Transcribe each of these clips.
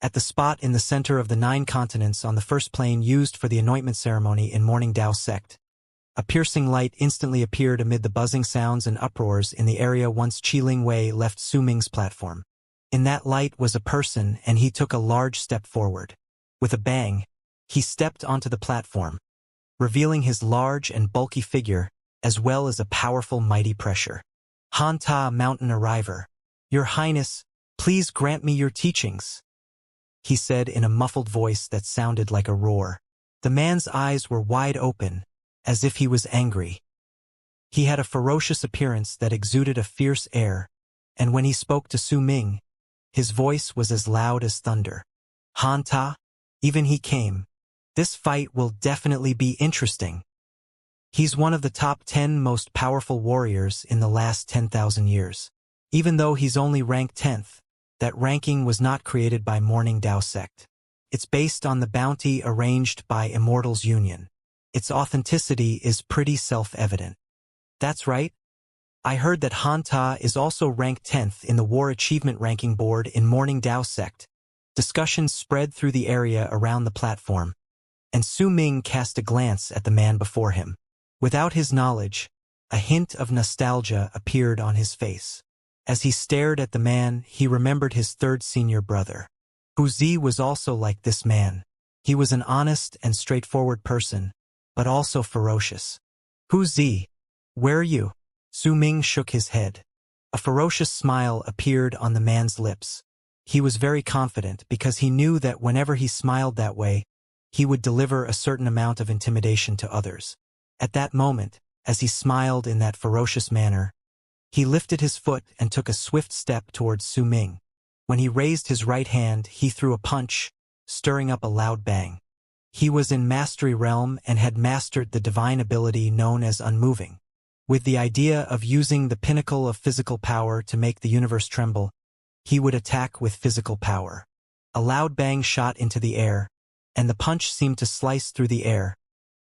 at the spot in the center of the 9 continents on the first plane used for the anointment ceremony in Morning Dao sect. A piercing light instantly appeared amid the buzzing sounds and uproars in the area once Qi Wei left Su Ming's platform. In that light was a person, and he took a large step forward. With a bang, he stepped onto the platform, revealing his large and bulky figure, as well as a powerful mighty pressure. Han Ta, Mountain Arriver, Your Highness, please grant me your teachings, he said in a muffled voice that sounded like a roar. The man's eyes were wide open, as if he was angry. He had a ferocious appearance that exuded a fierce air, and when he spoke to Su Ming, his voice was as loud as thunder. Han Ta, even he came. This fight will definitely be interesting. He's one of the top 10 most powerful warriors in the last 10,000 years. Even though he's only ranked 10th, that ranking was not created by Morning Dao sect. It's based on the bounty arranged by Immortal's union. Its authenticity is pretty self-evident. That's right. I heard that Han Ta is also ranked 10th in the War Achievement Ranking Board in Morning Dao sect. Discussions spread through the area around the platform, and Su Ming cast a glance at the man before him. Without his knowledge, a hint of nostalgia appeared on his face. As he stared at the man, he remembered his 3rd senior brother. Wuxia was also like this man. He was an honest and straightforward person, but also ferocious. Wuxia, where are you? Su Ming shook his head. A ferocious smile appeared on the man's lips. He was very confident because he knew that whenever he smiled that way, he would deliver a certain amount of intimidation to others. At that moment, as he smiled in that ferocious manner, he lifted his foot and took a swift step towards Su Ming. When he raised his right hand, he threw a punch, stirring up a loud bang. He was in Mastery Realm and had mastered the divine ability known as Unmoving. With the idea of using the pinnacle of physical power to make the universe tremble, he would attack with physical power. A loud bang shot into the air, and the punch seemed to slice through the air,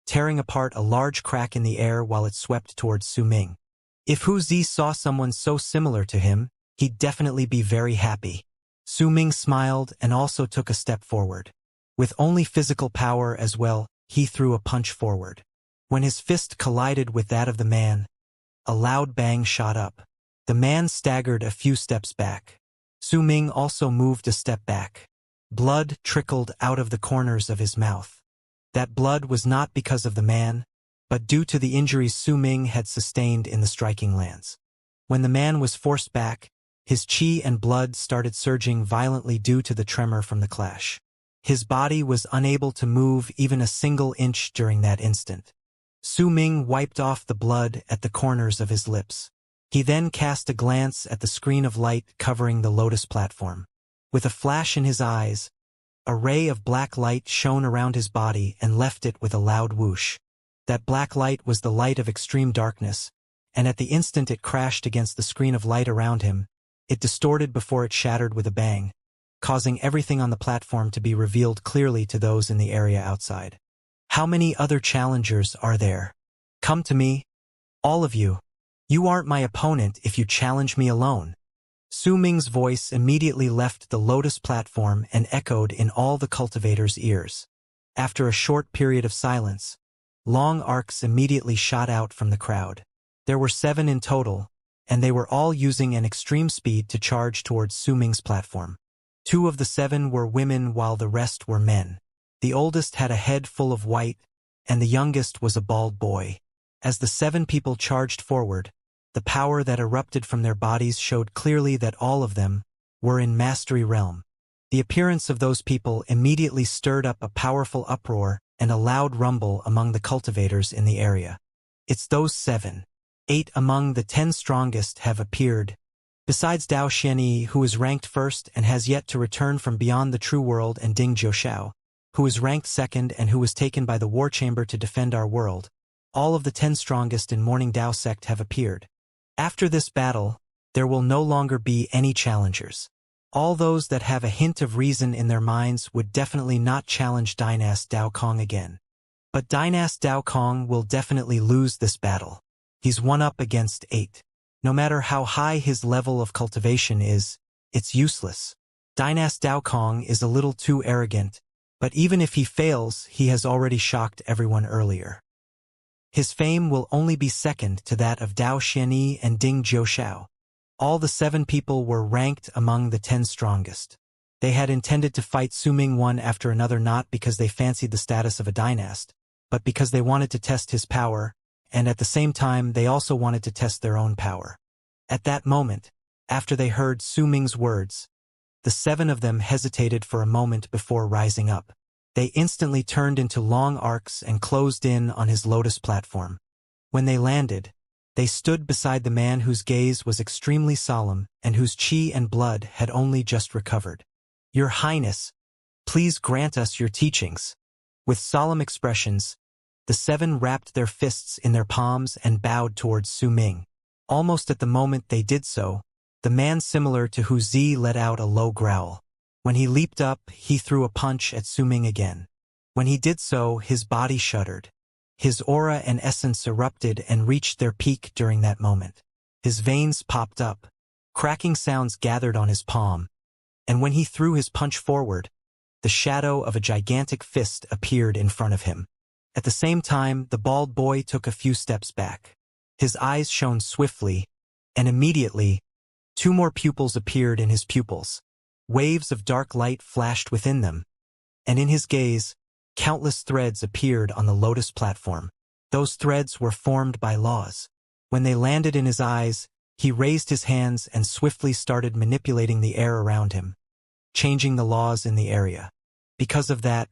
tearing apart a large crack in the air while it swept towards Su Ming. If Wuxia saw someone so similar to him, he'd definitely be very happy. Su Ming smiled and also took a step forward. With only physical power as well, he threw a punch forward. When his fist collided with that of the man, a loud bang shot up. The man staggered a few steps back. Su Ming also moved a step back. Blood trickled out of the corners of his mouth. That blood was not because of the man, but due to the injuries Su Ming had sustained in the striking lance. When the man was forced back, his qi and blood started surging violently due to the tremor from the clash. His body was unable to move even a single inch during that instant. Su Ming wiped off the blood at the corners of his lips. He then cast a glance at the screen of light covering the lotus platform. With a flash in his eyes, a ray of black light shone around his body and left it with a loud whoosh. That black light was the light of extreme darkness, and at the instant it crashed against the screen of light around him, it distorted before it shattered with a bang, causing everything on the platform to be revealed clearly to those in the area outside. How many other challengers are there? Come to me, all of you. You aren't my opponent if you challenge me alone. Su Ming's voice immediately left the lotus platform and echoed in all the cultivators' ears. After a short period of silence, long arcs immediately shot out from the crowd. There were 7 in total, and they were all using an extreme speed to charge towards Su Ming's platform. 2 of the 7 were women while the rest were men. The oldest had a head full of white, and the youngest was a bald boy. As the 7 people charged forward, the power that erupted from their bodies showed clearly that all of them were in Mastery Realm. The appearance of those people immediately stirred up a powerful uproar and a loud rumble among the cultivators in the area. It's those 7. 8 among the 10 strongest have appeared. Besides Dao Xianyi, who is ranked 1st and has yet to return from beyond the true world, and Ding Jiushao, who is ranked 2nd and who was taken by the war chamber to defend our world, all of the 10 strongest in Morning Dao sect have appeared. After this battle, there will no longer be any challengers. All those that have a hint of reason in their minds would definitely not challenge Dynast Dao Kong again. But Dynast Dao Kong will definitely lose this battle. He's 1 up against 8. No matter how high his level of cultivation is, it's useless. Dynast Dao Kong is a little too arrogant, but even if he fails, he has already shocked everyone earlier. His fame will only be second to that of Dao Xianyi and Ding Jiushao. All the 7 people were ranked among the 10 strongest. They had intended to fight Suming one after another not because they fancied the status of a dynast, but because they wanted to test his power, and at the same time they also wanted to test their own power. At that moment, after they heard Suming's words, the 7 of them hesitated for a moment before rising up. They instantly turned into long arcs and closed in on his lotus platform. When they landed, they stood beside the man whose gaze was extremely solemn and whose qi and blood had only just recovered. "Your Highness, please grant us your teachings." With solemn expressions, the 7 wrapped their fists in their palms and bowed towards Suming. Almost at the moment they did so, the man similar to Hu Zi let out a low growl. When he leaped up, he threw a punch at Suming again. When he did so, his body shuddered. His aura and essence erupted and reached their peak during that moment. His veins popped up. Cracking sounds gathered on his palm. And when he threw his punch forward, the shadow of a gigantic fist appeared in front of him. At the same time, the bald boy took a few steps back. His eyes shone swiftly, and immediately, 2 more pupils appeared in his pupils. Waves of dark light flashed within them, and in his gaze, countless threads appeared on the lotus platform. Those threads were formed by laws. When they landed in his eyes, he raised his hands and swiftly started manipulating the air around him, changing the laws in the area. Because of that,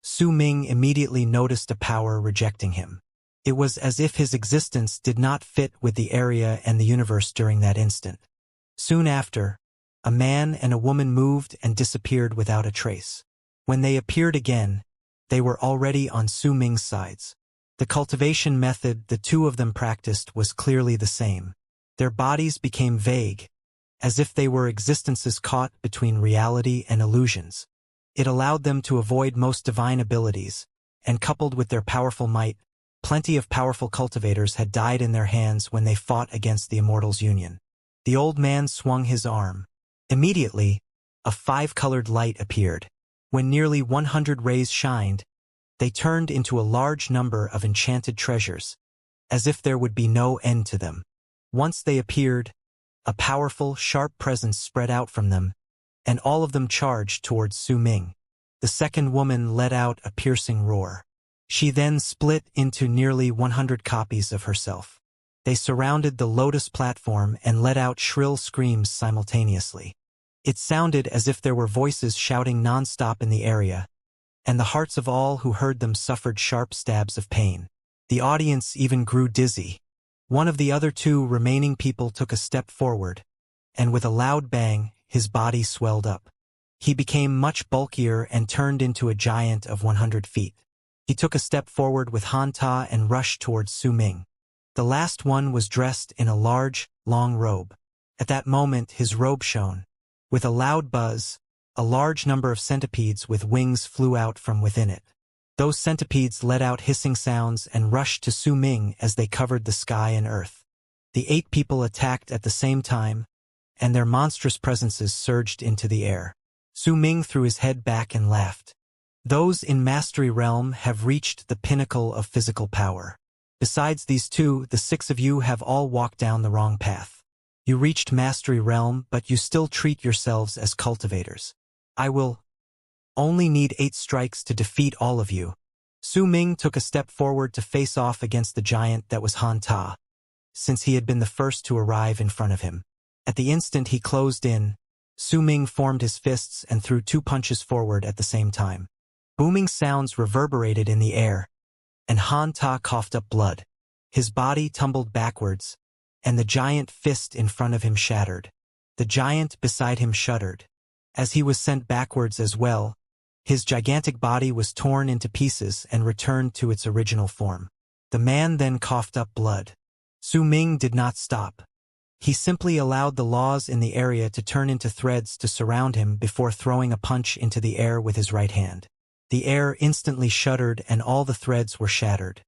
Suming immediately noticed a power rejecting him. It was as if his existence did not fit with the area and the universe during that instant. Soon after, a man and a woman moved and disappeared without a trace. When they appeared again, they were already on Suming's sides. The cultivation method the 2 of them practiced was clearly the same. Their bodies became vague, as if they were existences caught between reality and illusions. It allowed them to avoid most divine abilities, and coupled with their powerful might, plenty of powerful cultivators had died in their hands when they fought against the Immortals' union. The old man swung his arm. Immediately, a 5-colored light appeared. When nearly 100 rays shined, they turned into a large number of enchanted treasures, as if there would be no end to them. Once they appeared, a powerful, sharp presence spread out from them, and all of them charged towards Suming. The second woman let out a piercing roar. She then split into nearly 100 copies of herself. They surrounded the lotus platform and let out shrill screams simultaneously. It sounded as if there were voices shouting non-stop in the area, and the hearts of all who heard them suffered sharp stabs of pain. The audience even grew dizzy. One of the other 2 remaining people took a step forward, and with a loud bang, his body swelled up. He became much bulkier and turned into a giant of 100 feet. He took a step forward with Han Ta and rushed towards Suming. The last one was dressed in a large, long robe. At that moment his robe shone. With a loud buzz, a large number of centipedes with wings flew out from within it. Those centipedes let out hissing sounds and rushed to Suming as they covered the sky and earth. The 8 people attacked at the same time, and their monstrous presences surged into the air. Suming threw his head back and laughed. Those in Mastery Realm have reached the pinnacle of physical power. Besides these 2, the 6 of you have all walked down the wrong path. You reached Mastery Realm, but you still treat yourselves as cultivators. I will only need 8 strikes to defeat all of you. Suming took a step forward to face off against the giant that was Han Ta, since he had been the first to arrive in front of him. At the instant he closed in, Suming formed his fists and threw 2 punches forward at the same time. Booming sounds reverberated in the air, and Han Ta coughed up blood. His body tumbled backwards, and the giant fist in front of him shattered. The giant beside him shuddered. As he was sent backwards as well, his gigantic body was torn into pieces and returned to its original form. The man then coughed up blood. Suming did not stop. He simply allowed the laws in the area to turn into threads to surround him before throwing a punch into the air with his right hand. The air instantly shuddered and all the threads were shattered.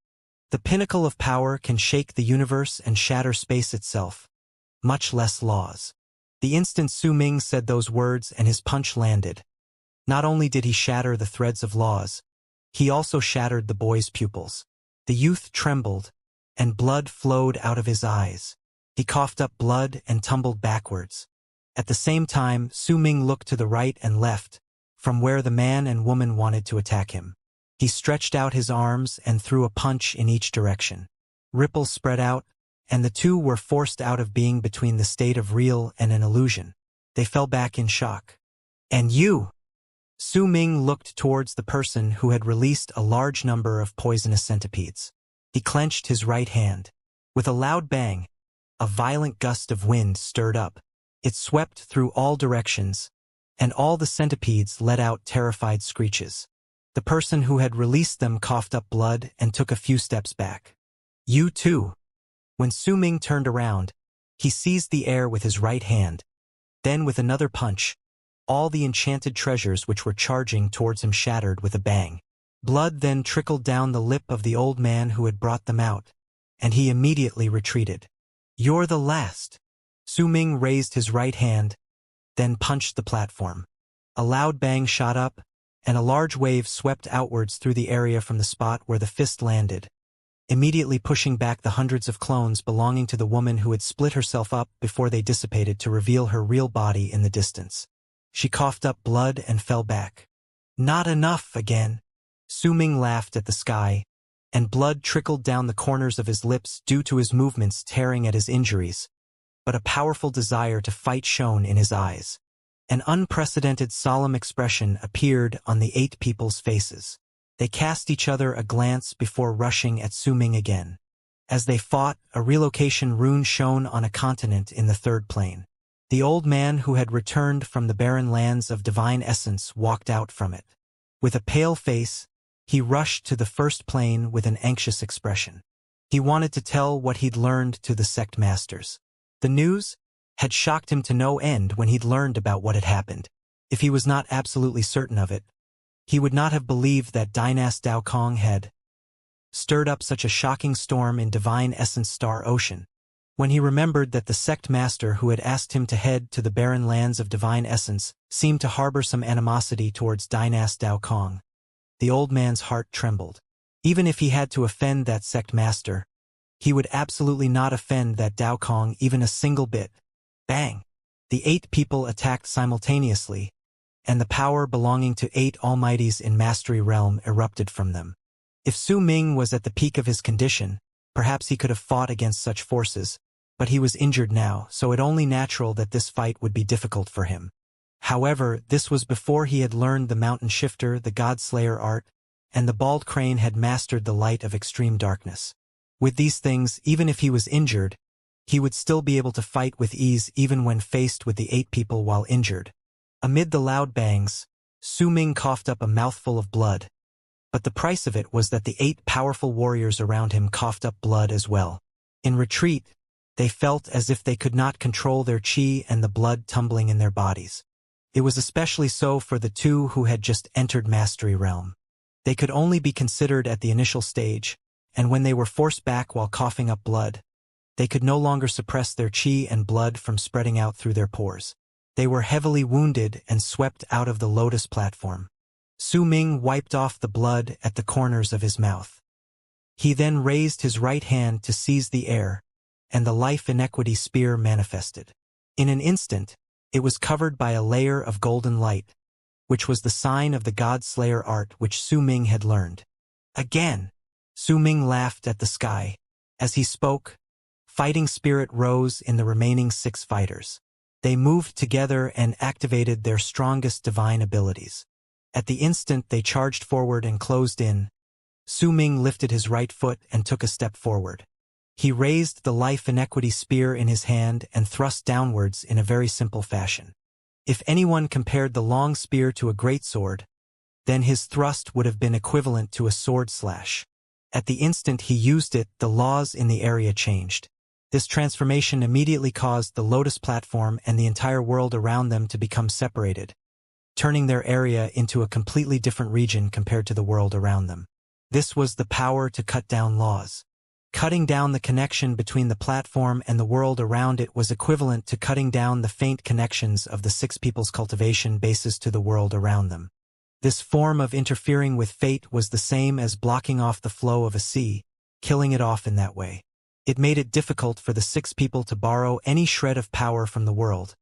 The pinnacle of power can shake the universe and shatter space itself, much less laws. The instant Su Ming said those words and his punch landed, not only did he shatter the threads of laws, he also shattered the boy's pupils. The youth trembled, and blood flowed out of his eyes. He coughed up blood and tumbled backwards. At the same time, Su Ming looked to the right and left, from where the man and woman wanted to attack him. He stretched out his arms and threw a punch in each direction. Ripples spread out, and the two were forced out of being between the state of real and an illusion. They fell back in shock. And you! Su Ming looked towards the person who had released a large number of poisonous centipedes. He clenched his right hand. With a loud bang, a violent gust of wind stirred up. It swept through all directions, and all the centipedes let out terrified screeches. The person who had released them coughed up blood and took a few steps back. You too! When Su Ming turned around, he seized the air with his right hand. Then with another punch, all the enchanted treasures which were charging towards him shattered with a bang. Blood then trickled down the lip of the old man who had brought them out, and he immediately retreated. You're the last! Su Ming raised his right hand, then punched the platform. A loud bang shot up, and a large wave swept outwards through the area from the spot where the fist landed, immediately pushing back the hundreds of clones belonging to the woman who had split herself up before they dissipated to reveal her real body in the distance. She coughed up blood and fell back. Not enough again! Su Ming laughed at the sky, and blood trickled down the corners of his lips due to his movements tearing at his injuries, but a powerful desire to fight shone in his eyes. An unprecedented solemn expression appeared on the 8 people's faces. They cast each other a glance before rushing at Su Ming again. As they fought, a relocation rune shone on a continent in the 3rd plane. The old man who had returned from the barren lands of divine essence walked out from it. With a pale face, he rushed to the 1st plane with an anxious expression. He wanted to tell what he'd learned to the sect masters. The news had shocked him to no end when he'd learned about what had happened. If he was not absolutely certain of it, he would not have believed that Dynast Dao Kong had stirred up such a shocking storm in Divine Essence Star Ocean. When he remembered that the sect master who had asked him to head to the barren lands of Divine Essence seemed to harbor some animosity towards Dynast Dao Kong, the old man's heart trembled. Even if he had to offend that sect master, he would absolutely not offend that Dao Kong even a single bit. Bang! The 8 people attacked simultaneously, and the power belonging to 8 almighties in Mastery Realm erupted from them. If Su Ming was at the peak of his condition, perhaps he could have fought against such forces, but he was injured now, so it only natural that this fight would be difficult for him. However, this was before he had learned the Mountain Shifter, the God Slayer art, and the Bald Crane had mastered the light of extreme darkness. With these things, even if he was injured, he would still be able to fight with ease even when faced with the 8 people while injured. Amid the loud bangs, Su Ming coughed up a mouthful of blood. But the price of it was that the 8 powerful warriors around him coughed up blood as well. In retreat, they felt as if they could not control their chi and the blood tumbling in their bodies. It was especially so for the 2 who had just entered Mastery Realm. They could only be considered at the initial stage, and when they were forced back while coughing up blood, they could no longer suppress their chi and blood from spreading out through their pores. They were heavily wounded and swept out of the lotus platform. Su Ming wiped off the blood at the corners of his mouth. He then raised his right hand to seize the air, and the life inequity spear manifested. In an instant, it was covered by a layer of golden light, which was the sign of the God Slayer art which Su Ming had learned. Again! Su Ming laughed at the sky. As he spoke, fighting spirit rose in the remaining 6 fighters. They moved together and activated their strongest divine abilities. At the instant they charged forward and closed in, Su Ming lifted his right foot and took a step forward. He raised the life inequity spear in his hand and thrust downwards in a very simple fashion. If anyone compared the long spear to a greatsword, then his thrust would have been equivalent to a sword slash. At the instant he used it, the laws in the area changed. This transformation immediately caused the lotus platform and the entire world around them to become separated, turning their area into a completely different region compared to the world around them. This was the power to cut down laws. Cutting down the connection between the platform and the world around it was equivalent to cutting down the faint connections of the six people's cultivation bases to the world around them. This form of interfering with fate was the same as blocking off the flow of a sea, killing it off in that way. It made it difficult for the six people to borrow any shred of power from the world,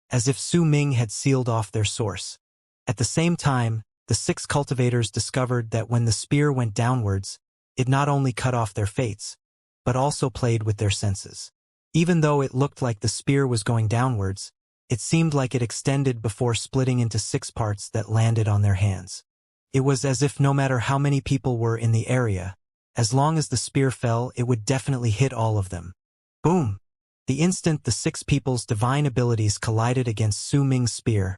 as if Su Ming had sealed off their source. At the same time, the six cultivators discovered that when the spear went downwards, it not only cut off their fates, but also played with their senses. Even though it looked like the spear was going downwards, it seemed like it extended before splitting into six parts that landed on their hands. It was as if no matter how many people were in the area, as long as the spear fell, it would definitely hit all of them. Boom! The instant the six people's divine abilities collided against Su Ming's spear,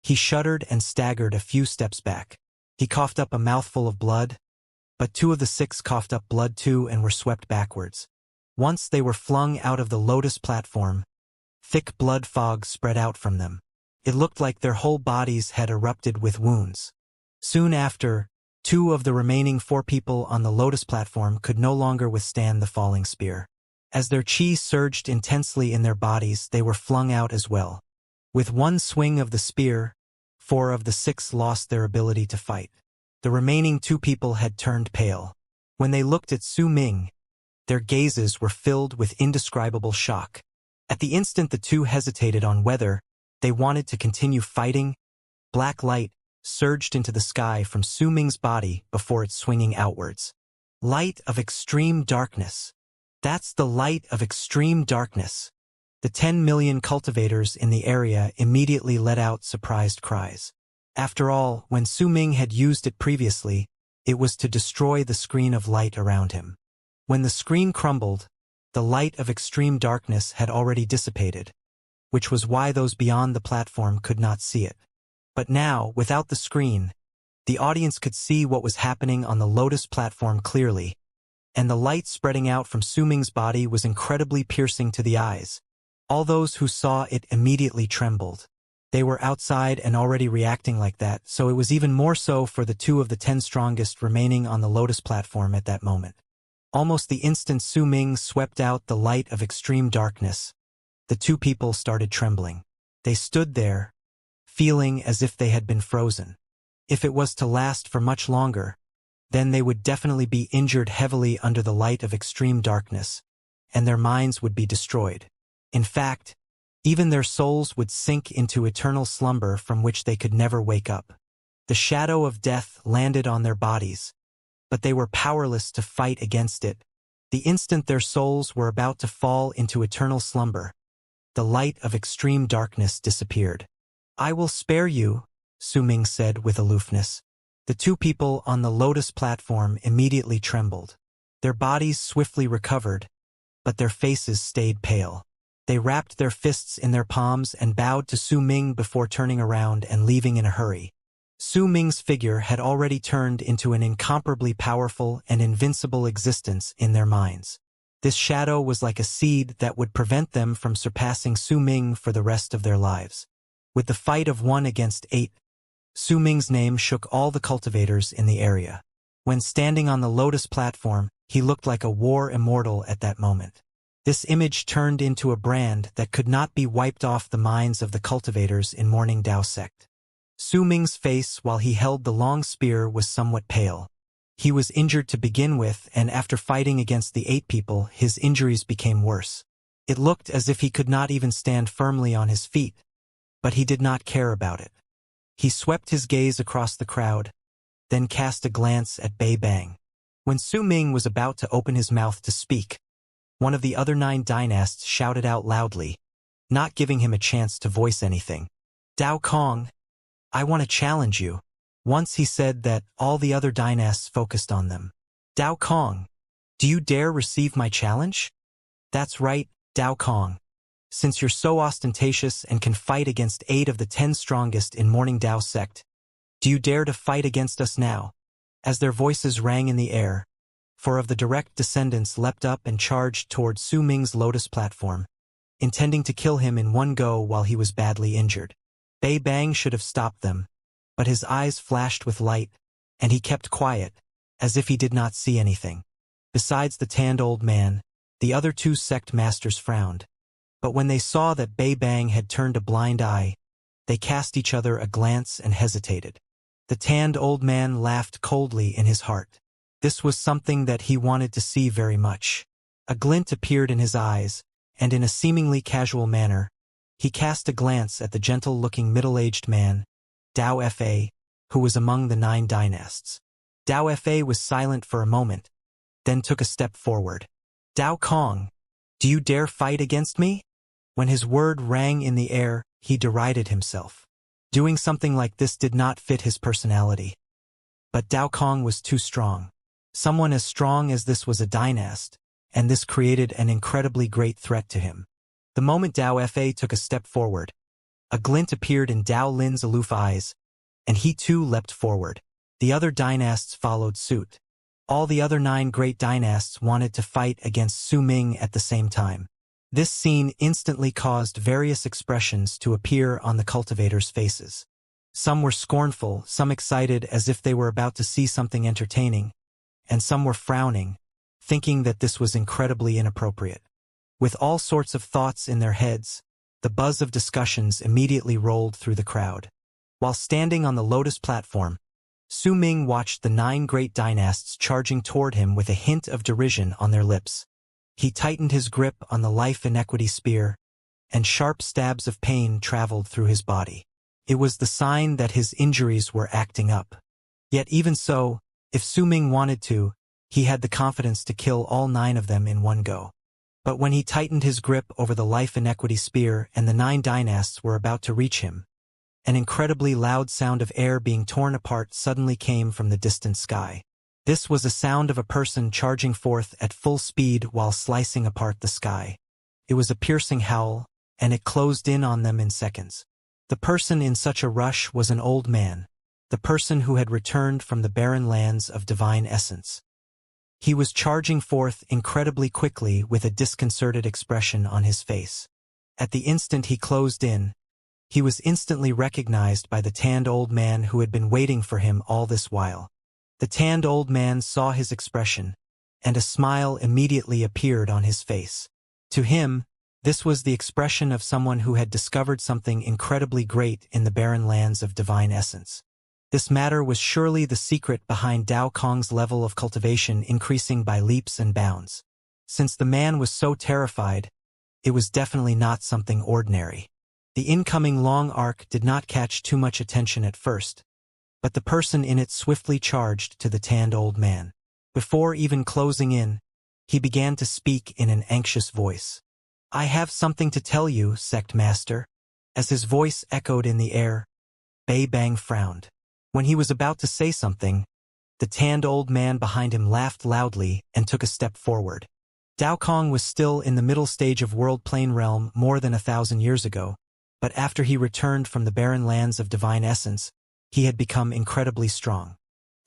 he shuddered and staggered a few steps back. He coughed up a mouthful of blood, but two of the six coughed up blood too and were swept backwards. Once they were flung out of the lotus platform, thick blood fog spread out from them. It looked like their whole bodies had erupted with wounds. Soon after, two of the remaining four people on the lotus platform could no longer withstand the falling spear. As their chi surged intensely in their bodies, they were flung out as well. With one swing of the spear, four of the six lost their ability to fight. The remaining two people had turned pale. When they looked at Su Ming, their gazes were filled with indescribable shock. At the instant the two hesitated on whether they wanted to continue fighting, black light surged into the sky from Su Ming's body before its swinging outwards. Light of extreme darkness. That's the light of extreme darkness. The 10 million cultivators in the area immediately let out surprised cries. After all, when Su Ming had used it previously, it was to destroy the screen of light around him. When the screen crumbled, the light of extreme darkness had already dissipated, which was why those beyond the platform could not see it. But now, without the screen, the audience could see what was happening on the lotus platform clearly, and the light spreading out from Su Ming's body was incredibly piercing to the eyes. All those who saw it immediately trembled. They were outside and already reacting like that, so it was even more so for the two of the 10 strongest remaining on the lotus platform at that moment. Almost the instant Su Ming swept out the light of extreme darkness, the two people started trembling. They stood there, feeling as if they had been frozen. If it was to last for much longer, then they would definitely be injured heavily under the light of extreme darkness, and their minds would be destroyed. In fact, even their souls would sink into eternal slumber from which they could never wake up. The shadow of death landed on their bodies, but they were powerless to fight against it. The instant their souls were about to fall into eternal slumber, the light of extreme darkness disappeared. "I will spare you," Su Ming said with aloofness. The two people on the lotus platform immediately trembled. Their bodies swiftly recovered, but their faces stayed pale. They wrapped their fists in their palms and bowed to Su Ming before turning around and leaving in a hurry. Su Ming's figure had already turned into an incomparably powerful and invincible existence in their minds. This shadow was like a seed that would prevent them from surpassing Su Ming for the rest of their lives. With the fight of 1 against 8, Su Ming's name shook all the cultivators in the area. When standing on the lotus platform, he looked like a war immortal at that moment. This image turned into a brand that could not be wiped off the minds of the cultivators in Morning Dao sect. Su Ming's face while he held the long spear was somewhat pale. He was injured to begin with, and after fighting against the 8 people, his injuries became worse. It looked as if he could not even stand firmly on his feet, but he did not care about it. He swept his gaze across the crowd, then cast a glance at Bei Bang. When Su Ming was about to open his mouth to speak, one of the other 9 dynasts shouted out loudly, not giving him a chance to voice anything. "Dao Kong, I want to challenge you." Once he said that, all the other dynasts focused on them. "Dao Kong, do you dare receive my challenge?" "That's right, Dao Kong. Since you're so ostentatious and can fight against 8 of the 10 strongest in Morning Dao sect, do you dare to fight against us now?" As their voices rang in the air, 4 of the direct descendants leapt up and charged toward Su Ming's lotus platform, intending to kill him in one go while he was badly injured. Bei Bang should have stopped them, but his eyes flashed with light, and he kept quiet, as if he did not see anything. Besides the tanned old man, the other two sect masters frowned. But when they saw that Bei Bang had turned a blind eye, they cast each other a glance and hesitated. The tanned old man laughed coldly in his heart. This was something that he wanted to see very much. A glint appeared in his eyes, and in a seemingly casual manner, he cast a glance at the gentle-looking middle-aged man, Dao Fa, who was among the 9 dynasts. Dao Fa was silent for a moment, then took a step forward. Dao Kong, do you dare fight against me? When his word rang in the air, he derided himself. Doing something like this did not fit his personality. But Dao Kong was too strong. Someone as strong as this was a dynast, and this created an incredibly great threat to him. The moment Dao Fa took a step forward, a glint appeared in Dao Lin's aloof eyes, and he too leapt forward. The other dynasts followed suit. All the other 9 great dynasts wanted to fight against Su Ming at the same time. This scene instantly caused various expressions to appear on the cultivators' faces. Some were scornful, some excited as if they were about to see something entertaining, and some were frowning, thinking that this was incredibly inappropriate. With all sorts of thoughts in their heads, the buzz of discussions immediately rolled through the crowd. While standing on the lotus platform, Su Ming watched the 9 great dynasts charging toward him with a hint of derision on their lips. He tightened his grip on the life inequity spear, and sharp stabs of pain traveled through his body. It was the sign that his injuries were acting up. Yet even so, if Su Ming wanted to, he had the confidence to kill all 9 of them in one go. But when he tightened his grip over the life inequity spear and the 9 dynasts were about to reach him, an incredibly loud sound of air being torn apart suddenly came from the distant sky. This was a sound of a person charging forth at full speed while slicing apart the sky. It was a piercing howl, and it closed in on them in seconds. The person in such a rush was an old man, the person who had returned from the barren lands of divine essence. He was charging forth incredibly quickly with a disconcerted expression on his face. At the instant he closed in, he was instantly recognized by the tanned old man who had been waiting for him all this while. The tanned old man saw his expression, and a smile immediately appeared on his face. To him, this was the expression of someone who had discovered something incredibly great in the barren lands of divine essence. This matter was surely the secret behind Dao Kong's level of cultivation increasing by leaps and bounds. Since the man was so terrified, it was definitely not something ordinary. The incoming long arc did not catch too much attention at first, but the person in it swiftly charged to the tanned old man. Before even closing in, he began to speak in an anxious voice. "I have something to tell you, sect master." As his voice echoed in the air, Bei Bang frowned. When he was about to say something, the tanned old man behind him laughed loudly and took a step forward. Dao Kong was still in the middle stage of World Plane Realm more than 1,000 years ago, but after he returned from the barren lands of divine essence, he had become incredibly strong.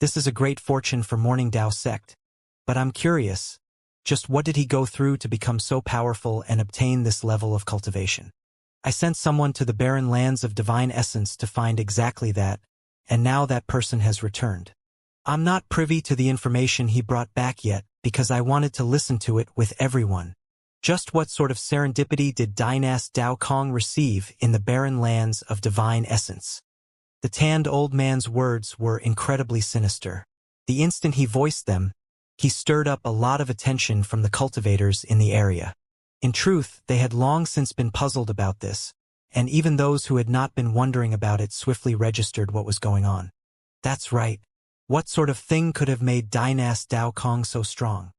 This is a great fortune for Morning Dao sect, but I'm curious, just what did he go through to become so powerful and obtain this level of cultivation? I sent someone to the barren lands of divine essence to find exactly that, and now that person has returned. I'm not privy to the information he brought back yet because I wanted to listen to it with everyone. Just what sort of serendipity did Dynast Dao Kong receive in the barren lands of divine essence? The tanned old man's words were incredibly sinister. The instant he voiced them, he stirred up a lot of attention from the cultivators in the area. In truth, they had long since been puzzled about this, and even those who had not been wondering about it swiftly registered what was going on. That's right. What sort of thing could have made Dynast Dao Kong so strong?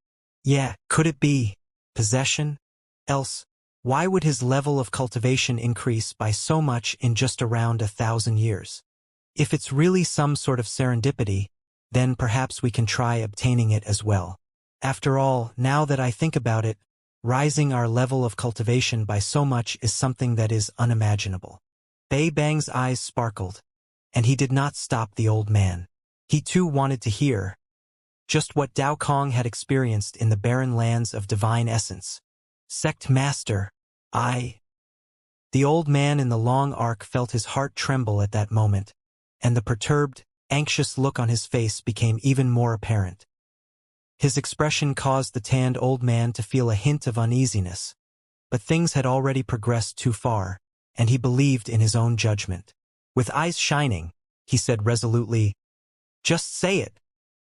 Yeah, could it be possession? Else, why would his level of cultivation increase by so much in just around 1,000 years? If it's really some sort of serendipity, then perhaps we can try obtaining it as well. After all, now that I think about it, rising our level of cultivation by so much is something that is unimaginable. Bei Bang's eyes sparkled, and he did not stop the old man. He too wanted to hear just what Dao Kong had experienced in the barren lands of divine essence. Sect Master, The old man in the long arc felt his heart tremble at that moment, and the perturbed, anxious look on his face became even more apparent. His expression caused the tanned old man to feel a hint of uneasiness. But things had already progressed too far, and he believed in his own judgment. With eyes shining, he said resolutely, "Just say it."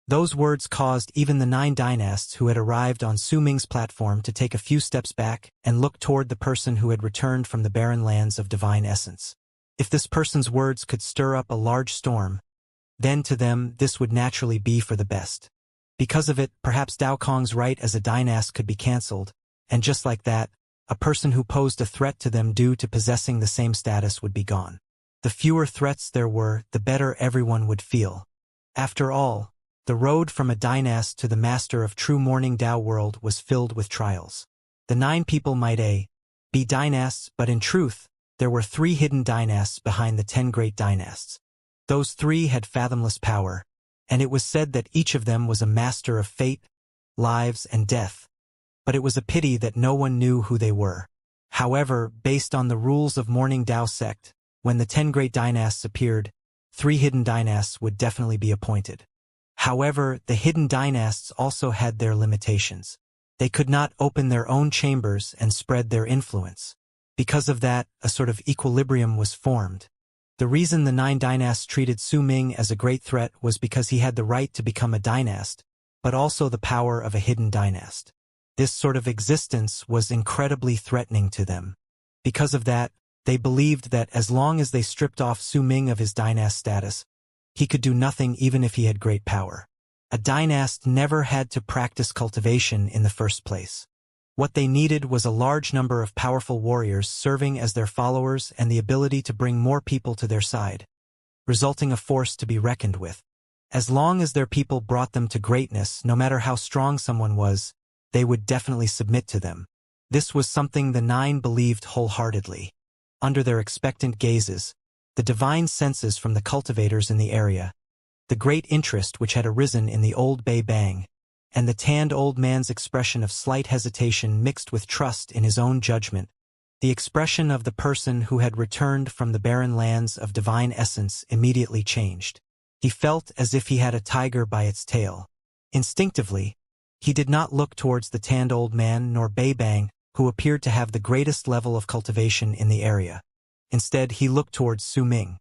Those words caused even the 9 dynasts who had arrived on Su Ming's platform to take a few steps back and look toward the person who had returned from the barren lands of divine essence. If this person's words could stir up a large storm, then to them this would naturally be for the best. Because of it, perhaps Dao Kong's right as a dynast could be cancelled, and just like that, a person who posed a threat to them due to possessing the same status would be gone. The fewer threats there were, the better everyone would feel. After all, the road from a dynast to the master of true morning Dao world was filled with trials. The 9 people might be dynasts, but in truth, there were 3 hidden dynasts behind the 10 great dynasts. Those 3 had fathomless power, and it was said that each of them was a master of fate, lives, and death. But it was a pity that no one knew who they were. However, based on the rules of Morning Dao sect, when the 10 great dynasts appeared, 3 hidden dynasts would definitely be appointed. However, the hidden dynasts also had their limitations. They could not open their own chambers and spread their influence. Because of that, a sort of equilibrium was formed. The reason the 9 dynasts treated Su Ming as a great threat was because he had the right to become a dynast, but also the power of a hidden dynast. This sort of existence was incredibly threatening to them. Because of that, they believed that as long as they stripped off Su Ming of his dynast status, he could do nothing even if he had great power. A dynast never had to practice cultivation in the first place. What they needed was a large number of powerful warriors serving as their followers and the ability to bring more people to their side, resulting a force to be reckoned with. As long as their people brought them to greatness, no matter how strong someone was, they would definitely submit to them. This was something the 9 believed wholeheartedly. Under their expectant gazes, the divine senses from the cultivators in the area, the great interest which had arisen in the old Bei Bang, and the tanned old man's expression of slight hesitation mixed with trust in his own judgment, the expression of the person who had returned from the barren lands of divine essence immediately changed. He felt as if he had a tiger by its tail. Instinctively, he did not look towards the tanned old man nor Bei Bang, who appeared to have the greatest level of cultivation in the area. Instead, he looked towards Su Ming.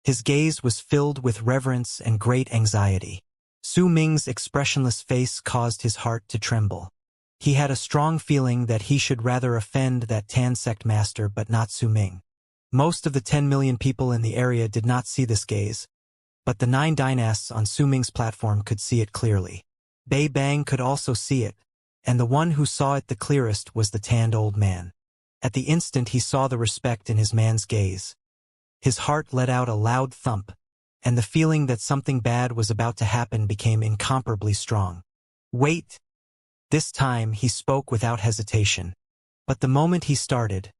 His gaze was filled with reverence and great anxiety. Su Ming's expressionless face caused his heart to tremble. He had a strong feeling that he should rather offend that Tan sect master but not Su Ming. Most of the 10 million people in the area did not see this gaze, but the 9 dynasts on Su Ming's platform could see it clearly. Bei Bang could also see it, and the one who saw it the clearest was the tanned old man. At the instant he saw the respect in his man's gaze. His heart let out a loud thump, and the feeling that something bad was about to happen became incomparably strong. "Wait!" This time he spoke without hesitation. But the moment he started,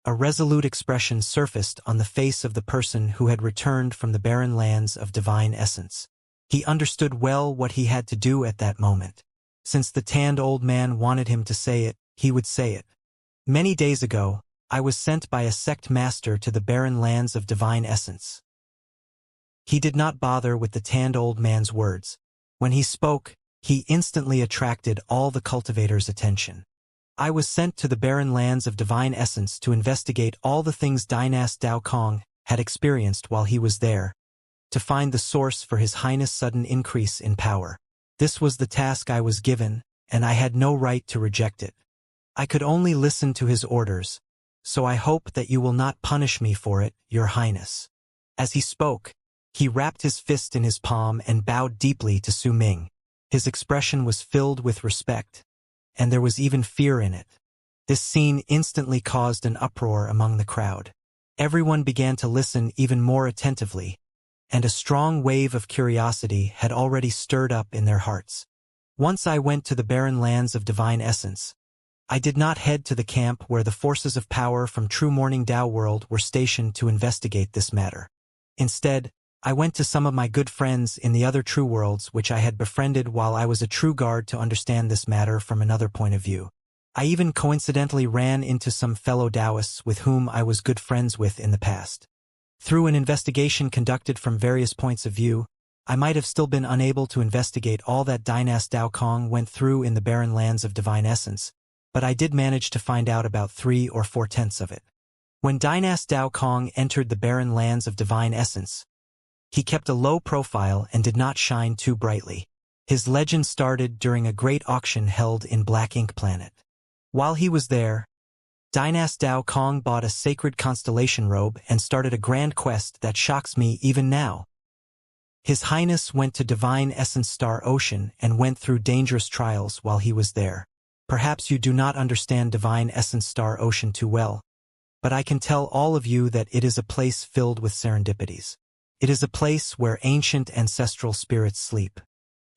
a resolute expression surfaced on the face of the person who had returned from the barren lands of divine essence. He understood well what he had to do at that moment. Since the tanned old man wanted him to say it, he would say it. "Many days ago, I was sent by a sect master to the barren lands of divine essence." He did not bother with the tanned old man's words. When he spoke, he instantly attracted all the cultivators' attention. "I was sent to the barren lands of divine essence to investigate all the things Dynast Dao Kong had experienced while he was there, to find the source for His Highness' sudden increase in power. This was the task I was given, and I had no right to reject it. I could only listen to his orders, so I hope that you will not punish me for it, Your Highness." As he spoke, he wrapped his fist in his palm and bowed deeply to Su Ming. His expression was filled with respect, and there was even fear in it. This scene instantly caused an uproar among the crowd. Everyone began to listen even more attentively, and a strong wave of curiosity had already stirred up in their hearts. Once I went to the barren lands of divine essence. I did not head to the camp where the forces of power from True Morning Dao world were stationed to investigate this matter. Instead, I went to some of my good friends in the other true worlds which I had befriended while I was a true guard to understand this matter from another point of view. I even coincidentally ran into some fellow Taoists with whom I was good friends with in the past. Through an investigation conducted from various points of view, I might have still been unable to investigate all that Dynas Dao Kong went through in the barren lands of divine essence, but I did manage to find out about 3 or 4/10 of it. When Dynas Dao Kong entered the barren lands of divine essence, he kept a low profile and did not shine too brightly. His legend started during a great auction held in Black Ink Planet. While he was there, Dynas Dao Kong bought a sacred constellation robe and started a grand quest that shocks me even now. His Highness went to Divine Essence Star Ocean and went through dangerous trials while he was there. Perhaps you do not understand Divine Essence Star Ocean too well, but I can tell all of you that it is a place filled with serendipities. It is a place where ancient ancestral spirits sleep.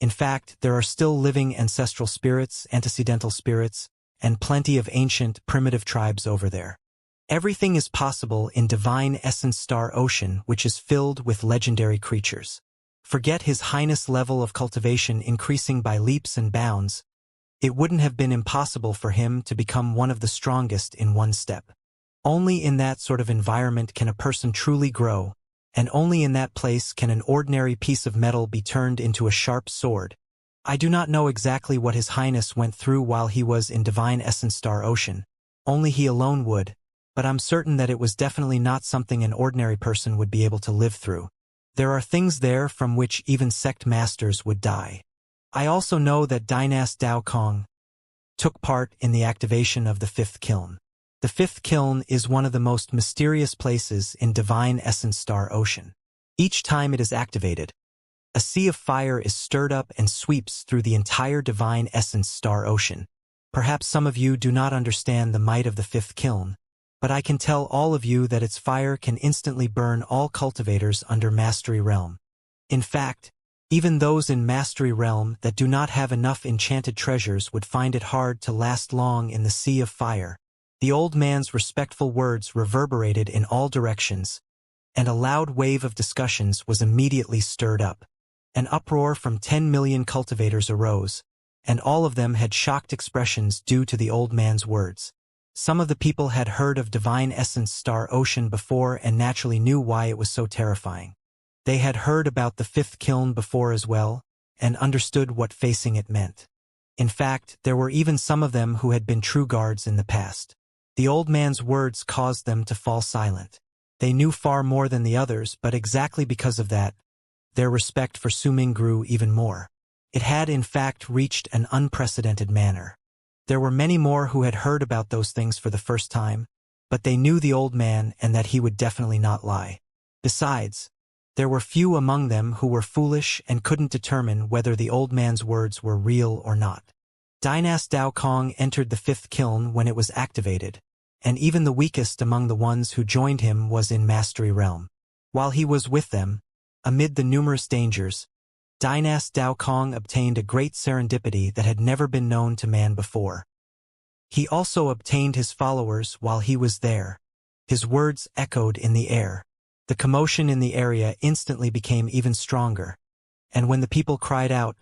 In fact, there are still living ancestral spirits, antecedental spirits, and plenty of ancient, primitive tribes over there. Everything is possible in Divine Essence Star Ocean, which is filled with legendary creatures. Forget His Highness' level of cultivation increasing by leaps and bounds. It wouldn't have been impossible for him to become one of the strongest in one step. Only in that sort of environment can a person truly grow, and only in that place can an ordinary piece of metal be turned into a sharp sword. I do not know exactly what His Highness went through while he was in Divine Essence Star Ocean. Only he alone would, but I'm certain that it was definitely not something an ordinary person would be able to live through. There are things there from which even sect masters would die. I also know that Dynas Dao Kong took part in the activation of the 5th kiln. The 5th kiln is one of the most mysterious places in Divine Essence Star Ocean. Each time it is activated, a sea of fire is stirred up and sweeps through the entire Divine Essence Star Ocean. Perhaps some of you do not understand the might of the 5th kiln, but I can tell all of you that its fire can instantly burn all cultivators under Mastery Realm. In fact, even those in Mastery Realm that do not have enough enchanted treasures would find it hard to last long in the sea of fire. The old man's respectful words reverberated in all directions, and a loud wave of discussions was immediately stirred up. An uproar from 10 million cultivators arose, and all of them had shocked expressions due to the old man's words. Some of the people had heard of Divine Essence Star Ocean before and naturally knew why it was so terrifying. They had heard about the 5th kiln before as well, and understood what facing it meant. In fact, there were even some of them who had been true guards in the past. The old man's words caused them to fall silent. They knew far more than the others, but exactly because of that, their respect for Suming grew even more. It had in fact reached an unprecedented manner. There were many more who had heard about those things for the first time, but they knew the old man and that he would definitely not lie. Besides, there were few among them who were foolish and couldn't determine whether the old man's words were real or not. Dynas Dao Kong entered the 5th kiln when it was activated, and even the weakest among the ones who joined him was in Mastery Realm. While he was with them, amid the numerous dangers, Dynas Dao Kong obtained a great serendipity that had never been known to man before. He also obtained his followers while he was there. His words echoed in the air. The commotion in the area instantly became even stronger, and when the people cried out,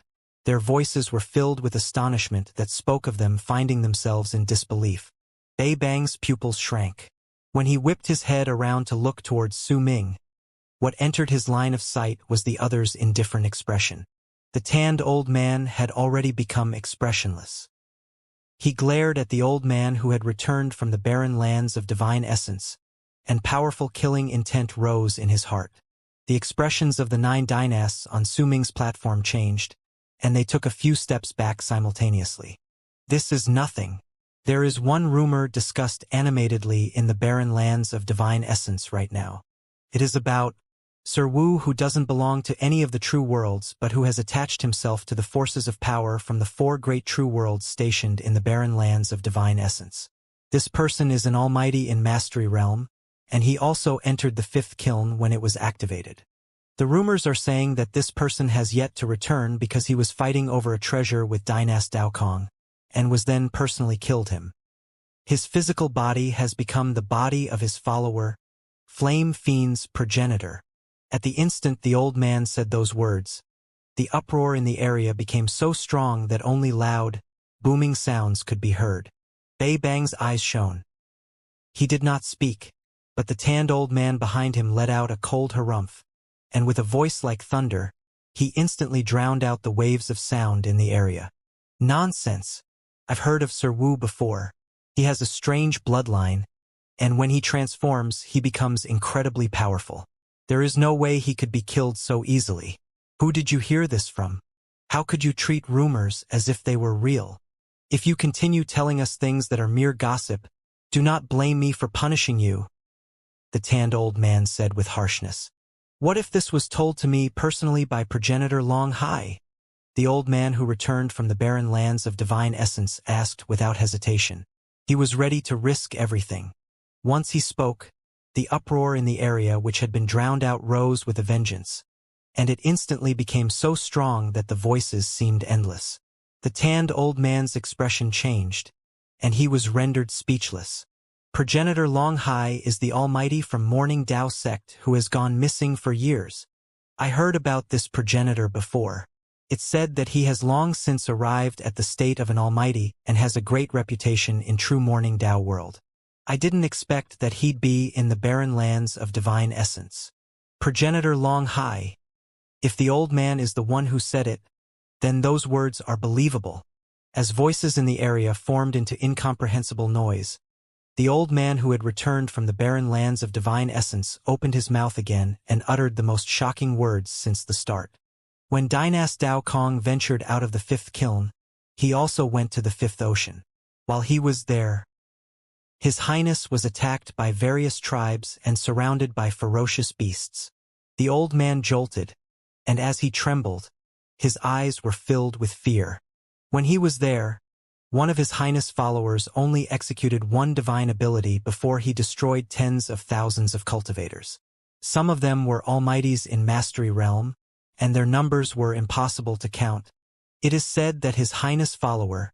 their voices were filled with astonishment that spoke of them finding themselves in disbelief. Bei Bang's pupils shrank. When he whipped his head around to look towards Su Ming, what entered his line of sight was the other's indifferent expression. The tanned old man had already become expressionless. He glared at the old man who had returned from the barren lands of divine essence, and powerful killing intent rose in his heart. The expressions of the 9 dynasts on Su Ming's platform changed, and they took a few steps back simultaneously. This is nothing. There is one rumor discussed animatedly in the barren lands of divine essence right now. It is about Sir Wu, who doesn't belong to any of the true worlds but who has attached himself to the forces of power from the 4 great true worlds stationed in the barren lands of divine essence. This person is an almighty in Mastery Realm, and he also entered the 5th kiln when it was activated. The rumors are saying that this person has yet to return because he was fighting over a treasure with Dynas Dao Kong, and was then personally killed him. His physical body has become the body of his follower, Flame Fiend's progenitor. At the instant the old man said those words, the uproar in the area became so strong that only loud, booming sounds could be heard. Bei Bang's eyes shone. He did not speak, but the tanned old man behind him let out a cold harumph, and with a voice like thunder, he instantly drowned out the waves of sound in the area. Nonsense. I've heard of Sir Wu before. He has a strange bloodline, and when he transforms, he becomes incredibly powerful. There is no way he could be killed so easily. Who did you hear this from? How could you treat rumors as if they were real? If you continue telling us things that are mere gossip, do not blame me for punishing you, the tanned old man said with harshness. What if this was told to me personally by progenitor Long Hai? The old man who returned from the barren lands of divine essence asked without hesitation. He was ready to risk everything. Once he spoke, the uproar in the area which had been drowned out rose with a vengeance, and it instantly became so strong that the voices seemed endless. The tanned old man's expression changed, and he was rendered speechless. Progenitor Long Hai is the Almighty from Morning Dao sect who has gone missing for years. I heard about this progenitor before. It's said that he has long since arrived at the state of an Almighty and has a great reputation in true Morning Dao world. I didn't expect that he'd be in the barren lands of divine essence. Progenitor Long Hai. If the old man is the one who said it, then those words are believable. As voices in the area formed into incomprehensible noise, the old man who had returned from the barren lands of divine essence opened his mouth again and uttered the most shocking words since the start. When Dynast Dao Kong ventured out of the fifth kiln, he also went to the fifth ocean. While he was there, His Highness was attacked by various tribes and surrounded by ferocious beasts. The old man jolted, and as he trembled, his eyes were filled with fear. When he was there, one of His Highness' followers only executed one divine ability before he destroyed tens of thousands of cultivators. Some of them were almighties in Mastery Realm, and their numbers were impossible to count. It is said that His Highness' follower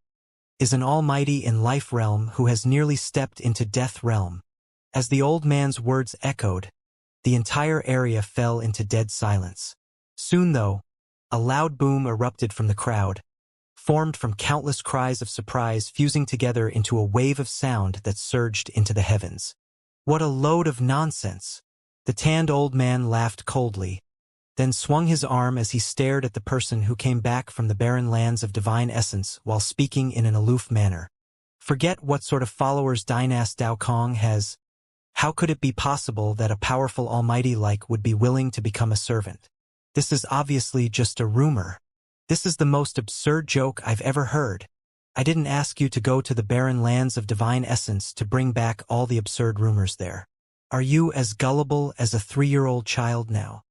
is an almighty in Life Realm who has nearly stepped into Death Realm. As the old man's words echoed, the entire area fell into dead silence. Soon, though, a loud boom erupted from the crowd, formed from countless cries of surprise fusing together into a wave of sound that surged into the heavens. What a load of nonsense! The tanned old man laughed coldly, then swung his arm as he stared at the person who came back from the barren lands of divine essence while speaking in an aloof manner. Forget what sort of followers Dynast Dao Kong has. How could it be possible that a powerful almighty like would be willing to become a servant? This is obviously just a rumor. This is the most absurd joke I've ever heard. I didn't ask you to go to the barren lands of divine essence to bring back all the absurd rumors there. Are you as gullible as a 3-year-old child now?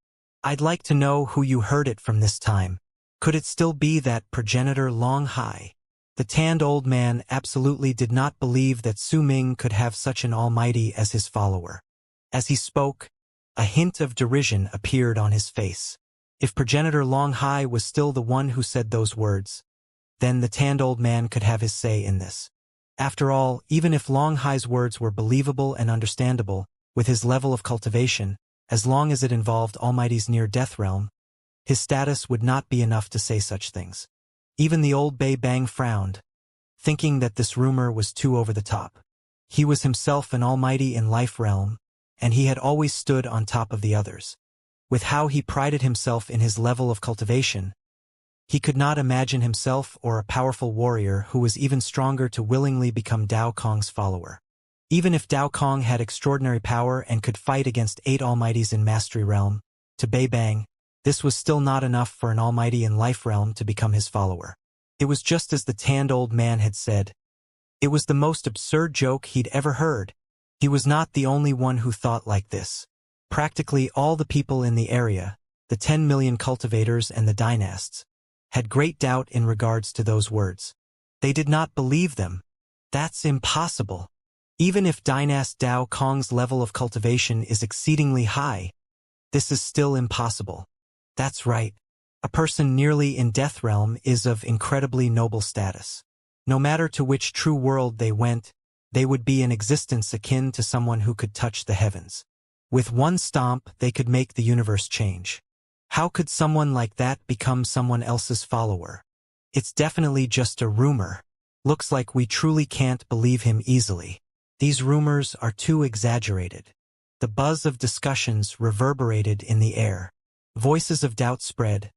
I'd like to know who you heard it from this time. Could it still be that progenitor Long Hai? The tanned old man absolutely did not believe that Su Ming could have such an almighty as his follower. As he spoke, a hint of derision appeared on his face. If progenitor Long Hai was still the one who said those words, then the tanned old man could have his say in this. After all, even if Long Hai's words were believable and understandable, with his level of cultivation, as long as it involved Almighty's near-death realm, his status would not be enough to say such things. Even the old Bei Bang frowned, thinking that this rumor was too over the top. He was himself an almighty in Life Realm, and he had always stood on top of the others. With how he prided himself in his level of cultivation, he could not imagine himself or a powerful warrior who was even stronger to willingly become Dao Kong's follower. Even if Dao Kong had extraordinary power and could fight against 8 almighties in Mastery Realm, to Bei Bang, this was still not enough for an almighty in Life Realm to become his follower. It was just as the tanned old man had said. It was the most absurd joke he'd ever heard. He was not the only one who thought like this. Practically all the people in the area, the 10 million cultivators and the dynasts, had great doubt in regards to those words. They did not believe them. That's impossible. Even if Dynast Dao Kong's level of cultivation is exceedingly high, this is still impossible. That's right. A person nearly in Death Realm is of incredibly noble status. No matter to which true world they went, they would be in existence akin to someone who could touch the heavens. With one stomp, they could make the universe change. How could someone like that become someone else's follower? It's definitely just a rumor. Looks like we truly can't believe him easily. These rumors are too exaggerated. The buzz of discussions reverberated in the air. Voices of doubt spread,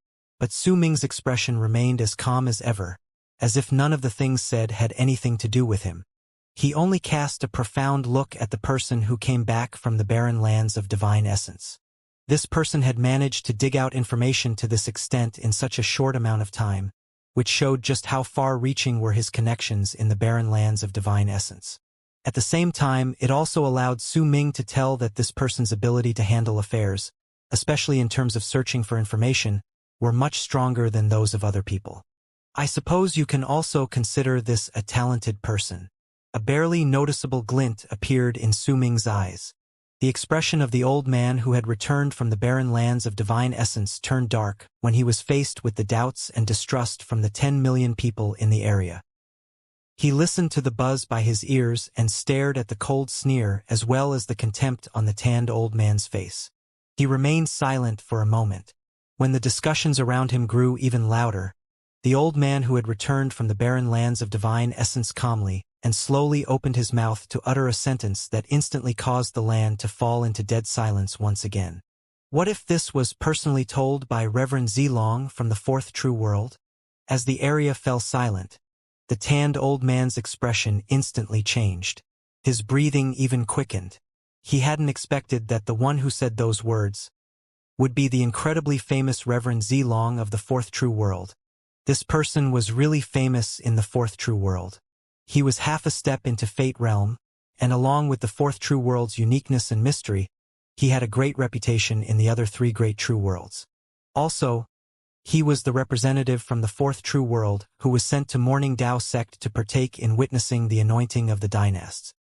but Su Ming's expression remained as calm as ever, as if none of the things said had anything to do with him. He only cast a profound look at the person who came back from the barren lands of divine essence. This person had managed to dig out information to this extent in such a short amount of time, which showed just how far-reaching were his connections in the barren lands of divine essence. At the same time, it also allowed Su Ming to tell that this person's ability to handle affairs, especially in terms of searching for information, were much stronger than those of other people. I suppose you can also consider this a talented person. A barely noticeable glint appeared in Su Ming's eyes. The expression of the old man who had returned from the barren lands of divine essence turned dark when he was faced with the doubts and distrust from the 10 million people in the area. He listened to the buzz by his ears and stared at the cold sneer as well as the contempt on the tanned old man's face. He remained silent for a moment. When the discussions around him grew even louder, the old man who had returned from the barren lands of divine essence calmly and slowly opened his mouth to utter a sentence that instantly caused the land to fall into dead silence once again. What if this was personally told by Reverend Zilong from the fourth true world? As the area fell silent, the tanned old man's expression instantly changed. His breathing even quickened. He hadn't expected that the one who said those words would be the incredibly famous Reverend Zilong of the fourth true world. This person was really famous in the fourth true world. He was half a step into Fate realm, and along with the fourth true world's uniqueness and mystery, he had a great reputation in the other three great true worlds. Also, he was the representative from the fourth true world who was sent to Morning Dao sect to partake in witnessing the anointing of the dynasts.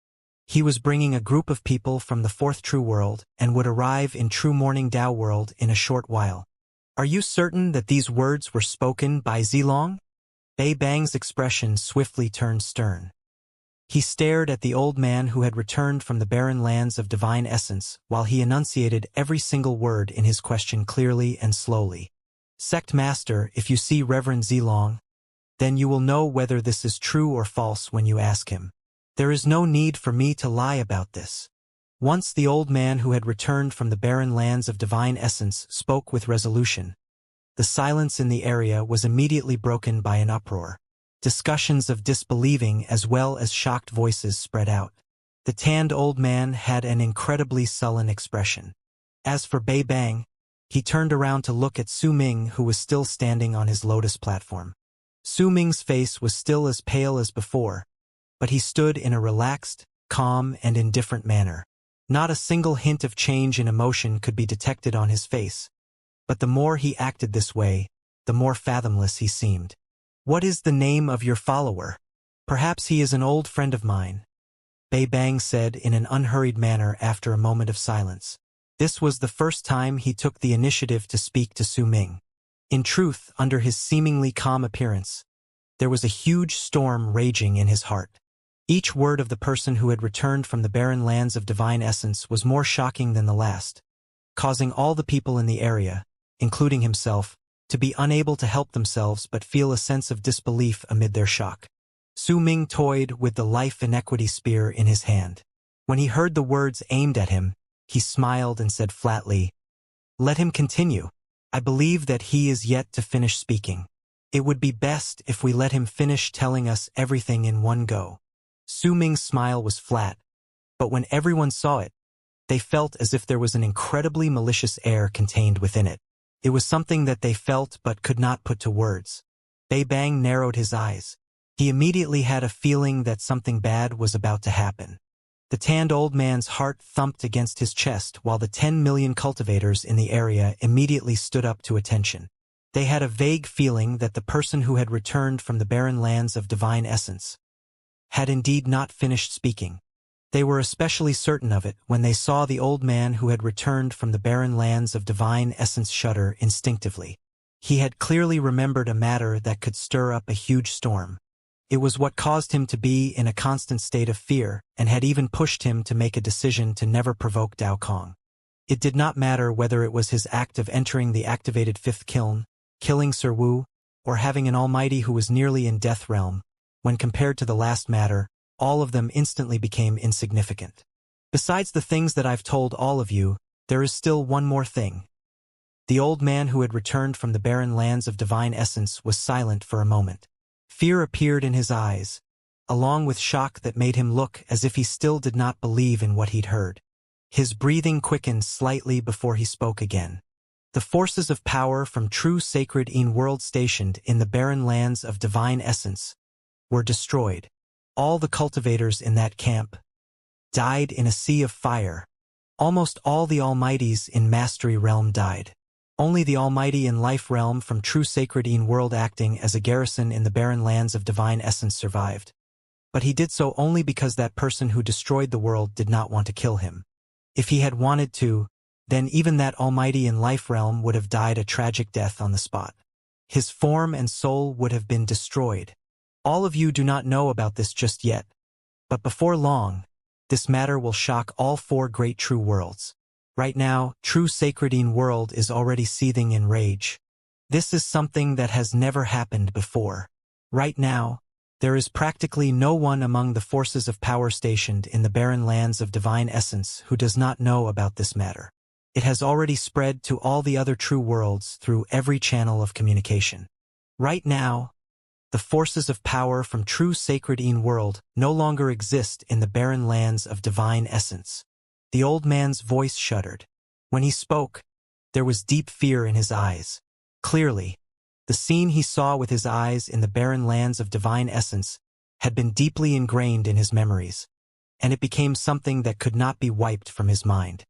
He was bringing a group of people from the fourth true world and would arrive in true Morning Dao world in a short while. Are you certain that these words were spoken by Zilong? Bei Bang's expression swiftly turned stern. He stared at the old man who had returned from the barren lands of divine essence while he enunciated every single word in his question clearly and slowly. Sect Master, if you see Reverend Zilong, then you will know whether this is true or false when you ask him. There is no need for me to lie about this. Once the old man who had returned from the barren lands of divine essence spoke with resolution. The silence in the area was immediately broken by an uproar. Discussions of disbelieving as well as shocked voices spread out. The tanned old man had an incredibly sullen expression. As for Bei Bang, he turned around to look at Su Ming, who was still standing on his lotus platform. Su Ming's face was still as pale as before, but he stood in a relaxed, calm, and indifferent manner. Not a single hint of change in emotion could be detected on his face. But the more he acted this way, the more fathomless he seemed. What is the name of your follower? Perhaps he is an old friend of mine, Bei Bang said in an unhurried manner after a moment of silence. This was the first time he took the initiative to speak to Su Ming. In truth, under his seemingly calm appearance, there was a huge storm raging in his heart. Each word of the person who had returned from the barren lands of divine essence was more shocking than the last, causing all the people in the area, including himself, to be unable to help themselves but feel a sense of disbelief amid their shock. Su Ming toyed with the life inequity spear in his hand. When he heard the words aimed at him, he smiled and said flatly, "Let him continue. I believe that he is yet to finish speaking. It would be best if we let him finish telling us everything in one go." Su Ming's smile was flat, but when everyone saw it, they felt as if there was an incredibly malicious air contained within it. It was something that they felt but could not put to words. Bei Bang narrowed his eyes. He immediately had a feeling that something bad was about to happen. The tanned old man's heart thumped against his chest while the 10 million cultivators in the area immediately stood up to attention. They had a vague feeling that the person who had returned from the barren lands of divine essence had indeed not finished speaking. They were especially certain of it when they saw the old man who had returned from the barren lands of divine essence shudder instinctively. He had clearly remembered a matter that could stir up a huge storm. It was what caused him to be in a constant state of fear and had even pushed him to make a decision to never provoke Dao Kong. It did not matter whether it was his act of entering the activated fifth kiln, killing Sir Wu, or having an almighty who was nearly in death realm. When compared to the last matter, all of them instantly became insignificant. Besides the things that I've told all of you, there is still one more thing. The old man who had returned from the barren lands of divine essence was silent for a moment. Fear appeared in his eyes, along with shock that made him look as if he still did not believe in what he'd heard. His breathing quickened slightly before he spoke again. The forces of power from true sacred world stationed in the barren lands of divine essence were destroyed. All the cultivators in that camp died in a sea of fire. Almost all the Almighties in Mastery Realm died. Only the Almighty in Life Realm from true sacred world acting as a garrison in the barren lands of divine essence survived. But he did so only because that person who destroyed the world did not want to kill him. If he had wanted to, then even that Almighty in Life Realm would have died a tragic death on the spot. His form and soul would have been destroyed. All of you do not know about this just yet, but before long, this matter will shock all four great true worlds. Right now, true sacred world is already seething in rage. This is something that has never happened before. Right now, there is practically no one among the forces of power stationed in the barren lands of divine essence who does not know about this matter. It has already spread to all the other true worlds through every channel of communication. Right now, the forces of power from true sacred world no longer exist in the barren lands of divine essence. The old man's voice shuddered. When he spoke, there was deep fear in his eyes. Clearly, the scene he saw with his eyes in the barren lands of divine essence had been deeply ingrained in his memories, and it became something that could not be wiped from his mind.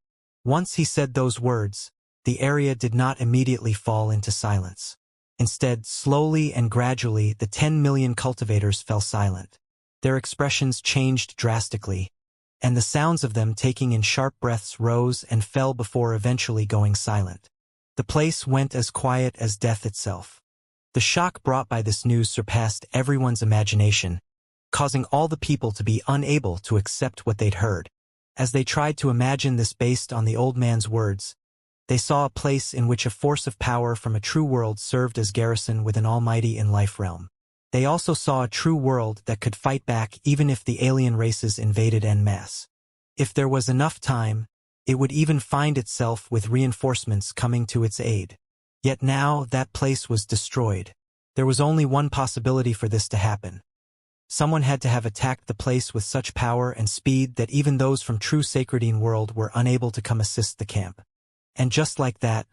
Once he said those words, the area did not immediately fall into silence. Instead, slowly and gradually, the 10 million cultivators fell silent. Their expressions changed drastically, and the sounds of them taking in sharp breaths rose and fell before eventually going silent. The place went as quiet as death itself. The shock brought by this news surpassed everyone's imagination, causing all the people to be unable to accept what they'd heard. As they tried to imagine this based on the old man's words, they saw a place in which a force of power from a true world served as garrison with an Almighty in Life Realm. They also saw a true world that could fight back even if the alien races invaded en masse. If there was enough time, it would even find itself with reinforcements coming to its aid. Yet now that place was destroyed. There was only one possibility for this to happen. Someone had to have attacked the place with such power and speed that even those from true sacred world were unable to come assist the camp. And just like that,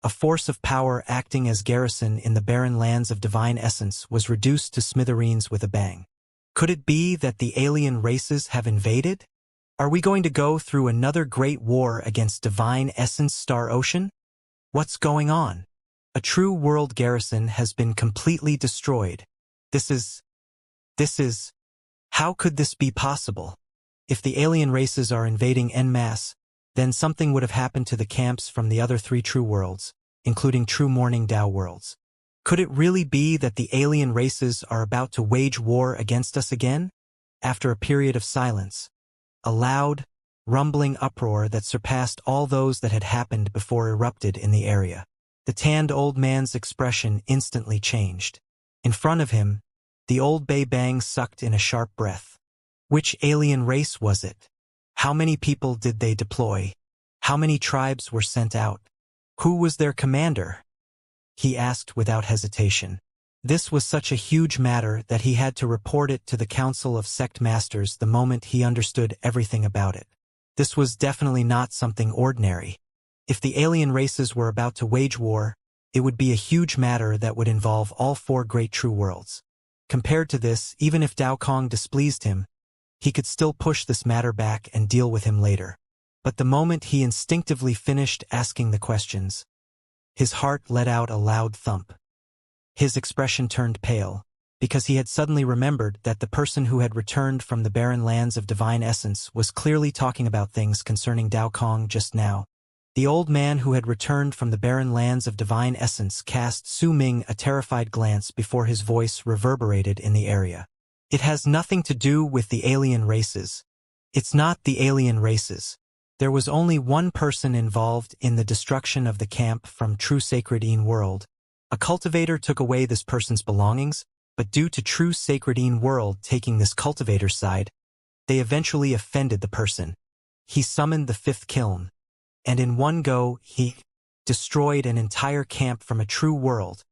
a force of power acting as garrison in the barren lands of divine essence was reduced to smithereens with a bang. Could it be that the alien races have invaded? Are we going to go through another great war against divine essence Star Ocean? What's going on? A true world garrison has been completely destroyed. This is... How could this be possible? If the alien races are invading en masse, then something would have happened to the camps from the other three true worlds, including true Morning Dao worlds. Could it really be that the alien races are about to wage war against us again? After a period of silence, a loud, rumbling uproar that surpassed all those that had happened before erupted in the area. The tanned old man's expression instantly changed. In front of him, the old Bei Bang sucked in a sharp breath. Which alien race was it? How many people did they deploy? How many tribes were sent out? Who was their commander? He asked without hesitation. This was such a huge matter that he had to report it to the Council of Sect Masters the moment he understood everything about it. This was definitely not something ordinary. If the alien races were about to wage war, it would be a huge matter that would involve all four great true worlds. Compared to this, even if Dao Kong displeased him, he could still push this matter back and deal with him later. But the moment he instinctively finished asking the questions, his heart let out a loud thump. His expression turned pale, because he had suddenly remembered that the person who had returned from the barren lands of divine essence was clearly talking about things concerning Dao Kong just now. The old man who had returned from the barren lands of divine essence cast Su Ming a terrified glance before his voice reverberated in the area. It has nothing to do with the alien races. It's not the alien races. There was only one person involved in the destruction of the camp from True Sacred World. A cultivator took away this person's belongings, but due to True Sacred World taking this cultivator's side, they eventually offended the person. He summoned the fifth kiln, and in one go, he destroyed an entire camp from a true world.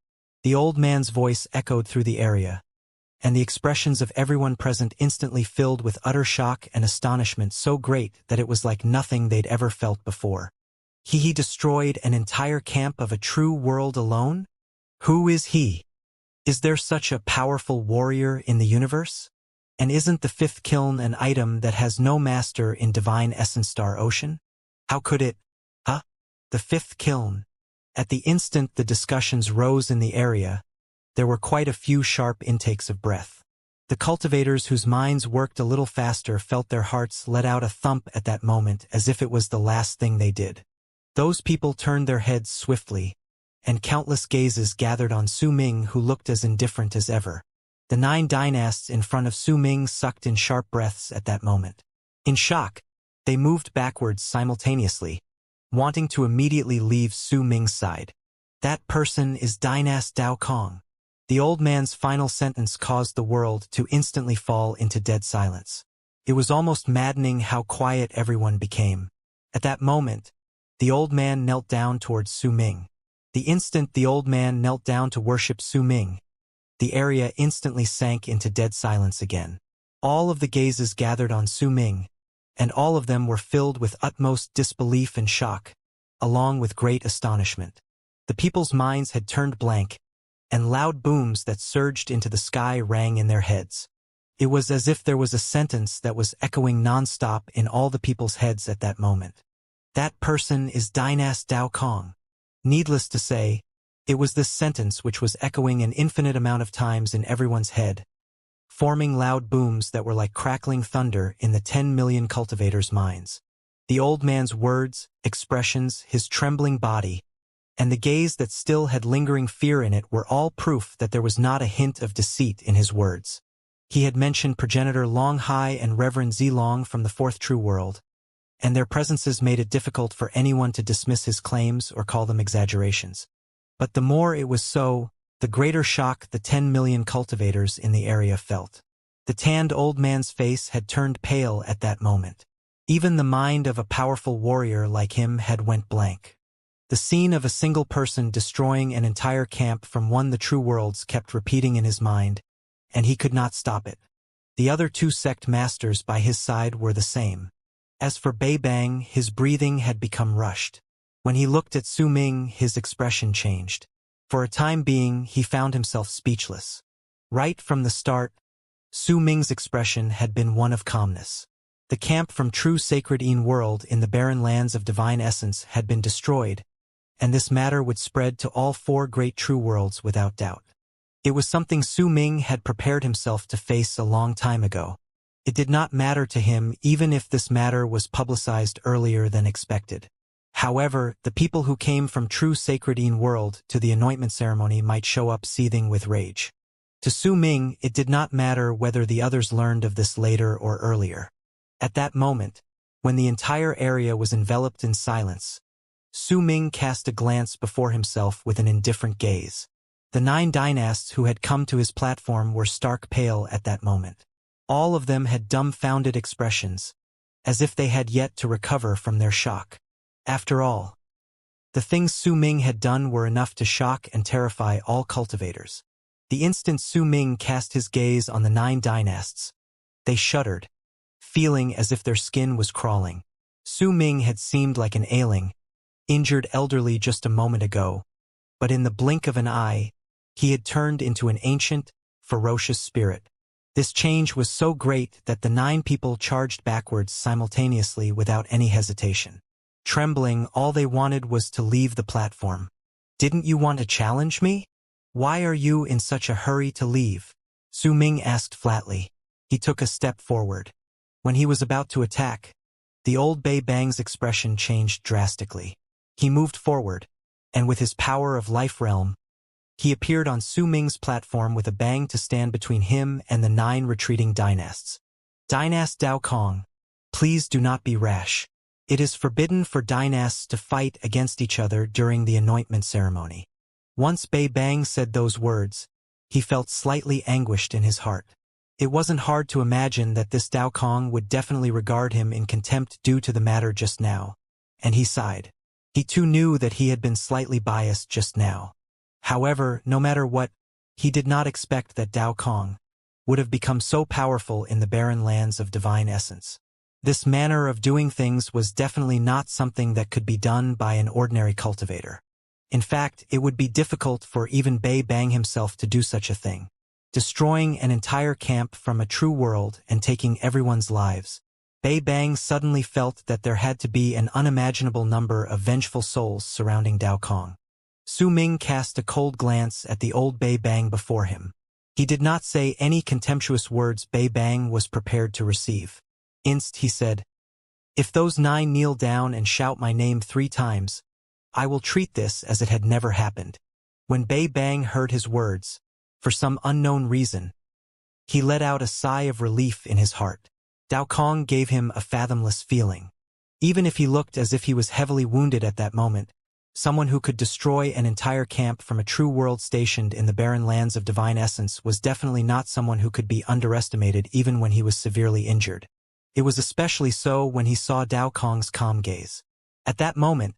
The old man's voice echoed through the area, and the expressions of everyone present instantly filled with utter shock and astonishment so great that it was like nothing they'd ever felt before. He destroyed an entire camp of a true world alone? Who is he? Is there such a powerful warrior in the universe? And isn't the fifth kiln an item that has no master in divine essence star ocean? How could it? The fifth kiln. At the instant the discussions rose in the area, there were quite a few sharp intakes of breath. The cultivators whose minds worked a little faster felt their hearts let out a thump at that moment as if it was the last thing they did. Those people turned their heads swiftly, and countless gazes gathered on Su Ming, who looked as indifferent as ever. The 9 dynasts in front of Su Ming sucked in sharp breaths at that moment. In shock, they moved backwards simultaneously, wanting to immediately leave Su Ming's side. That person is Dynast Dao Kong. The old man's final sentence caused the world to instantly fall into dead silence. It was almost maddening how quiet everyone became. At that moment, the old man knelt down towards Su Ming. The instant the old man knelt down to worship Su Ming, the area instantly sank into dead silence again. All of the gazes gathered on Su Ming, and all of them were filled with utmost disbelief and shock, along with great astonishment. The people's minds had turned blank, and loud booms that surged into the sky rang in their heads. It was as if there was a sentence that was echoing non-stop in all the people's heads at that moment. That person is Dynast Dao Kong. Needless to say, it was this sentence which was echoing an infinite amount of times in everyone's head, forming loud booms that were like crackling thunder in the 10 million cultivators' minds. The old man's words, expressions, his trembling body, and the gaze that still had lingering fear in it were all proof that there was not a hint of deceit in his words. He had mentioned progenitor Long Hai and Reverend Zilong from the Fourth True World, and their presences made it difficult for anyone to dismiss his claims or call them exaggerations. But the more it was so, the greater shock the 10 million cultivators in the area felt. The tanned old man's face had turned pale at that moment. Even the mind of a powerful warrior like him had went blank. The scene of a single person destroying an entire camp from one the true worlds kept repeating in his mind, and he could not stop it. The other 2 sect masters by his side were the same. As for Bei Bang, his breathing had become rushed. When he looked at Su Ming, his expression changed. For a time being, he found himself speechless. Right from the start, Su Ming's expression had been one of calmness. The camp from true sacred Yin world in the barren lands of divine essence had been destroyed, and this matter would spread to all 4 great true worlds without doubt. It was something Su Ming had prepared himself to face a long time ago. It did not matter to him even if this matter was publicized earlier than expected. However, the people who came from true sacred Yin world to the anointment ceremony might show up seething with rage. To Su Ming, it did not matter whether the others learned of this later or earlier. At that moment, when the entire area was enveloped in silence, Su Ming cast a glance before himself with an indifferent gaze. The 9 dynasts who had come to his platform were stark pale at that moment. All of them had dumbfounded expressions, as if they had yet to recover from their shock. After all, the things Su Ming had done were enough to shock and terrify all cultivators. The instant Su Ming cast his gaze on the 9 dynasts, they shuddered, feeling as if their skin was crawling. Su Ming had seemed like an ailing, injured elderly just a moment ago, but in the blink of an eye, he had turned into an ancient, ferocious spirit. This change was so great that the 9 people charged backwards simultaneously without any hesitation. Trembling, all they wanted was to leave the platform. "Didn't you want to challenge me? Why are you in such a hurry to leave?" Su Ming asked flatly. He took a step forward. When he was about to attack, the old Bei Bang's expression changed drastically. He moved forward, and with his power of life realm, he appeared on Su Ming's platform with a bang to stand between him and the 9 retreating dynasts. "Dynast Dao Kong, please do not be rash. It is forbidden for dynasts to fight against each other during the anointment ceremony." Once Bei Bang said those words, he felt slightly anguished in his heart. It wasn't hard to imagine that this Dao Kong would definitely regard him in contempt due to the matter just now, and he sighed. He too knew that he had been slightly biased just now. However, no matter what, he did not expect that Dao Kong would have become so powerful in the barren lands of divine essence. This manner of doing things was definitely not something that could be done by an ordinary cultivator. In fact, it would be difficult for even Bei Bang himself to do such a thing. Destroying an entire camp from a true world and taking everyone's lives. Bei Bang suddenly felt that there had to be an unimaginable number of vengeful souls surrounding Dao Kong. Su Ming cast a cold glance at the old Bei Bang before him. He did not say any contemptuous words Bei Bang was prepared to receive. He said, "If those 9 kneel down and shout my name 3 times, I will treat this as it had never happened." When Bei Bang heard his words, for some unknown reason, he let out a sigh of relief in his heart. Dao Kong gave him a fathomless feeling. Even if he looked as if he was heavily wounded at that moment, someone who could destroy an entire camp from a true world stationed in the barren lands of divine essence was definitely not someone who could be underestimated even when he was severely injured. It was especially so when he saw Dao Kong's calm gaze. At that moment,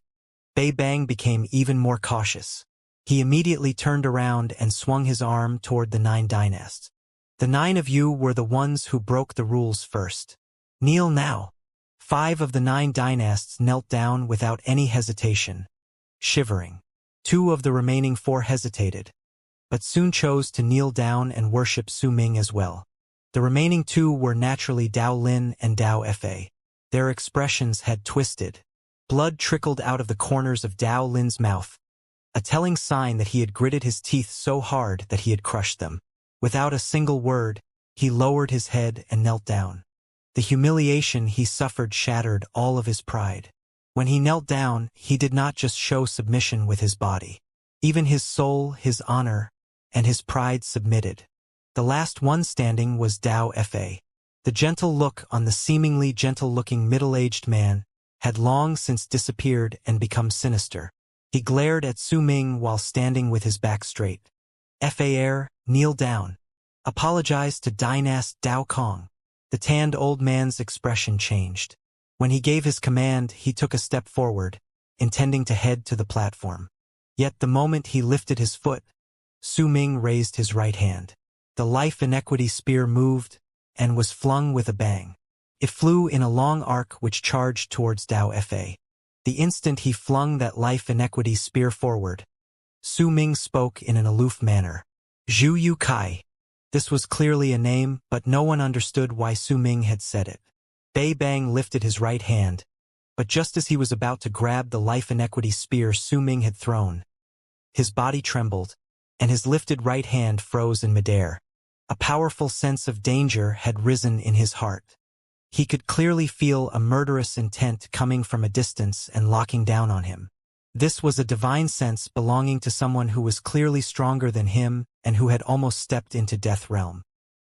Bei Bang became even more cautious. He immediately turned around and swung his arm toward the 9 dynasts. "The 9 of you were the ones who broke the rules first. Kneel now." 5 of the 9 dynasts knelt down without any hesitation, shivering. 2 of the remaining 4 hesitated, but soon chose to kneel down and worship Su Ming as well. The remaining 2 were naturally Dao Lin and Dao Fa. Their expressions had twisted. Blood trickled out of the corners of Dao Lin's mouth, a telling sign that he had gritted his teeth so hard that he had crushed them. Without a single word, he lowered his head and knelt down. The humiliation he suffered shattered all of his pride. When he knelt down, he did not just show submission with his body. Even his soul, his honor, and his pride submitted. The last one standing was Dao Fa. The gentle look on the seemingly gentle-looking middle-aged man had long since disappeared and become sinister. He glared at Su Ming while standing with his back straight. "Fa, kneel down. Apologize to Dynast Dao Kong." The tanned old man's expression changed. When he gave his command, he took a step forward, intending to head to the platform. Yet the moment he lifted his foot, Su Ming raised his right hand. The life inequity spear moved and was flung with a bang. It flew in a long arc which charged towards Dao Fa. The instant he flung that life inequity spear forward, Su Ming spoke in an aloof manner. "Zhu Yu Kai." This was clearly a name, but no one understood why Su Ming had said it. Bei Bang lifted his right hand, but just as he was about to grab the life inequity spear Su Ming had thrown, his body trembled, and his lifted right hand froze in midair. A powerful sense of danger had risen in his heart. He could clearly feel a murderous intent coming from a distance and locking down on him. This was a divine sense belonging to someone who was clearly stronger than him and who had almost stepped into death realm.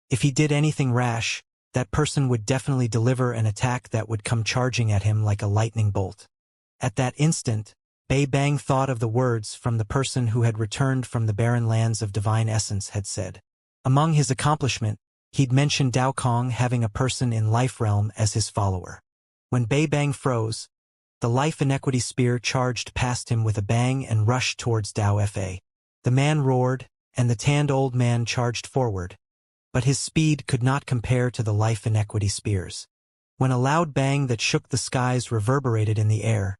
If he did anything rash, that person would definitely deliver an attack that would come charging at him like a lightning bolt. At that instant, Bei Bang thought of the words from the person who had returned from the barren lands of divine essence had said. Among his accomplishment, he'd mentioned Dao Kong having a person in life realm as his follower. When Bei Bang froze, the life inequity spear charged past him with a bang and rushed towards Dao Fa. The man roared, and the tanned old man charged forward, but his speed could not compare to the life inequity spears. When a loud bang that shook the skies reverberated in the air,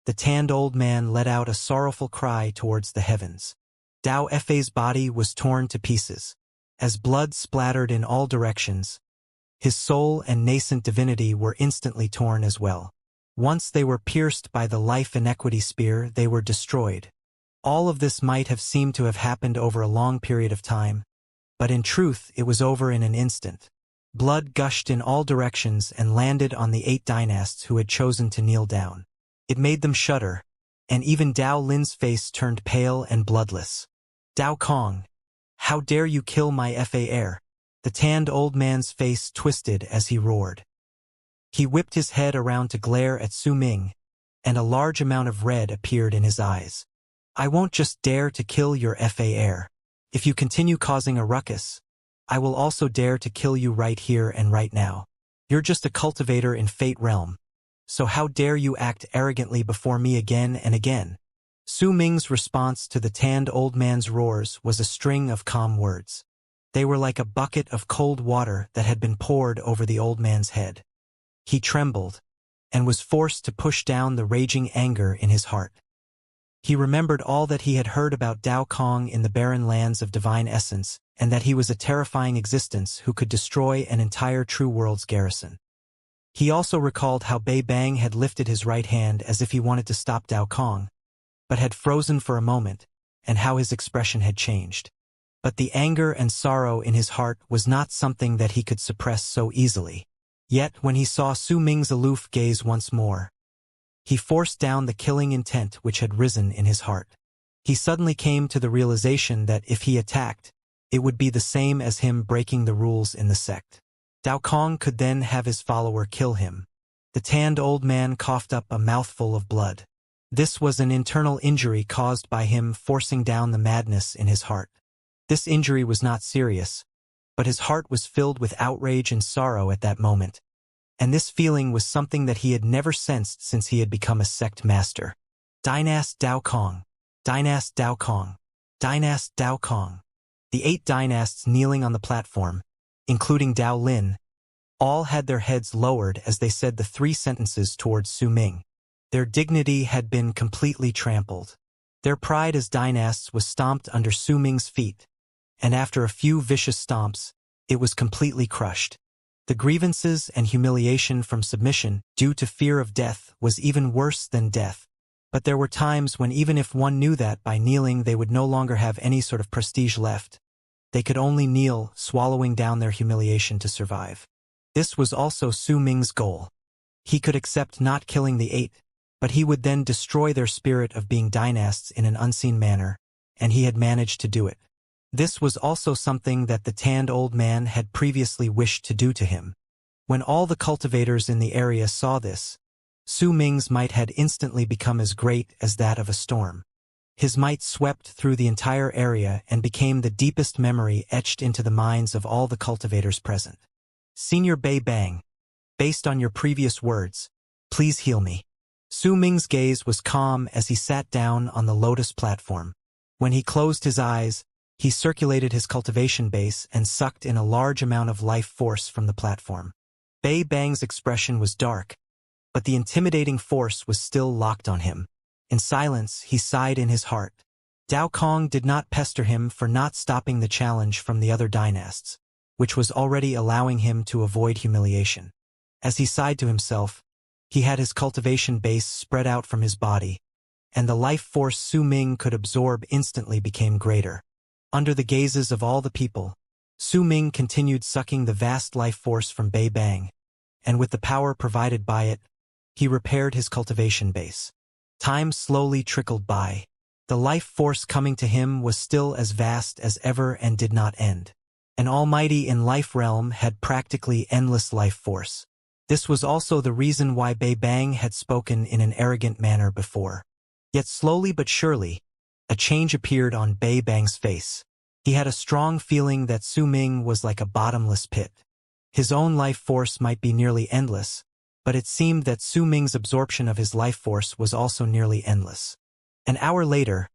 the tanned old man let out a sorrowful cry towards the heavens. Dao Fa's body was torn to pieces. As blood splattered in all directions, his soul and nascent divinity were instantly torn as well. Once they were pierced by the life inequity spear, they were destroyed. All of this might have seemed to have happened over a long period of time, but in truth it was over in an instant. Blood gushed in all directions and landed on the 8 dynasts who had chosen to kneel down. It made them shudder, and even Dao Lin's face turned pale and bloodless. "Dao Kong, how dare you kill my Fa?" The tanned old man's face twisted as he roared. He whipped his head around to glare at Su Ming, and a large amount of red appeared in his eyes. "I won't just dare to kill your Fa. If you continue causing a ruckus, I will also dare to kill you right here and right now. You're just a cultivator in Fate Realm." so how dare you act arrogantly before me again and again? Su Ming's response to the tanned old man's roars was a string of calm words. They were like a bucket of cold water that had been poured over the old man's head. He trembled, and was forced to push down the raging anger in his heart. He remembered all that he had heard about Dao Kong in the barren lands of divine essence, and that he was a terrifying existence who could destroy an entire true world's garrison. He also recalled how Bei Bang had lifted his right hand as if he wanted to stop Dao Kong, but had frozen for a moment, and how his expression had changed. But the anger and sorrow in his heart was not something that he could suppress so easily. Yet, when he saw Su Ming's aloof gaze once more, he forced down the killing intent which had risen in his heart. He suddenly came to the realization that if he attacked, it would be the same as him breaking the rules in the sect. Dao Kong could then have his follower kill him. The tanned old man coughed up a mouthful of blood. This was an internal injury caused by him forcing down the madness in his heart. This injury was not serious, but his heart was filled with outrage and sorrow at that moment, and this feeling was something that he had never sensed since he had become a sect master. Dynast Dao Kong, Dynast Dao Kong, Dynast Dao Kong. The 8 dynasts kneeling on the platform, including Dao Lin, all had their heads lowered as they said the 3 sentences towards Su Ming. Their dignity had been completely trampled. Their pride as dynasts was stomped under Su Ming's feet, and after a few vicious stomps, it was completely crushed. The grievances and humiliation from submission, due to fear of death, was even worse than death. But there were times when even if one knew that by kneeling they would no longer have any sort of prestige left, they could only kneel, swallowing down their humiliation to survive. This was also Su Ming's goal. He could accept not killing the 8, but he would then destroy their spirit of being dynasts in an unseen manner, and he had managed to do it. This was also something that the tanned old man had previously wished to do to him. When all the cultivators in the area saw this, Su Ming's might had instantly become as great as that of a storm. His might swept through the entire area and became the deepest memory etched into the minds of all the cultivators present. Senior Bei Bang, based on your previous words, please heal me. Su Ming's gaze was calm as he sat down on the lotus platform. When he closed his eyes, he circulated his cultivation base and sucked in a large amount of life force from the platform. Bei Bang's expression was dark, but the intimidating force was still locked on him. In silence, he sighed in his heart. Dao Kong did not pester him for not stopping the challenge from the other dynasts, which was already allowing him to avoid humiliation. As he sighed to himself, he had his cultivation base spread out from his body, and the life force Su Ming could absorb instantly became greater. Under the gazes of all the people, Su Ming continued sucking the vast life force from Bei Bang, and with the power provided by it, he repaired his cultivation base. Time slowly trickled by. The life force coming to him was still as vast as ever and did not end. An almighty in life realm had practically endless life force. This was also the reason why Bei Bang had spoken in an arrogant manner before. Yet slowly but surely, a change appeared on Bei Bang's face. He had a strong feeling that Su Ming was like a bottomless pit. His own life force might be nearly endless, but it seemed that Su Ming's absorption of his life force was also nearly endless. An hour later,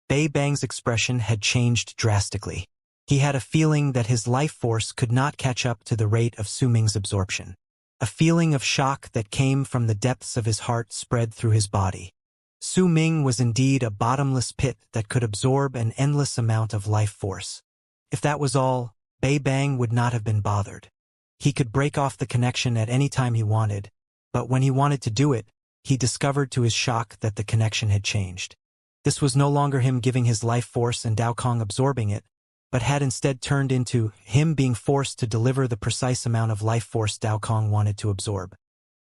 Bei Bang's expression had changed drastically. He had a feeling that his life force could not catch up to the rate of Su Ming's absorption. A feeling of shock that came from the depths of his heart spread through his body. Su Ming was indeed a bottomless pit that could absorb an endless amount of life force. If that was all, Bei Bang would not have been bothered. He could break off the connection at any time he wanted, but when he wanted to do it, he discovered to his shock that the connection had changed. This was no longer him giving his life force and Dao Kong absorbing it, but had instead turned into him being forced to deliver the precise amount of life force Dao Kong wanted to absorb.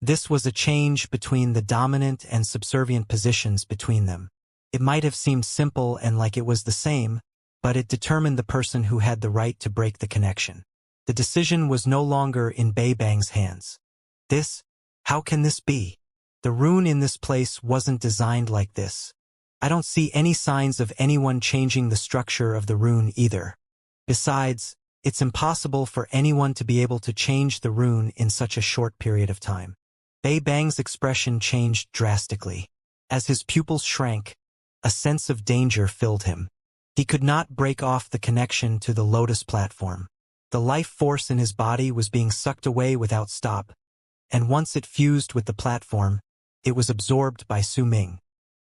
This was a change between the dominant and subservient positions between them. It might have seemed simple and like it was the same, but it determined the person who had the right to break the connection. The decision was no longer in Bei Bang's hands. How can this be? The rune in this place wasn't designed like this. I don't see any signs of anyone changing the structure of the rune either. Besides, it's impossible for anyone to be able to change the rune in such a short period of time. Bei Bang's expression changed drastically. As his pupils shrank, a sense of danger filled him. He could not break off the connection to the Lotus platform. The life force in his body was being sucked away without stop, and once it fused with the platform, it was absorbed by Su Ming.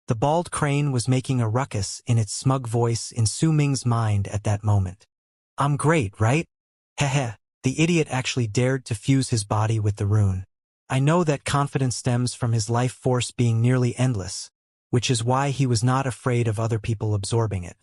The bald crane was making a ruckus in its smug voice in Su Ming's mind at that moment. "I'm great, right? Heh. The idiot actually dared to fuse his body with the rune. I know that confidence stems from his life force being nearly endless, which is why he was not afraid of other people absorbing it.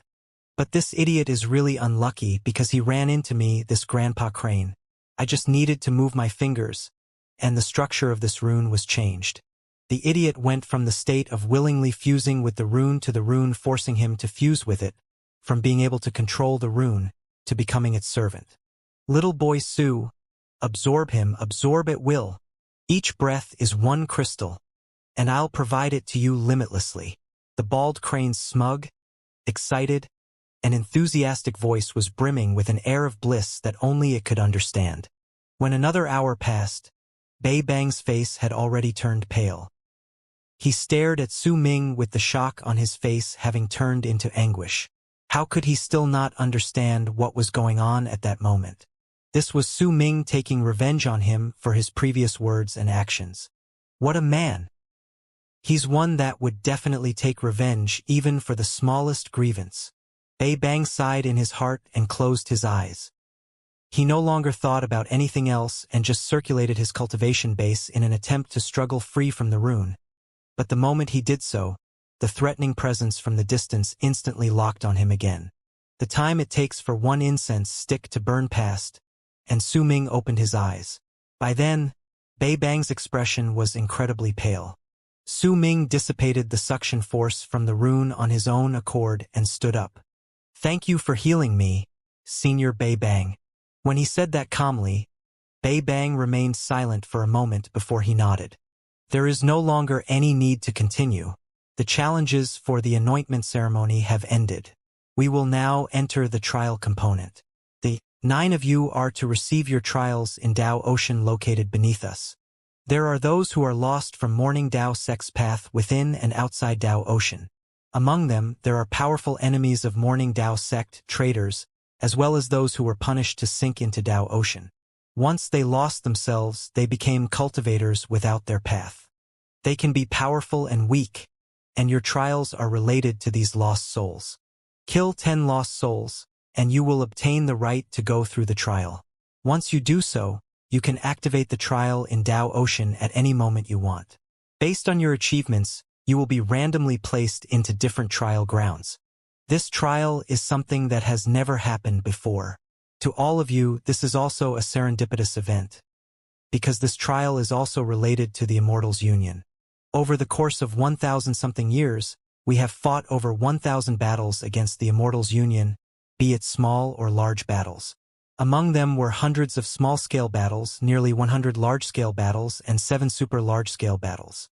But this idiot is really unlucky because he ran into me, this Grandpa Crane. I just needed to move my fingers, and the structure of this rune was changed. The idiot went from the state of willingly fusing with the rune to the rune forcing him to fuse with it, from being able to control the rune, to becoming its servant. Little boy Su, absorb him, absorb at will. Each breath is one crystal, and I'll provide it to you limitlessly." The bald crane's smug, excited, and enthusiastic voice was brimming with an air of bliss that only it could understand. When another hour passed, Bei Bang's face had already turned pale. He stared at Su Ming with the shock on his face having turned into anguish. How could he still not understand what was going on at that moment? This was Su Ming taking revenge on him for his previous words and actions. What a man! He's one that would definitely take revenge even for the smallest grievance. Bei Bang sighed in his heart and closed his eyes. He no longer thought about anything else and just circulated his cultivation base in an attempt to struggle free from the rune. But the moment he did so, the threatening presence from the distance instantly locked on him again. The time it takes for one incense stick to burn passed, and Su Ming opened his eyes. By then, Bei Bang's expression was incredibly pale. Su Ming dissipated the suction force from the rune on his own accord and stood up. "Thank you for healing me, Senior Bei Bang." When he said that calmly, Bei Bang remained silent for a moment before he nodded. "There is no longer any need to continue. The challenges for the anointment ceremony have ended. We will now enter the trial component. The 9 of you are to receive your trials in Dao Ocean located beneath us. There are those who are lost from Morning Dao Sect's path within and outside Dao Ocean. Among them, there are powerful enemies of Morning Dao Sect, traitors, as well as those who were punished to sink into Dao Ocean. Once they lost themselves, they became cultivators without their path. They can be powerful and weak, and your trials are related to these lost souls. Kill 10 lost souls, and you will obtain the right to go through the trial. Once you do so, you can activate the trial in Dao Ocean at any moment you want. Based on your achievements, you will be randomly placed into different trial grounds. This trial is something that has never happened before. To all of you, this is also a serendipitous event, because this trial is also related to the Immortals' union. Over the course of 1,000-something years, we have fought over 1,000 battles against the Immortals' union, be it small or large battles. Among them were hundreds of small-scale battles, nearly 100 large-scale battles, and 7 super large-scale battles.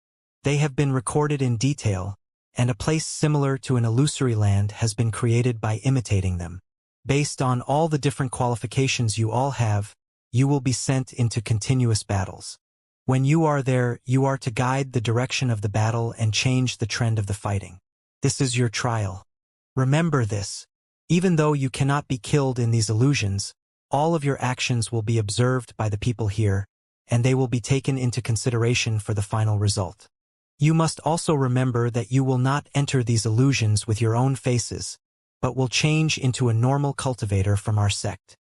They have been recorded in detail, and a place similar to an illusory land has been created by imitating them. Based on all the different qualifications you all have, you will be sent into continuous battles. When you are there, you are to guide the direction of the battle and change the trend of the fighting. This is your trial. Remember this. Even though you cannot be killed in these illusions, all of your actions will be observed by the people here, and they will be taken into consideration for the final result. You must also remember that you will not enter these illusions with your own faces, but will change into a normal cultivator from our sect.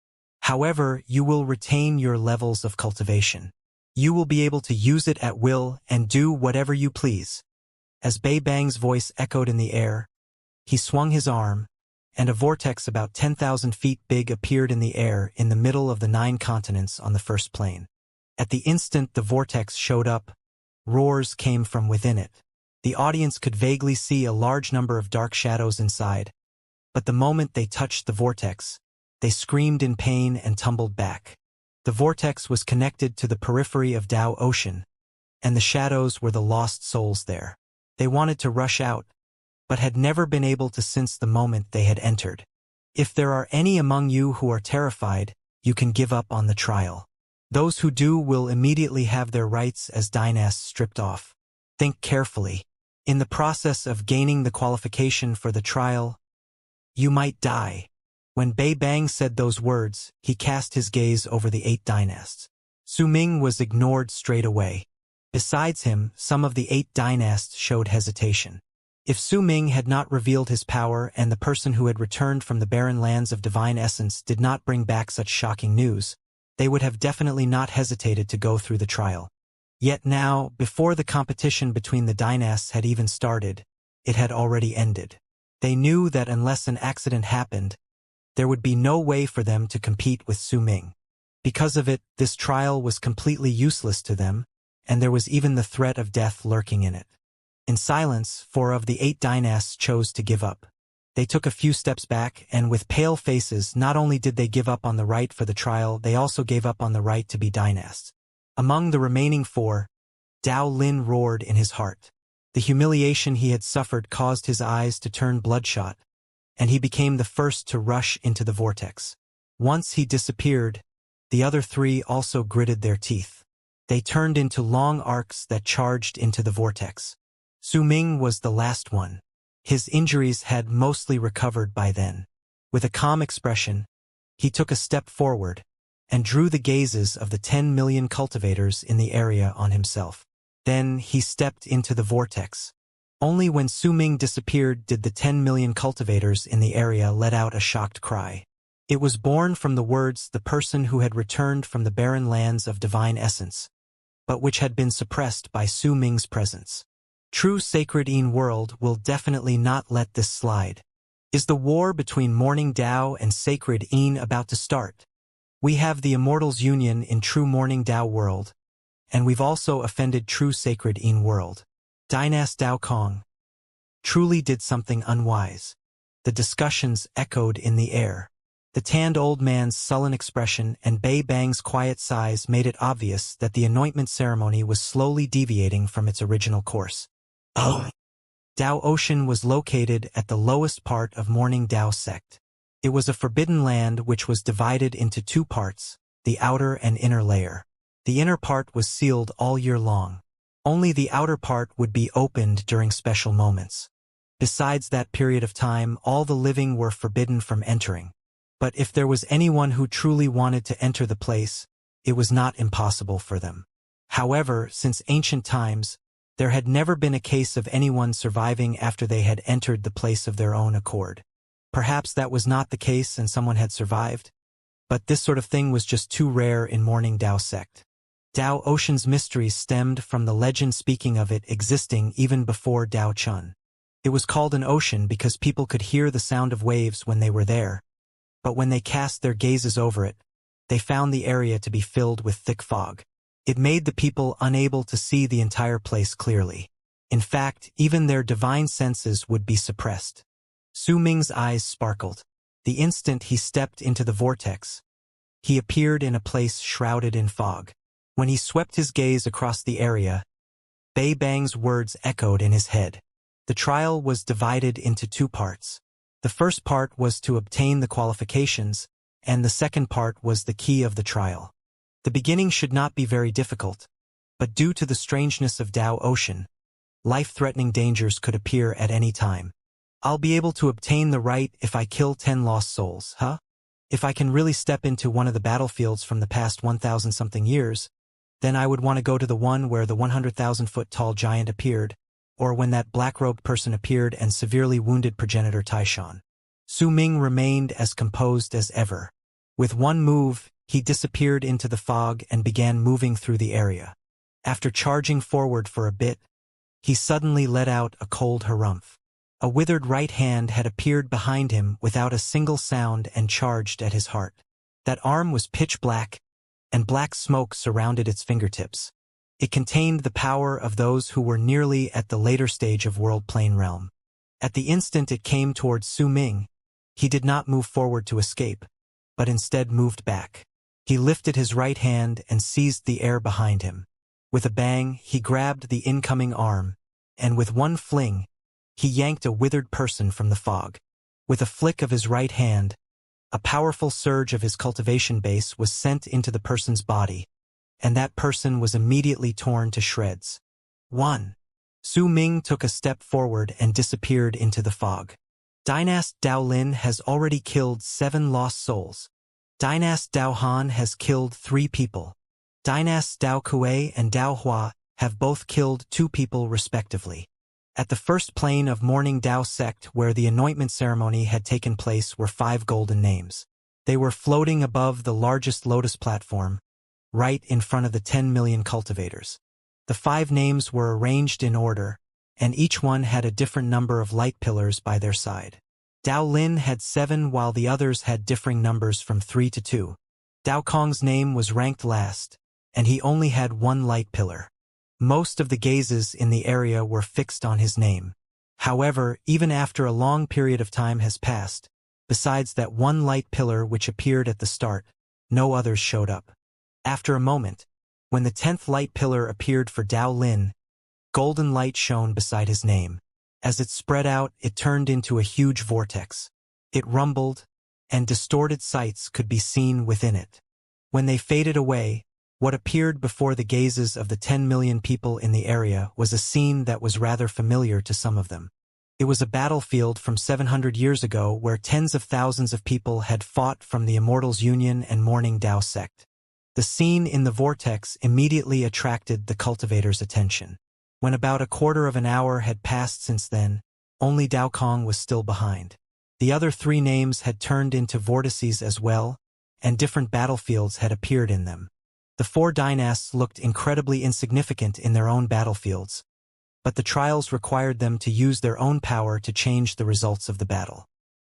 However, you will retain your levels of cultivation. You will be able to use it at will and do whatever you please. As Bei Bang's voice echoed in the air, he swung his arm, and a vortex about 10,000 feet big appeared in the air in the middle of the 9 continents on the first plane. At the instant the vortex showed up, roars came from within it. The audience could vaguely see a large number of dark shadows inside, but the moment they touched the vortex, they screamed in pain and tumbled back. The vortex was connected to the periphery of Dao Ocean, and the shadows were the lost souls there. They wanted to rush out, but had never been able to since the moment they had entered. If there are any among you who are terrified, you can give up on the trial. Those who do will immediately have their rights as dynasts stripped off. Think carefully. In the process of gaining the qualification for the trial, you might die. When Bei Bang said those words, he cast his gaze over the 8 dynasts. Su Ming was ignored straight away. Besides him, some of the 8 dynasts showed hesitation. If Su Ming had not revealed his power and the person who had returned from the barren lands of divine essence did not bring back such shocking news, they would have definitely not hesitated to go through the trial. Yet now, before the competition between the dynasts had even started, it had already ended. They knew that unless an accident happened, there would be no way for them to compete with Su Ming. Because of it, this trial was completely useless to them, and there was even the threat of death lurking in it. In silence, 4 of the 8 dynasts chose to give up. They took a few steps back, and with pale faces, not only did they give up on the right for the trial, they also gave up on the right to be dynasts. Among the remaining 4, Dao Lin roared in his heart. The humiliation he had suffered caused his eyes to turn bloodshot, and he became the first to rush into the vortex. Once he disappeared, the other 3 also gritted their teeth. They turned into long arcs that charged into the vortex. Su Ming was the last one. His injuries had mostly recovered by then. With a calm expression, he took a step forward and drew the gazes of the 10 million cultivators in the area on himself. Then he stepped into the vortex. Only when Su Ming disappeared did the 10 million cultivators in the area let out a shocked cry. It was born from the words the person who had returned from the barren lands of divine essence, but which had been suppressed by Su Ming's presence. True sacred Yin world will definitely not let this slide. Is the war between Morning Dao and sacred Yin about to start? We have the Immortal's union in true Morning Dao world, and we've also offended true sacred Yin world. Dynast Dao Kong truly did something unwise. The discussions echoed in the air. The tanned old man's sullen expression and Bei Bang's quiet sighs made it obvious that the anointment ceremony was slowly deviating from its original course. Dao Ocean was located at the lowest part of Morning Dao sect. It was a forbidden land which was divided into 2 parts, the outer and inner layer. The inner part was sealed all year long. Only the outer part would be opened during special moments. Besides that period of time, all the living were forbidden from entering. But if there was anyone who truly wanted to enter the place, it was not impossible for them. However, since ancient times, there had never been a case of anyone surviving after they had entered the place of their own accord. Perhaps that was not the case and someone had survived, but this sort of thing was just too rare in Morning Dao sect. Dao Ocean's mysteries stemmed from the legend speaking of it existing even before Dao Chun. It was called an ocean because people could hear the sound of waves when they were there, but when they cast their gazes over it, they found the area to be filled with thick fog. It made the people unable to see the entire place clearly. In fact, even their divine senses would be suppressed. Su Ming's eyes sparkled. The instant he stepped into the vortex, he appeared in a place shrouded in fog. When he swept his gaze across the area, Bei Bang's words echoed in his head. The trial was divided into 2 parts. The first part was to obtain the qualifications, and the second part was the key of the trial. The beginning should not be very difficult, but due to the strangeness of Dao Ocean, life-threatening dangers could appear at any time. I'll be able to obtain the right if I kill 10 lost souls, huh? If I can really step into one of the battlefields from the past 1,000-something years, then I would want to go to the one where the 100,000-foot-tall giant appeared, or when that black-robed person appeared and severely wounded progenitor Taishan. Su Ming remained as composed as ever. With one move, he disappeared into the fog and began moving through the area. After charging forward for a bit, he suddenly let out a cold harumph. A withered right hand had appeared behind him without a single sound and charged at his heart. That arm was pitch black, and black smoke surrounded its fingertips. It contained the power of those who were nearly at the later stage of World Plane Realm. At the instant it came towards Su Ming, he did not move forward to escape, but instead moved back. He lifted his right hand and seized the air behind him. With a bang, he grabbed the incoming arm, and with one fling, he yanked a withered person from the fog. With a flick of his right hand, a powerful surge of his cultivation base was sent into the person's body, and that person was immediately torn to shreds. 1. Su Ming took a step forward and disappeared into the fog. Dynast Dao Lin has already killed 7 lost souls. Dynast Dao Han has killed 3 people. Dynasts Dao Kuei and Dao Hua have both killed 2 people respectively. At the first plane of Morning Dao sect where the anointment ceremony had taken place were 5 golden names. They were floating above the largest lotus platform, right in front of the 10 million cultivators. The 5 names were arranged in order, and each one had a different number of light pillars by their side. Dao Lin had 7 while the others had differing numbers from 3 to 2. Dao Kong's name was ranked last, and he only had 1 light pillar. Most of the gazes in the area were fixed on his name. However, even after a long period of time has passed, besides that 1 light pillar which appeared at the start, no others showed up. After a moment, when the 10th light pillar appeared for Dao Lin, golden light shone beside his name. As it spread out, it turned into a huge vortex. It rumbled, and distorted sights could be seen within it. When they faded away, what appeared before the gazes of the 10 million people in the area was a scene that was rather familiar to some of them. It was a battlefield from 700 years ago where tens of thousands of people had fought from the Immortals Union and Morning Dao sect. The scene in the vortex immediately attracted the cultivators' attention. When about a quarter of an hour had passed since then, only Dao Kong was still behind. The other 3 names had turned into vortices as well, and different battlefields had appeared in them. The 4 dynasts looked incredibly insignificant in their own battlefields, but the trials required them to use their own power to change the results of the battle.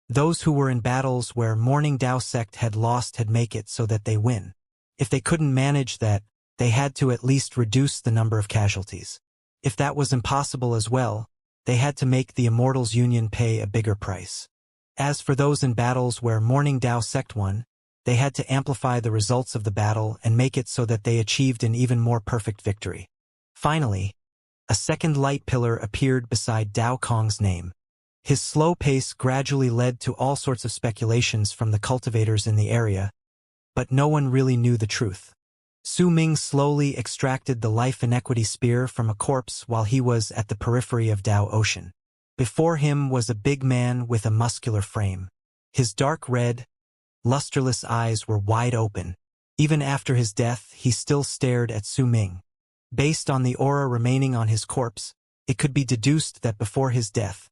Those who were in battles where Morning Dao sect had lost had make it so that they win. If they couldn't manage that, they had to at least reduce the number of casualties. If that was impossible as well, they had to make the Immortals Union pay a bigger price. As for those in battles where Morning Dao sect won, they had to amplify the results of the battle and make it so that they achieved an even more perfect victory. Finally, a 2nd light pillar appeared beside Dao Kong's name. His slow pace gradually led to all sorts of speculations from the cultivators in the area, but no one really knew the truth. Su Ming slowly extracted the life inequity spear from a corpse while he was at the periphery of Dao Ocean. Before him was a big man with a muscular frame. His dark red, lusterless eyes were wide open. Even after his death, he still stared at Su Ming. Based on the aura remaining on his corpse, it could be deduced that before his death,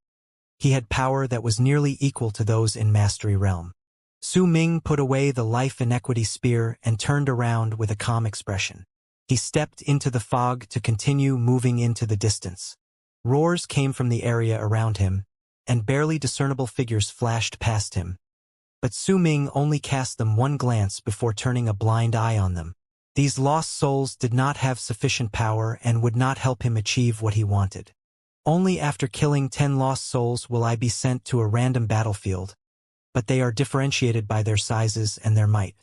he had power that was nearly equal to those in Mastery Realm. Su Ming put away the life inequity spear and turned around with a calm expression. He stepped into the fog to continue moving into the distance. Roars came from the area around him, and barely discernible figures flashed past him. But Su Ming only cast them 1 glance before turning a blind eye on them. These lost souls did not have sufficient power and would not help him achieve what he wanted. Only after killing 10 lost souls will I be sent to a random battlefield, but they are differentiated by their sizes and their might.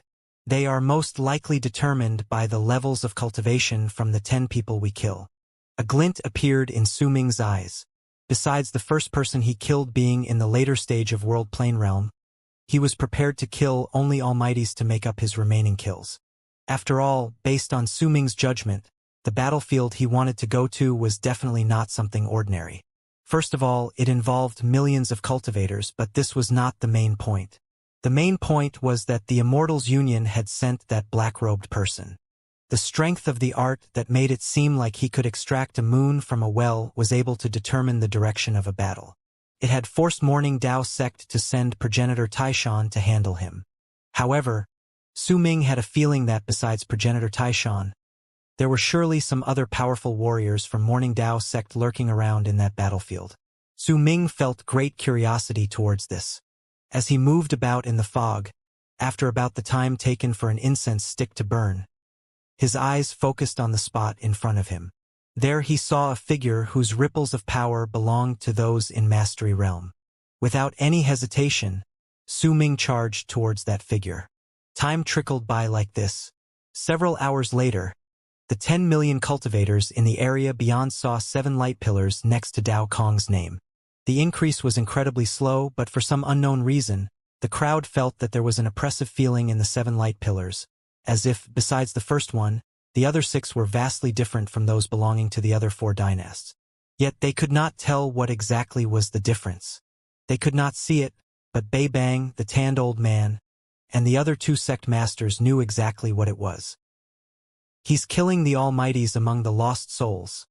They are most likely determined by the levels of cultivation from the 10 people we kill. A glint appeared in Su Ming's eyes. Besides the first person he killed being in the later stage of World Plane Realm, he was prepared to kill only Almighties to make up his remaining kills. After all, based on Su Ming's judgment, the battlefield he wanted to go to was definitely not something ordinary. First of all, it involved millions of cultivators, but this was not the main point. The main point was that the Immortals Union had sent that black-robed person. The strength of the art that made it seem like he could extract a moon from a well was able to determine the direction of a battle. It had forced Morning Dao sect to send Progenitor Taishan to handle him. However, Su Ming had a feeling that besides Progenitor Taishan, there were surely some other powerful warriors from Morning Dao sect lurking around in that battlefield. Su Ming felt great curiosity towards this. As he moved about in the fog, after about the time taken for an incense stick to burn, his eyes focused on the spot in front of him. There he saw a figure whose ripples of power belonged to those in Mastery Realm. Without any hesitation, Su Ming charged towards that figure. Time trickled by like this. Several hours later, the 10 million cultivators in the area beyond saw 7 light pillars next to Dao Kong's name. The increase was incredibly slow, but for some unknown reason, the crowd felt that there was an oppressive feeling in the 7 light pillars, as if, besides the first one, The other 6 were vastly different from those belonging to the other 4 dynasts. Yet they could not tell what exactly was the difference. They could not see it, but Bei Bang, the tanned old man, and the other 2 sect masters knew exactly what it was. He's killing the Almighties among the lost souls.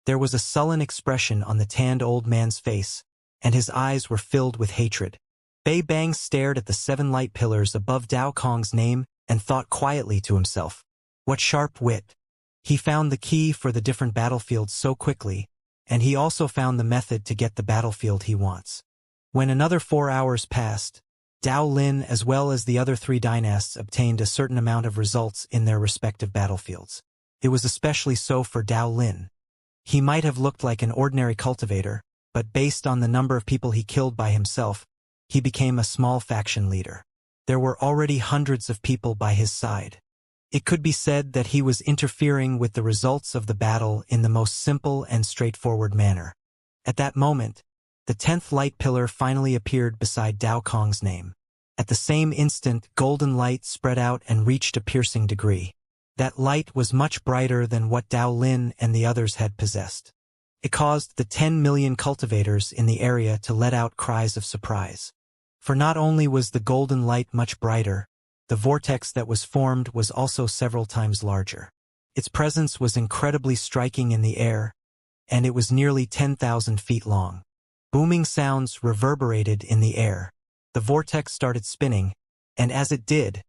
There was a sullen expression on the tanned old man's face, and his eyes were filled with hatred. Bei Bang stared at the 7 light pillars above Dao Kong's name and thought quietly to himself. What sharp wit! He found the key for the different battlefields so quickly, and he also found the method to get the battlefield he wants. When another 4 hours passed, Dao Lin as well as the other 3 dynasts obtained a certain amount of results in their respective battlefields. It was especially so for Dao Lin. He might have looked like an ordinary cultivator, but based on the number of people he killed by himself, he became a small faction leader. There were already hundreds of people by his side. It could be said that he was interfering with the results of the battle in the most simple and straightforward manner. At that moment, the 10th light pillar finally appeared beside Dao Kong's name. At the same instant, golden light spread out and reached a piercing degree. That light was much brighter than what Dao Lin and the others had possessed. It caused the 10 million cultivators in the area to let out cries of surprise. For not only was the golden light much brighter, the vortex that was formed was also several times larger. Its presence was incredibly striking in the air, and it was nearly 10,000 feet long. Booming sounds reverberated in the air. The vortex started spinning, and as it did,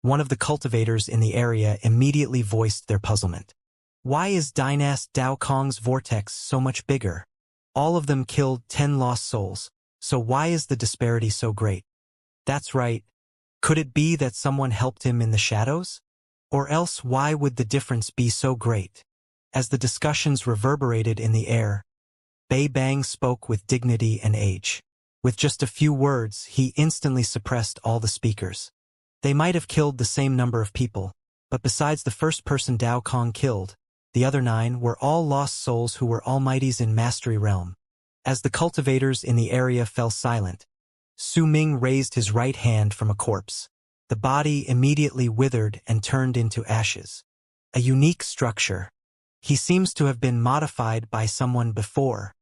one of the cultivators in the area immediately voiced their puzzlement. Why is Dynast Dao Kong's vortex so much bigger? All of them killed 10 lost souls, so why is the disparity so great? That's right. Could it be that someone helped him in the shadows? Or else why would the difference be so great? As the discussions reverberated in the air, Bei Bang spoke with dignity and age. With just a few words, he instantly suppressed all the speakers. They might have killed the same number of people, but besides the first person Dao Kong killed, the other 9 were all lost souls who were almighties in Mastery Realm. As the cultivators in the area fell silent, Su Ming raised his right hand from a corpse. The body immediately withered and turned into ashes. A unique structure. He seems to have been modified by someone before.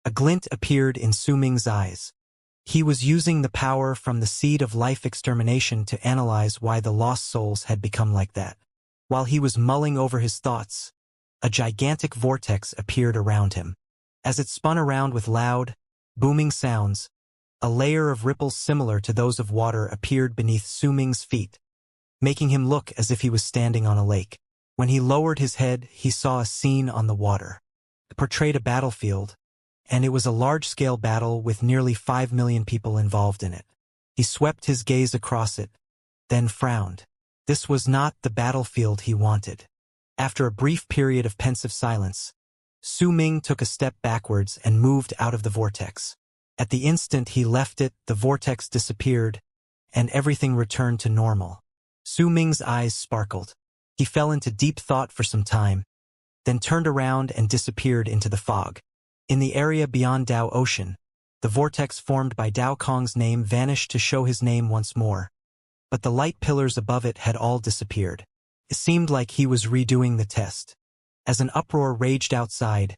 A glint appeared in Su Ming's eyes. He was using the power from the seed of life extermination to analyze why the lost souls had become like that. While he was mulling over his thoughts, a gigantic vortex appeared around him. As it spun around with loud, booming sounds, a layer of ripples similar to those of water appeared beneath Su Ming's feet, making him look as if he was standing on a lake. When he lowered his head, he saw a scene on the water. It portrayed a battlefield, and it was a large-scale battle with nearly 5 million people involved in it. He swept his gaze across it, then frowned. This was not the battlefield he wanted. After a brief period of pensive silence, Su Ming took a step backwards and moved out of the vortex. At the instant he left it, the vortex disappeared, and everything returned to normal. Su Ming's eyes sparkled. He fell into deep thought for some time, then turned around and disappeared into the fog. In the area beyond Dao Ocean, the vortex formed by Dao Kong's name vanished to show his name once more, but the light pillars above it had all disappeared. It seemed like he was redoing the test. As an uproar raged outside,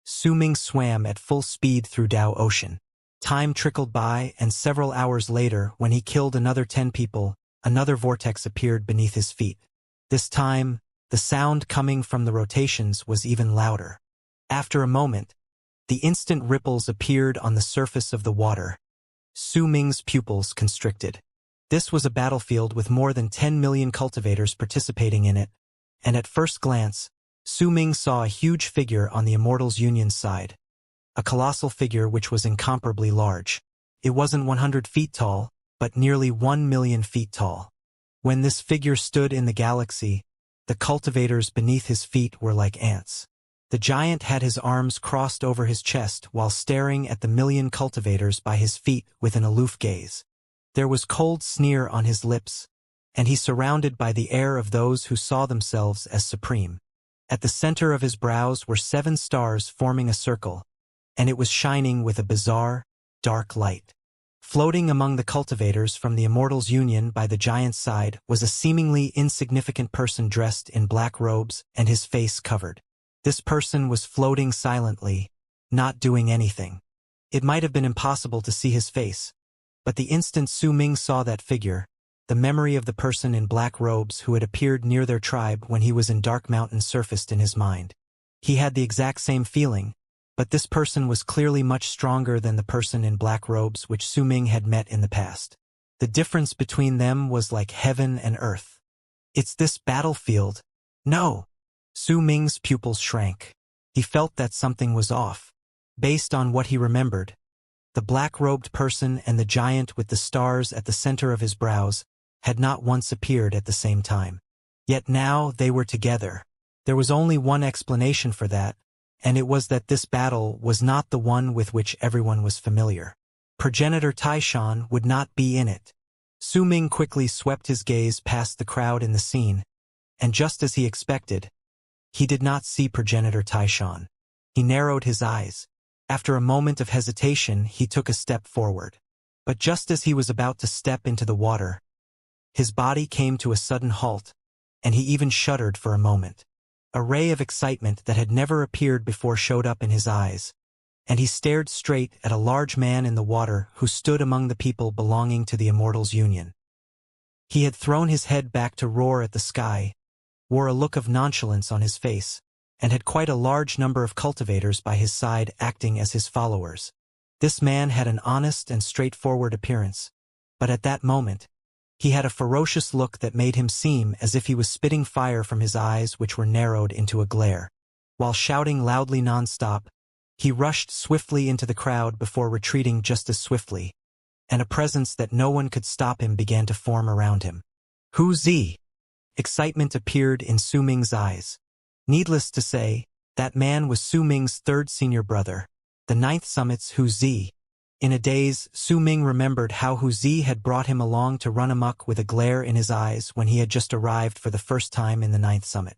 Su Ming swam at full speed through Dao Ocean. Time trickled by, and several hours later, when he killed another 10 people, another vortex appeared beneath his feet. This time, the sound coming from the rotations was even louder. After a moment, the instant ripples appeared on the surface of the water. Su Ming's pupils constricted. This was a battlefield with more than 10 million cultivators participating in it, and at first glance, Su Ming saw a huge figure on the Immortal's Union's side. A colossal figure which was incomparably large. It wasn't 100 feet tall, but nearly 1 million feet tall. When this figure stood in the galaxy, the cultivators beneath his feet were like ants. The giant had his arms crossed over his chest while staring at the million cultivators by his feet with an aloof gaze. There was cold sneer on his lips, and he surrounded by the air of those who saw themselves as supreme. At the center of his brows were 7 stars forming a circle, and it was shining with a bizarre, dark light. Floating among the cultivators from the Immortal's union by the giant's side was a seemingly insignificant person dressed in black robes and his face covered. This person was floating silently, not doing anything. It might have been impossible to see his face, but the instant Su Ming saw that figure, the memory of the person in black robes who had appeared near their tribe when he was in Dark Mountain surfaced in his mind. He had the exact same feeling, but this person was clearly much stronger than the person in black robes which Su Ming had met in the past. The difference between them was like heaven and earth. It's this battlefield. No! Su Ming's pupils shrank. He felt that something was off. Based on what he remembered, the black-robed person and the giant with the stars at the center of his brows had not once appeared at the same time. Yet now they were together. There was only one explanation for that, and it was that this battle was not the one with which everyone was familiar. Progenitor Taishan would not be in it. Su Ming quickly swept his gaze past the crowd in the scene, and just as he expected, he did not see Progenitor Taishan. He narrowed his eyes. After a moment of hesitation, he took a step forward. But just as he was about to step into the water, his body came to a sudden halt, and he even shuddered for a moment. A ray of excitement that had never appeared before showed up in his eyes, and he stared straight at a large man in the water who stood among the people belonging to the Immortal's union. He had thrown his head back to roar at the sky, wore a look of nonchalance on his face, and had quite a large number of cultivators by his side acting as his followers. This man had an honest and straightforward appearance, but at that moment, he had a ferocious look that made him seem as if he was spitting fire from his eyes which were narrowed into a glare. While shouting loudly non-stop, he rushed swiftly into the crowd before retreating just as swiftly, and a presence that no one could stop him began to form around him. Hu Zi! Excitement appeared in Su Ming's eyes. Needless to say, that man was Su Ming's third senior brother, the Ninth Summit's Hu Zi. In a daze, Su Ming remembered how Hu Zi had brought him along to run amok with a glare in his eyes when he had just arrived for the first time in the Ninth Summit.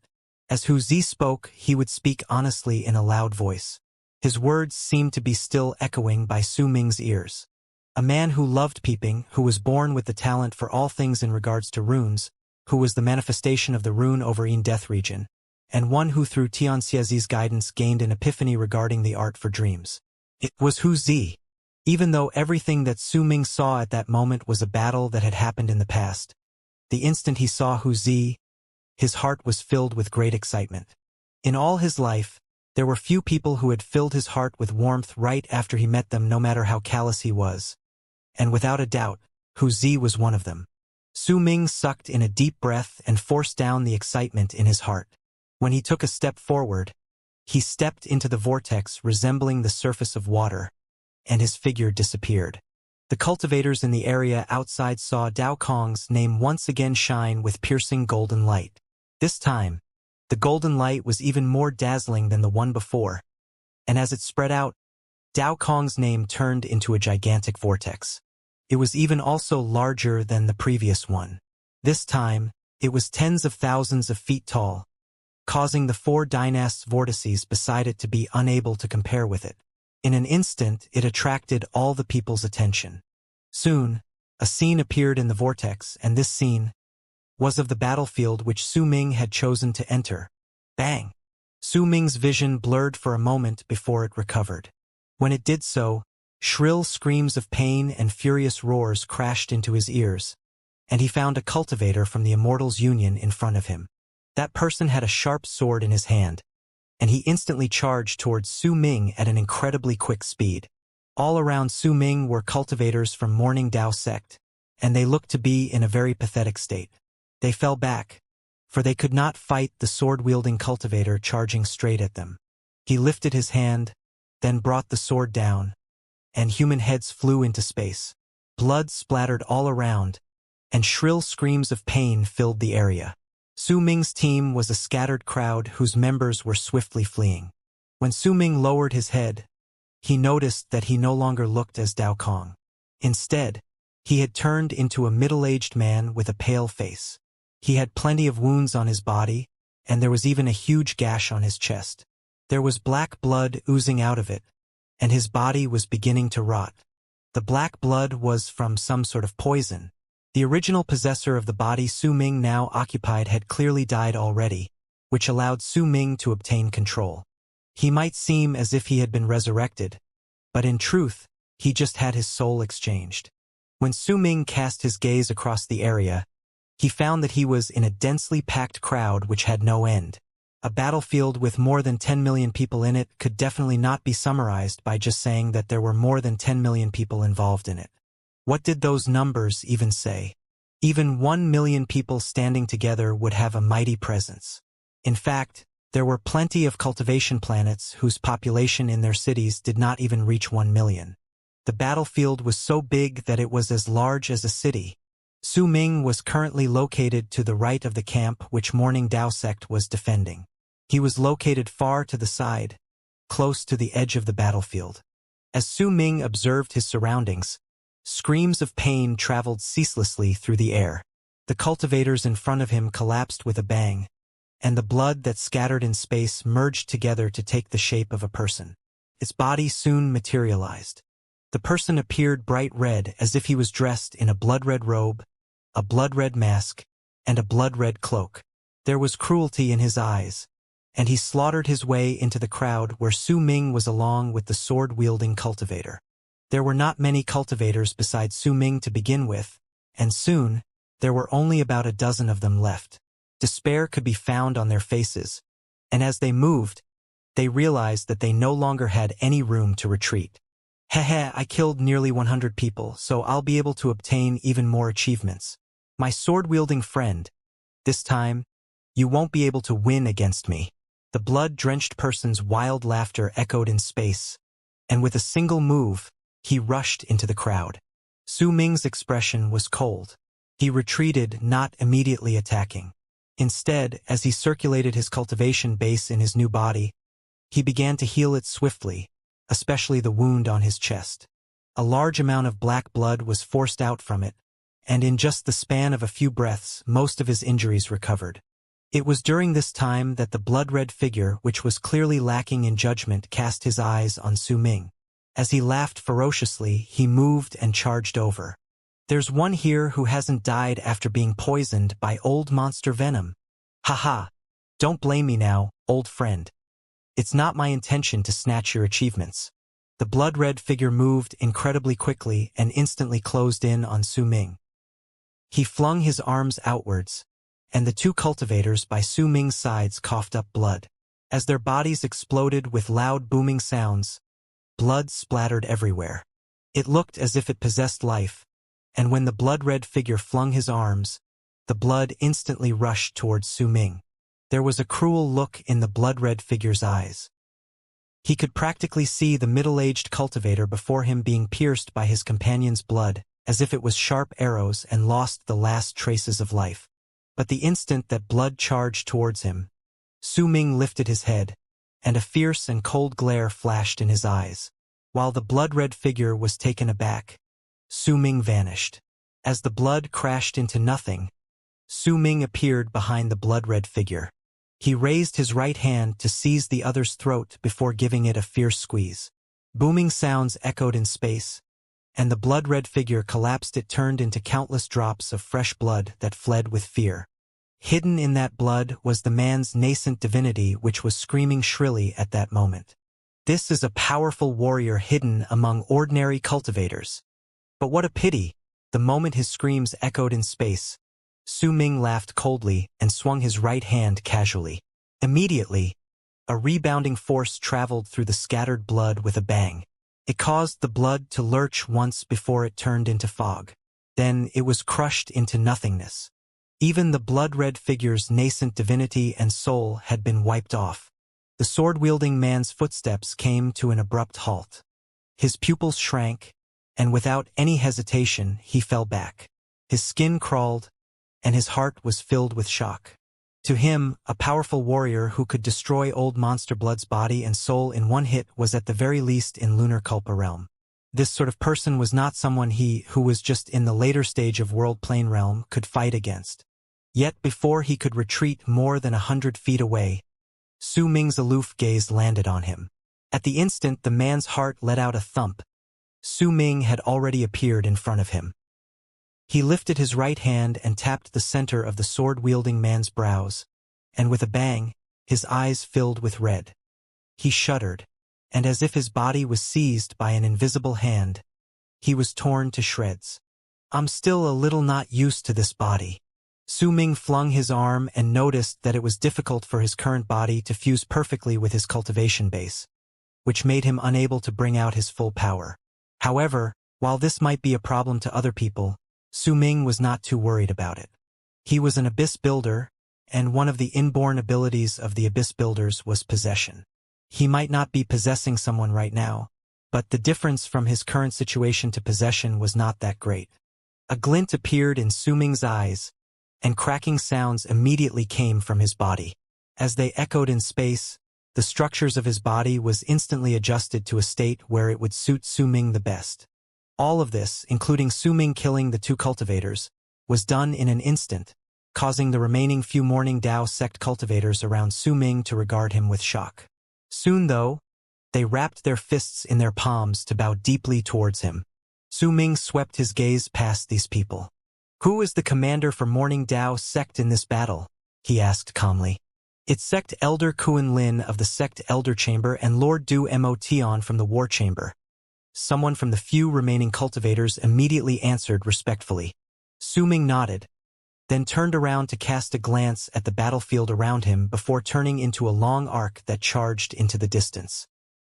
As Hu Zi spoke, he would speak honestly in a loud voice. His words seemed to be still echoing by Su Ming's ears. A man who loved peeping, who was born with the talent for all things in regards to runes, who was the manifestation of the rune over Yin Death region, and one who through Xianxia's guidance gained an epiphany regarding the art for dreams. It was Hu Zi. Even though everything that Su Ming saw at that moment was a battle that had happened in the past, the instant he saw Hu Zi, his heart was filled with great excitement. In all his life, there were few people who had filled his heart with warmth right after he met them, no matter how callous he was. And without a doubt, Hu Zi was one of them. Su Ming sucked in a deep breath and forced down the excitement in his heart. When he took a step forward, he stepped into the vortex resembling the surface of water, and his figure disappeared. The cultivators in the area outside saw Dao Kong's name once again shine with piercing golden light. This time, the golden light was even more dazzling than the one before, and as it spread out, Dao Kong's name turned into a gigantic vortex. It was even also larger than the previous one. This time, it was tens of thousands of feet tall, causing the four dynasts' vortices beside it to be unable to compare with it. In an instant, it attracted all the people's attention. Soon, a scene appeared in the vortex, and this scene was of the battlefield which Su Ming had chosen to enter. Bang! Su Ming's vision blurred for a moment before it recovered. When it did so, shrill screams of pain and furious roars crashed into his ears, and he found a cultivator from the Immortal's union in front of him. That person had a sharp sword in his hand, and he instantly charged towards Su Ming at an incredibly quick speed. All around Su Ming were cultivators from Morning Dao sect, and they looked to be in a very pathetic state. They fell back, for they could not fight the sword-wielding cultivator charging straight at them. He lifted his hand, then brought the sword down, and human heads flew into space. Blood splattered all around, and shrill screams of pain filled the area. Su Ming's team was a scattered crowd whose members were swiftly fleeing. When Su Ming lowered his head, he noticed that he no longer looked as Dao Kong. Instead, he had turned into a middle-aged man with a pale face. He had plenty of wounds on his body, and there was even a huge gash on his chest. There was black blood oozing out of it, and his body was beginning to rot. The black blood was from some sort of poison. The original possessor of the body Su Ming now occupied had clearly died already, which allowed Su Ming to obtain control. He might seem as if he had been resurrected, but in truth, he just had his soul exchanged. When Su Ming cast his gaze across the area, he found that he was in a densely packed crowd which had no end. A battlefield with more than 10 million people in it could definitely not be summarized by just saying that there were more than 10 million people involved in it. What did those numbers even say? Even 1 million people standing together would have a mighty presence. In fact, there were plenty of cultivation planets whose population in their cities did not even reach 1 million. The battlefield was so big that it was as large as a city. Su Ming was currently located to the right of the camp which Morning Dao sect was defending. He was located far to the side, close to the edge of the battlefield. As Su Ming observed his surroundings, screams of pain traveled ceaselessly through the air. The cultivators in front of him collapsed with a bang, and the blood that scattered in space merged together to take the shape of a person. Its body soon materialized. The person appeared bright red as if he was dressed in a blood-red robe, a blood-red mask, and a blood-red cloak. There was cruelty in his eyes, and he slaughtered his way into the crowd where Su Ming was along with the sword-wielding cultivator. There were not many cultivators besides Su Ming to begin with, and soon, there were only about a dozen of them left. Despair could be found on their faces, and as they moved, they realized that they no longer had any room to retreat. Heh, I killed nearly 100 people, so I'll be able to obtain even more achievements. My sword-wielding friend, this time, you won't be able to win against me. The blood-drenched person's wild laughter echoed in space, and with a single move, he rushed into the crowd. Su Ming's expression was cold. He retreated, not immediately attacking. Instead, as he circulated his cultivation base in his new body, he began to heal it swiftly, especially the wound on his chest. A large amount of black blood was forced out from it, and in just the span of a few breaths, most of his injuries recovered. It was during this time that the blood-red figure, which was clearly lacking in judgment, cast his eyes on Su Ming. As he laughed ferociously, he moved and charged over. There's one here who hasn't died after being poisoned by old monster venom. Haha, don't blame me now, old friend. It's not my intention to snatch your achievements. The blood-red figure moved incredibly quickly and instantly closed in on Su Ming. He flung his arms outwards, and the two cultivators by Su Ming's sides coughed up blood. As their bodies exploded with loud booming sounds, blood splattered everywhere. It looked as if it possessed life, and when the blood-red figure flung his arms, the blood instantly rushed towards Su Ming. There was a cruel look in the blood-red figure's eyes. He could practically see the middle-aged cultivator before him being pierced by his companion's blood, as if it was sharp arrows, and lost the last traces of life. But the instant that blood charged towards him, Su Ming lifted his head, and a fierce and cold glare flashed in his eyes. While the blood-red figure was taken aback, Su Ming vanished. As the blood crashed into nothing, Su Ming appeared behind the blood-red figure. He raised his right hand to seize the other's throat before giving it a fierce squeeze. Booming sounds echoed in space, and the blood-red figure collapsed. It turned into countless drops of fresh blood that fled with fear. Hidden in that blood was the man's nascent divinity, which was screaming shrilly at that moment. This is a powerful warrior hidden among ordinary cultivators. But what a pity! The moment his screams echoed in space, Su Ming laughed coldly and swung his right hand casually. Immediately, a rebounding force traveled through the scattered blood with a bang. It caused the blood to lurch once before it turned into fog. Then it was crushed into nothingness. Even the blood-red figure's nascent divinity and soul had been wiped off. The sword-wielding man's footsteps came to an abrupt halt. His pupils shrank, and without any hesitation, he fell back. His skin crawled, and his heart was filled with shock. To him, a powerful warrior who could destroy old Monster Blood's body and soul in one hit was at the very least in Lunar Culpa realm. This sort of person was not someone he, who was just in the later stage of World Plane realm, could fight against. Yet before he could retreat more than 100 feet away, Su Ming's aloof gaze landed on him. At the instant the man's heart let out a thump. Su Ming had already appeared in front of him. He lifted his right hand and tapped the center of the sword-wielding man's brows, and with a bang, his eyes filled with red. He shuddered, and as if his body was seized by an invisible hand, he was torn to shreds. I'm still a little not used to this body. Su Ming flung his arm and noticed that it was difficult for his current body to fuse perfectly with his cultivation base, which made him unable to bring out his full power. However, while this might be a problem to other people, Su Ming was not too worried about it. He was an abyss builder, and one of the inborn abilities of the abyss builders was possession. He might not be possessing someone right now, but the difference from his current situation to possession was not that great. A glint appeared in Su Ming's eyes, and cracking sounds immediately came from his body. As they echoed in space, the structures of his body was instantly adjusted to a state where it would suit Su Ming the best. All of this, including Su Ming killing the two cultivators, was done in an instant, causing the remaining few Morning Dao sect cultivators around Su Ming to regard him with shock. Soon, though, they wrapped their fists in their palms to bow deeply towards him. Su Ming swept his gaze past these people. "Who is the commander for Morning Dao sect in this battle?" he asked calmly. "It's Sect Elder Kuan Lin of the Sect Elder Chamber and Lord Du Mo Tion from the War Chamber." Someone from the few remaining cultivators immediately answered respectfully. Su Ming nodded, then turned around to cast a glance at the battlefield around him before turning into a long arc that charged into the distance.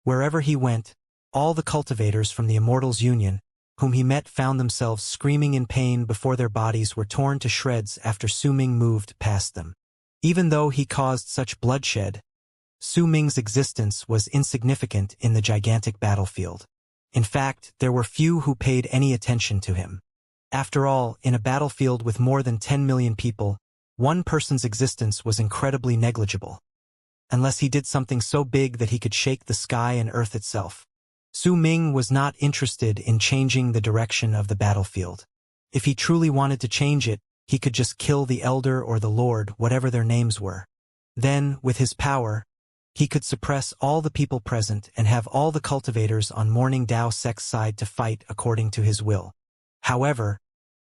Wherever he went, all the cultivators from the Immortals Union, whom he met, found themselves screaming in pain before their bodies were torn to shreds after Su Ming moved past them. Even though he caused such bloodshed, Su Ming's existence was insignificant in the gigantic battlefield. In fact, there were few who paid any attention to him. After all, in a battlefield with more than 10 million people, one person's existence was incredibly negligible. Unless he did something so big that he could shake the sky and earth itself. Su Ming was not interested in changing the direction of the battlefield. If he truly wanted to change it, he could just kill the Elder or the Lord, whatever their names were. Then, with his power, he could suppress all the people present and have all the cultivators on Morning Dao sect's side to fight according to his will. However,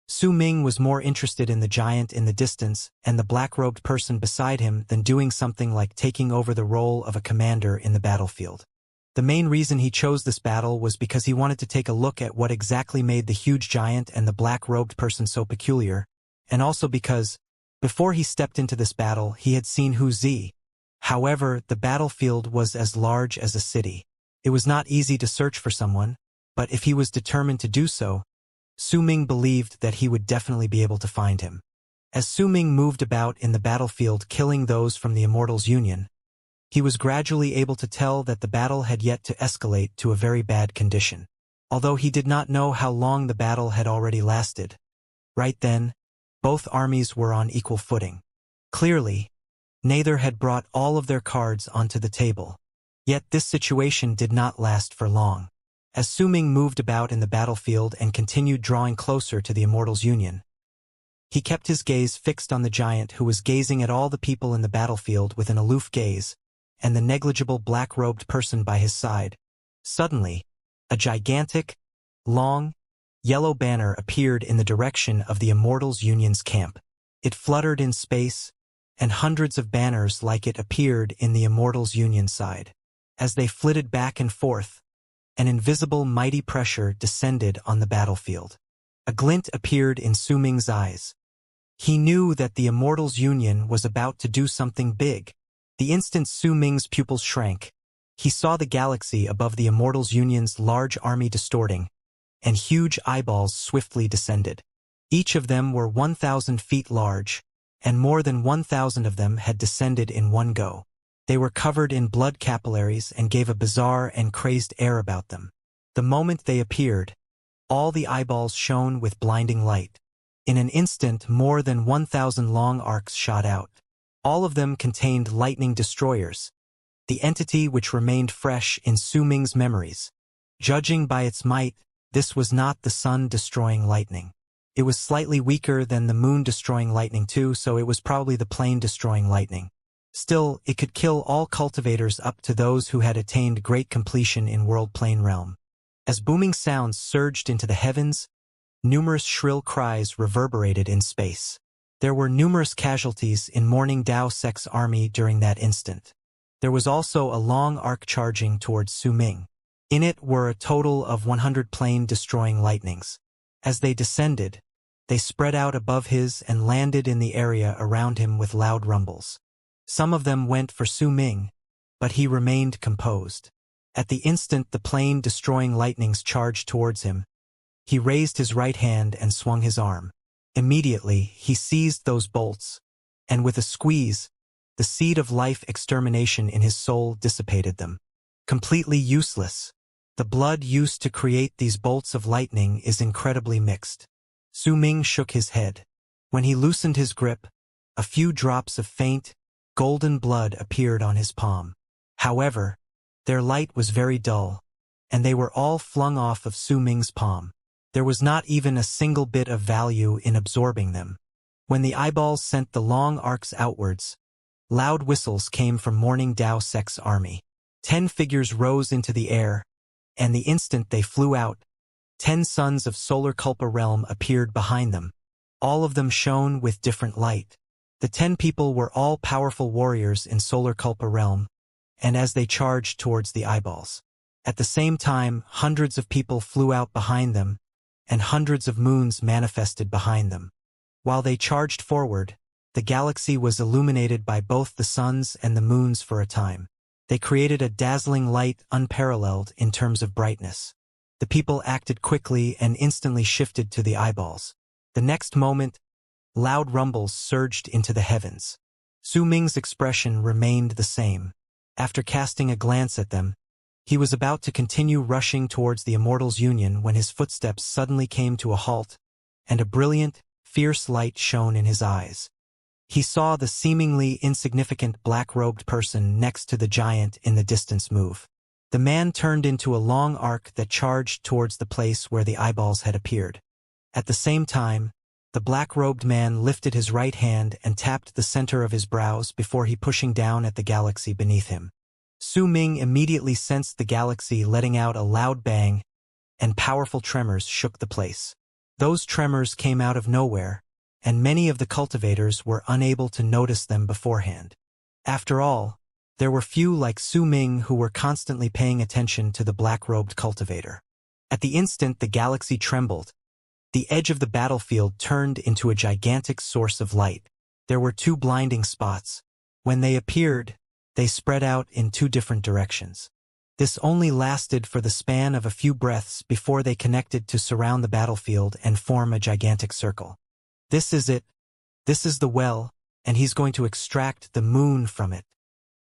Su Ming was more interested in the giant in the distance and the black-robed person beside him than doing something like taking over the role of a commander in the battlefield. The main reason he chose this battle was because he wanted to take a look at what exactly made the huge giant and the black-robed person so peculiar, and also because, before he stepped into this battle, he had seen Hu Zi. However, the battlefield was as large as a city. It was not easy to search for someone, but if he was determined to do so, Su Ming believed that he would definitely be able to find him. As Su Ming moved about in the battlefield killing those from the Immortals Union, he was gradually able to tell that the battle had yet to escalate to a very bad condition. Although he did not know how long the battle had already lasted. Right then, both armies were on equal footing. Clearly, neither had brought all of their cards onto the table. Yet this situation did not last for long. As Su Ming moved about in the battlefield and continued drawing closer to the Immortals Union, he kept his gaze fixed on the giant who was gazing at all the people in the battlefield with an aloof gaze, and the negligible black-robed person by his side. Suddenly, a gigantic, long, yellow banner appeared in the direction of the Immortals Union's camp. It fluttered in space, and hundreds of banners like it appeared in the Immortals Union side. As they flitted back and forth, an invisible mighty pressure descended on the battlefield. A glint appeared in Su Ming's eyes. He knew that the Immortals Union was about to do something big. The instant Su Ming's pupils shrank, he saw the galaxy above the Immortals Union's large army distorting, and huge eyeballs swiftly descended. Each of them were 1,000 feet large, and more than 1,000 of them had descended in one go. They were covered in blood capillaries and gave a bizarre and crazed air about them. The moment they appeared, all the eyeballs shone with blinding light. In an instant, more than 1,000 long arcs shot out. All of them contained lightning destroyers, the entity which remained fresh in Su Ming's memories. Judging by its might, this was not the sun-destroying lightning. It was slightly weaker than the moon-destroying lightning too, so it was probably the plane-destroying lightning. Still, it could kill all cultivators up to those who had attained great completion in World Plane Realm. As booming sounds surged into the heavens, numerous shrill cries reverberated in space. There were numerous casualties in Morning Dao Sec's army during that instant. There was also a long arc charging towards Su Ming. In it were a total of 100 plane-destroying lightnings. As they descended, they spread out above his and landed in the area around him with loud rumbles. Some of them went for Su Ming, but he remained composed. At the instant the plane-destroying lightnings charged towards him, he raised his right hand and swung his arm. Immediately, he seized those bolts, and with a squeeze, the seed of life extermination in his soul dissipated them. Completely useless. The blood used to create these bolts of lightning is incredibly mixed. Su Ming shook his head. When he loosened his grip, a few drops of faint, golden blood appeared on his palm. However, their light was very dull, and they were all flung off of Su Ming's palm. There was not even a single bit of value in absorbing them. When the eyeballs sent the long arcs outwards, loud whistles came from Morning Dao Sec's army. 10 figures rose into the air, and the instant they flew out, 10 sons of Solar Culpa realm appeared behind them. All of them shone with different light. The 10 people were all powerful warriors in Solar Culpa realm, and as they charged towards the eyeballs. At the same time, hundreds of people flew out behind them, and hundreds of moons manifested behind them. While they charged forward, the galaxy was illuminated by both the suns and the moons for a time. They created a dazzling light unparalleled in terms of brightness. The people acted quickly and instantly shifted to the eyeballs. The next moment, loud rumbles surged into the heavens. Su Ming's expression remained the same. After casting a glance at them, he was about to continue rushing towards the Immortal's union when his footsteps suddenly came to a halt, and a brilliant, fierce light shone in his eyes. He saw the seemingly insignificant black-robed person next to the giant in the distance move. The man turned into a long arc that charged towards the place where the eyeballs had appeared. At the same time, the black-robed man lifted his right hand and tapped the center of his brows before he pushing down at the galaxy beneath him. Su Ming immediately sensed the galaxy letting out a loud bang, and powerful tremors shook the place. Those tremors came out of nowhere, and many of the cultivators were unable to notice them beforehand. After all, there were few like Su Ming who were constantly paying attention to the black-robed cultivator. At the instant the galaxy trembled, the edge of the battlefield turned into a gigantic source of light. There were 2 blinding spots. When they appeared, they spread out in 2 different directions. This only lasted for the span of a few breaths before they connected to surround the battlefield and form a gigantic circle. This is it. This is the well, and he's going to extract the moon from it.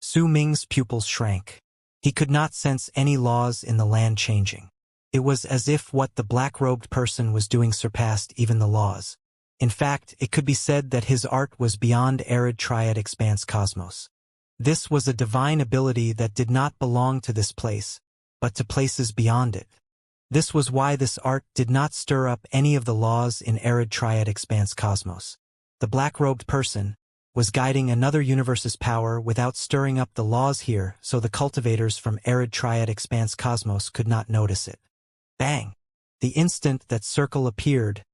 Su Ming's pupils shrank. He could not sense any laws in the land changing. It was as if what the black-robed person was doing surpassed even the laws. In fact, it could be said that his art was beyond arid triad expanse cosmos. This was a divine ability that did not belong to this place, but to places beyond it. This was why this art did not stir up any of the laws in arid triad expanse cosmos. The black-robed person was guiding another universe's power without stirring up the laws here, so the cultivators from arid triad expanse cosmos could not notice it. Bang! The instant that circle appeared,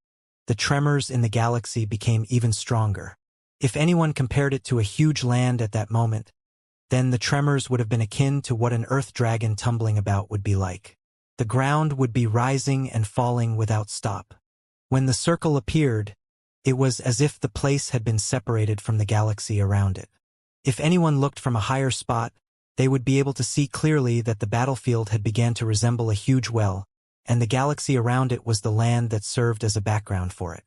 the tremors in the galaxy became even stronger. If anyone compared it to a huge land at that moment, then the tremors would have been akin to what an earth dragon tumbling about would be like. The ground would be rising and falling without stop. When the circle appeared, it was as if the place had been separated from the galaxy around it. If anyone looked from a higher spot, they would be able to see clearly that the battlefield had begun to resemble a huge well, and the galaxy around it was the land that served as a background for it.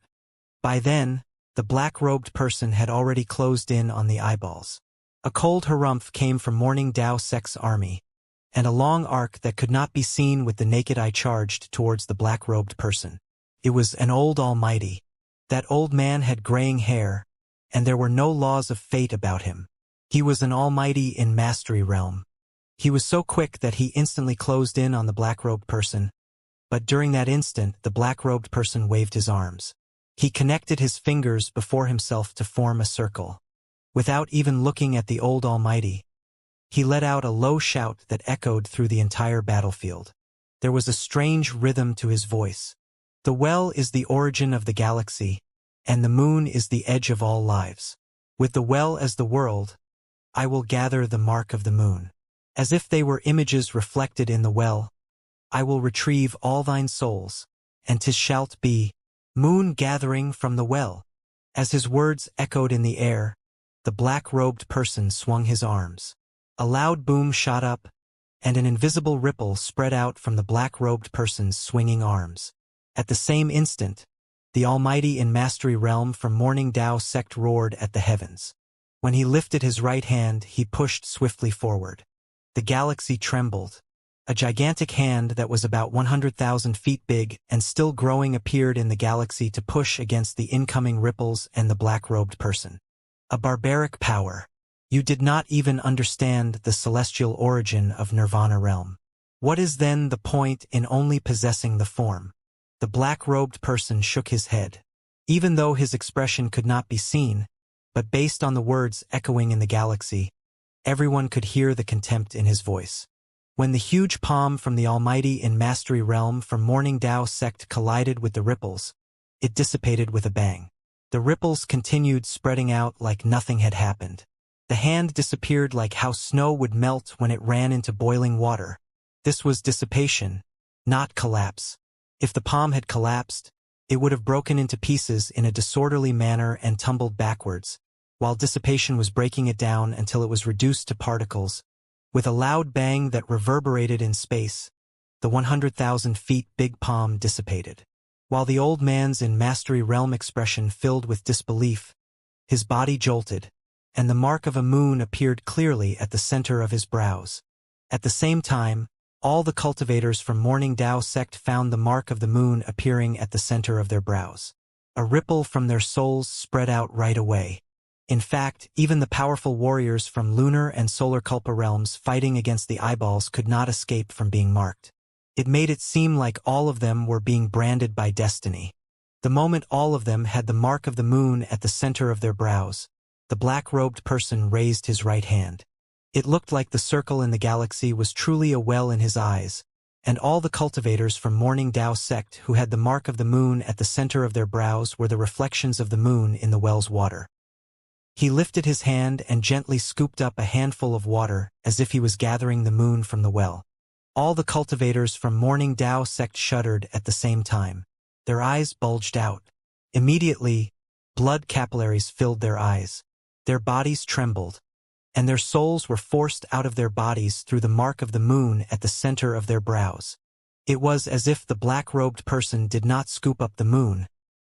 By then, the black-robed person had already closed in on the eyeballs. A cold harumph came from Morning Dao Sec's army, and a long arc that could not be seen with the naked eye charged towards the black-robed person. It was an old almighty. That old man had graying hair, and there were no laws of fate about him. He was an almighty in mastery realm. He was so quick that he instantly closed in on the black-robed person, but during that instant the black-robed person waved his arms. He connected his fingers before himself to form a circle. Without even looking at the old almighty, he let out a low shout that echoed through the entire battlefield. There was a strange rhythm to his voice. The well is the origin of the galaxy, and the moon is the edge of all lives. With the well as the world, I will gather the mark of the moon. As if they were images reflected in the well, I will retrieve all thine souls, and 'tis shalt be, moon gathering from the well. As his words echoed in the air, the black-robed person swung his arms. A loud boom shot up, and an invisible ripple spread out from the black-robed person's swinging arms. At the same instant, the Almighty in Mastery Realm from Morning Tao sect roared at the heavens. When he lifted his right hand, he pushed swiftly forward. The galaxy trembled. A gigantic hand that was about 100,000 feet big and still growing appeared in the galaxy to push against the incoming ripples and the black-robed person. A barbaric power. You did not even understand the celestial origin of Nirvana realm. What is then the point in only possessing the form? The black-robed person shook his head. Even though his expression could not be seen, but based on the words echoing in the galaxy, everyone could hear the contempt in his voice. When the huge palm from the Almighty in Mastery Realm from Morning Tao sect collided with the ripples, it dissipated with a bang. The ripples continued spreading out like nothing had happened. The hand disappeared like how snow would melt when it ran into boiling water. This was dissipation, not collapse. If the palm had collapsed, it would have broken into pieces in a disorderly manner and tumbled backwards, while dissipation was breaking it down until it was reduced to particles. With a loud bang that reverberated in space, the 100,000 feet big palm dissipated. While the old man's in Mastery Realm expression filled with disbelief, his body jolted, and the mark of a moon appeared clearly at the center of his brows. At the same time, all the cultivators from Morning Tao sect found the mark of the moon appearing at the center of their brows. A ripple from their souls spread out right away. In fact, even the powerful warriors from lunar and solar Kulpa realms fighting against the eyeballs could not escape from being marked. It made it seem like all of them were being branded by destiny. The moment all of them had the mark of the moon at the center of their brows, the black-robed person raised his right hand. It looked like the circle in the galaxy was truly a well in his eyes, and all the cultivators from Morning Tao sect who had the mark of the moon at the center of their brows were the reflections of the moon in the well's water. He lifted his hand and gently scooped up a handful of water as if he was gathering the moon from the well. All the cultivators from Morning Tao sect shuddered at the same time. Their eyes bulged out. Immediately, blood capillaries filled their eyes. Their bodies trembled, and their souls were forced out of their bodies through the mark of the moon at the center of their brows. It was as if the black-robed person did not scoop up the moon,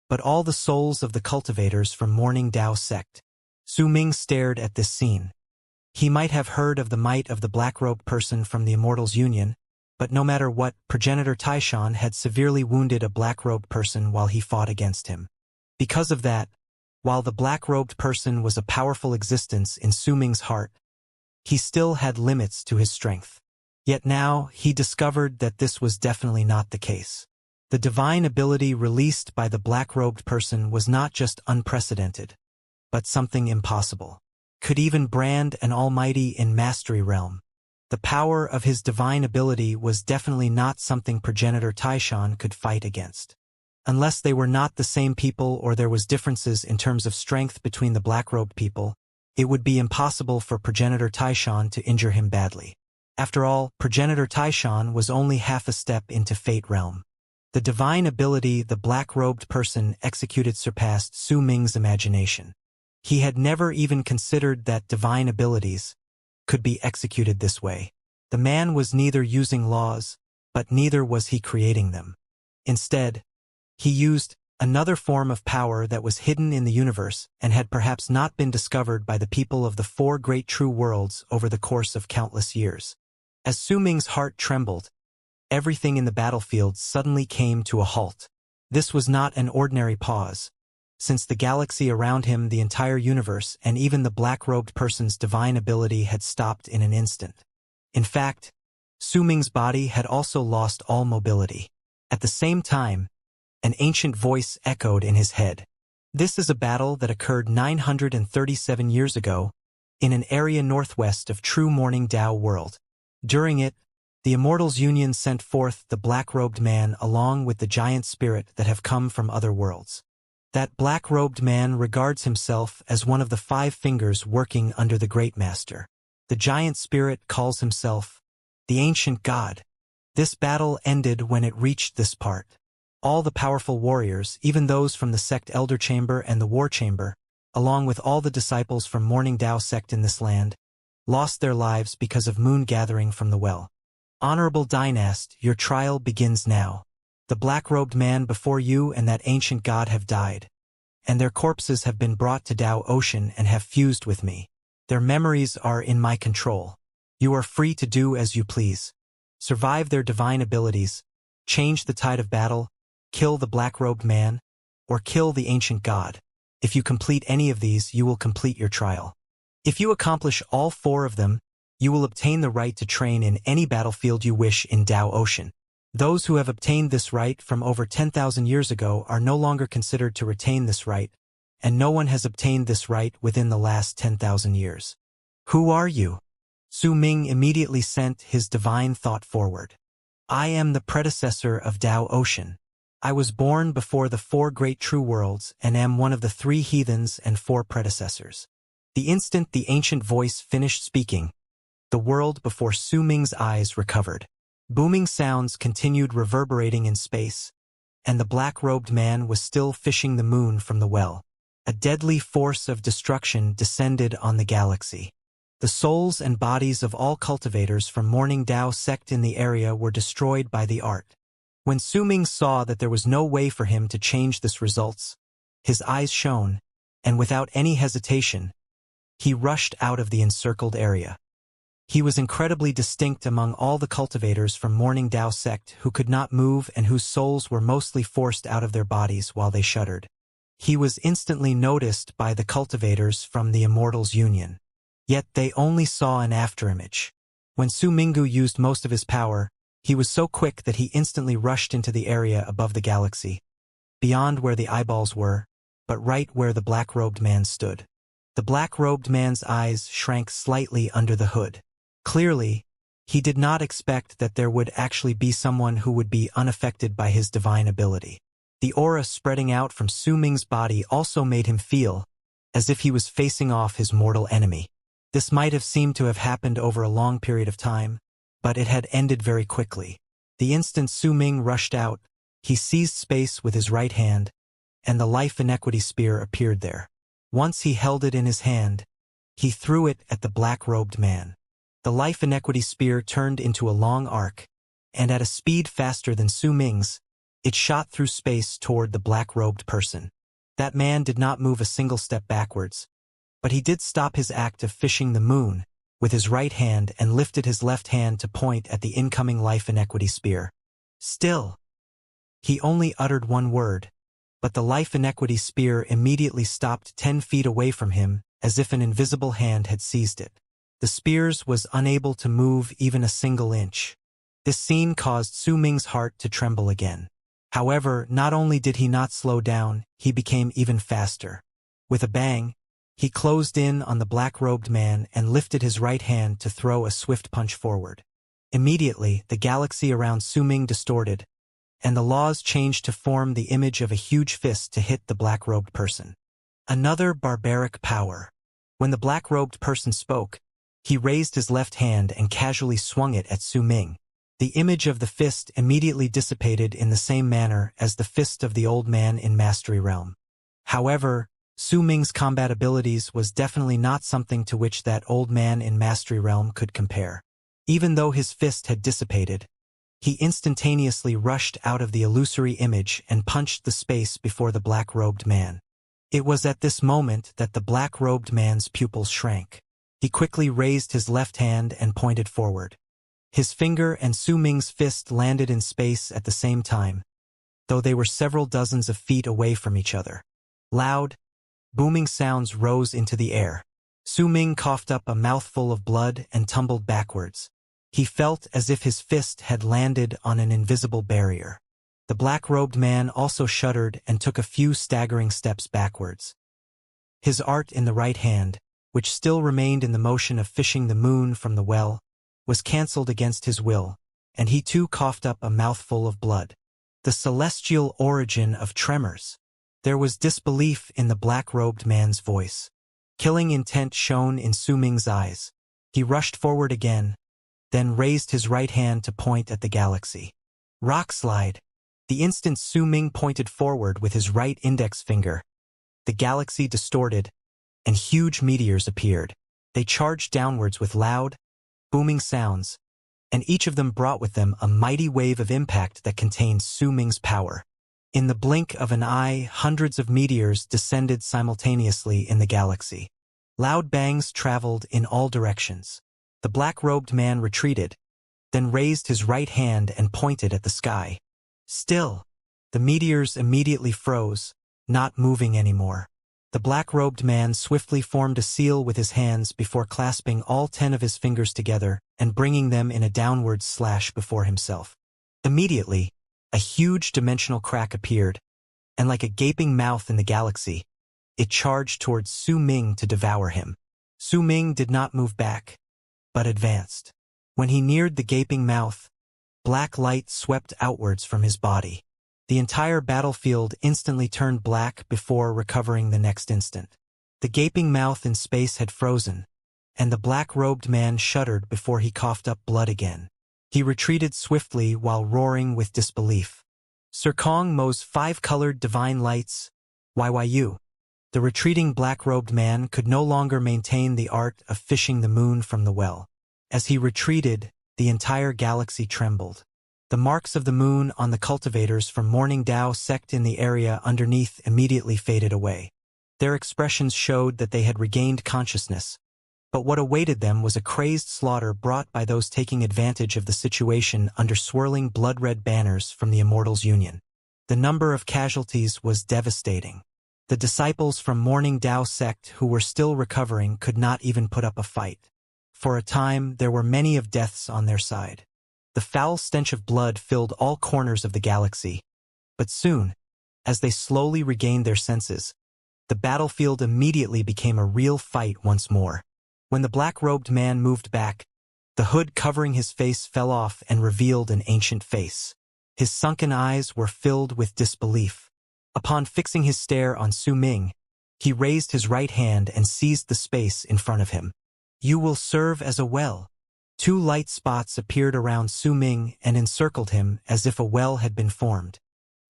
but all the souls of the cultivators from Morning Tao sect. Su Ming stared at this scene. He might have heard of the might of the black-robed person from the Immortal's union, but no matter what, progenitor Taishan had severely wounded a black-robed person while he fought against him. Because of that, while the black-robed person was a powerful existence in Su Ming's heart, he still had limits to his strength. Yet now, he discovered that this was definitely not the case. The divine ability released by the black-robed person was not just unprecedented, but something impossible. Could even brand an Almighty in Mastery Realm. The power of his divine ability was definitely not something progenitor Taishan could fight against. Unless they were not the same people or there was differences in terms of strength between the black-robed people, it would be impossible for progenitor Taishan to injure him badly. After all, progenitor Taishan was only half a step into Fate Realm. The divine ability the black-robed person executed surpassed Su Ming's imagination. He had never even considered that divine abilities could be executed this way. The man was neither using laws, but neither was he creating them. Instead, he used another form of power that was hidden in the universe and had perhaps not been discovered by the people of the four great true worlds over the course of countless years. As Su Ming's heart trembled, everything in the battlefield suddenly came to a halt. This was not an ordinary pause. Since the galaxy around him, the entire universe, and even the black-robed person's divine ability had stopped in an instant. In fact, Su Ming's body had also lost all mobility. At the same time, an ancient voice echoed in his head. This is a battle that occurred 937 years ago, in an area northwest of true Morning Tao world. During it, The Immortal's union sent forth the black-robed man along with the giant spirit that have come from other worlds. That black-robed man regards himself as one of the 5 fingers working under the Great Master. The giant spirit calls himself the Ancient God. This battle ended when it reached this part. All the powerful warriors, even those from the sect Elder Chamber and the War Chamber, along with all the disciples from Morning Dao sect in this land, lost their lives because of moon gathering from the well. Honorable Dynast, your trial begins now. The black-robed man before you and that ancient god have died, and their corpses have been brought to Dao Ocean and have fused with me. Their memories are in my control. You are free to do as you please. Survive their divine abilities, change the tide of battle, kill the black-robed man, or kill the ancient god. If you complete any of these, you will complete your trial. If you accomplish all 4 of them, you will obtain the right to train in any battlefield you wish in Dao Ocean. Those who have obtained this right from over 10,000 years ago are no longer considered to retain this right, and no one has obtained this right within the last 10,000 years. Who are you? Su Ming immediately sent his divine thought forward. I am the predecessor of Dao Ocean. I was born before the 4 great true worlds and am one of the 3 heathens and 4 predecessors. The instant the ancient voice finished speaking, the world before Su Ming's eyes recovered. Booming sounds continued reverberating in space, and the black-robed man was still fishing the moon from the well. A deadly force of destruction descended on the galaxy. The souls and bodies of all cultivators from Morning Dao sect in the area were destroyed by the art. When Su Ming saw that there was no way for him to change this results, his eyes shone, and without any hesitation, he rushed out of the encircled area. He was incredibly distinct among all the cultivators from Morning Dao sect who could not move and whose souls were mostly forced out of their bodies while they shuddered. He was instantly noticed by the cultivators from the Immortal's union. Yet they only saw an afterimage. When Su Minggu used most of his power, he was so quick that he instantly rushed into the area above the galaxy, beyond where the eyeballs were, but right where the black-robed man stood. The black-robed man's eyes shrank slightly under the hood. Clearly, he did not expect that there would actually be someone who would be unaffected by his divine ability. The aura spreading out from Su Ming's body also made him feel as if he was facing off his mortal enemy. This might have seemed to have happened over a long period of time, but it had ended very quickly. The instant Su Ming rushed out, he seized space with his right hand, and the life inequity spear appeared there. Once he held it in his hand, he threw it at the black-robed man. The life inequity spear turned into a long arc, and at a speed faster than Su Ming's, it shot through space toward the black-robed person. That man did not move a single step backwards, but he did stop his act of fishing the moon with his right hand and lifted his left hand to point at the incoming life inequity spear. Still. He only uttered one word, but the life inequity spear immediately stopped 10 feet away from him as if an invisible hand had seized it. The spears was unable to move even a single inch. This scene caused Su Ming's heart to tremble again. However, not only did he not slow down, he became even faster. With a bang, he closed in on the black-robed man and lifted his right hand to throw a swift punch forward. Immediately, the galaxy around Su Ming distorted, and the laws changed to form the image of a huge fist to hit the black-robed person. Another barbaric power. When the black-robed person spoke, he raised his left hand and casually swung it at Su Ming. The image of the fist immediately dissipated in the same manner as the fist of the old man in Mastery Realm. However, Su Ming's combat abilities was definitely not something to which that old man in Mastery Realm could compare. Even though his fist had dissipated, he instantaneously rushed out of the illusory image and punched the space before the black-robed man. It was at this moment that the black-robed man's pupils shrank. He quickly raised his left hand and pointed forward. His finger and Su Ming's fist landed in space at the same time, though they were several dozens of feet away from each other. Loud, booming sounds rose into the air. Su Ming coughed up a mouthful of blood and tumbled backwards. He felt as if his fist had landed on an invisible barrier. The black-robed man also shuddered and took a few staggering steps backwards. His art in the right hand, which still remained in the motion of fishing the moon from the well, was cancelled against his will, and he too coughed up a mouthful of blood. The celestial origin of tremors. There was disbelief in the black-robed man's voice. Killing intent shone in Su Ming's eyes. He rushed forward again, then raised his right hand to point at the galaxy. Rock slide. The instant Su Ming pointed forward with his right index finger, the galaxy distorted, and huge meteors appeared. They charged downwards with loud, booming sounds, and each of them brought with them a mighty wave of impact that contained Su Ming's power. In the blink of an eye, hundreds of meteors descended simultaneously in the galaxy. Loud bangs traveled in all directions. The black-robed man retreated, then raised his right hand and pointed at the sky. Still, the meteors immediately froze, not moving anymore. The black-robed man swiftly formed a seal with his hands before clasping all 10 of his fingers together and bringing them in a downward slash before himself. Immediately, a huge dimensional crack appeared, and like a gaping mouth in the galaxy, it charged towards Su Ming to devour him. Su Ming did not move back, but advanced. When he neared the gaping mouth, black light swept outwards from his body. The entire battlefield instantly turned black before recovering the next instant. The gaping mouth in space had frozen, and the black-robed man shuddered before he coughed up blood again. He retreated swiftly while roaring with disbelief. Sir Kong Mo's 5-colored divine lights, YYU. The retreating black-robed man could no longer maintain the art of fishing the moon from the well. As he retreated, the entire galaxy trembled. The marks of the moon on the cultivators from Morning Dao sect in the area underneath immediately faded away. Their expressions showed that they had regained consciousness, but what awaited them was a crazed slaughter brought by those taking advantage of the situation under swirling blood-red banners from the Immortals' Union. The number of casualties was devastating. The disciples from Morning Dao sect who were still recovering could not even put up a fight. For a time, there were many of deaths on their side. The foul stench of blood filled all corners of the galaxy. But soon, as they slowly regained their senses, the battlefield immediately became a real fight once more. When the black-robed man moved back, the hood covering his face fell off and revealed an ancient face. His sunken eyes were filled with disbelief. Upon fixing his stare on Su Ming, he raised his right hand and seized the space in front of him. "You will serve as a well." 2 light spots appeared around Su Ming and encircled him as if a well had been formed.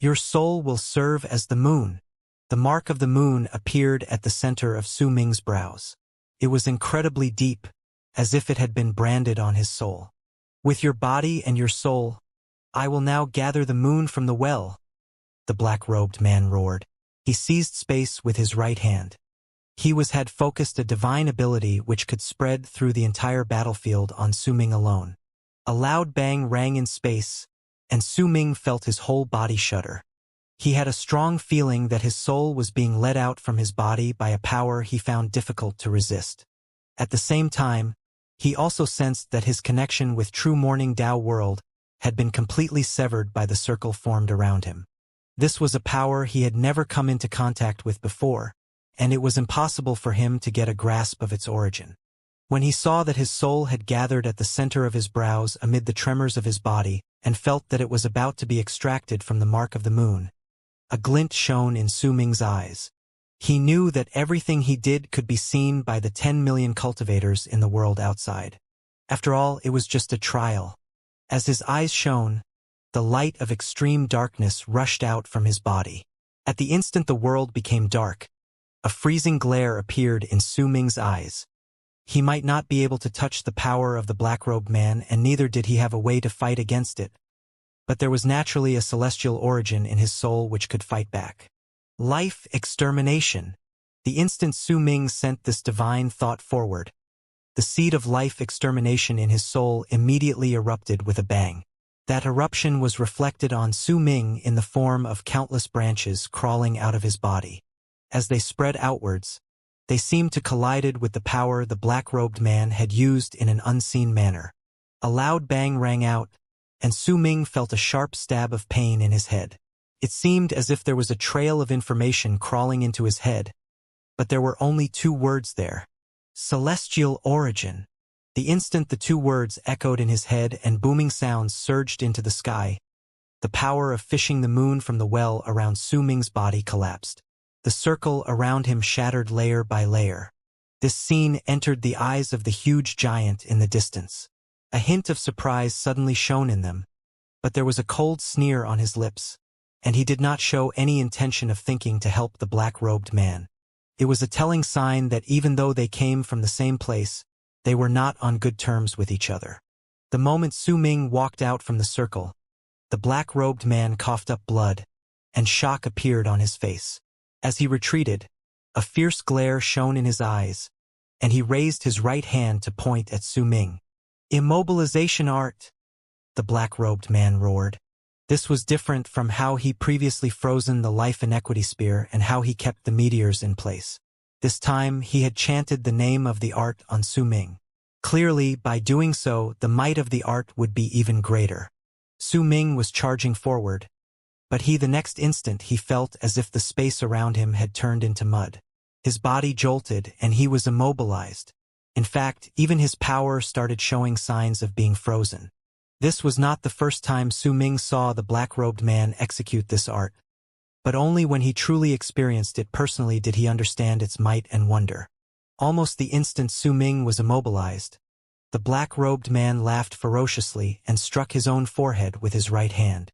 "Your soul will serve as the moon." The mark of the moon appeared at the center of Su Ming's brows. It was incredibly deep, as if it had been branded on his soul. "With your body and your soul, I will now gather the moon from the well," the black-robed man roared. He seized space with his right hand. He had focused a divine ability which could spread through the entire battlefield on Su Ming alone. A loud bang rang in space, and Su Ming felt his whole body shudder. He had a strong feeling that his soul was being let out from his body by a power he found difficult to resist. At the same time, he also sensed that his connection with true Morning Dao world had been completely severed by the circle formed around him. This was a power he had never come into contact with before, and it was impossible for him to get a grasp of its origin. When he saw that his soul had gathered at the center of his brows amid the tremors of his body and felt that it was about to be extracted from the mark of the moon, a glint shone in Su Ming's eyes. He knew that everything he did could be seen by the 10 million cultivators in the world outside. After all, it was just a trial. As his eyes shone, the light of extreme darkness rushed out from his body. At the instant the world became dark, a freezing glare appeared in Su Ming's eyes. He might not be able to touch the power of the black-robed man, and neither did he have a way to fight against it. But there was naturally a celestial origin in his soul which could fight back. Life extermination. The instant Su Ming sent this divine thought forward, the seed of life extermination in his soul immediately erupted with a bang. That eruption was reflected on Su Ming in the form of countless branches crawling out of his body. As they spread outwards, they seemed to collide with the power the black-robed man had used in an unseen manner. A loud bang rang out, and Su Ming felt a sharp stab of pain in his head. It seemed as if there was a trail of information crawling into his head, but there were only 2 words there. Celestial origin. The instant the two words echoed in his head and booming sounds surged into the sky, the power of fishing the moon from the well around Su Ming's body collapsed. The circle around him shattered layer by layer. This scene entered the eyes of the huge giant in the distance. A hint of surprise suddenly shone in them, but there was a cold sneer on his lips, and he did not show any intention of thinking to help the black-robed man. It was a telling sign that even though they came from the same place, they were not on good terms with each other. The moment Su Ming walked out from the circle, the black-robed man coughed up blood, and shock appeared on his face. As he retreated, a fierce glare shone in his eyes, and he raised his right hand to point at Su Ming. "Immobilization art!" the black-robed man roared. This was different from how he previously frozen the life inequity spear and how he kept the meteors in place. This time he had chanted the name of the art on Su Ming. Clearly, by doing so, the might of the art would be even greater. Su Ming was charging forward, but the next instant he felt as if the space around him had turned into mud. His body jolted and he was immobilized. In fact, even his power started showing signs of being frozen. This was not the first time Su Ming saw the black-robed man execute this art, but only when he truly experienced it personally did he understand its might and wonder. Almost the instant Su Ming was immobilized, the black-robed man laughed ferociously and struck his own forehead with his right hand.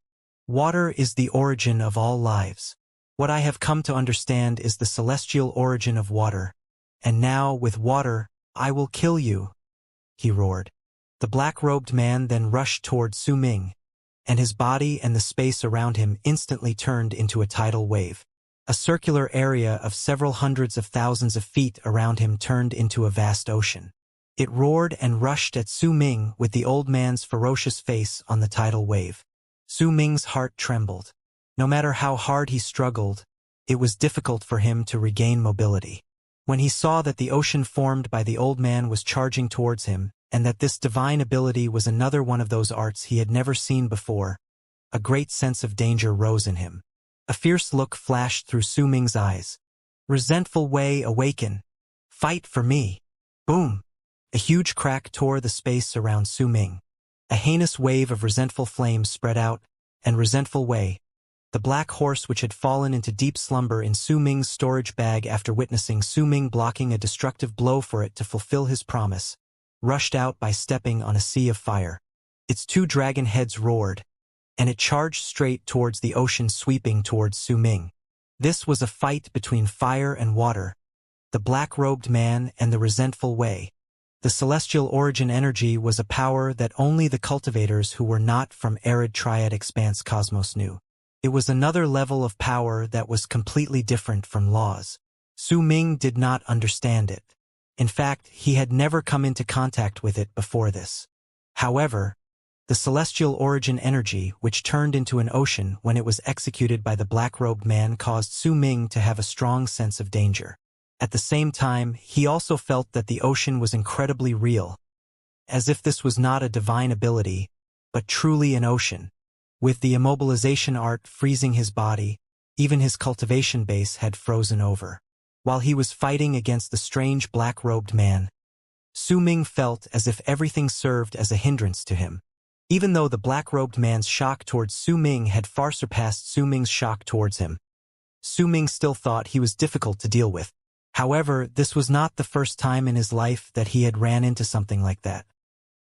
"Water is the origin of all lives. What I have come to understand is the celestial origin of water, and now, with water, I will kill you," he roared. The black-robed man then rushed toward Su Ming, and his body and the space around him instantly turned into a tidal wave. A circular area of several hundreds of thousands of feet around him turned into a vast ocean. It roared and rushed at Su Ming with the old man's ferocious face on the tidal wave. Su Ming's heart trembled. No matter how hard he struggled, it was difficult for him to regain mobility. When he saw that the ocean formed by the old man was charging towards him, and that this divine ability was another one of those arts he had never seen before, a great sense of danger rose in him. A fierce look flashed through Su Ming's eyes. "Resentful Wei, awaken! Fight for me!" Boom! A huge crack tore the space around Su Ming. A heinous wave of resentful flames spread out, and Resentful Wei, the black horse which had fallen into deep slumber in Su Ming's storage bag after witnessing Su Ming blocking a destructive blow for it to fulfill his promise, rushed out by stepping on a sea of fire. Its two dragon heads roared, and it charged straight towards the ocean, sweeping towards Su Ming. This was a fight between fire and water, the black-robed man and the Resentful Wei. The celestial origin energy was a power that only the cultivators who were not from arid triad expanse cosmos knew. It was another level of power that was completely different from laws. Su Ming did not understand it. In fact, he had never come into contact with it before this. However, the celestial origin energy, which turned into an ocean when it was executed by the black-robed man, caused Su Ming to have a strong sense of danger. At the same time, he also felt that the ocean was incredibly real, as if this was not a divine ability, but truly an ocean. With the immobilization art freezing his body, even his cultivation base had frozen over. While he was fighting against the strange black-robed man, Su Ming felt as if everything served as a hindrance to him. Even though the black-robed man's shock towards Su Ming had far surpassed Su Ming's shock towards him, Su Ming still thought he was difficult to deal with. However, this was not the first time in his life that he had ran into something like that.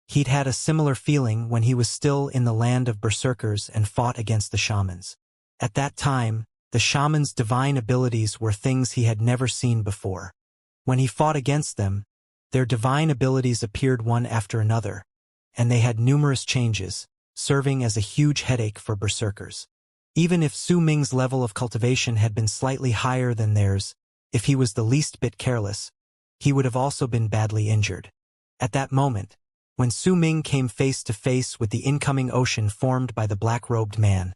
He'd had a similar feeling when he was still in the land of berserkers and fought against the shamans. At that time, the shamans' divine abilities were things he had never seen before. When he fought against them, their divine abilities appeared one after another, and they had numerous changes, serving as a huge headache for berserkers. Even if Su Ming's level of cultivation had been slightly higher than theirs, if he was the least bit careless, he would have also been badly injured. At that moment, when Su Ming came face to face with the incoming ocean formed by the black-robed man,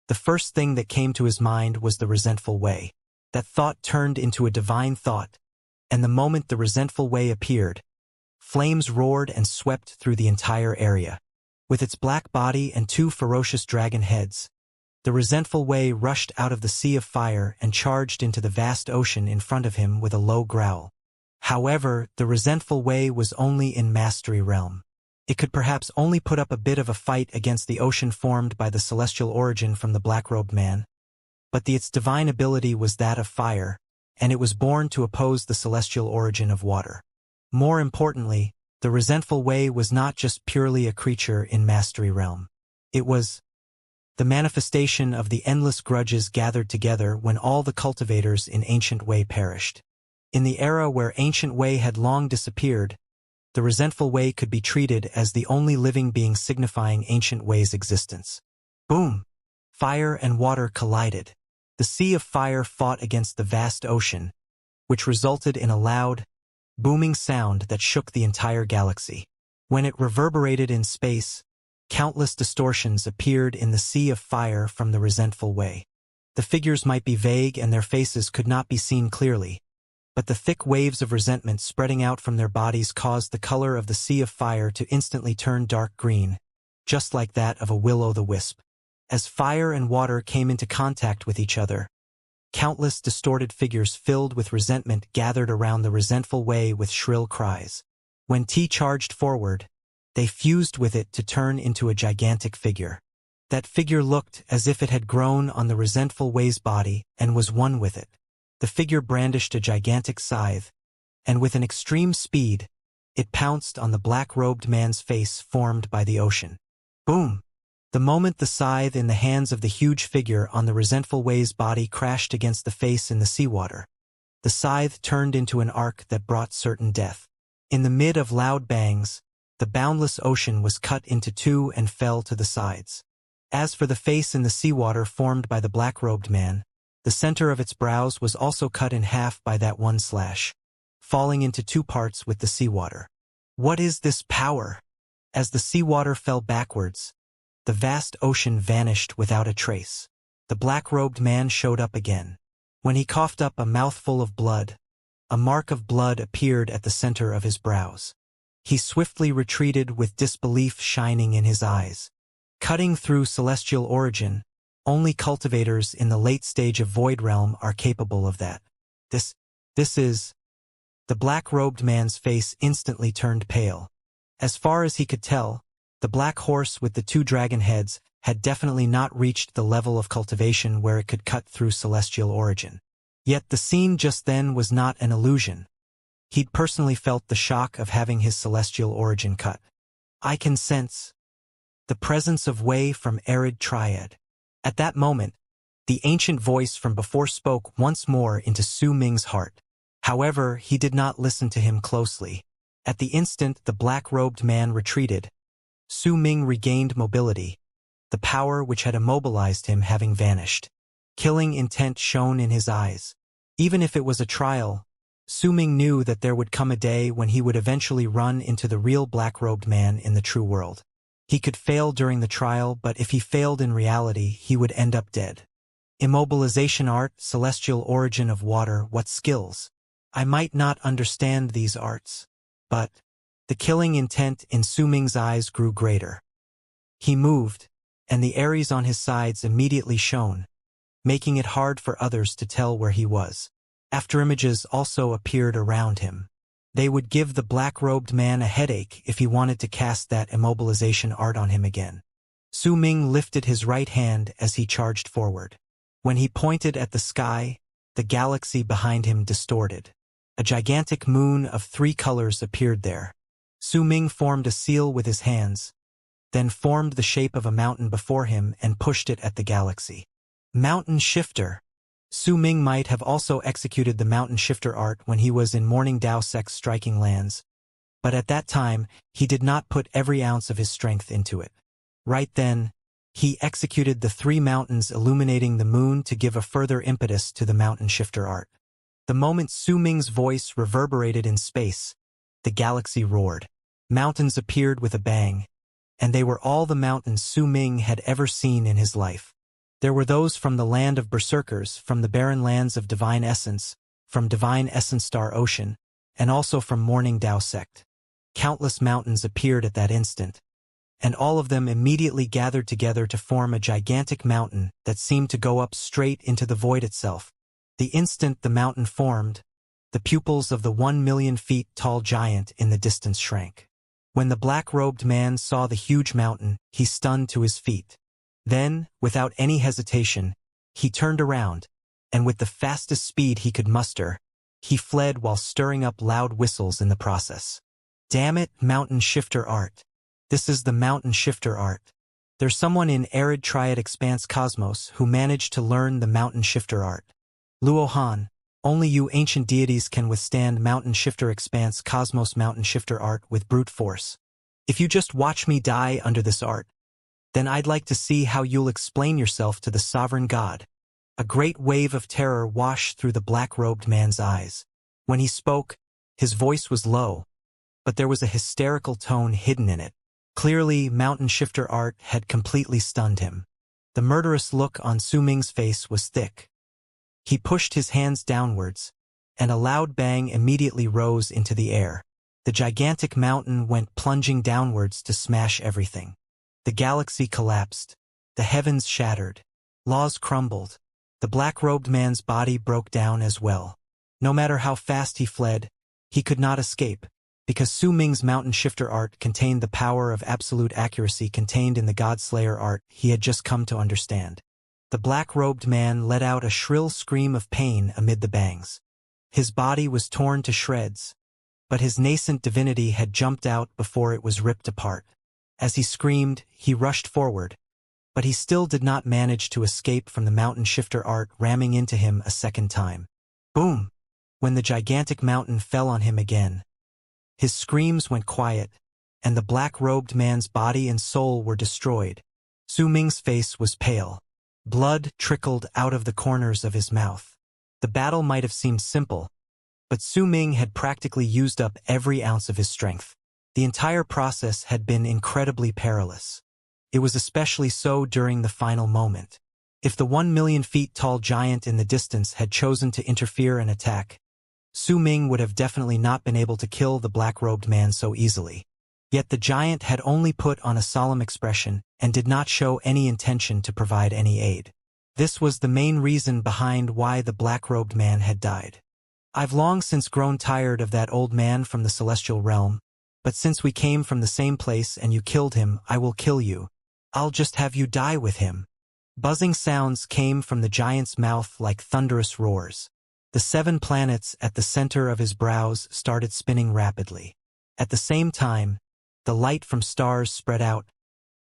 the first thing that came to his mind was the Resentful Wei. That thought turned into a divine thought, and the moment the Resentful Wei appeared, flames roared and swept through the entire area. With its black body and two ferocious dragon heads, the Resentful Wei rushed out of the sea of fire and charged into the vast ocean in front of him with a low growl. However, the resentful Wei was only in mastery realm. It could perhaps only put up a bit of a fight against the ocean formed by the celestial origin from the black-robed man, but its divine ability was that of fire, and it was born to oppose the celestial origin of water. More importantly, the resentful Wei was not just purely a creature in mastery realm. It was the manifestation of the endless grudges gathered together when all the cultivators in ancient Wei perished. In the era where ancient Wei had long disappeared, the resentful Wei could be treated as the only living being signifying ancient Wei's existence. Boom! Fire and water collided. The sea of fire fought against the vast ocean, which resulted in a loud, booming sound that shook the entire galaxy. When it reverberated in space, countless distortions appeared in the sea of fire from the resentful Wei. The figures might be vague and their faces could not be seen clearly, but the thick waves of resentment spreading out from their bodies caused the color of the sea of fire to instantly turn dark green, just like that of a will-o'-the-wisp. As fire and water came into contact with each other, countless distorted figures filled with resentment gathered around the resentful Wei with shrill cries. When T charged forward, they fused with it to turn into a gigantic figure. That figure looked as if it had grown on the resentful Wei's body and was one with it. The figure brandished a gigantic scythe, and with an extreme speed, it pounced on the black-robed man's face formed by the ocean. Boom! The moment the scythe in the hands of the huge figure on the resentful Wei's body crashed against the face in the seawater, the scythe turned into an arc that brought certain death. In the mid of loud bangs, the boundless ocean was cut into two and fell to the sides. As for the face in the seawater formed by the black-robed man, the center of its brows was also cut in half by that one slash, falling into two parts with the seawater. What is this power? As the seawater fell backwards, the vast ocean vanished without a trace. The black-robed man showed up again. When he coughed up a mouthful of blood, a mark of blood appeared at the center of his brows. He swiftly retreated with disbelief shining in his eyes. Cutting through celestial origin, only cultivators in the late stage of Void Realm are capable of that. This is... The black-robed man's face instantly turned pale. As far as he could tell, the black horse with the two dragon heads had definitely not reached the level of cultivation where it could cut through celestial origin. Yet the scene just then was not an illusion. He'd personally felt the shock of having his celestial origin cut. I can sense the presence of Wei from Arid Triad. At that moment, the ancient voice from before spoke once more into Su Ming's heart. However, he did not listen to him closely. At the instant the black-robed man retreated, Su Ming regained mobility, the power which had immobilized him having vanished. Killing intent shone in his eyes. Even if it was a trial, Su Ming knew that there would come a day when he would eventually run into the real black-robed man in the true world. He could fail during the trial, but if he failed in reality, he would end up dead. Immobilization art, celestial origin of water, what skills? I might not understand these arts, but the killing intent in Su Ming's eyes grew greater. He moved, and the Aries on his sides immediately shone, making it hard for others to tell where he was. Afterimages also appeared around him. They would give the black-robed man a headache if he wanted to cast that immobilization art on him again. Su Ming lifted his right hand as he charged forward. When he pointed at the sky, the galaxy behind him distorted. A gigantic moon of 3 colors appeared there. Su Ming formed a seal with his hands, then formed the shape of a mountain before him and pushed it at the galaxy. Mountain Shifter. Su Ming might have also executed the Mountain Shifter art when he was in Morning Dao Sect's striking lands, but at that time, he did not put every ounce of his strength into it. Right then, he executed the 3 mountains illuminating the moon to give a further impetus to the Mountain Shifter art. The moment Su Ming's voice reverberated in space, the galaxy roared. Mountains appeared with a bang, and they were all the mountains Su Ming had ever seen in his life. There were those from the land of berserkers, from the barren lands of Divine Essence, from Divine Essence Star Ocean, and also from Morning Dao Sect. Countless mountains appeared at that instant, and all of them immediately gathered together to form a gigantic mountain that seemed to go up straight into the void itself. The instant the mountain formed, The pupils of the 1,000,000 feet tall giant in the distance shrank. When the black-robed man saw the huge mountain, he stunned to his feet. Then, without any hesitation, he turned around, and with the fastest speed he could muster, he fled while stirring up loud whistles in the process. Damn it, mountain shifter art. This is the mountain shifter art. There's someone in arid triad expanse cosmos who managed to learn the mountain shifter art. Luohan, only you ancient deities can withstand mountain shifter expanse cosmos mountain shifter art with brute force. If you just watch me die under this art, then I'd like to see how you'll explain yourself to the sovereign god. A great wave of terror washed through the black-robed man's eyes. When he spoke, his voice was low, but there was a hysterical tone hidden in it. Clearly, mountain shifter art had completely stunned him. The murderous look on Su Ming's face was thick. He pushed his hands downwards, and a loud bang immediately rose into the air. The gigantic mountain went plunging downwards to smash everything. The galaxy collapsed. The heavens shattered. Laws crumbled. The black-robed man's body broke down as well. No matter how fast he fled, he could not escape, because Su Ming's mountain shifter art contained the power of absolute accuracy contained in the God-Slayer art he had just come to understand. The black-robed man let out a shrill scream of pain amid the bangs. His body was torn to shreds, but his nascent divinity had jumped out before it was ripped apart. As he screamed, he rushed forward, but he still did not manage to escape from the mountain shifter art ramming into him a second time. Boom! When the gigantic mountain fell on him again, his screams went quiet, and the black-robed man's body and soul were destroyed. Su Ming's face was pale. Blood trickled out of the corners of his mouth. The battle might have seemed simple, but Su Ming had practically used up every ounce of his strength. The entire process had been incredibly perilous. It was especially so during the final moment. If the 1,000,000 feet tall giant in the distance had chosen to interfere and attack, Su Ming would have definitely not been able to kill the black-robed man so easily. Yet the giant had only put on a solemn expression and did not show any intention to provide any aid. This was the main reason behind why the black-robed man had died. I've long since grown tired of that old man from the celestial realm, but since we came from the same place and you killed him, I will kill you. I'll just have you die with him. Buzzing sounds came from the giant's mouth like thunderous roars. The 7 planets at the center of his brows started spinning rapidly. At the same time, the light from stars spread out,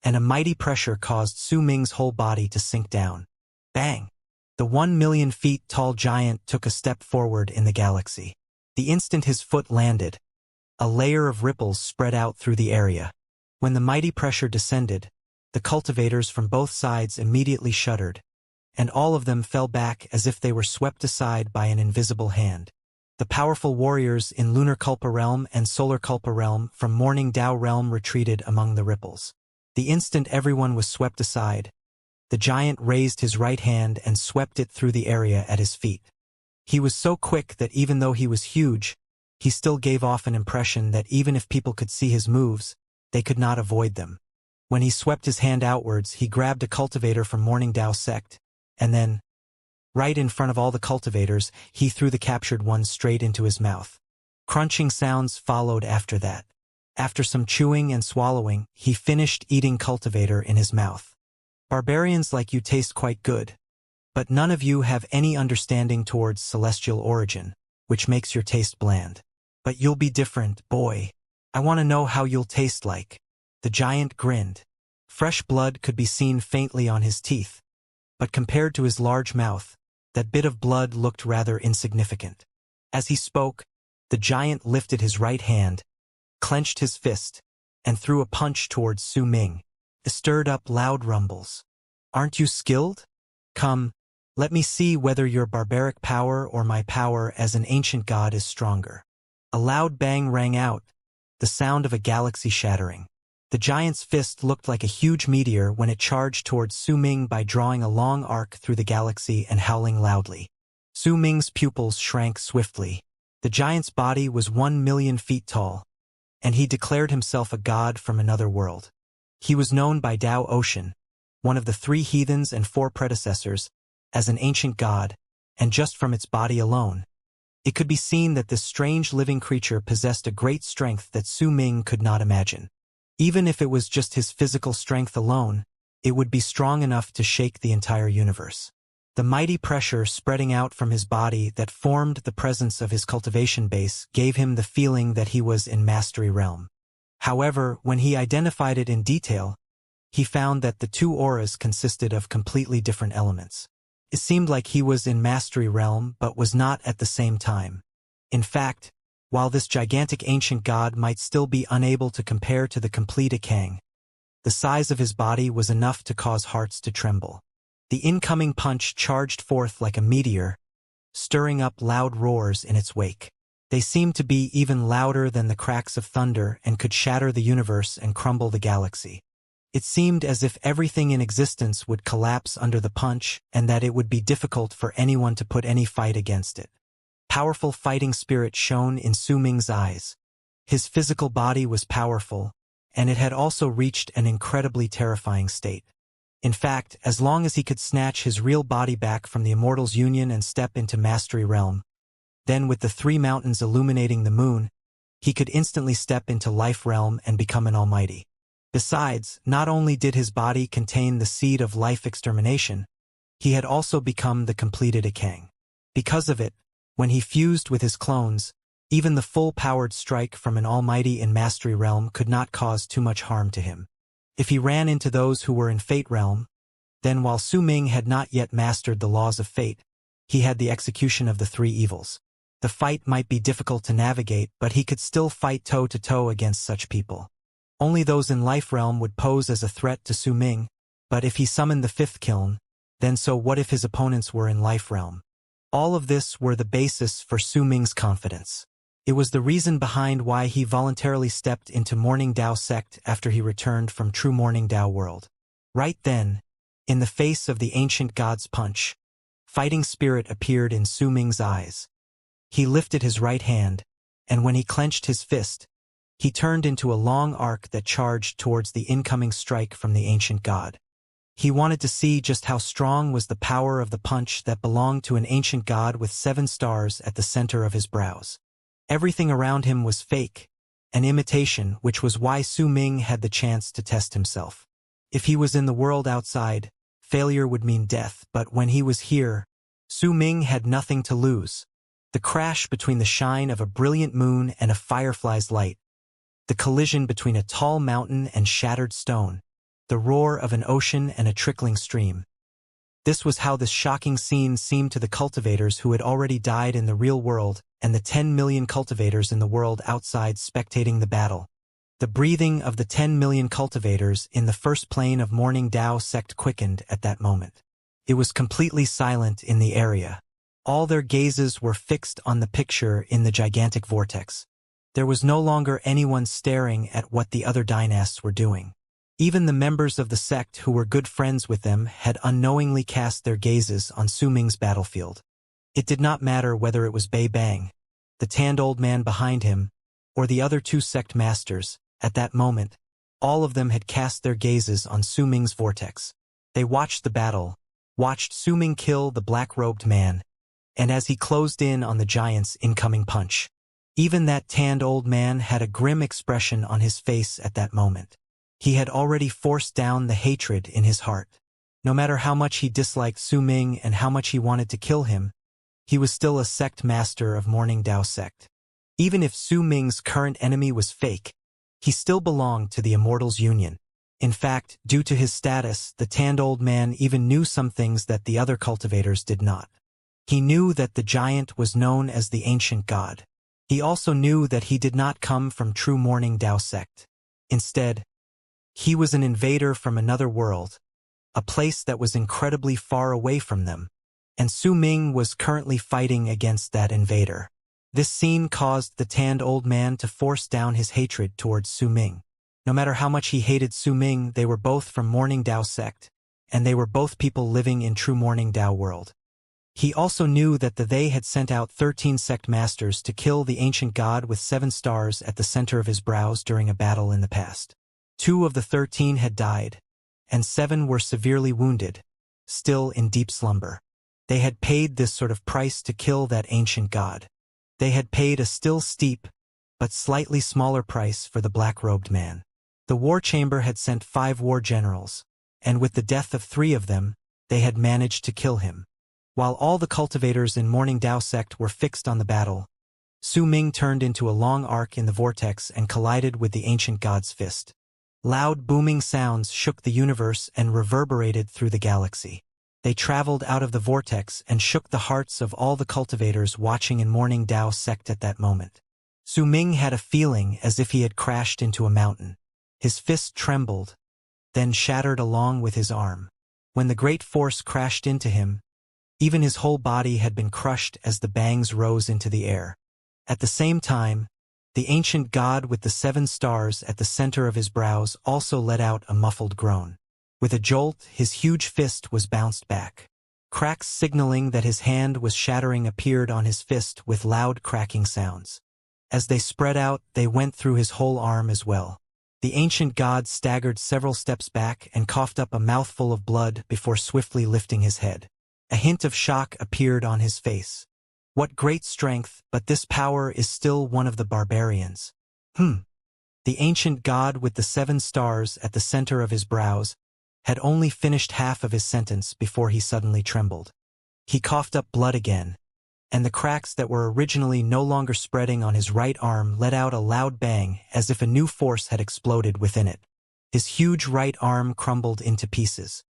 and a mighty pressure caused Su Ming's whole body to sink down. Bang! The 1,000,000 feet tall giant took a step forward in the galaxy. The instant his foot landed, a layer of ripples spread out through the area. When the mighty pressure descended, the cultivators from both sides immediately shuddered, and all of them fell back as if they were swept aside by an invisible hand. The powerful warriors in Lunar Culpa Realm and Solar Culpa Realm from Morning Dao Realm retreated among the ripples. The instant everyone was swept aside, the giant raised his right hand and swept it through the area at his feet. He was so quick that even though he was huge, he still gave off an impression that even if people could see his moves, they could not avoid them. When he swept his hand outwards, he grabbed a cultivator from Morning Dao Sect, and then, right in front of all the cultivators, he threw the captured one straight into his mouth. Crunching sounds followed after that. After some chewing and swallowing, he finished eating cultivator in his mouth. Barbarians like you taste quite good, but none of you have any understanding towards celestial origin, which makes your taste bland. But you'll be different, boy. I want to know how you'll taste like. The giant grinned. Fresh blood could be seen faintly on his teeth, but compared to his large mouth, that bit of blood looked rather insignificant. As he spoke, the giant lifted his right hand, clenched his fist, and threw a punch towards Su Ming. It stirred up loud rumbles. Aren't you skilled? Come, let me see whether your barbaric power or my power as an ancient god is stronger. A loud bang rang out, the sound of a galaxy shattering. The giant's fist looked like a huge meteor when it charged towards Su Ming by drawing a long arc through the galaxy and howling loudly. Su Ming's pupils shrank swiftly. The giant's body was 1,000,000 feet tall, and he declared himself a god from another world. He was known by Dao Ocean, one of the 3 heathens and 4 predecessors, as an ancient god, and just from its body alone, It could be seen that this strange living creature possessed a great strength that Su Ming could not imagine. Even if it was just his physical strength alone, it would be strong enough to shake the entire universe. The mighty pressure spreading out from his body that formed the presence of his cultivation base gave him the feeling that he was in Mastery Realm. However, when he identified it in detail, he found that the two auras consisted of completely different elements. It seemed like he was in Mastery Realm but was not at the same time. In fact, while this gigantic ancient god might still be unable to compare to the complete Ikang, the size of his body was enough to cause hearts to tremble. The incoming punch charged forth like a meteor, stirring up loud roars in its wake. They seemed to be even louder than the cracks of thunder and could shatter the universe and crumble the galaxy. It seemed as if everything in existence would collapse under the punch and that it would be difficult for anyone to put any fight against it. Powerful fighting spirit shone in Su Ming's eyes. His physical body was powerful, and it had also reached an incredibly terrifying state. In fact, as long as he could snatch his real body back from the Immortal's union and step into Mastery Realm, then with the 3 mountains illuminating the moon, he could instantly step into Life Realm and become an almighty. Besides, not only did his body contain the seed of life extermination, he had also become the completed Ikang. Because of it, when he fused with his clones, even the full-powered strike from an almighty in Mastery Realm could not cause too much harm to him. If he ran into those who were in Fate Realm, then while Su Ming had not yet mastered the laws of fate, he had the execution of the 3 evils. The fight might be difficult to navigate, but he could still fight toe-to-toe against such people. Only those in Life Realm would pose as a threat to Su Ming, but if he summoned the 5th kiln, then so what if his opponents were in Life Realm? All of this were the basis for Su Ming's confidence. It was the reason behind why he voluntarily stepped into Morning Dao sect after he returned from True Morning Dao world. Right then, in the face of the ancient god's punch, fighting spirit appeared in Su Ming's eyes. He lifted his right hand, and when he clenched his fist, he turned into a long arc that charged towards the incoming strike from the ancient god. He wanted to see just how strong was the power of the punch that belonged to an ancient god with 7 stars at the center of his brows. Everything around him was fake, an imitation, which was why Su Ming had the chance to test himself. If he was in the world outside, failure would mean death, but when he was here, Su Ming had nothing to lose. The crash between the shine of a brilliant moon and a firefly's light, the collision between a tall mountain and shattered stone, the roar of an ocean and a trickling stream. This was how this shocking scene seemed to the cultivators who had already died in the real world and the 10 million cultivators in the world outside spectating the battle. The breathing of the 10 million cultivators in the first plane of Morning Dao sect quickened at that moment. It was completely silent in the area. All their gazes were fixed on the picture in the gigantic vortex. There was no longer anyone staring at what the other dynasts were doing. Even the members of the sect who were good friends with them had unknowingly cast their gazes on Su Ming's battlefield. It did not matter whether it was Bei Bang, the tanned old man behind him, or the other 2 sect masters. At that moment, all of them had cast their gazes on Su Ming's vortex. They watched the battle, watched Su Ming kill the black-robed man, and as he closed in on the giant's incoming punch. Even that tanned old man had a grim expression on his face at that moment. He had already forced down the hatred in his heart. No matter how much he disliked Su Ming and how much he wanted to kill him, he was still a sect master of Morning Dao sect. Even if Su Ming's current enemy was fake, he still belonged to the Immortal's union. In fact, due to his status, the tanned old man even knew some things that the other cultivators did not. He knew that the giant was known as the ancient god. He also knew that he did not come from True Morning Dao sect. Instead, he was an invader from another world, a place that was incredibly far away from them, and Su Ming was currently fighting against that invader. This scene caused the tanned old man to force down his hatred towards Su Ming. No matter how much he hated Su Ming, they were both from Morning Dao sect, and they were both people living in True Morning Dao world. He also knew that they had sent out 13 sect masters to kill the ancient god with 7 stars at the center of his brows during a battle in the past. 2 of the 13 had died, and 7 were severely wounded, still in deep slumber. They had paid this sort of price to kill that ancient god. They had paid a still steep, but slightly smaller price for the black-robed man. The war chamber had sent 5 war generals, and with the death of 3 of them, they had managed to kill him. While all the cultivators in Morning Dao sect were fixed on the battle, Su Ming turned into a long arc in the vortex and collided with the ancient god's fist. Loud booming sounds shook the universe and reverberated through the galaxy. They traveled out of the vortex and shook the hearts of all the cultivators watching in Morning Dao sect at that moment. Su Ming had a feeling as if he had crashed into a mountain. His fist trembled, then shattered along with his arm. When the great force crashed into him, even his whole body had been crushed as the bangs rose into the air. At the same time, the ancient god with the 7 stars at the center of his brows also let out a muffled groan. With a jolt, his huge fist was bounced back. Cracks signaling that his hand was shattering appeared on his fist with loud cracking sounds. As they spread out, they went through his whole arm as well. The ancient god staggered several steps back and coughed up a mouthful of blood before swiftly lifting his head. A hint of shock appeared on his face. What great strength, but this power is still one of the barbarians. The ancient god with the 7 stars at the center of his brows had only finished half of his sentence before he suddenly trembled. He coughed up blood again, and the cracks that were originally no longer spreading on his right arm let out a loud bang as if a new force had exploded within it. His huge right arm crumbled into pieces.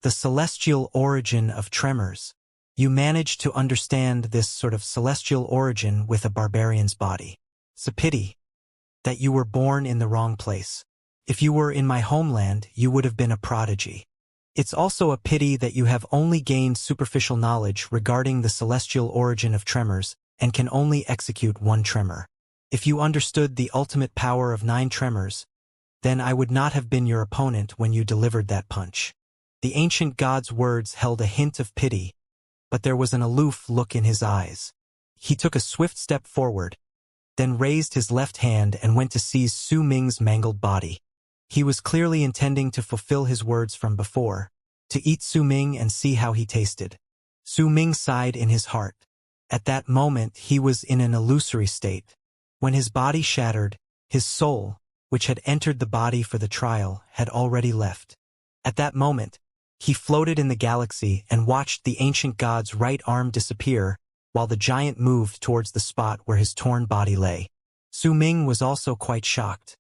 The celestial origin of tremors. You managed to understand this sort of celestial origin with a barbarian's body. It's a pity that you were born in the wrong place. If you were in my homeland, you would have been a prodigy. It's also a pity that you have only gained superficial knowledge regarding the celestial origin of tremors and can only execute 1 tremor. If you understood the ultimate power of 9 tremors, then I would not have been your opponent when you delivered that punch. The ancient god's words held a hint of pity, but there was an aloof look in his eyes. He took a swift step forward, then raised his left hand and went to seize Su Ming's mangled body. He was clearly intending to fulfill his words from before, to eat Su Ming and see how he tasted. Su Ming sighed in his heart. At that moment he was in an illusory state. When his body shattered, his soul, which had entered the body for the trial, had already left. At that moment, he floated in the galaxy and watched the ancient god's right arm disappear while the giant moved towards the spot where his torn body lay. Su Ming was also quite shocked.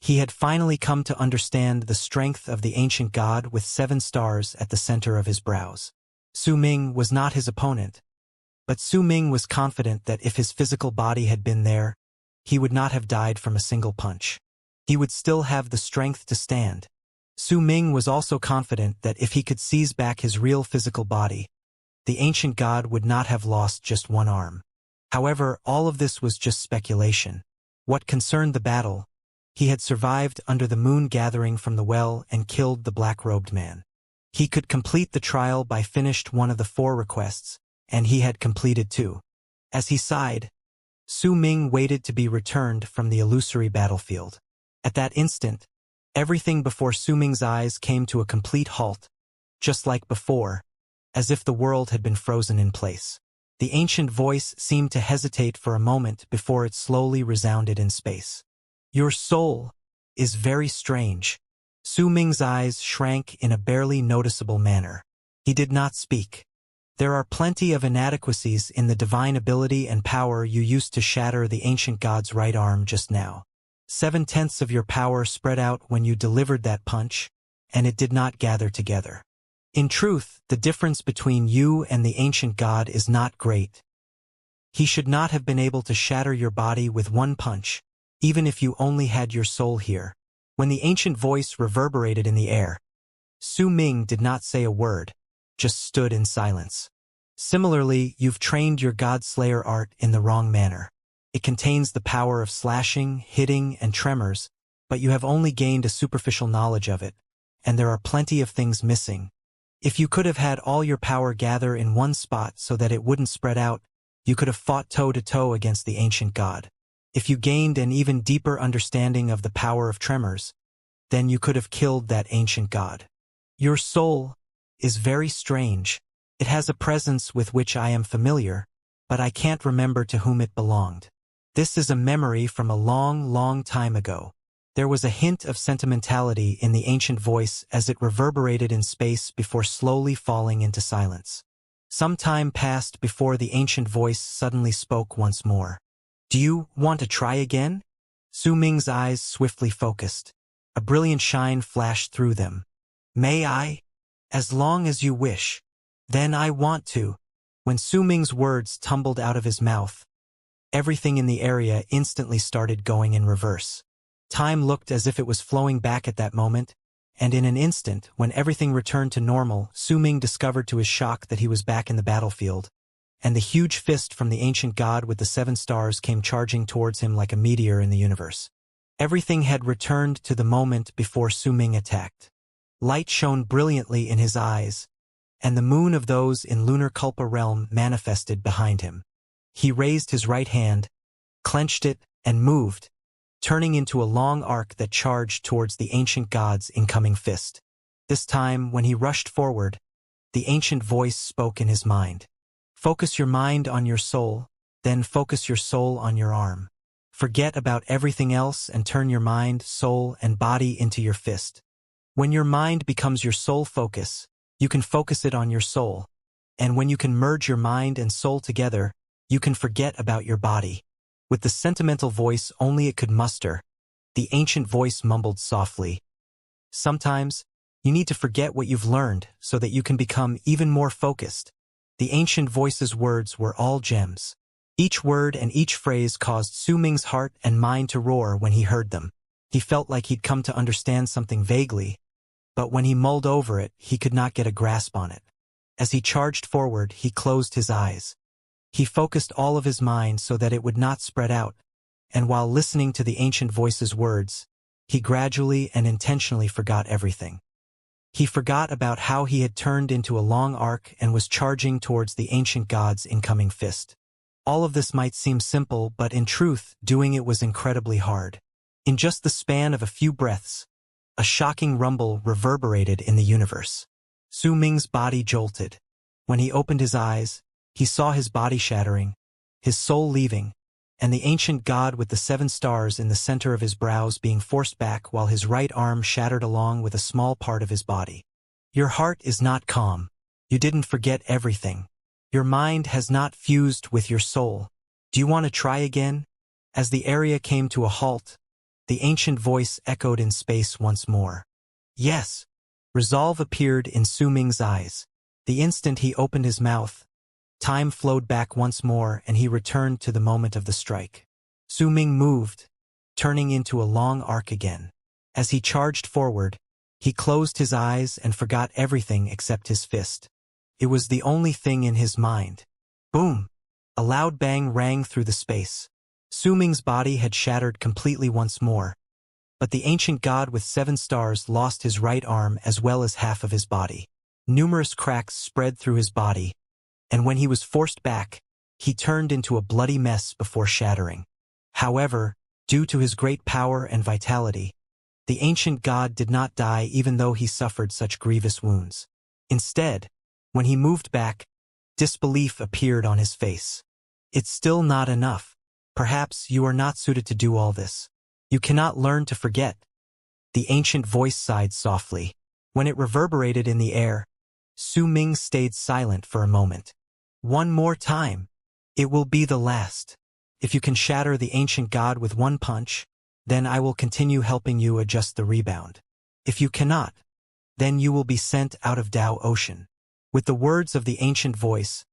He had finally come to understand the strength of the ancient god with 7 stars at the center of his brows. Su Ming was not his opponent, but Su Ming was confident that if his physical body had been there, he would not have died from a single punch. He would still have the strength to stand. Su Ming was also confident that if he could seize back his real physical body, the ancient god would not have lost just 1 arm. However, all of this was just speculation. What concerned the battle, he had survived under the moon gathering from the well and killed the black-robed man. He could complete the trial by finished 1 of the 4 requests, and he had completed 2. As he sighed, Su Ming waited to be returned from the illusory battlefield. At that instant, everything before Su Ming's eyes came to a complete halt, just like before, as if the world had been frozen in place. The ancient voice seemed to hesitate for a moment before it slowly resounded in space. Your soul is very strange. Su Ming's eyes shrank in a barely noticeable manner. He did not speak. There are plenty of inadequacies in the divine ability and power you used to shatter the ancient god's right arm just now. 7/10 of your power spread out when you delivered that punch, and it did not gather together. In truth, the difference between you and the ancient god is not great. He should not have been able to shatter your body with 1 punch, even if you only had your soul here. When the ancient voice reverberated in the air, Su Ming did not say a word, just stood in silence. Similarly, you've trained your God Slayer art in the wrong manner. It contains the power of slashing, hitting, and tremors, but you have only gained a superficial knowledge of it, and there are plenty of things missing. If you could have had all your power gather in 1 spot so that it wouldn't spread out, you could have fought toe-to-toe against the ancient god. If you gained an even deeper understanding of the power of tremors, then you could have killed that ancient god. Your soul is very strange. It has a presence with which I am familiar, but I can't remember to whom it belonged. This is a memory from a long, long time ago. There was a hint of sentimentality in the ancient voice as it reverberated in space before slowly falling into silence. Some time passed before the ancient voice suddenly spoke once more. Do you want to try again? Su Ming's eyes swiftly focused. A brilliant shine flashed through them. May I? As long as you wish. Then I want to. When Su Ming's words tumbled out of his mouth, everything in the area instantly started going in reverse. Time looked as if it was flowing back at that moment, and in an instant, when everything returned to normal, Su Ming discovered to his shock that he was back in the battlefield, and the huge fist from the ancient god with the 7 stars came charging towards him like a meteor in the universe. Everything had returned to the moment before Su Ming attacked. Light shone brilliantly in his eyes, and the moon of those in lunar Kulpa realm manifested behind him. He raised his right hand, clenched it, and moved, turning into a long arc that charged towards the ancient god's incoming fist. This time, when he rushed forward, the ancient voice spoke in his mind. Focus your mind on your soul, then focus your soul on your arm. Forget about everything else and turn your mind, soul, and body into your fist. When your mind becomes your sole focus, you can focus it on your soul. And when you can merge your mind and soul together, you can forget about your body. With the sentimental voice only it could muster, the ancient voice mumbled softly. Sometimes, you need to forget what you've learned so that you can become even more focused. The ancient voice's words were all gems. Each word and each phrase caused Su Ming's heart and mind to roar when he heard them. He felt like he'd come to understand something vaguely, but when he mulled over it, he could not get a grasp on it. As he charged forward, he closed his eyes. He focused all of his mind so that it would not spread out, and while listening to the ancient voice's words, he gradually and intentionally forgot everything. He forgot about how he had turned into a long arc and was charging towards the ancient god's incoming fist. All of this might seem simple, but in truth, doing it was incredibly hard. In just the span of a few breaths, a shocking rumble reverberated in the universe. Su Ming's body jolted. When he opened his eyes, he saw his body shattering, his soul leaving, and the ancient god with the 7 stars in the center of his brows being forced back while his right arm shattered along with a small part of his body. Your heart is not calm. You didn't forget everything. Your mind has not fused with your soul. Do you want to try again? As the area came to a halt, the ancient voice echoed in space once more. Yes. Resolve appeared in Su Ming's eyes. The instant he opened his mouth, time flowed back once more and he returned to the moment of the strike. Su Ming moved, turning into a long arc again. As he charged forward, he closed his eyes and forgot everything except his fist. It was the only thing in his mind. Boom! A loud bang rang through the space. Su Ming's body had shattered completely once more, but the ancient god with 7 stars lost his right arm as well as half of his body. Numerous cracks spread through his body, and when he was forced back, he turned into a bloody mess before shattering. However, due to his great power and vitality, the ancient god did not die even though he suffered such grievous wounds. Instead, when he moved back, disbelief appeared on his face. It's still not enough. Perhaps you are not suited to do all this. You cannot learn to forget. The ancient voice sighed softly. When it reverberated in the air, Su Ming stayed silent for a moment. One more time. It will be the last. If you can shatter the ancient god with one punch, then I will continue helping you adjust the rebound. If you cannot, then you will be sent out of Tao Ocean. With the words of the ancient voice,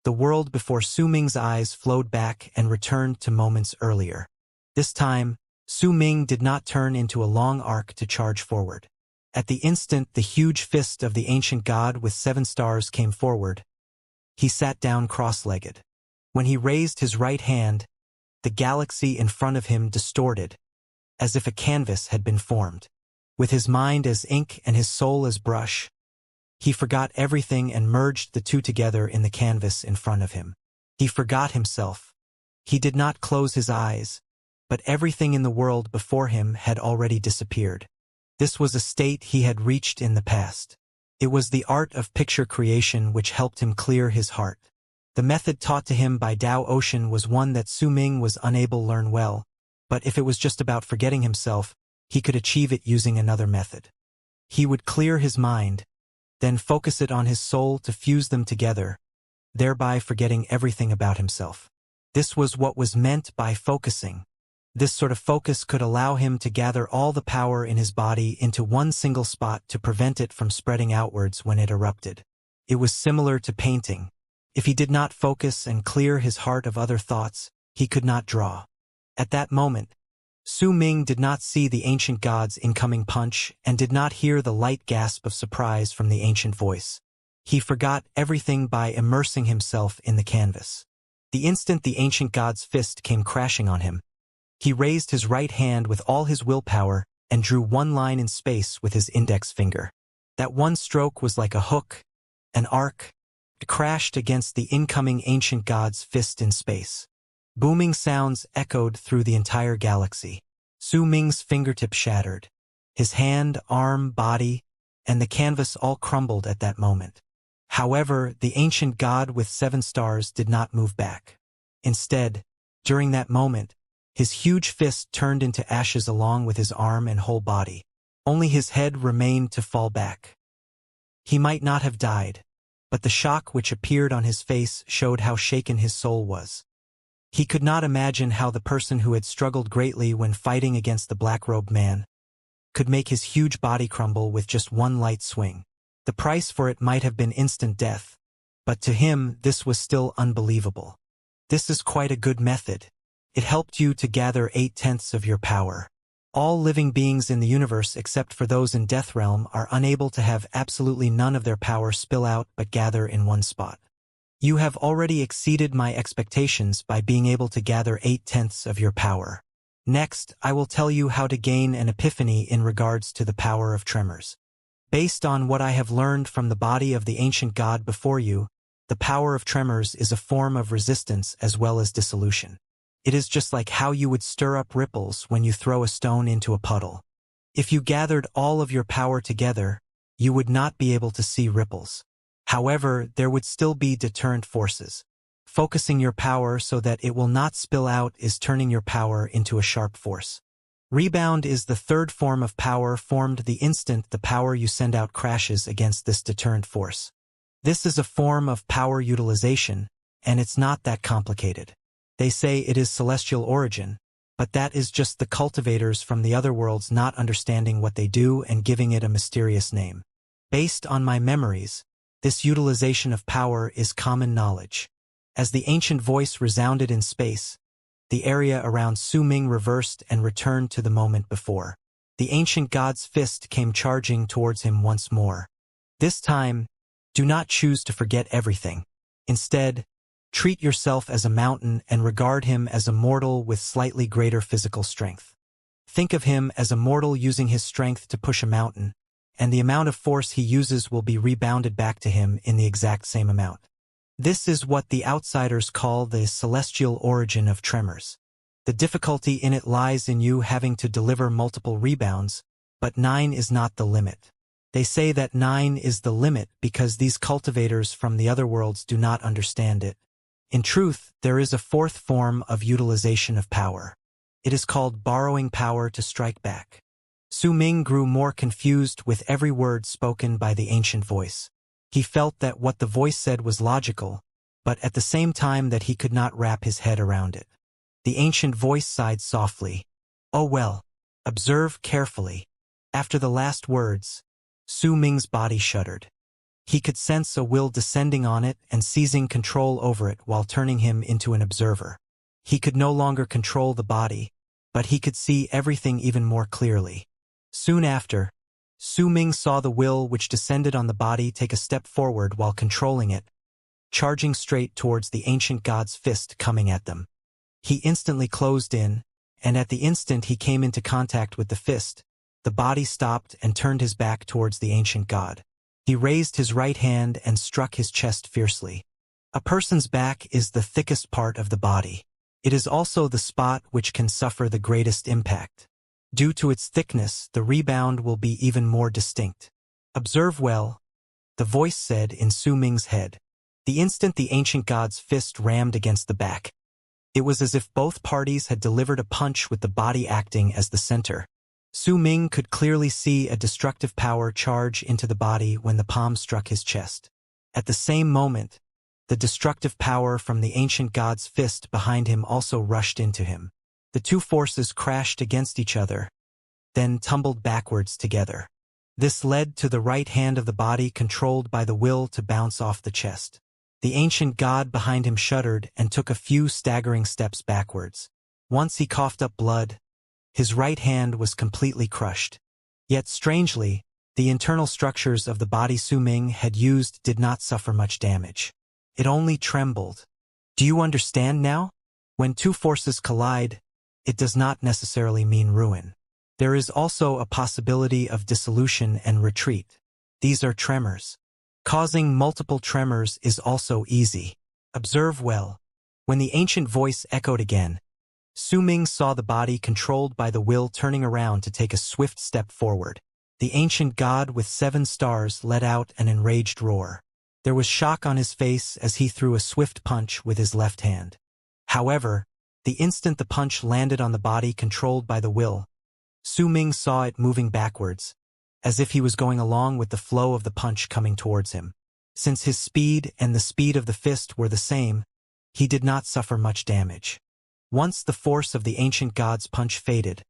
the world before Su Ming's eyes flowed back and returned to moments earlier. This time, Su Ming did not turn into a long arc to charge forward. At the instant the huge fist of the ancient god with 7 stars came forward, he sat down cross-legged. When he raised his right hand, the galaxy in front of him distorted, as if a canvas had been formed. With his mind as ink and his soul as brush, he forgot everything and merged the two together in the canvas in front of him. He forgot himself. He did not close his eyes, but everything in the world before him had already disappeared. This was a state he had reached in the past. It was the art of picture creation which helped him clear his heart. The method taught to him by Dao Ocean was one that Su Ming was unable to learn well, but if it was just about forgetting himself, he could achieve it using another method. He would clear his mind, then focus it on his soul to fuse them together, thereby forgetting everything about himself. This was what was meant by focusing. This sort of focus could allow him to gather all the power in his body into one single spot to prevent it from spreading outwards when it erupted. It was similar to painting. If he did not focus and clear his heart of other thoughts, he could not draw. At that moment, Su Ming did not see the ancient god's incoming punch and did not hear the light gasp of surprise from the ancient voice. He forgot everything by immersing himself in the canvas. The instant the ancient god's fist came crashing on him, he raised his right hand with all his willpower and drew one line in space with his index finger. That one stroke was like a hook, an arc. It crashed against the incoming ancient god's fist in space. Booming sounds echoed through the entire galaxy. Su Ming's fingertip shattered. His hand, arm, body, and the canvas all crumbled at that moment. However, the ancient god with 7 stars did not move back. Instead, during that moment, his huge fist turned into ashes along with his arm and whole body. Only his head remained to fall back. He might not have died, but the shock which appeared on his face showed how shaken his soul was. He could not imagine how the person who had struggled greatly when fighting against the black-robed man could make his huge body crumble with just one light swing. The price for it might have been instant death, but to him this was still unbelievable. This is quite a good method. It helped you to gather 8/10 of your power. All living beings in the universe except for those in Death Realm are unable to have absolutely none of their power spill out but gather in one spot. You have already exceeded my expectations by being able to gather 8/10 of your power. Next, I will tell you how to gain an epiphany in regards to the power of tremors. Based on what I have learned from the body of the ancient god before you, the power of tremors is a form of resistance as well as dissolution. It is just like how you would stir up ripples when you throw a stone into a puddle. If you gathered all of your power together, you would not be able to see ripples. However, there would still be deterrent forces. Focusing your power so that it will not spill out is turning your power into a sharp force. Rebound is the third form of power formed the instant the power you send out crashes against this deterrent force. This is a form of power utilization, and it's not that complicated. They say it is celestial origin, but that is just the cultivators from the other worlds not understanding what they do and giving it a mysterious name. Based on my memories, this utilization of power is common knowledge. As the ancient voice resounded in space, the area around Su Ming reversed and returned to the moment before. The ancient god's fist came charging towards him once more. This time, do not choose to forget everything. Instead, treat yourself as a mountain and regard him as a mortal with slightly greater physical strength. Think of him as a mortal using his strength to push a mountain, and the amount of force he uses will be rebounded back to him in the exact same amount. This is what the outsiders call the celestial origin of tremors. The difficulty in it lies in you having to deliver multiple rebounds, but 9 is not the limit. They say that 9 is the limit because these cultivators from the other worlds do not understand it. In truth, there is a fourth form of utilization of power. It is called borrowing power to strike back. Su Ming grew more confused with every word spoken by the ancient voice. He felt that what the voice said was logical, but at the same time that he could not wrap his head around it. The ancient voice sighed softly. Oh well, observe carefully. After the last words, Su Ming's body shuddered. He could sense a will descending on it and seizing control over it while turning him into an observer. He could no longer control the body, but he could see everything even more clearly. Soon after, Su Ming saw the will which descended on the body take a step forward while controlling it, charging straight towards the ancient god's fist coming at them. He instantly closed in, and at the instant he came into contact with the fist, the body stopped and turned his back towards the ancient god. He raised his right hand and struck his chest fiercely. A person's back is the thickest part of the body. It is also the spot which can suffer the greatest impact. Due to its thickness, the rebound will be even more distinct. Observe well, the voice said in Su Ming's head. The instant the ancient god's fist rammed against the back, it was as if both parties had delivered a punch with the body acting as the center. Su Ming could clearly see a destructive power charge into the body when the palm struck his chest. At the same moment, the destructive power from the ancient god's fist behind him also rushed into him. The two forces crashed against each other, then tumbled backwards together. This led to the right hand of the body controlled by the will to bounce off the chest. The ancient god behind him shuddered and took a few staggering steps backwards. Once he coughed up blood, his right hand was completely crushed. Yet strangely, the internal structures of the body Su Ming had used did not suffer much damage. It only trembled. Do you understand now? When two forces collide, it does not necessarily mean ruin. There is also a possibility of dissolution and retreat. These are tremors. Causing multiple tremors is also easy. Observe well. When the ancient voice echoed again, Su Ming saw the body controlled by the will turning around to take a swift step forward. The ancient god with 7 stars let out an enraged roar. There was shock on his face as he threw a swift punch with his left hand. However, the instant the punch landed on the body controlled by the will, Su Ming saw it moving backwards, as if he was going along with the flow of the punch coming towards him. Since his speed and the speed of the fist were the same, he did not suffer much damage. Once the force of the ancient god's punch faded,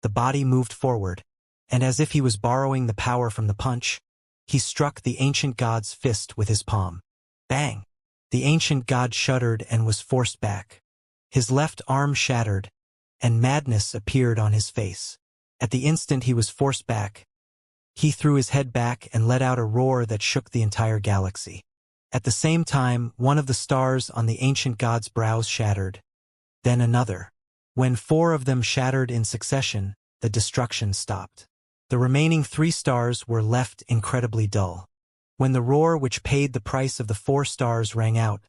the body moved forward, and as if he was borrowing the power from the punch, he struck the ancient god's fist with his palm. Bang! The ancient god shuddered and was forced back. His left arm shattered, and madness appeared on his face. At the instant he was forced back, he threw his head back and let out a roar that shook the entire galaxy. At the same time, one of the stars on the ancient god's brows shattered, then another. When 4 of them shattered in succession, the destruction stopped. The remaining 3 stars were left incredibly dull. When the roar which paid the price of the 4 stars rang out,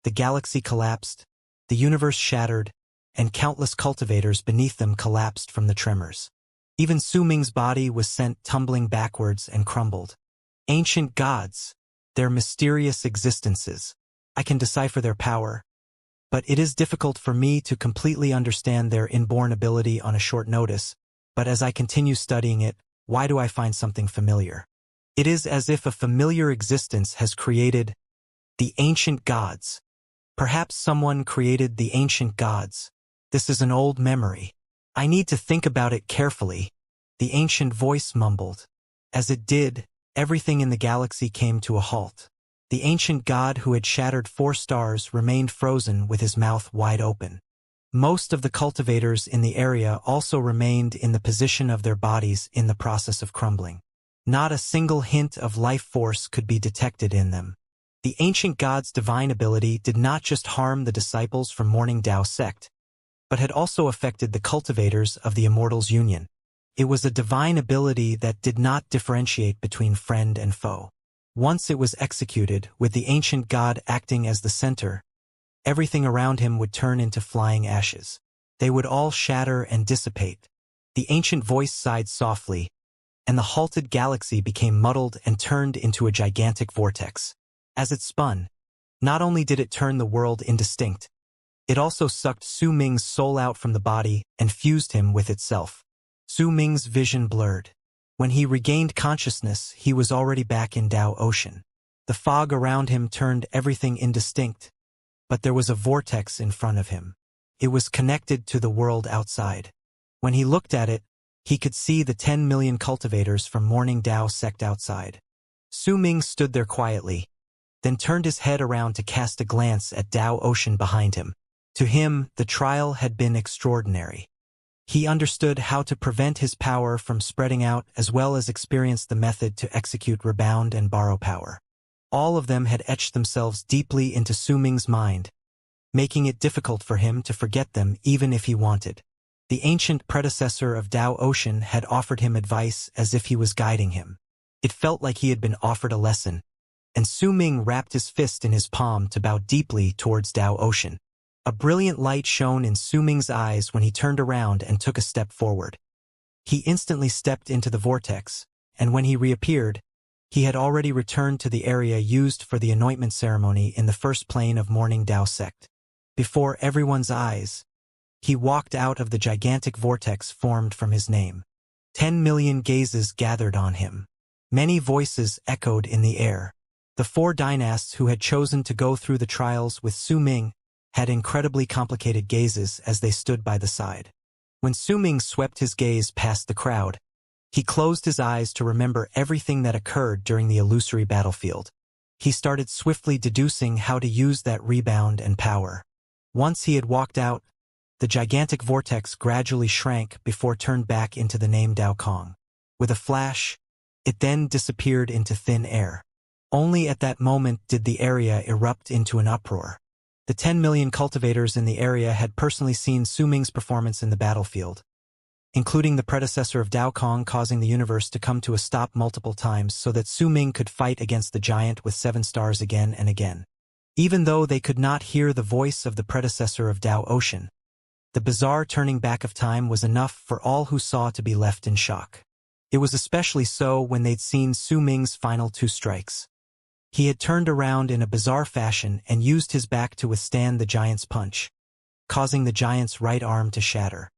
the galaxy collapsed, the universe shattered, and countless cultivators beneath them collapsed from the tremors. Even Su Ming's body was sent tumbling backwards and crumbled. Ancient gods, their mysterious existences. I can decipher their power, but it is difficult for me to completely understand their inborn ability on a short notice. But as I continue studying it, why do I find something familiar? It is as if a familiar existence has created the ancient gods. Perhaps someone created the ancient gods. This is an old memory. I need to think about it carefully, the ancient voice mumbled. As it did, everything in the galaxy came to a halt. The ancient god who had shattered 4 stars remained frozen with his mouth wide open. Most of the cultivators in the area also remained in the position of their bodies in the process of crumbling. Not a single hint of life force could be detected in them. The ancient god's divine ability did not just harm the disciples from Morning Dao sect, but had also affected the cultivators of the Immortal's union. It was a divine ability that did not differentiate between friend and foe. Once it was executed, with the ancient god acting as the center, everything around him would turn into flying ashes. They would all shatter and dissipate. The ancient voice sighed softly, and the halted galaxy became muddled and turned into a gigantic vortex. As it spun, not only did it turn the world indistinct, it also sucked Su Ming's soul out from the body and fused him with itself. Su Ming's vision blurred. When he regained consciousness, he was already back in Dao Ocean. The fog around him turned everything indistinct, but there was a vortex in front of him. It was connected to the world outside. When he looked at it, he could see the 10 million cultivators from Morning Dao sect outside. Su Ming stood there quietly, then turned his head around to cast a glance at Dao Ocean behind him. To him, the trial had been extraordinary. He understood how to prevent his power from spreading out as well as experienced the method to execute rebound and borrow power. All of them had etched themselves deeply into Su Ming's mind, making it difficult for him to forget them even if he wanted. The ancient predecessor of Dao Ocean had offered him advice as if he was guiding him. It felt like he had been offered a lesson, and Su Ming wrapped his fist in his palm to bow deeply towards Dao Ocean. A brilliant light shone in Su Ming's eyes when he turned around and took a step forward. He instantly stepped into the vortex, and when he reappeared, He had already returned to the area used for the anointment ceremony in the first plane of Morning Dao sect. Before everyone's eyes, he walked out of the gigantic vortex formed from his name. 10 million gazes gathered on him. Many voices echoed in the air. The 4 dynasts who had chosen to go through the trials with Su Ming had incredibly complicated gazes as they stood by the side. When Su Ming swept his gaze past the crowd, he closed his eyes to remember everything that occurred during the illusory battlefield. He started swiftly deducing how to use that rebound and power. Once he had walked out, the gigantic vortex gradually shrank before turned back into the name Dao Kong. With a flash, it then disappeared into thin air. Only at that moment did the area erupt into an uproar. The 10 million cultivators in the area had personally seen Su Ming's performance in the battlefield, including the predecessor of Dao Kong, causing the universe to come to a stop multiple times so that Su Ming could fight against the giant with 7 stars again and again. Even though they could not hear the voice of the predecessor of Dao Ocean, the bizarre turning back of time was enough for all who saw to be left in shock. It was especially so when they'd seen Su Ming's final 2 strikes. He had turned around in a bizarre fashion and used his back to withstand the giant's punch, causing the giant's right arm to shatter.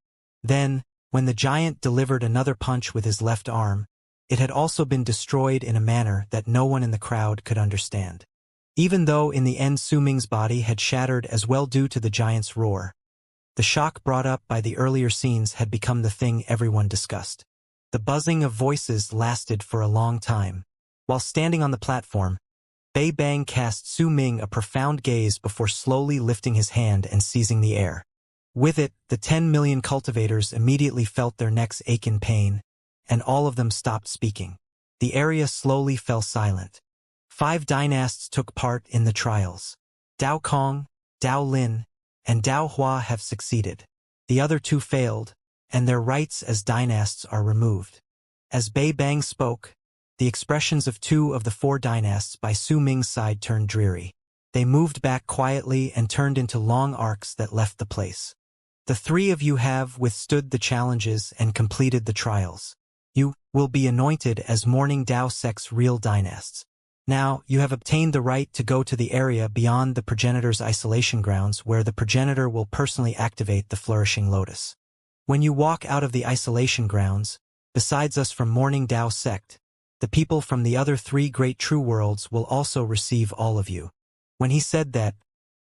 Then, when the giant delivered another punch with his left arm, it had also been destroyed in a manner that no one in the crowd could understand. Even though in the end Su Ming's body had shattered as well due to the giant's roar, the shock brought up by the earlier scenes had become the thing everyone discussed. The buzzing of voices lasted for a long time. While standing on the platform, Bei Bang cast Su Ming a profound gaze before slowly lifting his hand and seizing the air. With it, the 10 million cultivators immediately felt their necks ache in pain, and all of them stopped speaking. The area slowly fell silent. 5 dynasts took part in the trials. Dao Kong, Dao Lin, and Dao Hua have succeeded. The other 2 failed, and their rights as dynasts are removed. As Bei Bang spoke, the expressions of 2 of the 4 dynasts by Su Ming's side turned dreary. They moved back quietly and turned into long arcs that left the place. The 3 of you have withstood the challenges and completed the trials. You will be anointed as Morning Dao sect's real dynasts. Now, you have obtained the right to go to the area beyond the progenitor's isolation grounds where the progenitor will personally activate the flourishing lotus. When you walk out of the isolation grounds, besides us from Morning Dao sect, the people from the other 3 great true worlds will also receive all of you. When he said that,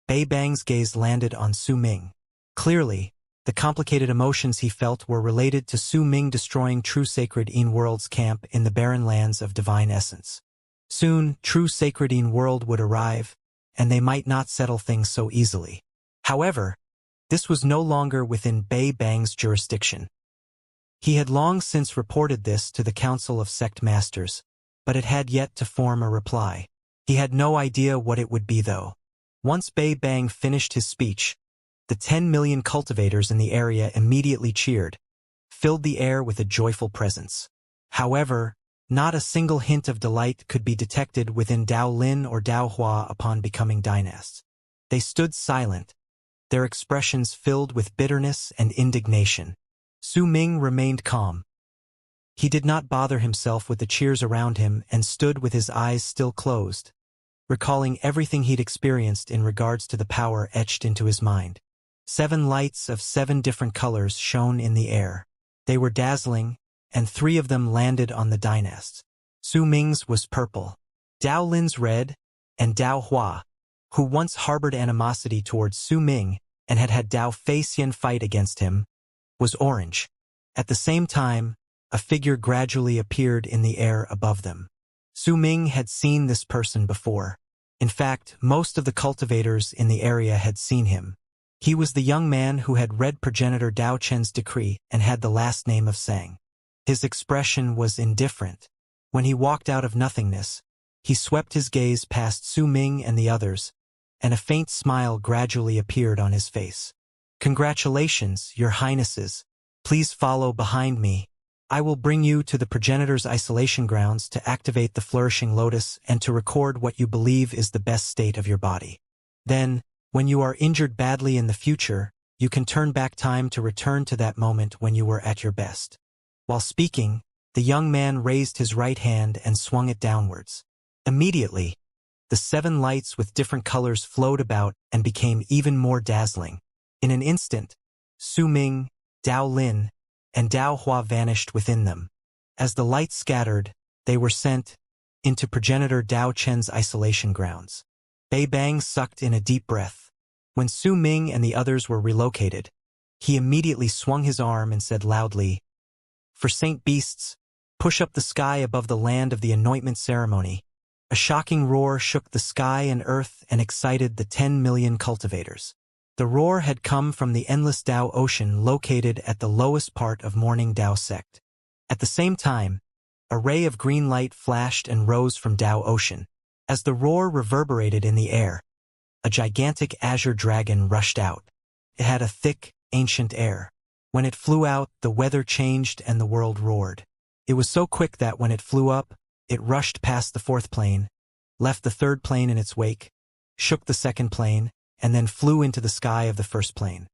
Bei Bang's gaze landed on Su Ming. Clearly, the complicated emotions he felt were related to Su Ming destroying True Sacred Yin World's camp in the barren lands of Divine Essence. Soon, True Sacred Yin World would arrive, and they might not settle things so easily. However, this was no longer within Bei Bang's jurisdiction. He had long since reported this to the Council of Sect Masters, but it had yet to form a reply. He had no idea what it would be though. Once Bei Bang finished his speech, the 10 million cultivators in the area immediately cheered, filled the air with a joyful presence. However, not a single hint of delight could be detected within Dao Lin or Dao Hua upon becoming dynasts. They stood silent, their expressions filled with bitterness and indignation. Su Ming remained calm. He did not bother himself with the cheers around him and stood with his eyes still closed, recalling everything he'd experienced in regards to the power etched into his mind. 7 lights of 7 different colors shone in the air. They were dazzling, and 3 of them landed on the dynasts. Su Ming's was purple, Dao Lin's red, and Dao Hua, who once harbored animosity towards Su Ming and had had Dao Feixian fight against him, was orange. At the same time, a figure gradually appeared in the air above them. Su Ming had seen this person before. In fact, most of the cultivators in the area had seen him. He was the young man who had read progenitor Dao Chen's decree and had the last name of Sang. His expression was indifferent. When he walked out of nothingness, he swept his gaze past Su Ming and the others, and a faint smile gradually appeared on his face. "Congratulations, your highnesses. Please follow behind me. I will bring you to the progenitor's isolation grounds to activate the flourishing lotus and to record what you believe is the best state of your body. Then, when you are injured badly in the future, you can turn back time to return to that moment when you were at your best." While speaking, The young man raised his right hand and swung it downwards. Immediately, the 7 lights with different colors flowed about and became even more dazzling. In an instant, Su Ming, Dao Lin, and Dao Hua vanished within them. As the lights scattered, they were sent into progenitor Dao Chen's isolation grounds. Bei Bang sucked in a deep breath. When Su Ming and the others were relocated, he immediately swung his arm and said loudly, "For Saint Beasts, push up the sky above the land of the anointment ceremony." A shocking roar shook the sky and earth and excited the 10 million cultivators. The roar had come from the endless Dao ocean located at the lowest part of Morning Dao sect. At the same time, a ray of green light flashed and rose from Dao ocean. As the roar reverberated in the air, a gigantic azure dragon rushed out. It had a thick, ancient air. When it flew out, the weather changed and the world roared. It was so quick that when it flew up, it rushed past the 4th plane, left the 3rd plane in its wake, shook the 2nd plane, and then flew into the sky of the 1st plane.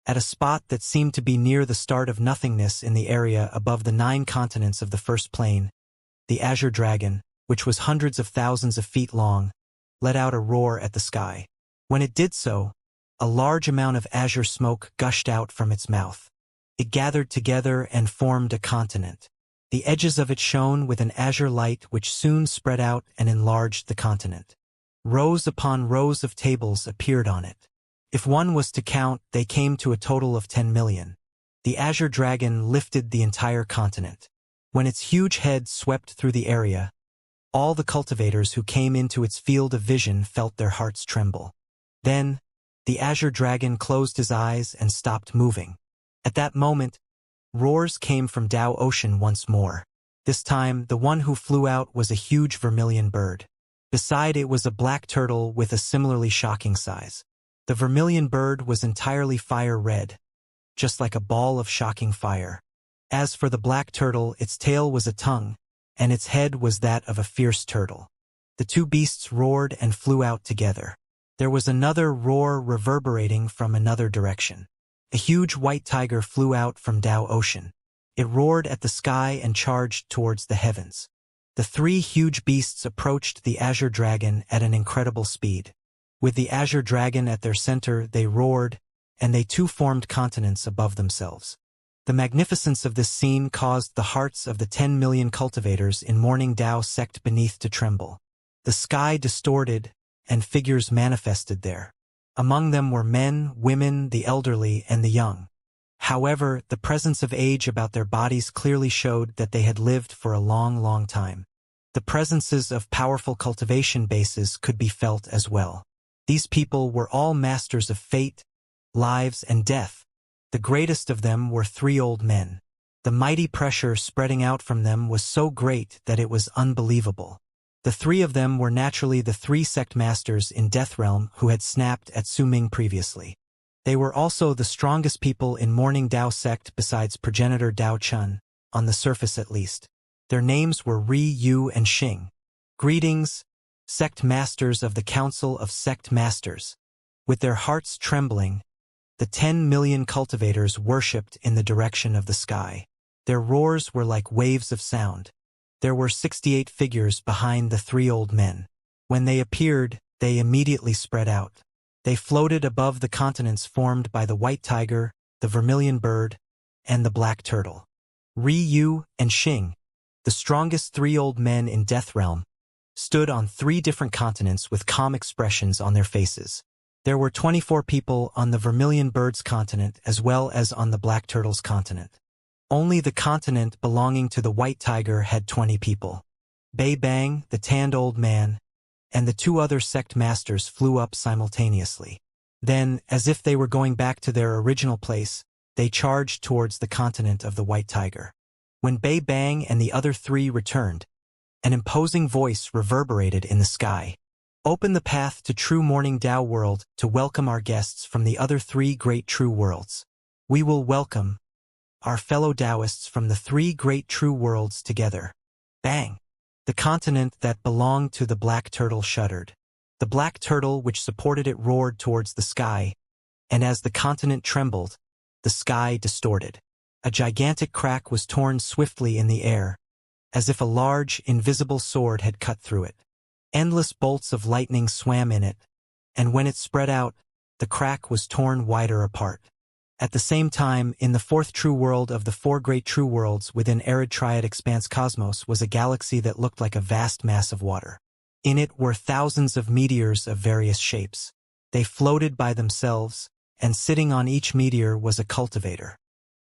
At a spot that seemed to be near the start of nothingness in the area above the 9 continents of the 1st plane, the azure dragon, which was hundreds of thousands of feet long, let out a roar at the sky. When it did so, a large amount of azure smoke gushed out from its mouth. It gathered together and formed a continent. The edges of it shone with an azure light which soon spread out and enlarged the continent. Rows upon rows of tables appeared on it. If one was to count, they came to a total of 10 million. The azure dragon lifted the entire continent. When its huge head swept through the area, all the cultivators who came into its field of vision felt their hearts tremble. Then, the azure dragon closed his eyes and stopped moving. At that moment, roars came from Dao Ocean once more. This time, the one who flew out was a huge vermilion bird. Beside it was a black turtle with a similarly shocking size. The vermilion bird was entirely fire red, just like a ball of shocking fire. As for the black turtle, its tail was a tongue, and its head was that of a fierce turtle. The 2 beasts roared and flew out together. There was another roar reverberating from another direction. A huge white tiger flew out from Dao Ocean. It roared at the sky and charged towards the heavens. The 3 huge beasts approached the azure dragon at an incredible speed. With the azure dragon at their center, they roared, and they too formed continents above themselves. The magnificence of this scene caused the hearts of the 10 million cultivators in Morning Dao sect beneath to tremble. The sky distorted, and figures manifested there. Among them were men, women, the elderly, and the young. However, the presence of age about their bodies clearly showed that they had lived for a long, long time. The presences of powerful cultivation bases could be felt as well. These people were all masters of fate, lives, and death. The greatest of them were 3 old men. The mighty pressure spreading out from them was so great that it was unbelievable. The 3 of them were naturally the 3 sect masters in Death Realm who had snapped at Su Ming previously. They were also the strongest people in Morning Dao sect besides progenitor Dao Chun, on the surface at least. Their names were Ri, Yu, and Xing. Greetings, sect masters of the Council of Sect Masters. With their hearts trembling, the 10 million cultivators worshipped in the direction of the sky. Their roars were like waves of sound. There were 68 figures behind the 3 old men. When they appeared, they immediately spread out. They floated above the continents formed by the white tiger, the vermilion bird, and the black turtle. Ri, Yu, and Xing, the strongest 3 old men in Death Realm, stood on 3 different continents with calm expressions on their faces. There were 24 people on the vermilion bird's continent as well as on the black turtle's continent. Only the continent belonging to the white tiger had 20 people. Bei Bang, the tanned old man, and the 2 other sect masters flew up simultaneously. Then, as if they were going back to their original place, they charged towards the continent of the white tiger. When Bei Bang and the other 3 returned, an imposing voice reverberated in the sky. Open the path to True Morning Dao World to welcome our guests from the other 3 great true worlds. We will welcome our fellow Taoists from the 3 great true worlds together. Bang! The continent that belonged to the black turtle shuddered. The black turtle which supported it roared towards the sky, and as the continent trembled, the sky distorted. A gigantic crack was torn swiftly in the air, as if a large, invisible sword had cut through it. Endless bolts of lightning swam in it, and when it spread out, the crack was torn wider apart. At the same time, in the fourth true world of the four great true worlds within arid triad expanse cosmos was a galaxy that looked like a vast mass of water. In it were thousands of meteors of various shapes. They floated by themselves, and sitting on each meteor was a cultivator.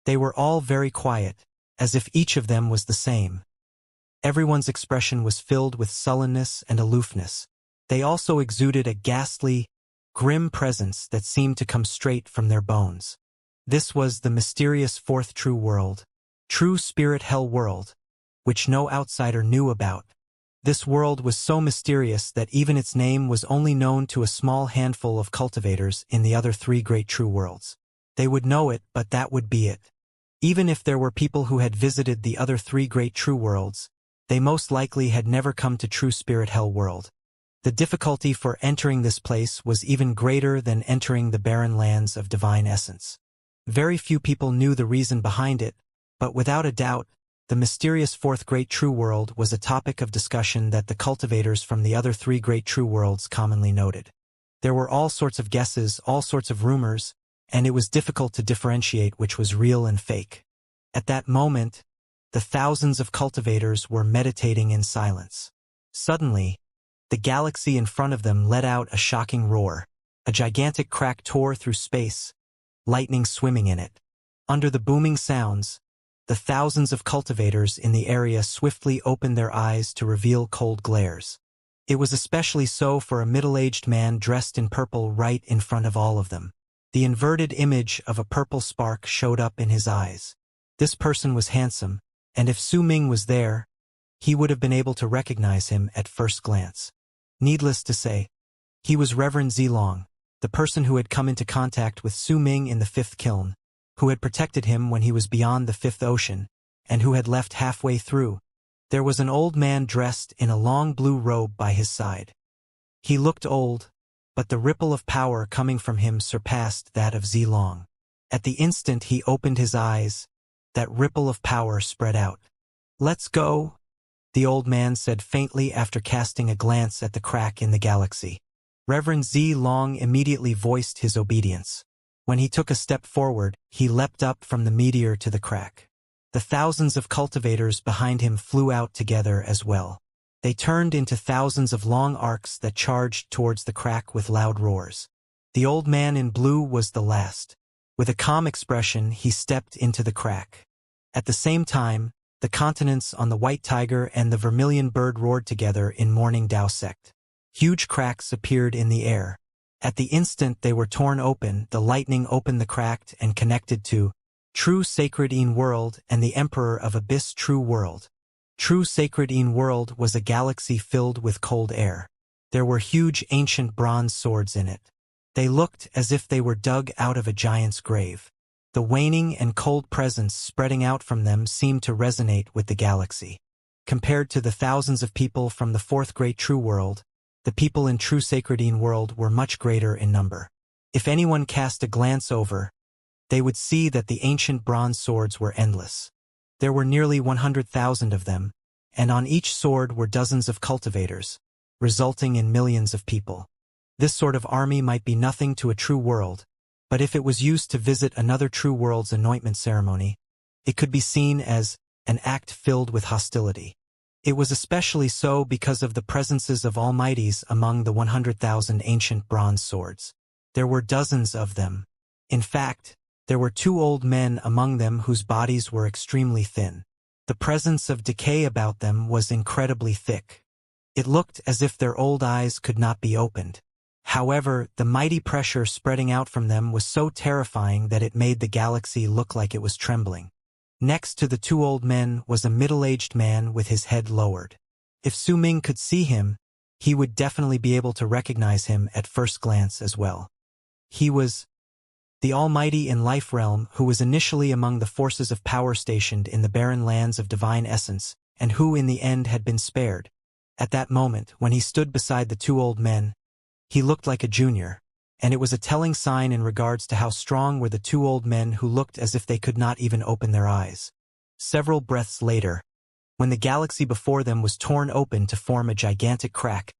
They were all very quiet, as if each of them was the same. Everyone's expression was filled with sullenness and aloofness. They also exuded a ghastly, grim presence that seemed to come straight from their bones. This was the mysterious fourth true world, true spirit hell world, which no outsider knew about. This world was so mysterious that even its name was only known to a small handful of cultivators in the other three great true worlds. They would know it, but that would be it. Even if there were people who had visited the other three great true worlds, they most likely had never come to true spirit hell world. The difficulty for entering this place was even greater than entering the barren lands of divine essence. Very few people knew the reason behind it, but without a doubt, the mysterious fourth great true world was a topic of discussion that the cultivators from the other three great true worlds commonly noted. There were all sorts of guesses, all sorts of rumors, and it was difficult to differentiate which was real and fake. At that moment, the thousands of cultivators were meditating in silence. Suddenly, the galaxy in front of them let out a shocking roar. A gigantic crack tore through space, lightning swimming in it. Under the booming sounds, the thousands of cultivators in the area swiftly opened their eyes to reveal cold glares. It was especially so for a middle-aged man dressed in purple right in front of all of them. The inverted image of a purple spark showed up in his eyes. This person was handsome, and if Su Ming was there, he would have been able to recognize him at first glance. Needless to say, he was Reverend Zilong, the person who had come into contact with Su Ming in the fifth kiln, who had protected him when he was beyond the fifth ocean, and who had left halfway through. There was an old man dressed in a long blue robe by his side. He looked old, but the ripple of power coming from him surpassed that of Zilong. At the instant he opened his eyes, that ripple of power spread out. "Let's go," the old man said faintly after casting a glance at the crack in the galaxy. Reverend Zilong immediately voiced his obedience. When he took a step forward, he leapt up from the meteor to the crack. The thousands of cultivators behind him flew out together as well. They turned into thousands of long arcs that charged towards the crack with loud roars. The old man in blue was the last. With a calm expression, he stepped into the crack. At the same time, the continents on the White Tiger and the Vermilion Bird roared together in mourning dissect. Huge cracks appeared in the air. At the instant they were torn open, the lightning opened the cracked and connected to True Sacred Een World and the Emperor of Abyss True World. True Sacred Een World was a galaxy filled with cold air. There were huge ancient bronze swords in it. They looked as if they were dug out of a giant's grave. The waning and cold presence spreading out from them seemed to resonate with the galaxy. Compared to the thousands of people from the fourth great true world, the people in True Sacred Een World were much greater in number. If anyone cast a glance over, they would see that the ancient bronze swords were endless. There were nearly 100,000 of them, and on each sword were dozens of cultivators, resulting in millions of people. This sort of army might be nothing to a true world, but if it was used to visit another true world's anointment ceremony, it could be seen as an act filled with hostility. It was especially so because of the presences of Almighties among the 100,000 ancient bronze swords. There were dozens of them. In fact, there were 2 old men among them whose bodies were extremely thin. The presence of decay about them was incredibly thick. It looked as if their old eyes could not be opened. However, the mighty pressure spreading out from them was so terrifying that it made the galaxy look like it was trembling. Next to the 2 old men was a middle-aged man with his head lowered. If Su Ming could see him, he would definitely be able to recognize him at first glance as well. He was the Almighty in Life Realm who was initially among the forces of power stationed in the barren lands of divine essence, and who in the end had been spared. At that moment, when he stood beside the 2 old men, he looked like a junior, and it was a telling sign in regards to how strong were the 2 old men who looked as if they could not even open their eyes. Several breaths later, when the galaxy before them was torn open to form a gigantic crack.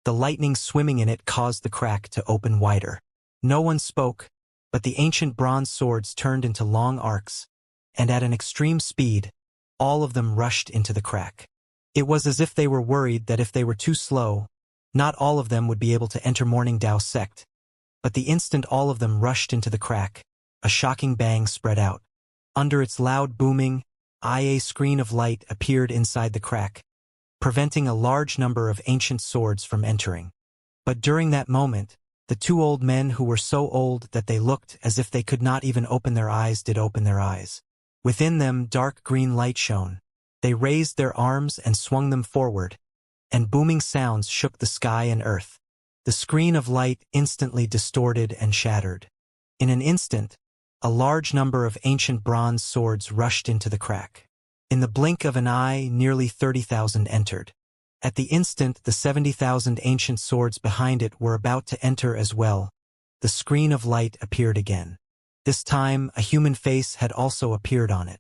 The lightning swimming in it caused the crack to open wider. No one spoke, but the ancient bronze swords turned into long arcs, and at an extreme speed, all of them rushed into the crack. It was as if they were worried that if they were too slow, not all of them would be able to enter Morning Dao sect. But the instant all of them rushed into the crack, a shocking bang spread out. Under its loud booming, a screen of light appeared inside the crack, preventing a large number of ancient swords from entering. But during that moment, the two old men who were so old that they looked as if they could not even open their eyes did open their eyes. Within them dark green light shone. They raised their arms and swung them forward, and booming sounds shook the sky and earth. The screen of light instantly distorted and shattered. In an instant, a large number of ancient bronze swords rushed into the crack. In the blink of an eye, nearly 30,000 entered. At the instant the 70,000 ancient swords behind it were about to enter as well, the screen of light appeared again. This time, a human face had also appeared on it.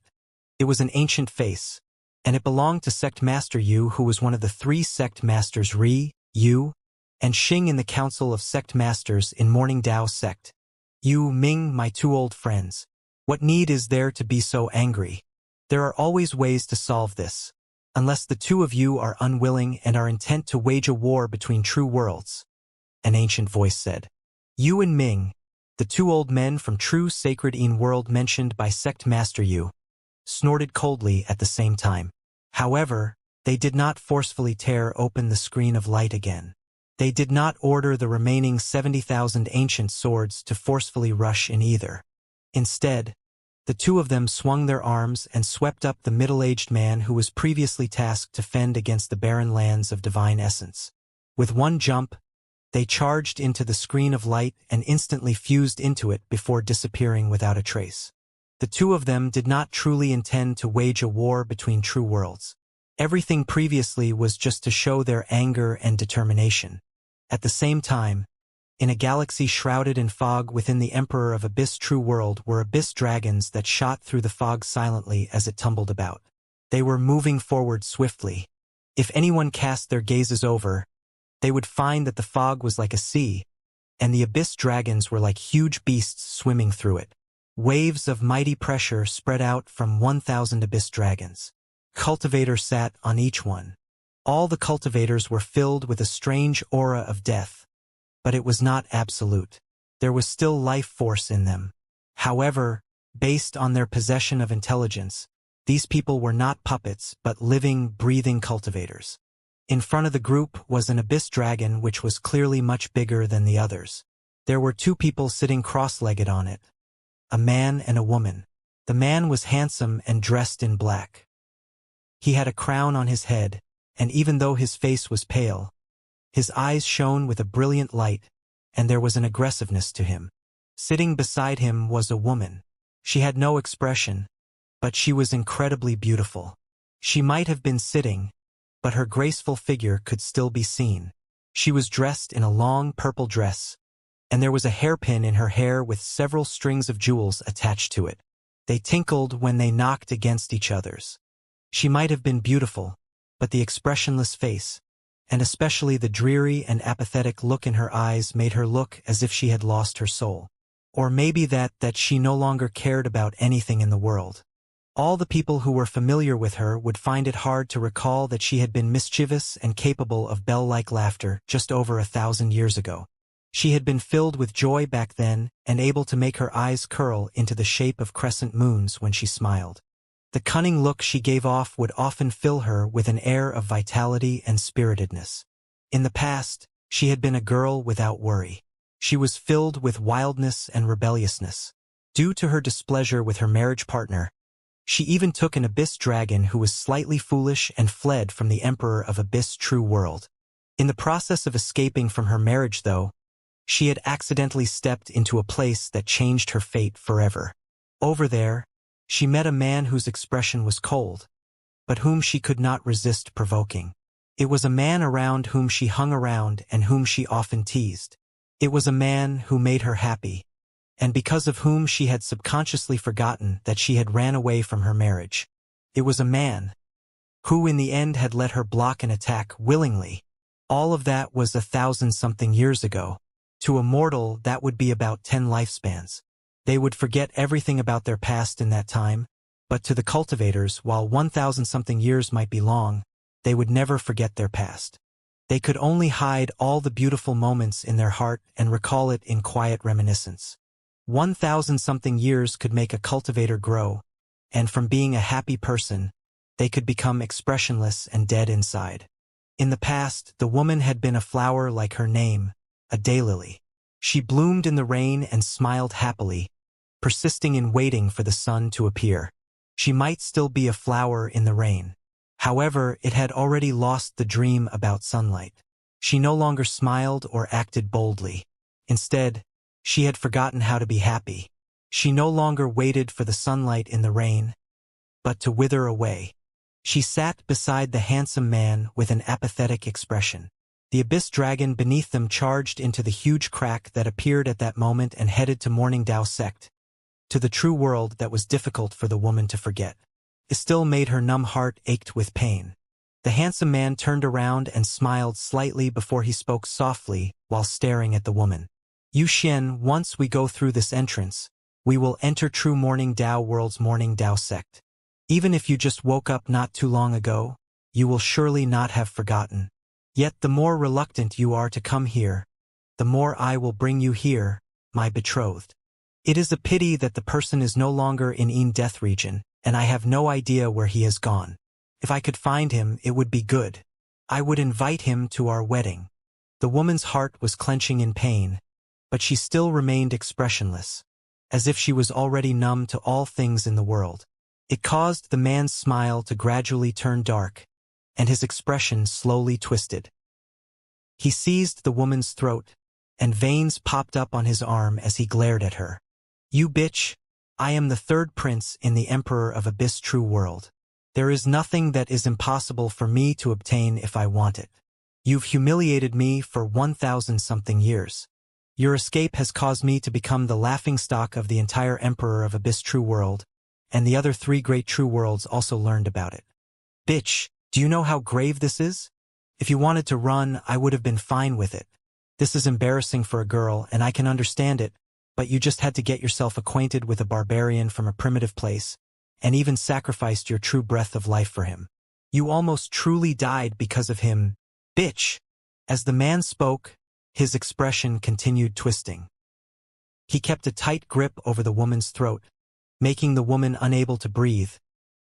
It was an ancient face, and it belonged to Sect Master Yu, who was one of the three Sect Masters Ri, Yu, and Xing in the Council of Sect Masters in Morning Dao Sect. You, Ming, my two old friends, what need is there to be so angry? There are always ways to solve this, unless the two of you are unwilling and are intent to wage a war between true worlds, an ancient voice said. Yu and Ming, the two old men from True Sacred Yin World mentioned by Sect Master Yu, snorted coldly at the same time. However, they did not forcefully tear open the screen of light again. They did not order the remaining 70,000 ancient swords to forcefully rush in either. Instead, the two of them swung their arms and swept up the middle-aged man who was previously tasked to fend against the barren lands of divine essence. With one jump, they charged into the screen of light and instantly fused into it before disappearing without a trace. The two of them did not truly intend to wage a war between true worlds. Everything previously was just to show their anger and determination. At the same time, in a galaxy shrouded in fog within the Emperor of Abyss True World were abyss dragons that shot through the fog silently as it tumbled about. They were moving forward swiftly. If anyone cast their gazes over, they would find that the fog was like a sea, and the abyss dragons were like huge beasts swimming through it. Waves of mighty pressure spread out from 1,000 abyss dragons. Cultivator sat on each one. All the cultivators were filled with a strange aura of death, but it was not absolute. There was still life force in them. However, based on their possession of intelligence, these people were not puppets but living, breathing cultivators. In front of the group was an abyss dragon which was clearly much bigger than the others. There were two people sitting cross-legged on it, a man and a woman. The man was handsome and dressed in black. He had a crown on his head, and even though his face was pale, his eyes shone with a brilliant light, and there was an aggressiveness to him. Sitting beside him was a woman. She had no expression, but she was incredibly beautiful. She might have been sitting, but her graceful figure could still be seen. She was dressed in a long purple dress, and there was a hairpin in her hair with several strings of jewels attached to it. They tinkled when they knocked against each other's. She might have been beautiful, but the expressionless face, and especially the dreary and apathetic look in her eyes made her look as if she had lost her soul. Or maybe that she no longer cared about anything in the world. All the people who were familiar with her would find it hard to recall that she had been mischievous and capable of bell-like laughter just over 1,000 years ago. She had been filled with joy back then and able to make her eyes curl into the shape of crescent moons when she smiled. The cunning look she gave off would often fill her with an air of vitality and spiritedness. In the past, she had been a girl without worry. She was filled with wildness and rebelliousness. Due to her displeasure with her marriage partner, she even took an abyss dragon who was slightly foolish and fled from the Emperor of Abyss True World. In the process of escaping from her marriage, though, she had accidentally stepped into a place that changed her fate forever. Over there, she met a man whose expression was cold, but whom she could not resist provoking. It was a man around whom she hung around and whom she often teased. It was a man who made her happy, and because of whom she had subconsciously forgotten that she had ran away from her marriage. It was a man who in the end had let her block an attack willingly. All of that was 1,000-something years ago. To a mortal, that would be about 10 lifespans. They would forget everything about their past in that time, but to the cultivators, while 1,000-something years might be long, they would never forget their past. They could only hide all the beautiful moments in their heart and recall it in quiet reminiscence. 1,000-something years could make a cultivator grow, and from being a happy person, they could become expressionless and dead inside. In the past, the woman had been a flower like her name, a daylily. She bloomed in the rain and smiled happily, persisting in waiting for the sun to appear. She might still be a flower in the rain. However, it had already lost the dream about sunlight. She no longer smiled or acted boldly. Instead, she had forgotten how to be happy. She no longer waited for the sunlight in the rain, but to wither away. She sat beside the handsome man with an apathetic expression. The abyss dragon beneath them charged into the huge crack that appeared at that moment and headed to Morning Dao sect, to the true world that was difficult for the woman to forget. It still made her numb heart ached with pain. The handsome man turned around and smiled slightly before he spoke softly while staring at the woman. "Yu Xian, once we go through this entrance, we will enter true Morning Dao world's Morning Dao sect. Even if you just woke up not too long ago, you will surely not have forgotten. Yet the more reluctant you are to come here, the more I will bring you here, my betrothed. It is a pity that the person is no longer in Yin Death region, and I have no idea where he has gone. If I could find him, it would be good. I would invite him to our wedding." The woman's heart was clenching in pain, but she still remained expressionless, as if she was already numb to all things in the world. It caused the man's smile to gradually turn dark, and his expression slowly twisted. He seized the woman's throat, and veins popped up on his arm as he glared at her. "You bitch, I am the third prince in the Emperor of Abyss True World. There is nothing that is impossible for me to obtain if I want it. You've humiliated me for 1,000-something years. Your escape has caused me to become the laughingstock of the entire Emperor of Abyss True World, and the other 3 great true worlds also learned about it. Bitch, do you know how grave this is? If you wanted to run, I would have been fine with it. This is embarrassing for a girl, and I can understand it, but you just had to get yourself acquainted with a barbarian from a primitive place, and even sacrificed your true breath of life for him. You almost truly died because of him, bitch." As the man spoke, his expression continued twisting. He kept a tight grip over the woman's throat, making the woman unable to breathe,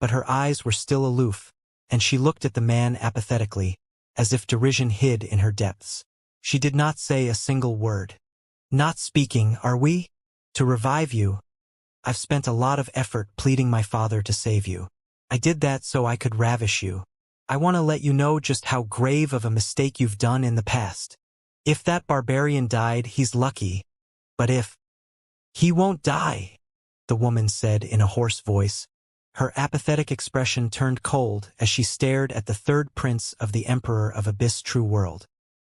but her eyes were still aloof, and she looked at the man apathetically, as if derision hid in her depths. She did not say a single word. "Not speaking, are we? To revive you. I've spent a lot of effort pleading my father to save you. I did that so I could ravish you. I want to let you know just how grave of a mistake you've done in the past. If that barbarian died, he's lucky, but if he won't die," the woman said in a hoarse voice. Her apathetic expression turned cold as she stared at the third prince of the Emperor of Abyss True World.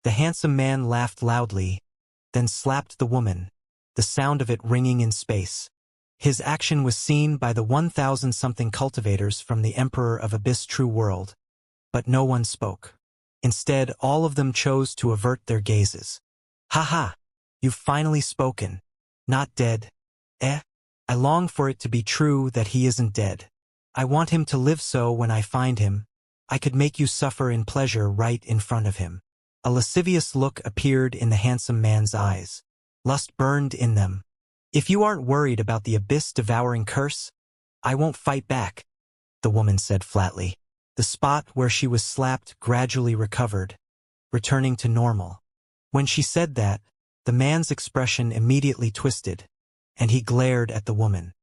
The handsome man laughed loudly, then slapped the woman, the sound of it ringing in space. His action was seen by the 1,000-something cultivators from the Emperor of Abyss True World, but no one spoke. Instead, all of them chose to avert their gazes. "Ha, you've finally spoken. Not dead, eh? I long for it to be true that he isn't dead. I want him to live, so when I find him, I could make you suffer in pleasure right in front of him." A lascivious look appeared in the handsome man's eyes. Lust burned in them. "If you aren't worried about the abyss-devouring curse, I won't fight back," the woman said flatly. The spot where she was slapped gradually recovered, returning to normal. When she said that, the man's expression immediately twisted, and he glared at the woman.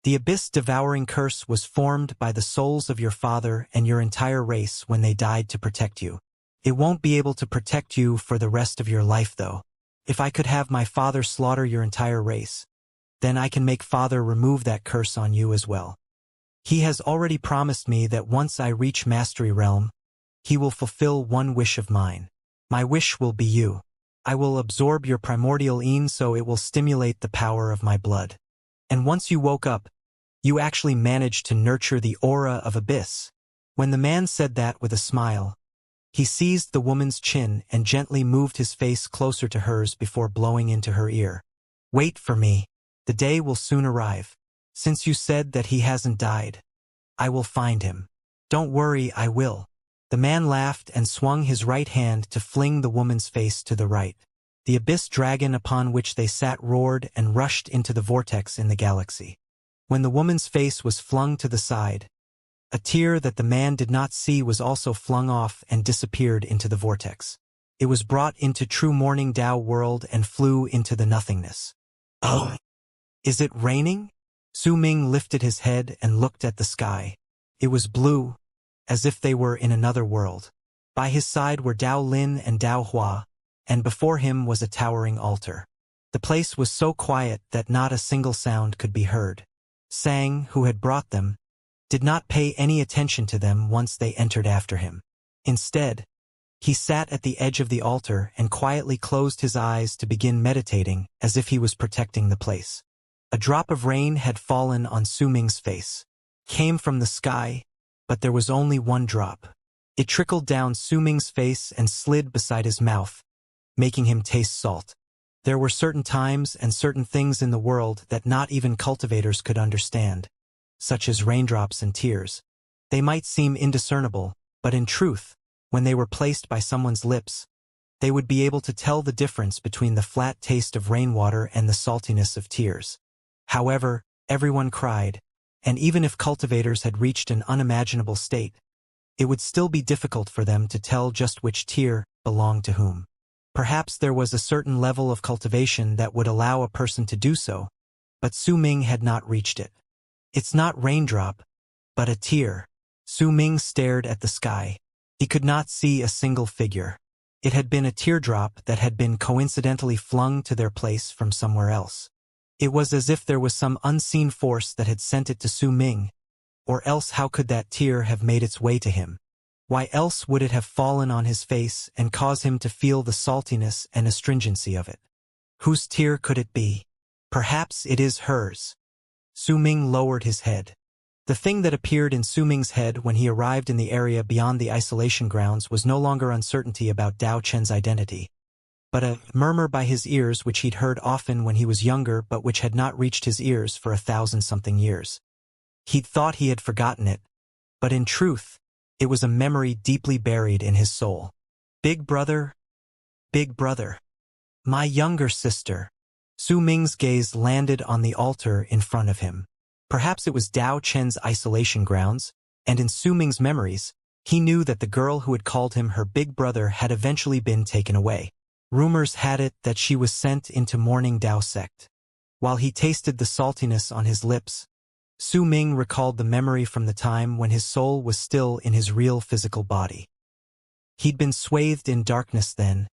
"The abyss-devouring curse was formed by the souls of your father and your entire race when they died to protect you. It won't be able to protect you for the rest of your life, though. If I could have my father slaughter your entire race, then I can make father remove that curse on you as well. He has already promised me that once I reach Mastery Realm, he will fulfill one wish of mine. My wish will be you. I will absorb your primordial Yin so it will stimulate the power of my blood. And once you woke up, you actually managed to nurture the aura of Abyss. When the man said that with a smile, he seized the woman's chin and gently moved his face closer to hers before blowing into her ear. Wait for me. The day will soon arrive. Since you said that he hasn't died, I will find him. Don't worry, I will. The man laughed and swung his right hand to fling the woman's face to the right. The abyss dragon upon which they sat roared and rushed into the vortex in the galaxy. When the woman's face was flung to the side, a tear that the man did not see was also flung off and disappeared into the vortex. It was brought into true morning Tao world and flew into the nothingness. Oh! Is it raining? Su Ming lifted his head and looked at the sky. It was blue, as if they were in another world. By his side were Dao Lin and Dao Hua, and before him was a towering altar. The place was so quiet that not a single sound could be heard. Sang, who had brought them, did not pay any attention to them once they entered after him. Instead, he sat at the edge of the altar and quietly closed his eyes to begin meditating as if he was protecting the place. A drop of rain had fallen on Su Ming's face. Came from the sky, but there was only one drop. It trickled down Su Ming's face and slid beside his mouth, making him taste salt. There were certain times and certain things in the world that not even cultivators could understand, such as raindrops and tears. They might seem indiscernible, but in truth, when they were placed by someone's lips, they would be able to tell the difference between the flat taste of rainwater and the saltiness of tears. However, everyone cried, and even if cultivators had reached an unimaginable state, it would still be difficult for them to tell just which tear belonged to whom. Perhaps there was a certain level of cultivation that would allow a person to do so, but Su Ming had not reached it. It's not raindrop, but a tear. Su Ming stared at the sky. He could not see a single figure. It had been a teardrop that had been coincidentally flung to their place from somewhere else. It was as if there was some unseen force that had sent it to Su Ming, or else how could that tear have made its way to him? Why else would it have fallen on his face and caused him to feel the saltiness and astringency of it? Whose tear could it be? Perhaps it is hers. Su Ming lowered his head. The thing that appeared in Su Ming's head when he arrived in the area beyond the isolation grounds was no longer uncertainty about Dao Chen's identity, but a murmur by his ears which he'd heard often when he was younger but which had not reached his ears for 1,000-something years. He'd thought he had forgotten it, but in truth, it was a memory deeply buried in his soul. Big brother, my younger sister. Su Ming's gaze landed on the altar in front of him. Perhaps it was Dao Chen's isolation grounds, and in Su Ming's memories, he knew that the girl who had called him her big brother had eventually been taken away. Rumors had it that she was sent into mourning Dao sect. While he tasted the saltiness on his lips, Su Ming recalled the memory from the time when his soul was still in his real physical body. He'd been swathed in darkness then,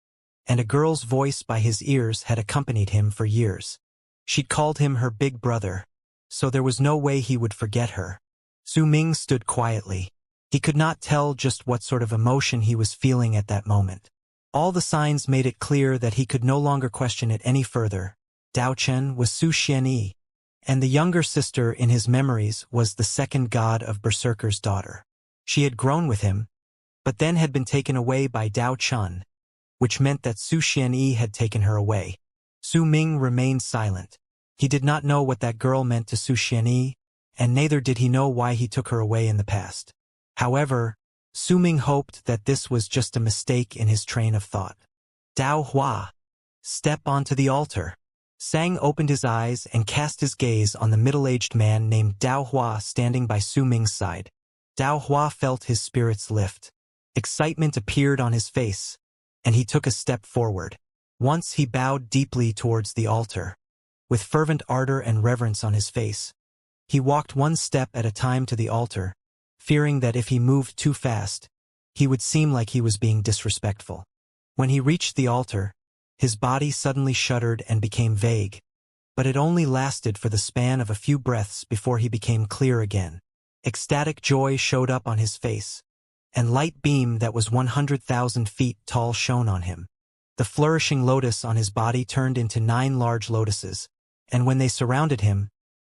and a girl's voice by his ears had accompanied him for years. She'd called him her big brother, so there was no way he would forget her. Su Ming stood quietly. He could not tell just what sort of emotion he was feeling at that moment. All the signs made it clear that he could no longer question it any further. Dao Chen was Su Xianyi, and the younger sister in his memories was the second god of Berserker's daughter. She had grown with him, but then had been taken away by Dao Chun, which meant that Su Xianyi had taken her away. Su Ming remained silent. He did not know what that girl meant to Su Xianyi, and neither did he know why he took her away in the past. However, Su Ming hoped that this was just a mistake in his train of thought. Dao Hua, step onto the altar. Sang opened his eyes and cast his gaze on the middle-aged man named Dao Hua standing by Su Ming's side. Dao Hua felt his spirits lift. Excitement appeared on his face, and he took a step forward. Once he bowed deeply towards the altar. With fervent ardor and reverence on his face, he walked one step at a time to the altar, fearing that if he moved too fast, he would seem like he was being disrespectful. When he reached the altar, his body suddenly shuddered and became vague, but it only lasted for the span of a few breaths before he became clear again. Ecstatic joy showed up on his face, and light beam that was 100,000 feet tall shone on him. The flourishing lotus on his body turned into 9 large lotuses, and when they surrounded him,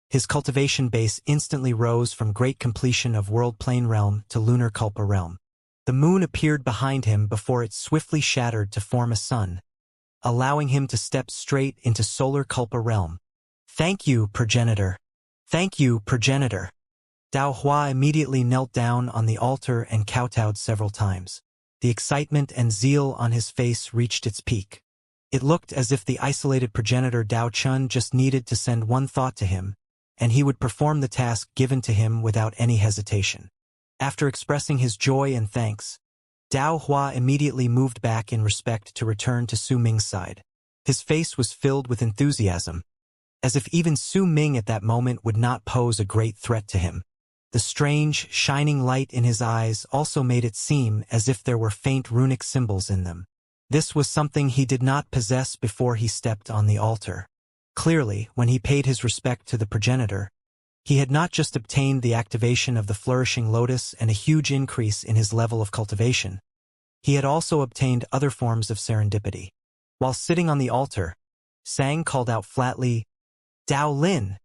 His cultivation base instantly rose from great completion of world plane realm to lunar Kulpa realm. The moon appeared behind him before it swiftly shattered to form a sun, allowing him to step straight into solar Kulpa realm. Thank you, progenitor. Thank you, progenitor. Dao Hua immediately knelt down on the altar and kowtowed several times. The excitement and zeal on his face reached its peak. It looked as if the isolated progenitor Dao Chun just needed to send one thought to him, and he would perform the task given to him without any hesitation. After expressing his joy and thanks, Dao Hua immediately moved back in respect to return to Su Ming's side. His face was filled with enthusiasm, as if even Su Ming at that moment would not pose a great threat to him. The strange, shining light in his eyes also made it seem as if there were faint runic symbols in them. This was something he did not possess before he stepped on the altar. Clearly, when he paid his respect to the progenitor, he had not just obtained the activation of the flourishing lotus and a huge increase in his level of cultivation. He had also obtained other forms of serendipity. While sitting on the altar, Sang called out flatly, "Dao Lin!"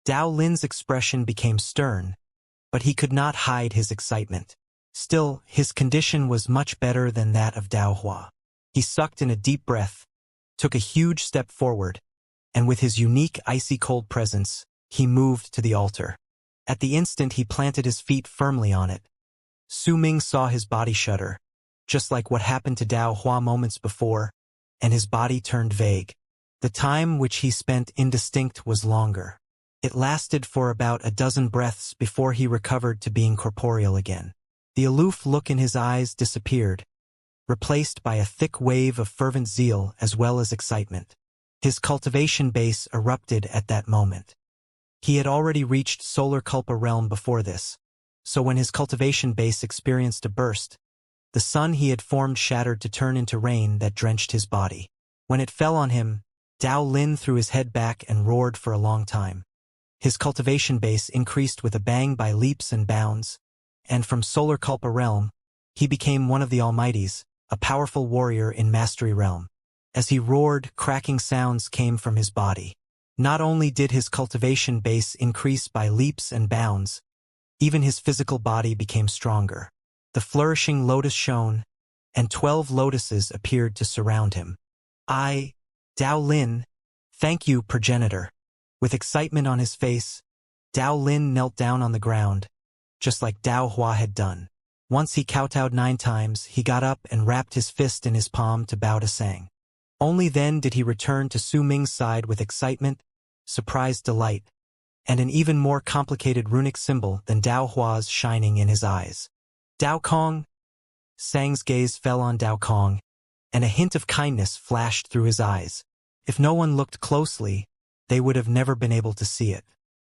Dao Lin's expression became stern, but he could not hide his excitement. Still, his condition was much better than that of Dao Hua. He sucked in a deep breath, took a huge step forward, and with his unique icy-cold presence, he moved to the altar. At the instant he planted his feet firmly on it, Su Ming saw his body shudder, just like what happened to Dao Hua moments before, and his body turned vague. The time which he spent indistinct was longer. It lasted for about a dozen breaths before he recovered to being corporeal again. The aloof look in his eyes disappeared, replaced by a thick wave of fervent zeal as well as excitement. His cultivation base erupted at that moment. He had already reached solar Kulpa realm before this, so when his cultivation base experienced a burst, the sun he had formed shattered to turn into rain that drenched his body. When it fell on him, Dao Lin threw his head back and roared for a long time. His cultivation base increased with a bang by leaps and bounds, and from solar Kulpa realm, he became one of the Almighties, a powerful warrior in Mastery realm. As he roared, cracking sounds came from his body. Not only did his cultivation base increase by leaps and bounds, even his physical body became stronger. The flourishing lotus shone, and 12 lotuses appeared to surround him. Dao Lin, thank you, progenitor. With excitement on his face, Dao Lin knelt down on the ground, just like Dao Hua had done. Once he kowtowed 9 times, he got up and wrapped his fist in his palm to bow to Sang. Only then did he return to Su Ming's side with excitement, surprised delight, and an even more complicated runic symbol than Dao Hua's shining in his eyes. Dao Kong? Sang's gaze fell on Dao Kong, and a hint of kindness flashed through his eyes. If no one looked closely, they would have never been able to see it.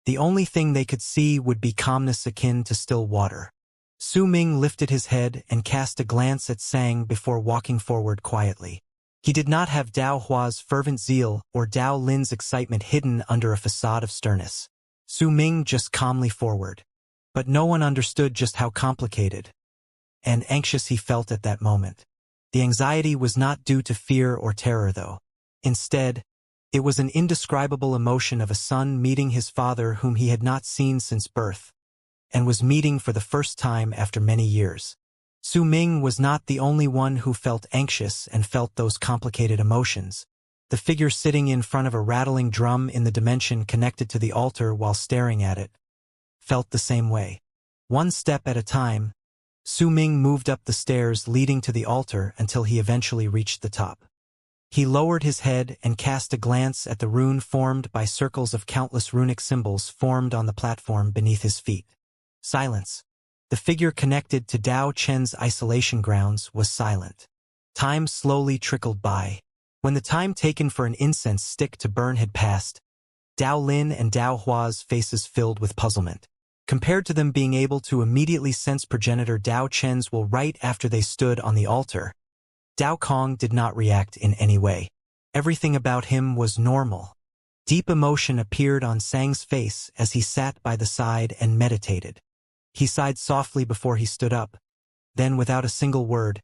The only thing they could see would be calmness akin to still water. Su Ming lifted his head and cast a glance at Sang before walking forward quietly. He did not have Dao Hua's fervent zeal or Dao Lin's excitement hidden under a facade of sternness. Su Ming just calmly forward. But no one understood just how complicated and anxious he felt at that moment. The anxiety was not due to fear or terror, though. Instead, it was an indescribable emotion of a son meeting his father whom he had not seen since birth, and was meeting for the first time after many years. Su Ming was not the only one who felt anxious and felt those complicated emotions. The figure sitting in front of a rattling drum in the dimension connected to the altar while staring at it felt the same way. One step at a time, Su Ming moved up the stairs leading to the altar until he eventually reached the top. He lowered his head and cast a glance at the rune formed by circles of countless runic symbols formed on the platform beneath his feet. Silence. The figure connected to Dao Chen's isolation grounds was silent. Time slowly trickled by. When the time taken for an incense stick to burn had passed, Dao Lin and Dao Hua's faces filled with puzzlement. Compared to them being able to immediately sense progenitor Dao Chen's will right after they stood on the altar, Dao Kong did not react in any way. Everything about him was normal. Deep emotion appeared on Sang's face as he sat by the side and meditated. He sighed softly before he stood up. Then, without a single word,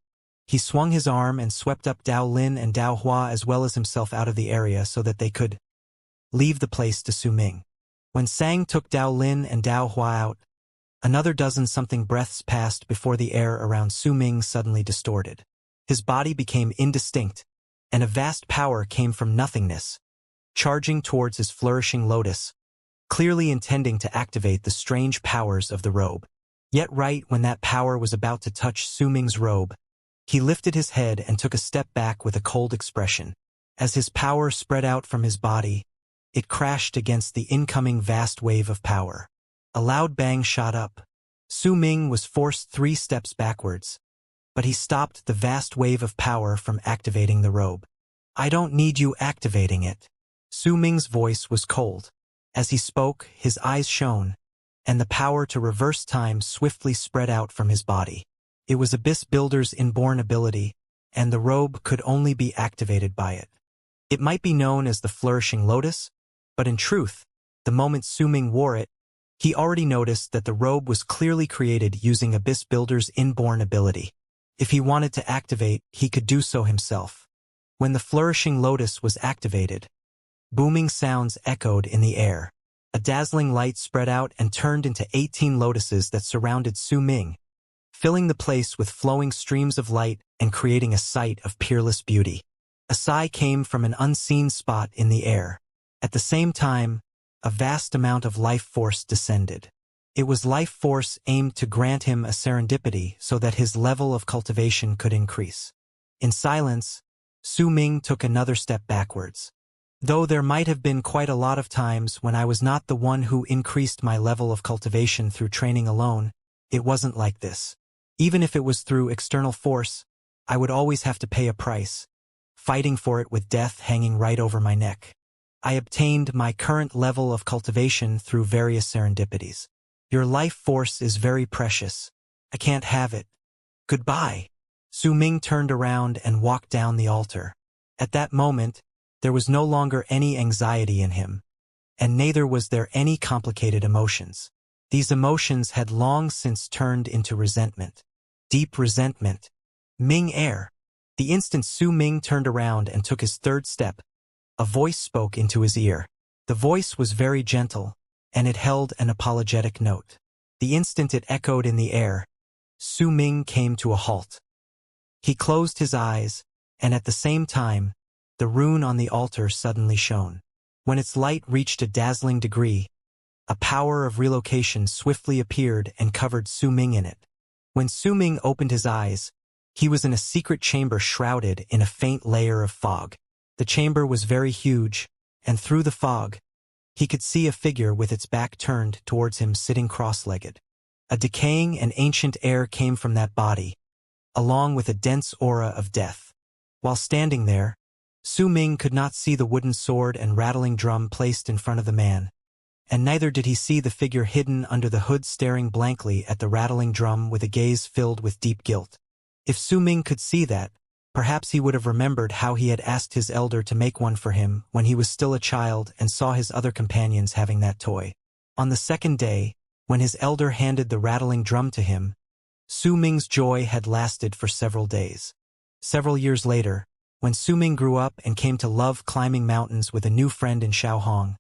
he swung his arm and swept up Dao Lin and Dao Hua as well as himself out of the area so that they could leave the place to Su Ming. When Sang took Dao Lin and Dao Hua out, another dozen something breaths passed before the air around Su Ming suddenly distorted. His body became indistinct, and a vast power came from nothingness, charging towards his flourishing lotus, clearly intending to activate the strange powers of the robe. Yet right when that power was about to touch Su Ming's robe, he lifted his head and took a step back with a cold expression. As his power spread out from his body, it crashed against the incoming vast wave of power. A loud bang shot up. Su Ming was forced 3 steps backwards, but he stopped the vast wave of power from activating the robe. "I don't need you activating it." Su Ming's voice was cold. As he spoke, his eyes shone, and the power to reverse time swiftly spread out from his body. It was Abyss Builder's inborn ability, and the robe could only be activated by it. It might be known as the Flourishing Lotus, but in truth, the moment Su Ming wore it, he already noticed that the robe was clearly created using Abyss Builder's inborn ability. If he wanted to activate, he could do so himself. When the Flourishing Lotus was activated, booming sounds echoed in the air. A dazzling light spread out and turned into 18 lotuses that surrounded Su Ming, filling the place with flowing streams of light and creating a sight of peerless beauty. A sigh came from an unseen spot in the air. At the same time, a vast amount of life force descended. It was life force aimed to grant him a serendipity so that his level of cultivation could increase. In silence, Su Ming took another step backwards. Though there might have been quite a lot of times when I was not the one who increased my level of cultivation through training alone, it wasn't like this. Even if it was through external force, I would always have to pay a price, fighting for it with death hanging right over my neck. I obtained my current level of cultivation through various serendipities. Your life force is very precious. I can't have it. Goodbye. Su Ming turned around and walked down the altar. At that moment, there was no longer any anxiety in him, and neither was there any complicated emotions. These emotions had long since turned into resentment. Deep resentment. Ming air. The instant Su Ming turned around and took his 3rd step, a voice spoke into his ear. The voice was very gentle, and it held an apologetic note. The instant it echoed in the air, Su Ming came to a halt. He closed his eyes, and at the same time, the rune on the altar suddenly shone. When its light reached a dazzling degree, a power of relocation swiftly appeared and covered Su Ming in it. When Su Ming opened his eyes, he was in a secret chamber shrouded in a faint layer of fog. The chamber was very huge, and through the fog, he could see a figure with its back turned towards him sitting cross-legged. A decaying and ancient air came from that body, along with a dense aura of death. While standing there, Su Ming could not see the wooden sword and rattling drum placed in front of the man, and neither did he see the figure hidden under the hood staring blankly at the rattling drum with a gaze filled with deep guilt. If Su Ming could see that, perhaps he would have remembered how he had asked his elder to make one for him when he was still a child and saw his other companions having that toy. On the 2nd day, when his elder handed the rattling drum to him, Su Ming's joy had lasted for several days. Several years later, when Su Ming grew up and came to love climbing mountains with a new friend in Shaohong,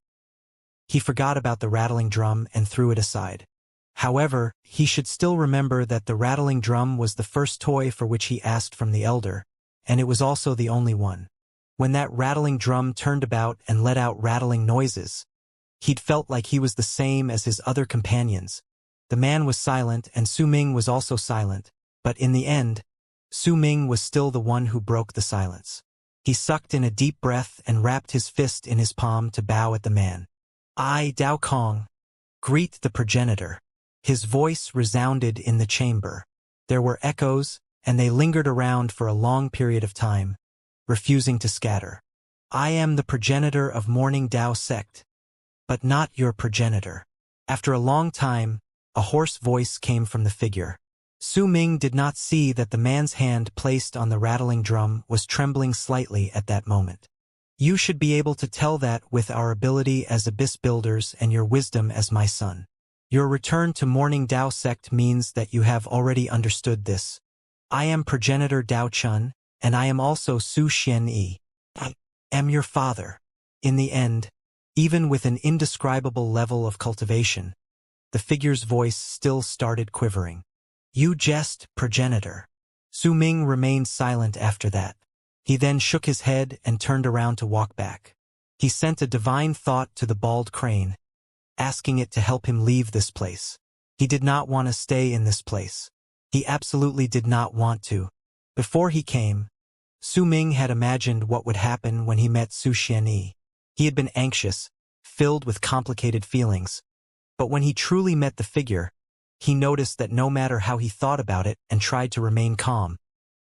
he forgot about the rattling drum and threw it aside. However, he should still remember that the rattling drum was the first toy for which he asked from the elder, and it was also the only one. When that rattling drum turned about and let out rattling noises, he'd felt like he was the same as his other companions. The man was silent and Su Ming was also silent, but in the end, Su Ming was still the one who broke the silence. He sucked in a deep breath and wrapped his fist in his palm to bow at the man. "I, Dao Kong, greet the progenitor." His voice resounded in the chamber. There were echoes, and they lingered around for a long period of time, refusing to scatter. "I am the progenitor of Morning Dao sect, but not your progenitor." After a long time, a hoarse voice came from the figure. Su Ming did not see that the man's hand placed on the rattling drum was trembling slightly at that moment. "You should be able to tell that with our ability as abyss builders and your wisdom as my son. Your return to Morning Dao sect means that you have already understood this. I am progenitor Dao Chun, and I am also Su Xianyi. I am your father." In the end, Even with an indescribable level of cultivation, the figure's voice still started quivering. You jest, progenitor. Su Ming remained silent after that. He then shook his head and turned around to walk back. He sent a divine thought to the bald crane, asking it to help him leave this place. He did not want to stay in this place. He absolutely did not want to. Before he came, Su Ming had imagined what would happen when he met Su Xianyi. He had been anxious, filled with complicated feelings. But when he truly met the figure, he noticed that no matter how he thought about it and tried to remain calm,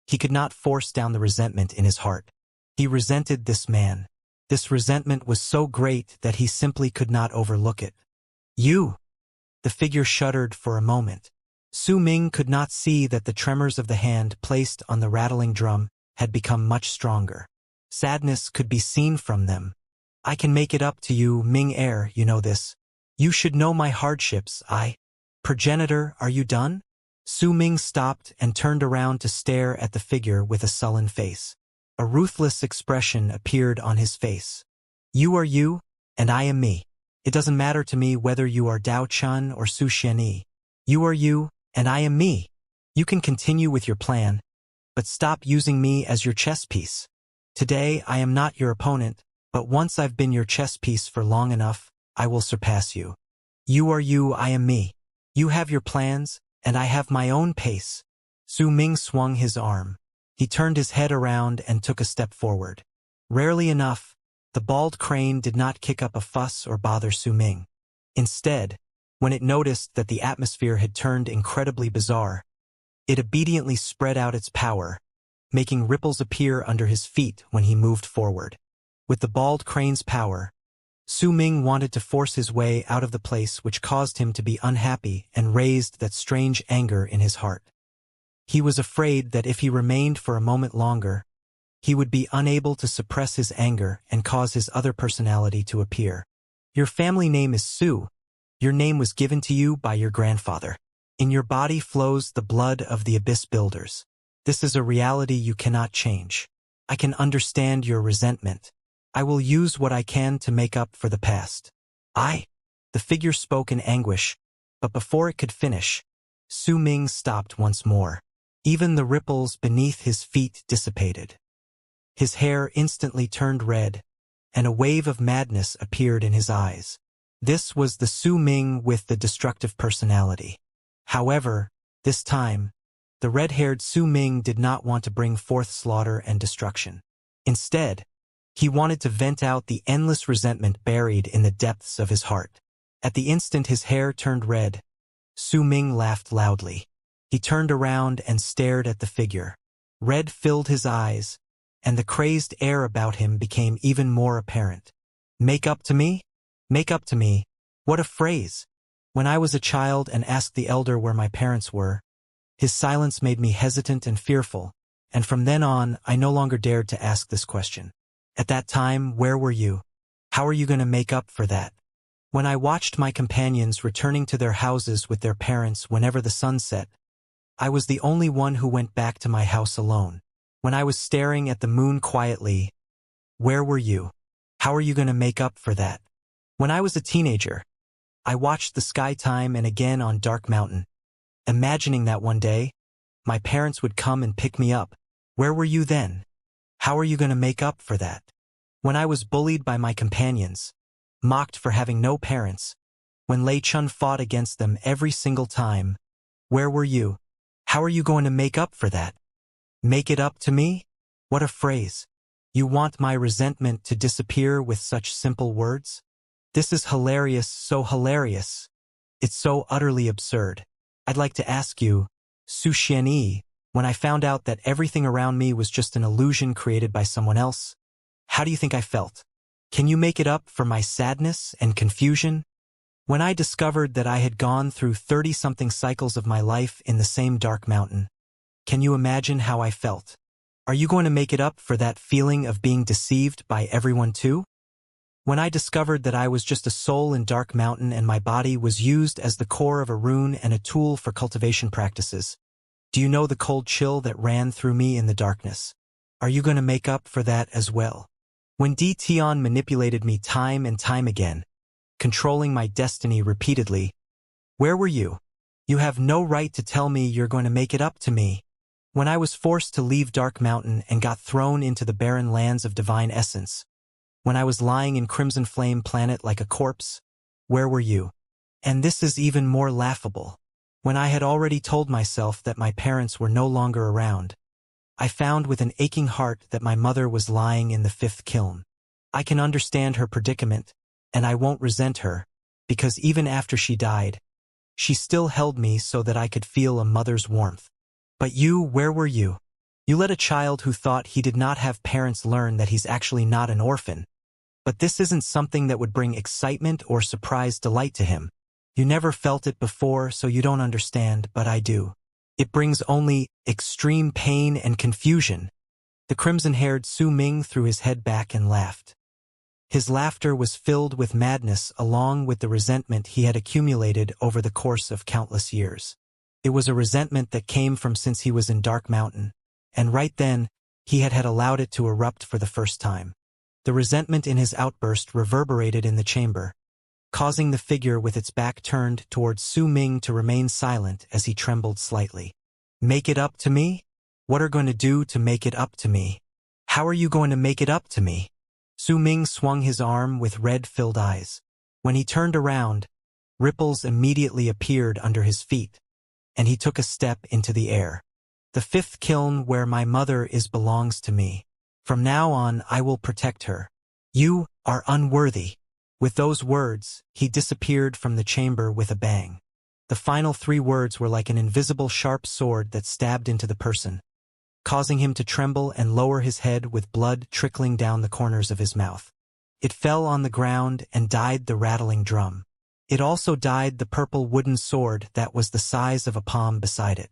he could not force down the resentment in his heart. He resented this man. This resentment was so great that he simply could not overlook it. You! The figure shuddered for a moment. Su Ming could not see that the tremors of the hand placed on the rattling drum had become much stronger. Sadness could be seen from them. I can make it up to you, Ming heir, you know this. You should know my hardships, Progenitor, are you done? Su Ming stopped and turned around to stare at the figure with a sullen face. A ruthless expression appeared on his face. You are you, and I am me. It doesn't matter to me whether you are Dao Chun or Su Xianyi. You are you, and I am me. You can continue with your plan, but stop using me as your chess piece. Today I am not your opponent, but once I've been your chess piece for long enough, I will surpass you. You are you, I am me. You have your plans, and I have my own pace. Su Ming swung his arm. He turned his head around and took a step forward. Rarely enough, the bald crane did not kick up a fuss or bother Su Ming. Instead, when it noticed that the atmosphere had turned incredibly bizarre, it obediently spread out its power, making ripples appear under his feet when he moved forward. With the bald crane's power, Su Ming wanted to force his way out of the place, which caused him to be unhappy and raised that strange anger in his heart. He was afraid that if he remained for a moment longer, he would be unable to suppress his anger and cause his other personality to appear. Your family name is Su. Your name was given to you by your grandfather. In your body flows the blood of the Abyss Builders. This is a reality you cannot change. I can understand your resentment. I will use what I can to make up for the past. The figure spoke in anguish, but before it could finish, Su Ming stopped once more. Even the ripples beneath his feet dissipated. His hair instantly turned red, and a wave of madness appeared in his eyes. This was the Su Ming with the destructive personality. However, this time, the red-haired Su Ming did not want to bring forth slaughter and destruction. Instead, he wanted to vent out the endless resentment buried in the depths of his heart. At the instant his hair turned red, Su Ming laughed loudly. He turned around and stared at the figure. Red filled his eyes, and the crazed air about him became even more apparent. Make up to me? Make up to me. What a phrase! When I was a child and asked the elder where my parents were, his silence made me hesitant and fearful, and from then on I no longer dared to ask this question. At that time, where were you? How are you going to make up for that? When I watched my companions returning to their houses with their parents whenever the sun set, I was the only one who went back to my house alone. When I was staring at the moon quietly, where were you? How are you going to make up for that? When I was a teenager, I watched the sky time and again on Dark Mountain, imagining that one day, my parents would come and pick me up. Where were you then? How are you going to make up for that? When I was bullied by my companions, mocked for having no parents, when Lei Chun fought against them every single time, where were you? How are you going to make up for that? Make it up to me? What a phrase. You want my resentment to disappear with such simple words? This is hilarious, so hilarious. It's so utterly absurd. I'd like to ask you, Su Xianyi, when I found out that everything around me was just an illusion created by someone else, how do you think I felt? Can you make it up for my sadness and confusion? When I discovered that I had gone through 30-something cycles of my life in the same dark mountain, can you imagine how I felt? Are you going to make it up for that feeling of being deceived by everyone too? When I discovered that I was just a soul in Dark Mountain and my body was used as the core of a rune and a tool for cultivation practices, do you know the cold chill that ran through me in the darkness? Are you going to make up for that as well? When Tion manipulated me time and time again, controlling my destiny repeatedly, where were you? You have no right to tell me you're going to make it up to me. When I was forced to leave Dark Mountain and got thrown into the barren lands of divine essence, when I was lying in Crimson Flame Planet like a corpse, where were you? And this is even more laughable. When I had already told myself that my parents were no longer around, I found with an aching heart that my mother was lying in the 5th kiln. I can understand her predicament, and I won't resent her, because even after she died, she still held me so that I could feel a mother's warmth. But you, where were you? You let a child who thought he did not have parents learn that he's actually not an orphan. But this isn't something that would bring excitement or surprise delight to him. You never felt it before, so you don't understand, but I do. It brings only extreme pain and confusion. The crimson-haired Su Ming threw his head back and laughed. His laughter was filled with madness along with the resentment he had accumulated over the course of countless years. It was a resentment that came from since he was in Dark Mountain, and right then, he had allowed it to erupt for the first time. The resentment in his outburst reverberated in the chamber, causing the figure with its back turned towards Su Ming to remain silent as he trembled slightly. Make it up to me? What are going to do to make it up to me? How are you going to make it up to me? Su Ming swung his arm with red-filled eyes. When he turned around, ripples immediately appeared under his feet, and he took a step into the air. The 5th kiln where my mother is belongs to me. From now on, I will protect her. You are unworthy. With those words, he disappeared from the chamber with a bang. The final 3 words were like an invisible sharp sword that stabbed into the person, causing him to tremble and lower his head with blood trickling down the corners of his mouth. It fell on the ground and died the rattling drum. It also died the purple wooden sword that was the size of a palm beside it.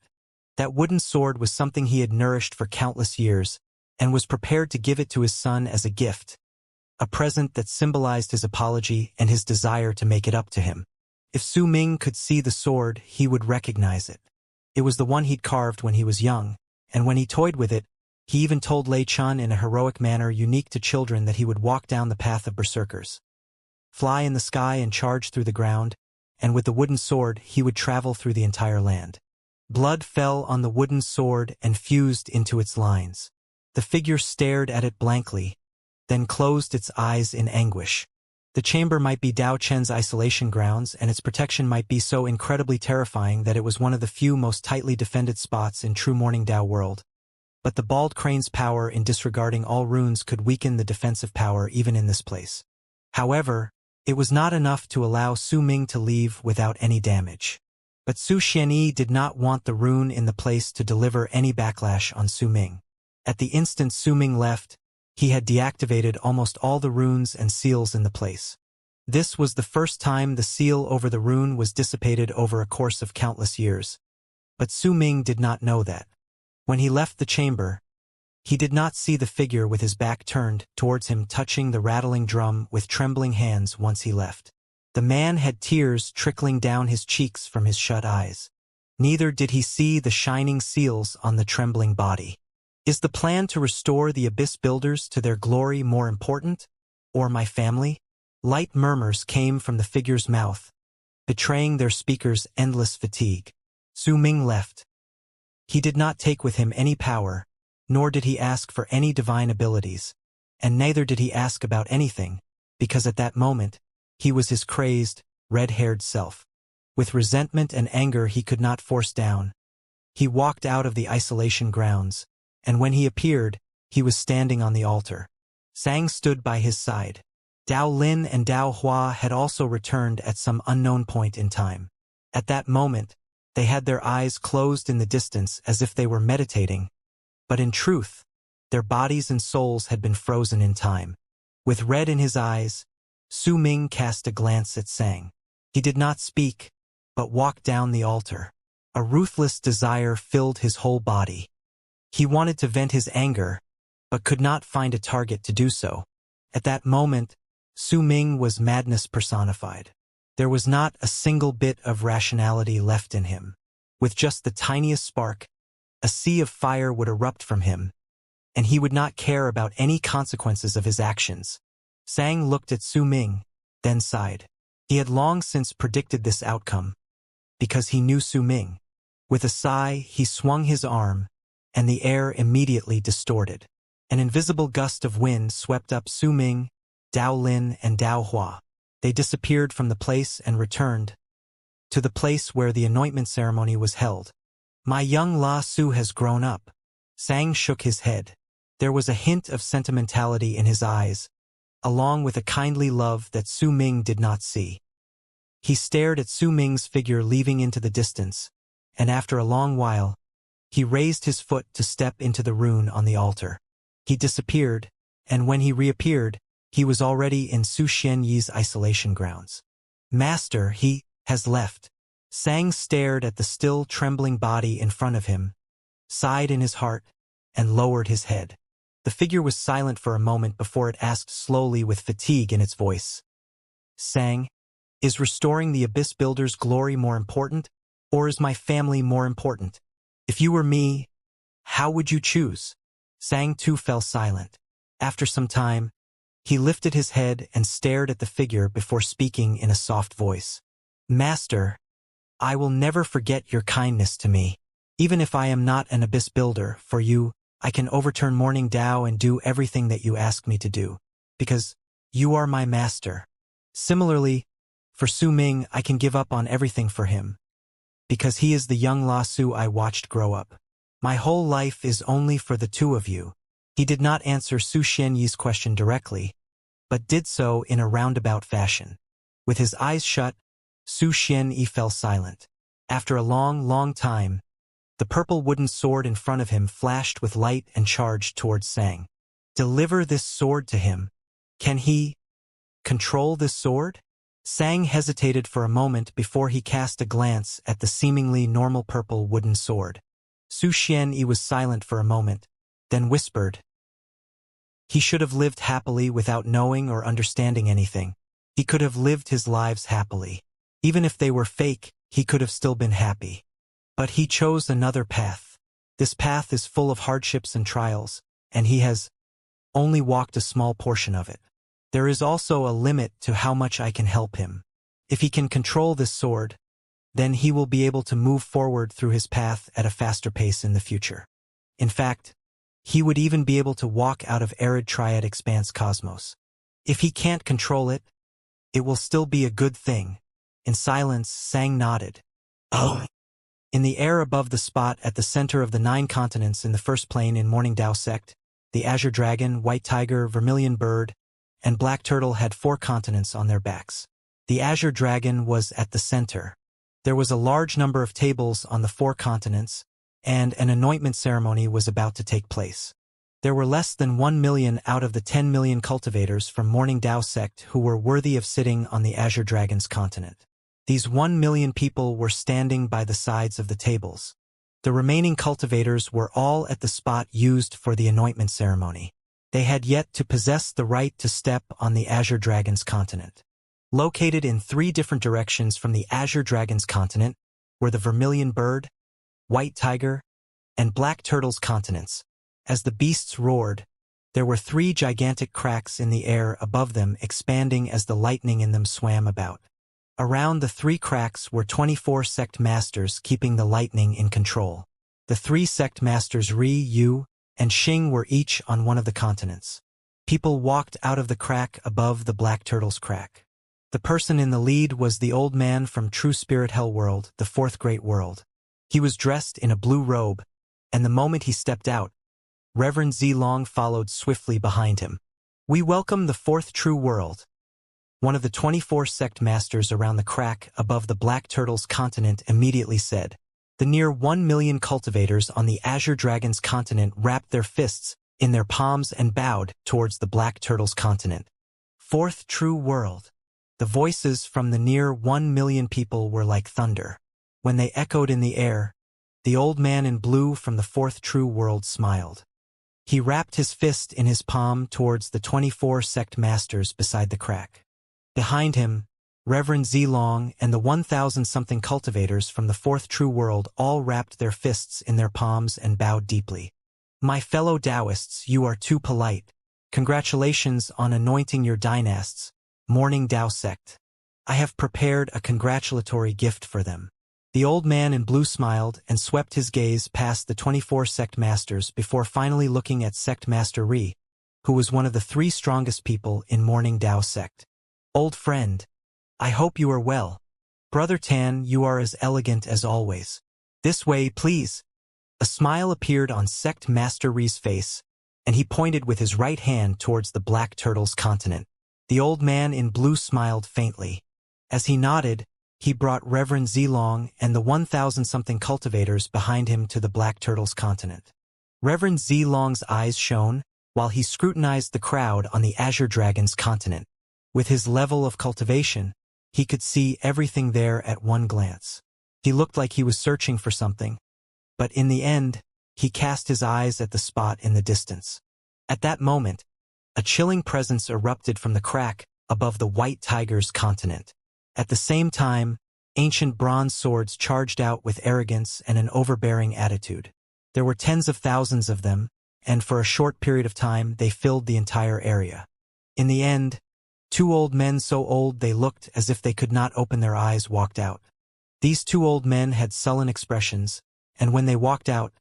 That wooden sword was something he had nourished for countless years, and was prepared to give it to his son as a gift, a present that symbolized his apology and his desire to make it up to him. If Su Ming could see the sword, he would recognize it. It was the one he'd carved when he was young, and when he toyed with it, he even told Lei Chun in a heroic manner unique to children that he would walk down the path of berserkers, fly in the sky and charge through the ground, and with the wooden sword he would travel through the entire land. Blood fell on the wooden sword and fused into its lines. The figure stared at it blankly, then closed its eyes in anguish. The chamber might be Dao Chen's isolation grounds, and its protection might be so incredibly terrifying that it was one of the few most tightly defended spots in true Morning Dao world. But the bald crane's power in disregarding all runes could weaken the defensive power even in this place. However, it was not enough to allow Su Ming to leave without any damage. But Su Xianyi did not want the rune in the place to deliver any backlash on Su Ming. At the instant Su Ming left, he had deactivated almost all the runes and seals in the place. This was the first time the seal over the rune was dissipated over a course of countless years. But Su Ming did not know that. When he left the chamber, he did not see the figure with his back turned towards him touching the rattling drum with trembling hands once he left. The man had tears trickling down his cheeks from his shut eyes. Neither did he see the shining seals on the trembling body. Is the plan to restore the Abyss Builders to their glory more important? Or my family? Light murmurs came from the figure's mouth, betraying their speaker's endless fatigue. Su Ming left. He did not take with him any power, nor did he ask for any divine abilities, and neither did he ask about anything, because at that moment, he was his crazed, red-haired self. With resentment and anger he could not force down, he walked out of the isolation grounds, and when he appeared, he was standing on the altar. Sang stood by his side. Dao Lin and Dao Hua had also returned at some unknown point in time. At that moment, they had their eyes closed in the distance as if they were meditating, but in truth, their bodies and souls had been frozen in time. With red in his eyes, Su Ming cast a glance at Sang. He did not speak, but walked down the altar. A ruthless desire filled his whole body. He wanted to vent his anger, but could not find a target to do so. At that moment, Su Ming was madness personified. There was not a single bit of rationality left in him. With just the tiniest spark, a sea of fire would erupt from him, and he would not care about any consequences of his actions. Sang looked at Su Ming, then sighed. He had long since predicted this outcome, because he knew Su Ming. With a sigh, he swung his arm, and the air immediately distorted. An invisible gust of wind swept up Su Ming, Dao Lin, and Dao Hua. They disappeared from the place and returned to the place where the anointment ceremony was held. My young La Su has grown up. Sang shook his head. There was a hint of sentimentality in his eyes, along with a kindly love that Su Ming did not see. He stared at Su Ming's figure leaving into the distance, and after a long while, he raised his foot to step into the rune on the altar. He disappeared, and when he reappeared, he was already in Su Xianyi's isolation grounds. Master, he has left. Sang stared at the still trembling body in front of him, sighed in his heart, and lowered his head. The figure was silent for a moment before it asked slowly with fatigue in its voice. Sang, is restoring the Abyss Builder's glory more important, or is my family more important? If you were me, how would you choose? Sang too fell silent. After some time, he lifted his head and stared at the figure before speaking in a soft voice. Master, I will never forget your kindness to me. Even if I am not an Abyss Builder, for you, I can overturn Morning Dao and do everything that you ask me to do, because you are my master. Similarly, for Su Ming, I can give up on everything for him, because he is the young La Su I watched grow up. My whole life is only for the two of you. He did not answer Su Xianyi's question directly, but did so in a roundabout fashion. With his eyes shut, Su Xianyi fell silent. After a long time, the purple wooden sword in front of him flashed with light and charged towards Sang. Deliver this sword to him. Can he control this sword? Sang hesitated for a moment before he cast a glance at the seemingly normal purple wooden sword. Su Xianyi was silent for a moment, then whispered. He should have lived happily without knowing or understanding anything. He could have lived his lives happily. Even if they were fake, he could have still been happy. But he chose another path. This path is full of hardships and trials, and he has only walked a small portion of it. There is also a limit to how much I can help him. If he can control this sword, then he will be able to move forward through his path at a faster pace in the future. In fact, he would even be able to walk out of arid triad expanse cosmos. If he can't control it, it will still be a good thing. In silence, Sang nodded. Oh. In the air above the spot at the center of the 9 continents in the first plane in Morning Dao sect, the Azure Dragon, White Tiger, Vermilion Bird, and Black Turtle had 4 continents on their backs. The Azure Dragon was at the center. There was a large number of tables on the 4 continents, and an anointment ceremony was about to take place. There were less than 1 million out of the 10 million cultivators from Morning Dao sect who were worthy of sitting on the Azure Dragon's continent. These 1 million people were standing by the sides of the tables. The remaining cultivators were all at the spot used for the anointment ceremony. They had yet to possess the right to step on the Azure Dragon's continent. Located in 3 different directions from the Azure Dragon's continent were the Vermilion Bird, White Tiger, and Black Turtle's continents. As the beasts roared, there were 3 gigantic cracks in the air above them expanding as the lightning in them swam about. Around the 3 cracks were 24 sect masters keeping the lightning in control. The 3 sect masters Ri, Yu, and Xing were each on one of the continents. People walked out of the crack above the Black Turtle's crack. The person in the lead was the old man from True Spirit Hell World, the 4th Great World. He was dressed in a blue robe, and the moment he stepped out, Reverend Zilong followed swiftly behind him. We welcome the 4th True World. One of the 24 sect masters around the crack above the Black Turtle's continent immediately said. The near 1 million cultivators on the Azure Dragon's continent wrapped their fists in their palms and bowed towards the Black Turtle's continent. 4th True World. The voices from the near 1 million people were like thunder. When they echoed in the air, the old man in blue from the 4th True World smiled. He wrapped his fist in his palm towards the 24 sect masters beside the crack. Behind him, Reverend Zilong and the 1,000-something cultivators from the 4th True World all wrapped their fists in their palms and bowed deeply. My fellow Taoists, you are too polite. Congratulations on anointing your dynasts, Morning Tao sect. I have prepared a congratulatory gift for them. The old man in blue smiled and swept his gaze past the 24 sect masters before finally looking at Sect Master Ri, who was one of the 3 strongest people in Morning Tao sect. Old friend, I hope you are well. Brother Tan, you are as elegant as always. This way, please. A smile appeared on Sect Master Ri's face, and he pointed with his right hand towards the Black Turtle's continent. The old man in blue smiled faintly. As he nodded, he brought Reverend Zilong and the 1,000-something cultivators behind him to the Black Turtle's continent. Reverend Zilong's eyes shone, while he scrutinized the crowd on the Azure Dragon's continent. With his level of cultivation, he could see everything there at one glance. He looked like he was searching for something, but in the end, he cast his eyes at the spot in the distance. At that moment, a chilling presence erupted from the crack above the White Tiger's continent. At the same time, ancient bronze swords charged out with arrogance and an overbearing attitude. There were tens of thousands of them, and for a short period of time they filled the entire area. In the end, 2 old men so old they looked as if they could not open their eyes walked out. These 2 old men had sullen expressions, and when they walked out,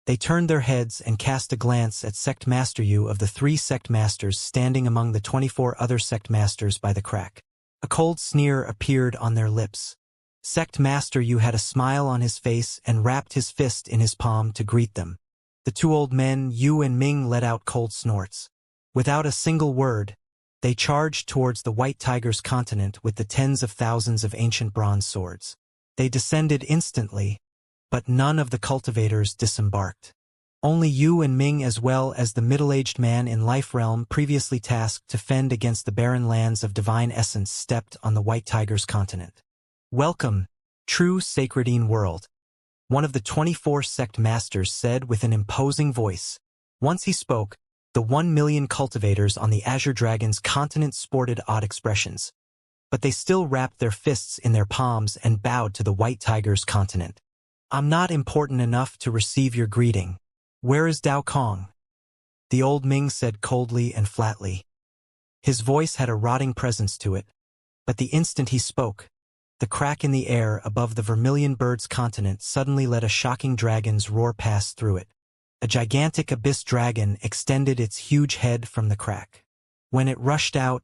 they turned their heads and cast a glance at Sect Master Yu of the 3 sect masters standing among the 24 other sect masters by the crack. A cold sneer appeared on their lips. Sect Master Yu had a smile on his face and wrapped his fist in his palm to greet them. The 2 old men, Yu and Ming, let out cold snorts. Without a single word, they charged towards the White Tiger's continent with the tens of thousands of ancient bronze swords. They descended instantly, but none of the cultivators disembarked. Only Yu and Ming, as well as the middle-aged man in Life Realm previously tasked to fend against the barren lands of divine essence, stepped on the White Tiger's continent. Welcome, true Sacredine world, one of the 24 sect masters said with an imposing voice. Once he spoke, the 1 million cultivators on the Azure Dragon's continent sported odd expressions, but they still wrapped their fists in their palms and bowed to the White Tiger's continent. I'm not important enough to receive your greeting. Where is Dao Kong? The old Ming said coldly and flatly. His voice had a rotting presence to it, but the instant he spoke, the crack in the air above the Vermilion Bird's continent suddenly let a shocking dragon's roar pass through it. A gigantic abyss dragon extended its huge head from the crack. When it rushed out,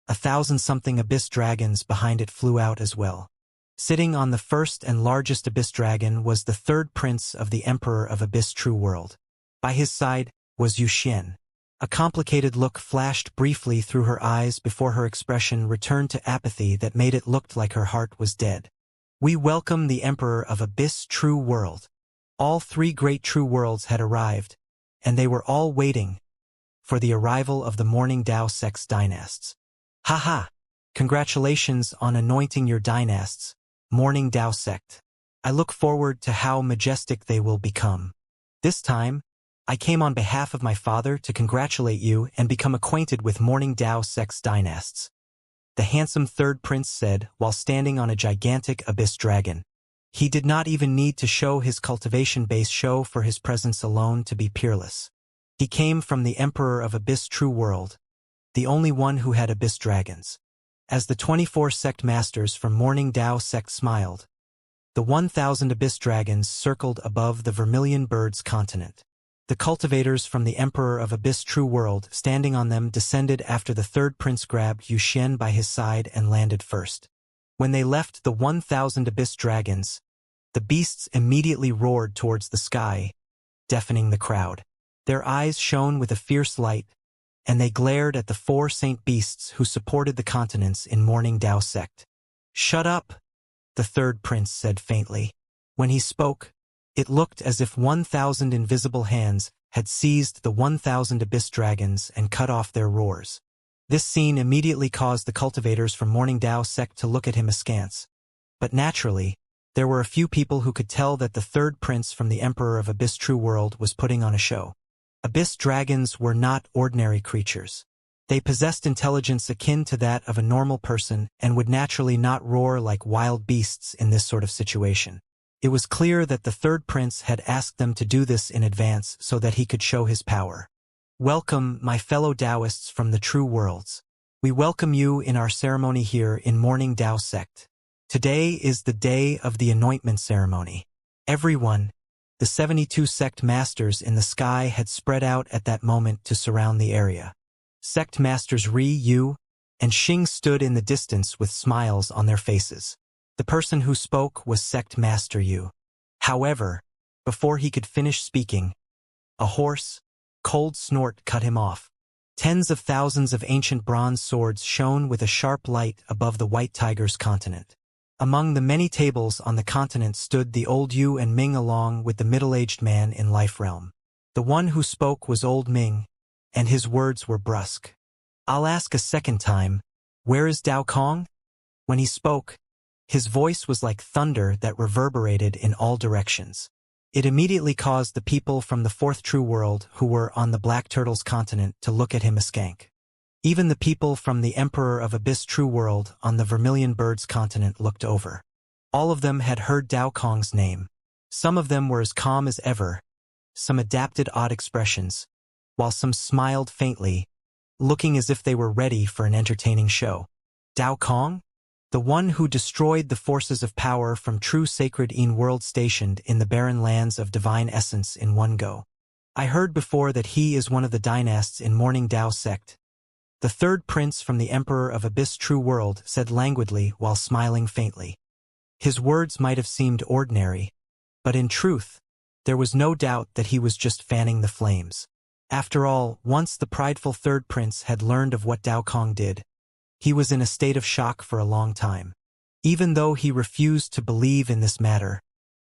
1,000-something abyss dragons behind it flew out as well. Sitting on the first and largest abyss dragon was the 3rd prince of the Emperor of Abyss True World. By his side was Yuxian. A complicated look flashed briefly through her eyes before her expression returned to apathy that made it look like her heart was dead. We welcome the Emperor of Abyss True World. All 3 great true worlds had arrived, and they were all waiting for the arrival of the Morning Tao sect's dynasts. Haha! Congratulations on anointing your dynasts, Morning Tao sect. I look forward to how majestic they will become. This time, I came on behalf of my father to congratulate you and become acquainted with Morning Tao sect's dynasts. The handsome 3rd prince said while standing on a gigantic abyss dragon. He did not even need to show his cultivation base show for his presence alone to be peerless. He came from the Emperor of Abyss True World, the only one who had abyss dragons. As the 24 sect masters from Morning Tao sect smiled, the 1,000 abyss dragons circled above the Vermilion Bird's continent. The cultivators from the Emperor of Abyss True World standing on them descended after the 3rd prince grabbed Yuxian by his side and landed first. When they left the 1,000 abyss dragons, the beasts immediately roared towards the sky, deafening the crowd. Their eyes shone with a fierce light, and they glared at the 4 saint beasts who supported the continents in Morning Tao sect. Shut up, the 3rd prince said faintly. When he spoke, it looked as if 1,000 invisible hands had seized the 1,000 abyss dragons and cut off their roars. This scene immediately caused the cultivators from Morning Tao sect to look at him askance. But naturally, there were a few people who could tell that the 3rd prince from the Emperor of Abyss True World was putting on a show. Abyss dragons were not ordinary creatures. They possessed intelligence akin to that of a normal person and would naturally not roar like wild beasts in this sort of situation. It was clear that the third prince had asked them to do this in advance so that he could show his power. Welcome, my fellow Taoists from the true worlds. We welcome you in our ceremony here in Morning Tao Sect. Today is the day of the anointment ceremony. Everyone, the 72 sect masters in the sky had spread out at that moment to surround the area. Sect masters Ri, Yu, and Xing stood in the distance with smiles on their faces. The person who spoke was Sect Master Yu. However, before he could finish speaking, a hoarse, cold snort cut him off. Tens of thousands of ancient bronze swords shone with a sharp light above the White Tiger's continent. Among the many tables on the continent stood the old Yu and Ming along with the middle-aged man in Life Realm. The one who spoke was old Ming, and his words were brusque. I'll ask a second time, where is Dao Kong? When he spoke, his voice was like thunder that reverberated in all directions. It immediately caused the people from the fourth true world who were on the Black Turtle's continent to look at him askance. Even the people from the Emperor of Abyss True World on the Vermilion Bird's continent looked over. All of them had heard Dao Kong's name. Some of them were as calm as ever, some adapted odd expressions, while some smiled faintly, looking as if they were ready for an entertaining show. Dao Kong? The one who destroyed the forces of power from true sacred world stationed in the barren lands of divine essence in one go. I heard before that he is one of the dynasts in Morning Tao Sect. The third prince from the Emperor of Abyss True World said languidly while smiling faintly. His words might have seemed ordinary, but in truth, there was no doubt that he was just fanning the flames. After all, once the prideful third prince had learned of what Dao Kong did, he was in a state of shock for a long time. Even though he refused to believe in this matter,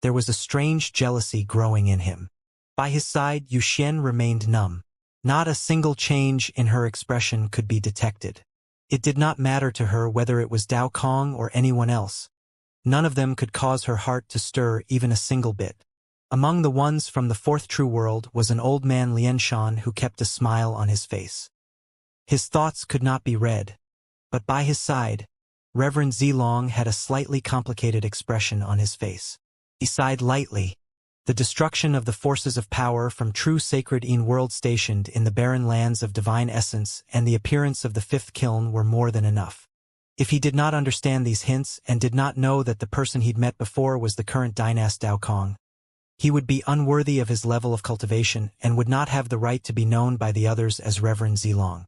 there was a strange jealousy growing in him. By his side, Yu Xian remained numb. Not a single change in her expression could be detected. It did not matter to her whether it was Dao Kong or anyone else. None of them could cause her heart to stir even a single bit. Among the ones from the fourth true world was an old man Lianshan who kept a smile on his face. His thoughts could not be read, but by his side, Reverend Zilong had a slightly complicated expression on his face. He sighed lightly. The destruction of the forces of power from true sacred world stationed in the barren lands of divine essence and the appearance of the fifth kiln were more than enough. If he did not understand these hints and did not know that the person he'd met before was the current dynast Dao Kong, he would be unworthy of his level of cultivation and would not have the right to be known by the others as Reverend Zilong.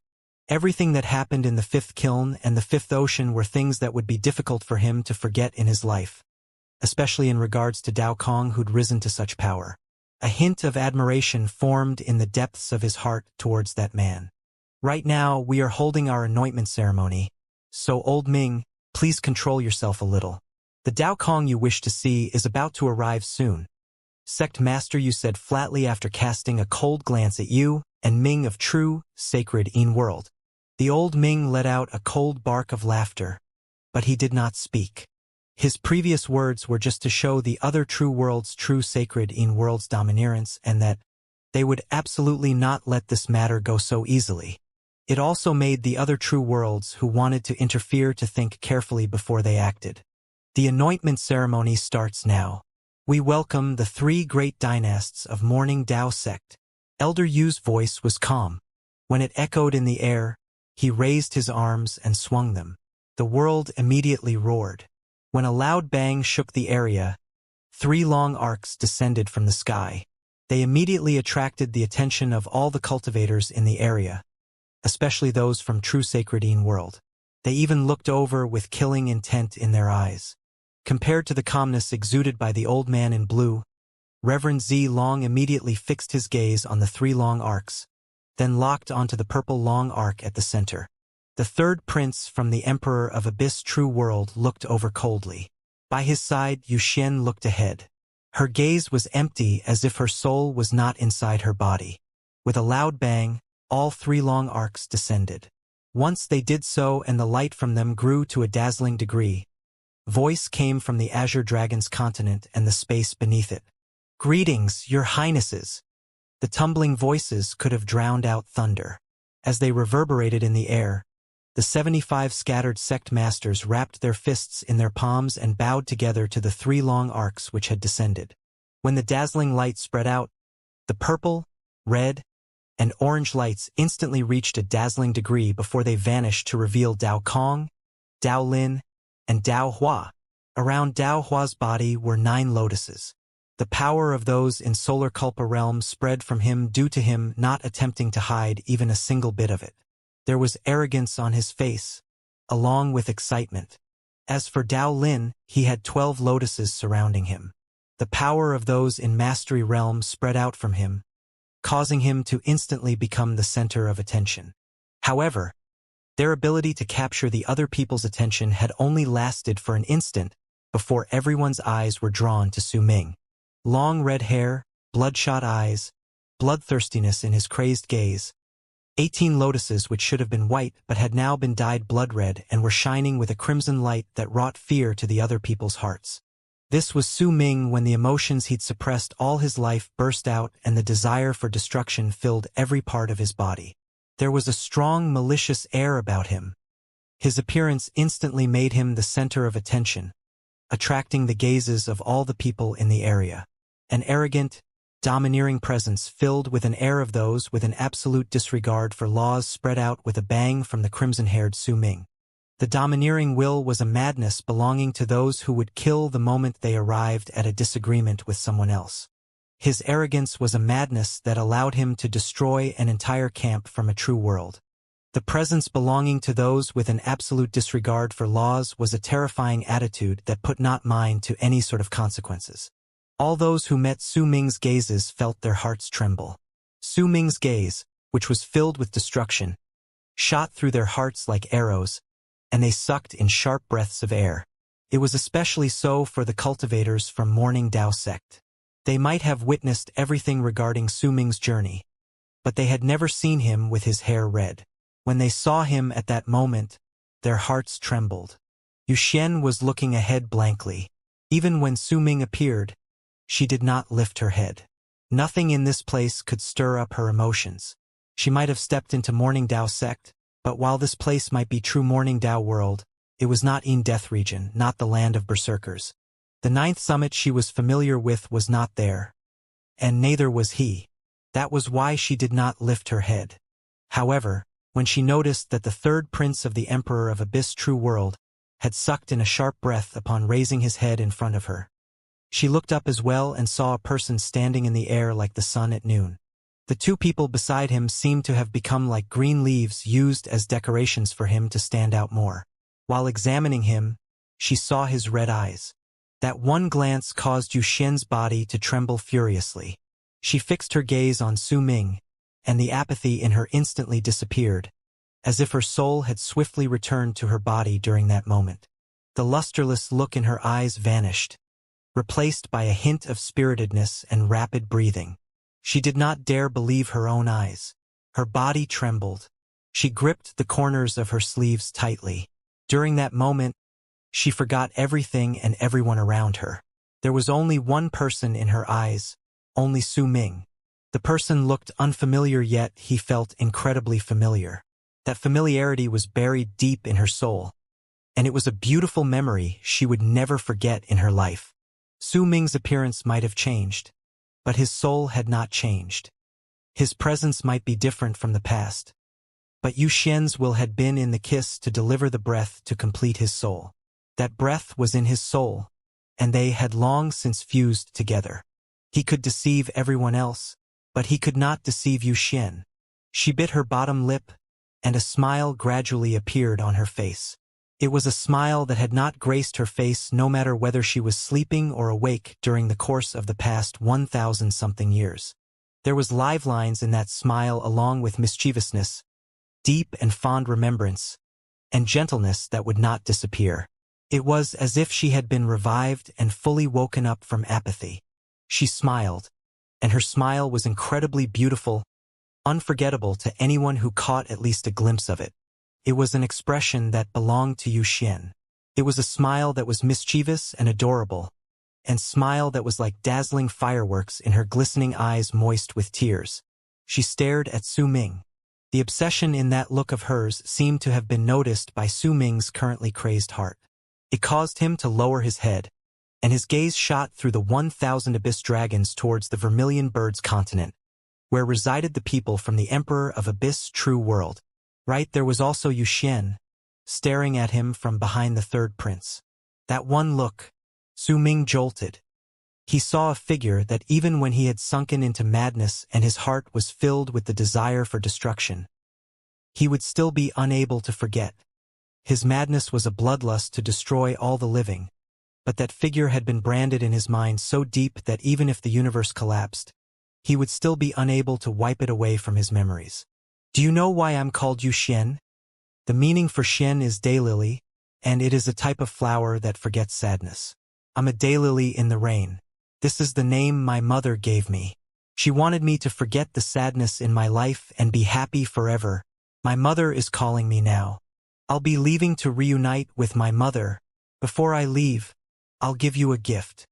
Everything that happened in the fifth kiln and the fifth ocean were things that would be difficult for him to forget in his life, especially in regards to Dao Kong who'd risen to such power. A hint of admiration formed in the depths of his heart towards that man. Right now, we are holding our anointment ceremony, so old Ming, please control yourself a little. The Dao Kong you wish to see is about to arrive soon. Sect Master Yu said flatly after casting a cold glance at Yu and Ming of true, sacred world. The old Ming let out a cold bark of laughter, but he did not speak. His previous words were just to show the other true world's true sacred world's dominance and that they would absolutely not let this matter go so easily. It also made the other true worlds who wanted to interfere to think carefully before they acted. The anointment ceremony starts now. We welcome the three great dynasts of Morning Tao Sect. Elder Yu's voice was calm. When it echoed in the air, he raised his arms and swung them. The world immediately roared. When a loud bang shook the area, three long arcs descended from the sky. They immediately attracted the attention of all the cultivators in the area, especially those from true sacred world. They even looked over with killing intent in their eyes. Compared to the calmness exuded by the old man in blue, Reverend Zilong immediately fixed his gaze on the three long arcs, then locked onto the purple long arc at the center. The third prince from the Emperor of Abyss True World looked over coldly. By his side, Yu Xian looked ahead. Her gaze was empty as if her soul was not inside her body. With a loud bang, all three long arcs descended. Once they did so and the light from them grew to a dazzling degree, voice came from the Azure Dragon's continent and the space beneath it. Greetings, your highnesses. The tumbling voices could have drowned out thunder. As they reverberated in the air, The 75 scattered sect masters wrapped their fists in their palms and bowed together to the 3 long arcs which had descended. When the dazzling light spread out, the purple, red, and orange lights instantly reached a dazzling degree before they vanished to reveal Dao Kong, Dao Lin, and Dao Hua. Around Dao Hua's body were 9 lotuses. The power of those in Solar Culpa realm spread from him due to him not attempting to hide even a single bit of it. There was arrogance on his face, along with excitement. As for Dao Lin, he had 12 lotuses surrounding him. The power of those in Mastery realm spread out from him, causing him to instantly become the center of attention. However, their ability to capture the other people's attention had only lasted for an instant before everyone's eyes were drawn to Su Ming. Long red hair, bloodshot eyes, bloodthirstiness in his crazed gaze. 18 lotuses which should have been white but had now been dyed blood red and were shining with a crimson light that wrought fear to the other people's hearts. This was Su Ming when the emotions he'd suppressed all his life burst out and the desire for destruction filled every part of his body. There was a strong, malicious air about him. His appearance instantly made him the center of attention, attracting the gazes of all the people in the area. An arrogant, domineering presence filled with an air of those with an absolute disregard for laws spread out with a bang from the crimson-haired Su Ming. The domineering will was a madness belonging to those who would kill the moment they arrived at a disagreement with someone else. His arrogance was a madness that allowed him to destroy an entire camp from a true world. The presence belonging to those with an absolute disregard for laws was a terrifying attitude that put not mind to any sort of consequences. All those who met Su Ming's gazes felt their hearts tremble. Su Ming's gaze, which was filled with destruction, shot through their hearts like arrows, and they sucked in sharp breaths of air. It was especially so for the cultivators from Morning Dao sect. They might have witnessed everything regarding Su Ming's journey, but they had never seen him with his hair red. When they saw him at that moment, their hearts trembled. Yuxian was looking ahead blankly. Even when Su Ming appeared, she did not lift her head. Nothing in this place could stir up her emotions. She might have stepped into Morning Dao sect, but while this place might be true Morning Dao world, it was not in Death region, not the land of berserkers. The 9th summit she was familiar with was not there, and neither was he. That was why she did not lift her head. However, when she noticed that the 3rd prince of the Emperor of Abyss True World had sucked in a sharp breath upon raising his head in front of her, she looked up as well and saw a person standing in the air like the sun at noon. The 2 people beside him seemed to have become like green leaves used as decorations for him to stand out more. While examining him, she saw his red eyes. That one glance caused Yuxian's body to tremble furiously. She fixed her gaze on Su Ming, and the apathy in her instantly disappeared, as if her soul had swiftly returned to her body during that moment. The lusterless look in her eyes vanished, replaced by a hint of spiritedness and rapid breathing. She did not dare believe her own eyes. Her body trembled. She gripped the corners of her sleeves tightly. During that moment, she forgot everything and everyone around her. There was only one person in her eyes, only Su Ming. The person looked unfamiliar, yet he felt incredibly familiar. That familiarity was buried deep in her soul, and it was a beautiful memory she would never forget in her life. Su Ming's appearance might have changed, but his soul had not changed. His presence might be different from the past, but Yuxian's will had been in the kiss to deliver the breath to complete his soul. That breath was in his soul, and they had long since fused together. He could deceive everyone else, but he could not deceive Yuxian. She bit her bottom lip, and a smile gradually appeared on her face. It was a smile that had not graced her face no matter whether she was sleeping or awake during the course of the past 1,000-something years. There was live lines in that smile along with mischievousness, deep and fond remembrance, and gentleness that would not disappear. It was as if she had been revived and fully woken up from apathy. She smiled, and her smile was incredibly beautiful, unforgettable to anyone who caught at least a glimpse of it. It was an expression that belonged to Yuxian. It was a smile that was mischievous and adorable, and smile that was like dazzling fireworks in her glistening eyes moist with tears. She stared at Su Ming, The obsession in that look of hers seemed to have been noticed by Su Ming's currently crazed heart. It caused him to lower his head, and his gaze shot through the 1,000 abyss dragons towards the Vermilion Birds continent, where resided the people from the Emperor of Abyss True World. Right there was also Yu Xian, staring at him from behind the third prince. That one look, Su Ming jolted. He saw a figure that even when he had sunken into madness and his heart was filled with the desire for destruction, he would still be unable to forget. His madness was a bloodlust to destroy all the living, but that figure had been branded in his mind so deep that even if the universe collapsed, he would still be unable to wipe it away from his memories. Do you know why I'm called Yu Xian? The meaning for Xian is daylily, and it is a type of flower that forgets sadness. I'm a daylily in the rain. This is the name my mother gave me. She wanted me to forget the sadness in my life and be happy forever. My mother is calling me now. I'll be leaving to reunite with my mother. Before I leave, I'll give you a gift.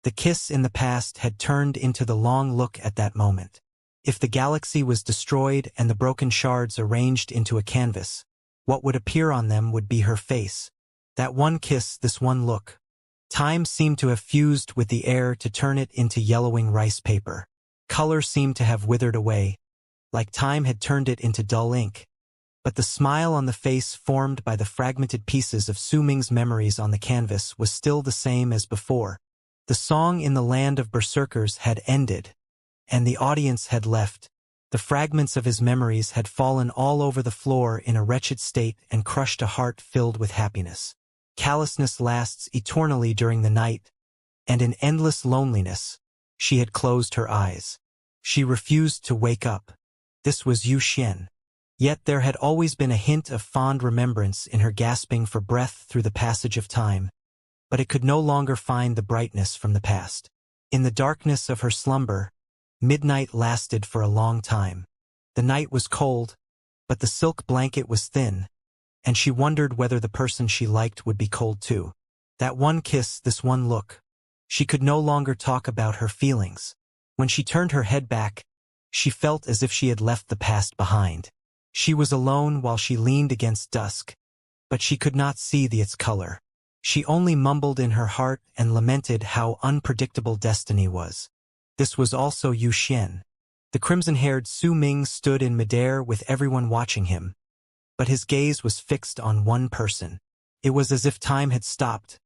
The kiss in the past had turned into the long look at that moment. If the galaxy was destroyed and the broken shards arranged into a canvas, what would appear on them would be her face. That one kiss, this one look. Time seemed to have fused with the air to turn it into yellowing rice paper. Color seemed to have withered away, like time had turned it into dull ink. But the smile on the face formed by the fragmented pieces of Su Ming's memories on the canvas was still the same as before. The song in the land of berserkers had ended, and the audience had left. The fragments of his memories had fallen all over the floor in a wretched state and crushed a heart filled with happiness. Callousness lasts eternally during the night, and in endless loneliness, she had closed her eyes. She refused to wake up. This was Yu Xian. Yet there had always been a hint of fond remembrance in her gasping for breath through the passage of time, but it could no longer find the brightness from the past. In the darkness of her slumber, midnight lasted for a long time. The night was cold, but the silk blanket was thin, and she wondered whether the person she liked would be cold too. That one kiss, this one look. She could no longer talk about her feelings. When she turned her head back, she felt as if she had left the past behind. She was alone while she leaned against dusk, but she could not see its color. She only mumbled in her heart and lamented how unpredictable destiny was. This was also Yu Xian. The crimson-haired Su Ming stood in midair with everyone watching him, but his gaze was fixed on one person. It was as if time had stopped,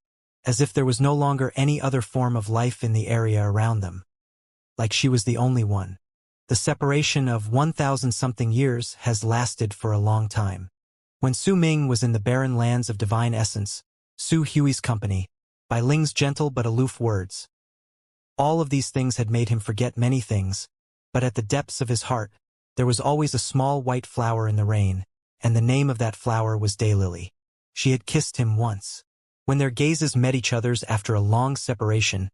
as if there was no longer any other form of life in the area around them. Like she was the only one. The separation of 1,000-something years has lasted for a long time. When Su Ming was in the barren lands of divine essence, Su Hui's company, by Ling's gentle but aloof words. All of these things had made him forget many things, but at the depths of his heart, there was always a small white flower in the rain, and the name of that flower was Daylily. She had kissed him once. When their gazes met each other's after a long separation,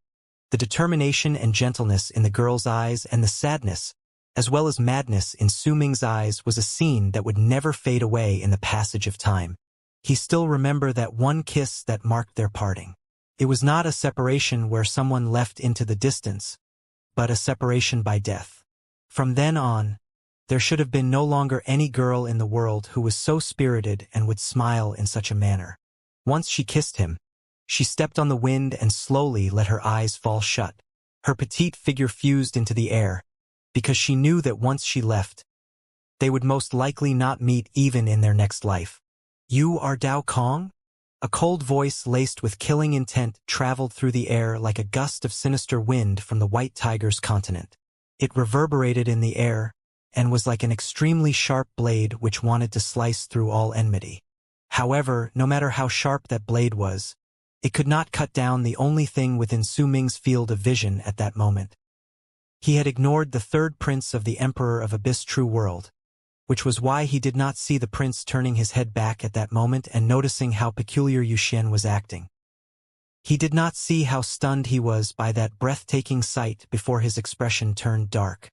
the determination and gentleness in the girl's eyes and the sadness, as well as madness in Su Ming's eyes, was a scene that would never fade away in the passage of time. He still remembered that one kiss that marked their parting. It was not a separation where someone left into the distance, but a separation by death. From then on, there should have been no longer any girl in the world who was so spirited and would smile in such a manner. Once she kissed him, she stepped on the wind and slowly let her eyes fall shut. Her petite figure fused into the air, because she knew that once she left, they would most likely not meet even in their next life. You are Dao Kong? A cold voice laced with killing intent traveled through the air like a gust of sinister wind from the White Tiger's continent. It reverberated in the air, and was like an extremely sharp blade which wanted to slice through all enmity. However, no matter how sharp that blade was, it could not cut down the only thing within Su Ming's field of vision at that moment. He had ignored the third prince of the Emperor of Abyss True World, which was why he did not see the prince turning his head back at that moment and noticing how peculiar Yu Xian was acting. He did not see how stunned he was by that breathtaking sight before his expression turned dark.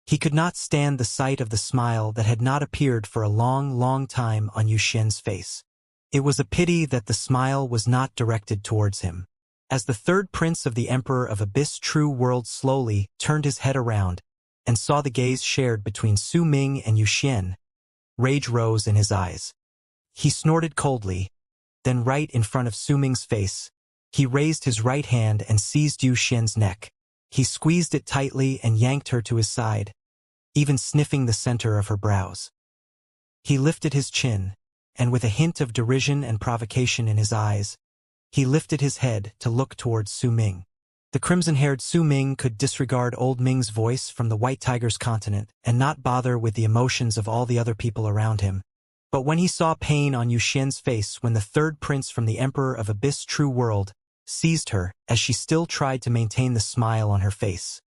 He could not stand the sight of the smile that had not appeared for a long, long time on Yu Xian's face. It was a pity that the smile was not directed towards him. As the third prince of the Emperor of Abyss True World slowly turned his head around, and saw the gaze shared between Su Ming and Yu Xian. Rage rose in his eyes. He snorted coldly, then right in front of Su Ming's face, he raised his right hand and seized Yu Xian's neck. He squeezed it tightly and yanked her to his side, even sniffing the center of her brows. He lifted his chin, and with a hint of derision and provocation in his eyes, he lifted his head to look towards Su Ming. The crimson-haired Su Ming could disregard old Ming's voice from the White Tiger's continent and not bother with the emotions of all the other people around him. But when he saw pain on Yu Xian's face when the third prince from the Emperor of Abyss True World seized her as she still tried to maintain the smile on her face,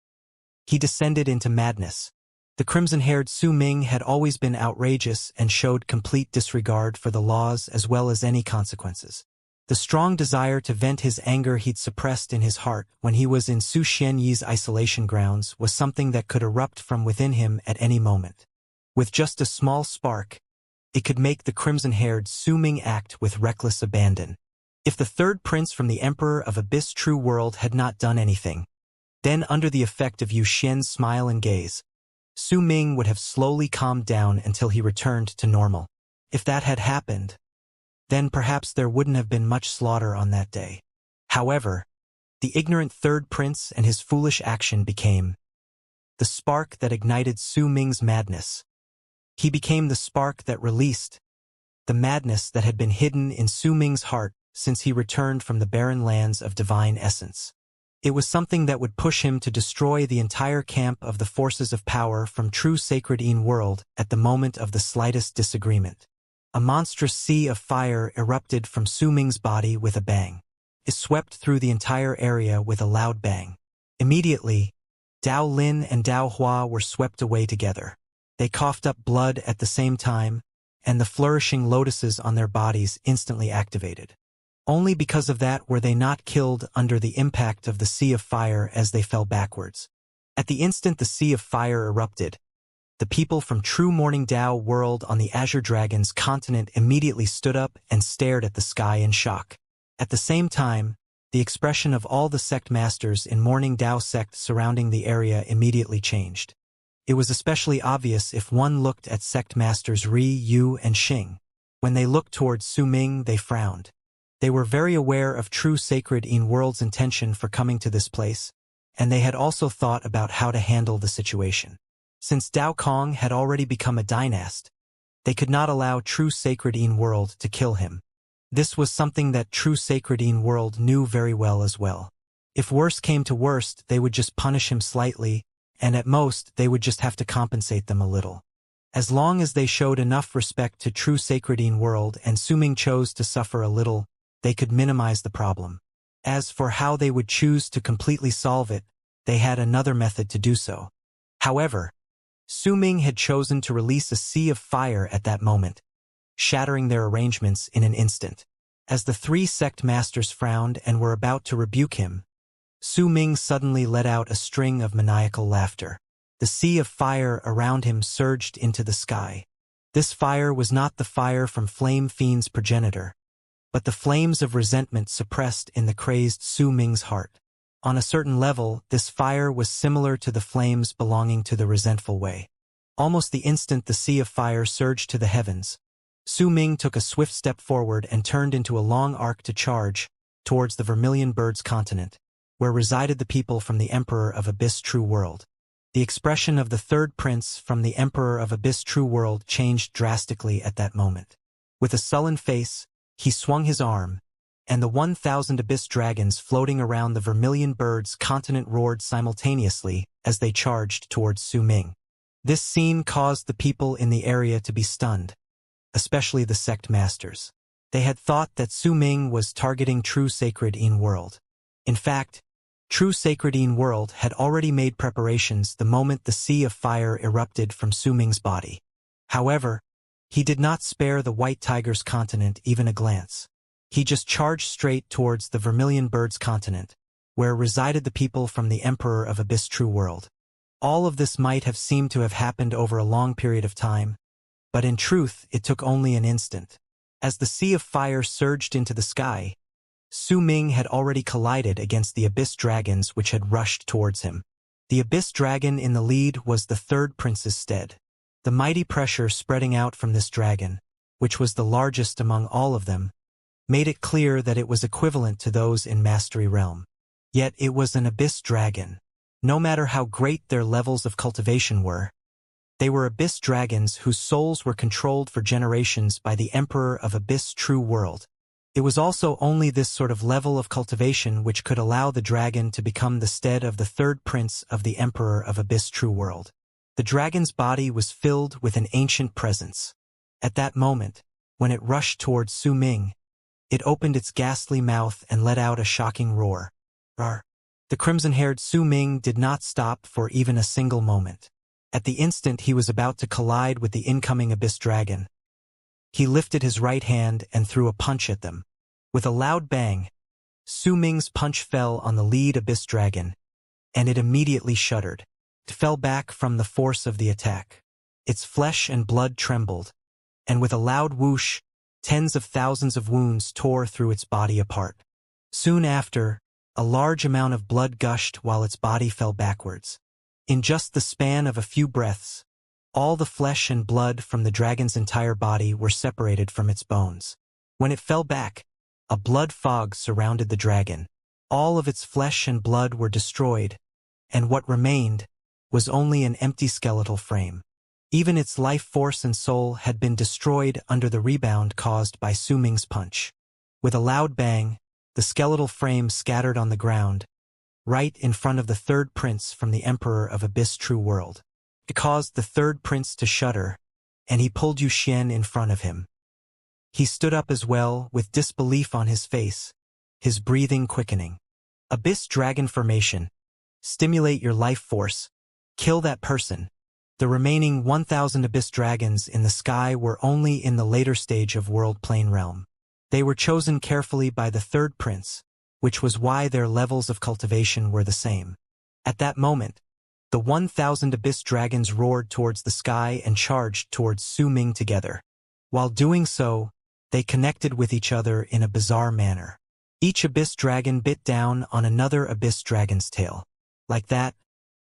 he descended into madness. The crimson-haired Su Ming had always been outrageous and showed complete disregard for the laws as well as any consequences. The strong desire to vent his anger he'd suppressed in his heart when he was in Su Xianyi's isolation grounds was something that could erupt from within him at any moment. With just a small spark, it could make the crimson-haired Su Ming act with reckless abandon. If the third prince from the Emperor of Abyss True World had not done anything, then under the effect of Yu Xian's smile and gaze, Su Ming would have slowly calmed down until he returned to normal. If that had happened, then perhaps there wouldn't have been much slaughter on that day. However, the ignorant third prince and his foolish action became the spark that ignited Su Ming's madness. He became the spark that released the madness that had been hidden in Su Ming's heart since he returned from the barren lands of divine essence. It was something that would push him to destroy the entire camp of the forces of power from true sacred world at the moment of the slightest disagreement. A monstrous sea of fire erupted from Su Ming's body with a bang. It swept through the entire area with a loud bang. Immediately, Dao Lin and Dao Hua were swept away together. They coughed up blood at the same time, and the flourishing lotuses on their bodies instantly activated. Only because of that were they not killed under the impact of the sea of fire as they fell backwards. At the instant the sea of fire erupted, the people from true Morning Dao world on the Azure Dragon's continent immediately stood up and stared at the sky in shock. At the same time, the expression of all the sect masters in Morning Dao sect surrounding the area immediately changed. It was especially obvious if one looked at sect masters Ri, Yu, and Xing. When they looked towards Su Ming, they frowned. They were very aware of true sacred world's intention for coming to this place, and they had also thought about how to handle the situation. Since Dao Kong had already become a dynast, they could not allow true sacred world to kill him. This was something that true sacred world knew very well as well. If worse came to worst, they would just punish him slightly, and at most they would just have to compensate them a little. As long as they showed enough respect to true sacred world and Su Ming chose to suffer a little, they could minimize the problem. As for how they would choose to completely solve it, they had another method to do so. However, Su Ming had chosen to release a sea of fire at that moment, shattering their arrangements in an instant. As the three sect masters frowned and were about to rebuke him, Su Ming suddenly let out a string of maniacal laughter. The sea of fire around him surged into the sky. This fire was not the fire from Flame Fiend's progenitor, but the flames of resentment suppressed in the crazed Su Ming's heart. On a certain level, this fire was similar to the flames belonging to the resentful way. Almost the instant the sea of fire surged to the heavens, Su Ming took a swift step forward and turned into a long arc to charge towards the Vermilion Bird's continent, where resided the people from the Emperor of Abyss True World. The expression of the third prince from the Emperor of Abyss True World changed drastically at that moment. With a sullen face, he swung his arm, and the 1,000 abyss dragons floating around the Vermilion Bird's continent roared simultaneously as they charged towards Su Ming. This scene caused the people in the area to be stunned, especially the sect masters. They had thought that Su Ming was targeting true sacred world. In fact, true sacred world had already made preparations the moment the sea of fire erupted from Su Ming's body. However, he did not spare the White Tiger's continent even a glance. He just charged straight towards the Vermilion Bird's continent, where resided the people from the Emperor of Abyss True World. All of this might have seemed to have happened over a long period of time, but in truth it took only an instant. As the sea of fire surged into the sky, Su Ming had already collided against the abyss dragons which had rushed towards him. The Abyss Dragon in the lead was the third prince's stead. The mighty pressure spreading out from this dragon, which was the largest among all of them, made it clear that it was equivalent to those in Mastery Realm. Yet it was an Abyss Dragon. No matter how great their levels of cultivation were, they were Abyss Dragons whose souls were controlled for generations by the Emperor of Abyss True World. It was also only this sort of level of cultivation which could allow the dragon to become the stead of the third prince of the Emperor of Abyss True World. The dragon's body was filled with an ancient presence. At that moment, when it rushed towards Su Ming, it opened its ghastly mouth and let out a shocking roar. Rar. The crimson-haired Su Ming did not stop for even a single moment. At the instant he was about to collide with the incoming Abyss Dragon, he lifted his right hand and threw a punch at them. With a loud bang, Su Ming's punch fell on the lead Abyss Dragon, and it immediately shuddered. It fell back from the force of the attack. Its flesh and blood trembled, and with a loud whoosh, tens of thousands of wounds tore through its body apart. Soon after, a large amount of blood gushed while its body fell backwards. In just the span of a few breaths, all the flesh and blood from the dragon's entire body were separated from its bones. When it fell back, a blood fog surrounded the dragon. All of its flesh and blood were destroyed, and what remained was only an empty skeletal frame. Even its life force and soul had been destroyed under the rebound caused by Su Ming's punch. With a loud bang, the skeletal frame scattered on the ground, right in front of the third prince from the Emperor of Abyss True World. It caused the third prince to shudder, and he pulled Yu Xian in front of him. He stood up as well, with disbelief on his face, his breathing quickening. Abyss Dragon Formation. Stimulate your life force. Kill that person. The remaining 1,000 Abyss Dragons in the sky were only in the later stage of World Plane Realm. They were chosen carefully by the third prince, which was why their levels of cultivation were the same. At that moment, the 1,000 Abyss Dragons roared towards the sky and charged towards Su Ming together. While doing so, they connected with each other in a bizarre manner. Each Abyss Dragon bit down on another Abyss Dragon's tail. Like that,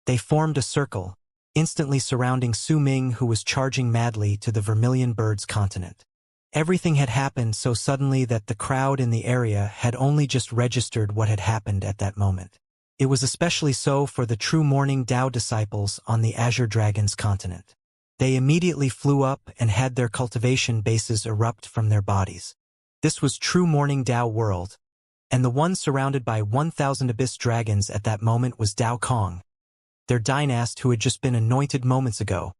they formed a circle, instantly surrounding Su Ming, who was charging madly to the Vermilion Bird's continent. Everything had happened so suddenly that the crowd in the area had only just registered what had happened at that moment. It was especially so for the true Morning Dao disciples on the Azure Dragon's continent. They immediately flew up and had their cultivation bases erupt from their bodies. This was true Morning Dao world, and the one surrounded by 1,000 Abyss Dragons at that moment was Dao Kong, their dynast who had just been anointed moments ago.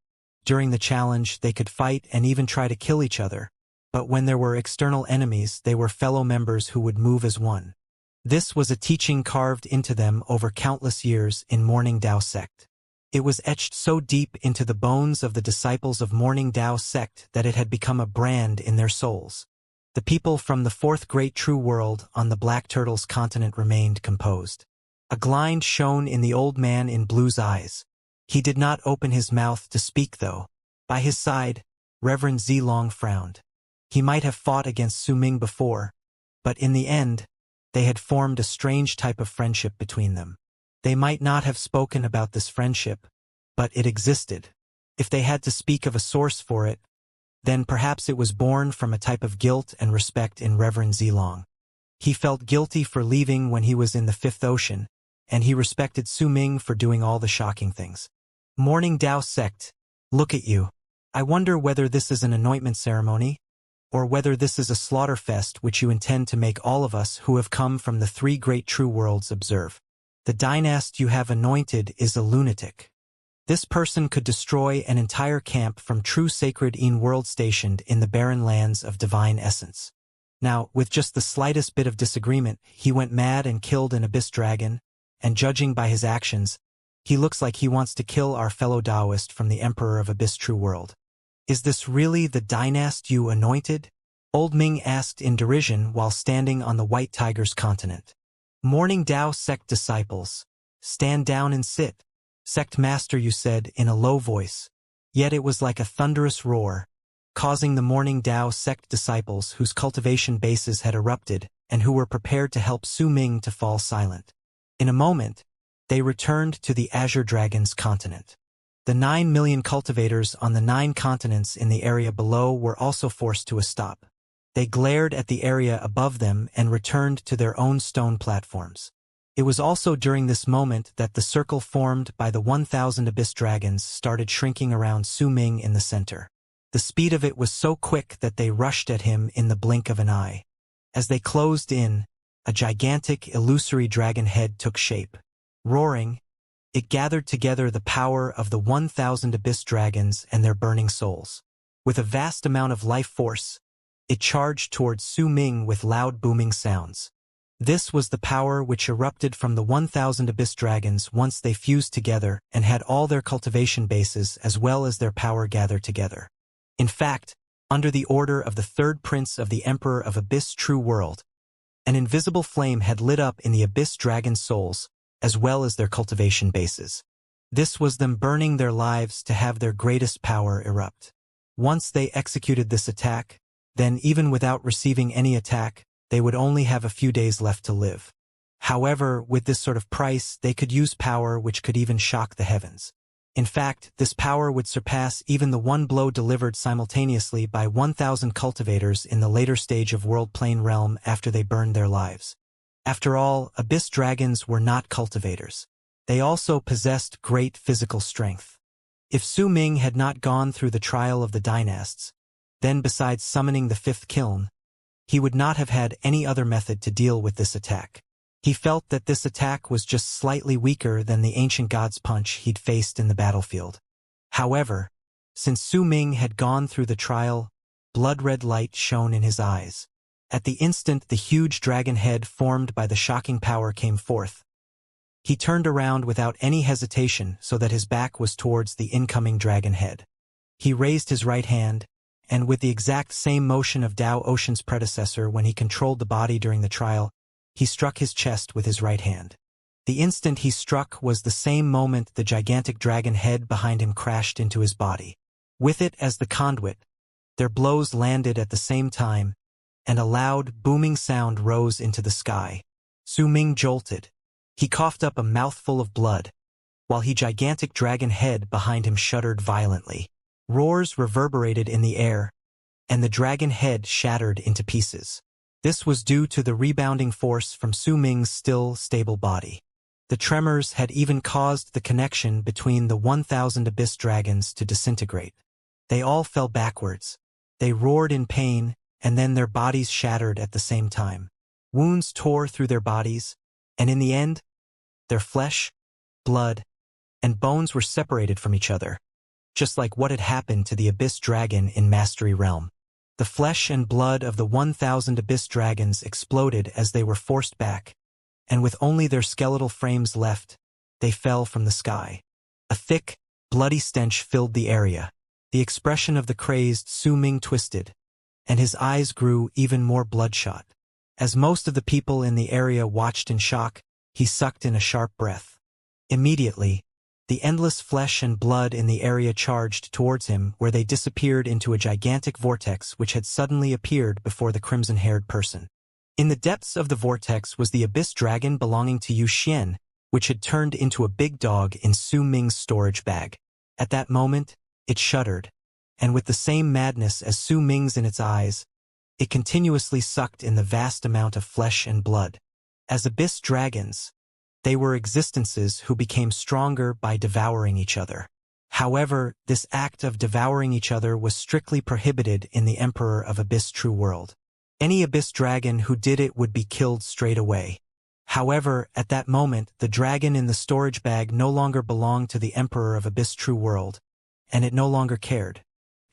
During the challenge, they could fight and even try to kill each other, but when there were external enemies, they were fellow members who would move as one. This was a teaching carved into them over countless years in Morning Dao sect. It was etched so deep into the bones of the disciples of Morning Dao sect that it had become a brand in their souls. The people from the fourth great true world on the Black Turtle's continent remained composed. A glint shone in the old man in blue's eyes. He did not open his mouth to speak though. By his side, Reverend Zilong frowned. He might have fought against Su Ming before, but in the end, they had formed a strange type of friendship between them. They might not have spoken about this friendship, but it existed. If they had to speak of a source for it, then perhaps it was born from a type of guilt and respect in Reverend Zilong. He felt guilty for leaving when he was in the Fifth Ocean, and he respected Su Ming for doing all the shocking things. Morning Dao sect, look at you. I wonder whether this is an anointment ceremony, or whether this is a slaughter fest which you intend to make all of us who have come from the three great true worlds observe. The dynast you have anointed is a lunatic. This person could destroy an entire camp from true sacred world stationed in the barren lands of divine essence. Now, with just the slightest bit of disagreement, he went mad and killed an Abyss Dragon, and judging by his actions, he looks like he wants to kill our fellow Taoist from the Emperor of Abyss True World. Is this really the dynast you anointed? Old Ming asked in derision while standing on the White Tiger's continent. Morning Dao sect disciples, stand down and sit. Sect master, you said in a low voice. Yet it was like a thunderous roar, causing the Morning Dao sect disciples whose cultivation bases had erupted and who were prepared to help Su Ming to fall silent. In a moment, They returned to the Azure Dragon's continent. The 9 million cultivators on the 9 continents in the area below were also forced to a stop. They glared at the area above them and returned to their own stone platforms. It was also during this moment that the circle formed by the 1,000 abyss dragons started shrinking around Su Ming in the center. The speed of it was so quick that they rushed at him in the blink of an eye. As they closed in, a gigantic, illusory dragon head took shape. Roaring, it gathered together the power of the 1,000 abyss dragons and their burning souls. With a vast amount of life force, it charged towards Su Ming with loud booming sounds. This was the power which erupted from the 1,000 abyss dragons once they fused together and had all their cultivation bases as well as their power gathered together. In fact, under the order of the third prince of the Emperor of Abyss True World, an invisible flame had lit up in the abyss dragon souls as well as their cultivation bases. This was them burning their lives to have their greatest power erupt. Once they executed this attack, then even without receiving any attack, they would only have a few days left to live. However, with this sort of price, they could use power which could even shock the heavens. In fact, this power would surpass even the one blow delivered simultaneously by 1,000 cultivators in the later stage of World Plane Realm after they burned their lives. After all, abyss dragons were not cultivators. They also possessed great physical strength. If Su Ming had not gone through the trial of the dynasts, then besides summoning the 5th kiln, he would not have had any other method to deal with this attack. He felt that this attack was just slightly weaker than the ancient god's punch he'd faced in the battlefield. However, since Su Ming had gone through the trial, blood-red light shone in his eyes. At the instant the huge dragon head formed by the shocking power came forth, he turned around without any hesitation so that his back was towards the incoming dragon head. He raised his right hand, and with the exact same motion of Dao Ocean's predecessor when he controlled the body during the trial, he struck his chest with his right hand. The instant he struck was the same moment the gigantic dragon head behind him crashed into his body. With it as the conduit, their blows landed at the same time, and a loud, booming sound rose into the sky. Su Ming jolted. He coughed up a mouthful of blood, while the gigantic dragon head behind him shuddered violently. Roars reverberated in the air, and the dragon head shattered into pieces. This was due to the rebounding force from Su Ming's still, stable body. The tremors had even caused the connection between the 1,000 abyss dragons to disintegrate. They all fell backwards. They roared in pain, and then their bodies shattered at the same time. Wounds tore through their bodies, and in the end, their flesh, blood, and bones were separated from each other, just like what had happened to the abyss dragon in Mastery Realm. The flesh and blood of the 1,000 abyss dragons exploded as they were forced back, and with only their skeletal frames left, they fell from the sky. A thick, bloody stench filled the area. The expression of the crazed Su Ming twisted, and his eyes grew even more bloodshot. As most of the people in the area watched in shock, he sucked in a sharp breath. Immediately, the endless flesh and blood in the area charged towards him, where they disappeared into a gigantic vortex which had suddenly appeared before the crimson-haired person. In the depths of the vortex was the abyss dragon belonging to Yu Xian, which had turned into a big dog in Su Ming's storage bag. At that moment, it shuddered, and with the same madness as Su Ming's in its eyes, it continuously sucked in the vast amount of flesh and blood. As abyss dragons, they were existences who became stronger by devouring each other. However, this act of devouring each other was strictly prohibited in the Emperor of Abyss True World. Any abyss dragon who did it would be killed straight away. However, at that moment, the dragon in the storage bag no longer belonged to the Emperor of Abyss True World, and it no longer cared.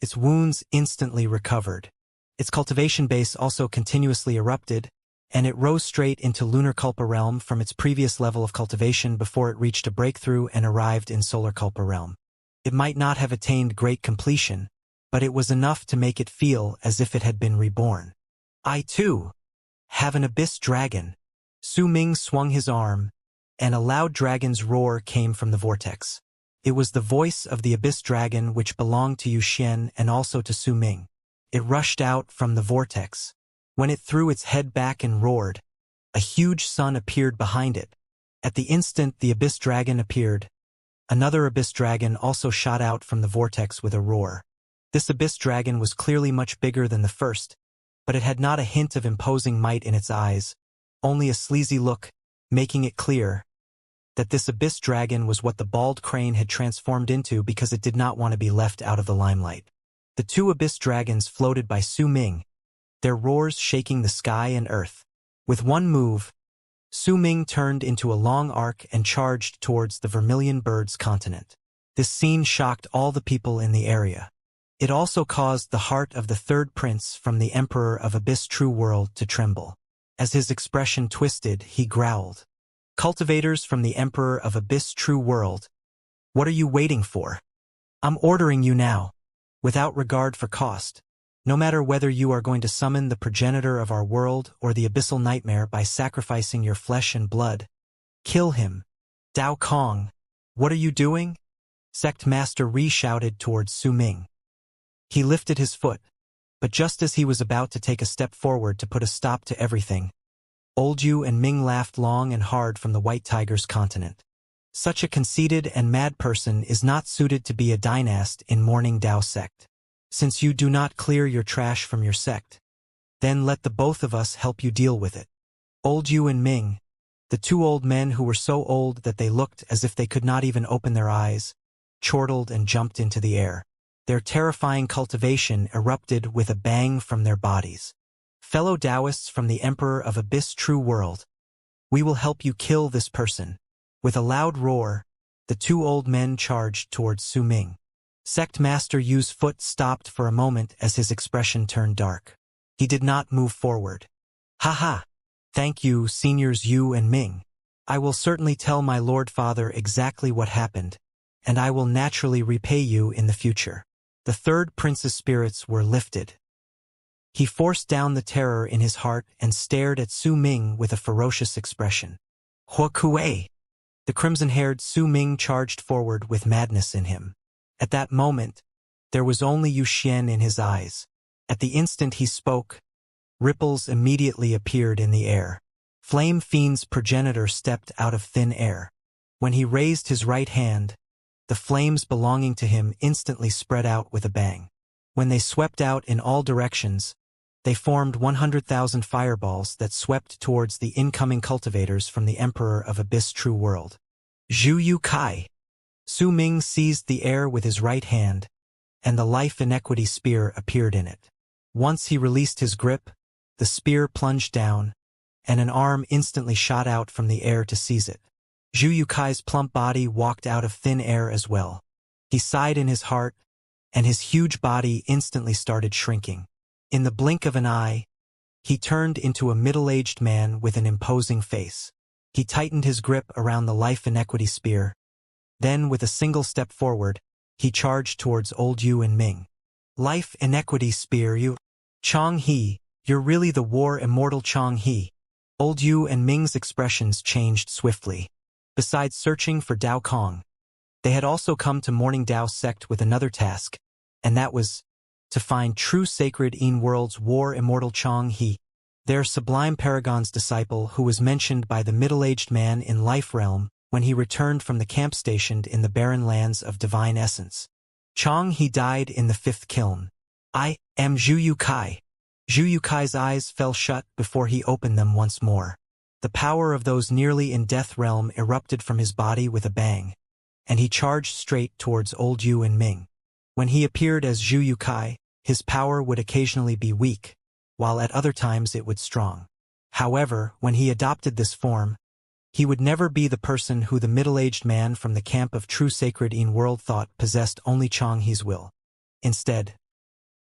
Its wounds instantly recovered. Its cultivation base also continuously erupted, and it rose straight into Lunar Culpa Realm from its previous level of cultivation before it reached a breakthrough and arrived in Solar Culpa Realm. It might not have attained great completion, but it was enough to make it feel as if it had been reborn. I, too, have an abyss dragon. Su Ming swung his arm, and a loud dragon's roar came from the vortex. It was the voice of the abyss dragon which belonged to Yu Xian and also to Su Ming. It rushed out from the vortex. When it threw its head back and roared, a huge sun appeared behind it, At the instant the Abyss Dragon appeared, another Abyss Dragon also shot out from the vortex with a roar. This Abyss Dragon was clearly much bigger than the first, but it had not a hint of imposing might in its eyes, only a sleazy look, making it clear that this Abyss Dragon was what the bald crane had transformed into because it did not want to be left out of the limelight. The two Abyss Dragons floated by Su Ming, their roars shaking the sky and earth. With one move, Su Ming turned into a long arc and charged towards the Vermilion Bird's continent. This scene shocked all the people in the area. It also caused the heart of the third prince from the Emperor of Abyss True World to tremble. As his expression twisted, he growled, "Cultivators from the Emperor of Abyss True World, what are you waiting for? I'm ordering you now, without regard for cost. No matter whether you are going to summon the progenitor of our world or the abyssal nightmare by sacrificing your flesh and blood, kill him. Dao Kong, what are you doing?" Sect Master Ri shouted towards Su Ming. He lifted his foot, but just as he was about to take a step forward to put a stop to everything, Old Yu and Ming laughed long and hard from the White Tiger's continent. Such a conceited and mad person is not suited to be a dynast in Morning Dao sect. Since you do not clear your trash from your sect, then let the both of us help you deal with it. Old Yu and Ming, the two old men who were so old that they looked as if they could not even open their eyes, chortled and jumped into the air. Their terrifying cultivation erupted with a bang from their bodies. Fellow Taoists from the Emperor of Abyss True World, we will help you kill this person. With a loud roar, the two old men charged towards Su Ming. Sect Master Yu's foot stopped for a moment as his expression turned dark. He did not move forward. "Ha! Thank you, Seniors Yu and Ming. I will certainly tell my Lord Father exactly what happened, and I will naturally repay you in the future." The third prince's spirits were lifted. He forced down the terror in his heart and stared at Su Ming with a ferocious expression. "Huokue!" The crimson-haired Su Ming charged forward with madness in him. At that moment, there was only Yu Xian in his eyes. At the instant he spoke, ripples immediately appeared in the air. Flame Fiend's progenitor stepped out of thin air. When he raised his right hand, the flames belonging to him instantly spread out with a bang. When they swept out in all directions, they formed 100,000 fireballs that swept towards the incoming cultivators from the Emperor of Abyss True World. Zhu Yu Kai. Su Ming seized the air with his right hand, and the Life Inequity Spear appeared in it. Once he released his grip, the spear plunged down, and an arm instantly shot out from the air to seize it. Zhu Yukai's plump body walked out of thin air as well. He sighed in his heart, and his huge body instantly started shrinking. In the blink of an eye, he turned into a middle-aged man with an imposing face. He tightened his grip around the Life Inequity Spear. Then, with a single step forward, he charged towards Old Yu and Ming. "Life Inequity Spear, you... Chong He, you're really the war immortal Chong He." Old Yu and Ming's expressions changed swiftly. Besides searching for Dao Kong, they had also come to Morning Dao sect with another task, and that was to find true sacred in-world's war immortal Chong He, their sublime paragon's disciple who was mentioned by the middle-aged man in Life Realm when he returned from the camp stationed in the barren lands of divine essence. Chong He died in the fifth kiln. "I am Zhu Yu Kai." Zhu Yu Kai's eyes fell shut before he opened them once more. The power of those nearly in death realm erupted from his body with a bang, and he charged straight towards Old Yu and Ming. When he appeared as Zhu Yu Kai, his power would occasionally be weak, while at other times it would strong. However, when he adopted this form, he would never be the person who the middle-aged man from the camp of true sacred in-world thought possessed only Chong He's will. Instead,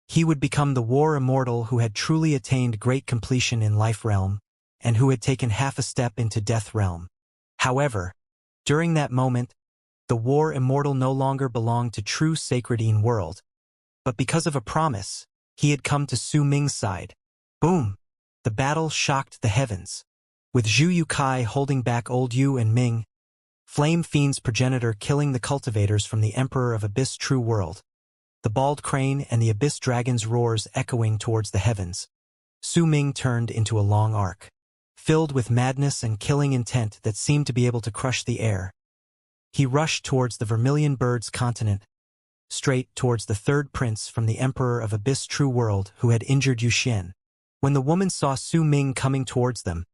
he would become the war immortal who had truly attained great completion in Life Realm, and who had taken half a step into Death Realm. However, during that moment, the war immortal no longer belonged to true sacred in-world, but because of a promise, he had come to Su Ming's side. Boom! The battle shocked the heavens. With Zhu Yu Kai holding back Old Yu and Ming, Flame Fiend's progenitor killing the cultivators from the Emperor of Abyss True World, the bald crane and the Abyss Dragon's roars echoing towards the heavens, Su Ming turned into a long arc. filled with madness and killing intent that seemed to be able to crush the air. He rushed towards the Vermilion Bird's continent, straight towards the third prince from the Emperor of Abyss True World who had injured Yuxian. When the woman saw Su Ming coming towards them,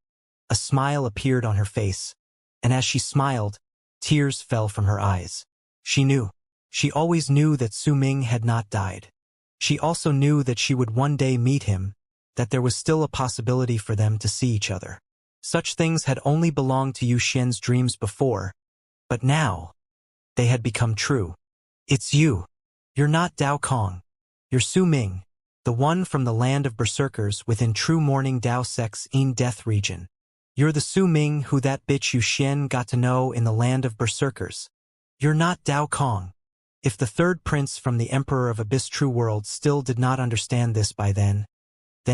a smile appeared on her face, and as she smiled, tears fell from her eyes. She knew. She always knew that Su Ming had not died. She also knew that she would one day meet him, that there was still a possibility for them to see each other. Such things had only belonged to Yuxian's dreams before, but now, they had become true. It's you. You're not Dao Kong. You're Su Ming, the one from the land of berserkers within true morning Dao Sect's In Death region. You're the Su Ming who that bitch Yuxian got to know in the land of berserkers. You're not Dao Kong. If the third prince from the Emperor of Abyss True World still did not understand this by then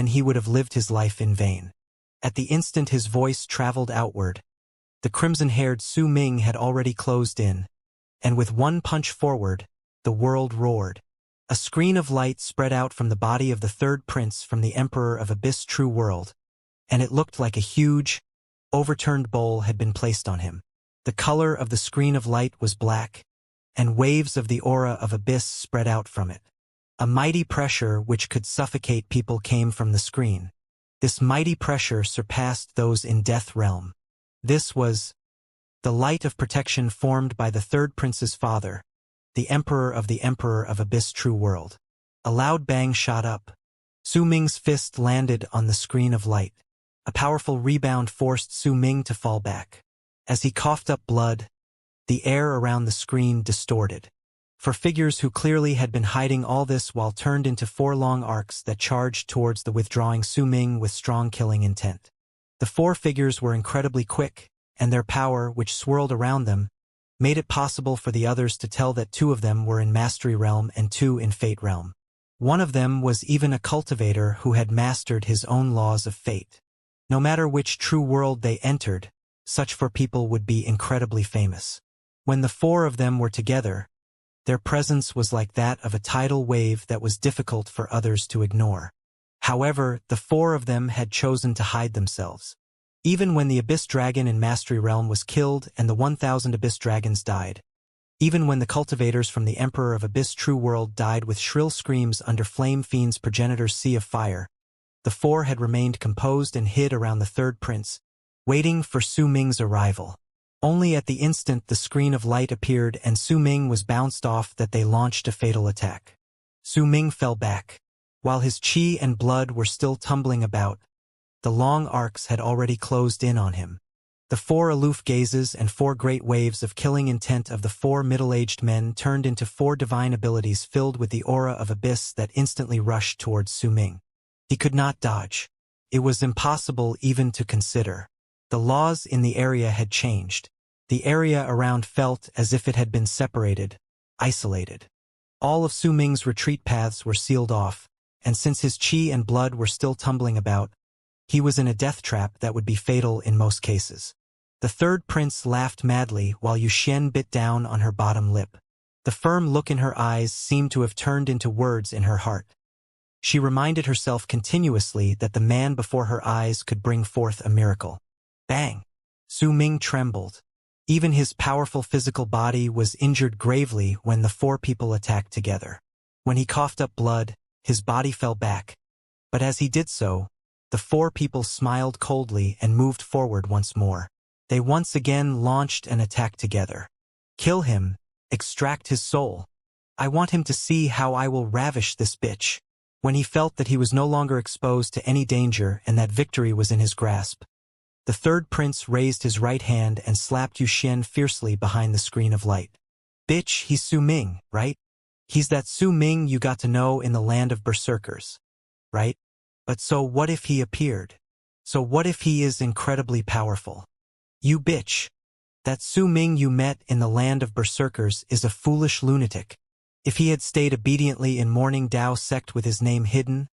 he would have lived his life in vain. At the instant his voice traveled outward, the crimson-haired Su Ming had already closed in, and with one punch forward, the world roared. A screen of light spread out from the body of the third prince from the Emperor of Abyss True World, and it looked like a huge, overturned bowl had been placed on him. The color of the screen of light was black, and waves of the aura of Abyss spread out from it. A mighty pressure which could suffocate people came from the screen. This mighty pressure surpassed those in Death Realm. This was the light of protection formed by the third prince's father, the Emperor of Abyss True World. A loud bang shot up. Su Ming's fist landed on the screen of light. A powerful rebound forced Su Ming to fall back. As he coughed up blood, the air around the screen distorted. For figures who clearly had been hiding all this while turned into 4 long arcs that charged towards the withdrawing Su Ming with strong killing intent. The 4 figures were incredibly quick, and their power, which swirled around them, made it possible for the others to tell that 2 of them were in Mastery Realm and 2 in Fate Realm. One of them was even a cultivator who had mastered his own laws of fate. No matter which true world they entered, such 4 people would be incredibly famous. When the 4 of them were together, their presence was like that of a tidal wave that was difficult for others to ignore. However, the 4 of them had chosen to hide themselves. Even when the Abyss Dragon in Mastery Realm was killed and the 1,000 Abyss Dragons died, even when the cultivators from the Emperor of Abyss True World died with shrill screams under Flame Fiend's progenitor's sea of fire, the 4 had remained composed and hid around the third prince, waiting for Su Ming's arrival. Only at the instant the screen of light appeared and Su Ming was bounced off that they launched a fatal attack. Su Ming fell back. While his chi and blood were still tumbling about, the long arcs had already closed in on him. The 4 aloof gazes and 4 great waves of killing intent of the 4 middle-aged men turned into 4 divine abilities filled with the aura of Abyss that instantly rushed towards Su Ming. He could not dodge. It was impossible even to consider. The laws in the area had changed. The area around felt as if it had been separated, isolated. All of Su Ming's retreat paths were sealed off, and since his chi and blood were still tumbling about, he was in a death trap that would be fatal in most cases. The third prince laughed madly while Yuxian bit down on her bottom lip. The firm look in her eyes seemed to have turned into words in her heart. She reminded herself continuously that the man before her eyes could bring forth a miracle. Bang! Su Ming trembled. Even his powerful physical body was injured gravely when the 4 people attacked together. When he coughed up blood, his body fell back. But as he did so, the 4 people smiled coldly and moved forward once more. They once again launched an attack together. Kill him, extract his soul. I want him to see how I will ravish this bitch. When he felt that he was no longer exposed to any danger and that victory was in his grasp, the third prince raised his right hand and slapped Yuxian fiercely behind the screen of light. Bitch, he's Su Ming, right? He's that Su Ming you got to know in the land of berserkers, right? But so what if he appeared? So what if he is incredibly powerful? You bitch. That Su Ming you met in the land of berserkers is a foolish lunatic. If he had stayed obediently in Morning Dao Sect with his name hidden,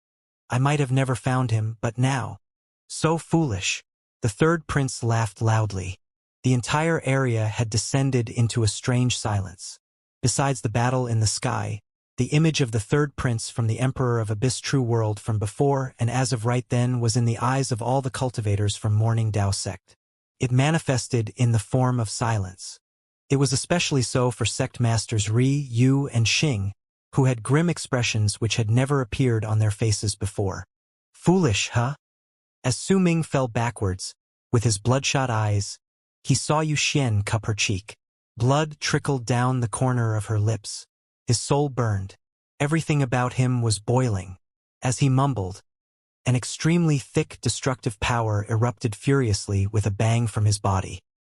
I might have never found him, but now. So foolish. The third prince laughed loudly. The entire area had descended into a strange silence. Besides the battle in the sky, the image of the third prince from the Emperor of Abyss True World from before and as of right then was in the eyes of all the cultivators from Morning Dao sect. It manifested in the form of silence. It was especially so for sect masters Ri, Yu, and Xing, who had grim expressions which had never appeared on their faces before. Foolish, huh? As Su Ming fell backwards, with his bloodshot eyes, he saw Yu Xian cup her cheek. Blood trickled down the corner of her lips. His soul burned. Everything about him was boiling. As he mumbled, an extremely thick destructive power erupted furiously with a bang from his body.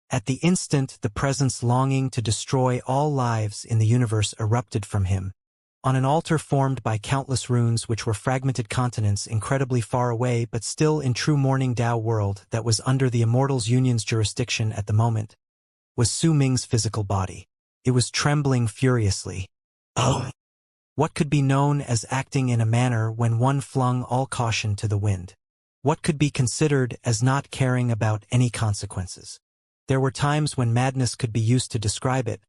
At the instant the presence longing to destroy all lives in the universe erupted from him. On an altar formed by countless runes which were fragmented continents incredibly far away but still in true Morning Dao world that was under the Immortals Union's jurisdiction at the moment, was Su Ming's physical body. It was trembling furiously. Oh! What could be known as acting in a manner when one flung all caution to the wind? What could be considered as not caring about any consequences? There were times when madness could be used to describe it,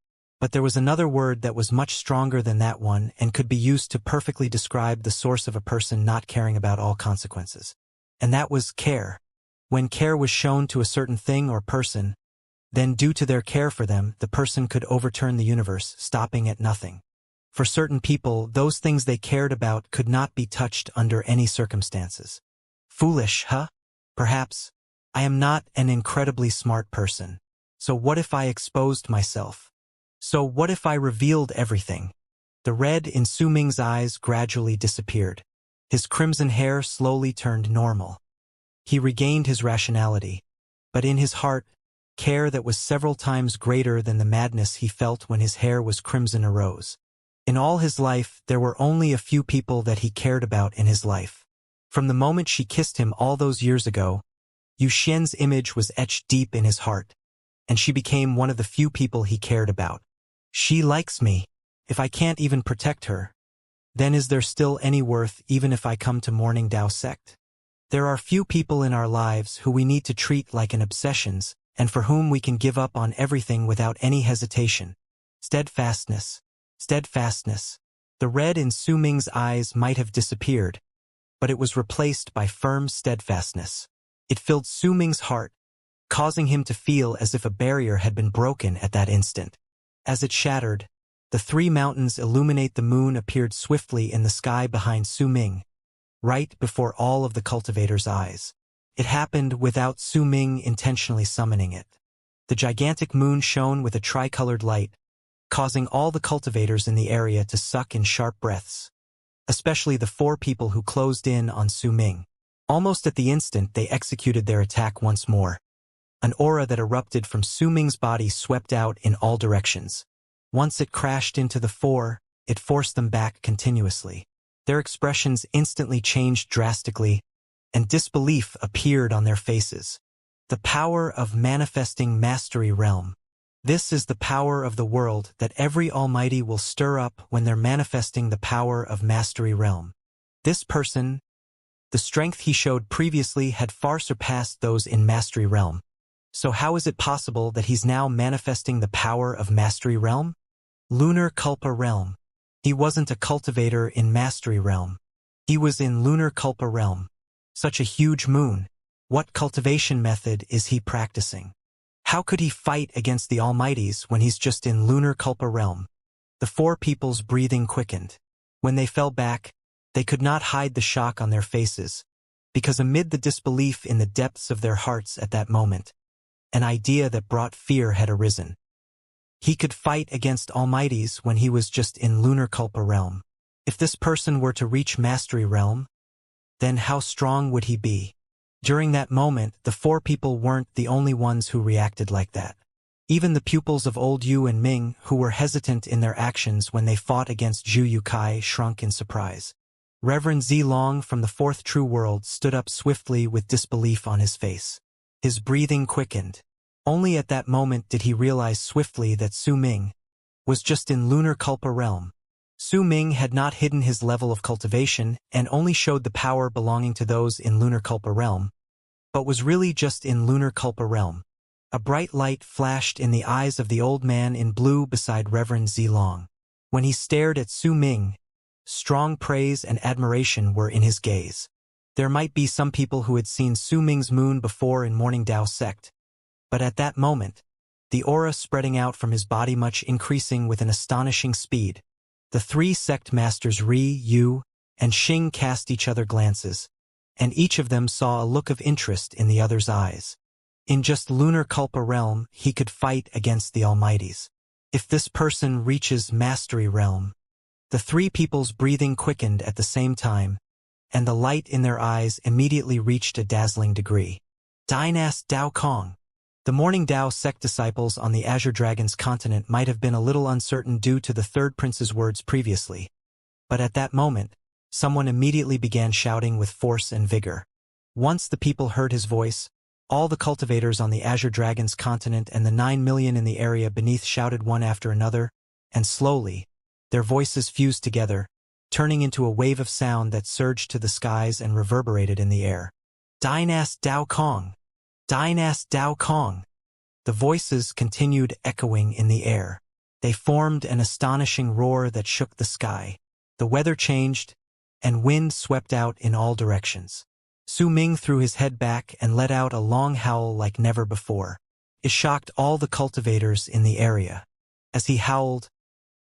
but there was another word that was much stronger than that one and could be used to perfectly describe the source of a person not caring about all consequences. And that was care. When care was shown to a certain thing or person, then due to their care for them, the person could overturn the universe, stopping at nothing. For certain people, those things they cared about could not be touched under any circumstances. Foolish, huh? Perhaps. I am not an incredibly smart person. So what if I exposed myself? So what if I revealed everything? The red in Su Ming's eyes gradually disappeared. His crimson hair slowly turned normal. He regained his rationality, but in his heart, care that was several times greater than the madness he felt when his hair was crimson arose. In all his life, there were only a few people that he cared about in his life. From the moment she kissed him all those years ago, Yu Xian's image was etched deep in his heart, and she became one of the few people he cared about. She likes me. If I can't even protect her, then is there still any worth even if I come to Morning Dao sect? There are few people in our lives who we need to treat like an obsessions, and for whom we can give up on everything without any hesitation. Steadfastness. Steadfastness. The red in Su Ming's eyes might have disappeared, but it was replaced by firm steadfastness. It filled Su Ming's heart, causing him to feel as if a barrier had been broken at that instant. As it shattered, the three mountains illuminate the moon appeared swiftly in the sky behind Su Ming, right before all of the cultivators' eyes. It happened without Su Ming intentionally summoning it. The gigantic moon shone with a tricolored light, causing all the cultivators in the area to suck in sharp breaths, especially the four people who closed in on Su Ming. Almost at the instant they executed their attack once more. An aura that erupted from Su Ming's body swept out in all directions. Once it crashed into the four, it forced them back continuously. Their expressions instantly changed drastically, and disbelief appeared on their faces. The power of manifesting mastery realm. This is the power of the world that every Almighty will stir up when they're manifesting the power of mastery realm. This person, the strength he showed previously had far surpassed those in mastery realm. So how is it possible that he's now manifesting the power of mastery realm? Lunar Culpa realm. He wasn't a cultivator in mastery realm. He was in Lunar Culpa realm. Such a huge moon. What cultivation method is he practicing? How could he fight against the Almighties when he's just in Lunar Culpa realm? The four people's breathing quickened. When they fell back, they could not hide the shock on their faces, because amid the disbelief in the depths of their hearts at that moment, an idea that brought fear had arisen. He could fight against Almighties when he was just in Lunar Culpa realm. If this person were to reach Mastery realm, then how strong would he be? During that moment, the four people weren't the only ones who reacted like that. Even the pupils of old Yu and Ming, who were hesitant in their actions when they fought against Zhu Yukai, shrunk in surprise. Reverend Zilong from the Fourth True World stood up swiftly with disbelief on his face. His breathing quickened. Only at that moment did he realize swiftly that Su Ming was just in Lunar Culpa realm. Su Ming had not hidden his level of cultivation and only showed the power belonging to those in Lunar Culpa realm, but was really just in Lunar Culpa realm. A bright light flashed in the eyes of the old man in blue beside Reverend Zilong. When he stared at Su Ming, Strong praise and admiration were in his gaze. There might be some people who had seen Su Ming's moon before in Morning Dao sect, but at that moment, the aura spreading out from his body much increasing with an astonishing speed, the three sect masters Ri, Yu, and Xing cast each other glances, and each of them saw a look of interest in the other's eyes. In just lunar Kalpa realm, he could fight against the Almighties. If this person reaches mastery realm, the three people's breathing quickened at the same time, and the light in their eyes immediately reached a dazzling degree. Dynast Dao Kong. The Morning Dao sect disciples on the Azure Dragon's continent might have been a little uncertain due to the third prince's words previously, but at that moment, someone immediately began shouting with force and vigor. Once the people heard his voice, all the cultivators on the Azure Dragon's continent and the 9 million in the area beneath shouted one after another, and slowly, their voices fused together, turning into a wave of sound that surged to the skies and reverberated in the air. Dynast Dao Kong! Dynast Dao Kong! The voices continued echoing in the air. They formed an astonishing roar that shook the sky. The weather changed, and wind swept out in all directions. Su Ming threw his head back and let out a long howl like never before. It shocked all the cultivators in the area. As he howled,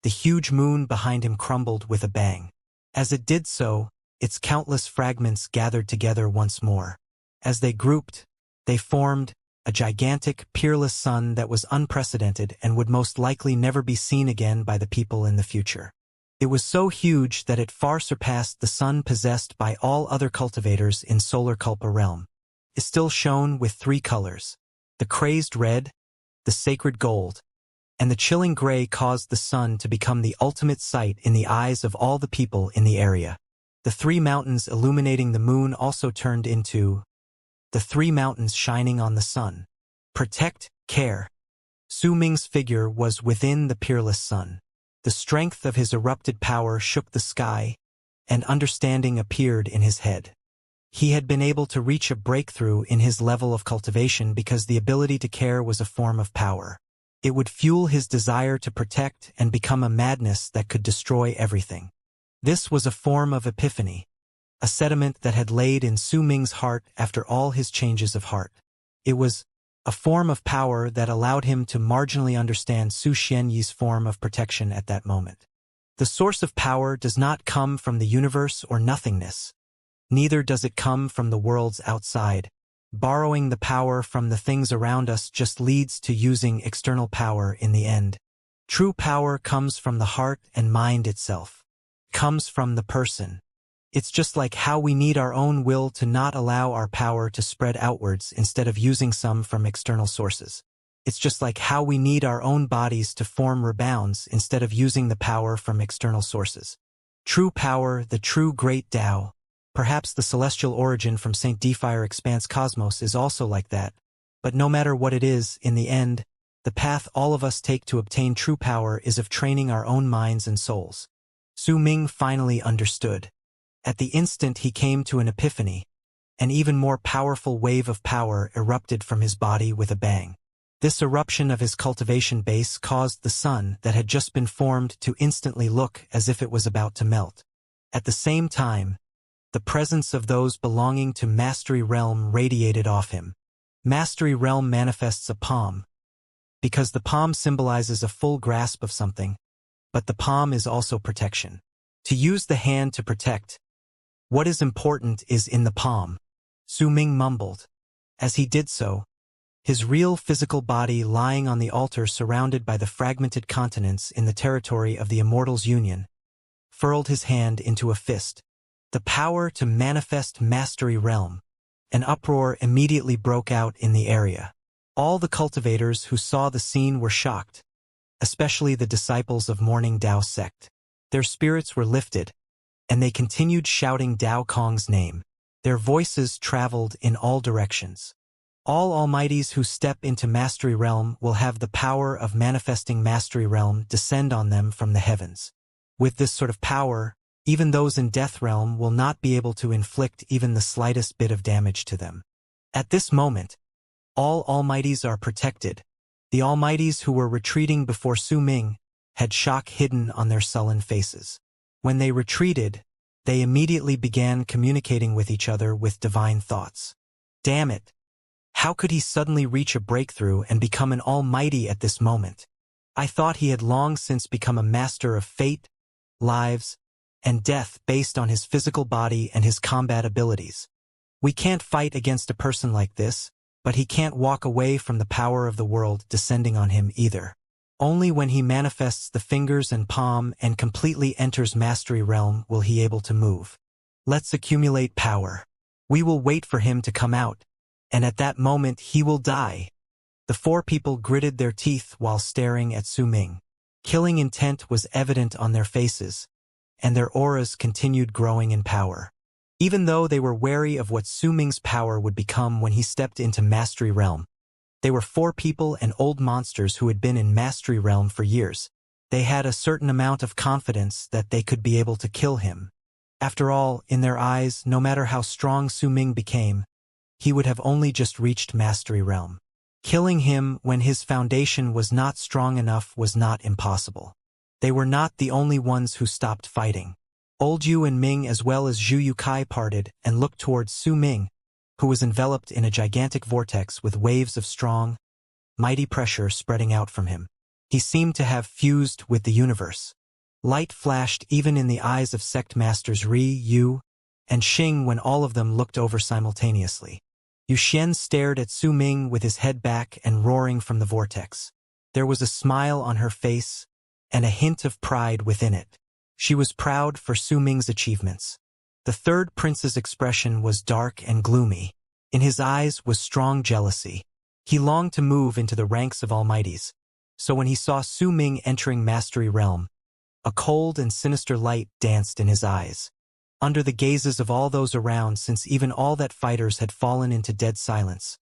the huge moon behind him crumbled with a bang. As it did so, its countless fragments gathered together once more. As they grouped, they formed a gigantic, peerless sun that was unprecedented and would most likely never be seen again by the people in the future. It was so huge that it far surpassed the sun possessed by all other cultivators in Solar Kalpa realm. It still shone with three colors. The crazed red, the sacred gold, and the chilling gray caused the sun to become the ultimate sight in the eyes of all the people in the area. The three mountains illuminating the moon also turned into the three mountains shining on the sun. Protect, care. Su Ming's figure was within the peerless sun. The strength of his erupted power shook the sky, and understanding appeared in his head. He had been able to reach a breakthrough in his level of cultivation because the ability to care was a form of power. It would fuel his desire to protect and become a madness that could destroy everything. This was a form of epiphany, a sediment that had laid in Su Ming's heart after all his changes of heart. It was a form of power that allowed him to marginally understand Su Xianyi's form of protection at that moment. The source of power does not come from the universe or nothingness. Neither does it come from the worlds outside. Borrowing the power from the things around us just leads to using external power in the end. True power comes from the heart and mind itself. Comes from the person. It's just like how we need our own will to not allow our power to spread outwards instead of using some from external sources. It's just like how we need our own bodies to form rebounds instead of using the power from external sources. True power, the true great Tao, perhaps the celestial origin from St. Defire Expanse Cosmos is also like that. But no matter what it is, in the end, the path all of us take to obtain true power is of training our own minds and souls. Su Ming finally understood. At the instant he came to an epiphany, an even more powerful wave of power erupted from his body with a bang. This eruption of his cultivation base caused the sun that had just been formed to instantly look as if it was about to melt. At the same time, the presence of those belonging to Mastery Realm radiated off him. Mastery Realm manifests a palm, because the palm symbolizes a full grasp of something, but the palm is also protection. To use the hand to protect, what is important is in the palm, Su Ming mumbled. As he did so, his real physical body lying on the altar surrounded by the fragmented continents in the territory of the Immortal's union, furled his hand into a fist. The power to manifest Mastery Realm. An uproar immediately broke out in the area. All the cultivators who saw the scene were shocked, especially the disciples of Morning Dao sect. Their spirits were lifted, and they continued shouting Dao Kong's name. Their voices traveled in all directions. All Almighties who step into Mastery Realm will have the power of manifesting Mastery Realm descend on them from the heavens. With this sort of power, even those in Death Realm will not be able to inflict even the slightest bit of damage to them. At this moment, all Almighties are protected. The Almighties who were retreating before Su Ming had shock hidden on their sullen faces. When they retreated, they immediately began communicating with each other with divine thoughts. Damn it! How could he suddenly reach a breakthrough and become an almighty at this moment? I thought he had long since become a master of fate, lives, and death based on his physical body and his combat abilities. We can't fight against a person like this, but he can't walk away from the power of the world descending on him either. Only when he manifests the fingers and palm and completely enters Mastery Realm will he able to move. Let's accumulate power. We will wait for him to come out, and at that moment he will die. The four people gritted their teeth while staring at Su Ming. Killing intent was evident on their faces, and their auras continued growing in power. Even though they were wary of what Su Ming's power would become when he stepped into Mastery Realm. They were four people and old monsters who had been in Mastery Realm for years. They had a certain amount of confidence that they could be able to kill him. After all, in their eyes, no matter how strong Su Ming became, he would have only just reached Mastery Realm. Killing him when his foundation was not strong enough was not impossible. They were not the only ones who stopped fighting. Old Yu and Ming as well as Zhu Yukai parted and looked towards Su Ming, who was enveloped in a gigantic vortex with waves of strong, mighty pressure spreading out from him. He seemed to have fused with the universe. Light flashed even in the eyes of sect masters Ri, Yu, and Xing when all of them looked over simultaneously. Yu Xian stared at Su Ming with his head back and roaring from the vortex. There was a smile on her face and a hint of pride within it. She was proud for Su Ming's achievements. The third prince's expression was dark and gloomy. In his eyes was strong jealousy. He longed to move into the ranks of almighties. So when he saw Su Ming entering Mastery Realm, a cold and sinister light danced in his eyes. Under the gazes of all those around, since even all that fighters had fallen into dead silence,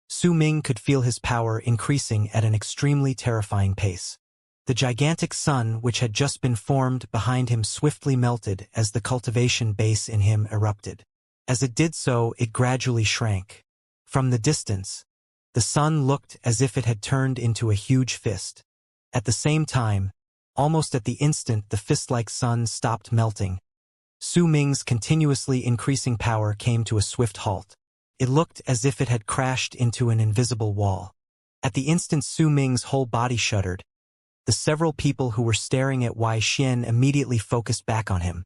Su Ming could feel his power increasing at an extremely terrifying pace. The gigantic sun which had just been formed behind him swiftly melted as the cultivation base in him erupted. As it did so, it gradually shrank. From the distance, the sun looked as if it had turned into a huge fist. At the same time, almost at the instant the fist-like sun stopped melting, Su Ming's continuously increasing power came to a swift halt. It looked as if it had crashed into an invisible wall. At the instant Su Ming's whole body shuddered. The several people who were staring at Wei Xian immediately focused back on him.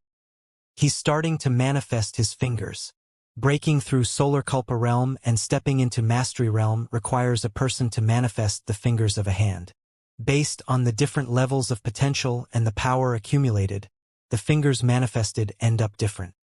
He's starting to manifest his fingers. Breaking through Solar Culpa Realm and stepping into Mastery Realm requires a person to manifest the fingers of a hand. Based on the different levels of potential and the power accumulated, the fingers manifested end up different.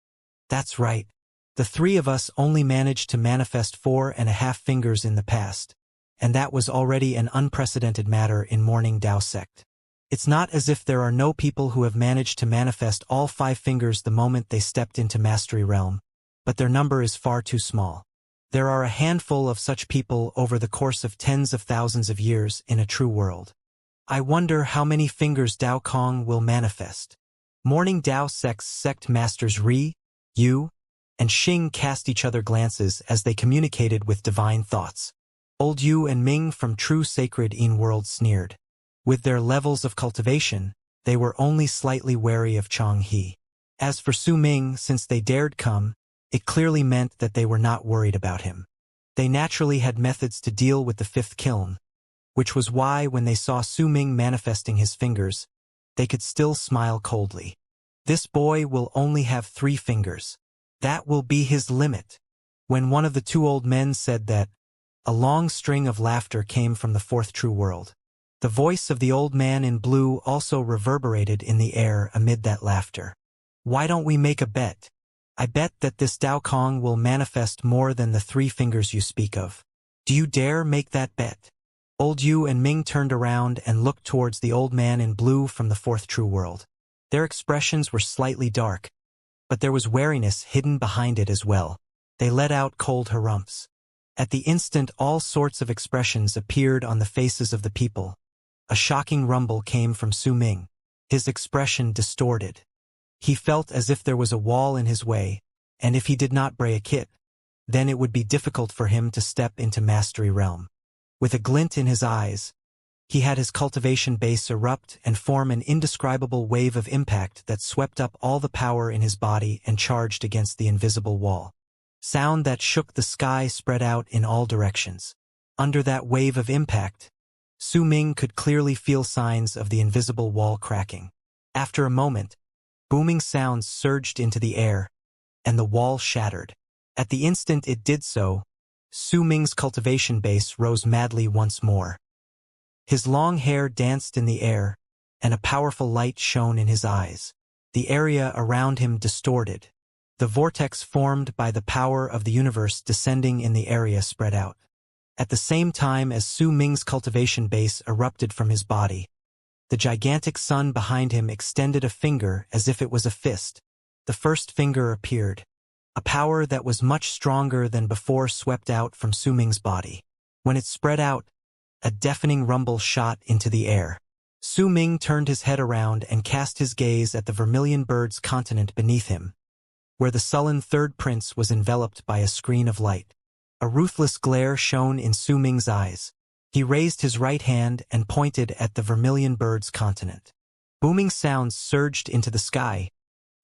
That's right. The three of us only managed to manifest 4.5 fingers in the past. And that was already an unprecedented matter in Morning Dao sect. It's not as if there are no people who have managed to manifest all 5 fingers the moment they stepped into Mastery Realm, but their number is far too small. There are a handful of such people over the course of tens of thousands of years in a true world. I wonder how many fingers Dao Kong will manifest. Morning Dao sect's sect masters Ri, Yu, and Xing cast each other glances as they communicated with divine thoughts. Old Yu and Ming from True Sacred Yin World sneered. With their levels of cultivation, they were only slightly wary of Chong He. As for Su Ming, since they dared come, it clearly meant that they were not worried about him. They naturally had methods to deal with the fifth kiln, which was why when they saw Su Ming manifesting his fingers, they could still smile coldly. This boy will only have 3 fingers. That will be his limit. When one of the 2 old men said that, a long string of laughter came from the fourth true world. The voice of the old man in blue also reverberated in the air amid that laughter. Why don't we make a bet? I bet that this Dao Kong will manifest more than the 3 fingers you speak of. Do you dare make that bet? Old Yu and Ming turned around and looked towards the old man in blue from the fourth true world. Their expressions were slightly dark, but there was wariness hidden behind it as well. They let out cold harumphs. At the instant all sorts of expressions appeared on the faces of the people. A shocking rumble came from Su Ming. His expression distorted. He felt as if there was a wall in his way, and if he did not break it, then it would be difficult for him to step into Mastery Realm. With a glint in his eyes, he had his cultivation base erupt and form an indescribable wave of impact that swept up all the power in his body and charged against the invisible wall. Sound that shook the sky spread out in all directions. Under that wave of impact, Su Ming could clearly feel signs of the invisible wall cracking. After a moment, booming sounds surged into the air, and the wall shattered. At the instant it did so, Su Ming's cultivation base rose madly once more. His long hair danced in the air, and a powerful light shone in his eyes. The area around him distorted. The vortex formed by the power of the universe descending in the area spread out. At the same time as Su Ming's cultivation base erupted from his body, the gigantic sun behind him extended a finger as if it was a fist. The first finger appeared. A power that was much stronger than before swept out from Su Ming's body. When it spread out, a deafening rumble shot into the air. Su Ming turned his head around and cast his gaze at the vermilion bird's continent beneath him, where the sullen third prince was enveloped by a screen of light. A ruthless glare shone in Su Ming's eyes. He raised his right hand and pointed at the vermilion bird's continent. Booming sounds surged into the sky,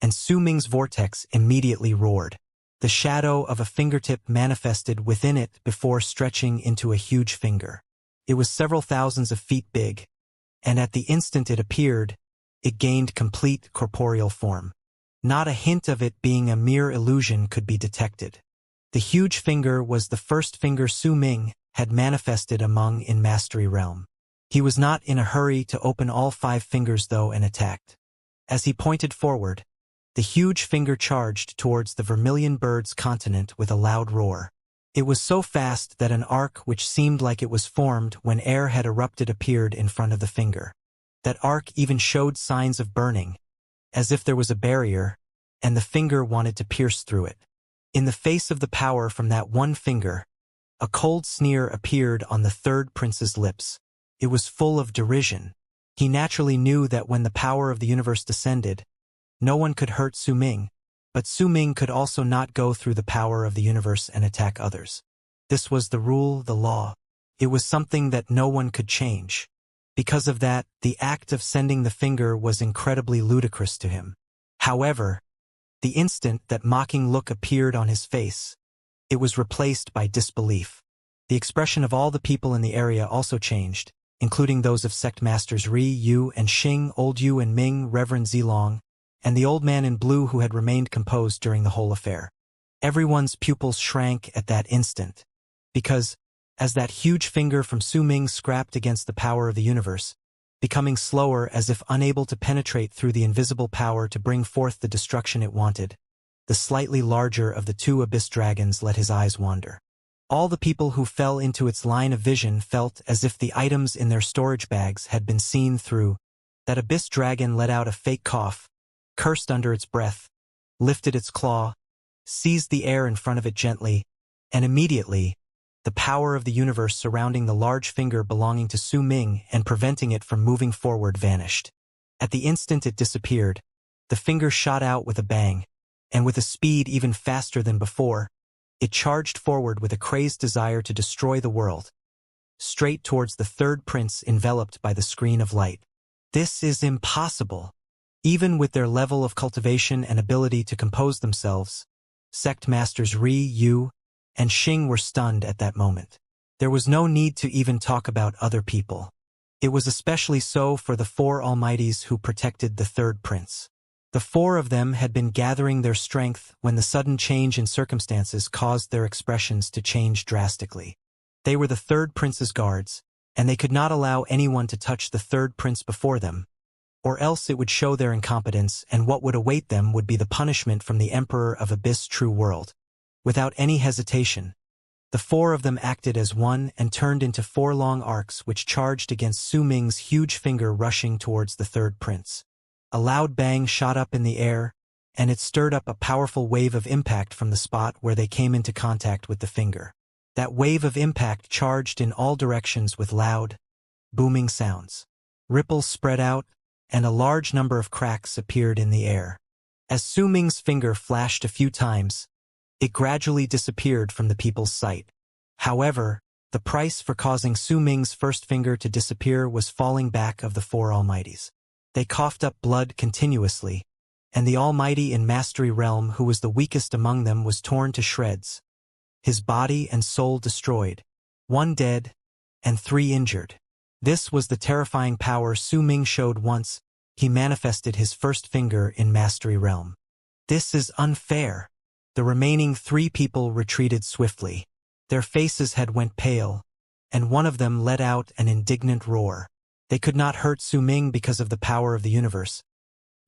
and Su Ming's vortex immediately roared. The shadow of a fingertip manifested within it before stretching into a huge finger. It was several thousands of feet big, and at the instant it appeared, it gained complete corporeal form. Not a hint of it being a mere illusion could be detected. The huge finger was the first finger Su Ming had manifested among in Mastery Realm. He was not in a hurry to open all 5 fingers though and attacked. As he pointed forward, the huge finger charged towards the vermilion bird's continent with a loud roar. It was so fast that an arc which seemed like it was formed when air had erupted appeared in front of the finger. That arc even showed signs of burning, as if there was a barrier, and the finger wanted to pierce through it. In the face of the power from that one finger, a cold sneer appeared on the third prince's lips. It was full of derision. He naturally knew that when the power of the universe descended, no one could hurt Su Ming, but Su Ming could also not go through the power of the universe and attack others. This was the rule, the law. It was something that no one could change. Because of that, the act of sending the finger was incredibly ludicrous to him. However, the instant that mocking look appeared on his face, it was replaced by disbelief. The expression of all the people in the area also changed, including those of sect masters Ri, Yu, and Xing, Old Yu and Ming, Reverend Zilong, and the old man in blue who had remained composed during the whole affair. Everyone's pupils shrank at that instant, because, as that huge finger from Su Ming scrapped against the power of the universe, becoming slower as if unable to penetrate through the invisible power to bring forth the destruction it wanted, the slightly larger of the 2 abyss dragons let his eyes wander. All the people who fell into its line of vision felt as if the items in their storage bags had been seen through. That abyss dragon let out a fake cough, cursed under its breath, lifted its claw, seized the air in front of it gently, and immediately, the power of the universe surrounding the large finger belonging to Su Ming and preventing it from moving forward vanished. At the instant it disappeared, the finger shot out with a bang, and with a speed even faster than before, it charged forward with a crazed desire to destroy the world, straight towards the third prince enveloped by the screen of light. This is impossible. Even with their level of cultivation and ability to compose themselves, sect masters Ri, Yu, and Xing were stunned at that moment. There was no need to even talk about other people. It was especially so for the 4 almighties who protected the third prince. The 4 of them had been gathering their strength when the sudden change in circumstances caused their expressions to change drastically. They were the third prince's guards, and they could not allow anyone to touch the third prince before them, or else it would show their incompetence, and what would await them would be the punishment from the Emperor of Abyss True World. Without any hesitation, the 4 of them acted as one and turned into 4 long arcs which charged against Su Ming's huge finger rushing towards the third prince. A loud bang shot up in the air, and it stirred up a powerful wave of impact from the spot where they came into contact with the finger. That wave of impact charged in all directions with loud, booming sounds. Ripples spread out, and a large number of cracks appeared in the air. As Su Ming's finger flashed a few times, it gradually disappeared from the people's sight. However, The price for causing Su Ming's first finger to disappear was falling back of the four Almighties. They coughed up blood continuously, and the Almighty in Mastery Realm, who was the weakest among them, was torn to shreds, his body and soul destroyed, 1 dead and 3 injured. This was the terrifying power Su Ming showed once he manifested his first finger in Mastery Realm. This is unfair. The remaining 3 people retreated swiftly. Their faces had went pale, and one of them let out an indignant roar. They could not hurt Su Ming because of the power of the universe,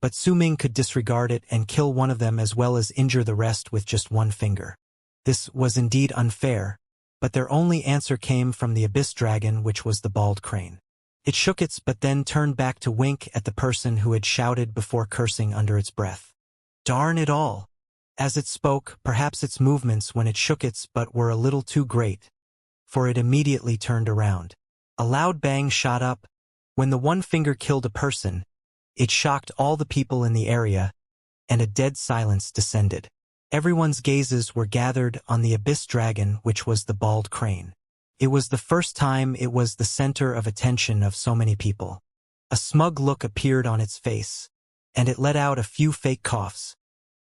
but Su Ming could disregard it and kill one of them as well as injure the rest with just 1 finger. This was indeed unfair, but their only answer came from the abyss dragon, which was the bald crane. It shook its but then turned back to wink at the person who had shouted before cursing under its breath. Darn it all! As it spoke, perhaps its movements when it shook its butt were a little too great, for it immediately turned around. A loud bang shot up. When the 1 finger killed a person, it shocked all the people in the area, and a dead silence descended. Everyone's gazes were gathered on the abyss dragon, which was the bald crane. It was the first time it was the center of attention of so many people. A smug look appeared on its face, and it let out a few fake coughs.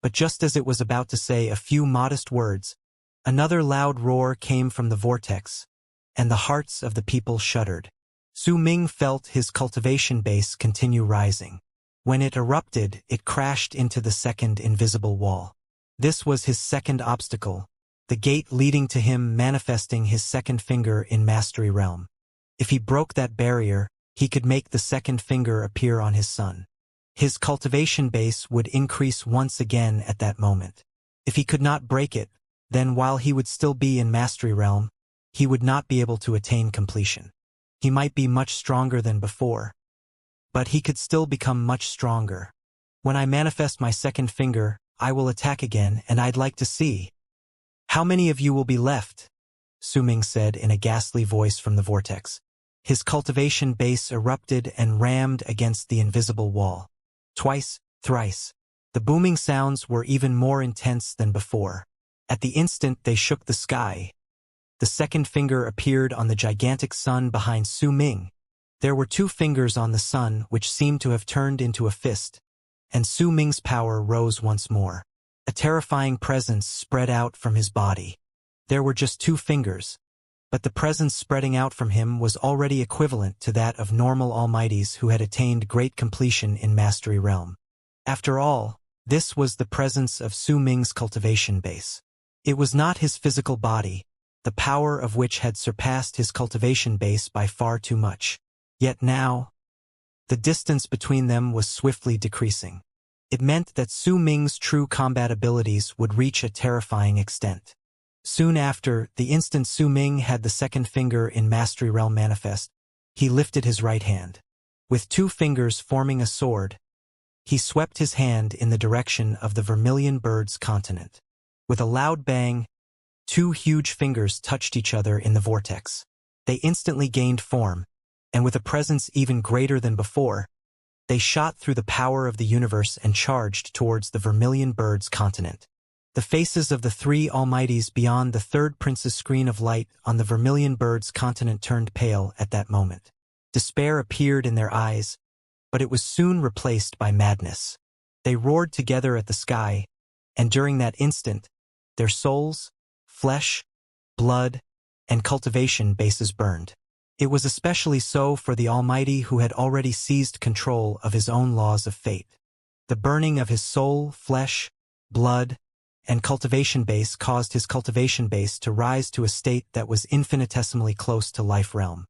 But just as it was about to say a few modest words, another loud roar came from the vortex, and the hearts of the people shuddered. Su Ming felt his cultivation base continue rising. When it erupted, it crashed into the second invisible wall. This was his second obstacle, the gate leading to him manifesting his second finger in Mastery Realm. If he broke that barrier, he could make the second finger appear on his son. His cultivation base would increase once again at that moment. If he could not break it, then while he would still be in Mastery Realm, he would not be able to attain completion. He might be much stronger than before, but he could still become much stronger. When I manifest my second finger, I will attack again, and I'd like to see. How many of you will be left? Su Ming said in a ghastly voice from the vortex. His cultivation base erupted and rammed against the invisible wall. Twice, thrice. The booming sounds were even more intense than before. At the instant they shook the sky, the second finger appeared on the gigantic sun behind Su Ming. There were 2 fingers on the sun which seemed to have turned into a fist, and Su Ming's power rose once more. A terrifying presence spread out from his body. There were just 2 fingers, but the presence spreading out from him was already equivalent to that of normal almighties who had attained great completion in Mastery Realm. After all, this was the presence of Su Ming's cultivation base. It was not his physical body, the power of which had surpassed his cultivation base by far too much. Yet now, the distance between them was swiftly decreasing. It meant that Su Ming's true combat abilities would reach a terrifying extent. Soon after, the instant Su Ming had the second finger in Mastery Realm manifest, he lifted his right hand. With 2 fingers forming a sword, he swept his hand in the direction of the Vermilion Bird's continent. With a loud bang, 2 huge fingers touched each other in the vortex. They instantly gained form, and with a presence even greater than before, they shot through the power of the universe and charged towards the Vermilion Bird's continent. The faces of the 3 almighties beyond the 3rd prince's screen of light on the Vermilion Bird's continent turned pale at that moment. Despair appeared in their eyes, but it was soon replaced by madness. They roared together at the sky, and during that instant, their souls, flesh, blood, and cultivation bases burned. It was especially so for the Almighty who had already seized control of his own laws of fate. The burning of his soul, flesh, blood, and cultivation base caused his cultivation base to rise to a state that was infinitesimally close to life realm.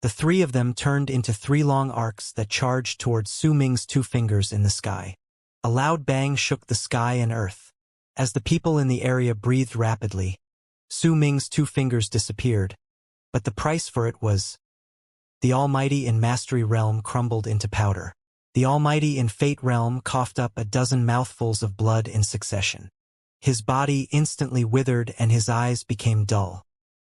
The 3 of them turned into 3 long arcs that charged towards Su Ming's 2 fingers in the sky. A loud bang shook the sky and earth. As the people in the area breathed rapidly, Su Ming's 2 fingers disappeared, but the price for it was the Almighty in Mastery Realm crumbled into powder. The Almighty in Fate Realm coughed up a dozen mouthfuls of blood in succession. His body instantly withered and his eyes became dull.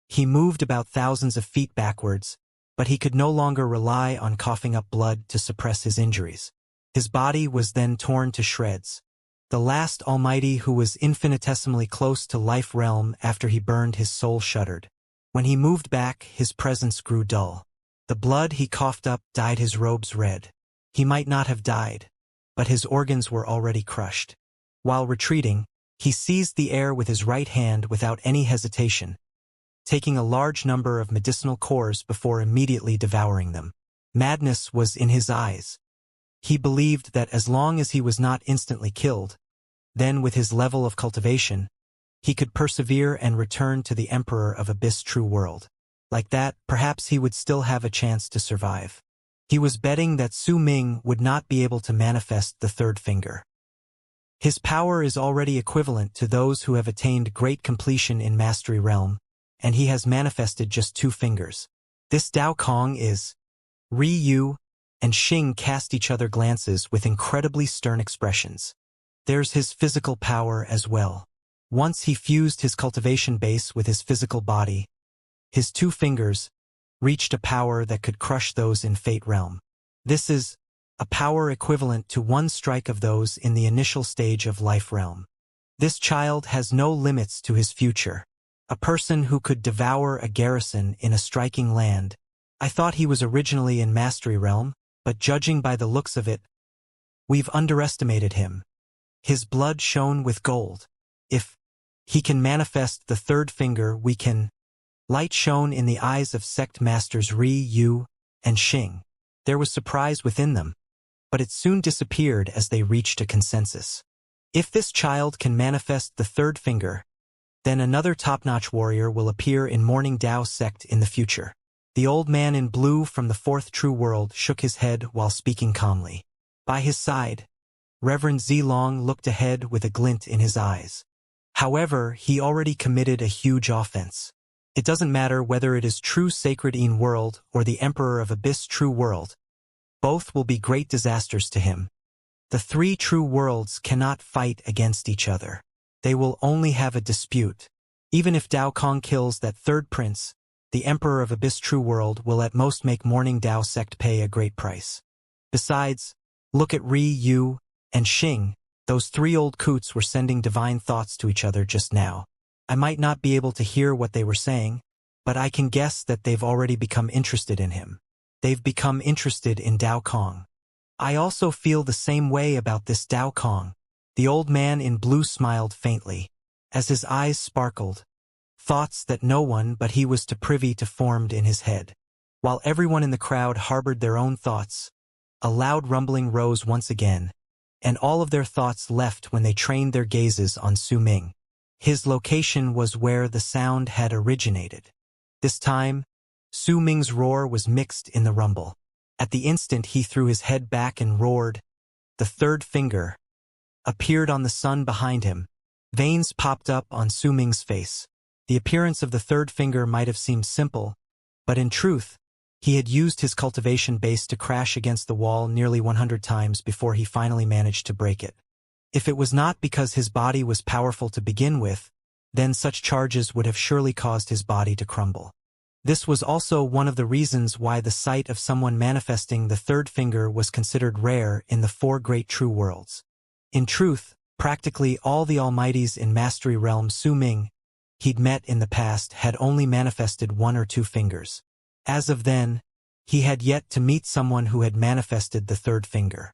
He moved about thousands of feet backwards, but he could no longer rely on coughing up blood to suppress his injuries. His body was then torn to shreds. The last Almighty who was infinitesimally close to life realm after he burned his soul shuddered. When he moved back, his presence grew dull. The blood he coughed up dyed his robes red. He might not have died, but his organs were already crushed. While retreating, he seized the air with his right hand without any hesitation, taking a large number of medicinal cores before immediately devouring them. Madness was in his eyes. He believed that as long as he was not instantly killed, then with his level of cultivation, he could persevere and return to the Emperor of Abyss True World. Like that, perhaps he would still have a chance to survive. He was betting that Su Ming would not be able to manifest the third finger. His power is already equivalent to those who have attained great completion in Mastery Realm, and he has manifested just 2 fingers. This Dao Kong is. Yu and Xing cast each other glances with incredibly stern expressions. There's his physical power as well. Once he fused his cultivation base with his physical body, his 2 fingers reached a power that could crush those in Fate Realm. This is a power equivalent to 1 strike of those in the initial stage of Life Realm. This child has no limits to his future. A person who could devour a garrison in a striking land. I thought he was originally in Mastery Realm, but judging by the looks of it, we've underestimated him. His blood shone with gold. If he can manifest the third finger, we can. Light shone in the eyes of sect masters Yu and Xing. There was surprise within them, but it soon disappeared as they reached a consensus. If this child can manifest the third finger, then another top-notch warrior will appear in Morning Dao sect in the future. The old man in blue from the 4th True World shook his head while speaking calmly. By his side, Reverend Zilong looked ahead with a glint in his eyes. However, he already committed a huge offense. It doesn't matter whether it is true Sacred Een World or the Emperor of Abyss True World. Both will be great disasters to him. The 3 true worlds cannot fight against each other. They will only have a dispute. Even if Dao Kong kills that third prince, the Emperor of Abyss True World will at most make Morning Dao sect pay a great price. Besides, look at Yu and Xing. Those 3 old coots were sending divine thoughts to each other just now. I might not be able to hear what they were saying, but I can guess that they've already become interested in him. They've become interested in Dao Kong. I also feel the same way about this Dao Kong. The old man in blue smiled faintly. As his eyes sparkled, thoughts that no one but he was privy to formed in his head. While everyone in the crowd harbored their own thoughts, a loud rumbling rose once again, and all of their thoughts left when they trained their gazes on Su Ming. His location was where the sound had originated. This time, Su Ming's roar was mixed in the rumble. At the instant he threw his head back and roared. The third finger appeared on the sun behind him. Veins popped up on Su Ming's face. The appearance of the third finger might have seemed simple, but in truth, he had used his cultivation base to crash against the wall nearly 100 times before he finally managed to break it. If it was not because his body was powerful to begin with, then such charges would have surely caused his body to crumble. This was also one of the reasons why the sight of someone manifesting the third finger was considered rare in the 4 great true worlds. In truth, practically all the Almighties in Mastery Realm Su Ming he'd met in the past had only manifested 1 or 2 fingers. As of then, he had yet to meet someone who had manifested the third finger.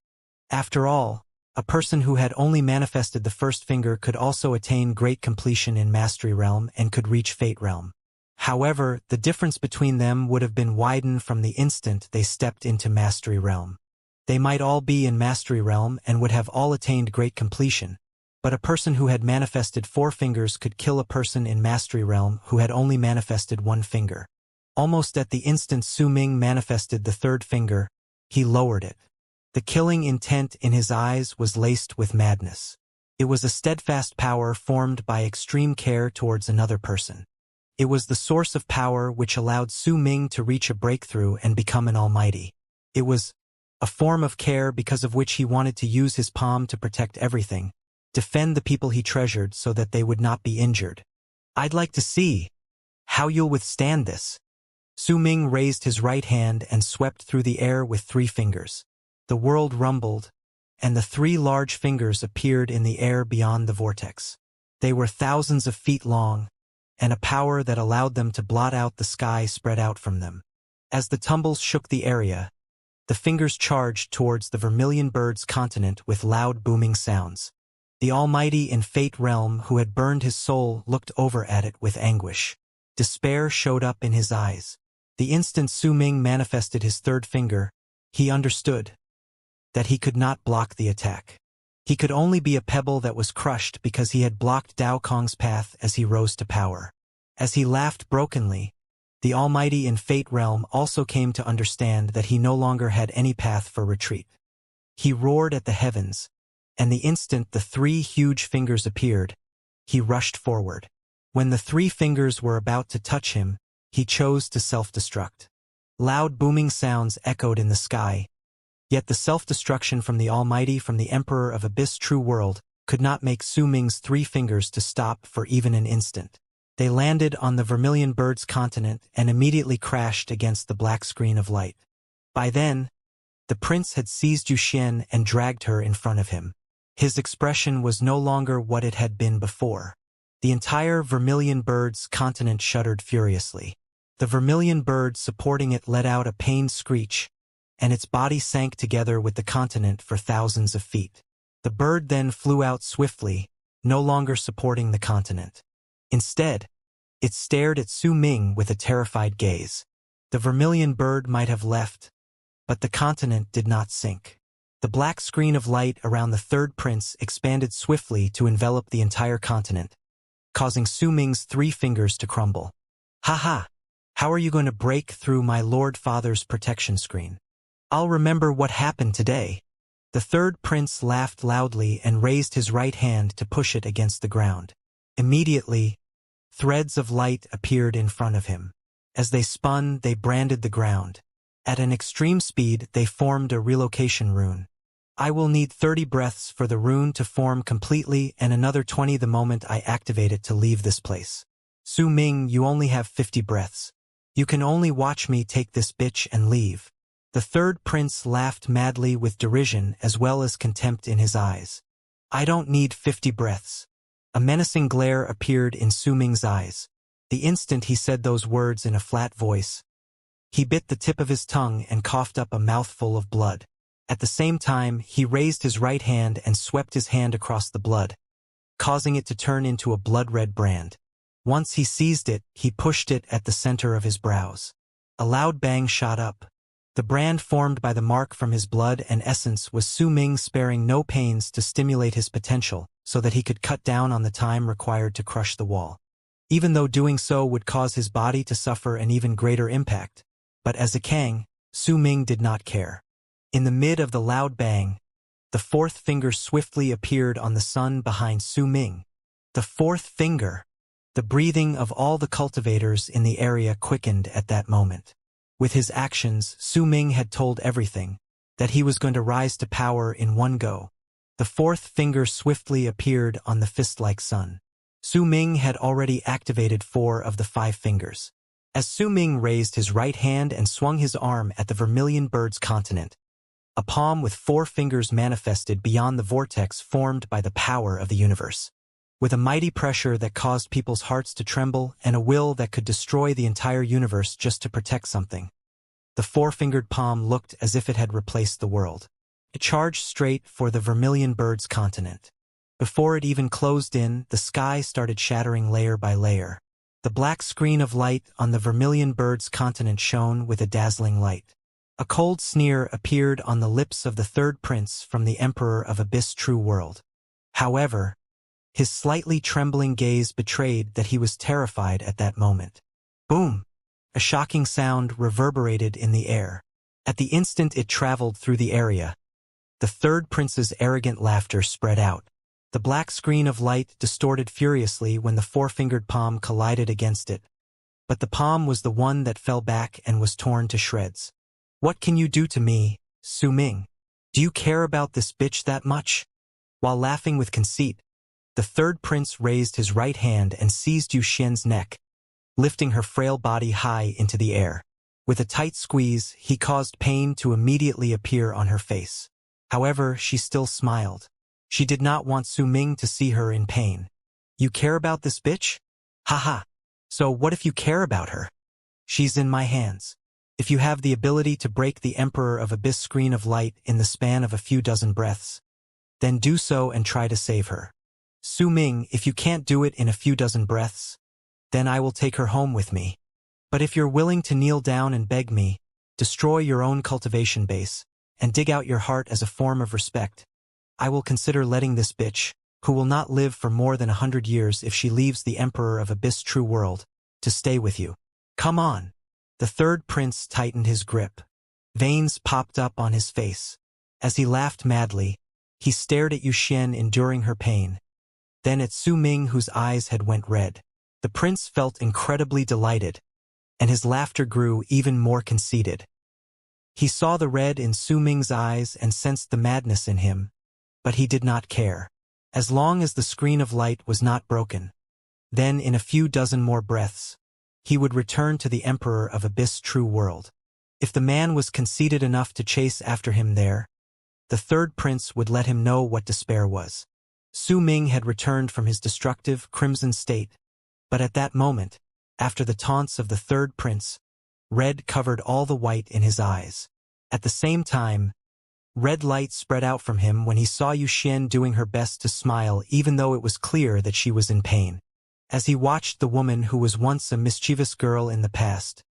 After all, a person who had only manifested the first finger could also attain great completion in Mastery Realm and could reach Fate Realm. However, the difference between them would have been widened from the instant they stepped into Mastery Realm. They might all be in Mastery Realm and would have all attained great completion, but a person who had manifested 4 fingers could kill a person in Mastery Realm who had only manifested 1 finger. Almost at the instant Su Ming manifested the third finger, he lowered it. The killing intent in his eyes was laced with madness. It was a steadfast power formed by extreme care towards another person. It was the source of power which allowed Su Ming to reach a breakthrough and become an almighty. It was a form of care because of which he wanted to use his palm to protect everything, defend the people he treasured so that they would not be injured. I'd like to see how you'll withstand this. Su Ming raised his right hand and swept through the air with 3 fingers. The world rumbled, and the 3 large fingers appeared in the air beyond the vortex. They were thousands of feet long, and a power that allowed them to blot out the sky spread out from them. As the tumbles shook the area, the fingers charged towards the vermilion bird's continent with loud booming sounds. The almighty inflate realm who had burned his soul looked over at it with anguish. Despair showed up in his eyes. The instant Su Ming manifested his third finger, he understood that he could not block the attack. He could only be a pebble that was crushed because he had blocked Dao Kong's path as he rose to power. As he laughed brokenly, the almighty inflate realm also came to understand that he no longer had any path for retreat. He roared at the heavens, and the instant the three huge fingers appeared, he rushed forward. When the three fingers were about to touch him, he chose to self-destruct. Loud booming sounds echoed in the sky, yet the self-destruction from the Almighty, from the Emperor of Abyss True World, could not make Su Ming's three fingers to stop for even an instant. They landed on the vermilion bird's continent and immediately crashed against the black screen of light. By then, the prince had seized Yuxian and dragged her in front of him. His expression was no longer what it had been before. The entire vermilion bird's continent shuddered furiously. The vermilion bird supporting it let out a pained screech, and its body sank together with the continent for thousands of feet. The bird then flew out swiftly, no longer supporting the continent. Instead, it stared at Su Ming with a terrified gaze. The vermilion bird might have left, but the continent did not sink. The black screen of light around the third prince expanded swiftly to envelop the entire continent, causing Su Ming's three fingers to crumble. "Ha ha! How are you going to break through my Lord Father's protection screen? I'll remember what happened today." The third prince laughed loudly and raised his right hand to push it against the ground. Immediately, threads of light appeared in front of him. As they spun, they branded the ground. At an extreme speed, they formed a relocation rune. "I will need 30 breaths for the rune to form completely and another 20 the moment I activate it to leave this place. Su Ming, you only have 50 breaths. You can only watch me take this bitch and leave." The third prince laughed madly with derision as well as contempt in his eyes. "I don't need 50 breaths." A menacing glare appeared in Su Ming's eyes. The instant he said those words in a flat voice, he bit the tip of his tongue and coughed up a mouthful of blood. At the same time, he raised his right hand and swept his hand across the blood, causing it to turn into a blood-red brand. Once he seized it, he pushed it at the center of his brows. A loud bang shot up. The brand formed by the mark from his blood and essence was Su Ming sparing no pains to stimulate his potential so that he could cut down on the time required to crush the wall. Even though doing so would cause his body to suffer an even greater impact. But as a Kang, Su Ming did not care. In the mid of the loud bang, the fourth finger swiftly appeared on the sun behind Su Ming. The fourth finger! The breathing of all the cultivators in the area quickened at that moment. With his actions, Su Ming had told everything, that he was going to rise to power in one go. The fourth finger swiftly appeared on the fist-like sun. Su Ming had already activated 4 of the 5 fingers. As Su Ming raised his right hand and swung his arm at the vermilion bird's continent, a palm with 4 fingers manifested beyond the vortex formed by the power of the universe. With a mighty pressure that caused people's hearts to tremble and a will that could destroy the entire universe just to protect something, the 4-fingered palm looked as if it had replaced the world. It charged straight for the vermilion bird's continent. Before it even closed in, the sky started shattering layer by layer. The black screen of light on the vermilion bird's continent shone with a dazzling light. A cold sneer appeared on the lips of the third prince from the Emperor of Abyss True World. However, his slightly trembling gaze betrayed that he was terrified at that moment. Boom! A shocking sound reverberated in the air. At the instant it traveled through the area, the third prince's arrogant laughter spread out. The black screen of light distorted furiously when the 4-fingered palm collided against it. But the palm was the one that fell back and was torn to shreds. "What can you do to me, Su Ming? Do you care about this bitch that much?" While laughing with conceit, the third prince raised his right hand and seized Yuxian's neck, lifting her frail body high into the air. With a tight squeeze, he caused pain to immediately appear on her face. However, she still smiled. She did not want Su Ming to see her in pain. "You care about this bitch? Ha ha! So what if you care about her? She's in my hands. If you have the ability to break the Emperor of Abyss screen of light in the span of a few dozen breaths, then do so and try to save her. Su Ming, if you can't do it in a few dozen breaths, then I will take her home with me. But if you're willing to kneel down and beg me, destroy your own cultivation base, and dig out your heart as a form of respect, I will consider letting this bitch, who will not live for more than 100 years if she leaves the Emperor of Abyss true world, to stay with you. Come on. The third prince tightened his grip. Veins popped up on his face. As he laughed madly, he stared at Yuxian enduring her pain. Then at Su Ming, whose eyes had went red. The prince felt incredibly delighted, and his laughter grew even more conceited. He saw the red in Su Ming's eyes and sensed the madness in him, but he did not care. As long as the screen of light was not broken, then in a few dozen more breaths, he would return to the Emperor of Abyss true world. If the man was conceited enough to chase after him there, the third prince would let him know what despair was. Su Ming had returned from his destructive, crimson state, but at that moment, after the taunts of the third prince, red covered all the white in his eyes. At the same time, red light spread out from him when he saw Yuxian doing her best to smile even though it was clear that she was in pain. As he watched the woman who was once a mischievous girl in the past,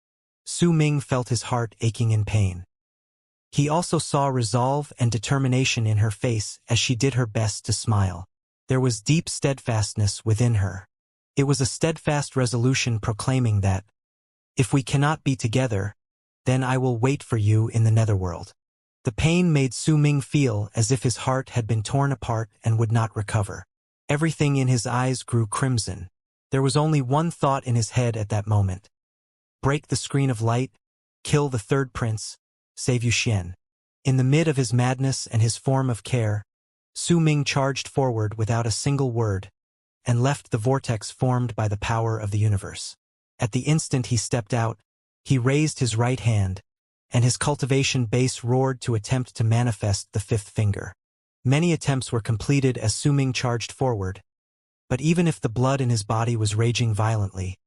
Su Ming felt his heart aching in pain. He also saw resolve and determination in her face as she did her best to smile. There was deep steadfastness within her. It was a steadfast resolution proclaiming that, if we cannot be together, then I will wait for you in the netherworld. The pain made Su Ming feel as if his heart had been torn apart and would not recover. Everything in his eyes grew crimson. There was only one thought in his head at that moment. Break the screen of light, kill the third prince, save Yuxian. In the mid of his madness and his form of care, Su Ming charged forward without a single word, and left the vortex formed by the power of the universe. At the instant he stepped out, he raised his right hand, and his cultivation base roared to attempt to manifest the fifth finger. Many attempts were completed as Su Ming charged forward, but even if the blood in his body was raging violently,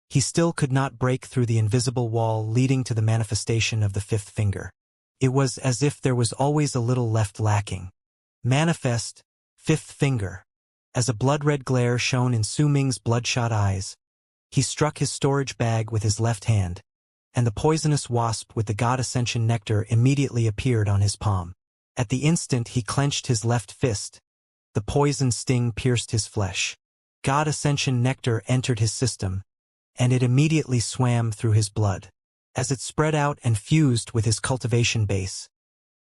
he still could not break through the invisible wall leading to the manifestation of the fifth finger. It was as if there was always a little left lacking. Manifest, fifth finger. As a blood-red glare shone in Su Ming's bloodshot eyes, he struck his storage bag with his left hand, and the poisonous wasp with the God Ascension nectar immediately appeared on his palm. At the instant he clenched his left fist, the poison sting pierced his flesh. God Ascension nectar entered his system, and it immediately swam through his blood. As it spread out and fused with his cultivation base,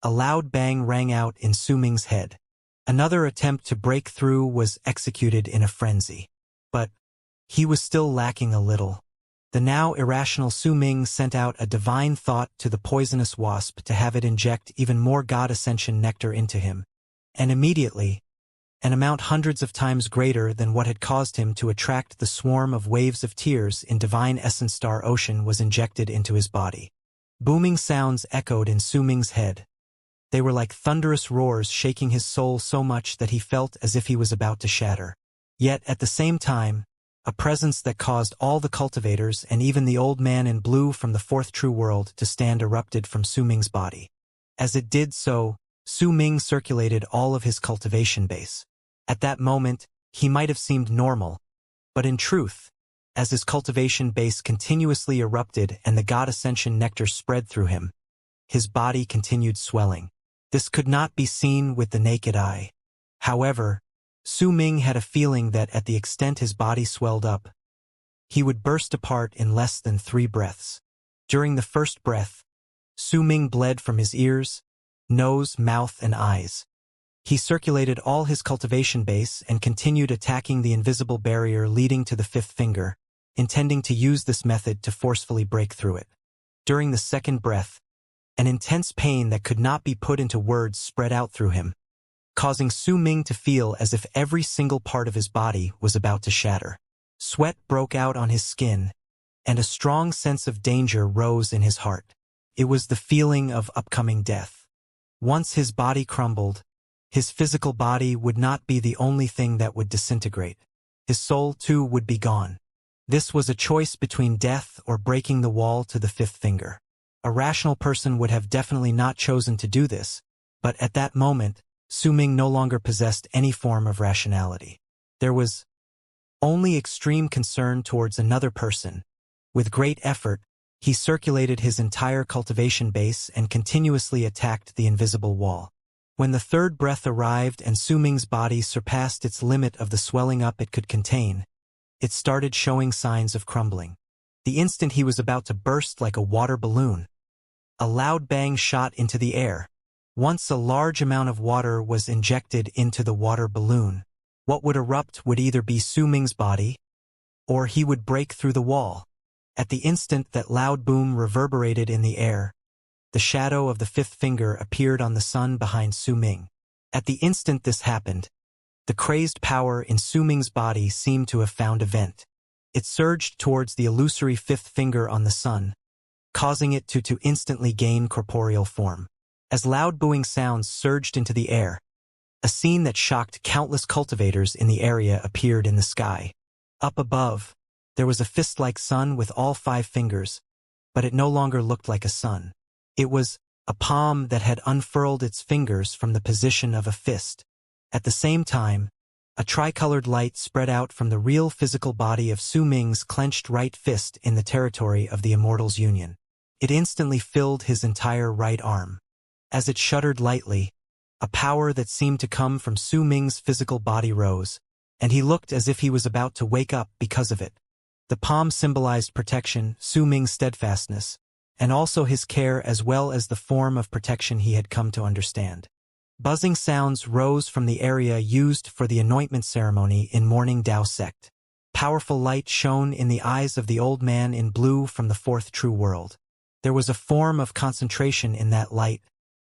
a loud bang rang out in Su Ming's head. Another attempt to break through was executed in a frenzy. But he was still lacking a little. The now irrational Su Ming sent out a divine thought to the poisonous wasp to have it inject even more God Ascension nectar into him. And immediately, an amount hundreds of times greater than what had caused him to attract the swarm of waves of tears in divine essence star ocean was injected into his body. Booming sounds echoed in Su Ming's head. They were like thunderous roars shaking his soul so much that he felt as if he was about to shatter. Yet, at the same time, a presence that caused all the cultivators and even the old man in blue from the fourth true world to stand erupted from Su Ming's body. As it did so, Su Ming circulated all of his cultivation base. At that moment, he might have seemed normal, but in truth, as his cultivation base continuously erupted and the God Ascension nectar spread through him, his body continued swelling. This could not be seen with the naked eye. However, Su Ming had a feeling that at the extent his body swelled up, he would burst apart in less than 3 breaths. During the first breath, Su Ming bled from his ears, nose, mouth, and eyes. He circulated all his cultivation base and continued attacking the invisible barrier leading to the fifth finger, intending to use this method to forcefully break through it. During the second breath, an intense pain that could not be put into words spread out through him, causing Su Ming to feel as if every single part of his body was about to shatter. Sweat broke out on his skin, and a strong sense of danger rose in his heart. It was the feeling of upcoming death. Once his body crumbled, his physical body would not be the only thing that would disintegrate. His soul, too, would be gone. This was a choice between death or breaking the wall to the fifth finger. A rational person would have definitely not chosen to do this, but at that moment, Su Ming no longer possessed any form of rationality. There was only extreme concern towards another person. With great effort, he circulated his entire cultivation base and continuously attacked the invisible wall. When the third breath arrived and Su Ming's body surpassed its limit of the swelling up it could contain, it started showing signs of crumbling. The instant he was about to burst like a water balloon, a loud bang shot into the air. Once a large amount of water was injected into the water balloon, what would erupt would either be Su Ming's body, or he would break through the wall. At the instant that loud boom reverberated in the air, the shadow of the fifth finger appeared on the sun behind Su Ming. At the instant this happened, the crazed power in Su Ming's body seemed to have found a vent. It surged towards the illusory fifth finger on the sun, causing it to instantly gain corporeal form. As loud booing sounds surged into the air, a scene that shocked countless cultivators in the area appeared in the sky. Up above, there was a fist-like sun with all 5 fingers, but it no longer looked like a sun. It was a palm that had unfurled its fingers from the position of a fist. At the same time, a tricolored light spread out from the real physical body of Su Ming's clenched right fist in the territory of the Immortal's union. It instantly filled his entire right arm. As it shuddered lightly, a power that seemed to come from Su Ming's physical body rose, and he looked as if he was about to wake up because of it. The palm symbolized protection, Su Ming's steadfastness, and also his care as well as the form of protection he had come to understand. Buzzing sounds rose from the area used for the anointment ceremony in Morning Dao sect. Powerful light shone in the eyes of the old man in blue from the fourth true world. There was a form of concentration in that light,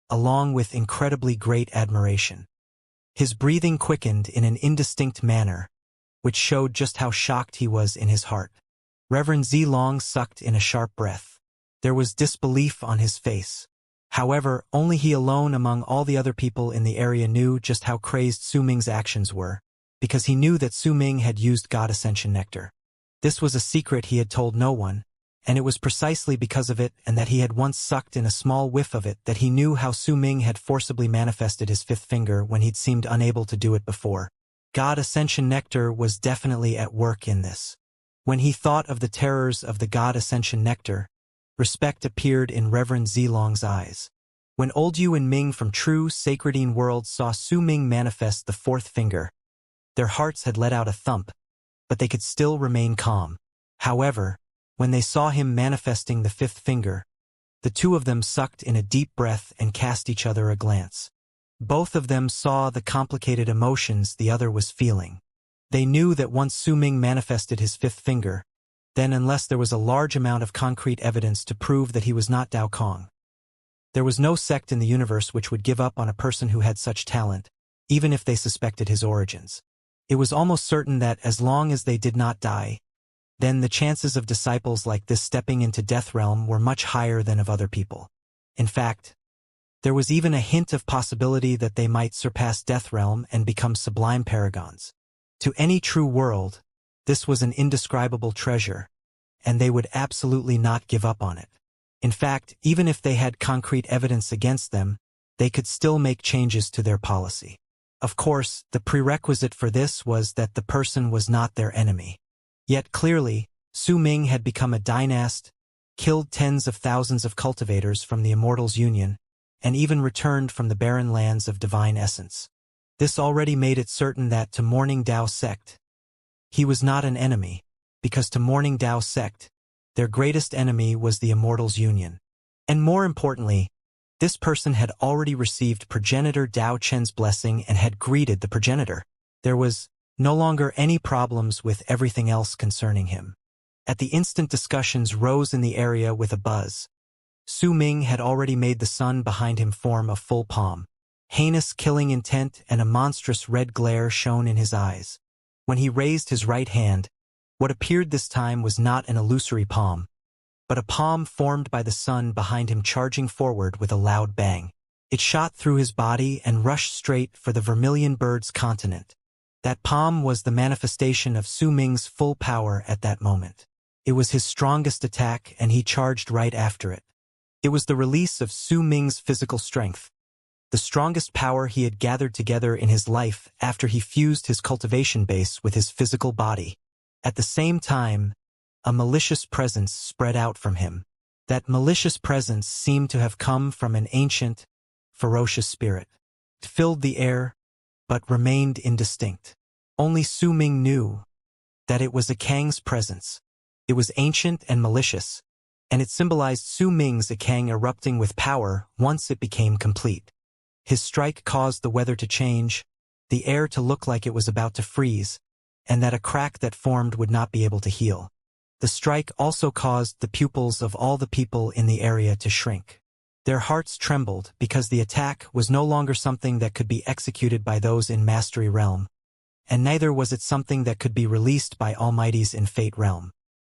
along with incredibly great admiration. His breathing quickened in an indistinct manner, which showed just how shocked he was in his heart. Reverend Zilong sucked in a sharp breath. There was disbelief on his face. However, only he alone among all the other people in the area knew just how crazed Su Ming's actions were, because he knew that Su Ming had used God Ascension Nectar. This was a secret he had told no one, and it was precisely because of it and that he had once sucked in a small whiff of it that he knew how Su Ming had forcibly manifested his fifth finger when he'd seemed unable to do it before. God Ascension Nectar was definitely at work in this. When he thought of the terrors of the God Ascension Nectar, respect appeared in Reverend Zilong's eyes. When Old Yu and Ming from True Sacredine World saw Su Ming manifest the fourth finger, their hearts had let out a thump, but they could still remain calm. However, when they saw him manifesting the fifth finger, the two of them sucked in a deep breath and cast each other a glance. Both of them saw the complicated emotions the other was feeling. They knew that once Su Ming manifested his fifth finger, then unless there was a large amount of concrete evidence to prove that he was not Dao Kong, there was no sect in the universe which would give up on a person who had such talent, even if they suspected his origins. It was almost certain that as long as they did not die, then the chances of disciples like this stepping into Death Realm were much higher than of other people. In fact, there was even a hint of possibility that they might surpass Death Realm and become sublime paragons. To any true world, this was an indescribable treasure, and they would absolutely not give up on it. In fact, even if they had concrete evidence against them, they could still make changes to their policy. Of course, the prerequisite for this was that the person was not their enemy. Yet clearly, Su Ming had become a dynast, killed tens of thousands of cultivators from the Immortal's union, and even returned from the barren lands of divine essence. This already made it certain that to Morning Dao sect, he was not an enemy, because to Morning Dao sect, their greatest enemy was the Immortal's union. And more importantly, this person had already received progenitor Dao Chen's blessing and had greeted the progenitor. There was no longer any problems with everything else concerning him. At the instant discussions rose in the area with a buzz. Su Ming had already made the sun behind him form a full palm. Heinous killing intent and a monstrous red glare shone in his eyes. When he raised his right hand, what appeared this time was not an illusory palm, but a palm formed by the sun behind him charging forward with a loud bang. It shot through his body and rushed straight for the Vermilion Bird's continent. That palm was the manifestation of Su Ming's full power at that moment. It was his strongest attack, and he charged right after it. It was the release of Su Ming's physical strength, the strongest power he had gathered together in his life after he fused his cultivation base with his physical body. At the same time, a malicious presence spread out from him. That malicious presence seemed to have come from an ancient, ferocious spirit. It filled the air, but remained indistinct. Only Su Ming knew that it was a Kang's presence. It was ancient and malicious, and it symbolized Su Ming's Kang erupting with power once it became complete. His strike caused the weather to change, the air to look like it was about to freeze, and that a crack that formed would not be able to heal. The strike also caused the pupils of all the people in the area to shrink. Their hearts trembled because the attack was no longer something that could be executed by those in Mastery Realm, and neither was it something that could be released by Almighties in Fate Realm.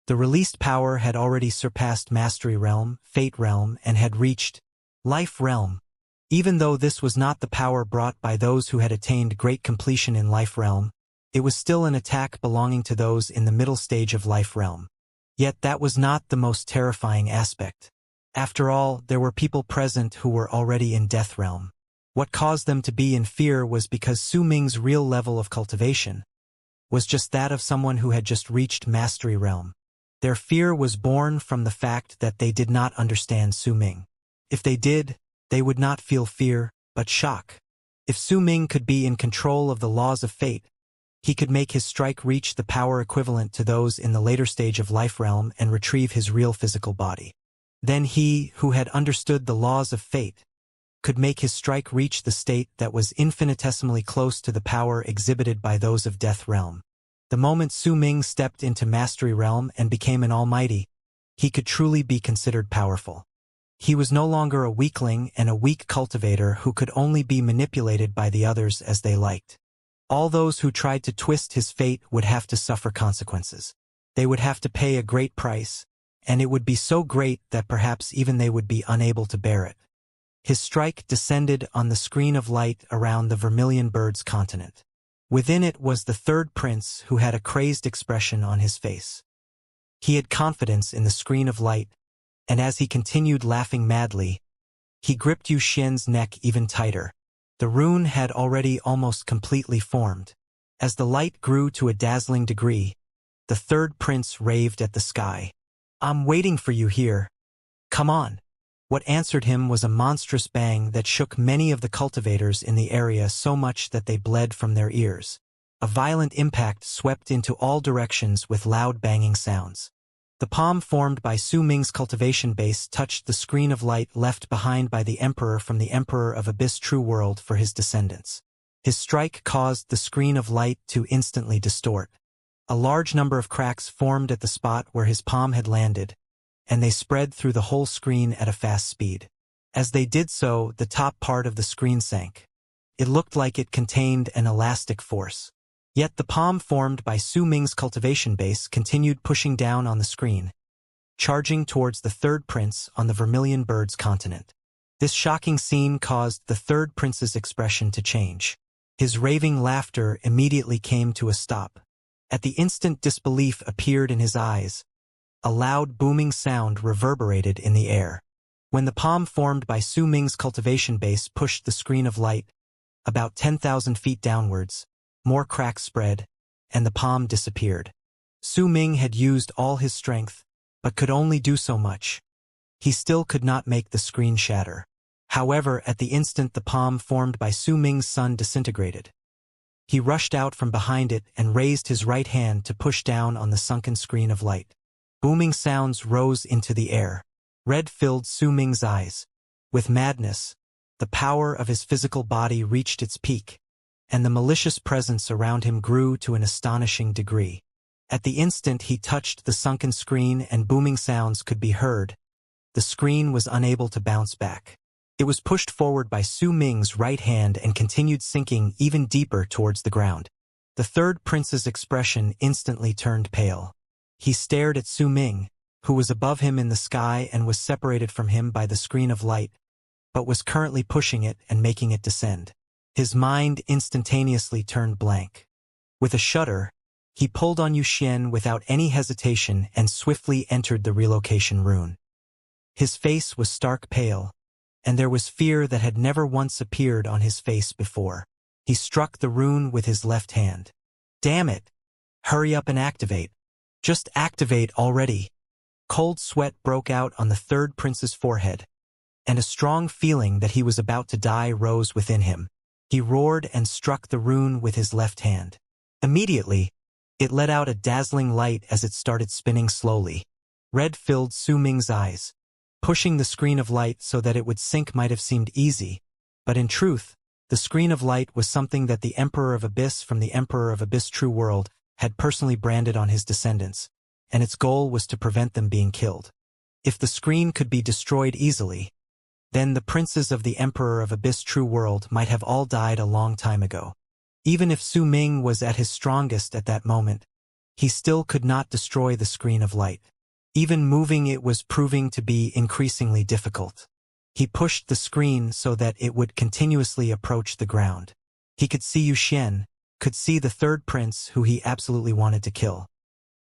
The released power had already surpassed Mastery Realm, Fate Realm, and had reached Life Realm. Even though this was not the power brought by those who had attained great completion in Life Realm, it was still an attack belonging to those in the middle stage of Life Realm. Yet that was not the most terrifying aspect. After all, there were people present who were already in Death Realm. What caused them to be in fear was because Su Ming's real level of cultivation was just that of someone who had just reached Mastery Realm. Their fear was born from the fact that they did not understand Su Ming. If they did, they would not feel fear, but shock. If Su Ming could be in control of the laws of fate, he could make his strike reach the power equivalent to those in the later stage of Life Realm and retrieve his real physical body. Then he, who had understood the laws of fate, could make his strike reach the state that was infinitesimally close to the power exhibited by those of Death Realm. The moment Su Ming stepped into Mastery Realm and became an almighty, he could truly be considered powerful. He was no longer a weakling and a weak cultivator who could only be manipulated by the others as they liked. All those who tried to twist his fate would have to suffer consequences. They would have to pay a great price, and it would be so great that perhaps even they would be unable to bear it. His strike descended on the screen of light around the Vermilion Bird's continent. Within it was the third prince who had a crazed expression on his face. He had confidence in the screen of light, and as he continued laughing madly, he gripped Yu Xian's neck even tighter. The rune had already almost completely formed. As the light grew to a dazzling degree, the third prince raved at the sky. "I'm waiting for you here. Come on." What answered him was a monstrous bang that shook many of the cultivators in the area so much that they bled from their ears. A violent impact swept into all directions with loud banging sounds. The palm formed by Su Ming's cultivation base touched the screen of light left behind by the Emperor from the Emperor of Abyss True World for his descendants. His strike caused the screen of light to instantly distort. A large number of cracks formed at the spot where his palm had landed, and they spread through the whole screen at a fast speed. As they did so, the top part of the screen sank. It looked like it contained an elastic force. Yet the palm formed by Su Ming's cultivation base continued pushing down on the screen, charging towards the third prince on the Vermilion Bird's continent. This shocking scene caused the third prince's expression to change. His raving laughter immediately came to a stop. At the instant disbelief appeared in his eyes, a loud booming sound reverberated in the air. When the palm formed by Su Ming's cultivation base pushed the screen of light about 10,000 feet downwards, more cracks spread, and the palm disappeared. Su Ming had used all his strength, but could only do so much. He still could not make the screen shatter. However, at the instant the palm formed by Su Ming's son disintegrated, he rushed out from behind it and raised his right hand to push down on the sunken screen of light. Booming sounds rose into the air. Red filled Su Ming's eyes. With madness, the power of his physical body reached its peak, and the malicious presence around him grew to an astonishing degree. At the instant he touched the sunken screen and booming sounds could be heard, the screen was unable to bounce back. It was pushed forward by Su Ming's right hand and continued sinking even deeper towards the ground. The third prince's expression instantly turned pale. He stared at Su Ming, who was above him in the sky and was separated from him by the screen of light, but was currently pushing it and making it descend. His mind instantaneously turned blank. With a shudder, he pulled on Yuxian without any hesitation and swiftly entered the relocation rune. His face was stark pale, and there was fear that had never once appeared on his face before. He struck the rune with his left hand. Damn it! Hurry up and activate. Just activate already. Cold sweat broke out on the third prince's forehead, and a strong feeling that he was about to die rose within him. He roared and struck the rune with his left hand. Immediately, it let out a dazzling light as it started spinning slowly. Red filled Su Ming's eyes. Pushing the screen of light so that it would sink might have seemed easy, but in truth, the screen of light was something that the Emperor of Abyss from the Emperor of Abyss True World had personally branded on his descendants, and its goal was to prevent them being killed. If the screen could be destroyed easily, then the princes of the Emperor of Abyss True World might have all died a long time ago. Even if Su Ming was at his strongest at that moment, he still could not destroy the screen of light. Even moving it was proving to be increasingly difficult. He pushed the screen so that it would continuously approach the ground. He could see Yuxian, could see the third prince who he absolutely wanted to kill.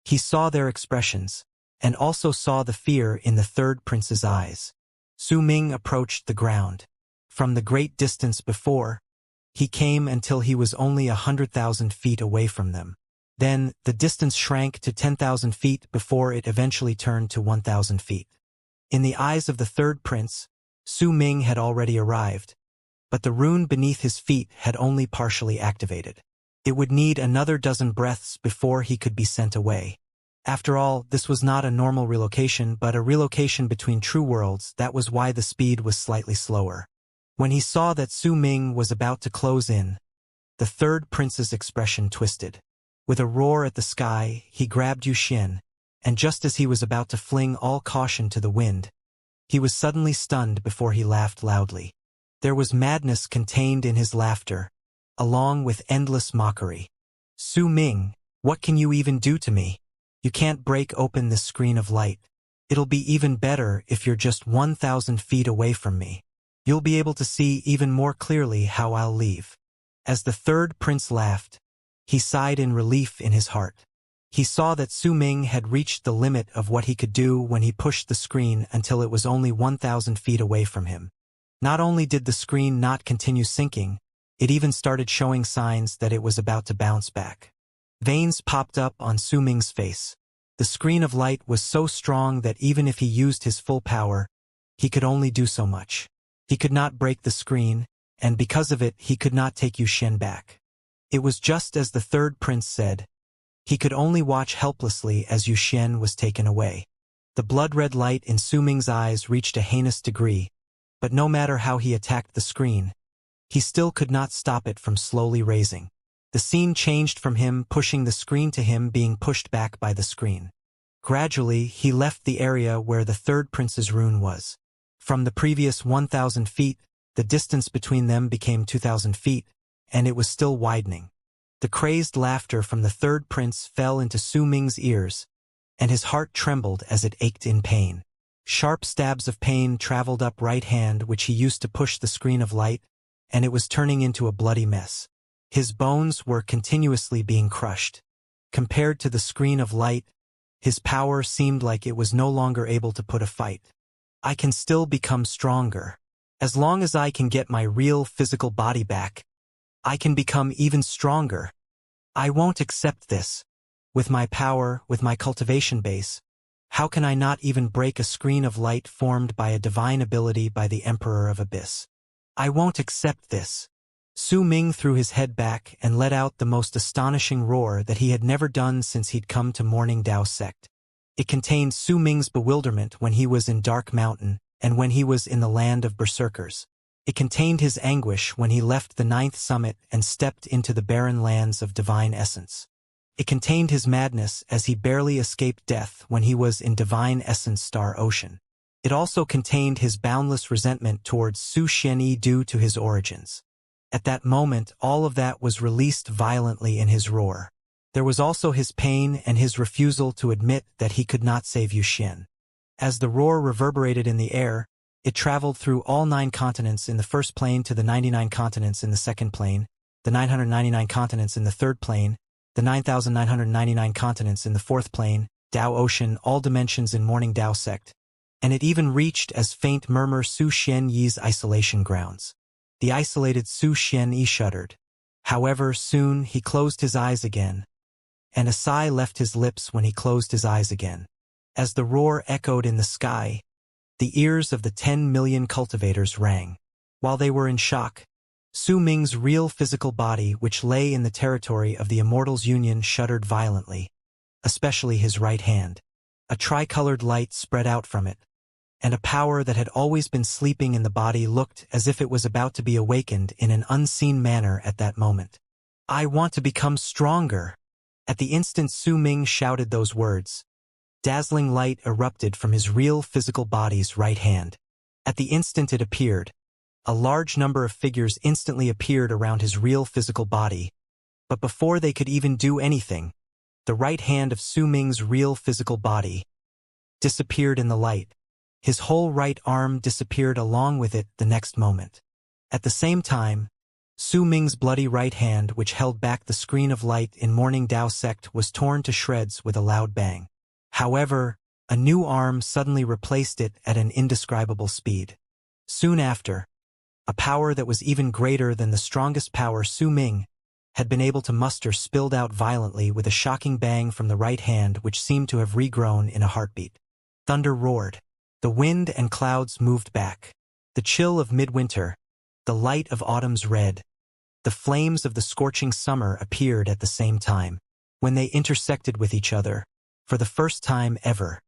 He saw their expressions, and also saw the fear in the third prince's eyes. Su Ming approached the ground. From the great distance before, he came until he was only 100,000 feet away from them. Then, the distance shrank to 10,000 feet before it eventually turned to 1,000 feet. In the eyes of the third prince, Su Ming had already arrived, but the rune beneath his feet had only partially activated. It would need another dozen breaths before he could be sent away. After all, this was not a normal relocation but a relocation between true worlds. That was why the speed was slightly slower. When he saw that Su Ming was about to close in, the third prince's expression twisted. With a roar at the sky, he grabbed Yuxian, and just as he was about to fling all caution to the wind, he was suddenly stunned before he laughed loudly. There was madness contained in his laughter, along with endless mockery. Su Ming, what can you even do to me? You can't break open this screen of light. It'll be even better if you're just 1,000 feet away from me. You'll be able to see even more clearly how I'll leave. As the third prince laughed, he sighed in relief in his heart. He saw that Su Ming had reached the limit of what he could do when he pushed the screen until it was only 1,000 feet away from him. Not only did the screen not continue sinking, it even started showing signs that it was about to bounce back. Veins popped up on Su Ming's face. The screen of light was so strong that even if he used his full power, he could only do so much. He could not break the screen, and because of it he could not take Yuxian back. It was just as the third prince said. He could only watch helplessly as Yuxian was taken away. The blood-red light in Su Ming's eyes reached a heinous degree, but no matter how he attacked the screen, he still could not stop it from slowly raising. The scene changed from him pushing the screen to him being pushed back by the screen. Gradually, he left the area where the third prince's rune was. From the previous 1,000 feet, the distance between them became 2,000 feet, and it was still widening. The crazed laughter from the third prince fell into Su Ming's ears, and his heart trembled as it ached in pain. Sharp stabs of pain traveled up right hand which he used to push the screen of light, and it was turning into a bloody mess. His bones were continuously being crushed. Compared to the screen of light, his power seemed like it was no longer able to put a fight. I can still become stronger. As long as I can get my real physical body back, I can become even stronger. I won't accept this. With my power, with my cultivation base, how can I not even break a screen of light formed by a divine ability by the Emperor of Abyss? I won't accept this. Su Ming threw his head back and let out the most astonishing roar that he had never done since he'd come to Morning Dao Sect. It contained Su Ming's bewilderment when he was in Dark Mountain and when he was in the land of berserkers. It contained his anguish when he left the 9th summit and stepped into the barren lands of divine essence. It contained his madness as he barely escaped death when he was in divine essence Star Ocean. It also contained his boundless resentment towards Su Xianyi due to his origins. At that moment, all of that was released violently in his roar. There was also his pain and his refusal to admit that he could not save Yuxian. As the roar reverberated in the air, it traveled through all 9 continents in the first plane to the 99 continents in the second plane, the 999 continents in the third plane, the the 9,999 continents in the fourth plane, Tao Ocean, all dimensions in Morning Tao sect. And it even reached as faint murmur Su Xian Yi's isolation grounds. The isolated Su Xian Yi shuddered. However, soon he closed his eyes again, and a sigh left his lips when he closed his eyes again. As the roar echoed in the sky, the ears of the 10 million cultivators rang. While they were in shock, Su Ming's real physical body, which lay in the territory of the Immortal's union, shuddered violently, especially his right hand. A tricolored light spread out from it, and a power that had always been sleeping in the body looked as if it was about to be awakened in an unseen manner at that moment. "I want to become stronger." At the instant Su Ming shouted those words, dazzling light erupted from his real physical body's right hand. At the instant it appeared, a large number of figures instantly appeared around his real physical body, but before they could even do anything, the right hand of Su Ming's real physical body disappeared in the light. His whole right arm disappeared along with it the next moment. At the same time, Su Ming's bloody right hand, which held back the screen of light in Morning Tao sect, was torn to shreds with a loud bang. However, a new arm suddenly replaced it at an indescribable speed. Soon after, a power that was even greater than the strongest power Su Ming had been able to muster spilled out violently with a shocking bang from the right hand, which seemed to have regrown in a heartbeat. Thunder roared. The wind and clouds moved back. The chill of midwinter, the light of autumn's red, the flames of the scorching summer appeared at the same time. When they intersected with each other, for the first time ever,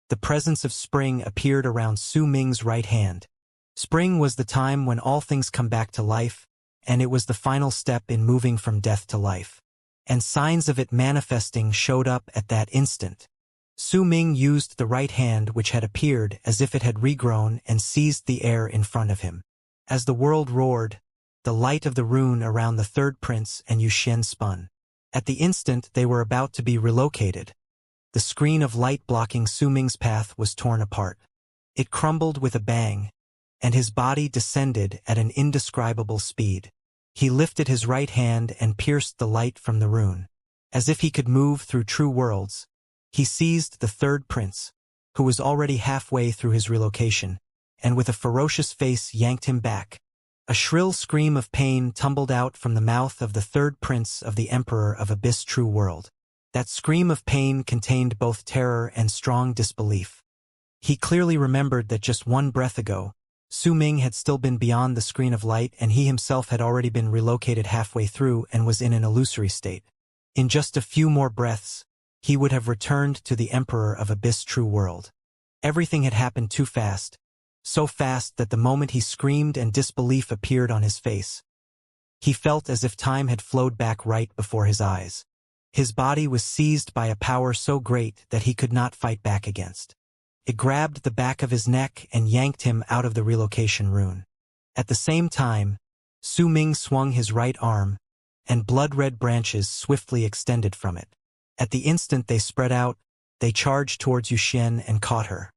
the presence of spring appeared around Su Ming's right hand. Spring was the time when all things come back to life, and it was the final step in moving from death to life. And signs of it manifesting showed up at that instant. Su Ming used the right hand, which had appeared as if it had regrown, and seized the air in front of him. As the world roared, the light of the rune around the third prince and Yuxian spun. At the instant they were about to be relocated, the screen of light blocking Su Ming's path was torn apart. It crumbled with a bang, and his body descended at an indescribable speed. He lifted his right hand and pierced the light from the rune. As if he could move through true worlds, he seized the third prince, who was already halfway through his relocation, and with a ferocious face yanked him back. A shrill scream of pain tumbled out from the mouth of the third prince of the Emperor of Abyss True World. That scream of pain contained both terror and strong disbelief. He clearly remembered that just one breath ago, Su Ming had still been beyond the screen of light, and he himself had already been relocated halfway through and was in an illusory state. In just a few more breaths, he would have returned to the Emperor of Abyss True World. Everything had happened too fast, so fast that the moment he screamed and disbelief appeared on his face, he felt as if time had flowed back right before his eyes. His body was seized by a power so great that he could not fight back against. It grabbed the back of his neck and yanked him out of the relocation rune. At the same time, Su Ming swung his right arm, and blood-red branches swiftly extended from it. At the instant they spread out, they charged towards Yuxian and caught her.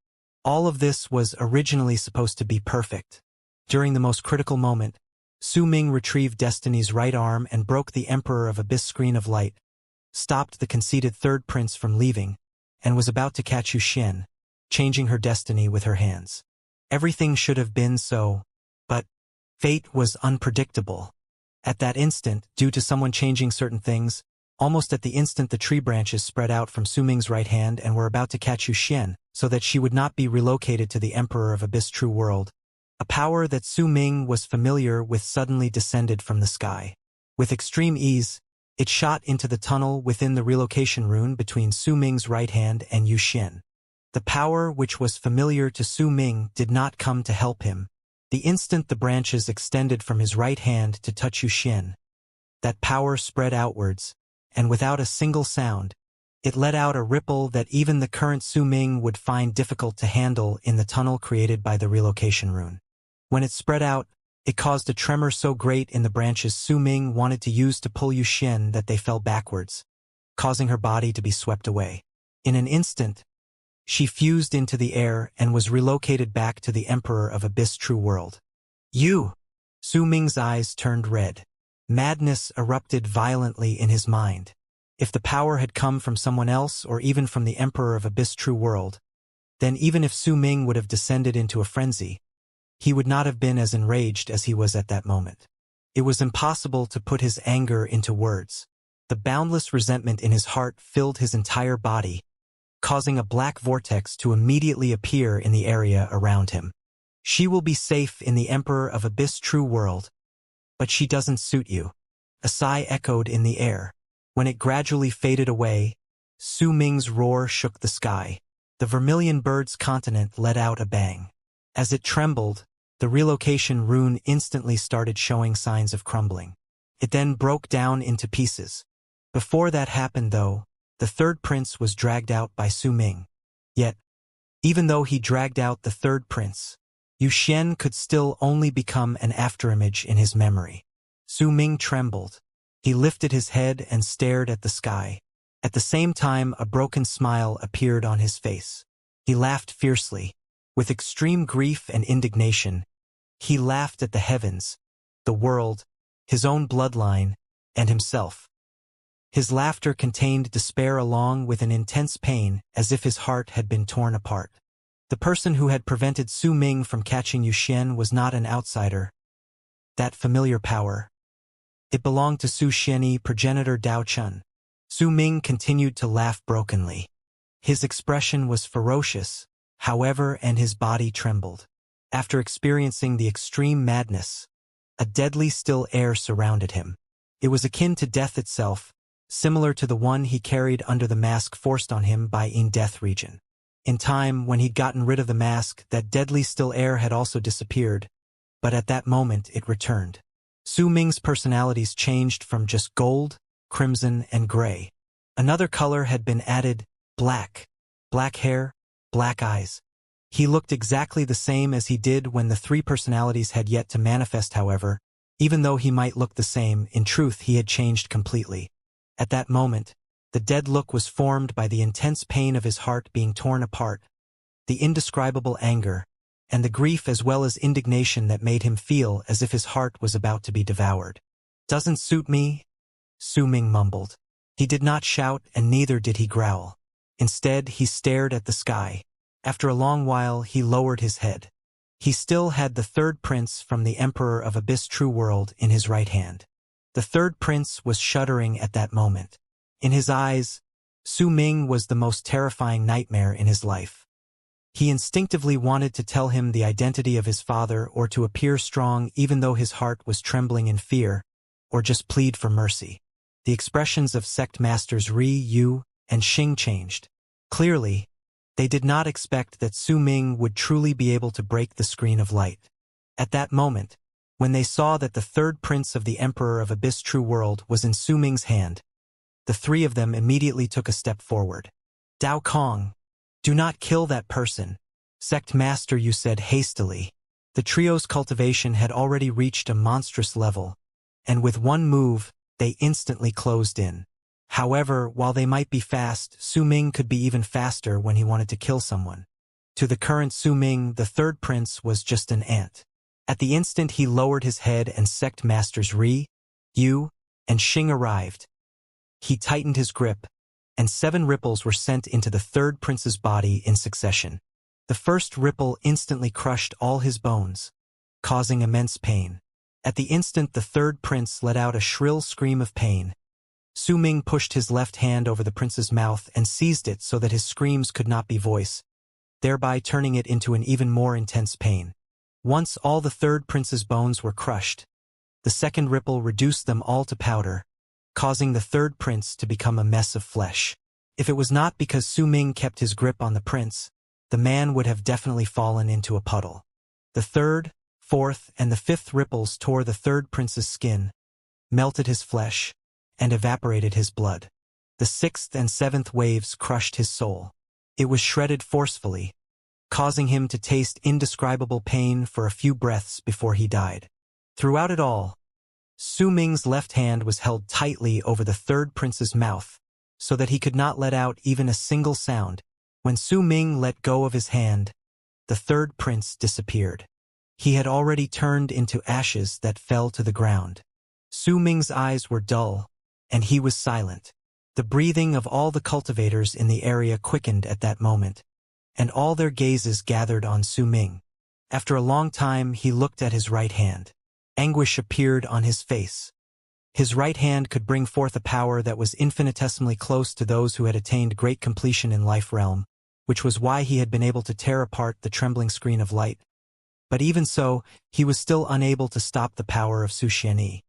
All of this was originally supposed to be perfect. During the most critical moment, Su Ming retrieved Destiny's right arm and broke the Emperor of Abyss screen of light, stopped the conceited third prince from leaving, and was about to catch Yuxian, changing her destiny with her hands. Everything should have been so, but fate was unpredictable. At that instant, due to someone changing certain things, almost at the instant the tree branches spread out from Su Ming's right hand and were about to catch Yuxian, so that she would not be relocated to the Emperor of Abyss True World. A power that Su Ming was familiar with suddenly descended from the sky. With extreme ease, it shot into the tunnel within the relocation rune between Su Ming's right hand and Yuxian. The power which was familiar to Su Ming did not come to help him. The instant the branches extended from his right hand to touch Yuxian, that power spread outwards, and without a single sound, it let out a ripple that even the current Su Ming would find difficult to handle in the tunnel created by the relocation rune. When it spread out, it caused a tremor so great in the branches Su Ming wanted to use to pull Yuxian that they fell backwards, causing her body to be swept away. In an instant, she fused into the air and was relocated back to the Emperor of Abyss True World. You! Su Ming's eyes turned red. Madness erupted violently in his mind. If the power had come from someone else or even from the Emperor of Abyss True World, then even if Su Ming would have descended into a frenzy, he would not have been as enraged as he was at that moment. It was impossible to put his anger into words. The boundless resentment in his heart filled his entire body, causing a black vortex to immediately appear in the area around him. She will be safe in the Emperor of Abyss True World, but she doesn't suit you. A sigh echoed in the air. When it gradually faded away, Su Ming's roar shook the sky. The vermilion bird's continent let out a bang. As it trembled, the relocation rune instantly started showing signs of crumbling. It then broke down into pieces. Before that happened, though, the third prince was dragged out by Su Ming. Yet, even though he dragged out the third prince, Yu Xian could still only become an afterimage in his memory. Su Ming trembled. He lifted his head and stared at the sky. At the same time, a broken smile appeared on his face. He laughed fiercely. With extreme grief and indignation, he laughed at the heavens, the world, his own bloodline, and himself. His laughter contained despair along with an intense pain, as if his heart had been torn apart. The person who had prevented Su Ming from catching Yu Xian was not an outsider. That familiar power. It belonged to Su Xianyi, progenitor Dao Chun. Su Ming continued to laugh brokenly. His expression was ferocious, however, and his body trembled. After experiencing the extreme madness, a deadly still air surrounded him. It was akin to death itself, similar to the one he carried under the mask forced on him by Death Region. In time, when he'd gotten rid of the mask, that deadly still air had also disappeared, but at that moment it returned. Su Ming's personalities changed from just gold, crimson, and gray. Another color had been added, black. Black hair, black eyes. He looked exactly the same as he did when the three personalities had yet to manifest, however. Even though he might look the same, in truth he had changed completely. At that moment, the dead look was formed by the intense pain of his heart being torn apart, the indescribable anger, and the grief as well as indignation that made him feel as if his heart was about to be devoured. "Doesn't suit me," Su Ming mumbled. He did not shout and neither did he growl. Instead, he stared at the sky. After a long while, he lowered his head. He still had the third prince from the Emperor of Abyss True World in his right hand. The third prince was shuddering at that moment. In his eyes, Su Ming was the most terrifying nightmare in his life. He instinctively wanted to tell him the identity of his father or to appear strong even though his heart was trembling in fear, or just plead for mercy. The expressions of sect masters Ri, Yu, and Xing changed. Clearly, they did not expect that Su Ming would truly be able to break the screen of light. At that moment, when they saw that the third prince of the Emperor of Abyss True World was in Su Ming's hand, the three of them immediately took a step forward. "Dao Kong, do not kill that person," Sect Master Yu said hastily. The trio's cultivation had already reached a monstrous level, and with one move, they instantly closed in. However, while they might be fast, Su Ming could be even faster when he wanted to kill someone. To the current Su Ming, the third prince was just an ant. At the instant he lowered his head and Sect Masters Ri, Yu, and Xing arrived. He tightened his grip, and 7 ripples were sent into the third prince's body in succession. The first ripple instantly crushed all his bones, causing immense pain. At the instant the third prince let out a shrill scream of pain. Su Ming pushed his left hand over the prince's mouth and seized it so that his screams could not be voiced, thereby turning it into an even more intense pain. Once all the third prince's bones were crushed, the second ripple reduced them all to powder, causing the third prince to become a mess of flesh. If it was not because Su Ming kept his grip on the prince, the man would have definitely fallen into a puddle. The third, fourth, and the fifth ripples tore the third prince's skin, melted his flesh, and evaporated his blood. The sixth and seventh waves crushed his soul. It was shredded forcefully, causing him to taste indescribable pain for a few breaths before he died. Throughout it all, Su Ming's left hand was held tightly over the third prince's mouth, so that he could not let out even a single sound. When Su Ming let go of his hand, the third prince disappeared. He had already turned into ashes that fell to the ground. Su Ming's eyes were dull, and he was silent. The breathing of all the cultivators in the area quickened at that moment, and all their gazes gathered on Su Ming. After a long time, he looked at his right hand. Anguish appeared on his face. His right hand could bring forth a power that was infinitesimally close to those who had attained great completion in life realm, which was why he had been able to tear apart the trembling screen of light. But even so, he was still unable to stop the power of Su Xianyi.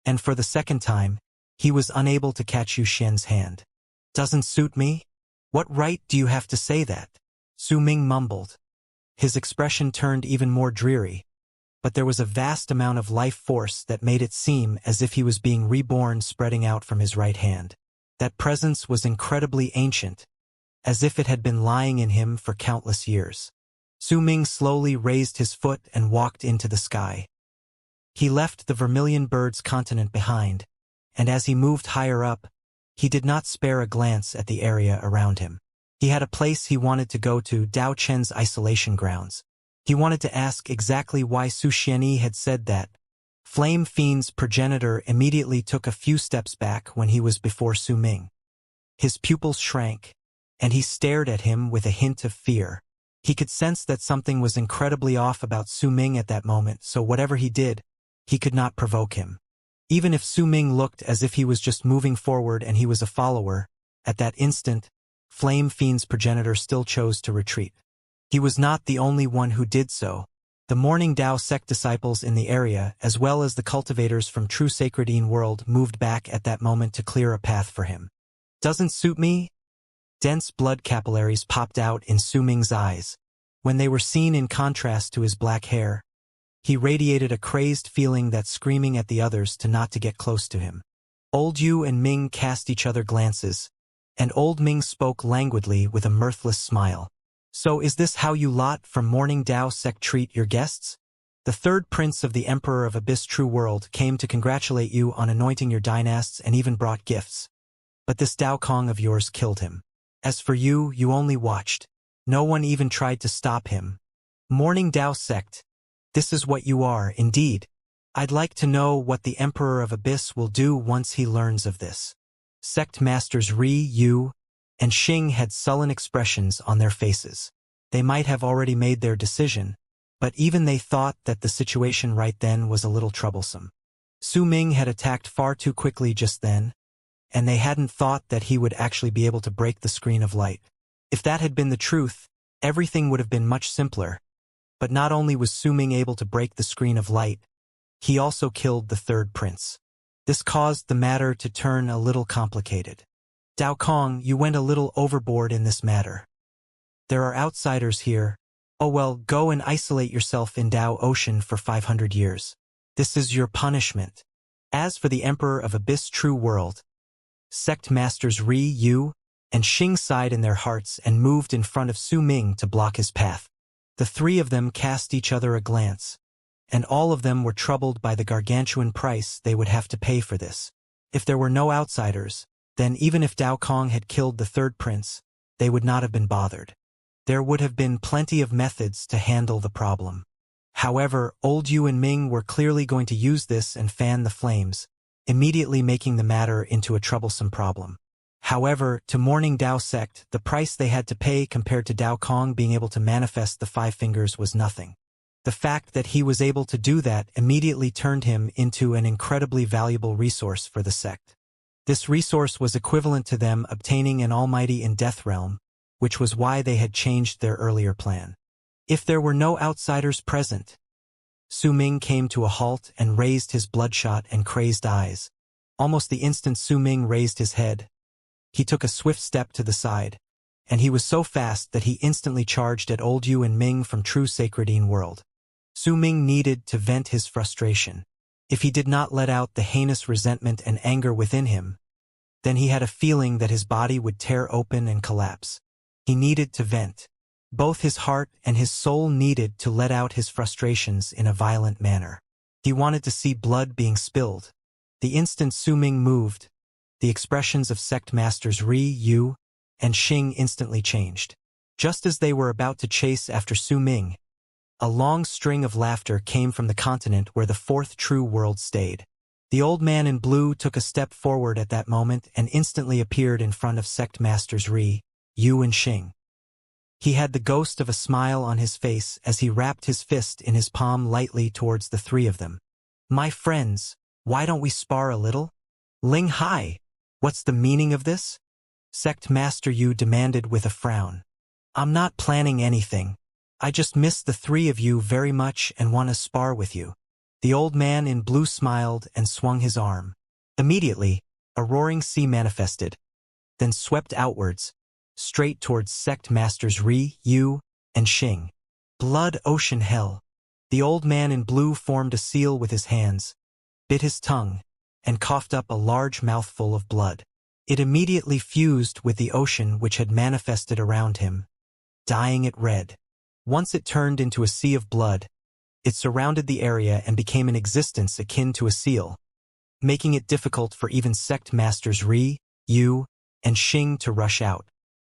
And for the second time, he was unable to catch Yu Xian's hand. "Doesn't suit me? What right do you have to say that?" Su Ming mumbled. His expression turned even more dreary, but there was a vast amount of life force that made it seem as if he was being reborn spreading out from his right hand. That presence was incredibly ancient, as if it had been lying in him for countless years. Su Ming slowly raised his foot and walked into the sky. He left the Vermilion Bird's continent behind, and as he moved higher up, he did not spare a glance at the area around him. He had a place he wanted to go to, Dao Chen's isolation grounds. He wanted to ask exactly why Su Xianyi had said that. Flame Fiend's progenitor immediately took a few steps back when he was before Su Ming. His pupils shrank, and he stared at him with a hint of fear. He could sense that something was incredibly off about Su Ming at that moment, so whatever he did, he could not provoke him. Even if Su Ming looked as if he was just moving forward and he was a follower, at that instant, Flame Fiend's progenitor still chose to retreat. He was not the only one who did so. The Morning Dao sect disciples in the area, as well as the cultivators from True Sacredine World, moved back at that moment to clear a path for him. "Doesn't suit me?" Dense blood capillaries popped out in Su Ming's eyes. When they were seen in contrast to his black hair, he radiated a crazed feeling that screaming at the others not to get close to him. Old Yu and Ming cast each other glances, and Old Ming spoke languidly with a mirthless smile. "So is this how you lot from Morning Dao sect treat your guests? The third prince of the Emperor of Abyss True World came to congratulate you on anointing your dynasts and even brought gifts. But this Dao Kong of yours killed him. As for you, you only watched. No one even tried to stop him. Morning Dao sect, this is what you are, indeed. I'd like to know what the Emperor of Abyss will do once he learns of this." Sect Masters Ri, Yu, and Xing had sullen expressions on their faces. They might have already made their decision, but even they thought that the situation right then was a little troublesome. Su Ming had attacked far too quickly just then, and they hadn't thought that he would actually be able to break the screen of light. If that had been the truth, everything would have been much simpler. But not only was Su Ming able to break the screen of light, he also killed the third prince. This caused the matter to turn a little complicated. "Dao Kong, you went a little overboard in this matter. There are outsiders here. Oh well, go and isolate yourself in Dao Ocean for 500 years. This is your punishment." As for the Emperor of Abyss True World, Sect Masters Ri, Yu, and Xing sighed in their hearts and moved in front of Su Ming to block his path. The three of them cast each other a glance, and all of them were troubled by the gargantuan price they would have to pay for this. If there were no outsiders, then even if Dao Kong had killed the third prince, they would not have been bothered. There would have been plenty of methods to handle the problem. However, Old Yu and Ming were clearly going to use this and fan the flames, immediately making the matter into a troublesome problem. However, to Morning Dao sect, the price they had to pay compared to Dao Kong being able to manifest the five fingers was nothing. The fact that he was able to do that immediately turned him into an incredibly valuable resource for the sect. This resource was equivalent to them obtaining an almighty in Death Realm, which was why they had changed their earlier plan. If there were no outsiders present, Su Ming came to a halt and raised his bloodshot and crazed eyes. Almost the instant Su Ming raised his head, he took a swift step to the side, and he was so fast that he instantly charged at Old Yu and Ming from True Sacredine World. Su Ming needed to vent his frustration. If he did not let out the heinous resentment and anger within him, then he had a feeling that his body would tear open and collapse. He needed to vent. Both his heart and his soul needed to let out his frustrations in a violent manner. He wanted to see blood being spilled. The instant Su Ming moved, the expressions of Sect Masters Ri, Yu, and Xing instantly changed. Just as they were about to chase after Su Ming, a long string of laughter came from the continent where the fourth true world stayed. The old man in blue took a step forward at that moment and instantly appeared in front of Sect Masters Yu and Xing. He had the ghost of a smile on his face as he wrapped his fist in his palm lightly towards the three of them. "My friends, why don't we spar a little?" "Ling Hai, what's the meaning of this?" Sect Master Yu demanded with a frown. "I'm not planning anything. I just miss the three of you very much and want to spar with you." The old man in blue smiled and swung his arm. Immediately, a roaring sea manifested, then swept outwards, straight towards Sect Masters Yu and Xing. Blood ocean hell. The old man in blue formed a seal with his hands, bit his tongue, and coughed up a large mouthful of blood. It immediately fused with the ocean which had manifested around him, dyeing it red. Once it turned into a sea of blood, it surrounded the area and became an existence akin to a seal, making it difficult for even Sect Masters Yu and Xing to rush out.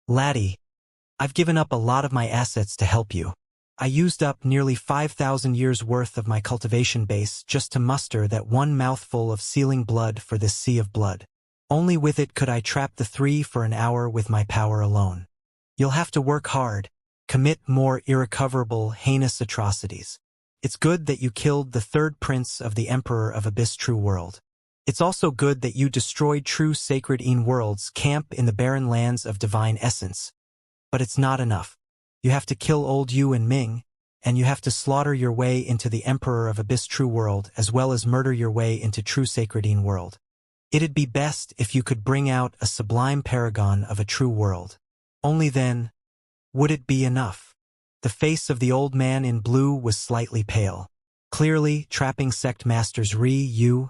"Laddie, I've given up a lot of my assets to help you. I used up nearly 5,000 years' worth of my cultivation base just to muster that one mouthful of sealing blood for this sea of blood. Only with it could I trap the three for an hour with my power alone. You'll have to work hard, commit more irrecoverable, heinous atrocities. It's good that you killed the third prince of the Emperor of Abyss True World. It's also good that you destroyed true sacred worlds camp in the barren lands of divine essence. But it's not enough. You have to kill old Yu and Ming, and you have to slaughter your way into the Emperor of Abyss True World as well as murder your way into true sacred world. It'd be best if you could bring out a sublime paragon of a true world. Only then would it be enough." The face of the old man in blue was slightly pale. Clearly, trapping Sect Masters Yu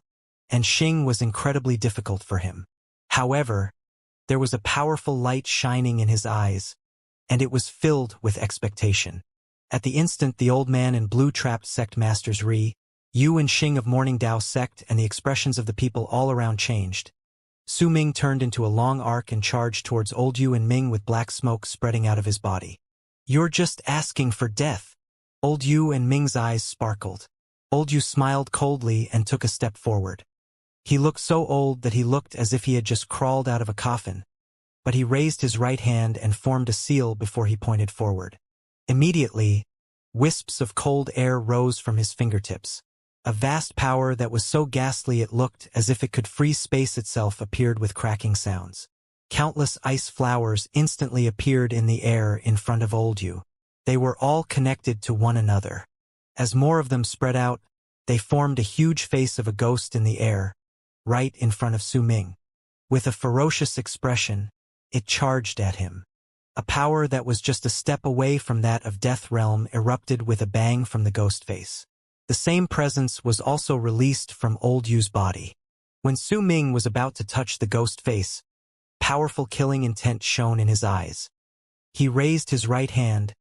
and Xing was incredibly difficult for him. However, there was a powerful light shining in his eyes, and it was filled with expectation. At the instant the old man in blue trapped Sect Masters Yu and Xing of Morning Dao Sect, and the expressions of the people all around changed. Su Ming turned into a long arc and charged towards old Yu and Ming with black smoke spreading out of his body. "You're just asking for death." Old Yu and Ming's eyes sparkled. Old Yu smiled coldly and took a step forward. He looked so old that he looked as if he had just crawled out of a coffin, but he raised his right hand and formed a seal before he pointed forward. Immediately, wisps of cold air rose from his fingertips. A vast power that was so ghastly it looked as if it could freeze space itself appeared with cracking sounds. Countless ice flowers instantly appeared in the air in front of old Yu. They were all connected to one another. As more of them spread out, they formed a huge face of a ghost in the air, right in front of Su Ming. With a ferocious expression, it charged at him. A power that was just a step away from that of Death Realm erupted with a bang from the ghost face. The same presence was also released from old Yu's body. When Su Ming was about to touch the ghost face, powerful killing intent shone in his eyes. He raised his right hand,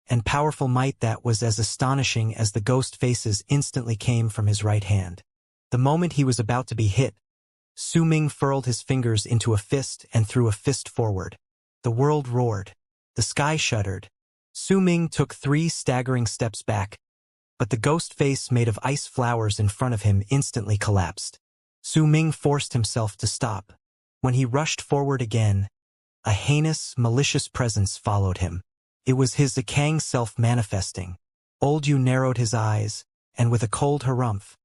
and powerful might that was as astonishing as the ghost faces instantly came from his right hand. The moment he was about to be hit, Su Ming furled his fingers into a fist and threw a fist forward. The world roared. The sky shuddered. Su Ming took 3 staggering steps back, but the ghost face made of ice flowers in front of him instantly collapsed. Su Ming forced himself to stop. When he rushed forward again, a heinous, malicious presence followed him. It was his Akang self manifesting. Old Yu narrowed his eyes, and with a cold harumph,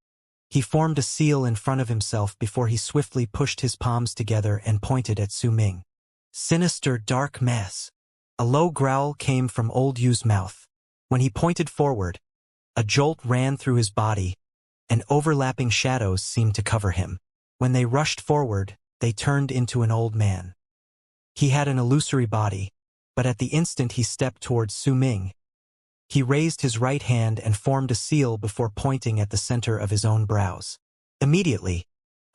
he formed a seal in front of himself before he swiftly pushed his palms together and pointed at Su Ming. Sinister dark mass. A low growl came from old Yu's mouth. When he pointed forward, a jolt ran through his body, and overlapping shadows seemed to cover him. When they rushed forward, they turned into an old man. He had an illusory body, but at the instant he stepped towards Su Ming, he raised his right hand and formed a seal before pointing at the center of his own brows. Immediately,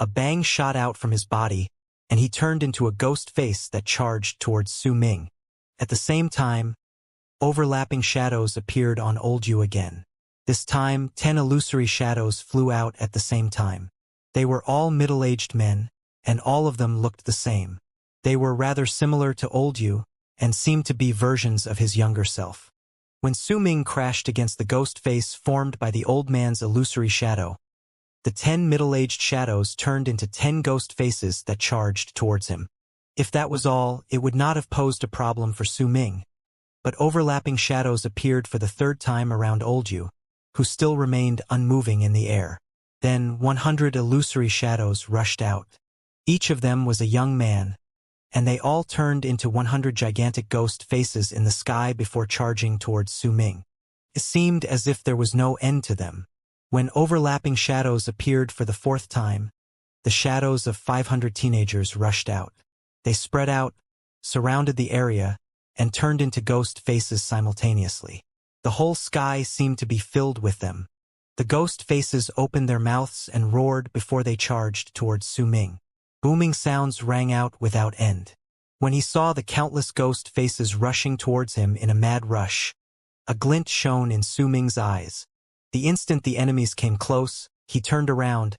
a bang shot out from his body, and he turned into a ghost face that charged towards Su Ming. At the same time, overlapping shadows appeared on old Yu again. This time, 10 illusory shadows flew out at the same time. They were all middle-aged men, and all of them looked the same. They were rather similar to old Yu, and seemed to be versions of his younger self. When Su Ming crashed against the ghost face formed by the old man's illusory shadow, The 10 middle-aged shadows turned into 10 ghost faces that charged towards him. If that was all, it would not have posed a problem for Su Ming. But overlapping shadows appeared for the third time around Old Yu, who still remained unmoving in the air. Then 100 illusory shadows rushed out. Each of them was a young man, and they all turned into 100 gigantic ghost faces in the sky before charging towards Su Ming. It seemed as if there was no end to them. When overlapping shadows appeared for the fourth time, the shadows of 500 teenagers rushed out. They spread out, surrounded the area, and turned into ghost faces simultaneously. The whole sky seemed to be filled with them. The ghost faces opened their mouths and roared before they charged towards Su Ming. Booming sounds rang out without end. When he saw the countless ghost faces rushing towards him in a mad rush, a glint shone in Su Ming's eyes. The instant the enemies came close, he turned around,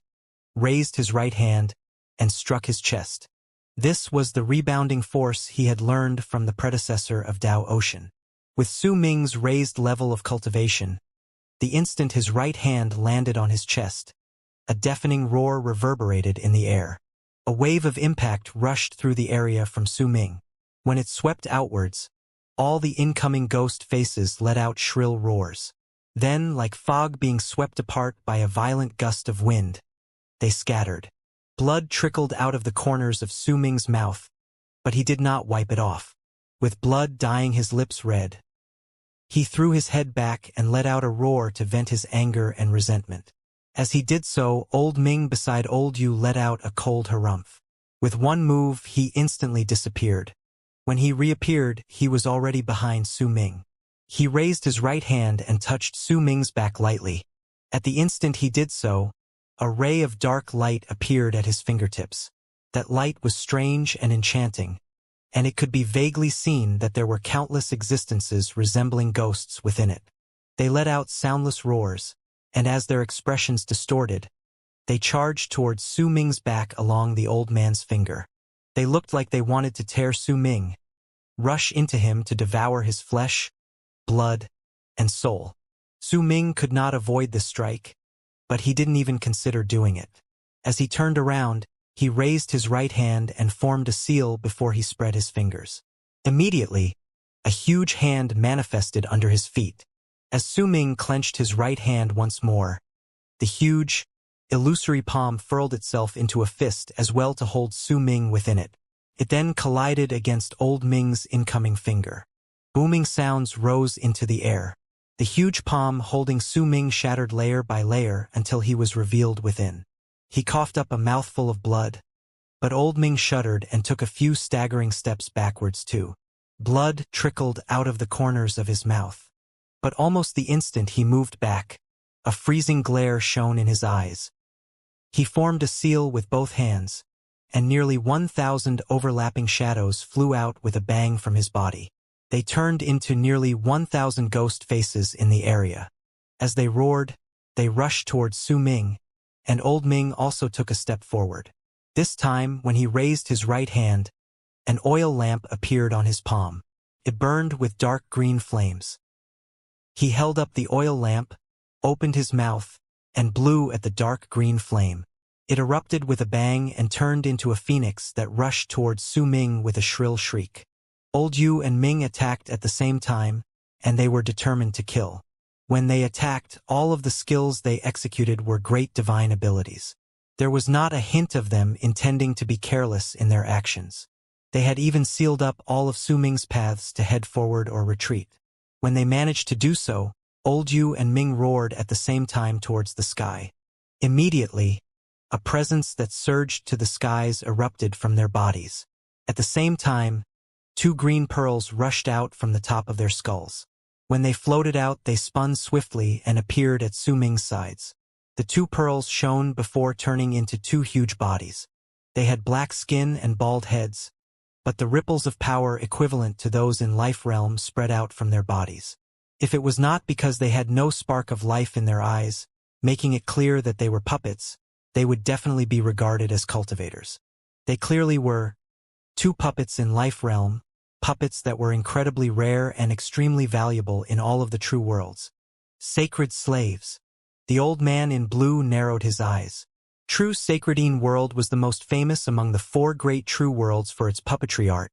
raised his right hand, and struck his chest. This was the rebounding force he had learned from the predecessor of Dao Ocean. With Su Ming's raised level of cultivation, the instant his right hand landed on his chest, a deafening roar reverberated in the air. A wave of impact rushed through the area from Su Ming. When it swept outwards, all the incoming ghost faces let out shrill roars. Then, like fog being swept apart by a violent gust of wind, they scattered. Blood trickled out of the corners of Su Ming's mouth, but he did not wipe it off. With blood dyeing his lips red, he threw his head back and let out a roar to vent his anger and resentment. As he did so, Old Ming beside Old Yu let out a cold harumph. With one move, he instantly disappeared. When he reappeared, he was already behind Su Ming. He raised his right hand and touched Su Ming's back lightly. At the instant he did so, a ray of dark light appeared at his fingertips. That light was strange and enchanting, and it could be vaguely seen that there were countless existences resembling ghosts within it. They let out soundless roars, and as their expressions distorted, they charged towards Su Ming's back along the old man's finger. They looked like they wanted to tear Su Ming, rush into him to devour his flesh, blood, and soul. Su Ming could not avoid the strike, but he didn't even consider doing it. As he turned around, he raised his right hand and formed a seal before he spread his fingers. Immediately, a huge hand manifested under his feet. As Su Ming clenched his right hand once more, the huge, illusory palm furled itself into a fist as well to hold Su Ming within it. It then collided against Old Ming's incoming finger. Booming sounds rose into the air. The huge palm holding Su Ming shattered layer by layer until he was revealed within. He coughed up a mouthful of blood, but Old Ming shuddered and took a few staggering steps backwards too. Blood trickled out of the corners of his mouth. But almost the instant he moved back, a freezing glare shone in his eyes. He formed a seal with both hands, and nearly 1,000 overlapping shadows flew out with a bang from his body. They turned into nearly 1,000 ghost faces in the area. As they roared, they rushed towards Su Ming, and Old Ming also took a step forward. This time, when he raised his right hand, an oil lamp appeared on his palm. It burned with dark green flames. He held up the oil lamp, opened his mouth, and blew at the dark green flame. It erupted with a bang and turned into a phoenix that rushed towards Su Ming with a shrill shriek. Old Yu and Ming attacked at the same time, and they were determined to kill. When they attacked, all of the skills they executed were great divine abilities. There was not a hint of them intending to be careless in their actions. They had even sealed up all of Su Ming's paths to head forward or retreat. When they managed to do so, Old Yu and Ming roared at the same time towards the sky. Immediately, a presence that surged to the skies erupted from their bodies. At the same time, 2 green pearls rushed out from the top of their skulls. When they floated out, they spun swiftly and appeared at Su Ming's sides. The 2 pearls shone before turning into 2 huge bodies. They had black skin and bald heads, but the ripples of power equivalent to those in life realm spread out from their bodies. If it was not because they had no spark of life in their eyes, making it clear that they were puppets, they would definitely be regarded as cultivators. They clearly were 2 puppets in life realm, puppets that were incredibly rare and extremely valuable in all of the true worlds. Sacred slaves. The old man in blue narrowed his eyes. True Sacredine World was the most famous among the 4 great true worlds for its puppetry art,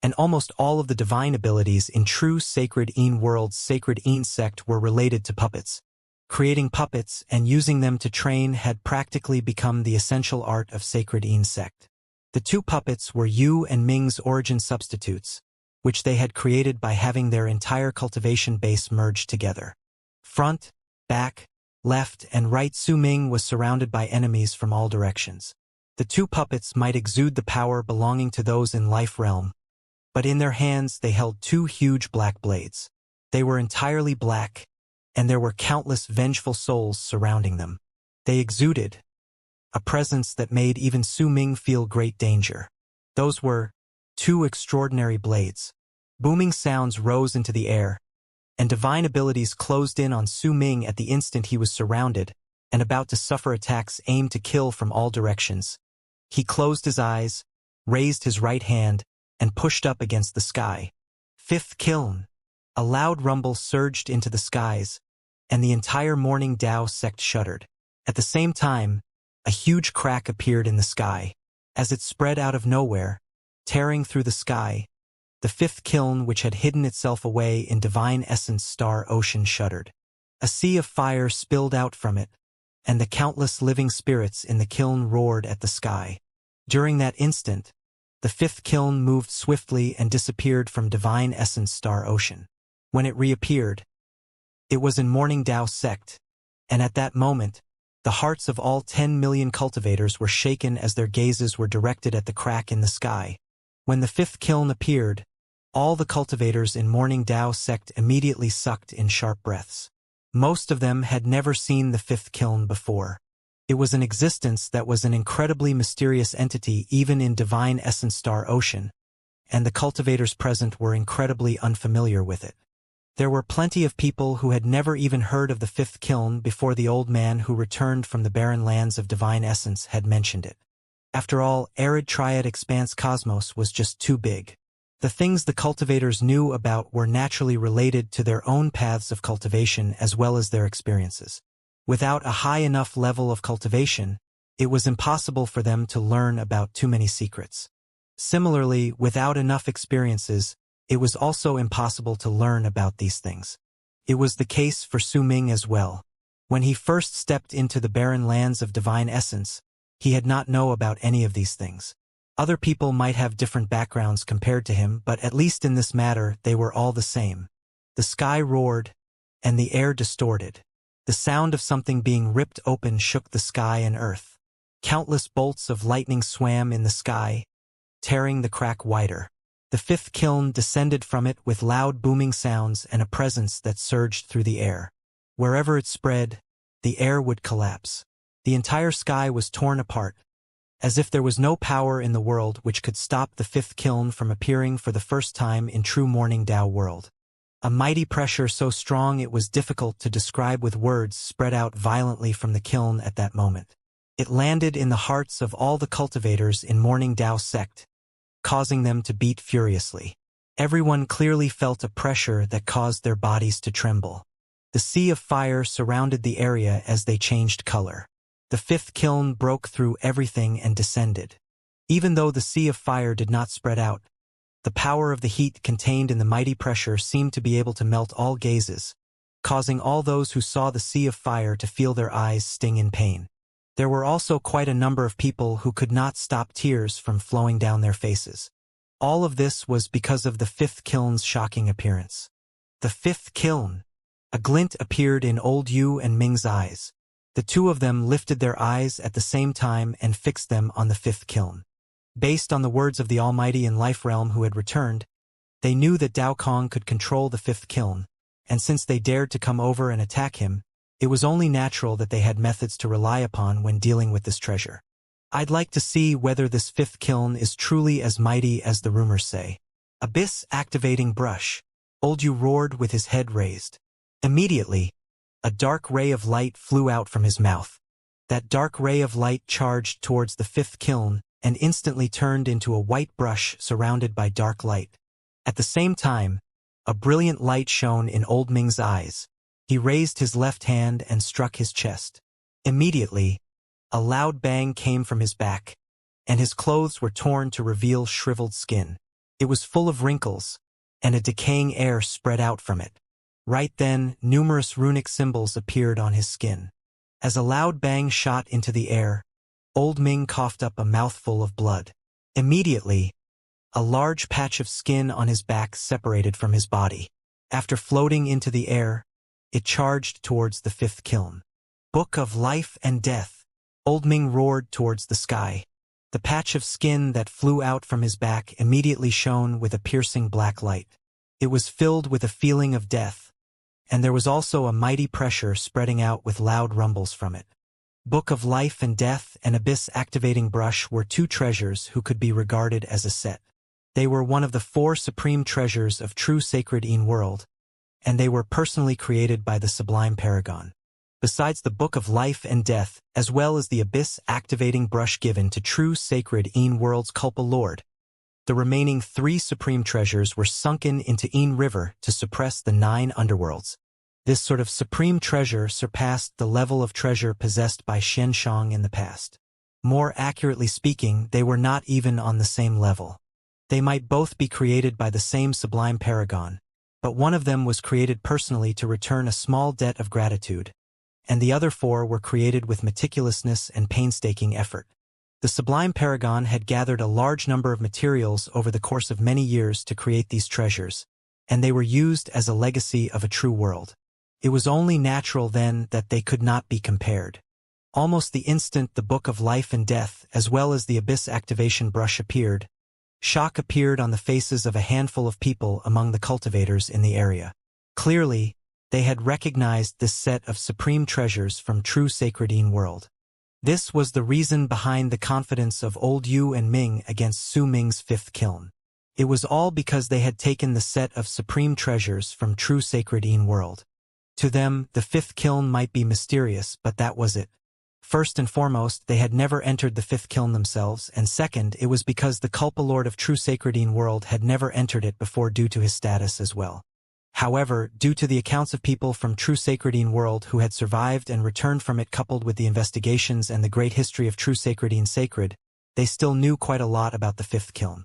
and almost all of the divine abilities in True Sacredine World's Sacredine sect were related to puppets. Creating puppets and using them to train had practically become the essential art of Sacredine sect. The 2 puppets were Yu and Ming's origin substitutes, which they had created by having their entire cultivation base merged together. Front, back, left, and right. Su Ming was surrounded by enemies from all directions. The 2 puppets might exude the power belonging to those in Life Realm, but in their hands they held 2 huge black blades. They were entirely black, and there were countless vengeful souls surrounding them. They exuded a presence that made even Su Ming feel great danger. Those were 2 extraordinary blades. Booming sounds rose into the air, and divine abilities closed in on Su Ming at the instant he was surrounded and about to suffer attacks aimed to kill from all directions. He closed his eyes, raised his right hand, and pushed up against the sky. 5th kiln. A loud rumble surged into the skies, and the entire Morning Dao sect shuddered. At the same time, a huge crack appeared in the sky. As it spread out of nowhere, tearing through the sky, the 5th kiln, which had hidden itself away in divine essence star ocean, shuddered. A sea of fire spilled out from it, and the countless living spirits in the kiln roared at the sky. During that instant, the 5th kiln moved swiftly and disappeared from divine essence star ocean. When it reappeared, it was in Morning Dao sect, and at that moment, the hearts of all 10 million cultivators were shaken as their gazes were directed at the crack in the sky. When the 5th kiln appeared, all the cultivators in Morning Dao sect immediately sucked in sharp breaths. Most of them had never seen the 5th kiln before. It was an existence that was an incredibly mysterious entity even in divine essence star ocean, and the cultivators present were incredibly unfamiliar with it. There were plenty of people who had never even heard of the 5th kiln before the old man who returned from the barren lands of divine essence had mentioned it. After all, arid triad expanse cosmos was just too big. The things the cultivators knew about were naturally related to their own paths of cultivation as well as their experiences. Without a high enough level of cultivation, it was impossible for them to learn about too many secrets. Similarly, without enough experiences, it was also impossible to learn about these things. It was the case for Su Ming as well. When he first stepped into the barren lands of divine essence, he had not known about any of these things. Other people might have different backgrounds compared to him, but at least in this matter they were all the same. The sky roared, and the air distorted. The sound of something being ripped open shook the sky and earth. Countless bolts of lightning swam in the sky, tearing the crack wider. The 5th kiln descended from it with loud booming sounds and a presence that surged through the air. Wherever it spread, the air would collapse. The entire sky was torn apart, as if there was no power in the world which could stop the 5th kiln from appearing for the first time in true Morning Dao world. A mighty pressure so strong it was difficult to describe with words spread out violently from the kiln at that moment. It landed in the hearts of all the cultivators in Morning Dao sect, causing them to beat furiously. Everyone clearly felt a pressure that caused their bodies to tremble. The sea of fire surrounded the area as they changed color. The 5th kiln broke through everything and descended. Even though the sea of fire did not spread out, the power of the heat contained in the mighty pressure seemed to be able to melt all gazes, causing all those who saw the sea of fire to feel their eyes sting in pain. There were also quite a number of people who could not stop tears from flowing down their faces. All of this was because of the 5th kiln's shocking appearance. The 5th kiln. A glint appeared in old Yu and Ming's eyes. The 2 of them lifted their eyes at the same time and fixed them on the 5th kiln. Based on the words of the Almighty in Life Realm who had returned, they knew that Dao Kong could control the 5th kiln, and since they dared to come over and attack him, it was only natural that they had methods to rely upon when dealing with this treasure. I'd like to see whether this 5th kiln is truly as mighty as the rumors say. Abyss activating brush. Old Yu roared with his head raised. Immediately, a dark ray of light flew out from his mouth. That dark ray of light charged towards the 5th kiln and instantly turned into a white brush surrounded by dark light. At the same time, a brilliant light shone in Old Ming's eyes. He raised his left hand and struck his chest. Immediately, a loud bang came from his back, and his clothes were torn to reveal shriveled skin. It was full of wrinkles, and a decaying air spread out from it. Right then, numerous runic symbols appeared on his skin. As a loud bang shot into the air, Old Ming coughed up a mouthful of blood. Immediately, a large patch of skin on his back separated from his body. After floating into the air, it charged towards the fifth kiln. Book of Life and Death. Old Ming roared towards the sky. The patch of skin that flew out from his back immediately shone with a piercing black light. It was filled with a feeling of death, and there was also a mighty pressure spreading out with loud rumbles from it. Book of Life and Death and Abyss Activating Brush were two treasures who could be regarded as a set. They were one of the 4 supreme treasures of true sacred world, and they were personally created by the Sublime Paragon. Besides the Book of Life and Death, as well as the Abyss Activating Brush given to true sacred world's Culpa Lord, the remaining 3 supreme treasures were sunken into River to suppress the 9 underworlds. This sort of supreme treasure surpassed the level of treasure possessed by Xianxia in the past. More accurately speaking, they were not even on the same level. They might both be created by the same Sublime Paragon, but one of them was created personally to return a small debt of gratitude, and the other 4 were created with meticulousness and painstaking effort. The Sublime Paragon had gathered a large number of materials over the course of many years to create these treasures, and they were used as a legacy of a true world. It was only natural then that they could not be compared. Almost the instant the Book of Life and Death, as well as the Abyss Activation Brush appeared, shock appeared on the faces of a handful of people among the cultivators in the area. Clearly, they had recognized this set of supreme treasures from true sacred world. This was the reason behind the confidence of Old Yu and Ming against Su Ming's 5th kiln. It was all because they had taken the set of supreme treasures from true sacred world. To them, the 5th kiln might be mysterious, but that was it. First and foremost, they had never entered the 5th kiln themselves, and second, it was because the Culpa Lord of true sacred world had never entered it before due to his status as well. However, due to the accounts of people from true sacred world who had survived and returned from it coupled with the investigations and the great history of true sacred sacred, they still knew quite a lot about the 5th kiln.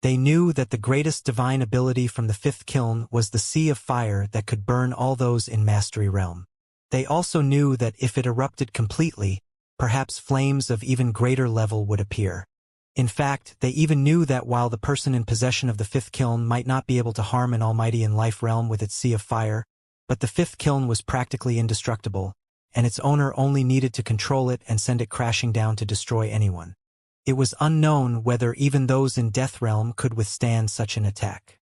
They knew that the greatest divine ability from the 5th kiln was the sea of fire that could burn all those in Mastery Realm. They also knew that if it erupted completely, perhaps flames of even greater level would appear. In fact, they even knew that while the person in possession of the 5th kiln might not be able to harm an almighty in life realm with its sea of fire, but the 5th kiln was practically indestructible, and its owner only needed to control it and send it crashing down to destroy anyone. It was unknown whether even those in Death Realm could withstand such an attack.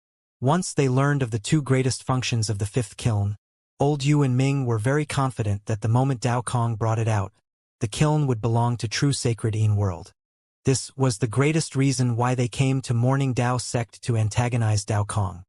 Once they learned of the 2 greatest functions of the 5th kiln, Old Yu and Ming were very confident that the moment Dao Kong brought it out, the kiln would belong to true sacred world. This was the greatest reason why they came to Morning Dao sect to antagonize Dao Kong.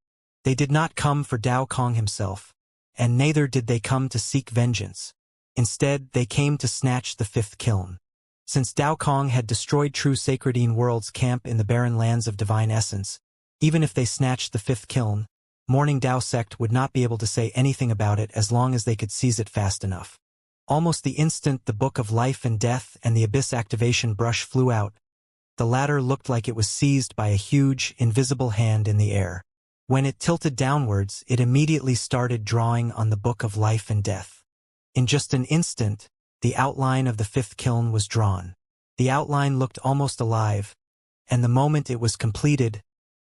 They did not come for Dao Kong himself, and neither did they come to seek vengeance. Instead, they came to snatch the 5th kiln. Since Dao Kong had destroyed true sacred world's camp in the barren lands of divine essence, even if they snatched the 5th kiln, Morning Dao sect would not be able to say anything about it as long as they could seize it fast enough. Almost the instant the Book of Life and Death and the Abyss Activation Brush flew out, the latter looked like it was seized by a huge, invisible hand in the air. When it tilted downwards, it immediately started drawing on the Book of Life and Death. In just an instant, the outline of the 5th kiln was drawn. The outline looked almost alive, and the moment it was completed,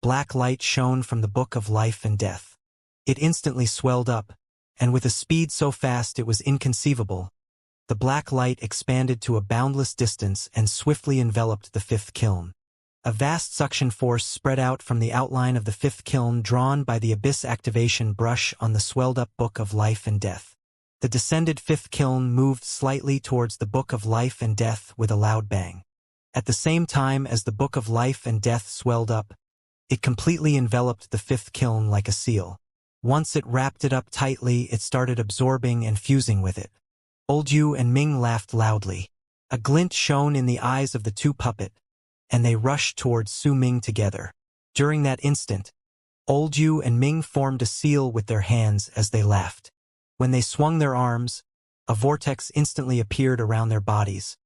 black light shone from the Book of Life and Death. It instantly swelled up, and with a speed so fast it was inconceivable, the black light expanded to a boundless distance and swiftly enveloped the 5th kiln. A vast suction force spread out from the outline of the 5th kiln drawn by the Abyss Activation Brush on the swelled-up Book of Life and Death. The descended 5th kiln moved slightly towards the Book of Life and Death with a loud bang. At the same time as the Book of Life and Death swelled up, it completely enveloped the 5th kiln like a seal. Once it wrapped it up tightly, it started absorbing and fusing with it. Old Yu and Ming laughed loudly. A glint shone in the eyes of the 2 puppet, and they rushed towards Su Ming together. During that instant, Old Yu and Ming formed a seal with their hands as they laughed. When they swung their arms, a vortex instantly appeared around their bodies,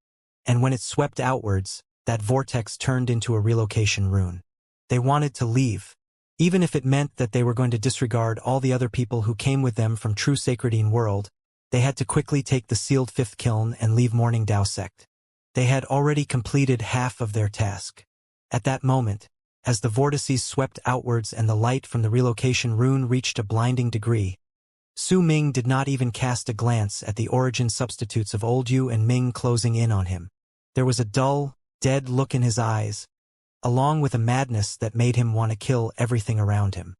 and when it swept outwards, that vortex turned into a relocation rune. They wanted to leave, even if it meant that they were going to disregard all the other people who came with them from true Sacredine world. They had to quickly take the sealed fifth kiln and leave Morning Dao sect. They had already completed half of their task. At that moment, as the vortices swept outwards and the light from the relocation rune reached a blinding degree, Su Ming did not even cast a glance at the origin substitutes of Old Yu and Ming closing in on him. There was a dull, dead look in his eyes, along with a madness that made him want to kill everything around him.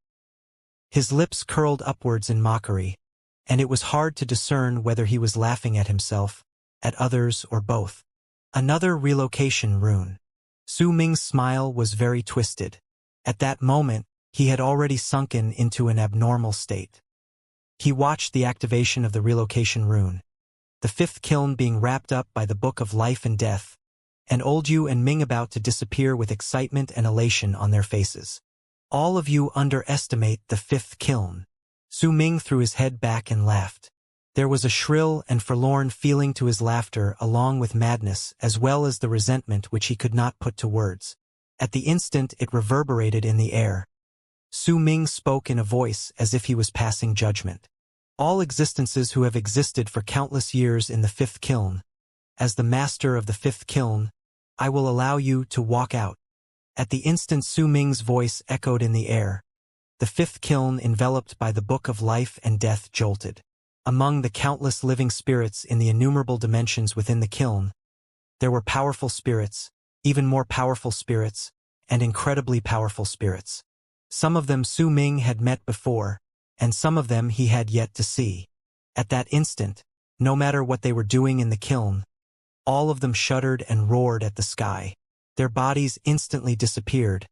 His lips curled upwards in mockery, and it was hard to discern whether he was laughing at himself, at others, or both. Another relocation rune. Su Ming's smile was very twisted. At that moment, he had already sunken into an abnormal state. He watched the activation of the relocation rune, the fifth kiln being wrapped up by the Book of Life and Death, and Old Yu and Ming about to disappear with excitement and elation on their faces. All of you underestimate the fifth kiln. Su Ming threw his head back and laughed. There was a shrill and forlorn feeling to his laughter along with madness as well as the resentment which he could not put to words. At the instant it reverberated in the air. Su Ming spoke in a voice as if he was passing judgment. All existences who have existed for countless years in the fifth kiln, as the master of the fifth kiln, I will allow you to walk out. At the instant Su Ming's voice echoed in the air, the fifth kiln enveloped by the Book of Life and Death jolted. Among the countless living spirits in the innumerable dimensions within the kiln, there were powerful spirits, even more powerful spirits, and incredibly powerful spirits. Some of them Su Ming had met before, and some of them he had yet to see. At that instant, no matter what they were doing in the kiln, all of them shuddered and roared at the sky. Their bodies instantly disappeared,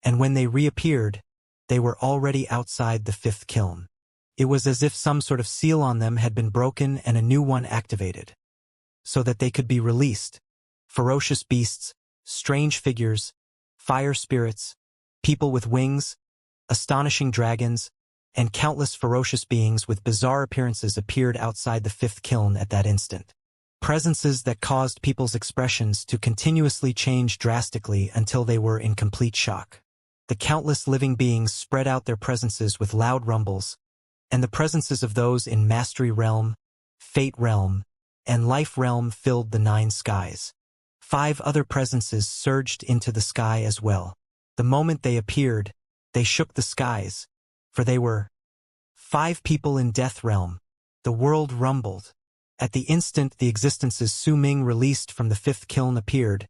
and when they reappeared, they were already outside the fifth kiln. It was as if some sort of seal on them had been broken and a new one activated, so that they could be released. Ferocious beasts, strange figures, fire spirits, people with wings, astonishing dragons, and countless ferocious beings with bizarre appearances appeared outside the fifth kiln at that instant. Presences that caused people's expressions to continuously change drastically until they were in complete shock. The countless living beings spread out their presences with loud rumbles, and the presences of those in Mastery Realm, Fate Realm, and Life Realm filled the 9 skies. 5 other presences surged into the sky as well. The moment they appeared, they shook the skies, for they were 5 people in Death Realm. The world rumbled. At the instant the existences Su Ming released from the fifth kiln appeared,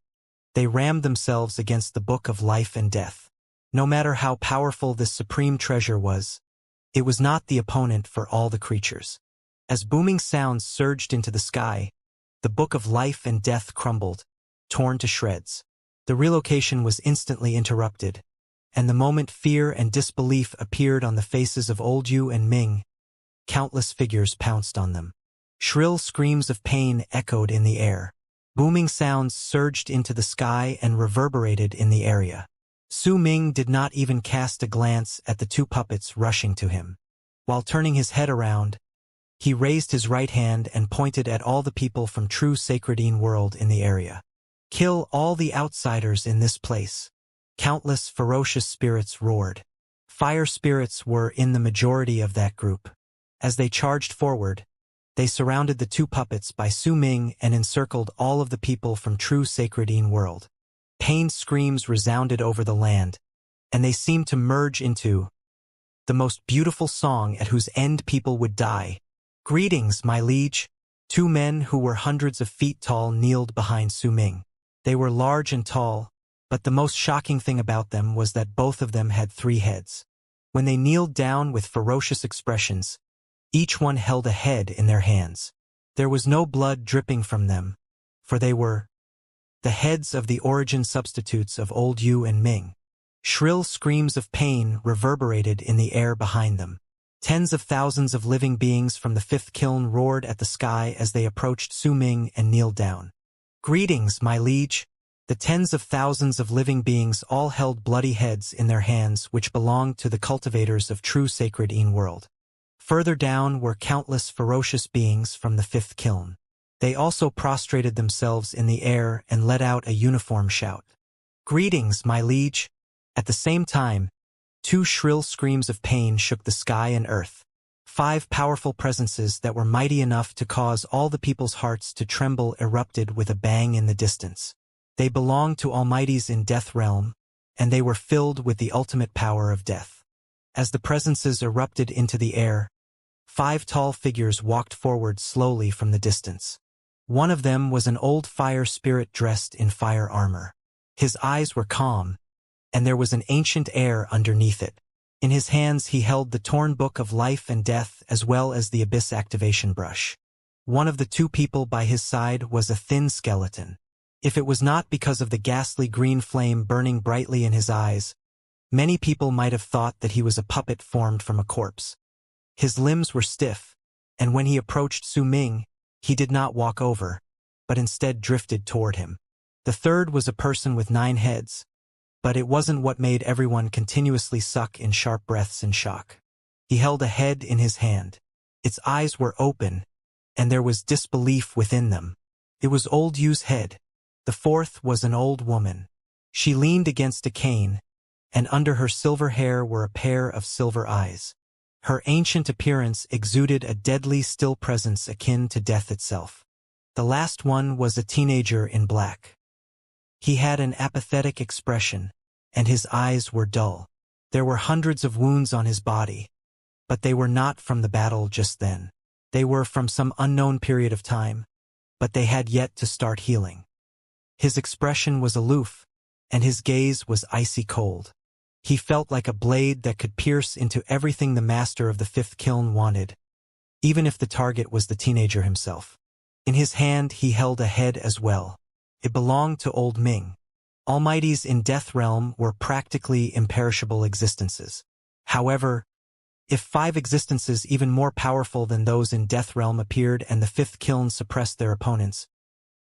they rammed themselves against the Book of Life and Death. No matter how powerful this supreme treasure was, it was not the opponent for all the creatures. As booming sounds surged into the sky, the Book of Life and Death crumbled, torn to shreds. The relocation was instantly interrupted, and the moment fear and disbelief appeared on the faces of Old Yu and Ming, countless figures pounced on them. Shrill screams of pain echoed in the air. Booming sounds surged into the sky and reverberated in the area. Su Ming did not even cast a glance at the 2 puppets rushing to him. While turning his head around, he raised his right hand and pointed at all the people from true Sacredine world in the area. Kill all the outsiders in this place. Countless ferocious spirits roared. Fire spirits were in the majority of that group. As they charged forward, they surrounded the 2 puppets by Su Ming and encircled all of the people from true Sacredine world. Pained screams resounded over the land, and they seemed to merge into the most beautiful song at whose end people would die. Greetings, my liege. 2 men who were hundreds of feet tall kneeled behind Su Ming. They were large and tall, but the most shocking thing about them was that both of them had 3 heads. When they kneeled down with ferocious expressions, each one held a head in their hands. There was no blood dripping from them, for they were the heads of the origin substitutes of Old Yu and Ming. Shrill screams of pain reverberated in the air behind them. Tens of thousands of living beings from the fifth kiln roared at the sky as they approached Su Ming and kneeled down. Greetings, my liege. The tens of thousands of living beings all held bloody heads in their hands which belonged to the cultivators of true Sacredine world. Further down were countless ferocious beings from the fifth kiln. They also prostrated themselves in the air and let out a uniform shout. "Greetings, my liege!" At the same time, two shrill screams of pain shook the sky and earth. 5 powerful presences that were mighty enough to cause all the people's hearts to tremble erupted with a bang in the distance. They belonged to almighties in Death Realm, and they were filled with the ultimate power of death. As the presences erupted into the air, 5 tall figures walked forward slowly from the distance. One of them was an old fire spirit dressed in fire armor. His eyes were calm, and there was an ancient air underneath it. In his hands he held the torn book of life and death as well as the abyss activation brush. One of the 2 people by his side was a thin skeleton. If it was not because of the ghastly green flame burning brightly in his eyes, many people might have thought that he was a puppet formed from a corpse. His limbs were stiff, and when he approached Su Ming, he did not walk over, but instead drifted toward him. The third was a person with 9 heads, but it wasn't what made everyone continuously suck in sharp breaths in shock. He held a head in his hand. Its eyes were open, and there was disbelief within them. It was Old Yu's head. The fourth was an old woman. She leaned against a cane, and under her silver hair were a pair of silver eyes. Her ancient appearance exuded a deadly still presence akin to death itself. The last one was a teenager in black. He had an apathetic expression, and his eyes were dull. There were hundreds of wounds on his body, but they were not from the battle just then. They were from some unknown period of time, but they had yet to start healing. His expression was aloof, and his gaze was icy cold. He felt like a blade that could pierce into everything the master of the fifth kiln wanted, even if the target was the teenager himself. In his hand he held a head as well. It belonged to Old Ming. Almighties in Death Realm were practically imperishable existences. However, if 5 existences even more powerful than those in Death Realm appeared and the fifth kiln suppressed their opponents,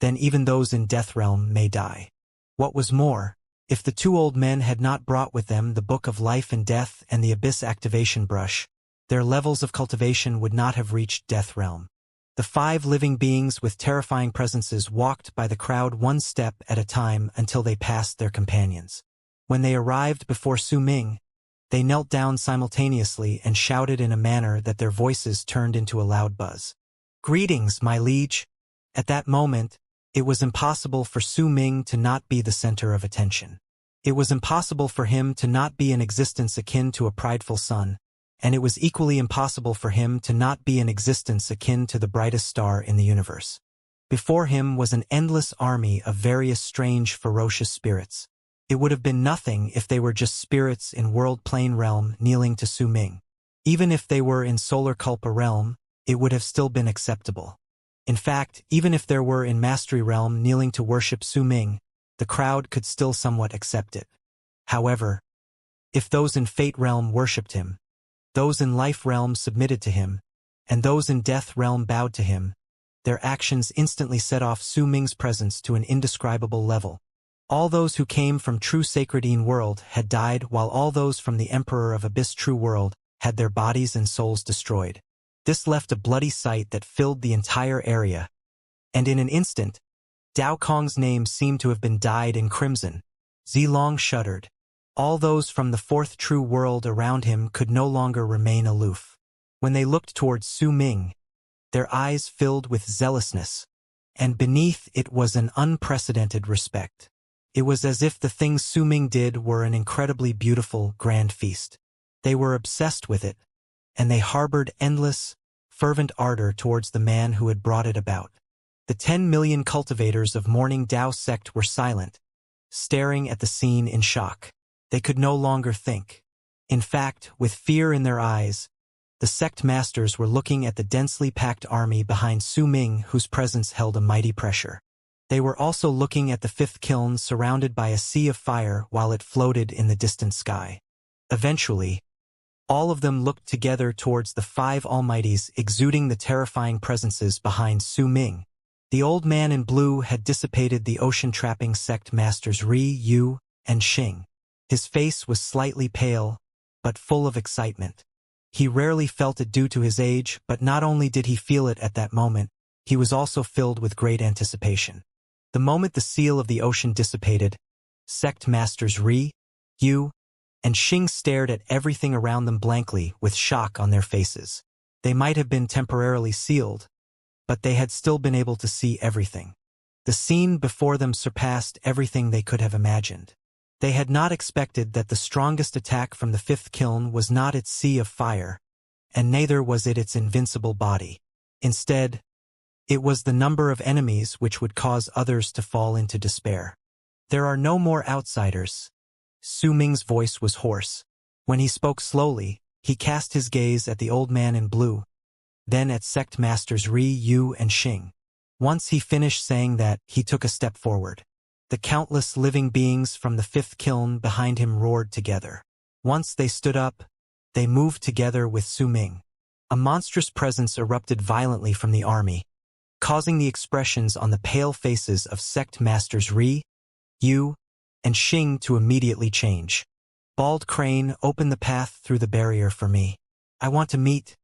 then even those in Death Realm may die. What was more, if the 2 old men had not brought with them the Book of Life and Death and the Abyss Activation Brush, their levels of cultivation would not have reached Death Realm. The 5 living beings with terrifying presences walked by the crowd one step at a time until they passed their companions. When they arrived before Su Ming, they knelt down simultaneously and shouted in a manner that their voices turned into a loud buzz. "Greetings, my liege." At that moment, it was impossible for Su Ming to not be the center of attention. It was impossible for him to not be an existence akin to a prideful sun, and it was equally impossible for him to not be an existence akin to the brightest star in the universe. Before him was an endless army of various strange, ferocious spirits. It would have been nothing if they were just spirits in World Plane Realm kneeling to Su Ming. Even if they were in Solar Culpa Realm, it would have still been acceptable. In fact, even if there were in Mastery Realm kneeling to worship Su Ming, the crowd could still somewhat accept it. However, if those in Fate Realm worshipped him, those in Life Realm submitted to him, and those in Death Realm bowed to him, their actions instantly set off Su Ming's presence to an indescribable level. All those who came from True Sacredine World had died, while all those from the Emperor of Abyss True World had their bodies and souls destroyed. This left a bloody sight that filled the entire area, and in an instant, Dao Kong's name seemed to have been dyed in crimson. Zilong shuddered. All those from the fourth true world around him could no longer remain aloof. When they looked towards Su Ming, their eyes filled with zealousness, and beneath it was an unprecedented respect. It was as if the things Su Ming did were an incredibly beautiful, grand feast. They were obsessed with it, and they harbored endless, fervent ardor towards the man who had brought it about. The 10 million cultivators of Morning Dao sect were silent, staring at the scene in shock. They could no longer think. In fact, with fear in their eyes, the sect masters were looking at the densely packed army behind Su Ming, whose presence held a mighty pressure. They were also looking at the fifth kiln surrounded by a sea of fire while it floated in the distant sky. Eventually, all of them looked together towards the 5 almighties exuding the terrifying presences behind Su Ming. The old man in blue had dissipated the ocean-trapping sect masters Ri, Yu, and Xing. His face was slightly pale, but full of excitement. He rarely felt it due to his age, but not only did he feel it at that moment, he was also filled with great anticipation. The moment the seal of the ocean dissipated, sect masters Ri, Yu, and Xing stared at everything around them blankly with shock on their faces. They might have been temporarily sealed, but they had still been able to see everything. The scene before them surpassed everything they could have imagined. They had not expected that the strongest attack from the fifth kiln was not its sea of fire, and neither was it its invincible body. Instead, it was the number of enemies which would cause others to fall into despair. There are no more outsiders. Su Ming's voice was hoarse. When he spoke slowly, he cast his gaze at the old man in blue, then at sect masters Ri, Yu, and Xing. Once he finished saying that, he took a step forward. The countless living beings from the fifth kiln behind him roared together. Once they stood up, they moved together with Su Ming. A monstrous presence erupted violently from the army, causing the expressions on the pale faces of sect masters Ri, Yu, and Xing to immediately change. Bald Crane, open the path through the barrier for me. I want to meet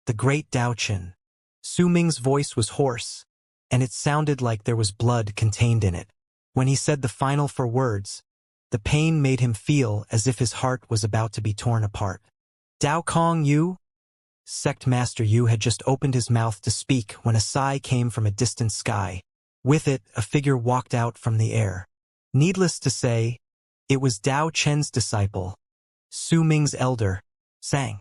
the great Dao Qin. Su Ming's voice was hoarse, and it sounded like there was blood contained in it. When he said the final four words, the pain made him feel as if his heart was about to be torn apart. Dao Kong Yu? Sect Master Yu had just opened his mouth to speak when a sigh came from a distant sky. With it, a figure walked out from the air. Needless to say, it was Dao Chen's disciple, Su Ming's elder, Sang.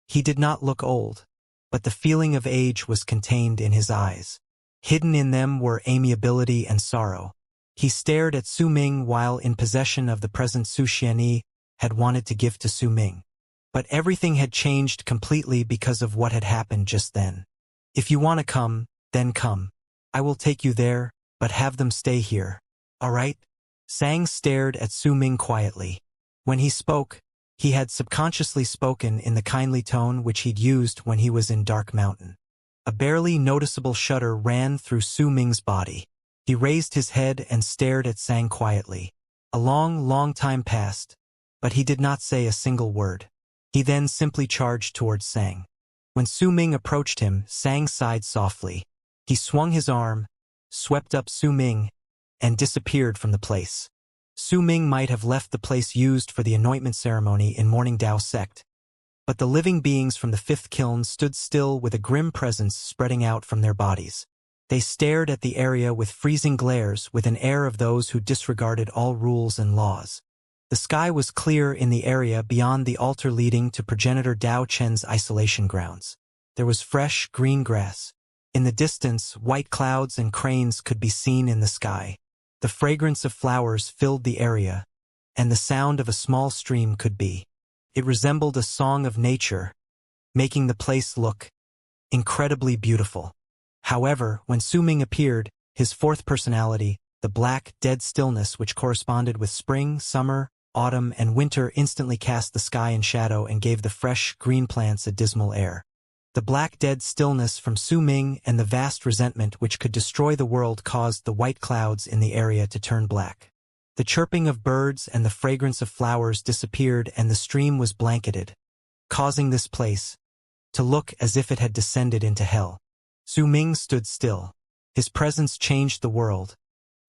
He did not look old, but the feeling of age was contained in his eyes. Hidden in them were amiability and sorrow. He stared at Su Ming while in possession of the present Su Xianyi had wanted to give to Su Ming. But everything had changed completely because of what had happened just then. If you want to come, then come. I will take you there, but have them stay here. All right? Sang stared at Su Ming quietly. When he spoke, he had subconsciously spoken in the kindly tone which he'd used when he was in Dark Mountain. A barely noticeable shudder ran through Su Ming's body. He raised his head and stared at Sang quietly. A long time passed, but he did not say a single word. He then simply charged towards Sang. When Su Ming approached him, Sang sighed softly. He swung his arm, swept up Su Ming, and disappeared from the place. Su Ming might have left the place used for the anointment ceremony in Morning Dao sect, but the living beings from the fifth kiln stood still with a grim presence spreading out from their bodies. They stared at the area with freezing glares with an air of those who disregarded all rules and laws. The sky was clear in the area beyond the altar leading to progenitor Dao Chen's isolation grounds. There was fresh, green grass. In the distance, white clouds and cranes could be seen in the sky. The fragrance of flowers filled the area, and the sound of a small stream could be. It resembled a song of nature, making the place look incredibly beautiful. However, when Su Ming appeared, his fourth personality, the black, dead stillness which corresponded with spring, summer, autumn, and winter instantly cast the sky in shadow and gave the fresh, green plants a dismal air. The black, dead stillness from Su Ming and the vast resentment which could destroy the world caused the white clouds in the area to turn black. The chirping of birds and the fragrance of flowers disappeared and the stream was blanketed, causing this place to look as if it had descended into hell. Su Ming stood still. His presence changed the world,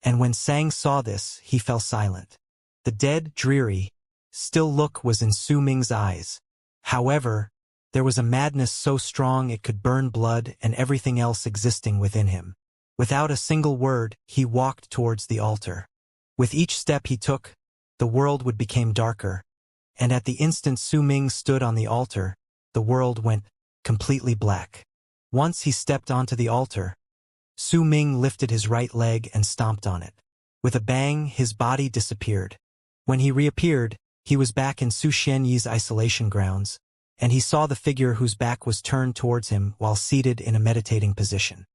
and when Sang saw this, he fell silent. The dead, dreary, still look was in Su Ming's eyes. However, there was a madness so strong it could burn blood and everything else existing within him. Without a single word, he walked towards the altar. With each step he took, the world would become darker, and at the instant Su Ming stood on the altar, the world went completely black. Once he stepped onto the altar, Su Ming lifted his right leg and stomped on it. With a bang, his body disappeared. When he reappeared, he was back in Su Xianyi's isolation grounds, and he saw the figure whose back was turned towards him while seated in a meditating position.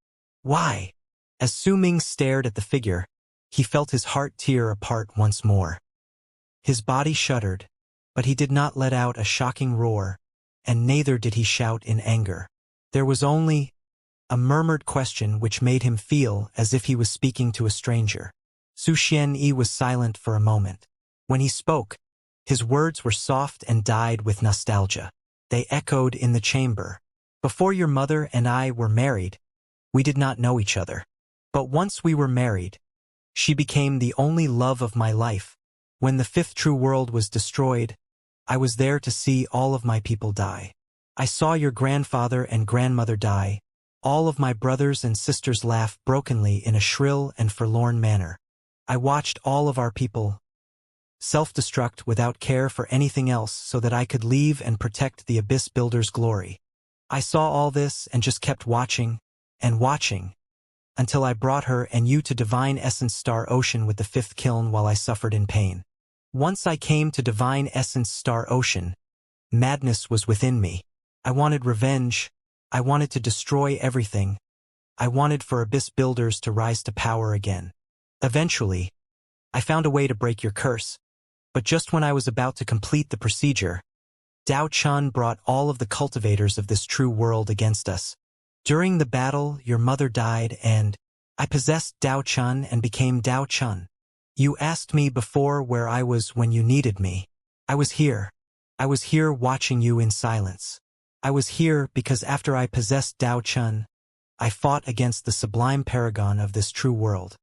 Why? As Su Ming stared at the figure, he felt his heart tear apart once more. His body shuddered, but he did not let out a shocking roar, and neither did he shout in anger. There was only a murmured question which made him feel as if he was speaking to a stranger. Su Xianyi was silent for a moment. When he spoke, his words were soft and dyed with nostalgia. they echoed in the chamber. Before your mother and I were married, we did not know each other. But once we were married, she became the only love of my life. When the fifth true world was destroyed, I was there to see all of my people die. I saw your grandfather and grandmother die. All of my brothers and sisters laugh brokenly in a shrill and forlorn manner. I watched all of our people self-destruct without care for anything else so that I could leave and protect the Abyss Builder's glory. I saw all this and just kept watching and watching until I brought her and you to Divine Essence Star Ocean with the fifth kiln while I suffered in pain. Once I came to Divine Essence Star Ocean, madness was within me. I wanted revenge. I wanted to destroy everything. I wanted for Abyss Builders to rise to power again. Eventually, I found a way to break your curse. But just when I was about to complete the procedure, Dao Chun brought all of the cultivators of this true world against us. During the battle, your mother died and I possessed Dao Chun and became Dao Chun. You asked me before where I was when you needed me. I was here. I was here watching you in silence. I was here because after I possessed Dao Chun, I fought against the sublime paragon of this true world.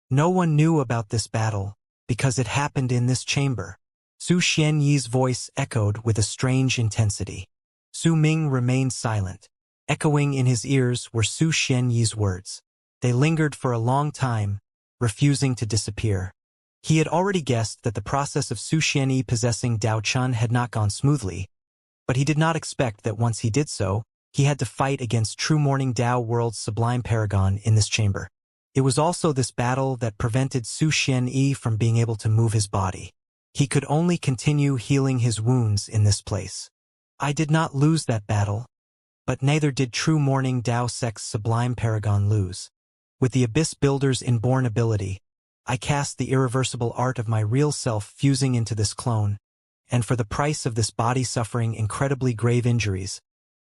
No one knew about this battle, because it happened in this chamber. Su Xianyi's voice echoed with a strange intensity. Su Ming remained silent. Echoing in his ears were Su Xianyi's words. They lingered for a long time, refusing to disappear. He had already guessed that the process of Su Xianyi possessing Dao Chun had not gone smoothly, but he did not expect that once he did so, he had to fight against True Morning Dao World's sublime paragon in this chamber. It was also this battle that prevented Su Xianyi from being able to move his body. He could only continue healing his wounds in this place. I did not lose that battle, but neither did True Morning Dao Sect's sublime paragon lose. With the Abyss Builder's inborn ability, I cast the irreversible art of my real self fusing into this clone, and for the price of this body suffering incredibly grave injuries,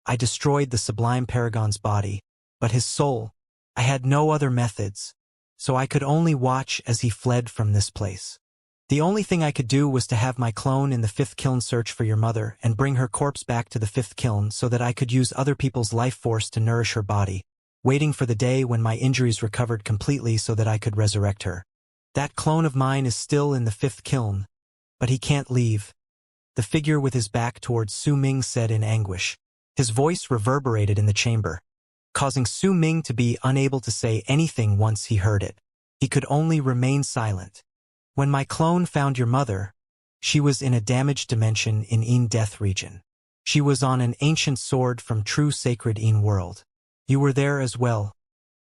I destroyed the sublime paragon's body, but his soul, I had no other methods, so I could only watch as he fled from this place. The only thing I could do was to have my clone in the fifth kiln search for your mother and bring her corpse back to the fifth kiln so that I could use other people's life force to nourish her body, waiting for the day when my injuries recovered completely so that I could resurrect her. That clone of mine is still in the fifth kiln, but he can't leave. The figure with his back towards Su Ming said in anguish. His voice reverberated in the chamber, causing Su Ming to be unable to say anything once he heard it. He could only remain silent. When my clone found your mother, she was in a damaged dimension in Yin Death region. She was on an ancient sword from true sacred Yin world. You were there as well,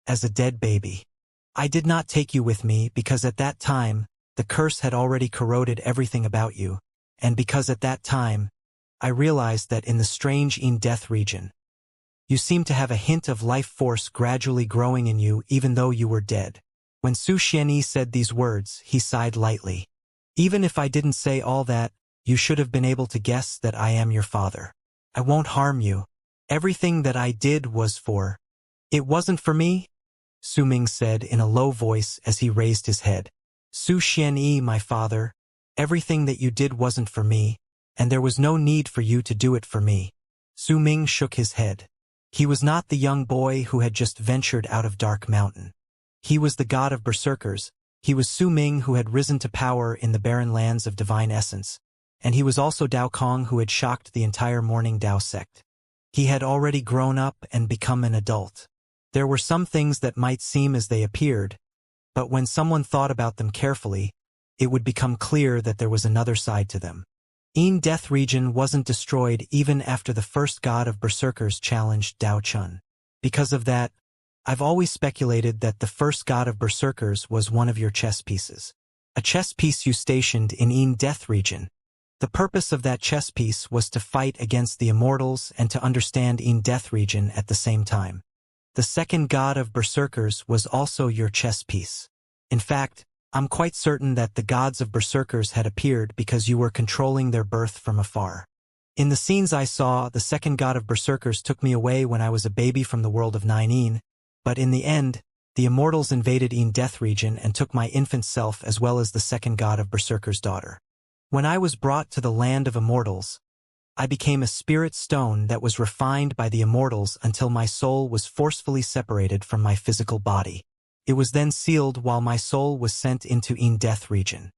as a dead baby. I did not take you with me because at that time, the curse had already corroded everything about you, and because at that time, I realized that in the strange Yin Death region, you seemed to have a hint of life force gradually growing in you even though you were dead. When Su Xianyi said these words, he sighed lightly. Even if I didn't say all that, you should have been able to guess that I am your father. I won't harm you. Everything that I did was for... It wasn't for me? Su Ming said in a low voice as he raised his head. Su Xianyi, my father, everything that you did wasn't for me, and there was no need for you to do it for me. Su Ming shook his head. He was not the young boy who had just ventured out of Dark Mountain. He was the god of berserkers. He was Su Ming who had risen to power in the barren lands of divine essence, and he was also Dao Kong who had shocked the entire Morning Dao sect. He had already grown up and become an adult. There were some things that might seem as they appeared, but when someone thought about them carefully, it would become clear that there was another side to them. Yin Death region wasn't destroyed even after the first god of berserkers challenged Dao Chun. Because of that, I've always speculated that the first god of berserkers was one of your chess pieces. A chess piece you stationed in Yin Death region. The purpose of that chess piece was to fight against the Immortals and to understand Yin Death region at the same time. The second god of berserkers was also your chess piece. In fact, I'm quite certain that the gods of berserkers had appeared because you were controlling their birth from afar. In the scenes I saw, the second god of berserkers took me away when I was a baby from the world of Nine Yin, but in the end, the Immortals invaded Yin Death region and took my infant self as well as the second god of berserkers' daughter. When I was brought to the land of Immortals, I became a spirit stone that was refined by the immortals until my soul was forcefully separated from my physical body. It was then sealed while my soul was sent into death region.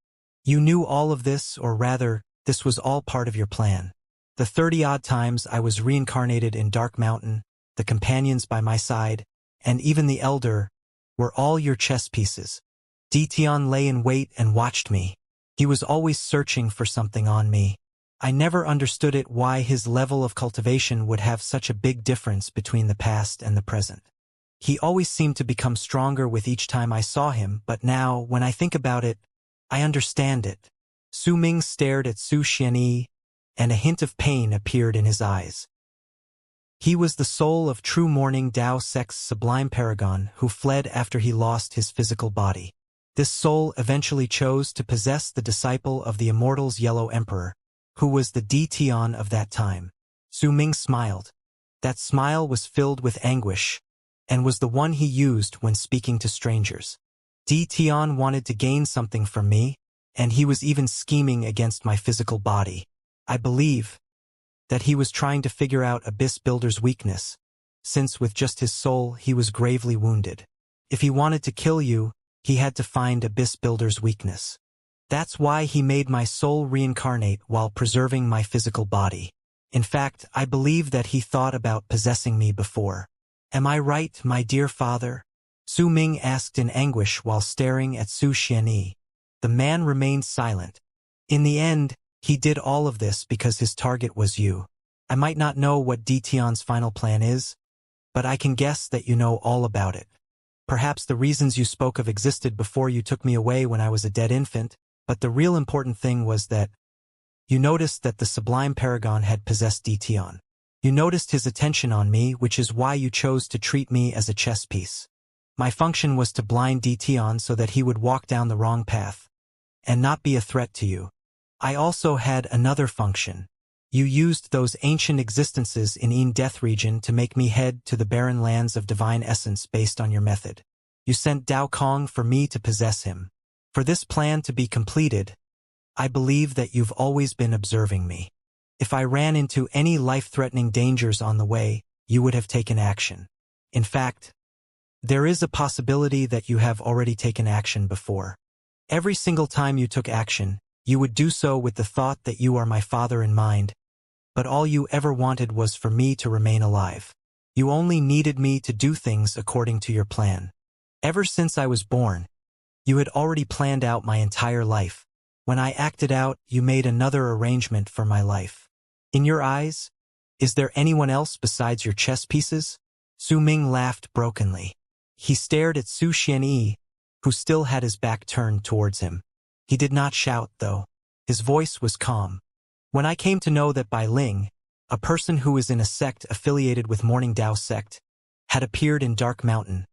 You knew all of this, or rather, this was all part of your plan. The 30-odd times I was reincarnated in Dark Mountain, the companions by my side, and even the Elder, were all your chess pieces. Detion lay in wait and watched me. He was always searching for something on me. I never understood it why his level of cultivation would have such a big difference between the past and the present. He always seemed to become stronger with each time I saw him, but now, when I think about it, I understand it. Su Ming stared at Su Xianyi, and a hint of pain appeared in his eyes. He was the soul of true morning Dao Sect's sublime paragon who fled after he lost his physical body. This soul eventually chose to possess the disciple of the Immortal's Yellow Emperor, who was the Detion of that time. Su Ming smiled. That smile was filled with anguish, and was the one he used when speaking to strangers. Detion wanted to gain something from me, and he was even scheming against my physical body. I believe that he was trying to figure out Abyss Builder's weakness, since with just his soul he was gravely wounded. If he wanted to kill you, he had to find Abyss Builder's weakness. That's why he made my soul reincarnate while preserving my physical body. In fact, I believe that he thought about possessing me before. Am I right, my dear father? Su Ming asked in anguish while staring at Su Xianyi. The man remained silent. In the end, he did all of this because his target was you. I might not know what Detion's final plan is, but I can guess that you know all about it. Perhaps the reasons you spoke of existed before you took me away when I was a dead infant, but the real important thing was that you noticed that the sublime paragon had possessed Detion. You noticed his attention on me, which is why you chose to treat me as a chess piece. My function was to blind Detion so that he would walk down the wrong path, and not be a threat to you. I also had another function. You used those ancient existences in Death region to make me head to the barren lands of divine essence based on your method. You sent Dao Kong for me to possess him. For this plan to be completed, I believe that you've always been observing me. If I ran into any life-threatening dangers on the way, you would have taken action. In fact, there is a possibility that you have already taken action before. Every single time you took action, you would do so with the thought that you are my father in mind, but all you ever wanted was for me to remain alive. You only needed me to do things according to your plan. Ever since I was born, you had already planned out my entire life. When I acted out, you made another arrangement for my life. In your eyes, is there anyone else besides your chess pieces? Su Ming laughed brokenly. He stared at Su Xianyi, who still had his back turned towards him. He did not shout, though. His voice was calm. When I came to know that Bai Ling, a person who is in a sect affiliated with Morning Dao sect, had appeared in Dark Mountain,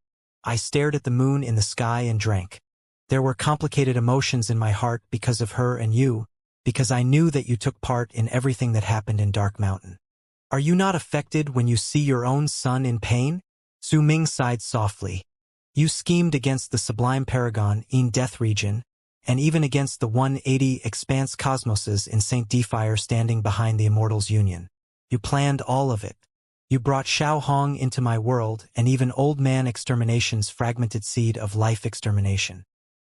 I stared at the moon in the sky and drank. There were complicated emotions in my heart because of her and you, because I knew that you took part in everything that happened in Dark Mountain. Are you not affected when you see your own son in pain? Su Ming sighed softly. You schemed against the sublime paragon in Death region, and even against the 180 expanse cosmoses in St. Defire standing behind the Immortal's union. You planned all of it. You brought Xiao Hong into my world and even Old Man Extermination's fragmented seed of life extermination.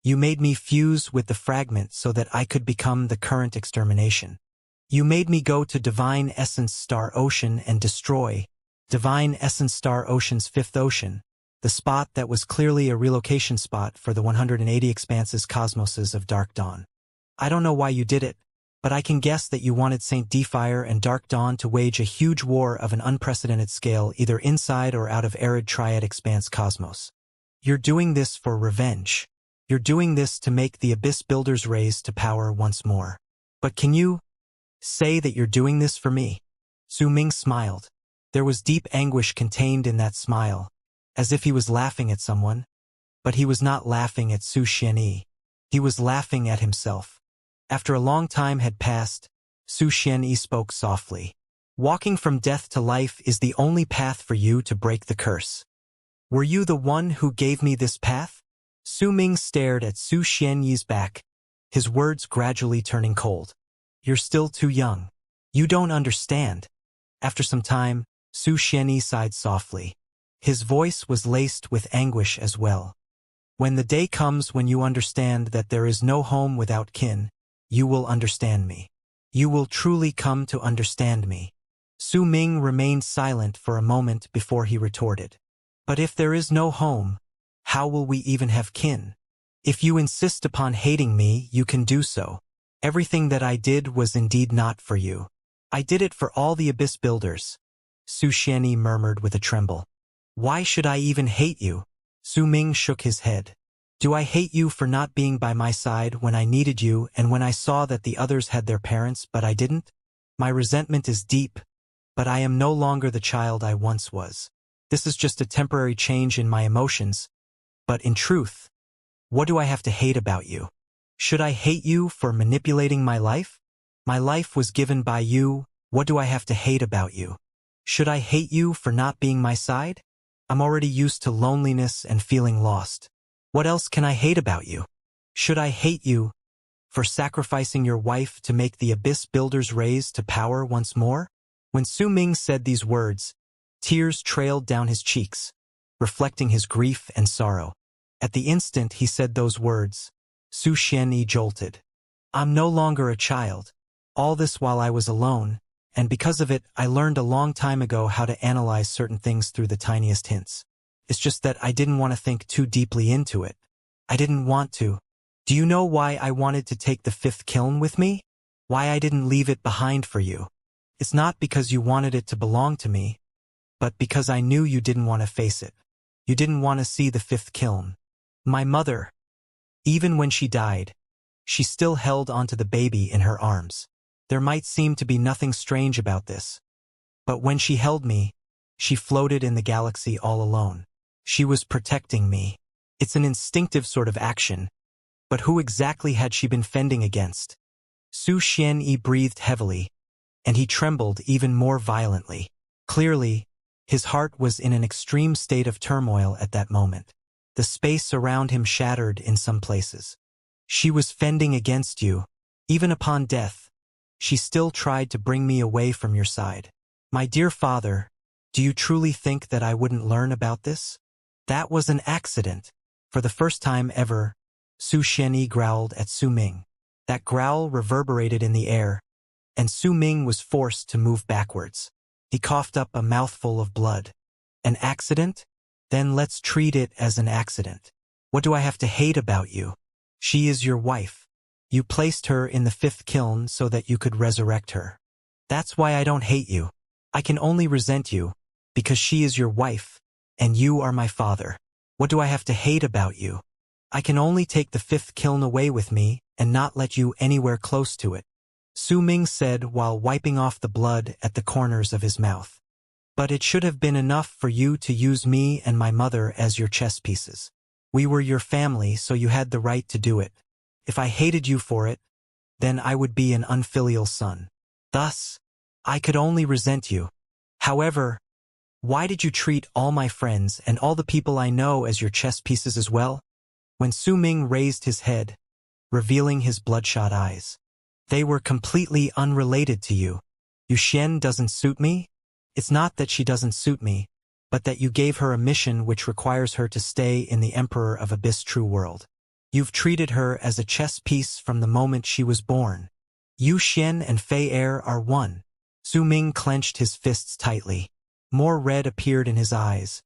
You made me fuse with the fragment so that I could become the current extermination. You made me go to Divine Essence Star Ocean and destroy Divine Essence Star Ocean's fifth ocean, the spot that was clearly a relocation spot for the 180 expanses cosmoses of Dark Dawn. I don't know why you did it, but I can guess that you wanted St. Defire and Dark Dawn to wage a huge war of an unprecedented scale either inside or out of arid Triad Expanse cosmos. You're doing this for revenge. You're doing this to make the Abyss Builders raise to power once more. But can you say that you're doing this for me? Su Ming smiled. There was deep anguish contained in that smile, as if he was laughing at someone, but he was not laughing at Su Xianyi. He was laughing at himself. After a long time had passed, Su Xianyi spoke softly. Walking from death to life is the only path for you to break the curse. Were you the one who gave me this path? Su Ming stared at Su Xianyi's back, his words gradually turning cold. You're still too young. You don't understand. After some time, Su Xianyi sighed softly. His voice was laced with anguish as well. When the day comes when you understand that there is no home without kin, you will understand me. You will truly come to understand me. Su Ming remained silent for a moment before he retorted. But if there is no home, how will we even have kin? If you insist upon hating me, you can do so. Everything that I did was indeed not for you. I did it for all the abyss builders. Su Xianyi murmured with a tremble. Why should I even hate you? Su Ming shook his head. Do I hate you for not being by my side when I needed you and when I saw that the others had their parents but I didn't? My resentment is deep, but I am no longer the child I once was. This is just a temporary change in my emotions, but in truth, what do I have to hate about you? Should I hate you for manipulating my life? My life was given by you, what do I have to hate about you? Should I hate you for not being my side? I'm already used to loneliness and feeling lost. What else can I hate about you? Should I hate you for sacrificing your wife to make the abyss builders raise to power once more? When Su Ming said these words, tears trailed down his cheeks, reflecting his grief and sorrow. At the instant he said those words, Su Xianyi jolted. I'm no longer a child. All this while I was alone, and because of it I learned a long time ago how to analyze certain things through the tiniest hints. It's just that I didn't want to think too deeply into it. I didn't want to. Do you know why I wanted to take the fifth kiln with me? Why I didn't leave it behind for you? It's not because you wanted it to belong to me, but because I knew you didn't want to face it. You didn't want to see the fifth kiln. My mother, even when she died, she still held onto the baby in her arms. There might seem to be nothing strange about this, but when she held me, she floated in the galaxy all alone. She was protecting me. It's an instinctive sort of action, but who exactly had she been fending against? Su Xianyi breathed heavily, and he trembled even more violently. Clearly, his heart was in an extreme state of turmoil at that moment. The space around him shattered in some places. She was fending against you. Even upon death, she still tried to bring me away from your side. My dear father, do you truly think that I wouldn't learn about this? That was an accident. For the first time ever, Su Xianyi growled at Su Ming. That growl reverberated in the air, and Su Ming was forced to move backwards. He coughed up a mouthful of blood. An accident? Then let's treat it as an accident. What do I have to hate about you? She is your wife. You placed her in the fifth kiln so that you could resurrect her. That's why I don't hate you. I can only resent you, because she is your wife, and you are my father. What do I have to hate about you? I can only take the fifth kiln away with me and not let you anywhere close to it, Su Ming said while wiping off the blood at the corners of his mouth. But it should have been enough for you to use me and my mother as your chess pieces. We were your family, so you had the right to do it. If I hated you for it, then I would be an unfilial son. Thus, I could only resent you. However, why did you treat all my friends and all the people I know as your chess pieces as well? When Su Ming raised his head, revealing his bloodshot eyes. They were completely unrelated to you. Yu Xian doesn't suit me? It's not that she doesn't suit me, but that you gave her a mission which requires her to stay in the Emperor of Abyss True World. You've treated her as a chess piece from the moment she was born. Yu Xian and Fei Er are one. Su Ming clenched his fists tightly. More red appeared in his eyes,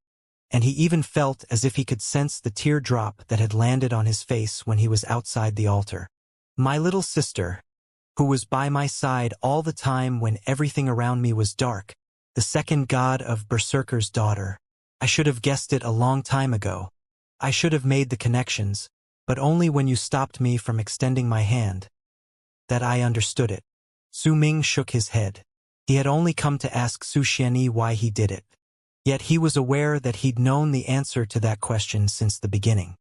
and he even felt as if he could sense the teardrop that had landed on his face when he was outside the altar. My little sister, who was by my side all the time when everything around me was dark, the second god of Berserker's daughter. I should have guessed it a long time ago. I should have made the connections, but only when you stopped me from extending my hand, that I understood it. Su Ming shook his head. He had only come to ask Su Xianyi why he did it. Yet he was aware that he'd known the answer to that question since the beginning.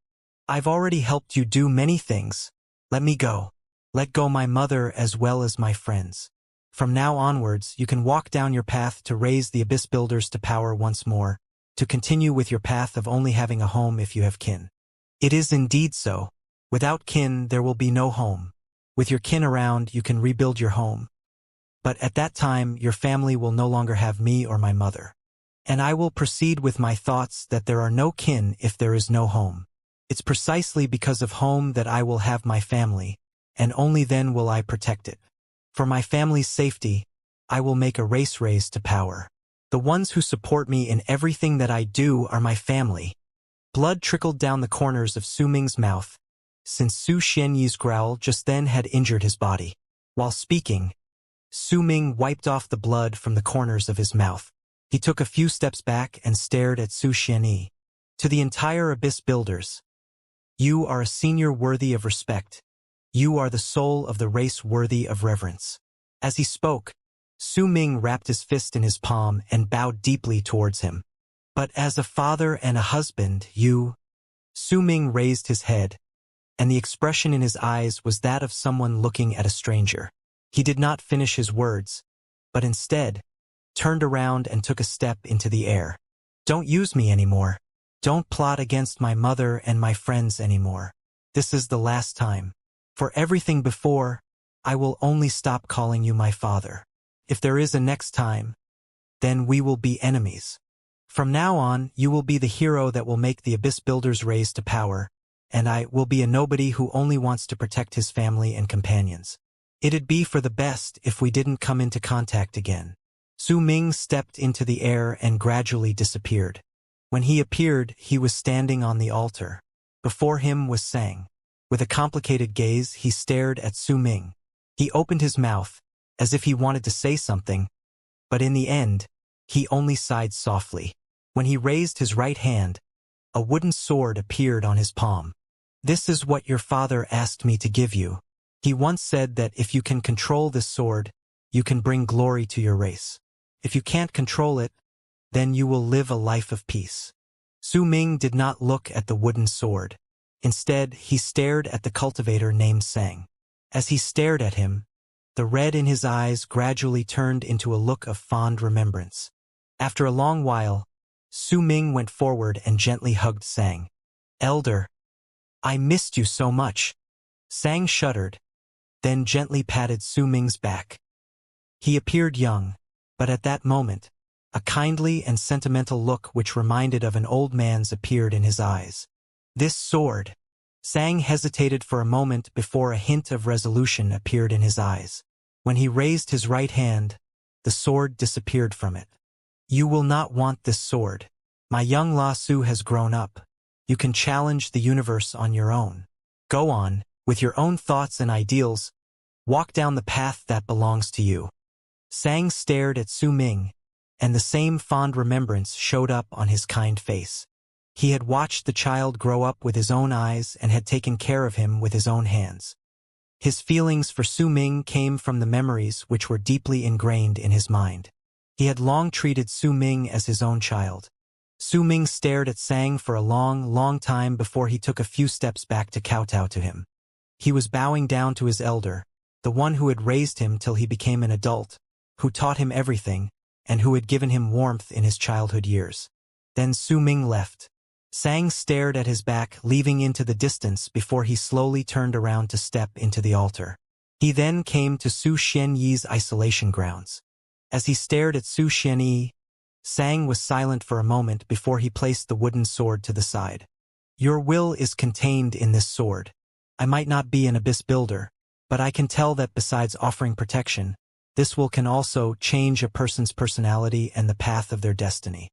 I've already helped you do many things. Let me go. Let go my mother as well as my friends. From now onwards, you can walk down your path to raise the Abyss Builders to power once more, to continue with your path of only having a home if you have kin. It is indeed so. Without kin, there will be no home. With your kin around, you can rebuild your home. But at that time your family will no longer have me or my mother. And I will proceed with my thoughts that there are no kin if there is no home. It's precisely because of home that I will have my family, and only then will I protect it. For my family's safety, I will make a race raise to power. The ones who support me in everything that I do are my family. Blood trickled down the corners of Su Ming's mouth, since Su Xianyi's growl just then had injured his body. While speaking, Su Ming wiped off the blood from the corners of his mouth. He took a few steps back and stared at Su Xianyi. To the entire Abyss Builders, you are a senior worthy of respect. You are the soul of the race worthy of reverence. As he spoke, Su Ming wrapped his fist in his palm and bowed deeply towards him. But as a father and a husband, Su Ming raised his head, and the expression in his eyes was that of someone looking at a stranger. He did not finish his words, but instead turned around and took a step into the air. Don't use me anymore. Don't plot against my mother and my friends anymore. This is the last time. For everything before, I will only stop calling you my father. If there is a next time, then we will be enemies. From now on, you will be the hero that will make the Abyss Builders raise to power, and I will be a nobody who only wants to protect his family and companions. It'd be for the best if we didn't come into contact again. Su Ming stepped into the air and gradually disappeared. When he appeared, he was standing on the altar. Before him was Sang. With a complicated gaze, he stared at Su Ming. He opened his mouth, as if he wanted to say something, but in the end, he only sighed softly. When he raised his right hand, a wooden sword appeared on his palm. This is what your father asked me to give you. He once said that if you can control this sword, you can bring glory to your race. If you can't control it, then you will live a life of peace. Su Ming did not look at the wooden sword. Instead, he stared at the cultivator named Sang. As he stared at him, the red in his eyes gradually turned into a look of fond remembrance. After a long while, Su Ming went forward and gently hugged Sang. Elder, I missed you so much. Sang shuddered, then gently patted Su Ming's back. He appeared young, but at that moment, a kindly and sentimental look which reminded of an old man's appeared in his eyes. This sword. Sang hesitated for a moment before a hint of resolution appeared in his eyes. When he raised his right hand, the sword disappeared from it. You will not want this sword. My young La Su has grown up. You can challenge the universe on your own. Go on, with your own thoughts and ideals. Walk down the path that belongs to you. Sang stared at Su Ming, and the same fond remembrance showed up on his kind face. He had watched the child grow up with his own eyes and had taken care of him with his own hands. His feelings for Su Ming came from the memories which were deeply ingrained in his mind. He had long treated Su Ming as his own child. Su Ming stared at Sang for a long time before he took a few steps back to kowtow to him. He was bowing down to his elder, the one who had raised him till he became an adult, who taught him everything, and who had given him warmth in his childhood years. Then Su Ming left. Sang stared at his back, leaving into the distance before he slowly turned around to step into the altar. He then came to Su Xianyi's isolation grounds. As he stared at Su Xianyi, Sang was silent for a moment before he placed the wooden sword to the side. Your will is contained in this sword. I might not be an abyss builder, but I can tell that besides offering protection, this will can also change a person's personality and the path of their destiny.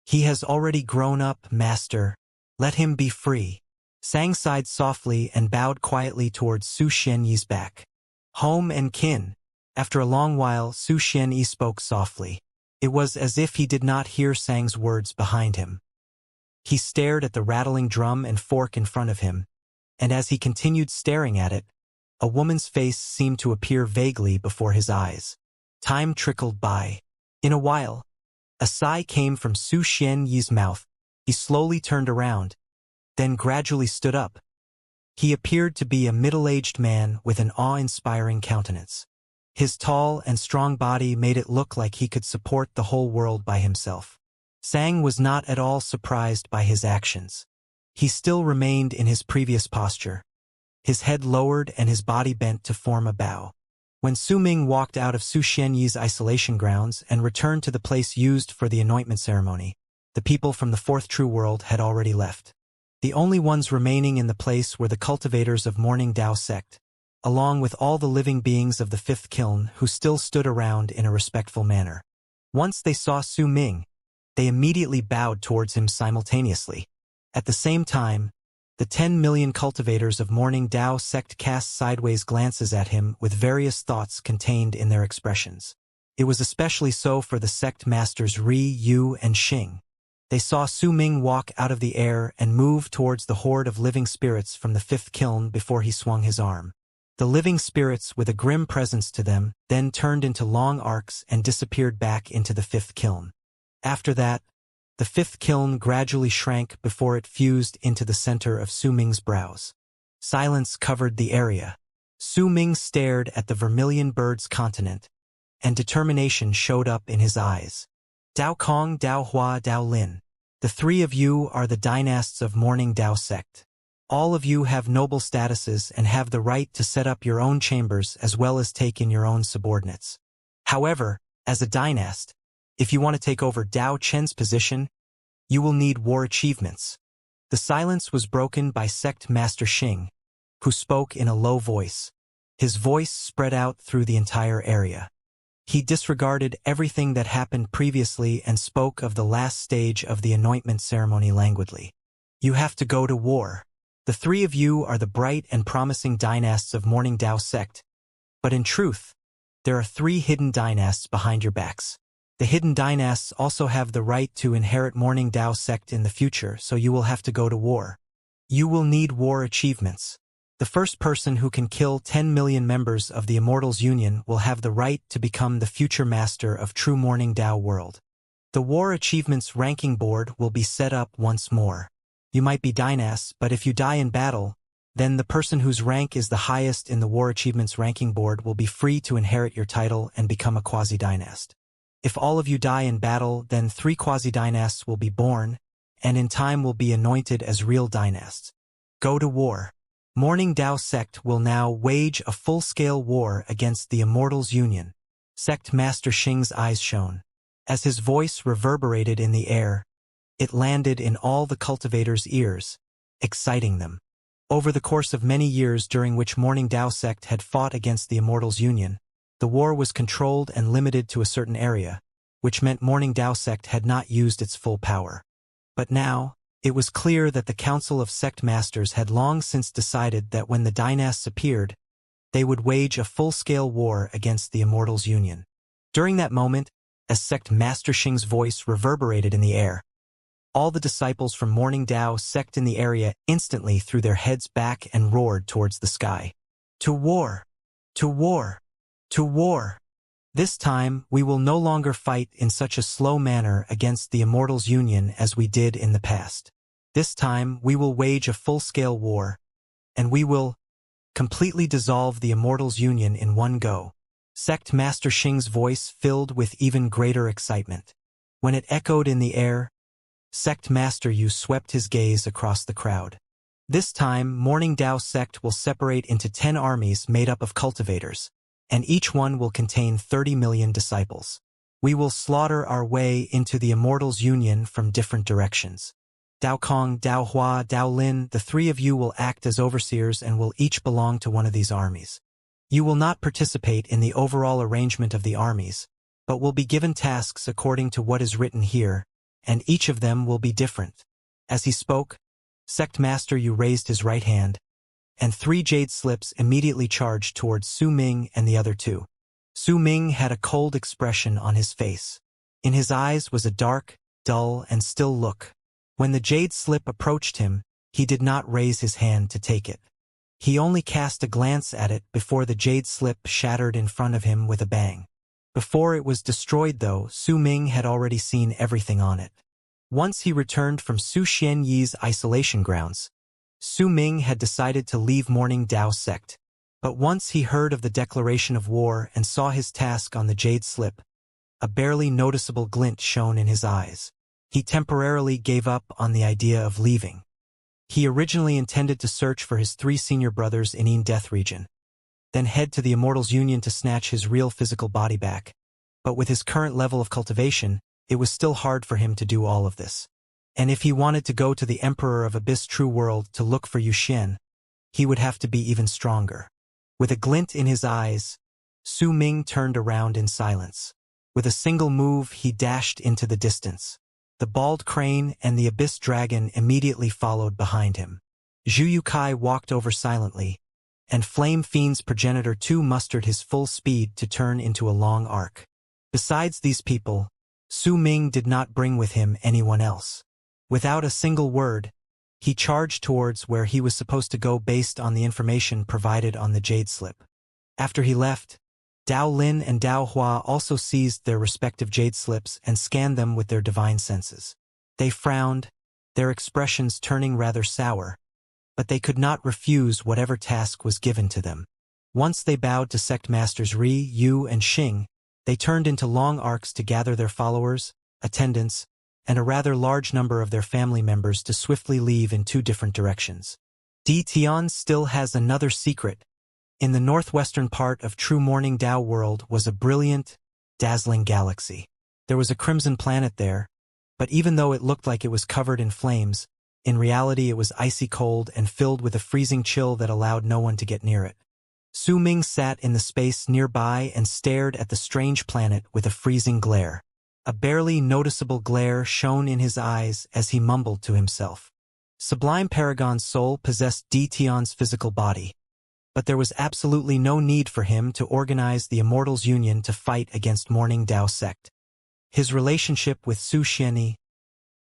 He has already grown up, master. Let him be free. Sang sighed softly and bowed quietly towards Su Xianyi's back. Home and kin. After a long while, Su Xianyi spoke softly. It was as if he did not hear Sang's words behind him. He stared at the rattling drum and fork in front of him, and as he continued staring at it, a woman's face seemed to appear vaguely before his eyes. Time trickled by. In a while, a sigh came from Su Xianyi's mouth. He slowly turned around, then gradually stood up. He appeared to be a middle-aged man with an awe-inspiring countenance. His tall and strong body made it look like he could support the whole world by himself. Sang was not at all surprised by his actions. He still remained in his previous posture, his head lowered and his body bent to form a bow. When Su Ming walked out of Su Xianyi's isolation grounds and returned to the place used for the anointment ceremony, the people from the fourth true world had already left. The only ones remaining in the place were the cultivators of Morning Dao sect, along with all the living beings of the fifth kiln who still stood around in a respectful manner. Once they saw Su Ming, they immediately bowed towards him simultaneously. At the same time, the 10 million cultivators of Morning Dao sect cast sideways glances at him with various thoughts contained in their expressions. It was especially so for the sect masters Ri, Yu, and Xing. They saw Su Ming walk out of the air and move towards the horde of living spirits from the fifth kiln before he swung his arm. The living spirits, with a grim presence to them, then turned into long arcs and disappeared back into the fifth kiln. After that, the fifth kiln gradually shrank before it fused into the center of Su Ming's brows. Silence covered the area. Su Ming stared at the vermilion bird's continent, and determination showed up in his eyes. Dao Kong, Dao Hua, Dao Lin. The three of you are the dynasts of Morning Dao sect. All of you have noble statuses and have the right to set up your own chambers as well as take in your own subordinates. However, as a dynast, if you want to take over Dao Chen's position, you will need war achievements. The silence was broken by Sect Master Xing, who spoke in a low voice. His voice spread out through the entire area. He disregarded everything that happened previously and spoke of the last stage of the anointment ceremony languidly. You have to go to war. The three of you are the bright and promising dynasts of Morning Dao sect, but in truth, there are three hidden dynasts behind your backs. The hidden dynasts also have the right to inherit Morning Dao sect in the future, so you will have to go to war. You will need war achievements. The first person who can kill 10 million members of the Immortals Union will have the right to become the future master of true Morning Dao world. The war achievements ranking board will be set up once more. You might be dynasts, but if you die in battle, then the person whose rank is the highest in the war achievements ranking board will be free to inherit your title and become a quasi-dynast. If all of you die in battle, then 3 quasi-dynasts will be born, and in time will be anointed as real dynasts. Go to war. Morning Dao sect will now wage a full-scale war against the Immortals Union. Sect Master Xing's eyes shone. As his voice reverberated in the air, it landed in all the cultivators' ears, exciting them. Over the course of many years during which Morning Dao sect had fought against the Immortals Union, the war was controlled and limited to a certain area, which meant Morning Dao sect had not used its full power. But now, it was clear that the Council of Sect Masters had long since decided that when the dynasts appeared, they would wage a full-scale war against the Immortals Union. During that moment, as Sect Master Xing's voice reverberated in the air, all the disciples from Morning Dao sect in the area instantly threw their heads back and roared towards the sky. To war! To war! To war! This time, we will no longer fight in such a slow manner against the Immortals Union as we did in the past. This time, we will wage a full-scale war, and we will completely dissolve the Immortals Union in one go. Sect Master Xing's voice filled with even greater excitement. When it echoed in the air, Sect Master Yu swept his gaze across the crowd. This time, Morning Dao sect will separate into 10 armies made up of cultivators, and each one will contain 30 million disciples. We will slaughter our way into the Immortals Union from different directions. Dao Kong, Dao Hua, Dao Lin, the three of you will act as overseers and will each belong to one of these armies. You will not participate in the overall arrangement of the armies, but will be given tasks according to what is written here, and each of them will be different. As he spoke, Sect Master Yu raised his right hand, and 3 jade slips immediately charged towards Su Ming and the other 2. Su Ming had a cold expression on his face. In his eyes was a dark, dull, and still look. When the jade slip approached him, he did not raise his hand to take it. He only cast a glance at it before the jade slip shattered in front of him with a bang. Before it was destroyed though, Su Ming had already seen everything on it. Once he returned from Su Xianyi's isolation grounds, Su Ming had decided to leave Morning Dao sect. But once he heard of the declaration of war and saw his task on the jade slip, a barely noticeable glint shone in his eyes. He temporarily gave up on the idea of leaving. He originally intended to search for his 3 senior brothers in Death Region. then head to the Immortal's Union to snatch his real physical body back. But with his current level of cultivation, it was still hard for him to do all of this. And if he wanted to go to the Emperor of Abyss True World to look for Yuxian, he would have to be even stronger. With a glint in his eyes, Su Ming turned around in silence. With a single move, he dashed into the distance. The bald crane and the abyss dragon immediately followed behind him. Zhu Yukai walked over silently, and Flame Fiend's progenitor too mustered his full speed to turn into a long arc. Besides these people, Su Ming did not bring with him anyone else. Without a single word, he charged towards where he was supposed to go based on the information provided on the jade slip. After he left, Dao Lin and Dao Hua also seized their respective jade slips and scanned them with their divine senses. They frowned, their expressions turning rather sour, but they could not refuse whatever task was given to them. Once they bowed to sect masters Ri, Yu, and Xing, they turned into long arcs to gather their followers, attendants, and a rather large number of their family members to swiftly leave in two different directions. Di Tian still has another secret. In the northwestern part of True Morning Dao World was a brilliant, dazzling galaxy. There was a crimson planet there, but even though it looked like it was covered in flames, in reality it was icy cold and filled with a freezing chill that allowed no one to get near it. Su Ming sat in the space nearby and stared at the strange planet with a freezing glare. A barely noticeable glare shone in his eyes as he mumbled to himself. Sublime Paragon's soul possessed Di Tian's physical body, but there was absolutely no need for him to organize the Immortal's Union to fight against Morning Dao sect. His relationship with Su Xianyi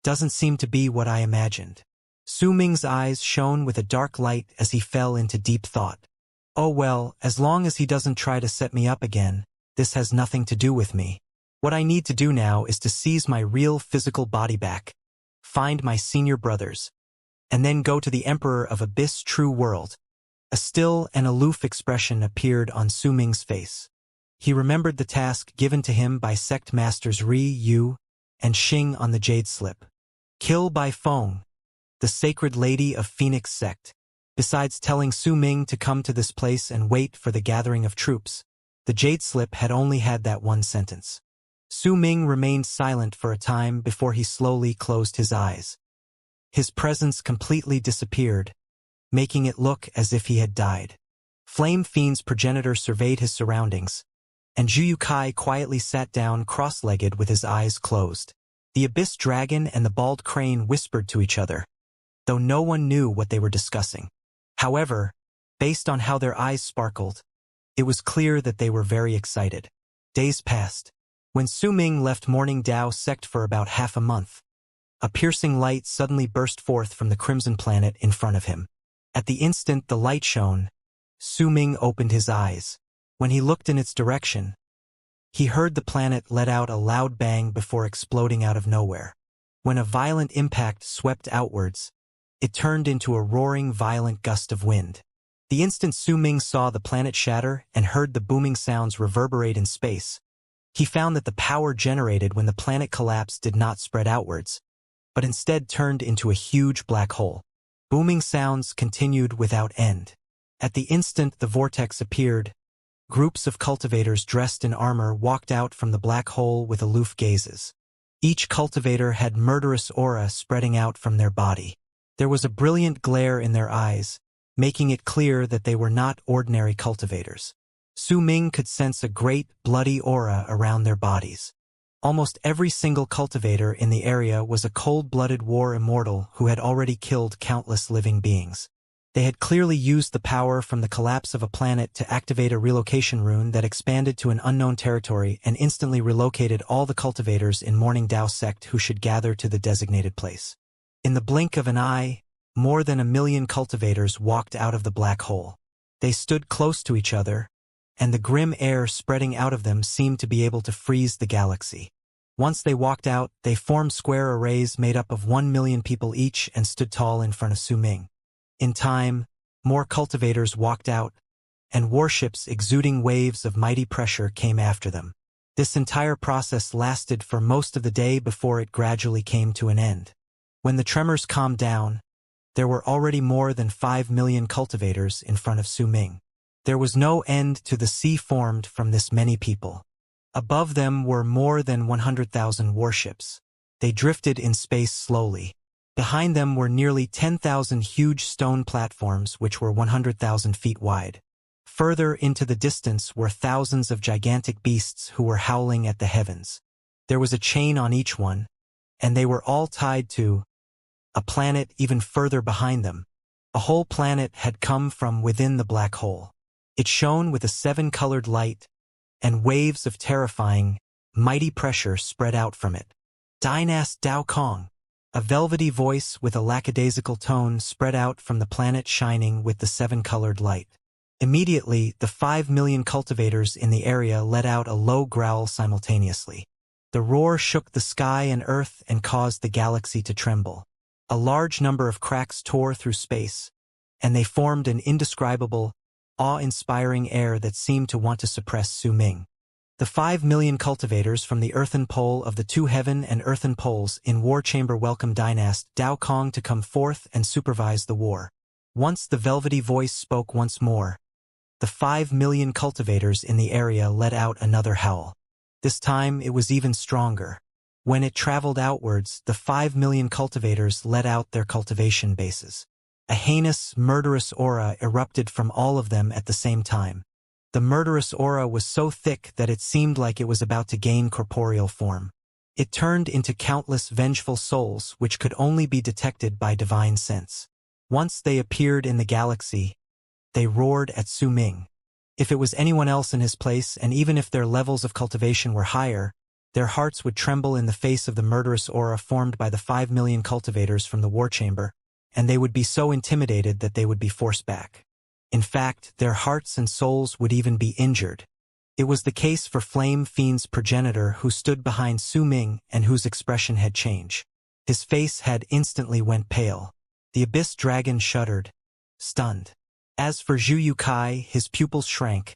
doesn't seem to be what I imagined. Su Ming's eyes shone with a dark light as he fell into deep thought. Oh well, as long as he doesn't try to set me up again, this has nothing to do with me. What I need to do now is to seize my real physical body back, find my senior brothers, and then go to the Emperor of Abyss True World. A still and aloof expression appeared on Su Ming's face. He remembered the task given to him by sect masters Ri, Yu, and Xing on the jade slip. Kill Bai Feng, the sacred lady of Phoenix sect. Besides telling Su Ming to come to this place and wait for the gathering of troops, the jade slip had only had that one sentence. Su Ming remained silent for a time before he slowly closed his eyes. His presence completely disappeared, making it look as if he had died. Flame Fiend's progenitor surveyed his surroundings, and Zhu Yukai quietly sat down cross-legged with his eyes closed. The abyss dragon and the bald crane whispered to each other, though no one knew what they were discussing. However, based on how their eyes sparkled, it was clear that they were very excited. Days passed. When Su Ming left Morning Dao sect for about half a month, a piercing light suddenly burst forth from the crimson planet in front of him. At the instant the light shone, Su Ming opened his eyes. When he looked in its direction, he heard the planet let out a loud bang before exploding out of nowhere. When a violent impact swept outwards, it turned into a roaring, violent gust of wind. The instant Su Ming saw the planet shatter and heard the booming sounds reverberate in space, he found that the power generated when the planet collapsed did not spread outwards, but instead turned into a huge black hole. Booming sounds continued without end. At the instant the vortex appeared, groups of cultivators dressed in armor walked out from the black hole with aloof gazes. Each cultivator had murderous aura spreading out from their body. There was a brilliant glare in their eyes, making it clear that they were not ordinary cultivators. Su Ming could sense a great, bloody aura around their bodies. Almost every single cultivator in the area was a cold-blooded war immortal who had already killed countless living beings. They had clearly used the power from the collapse of a planet to activate a relocation rune that expanded to an unknown territory and instantly relocated all the cultivators in Morning Dao sect who should gather to the designated place. In the blink of an eye, more than 1 million cultivators walked out of the black hole. They stood close to each other, and the grim air spreading out of them seemed to be able to freeze the galaxy. Once they walked out, they formed square arrays made up of 1 million people each and stood tall in front of Su Ming. In time, more cultivators walked out, and warships exuding waves of mighty pressure came after them. This entire process lasted for most of the day before it gradually came to an end. When the tremors calmed down, there were already more than 5 million cultivators in front of Su Ming. There was no end to the sea formed from this many people. Above them were more than 100,000 warships. They drifted in space slowly. Behind them were nearly 10,000 huge stone platforms which were 100,000 feet wide. Further into the distance were thousands of gigantic beasts who were howling at the heavens. There was a chain on each one, and they were all tied to a planet even further behind them. A whole planet had come from within the black hole. It shone with a 7-colored light, and waves of terrifying, mighty pressure spread out from it. Dynast Dao Kong. A velvety voice with a lackadaisical tone spread out from the planet shining with the 7-colored light. Immediately, the 5 million cultivators in the area let out a low growl simultaneously. The roar shook the sky and earth and caused the galaxy to tremble. A large number of cracks tore through space, and they formed an indescribable, awe-inspiring air that seemed to want to suppress Su Ming. The 5 million cultivators from the earthen pole of the 2 heaven and earthen poles in war chamber welcomed Dynast Dao Kong to come forth and supervise the war. Once the velvety voice spoke once more, the 5 million cultivators in the area let out another howl. This time it was even stronger. When it traveled outwards, the 5 million cultivators let out their cultivation bases. A heinous, murderous aura erupted from all of them at the same time. The murderous aura was so thick that it seemed like it was about to gain corporeal form. It turned into countless vengeful souls which could only be detected by divine sense. Once they appeared in the galaxy, they roared at Su Ming. If it was anyone else in his place, and even if their levels of cultivation were higher, their hearts would tremble in the face of the murderous aura formed by the 5 million cultivators from the war chamber, and they would be so intimidated that they would be forced back. In fact, their hearts and souls would even be injured. It was the case for Flame Fiend's progenitor who stood behind Su Ming and whose expression had changed. His face had instantly went pale. The Abyss Dragon shuddered, stunned. As for Zhu Yukai, his pupils shrank,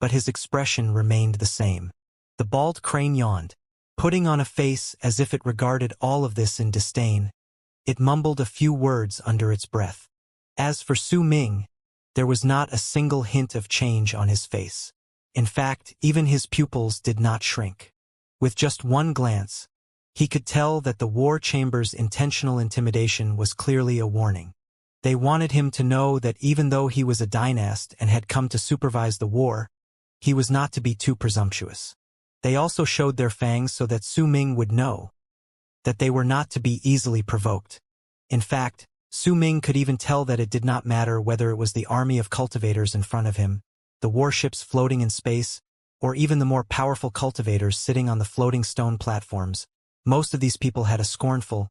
but his expression remained the same. The bald crane yawned, putting on a face as if it regarded all of this in disdain. It mumbled a few words under its breath. As for Su Ming, there was not a single hint of change on his face. In fact, even his pupils did not shrink. With just one glance, he could tell that the war chamber's intentional intimidation was clearly a warning. They wanted him to know that even though he was a dynast and had come to supervise the war, he was not to be too presumptuous. They also showed their fangs so that Su Ming would know that they were not to be easily provoked. In fact, Su Ming could even tell that it did not matter whether it was the army of cultivators in front of him, the warships floating in space, or even the more powerful cultivators sitting on the floating stone platforms. Most of these people had a scornful,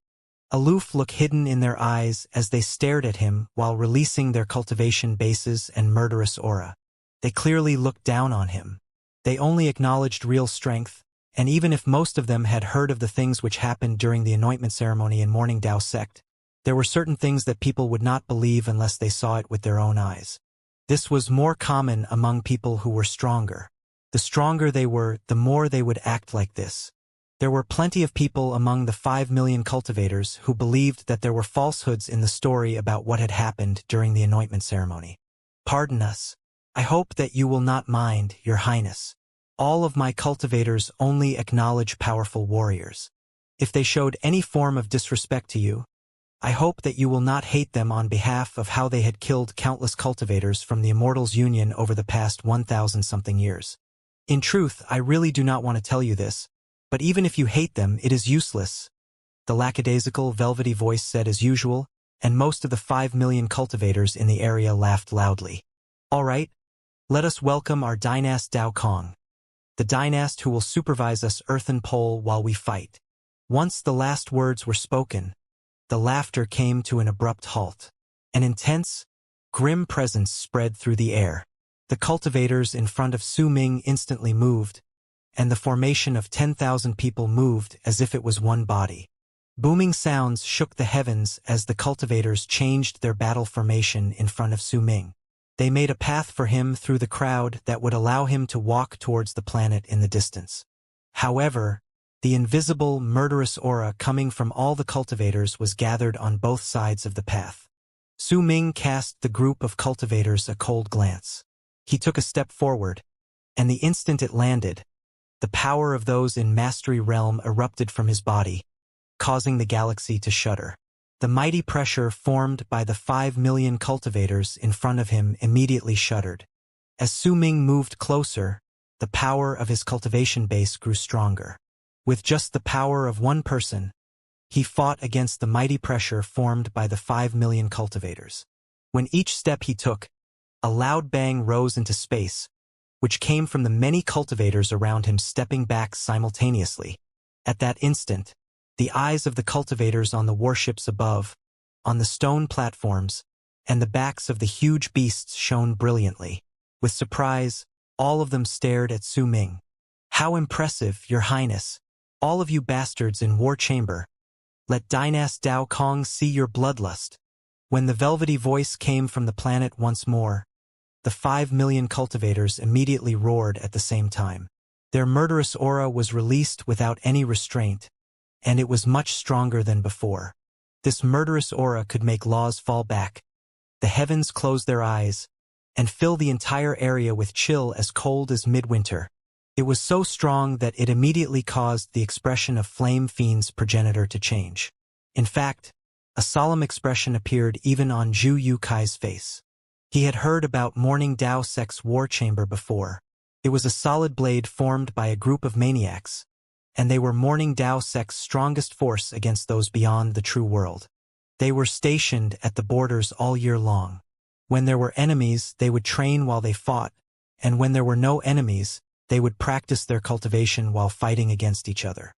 aloof look hidden in their eyes as they stared at him while releasing their cultivation bases and murderous aura. They clearly looked down on him. They only acknowledged real strength, and even if most of them had heard of the things which happened during the anointment ceremony in Morning Dao sect, there were certain things that people would not believe unless they saw it with their own eyes. This was more common among people who were stronger. The stronger they were, the more they would act like this. There were plenty of people among the 5 million cultivators who believed that there were falsehoods in the story about what had happened during the anointment ceremony. Pardon us. I hope that you will not mind, Your Highness. All of my cultivators only acknowledge powerful warriors. If they showed any form of disrespect to you, I hope that you will not hate them on behalf of how they had killed countless cultivators from the Immortals Union over the past 1,000-something years. In truth, I really do not want to tell you this, but even if you hate them, it is useless. The lackadaisical, velvety voice said as usual, and most of the 5 million cultivators in the area laughed loudly. All right, let us welcome our Dynast Dao Kong, the dynast who will supervise us earthen pole while we fight. Once the last words were spoken, the laughter came to an abrupt halt. An intense, grim presence spread through the air. The cultivators in front of Su Ming instantly moved, and the formation of 10,000 people moved as if it was one body. Booming sounds shook the heavens as the cultivators changed their battle formation in front of Su Ming. They made a path for him through the crowd that would allow him to walk towards the planet in the distance. However, the invisible, murderous aura coming from all the cultivators was gathered on both sides of the path. Su Ming cast the group of cultivators a cold glance. He took a step forward, and the instant it landed, the power of those in Mastery Realm erupted from his body, causing the galaxy to shudder. The mighty pressure formed by the 5 million cultivators in front of him immediately shuddered. As Su Ming moved closer, the power of his cultivation base grew stronger. With just the power of one person, he fought against the mighty pressure formed by the 5 million cultivators. When each step he took, a loud bang rose into space, which came from the many cultivators around him stepping back simultaneously. At that instant, the eyes of the cultivators on the warships above, on the stone platforms, and the backs of the huge beasts shone brilliantly. With surprise, all of them stared at Su Ming. "How impressive, Your Highness! All of you bastards in War Chamber! Let Dynast Dao Kong see your bloodlust!" When the velvety voice came from the planet once more, the 5 million cultivators immediately roared at the same time. Their murderous aura was released without any restraint, and it was much stronger than before. This murderous aura could make laws fall back, the heavens close their eyes, and fill the entire area with chill as cold as midwinter. It was so strong that it immediately caused the expression of Flame Fiend's progenitor to change. In fact, a solemn expression appeared even on Zhu Yukai's face. He had heard about Morning Dao Sect's war chamber before. It was a solid blade formed by a group of maniacs, and they were Morning Dao Sect's strongest force against those beyond the true world. They were stationed at the borders all year long. When there were enemies, they would train while they fought, and when there were no enemies, they would practice their cultivation while fighting against each other.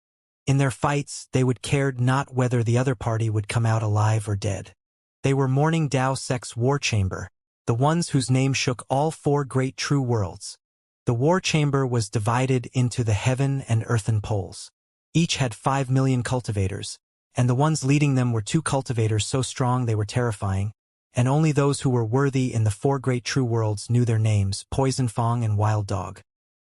In their fights, they would care not whether the other party would come out alive or dead. They were Morning Dao Sect's war chamber, the ones whose name shook all 4 great true worlds. The war chamber was divided into the heaven and earthen poles. Each had 5 million cultivators, and the ones leading them were 2 cultivators so strong they were terrifying, and only those who were worthy in the 4 great true worlds knew their names: Poison Fong and Wild Dog.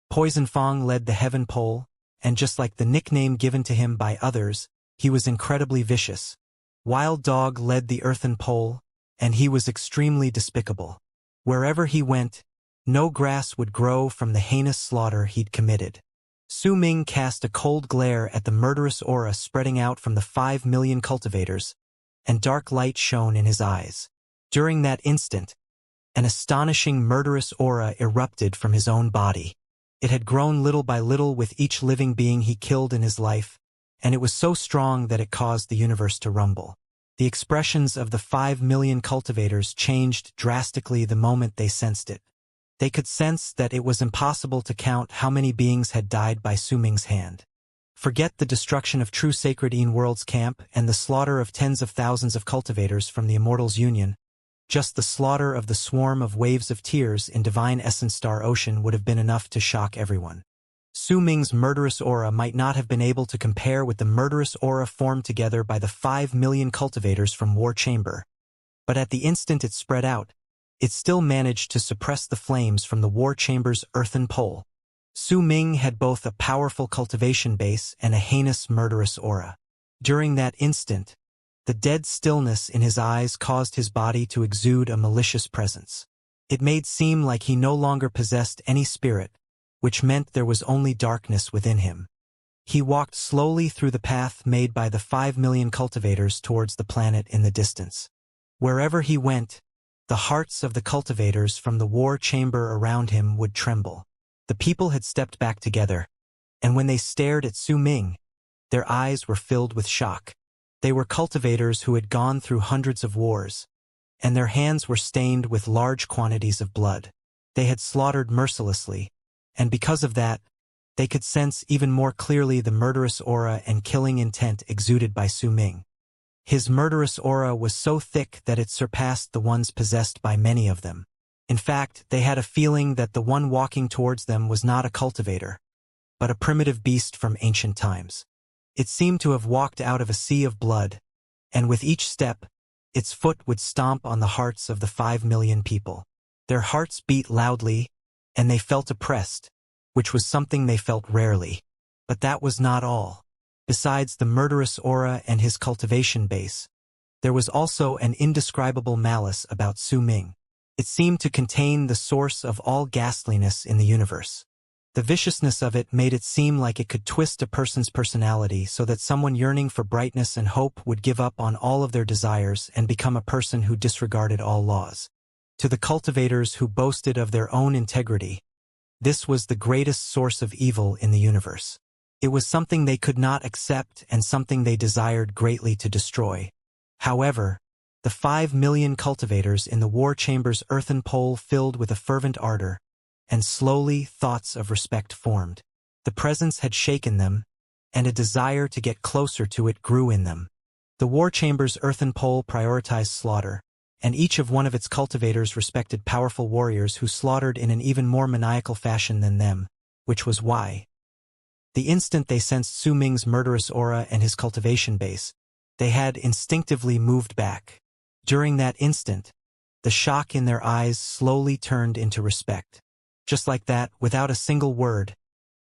Poison Fong led the heaven pole, and just like the nickname given to him by others, he was incredibly vicious. Wild Dog led the earthen pole, and he was extremely despicable. Wherever he went, no grass would grow from the heinous slaughter he'd committed. Su Ming cast a cold glare at the murderous aura spreading out from the 5 million cultivators, and dark light shone in his eyes. During that instant, an astonishing murderous aura erupted from his own body. It had grown little by little with each living being he killed in his life, and it was so strong that it caused the universe to rumble. The expressions of the 5 million cultivators changed drastically the moment they sensed it. They could sense that it was impossible to count how many beings had died by Su Ming's hand. Forget the destruction of True Sacred Een World's camp and the slaughter of tens of thousands of cultivators from the Immortals' Union. Just the slaughter of the swarm of waves of tears in Divine Essence Star Ocean would have been enough to shock everyone. Su Ming's murderous aura might not have been able to compare with the murderous aura formed together by the 5 million cultivators from War Chamber. But at the instant it spread out, it still managed to suppress the flames from the War Chamber's earthen pole. Su Ming had both a powerful cultivation base and a heinous murderous aura. During that instant, the dead stillness in his eyes caused his body to exude a malicious presence. It made seem like he no longer possessed any spirit, which meant there was only darkness within him. He walked slowly through the path made by the 5 million cultivators towards the planet in the distance. Wherever he went, the hearts of the cultivators from the war chamber around him would tremble. The people had stepped back together, and when they stared at Su Ming, their eyes were filled with shock. They were cultivators who had gone through hundreds of wars, and their hands were stained with large quantities of blood. They had slaughtered mercilessly, and because of that, they could sense even more clearly the murderous aura and killing intent exuded by Su Ming. His murderous aura was so thick that it surpassed the ones possessed by many of them. In fact, they had a feeling that the one walking towards them was not a cultivator, but a primitive beast from ancient times. It seemed to have walked out of a sea of blood, and with each step, its foot would stomp on the hearts of the 5 million people. Their hearts beat loudly, and they felt oppressed, which was something they felt rarely. But that was not all. Besides the murderous aura and his cultivation base, there was also an indescribable malice about Su Ming. It seemed to contain the source of all ghastliness in the universe. The viciousness of it made it seem like it could twist a person's personality so that someone yearning for brightness and hope would give up on all of their desires and become a person who disregarded all laws. To the cultivators who boasted of their own integrity, this was the greatest source of evil in the universe. It was something they could not accept and something they desired greatly to destroy. However, the 5 million cultivators in the war chamber's earthen pole filled with a fervent ardor, and slowly thoughts of respect formed. The presence had shaken them, and a desire to get closer to it grew in them. The war chamber's earthen pole prioritized slaughter, and each of one of its cultivators respected powerful warriors who slaughtered in an even more maniacal fashion than them, which was why. The instant they sensed Su Ming's murderous aura and his cultivation base, they had instinctively moved back. During that instant, the shock in their eyes slowly turned into respect. Just like that, without a single word,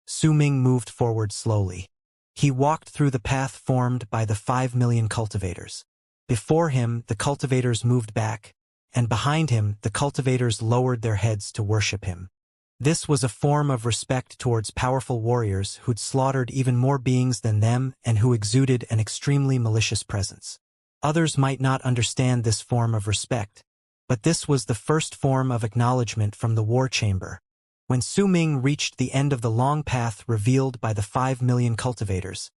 Su Ming moved forward slowly. He walked through the path formed by the 5 million cultivators. Before him, the cultivators moved back, and behind him, the cultivators lowered their heads to worship him. This was a form of respect towards powerful warriors who'd slaughtered even more beings than them and who exuded an extremely malicious presence. Others might not understand this form of respect, but this was the first form of acknowledgement from the war chamber. When Su Ming reached the end of the long path revealed by the 5 million cultivators,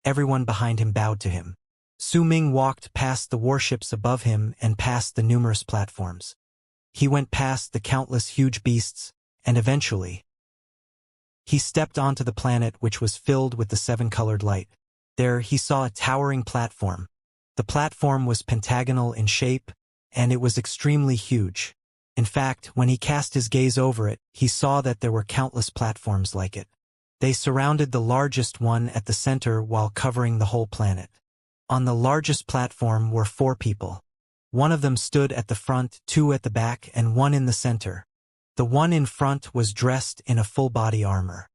everyone behind him bowed to him. Su Ming walked past the warships above him and past the numerous platforms. He went past the countless huge beasts, and eventually, he stepped onto the planet which was filled with the 7-colored light. There he saw a towering platform. The platform was pentagonal in shape, and it was extremely huge. In fact, when he cast his gaze over it, he saw that there were countless platforms like it. They surrounded the largest one at the center while covering the whole planet. On the largest platform were 4 people. One of them stood at the front, 2 at the back, and 1 in the center. The one in front was dressed in a full-body armor.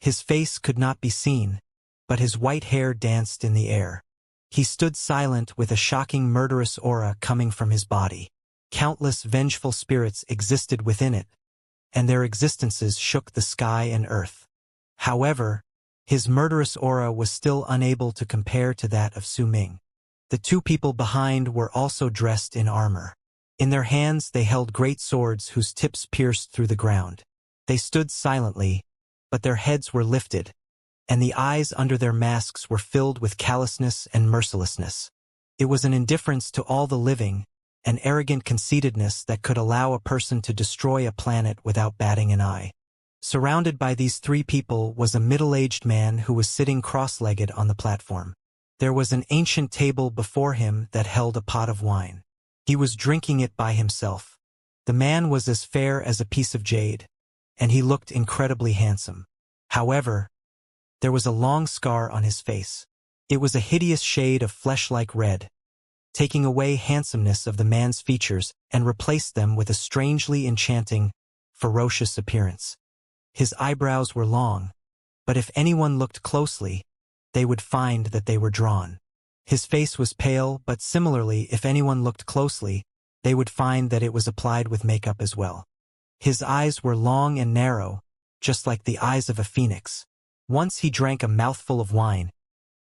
His face could not be seen, but his white hair danced in the air. He stood silent with a shocking murderous aura coming from his body. Countless vengeful spirits existed within it, and their existences shook the sky and earth. However, his murderous aura was still unable to compare to that of Su Ming. The 2 people behind were also dressed in armor. In their hands they held great swords whose tips pierced through the ground. They stood silently, but their heads were lifted, and the eyes under their masks were filled with callousness and mercilessness. It was an indifference to all the living, an arrogant conceitedness that could allow a person to destroy a planet without batting an eye. Surrounded by these 3 people was a middle-aged man who was sitting cross-legged on the platform. There was an ancient table before him that held a pot of wine. He was drinking it by himself. The man was as fair as a piece of jade, and he looked incredibly handsome. However, there was a long scar on his face. It was a hideous shade of flesh-like red, taking away handsomeness of the man's features and replaced them with a strangely enchanting, ferocious appearance. His eyebrows were long, but if anyone looked closely, they would find that they were drawn. His face was pale, but similarly, if anyone looked closely, they would find that it was applied with makeup as well. His eyes were long and narrow, just like the eyes of a phoenix. Once he drank a mouthful of wine,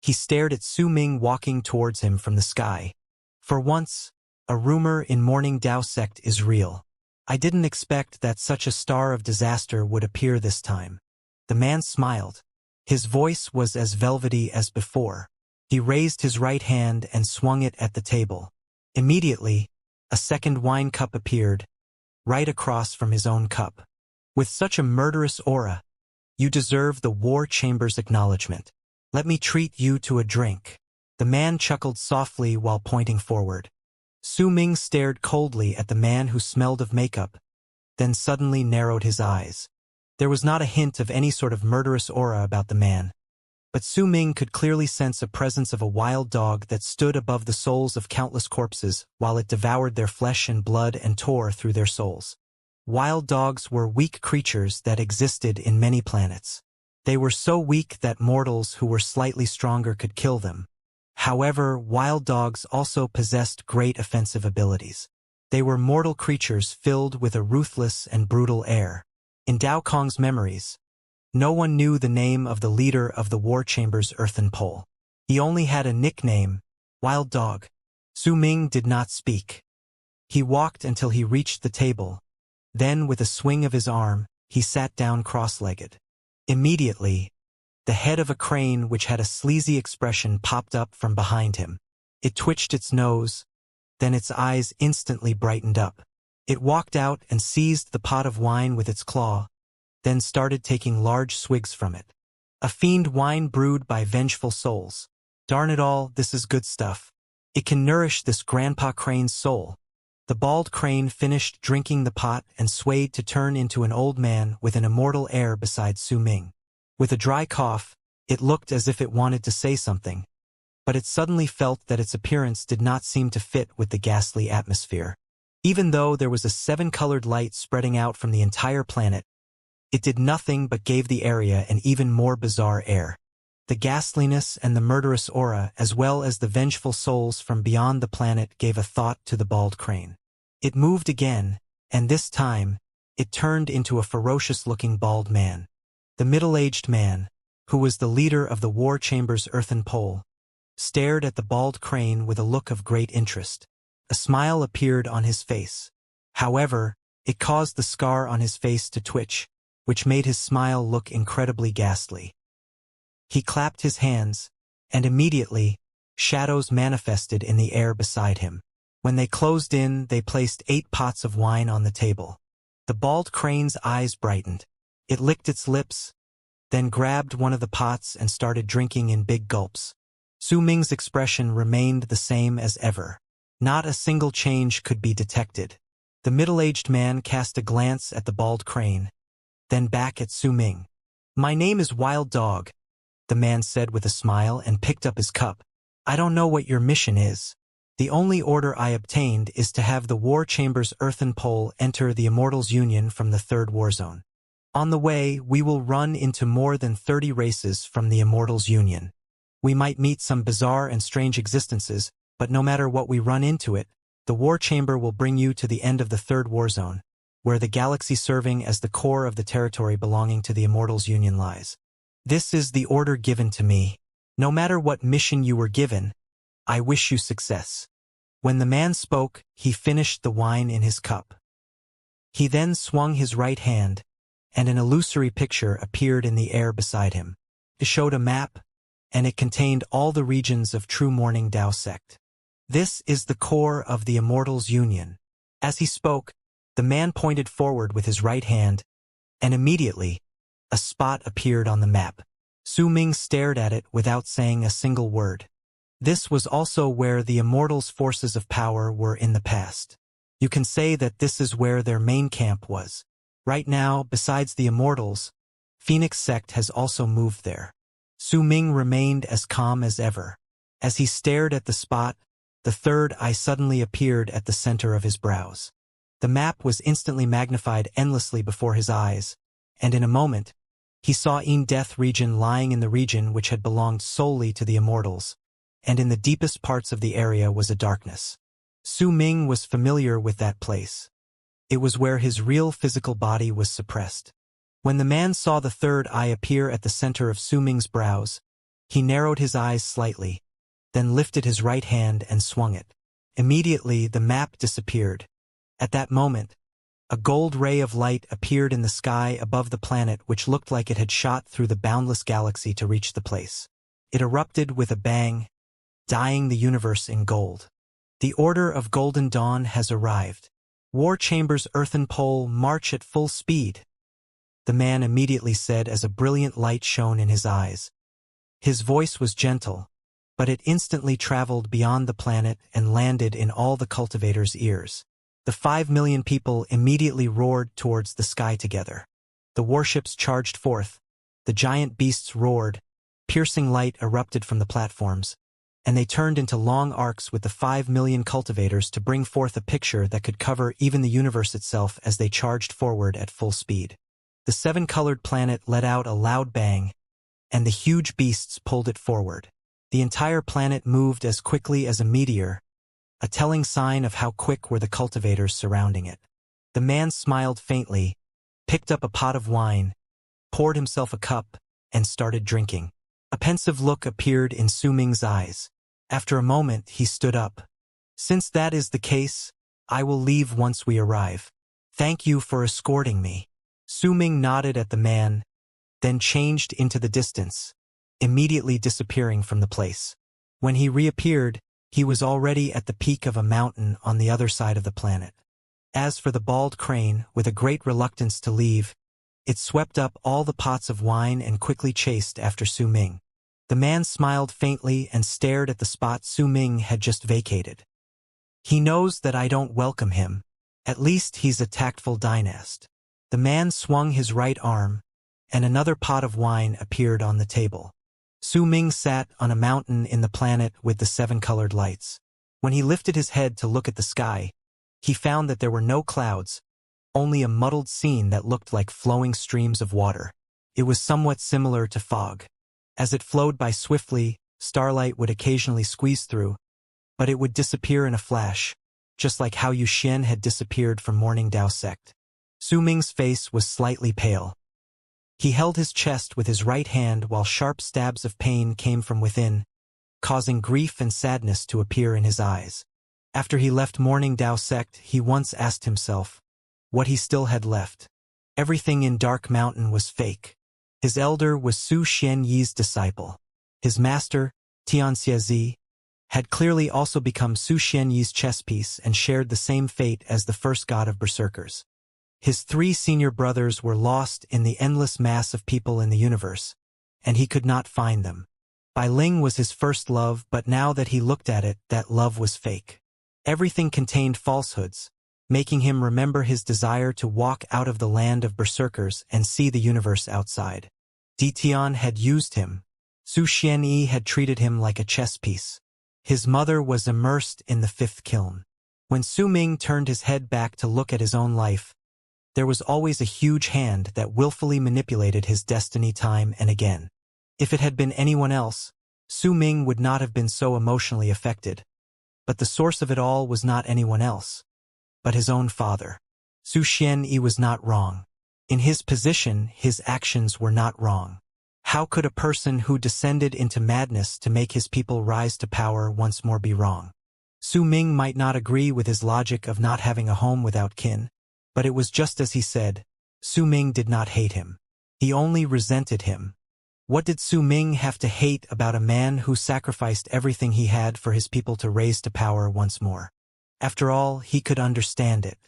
he stared at Su Ming walking towards him from the sky. For once, a rumor in Morning Dao sect is real. I didn't expect that such a star of disaster would appear this time. The man smiled. His voice was as velvety as before. He raised his right hand and swung it at the table. Immediately, a second wine cup appeared, right across from his own cup. With such a murderous aura, you deserve the war chamber's acknowledgement. Let me treat you to a drink. The man chuckled softly while pointing forward. Su Ming stared coldly at the man who smelled of makeup, then suddenly narrowed his eyes. There was not a hint of any sort of murderous aura about the man, but Su Ming could clearly sense a presence of a wild dog that stood above the souls of countless corpses while it devoured their flesh and blood and tore through their souls. Wild dogs were weak creatures that existed in many planets. They were so weak that mortals who were slightly stronger could kill them. However, wild dogs also possessed great offensive abilities. They were mortal creatures filled with a ruthless and brutal air. In Dao Kong's memories, no one knew the name of the leader of the war chamber's earthen pole. He only had a nickname, Wild Dog. Su Ming did not speak. He walked until he reached the table. Then, with a swing of his arm, he sat down cross-legged. Immediately, the head of a crane which had a sleazy expression popped up from behind him. It twitched its nose, then its eyes instantly brightened up. It walked out and seized the pot of wine with its claw, then started taking large swigs from it. A fiend wine brewed by vengeful souls. Darn it all, this is good stuff. It can nourish this Grandpa Crane's soul. The bald crane finished drinking the pot and swayed to turn into an old man with an immortal air beside Su Ming. With a dry cough, it looked as if it wanted to say something, but it suddenly felt that its appearance did not seem to fit with the ghastly atmosphere. Even though there was a 7-colored light spreading out from the entire planet, it did nothing but gave the area an even more bizarre air. The ghastliness and the murderous aura, as well as the vengeful souls from beyond the planet, gave a thought to the bald crane. It moved again, and this time, it turned into a ferocious-looking bald man. The middle-aged man, who was the leader of the war chamber's earthen pole, stared at the bald crane with a look of great interest. A smile appeared on his face. However, it caused the scar on his face to twitch, which made his smile look incredibly ghastly. He clapped his hands, and immediately, shadows manifested in the air beside him. When they closed in, they placed 8 pots of wine on the table. The bald crane's eyes brightened. It licked its lips, then grabbed one of the pots and started drinking in big gulps. Su Ming's expression remained the same as ever. Not a single change could be detected. The middle-aged man cast a glance at the bald crane, then back at Su Ming. "My name is Wild Dog," the man said with a smile and picked up his cup. "I don't know what your mission is. The only order I obtained is to have the War Chamber's earthen pole enter the Immortal's Union from the 3rd War Zone. On the way, we will run into more than 30 races from the Immortal's Union. We might meet some bizarre and strange existences, but no matter what we run into it, the War Chamber will bring you to the end of the 3rd War Zone, where the galaxy serving as the core of the territory belonging to the Immortal's Union lies. This is the order given to me. No matter what mission you were given, I wish you success." When the man spoke, he finished the wine in his cup. He then swung his right hand, and an illusory picture appeared in the air beside him. It showed a map, and it contained all the regions of True Morning Dao Sect. "This is the core of the Immortal's Union." As he spoke, the man pointed forward with his right hand, and immediately, a spot appeared on the map. Su Ming stared at it without saying a single word. This was also where the Immortals' forces of power were in the past. You can say that this is where their main camp was. Right now, besides the Immortals, Phoenix Sect has also moved there. Su Ming remained as calm as ever. As he stared at the spot, the third eye suddenly appeared at the center of his brows. The map was instantly magnified endlessly before his eyes, and in a moment, he saw Death region lying in the region which had belonged solely to the Immortals, and in the deepest parts of the area was a darkness. Su Ming was familiar with that place. It was where his real physical body was suppressed. When the man saw the third eye appear at the center of Su Ming's brows, he narrowed his eyes slightly, then lifted his right hand and swung it. Immediately, the map disappeared. At that moment, a gold ray of light appeared in the sky above the planet, which looked like it had shot through the boundless galaxy to reach the place. It erupted with a bang, dyeing the universe in gold. "The Order of Golden Dawn has arrived. War Chamber's earthen pole, march at full speed," the man immediately said as a brilliant light shone in his eyes. His voice was gentle, but it instantly traveled beyond the planet and landed in all the cultivators' ears. The 5 million people immediately roared towards the sky together. The warships charged forth, the giant beasts roared, piercing light erupted from the platforms, and they turned into long arcs with the 5 million cultivators to bring forth a picture that could cover even the universe itself as they charged forward at full speed. The 7-colored planet let out a loud bang, and the huge beasts pulled it forward. The entire planet moved as quickly as a meteor, a telling sign of how quick were the cultivators surrounding it. The man smiled faintly, picked up a pot of wine, poured himself a cup, and started drinking. A pensive look appeared in Su Ming's eyes. After a moment, he stood up. "Since that is the case, I will leave once we arrive. Thank you for escorting me." Su Ming nodded at the man, then changed into the distance, immediately disappearing from the place. When he reappeared, he was already at the peak of a mountain on the other side of the planet. As for the bald crane, with a great reluctance to leave, it swept up all the pots of wine and quickly chased after Su Ming. The man smiled faintly and stared at the spot Su Ming had just vacated. "He knows that I don't welcome him. At least he's a tactful dynast." The man swung his right arm, and another pot of wine appeared on the table. Su Ming sat on a mountain in the planet with the 7-colored lights. When he lifted his head to look at the sky, he found that there were no clouds, only a muddled scene that looked like flowing streams of water. It was somewhat similar to fog. As it flowed by swiftly, starlight would occasionally squeeze through, but it would disappear in a flash, just like how Yuxian had disappeared from Morning Dao sect. Su Ming's face was slightly pale. He held his chest with his right hand while sharp stabs of pain came from within, causing grief and sadness to appear in his eyes. After he left Morning Dao sect, he once asked himself what he still had left. Everything in Dark Mountain was fake. His elder was Su Xianyi's disciple. His master, Xianxia, had clearly also become Su Xianyi's chess piece and shared the same fate as the first god of berserkers. His 3 senior brothers were lost in the endless mass of people in the universe, and he could not find them. Bai Ling was his first love, but now that he looked at it, that love was fake. Everything contained falsehoods, making him remember his desire to walk out of the land of berserkers and see the universe outside. Ditian had used him. Su Xianyi had treated him like a chess piece. His mother was immersed in the 5th kiln. When Su Ming turned his head back to look at his own life, there was always a huge hand that willfully manipulated his destiny time and again. If it had been anyone else, Su Ming would not have been so emotionally affected. But the source of it all was not anyone else, but his own father. Su Xianyi was not wrong. In his position, his actions were not wrong. How could a person who descended into madness to make his people rise to power once more be wrong? Su Ming might not agree with his logic of not having a home without kin, but it was just as he said. Su Ming did not hate him. He only resented him. What did Su Ming have to hate about a man who sacrificed everything he had for his people to raise to power once more? After all, he could understand it.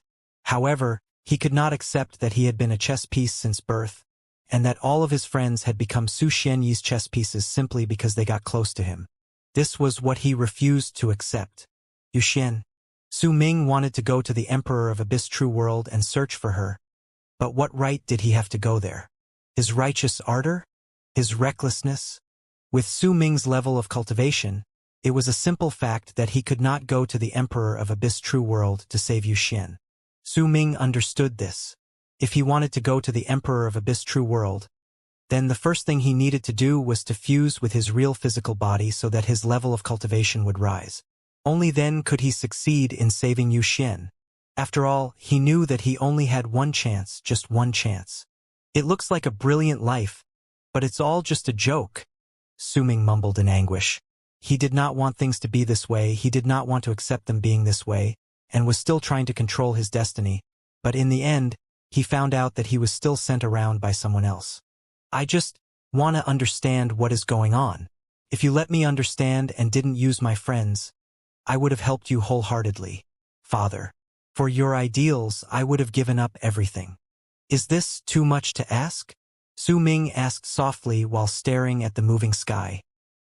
However, he could not accept that he had been a chess piece since birth, and that all of his friends had become Su Xianyi's chess pieces simply because they got close to him. This was what he refused to accept. Yuxian. Su Ming wanted to go to the Emperor of Abyss True World and search for her. But what right did he have to go there? His righteous ardor? His recklessness? With Su Ming's level of cultivation, it was a simple fact that he could not go to the Emperor of Abyss True World to save Yuxian. Su Ming understood this. If he wanted to go to the Emperor of Abyss True World, then the first thing he needed to do was to fuse with his real physical body so that his level of cultivation would rise. Only then could he succeed in saving Yuxian. After all, he knew that he only had one chance, just one chance. It looks like a brilliant life, but it's all just a joke, Su Ming mumbled in anguish. He did not want things to be this way, he did not want to accept them being this way, and was still trying to control his destiny, but in the end, he found out that he was still sent around by someone else. I just want to understand what is going on. If you let me understand and didn't use my friends, I would have helped you wholeheartedly. Father, for your ideals, I would have given up everything. Is this too much to ask? Su Ming asked softly while staring at the moving sky.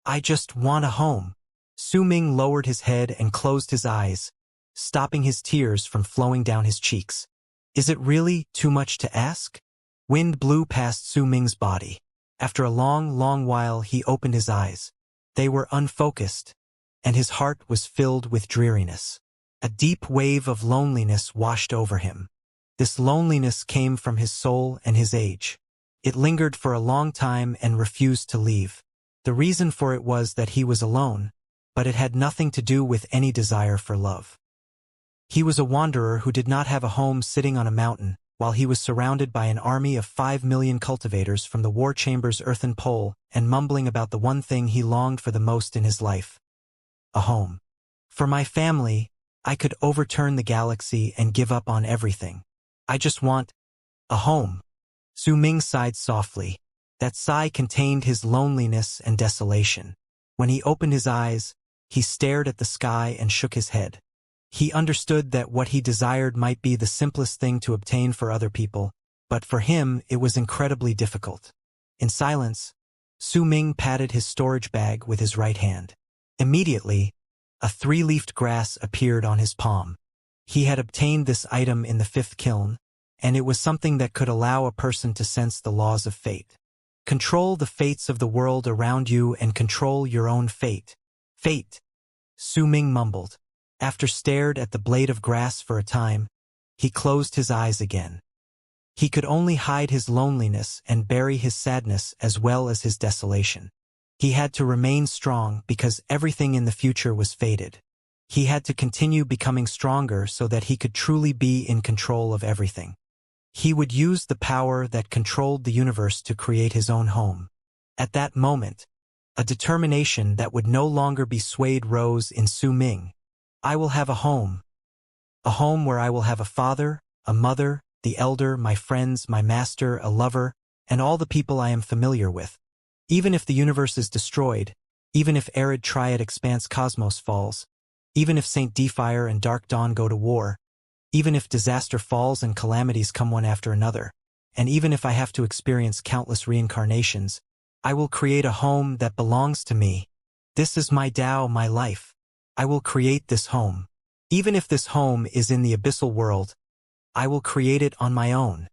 I just want a home. Su Ming lowered his head and closed his eyes, stopping his tears from flowing down his cheeks. Is it really too much to ask? Wind blew past Su Ming's body. After a long while, he opened his eyes. They were unfocused, and his heart was filled with dreariness. A deep wave of loneliness washed over him. This loneliness came from his soul and his age. It lingered for a long time and refused to leave. The reason for it was that he was alone, but it had nothing to do with any desire for love. He was a wanderer who did not have a home sitting on a mountain, while he was surrounded by an army of 5 million cultivators from the war chamber's earthen pole and mumbling about the one thing he longed for the most in his life: a home. For my family, I could overturn the galaxy and give up on everything. I just want a home. Su Ming sighed softly. That sigh contained his loneliness and desolation. When he opened his eyes, he stared at the sky and shook his head. He understood that what he desired might be the simplest thing to obtain for other people, but for him it was incredibly difficult. In silence, Su Ming patted his storage bag with his right hand. Immediately, a 3-leafed grass appeared on his palm. He had obtained this item in the 5th kiln, and it was something that could allow a person to sense the laws of fate. Control the fates of the world around you and control your own fate. Fate, Su Ming mumbled. After stared at the blade of grass for a time, he closed his eyes again. He could only hide his loneliness and bury his sadness as well as his desolation. He had to remain strong because everything in the future was fated. He had to continue becoming stronger so that he could truly be in control of everything. He would use the power that controlled the universe to create his own home. At that moment, a determination that would no longer be swayed rose in Su Ming. I will have a home. A home where I will have a father, a mother, the elder, my friends, my master, a lover, and all the people I am familiar with. Even if the universe is destroyed, even if arid triad expanse cosmos falls, even if Saint Defire and Dark Dawn go to war, even if disaster falls and calamities come one after another, and even if I have to experience countless reincarnations, I will create a home that belongs to me. This is my Tao, my life. I will create this home. Even if this home is in the abyssal world, I will create it on my own.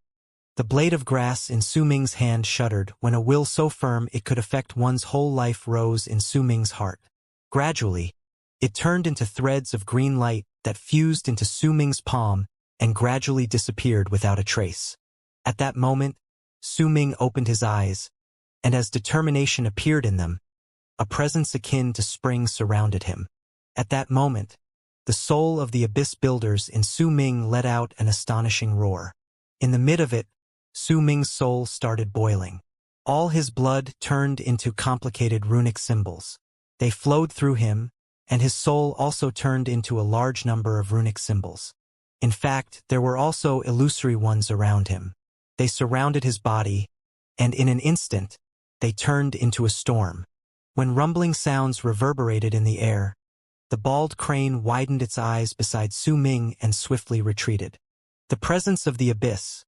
The blade of grass in Su Ming's hand shuddered when a will so firm it could affect one's whole life rose in Su Ming's heart. Gradually, it turned into threads of green light that fused into Su Ming's palm and gradually disappeared without a trace. At that moment, Su Ming opened his eyes, and as determination appeared in them, a presence akin to spring surrounded him. At that moment, the soul of the abyss builders in Su Ming let out an astonishing roar. In the mid of it, Su Ming's soul started boiling. All his blood turned into complicated runic symbols. They flowed through him, and his soul also turned into a large number of runic symbols. In fact, there were also illusory ones around him. They surrounded his body, and in an instant, they turned into a storm. When rumbling sounds reverberated in the air, the bald crane widened its eyes beside Su Ming and swiftly retreated. The presence of the abyss,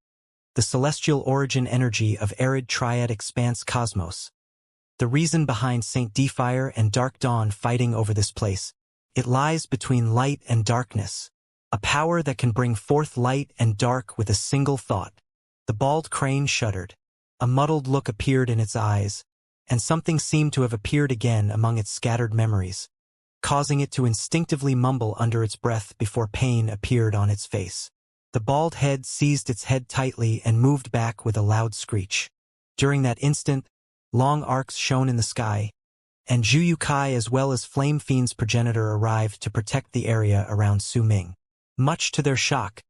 the celestial origin energy of arid triad expanse cosmos, the reason behind Saint Defire and Dark Dawn fighting over this place, it lies between light and darkness, a power that can bring forth light and dark with a single thought. The bald crane shuddered. A muddled look appeared in its eyes, and something seemed to have appeared again among its scattered memories, causing it to instinctively mumble under its breath before pain appeared on its face. The bald head seized its head tightly and moved back with a loud screech. During that instant, long arcs shone in the sky, and Zhu Kai as well as Flame Fiend's progenitor arrived to protect the area around Su Ming. Much to their shock,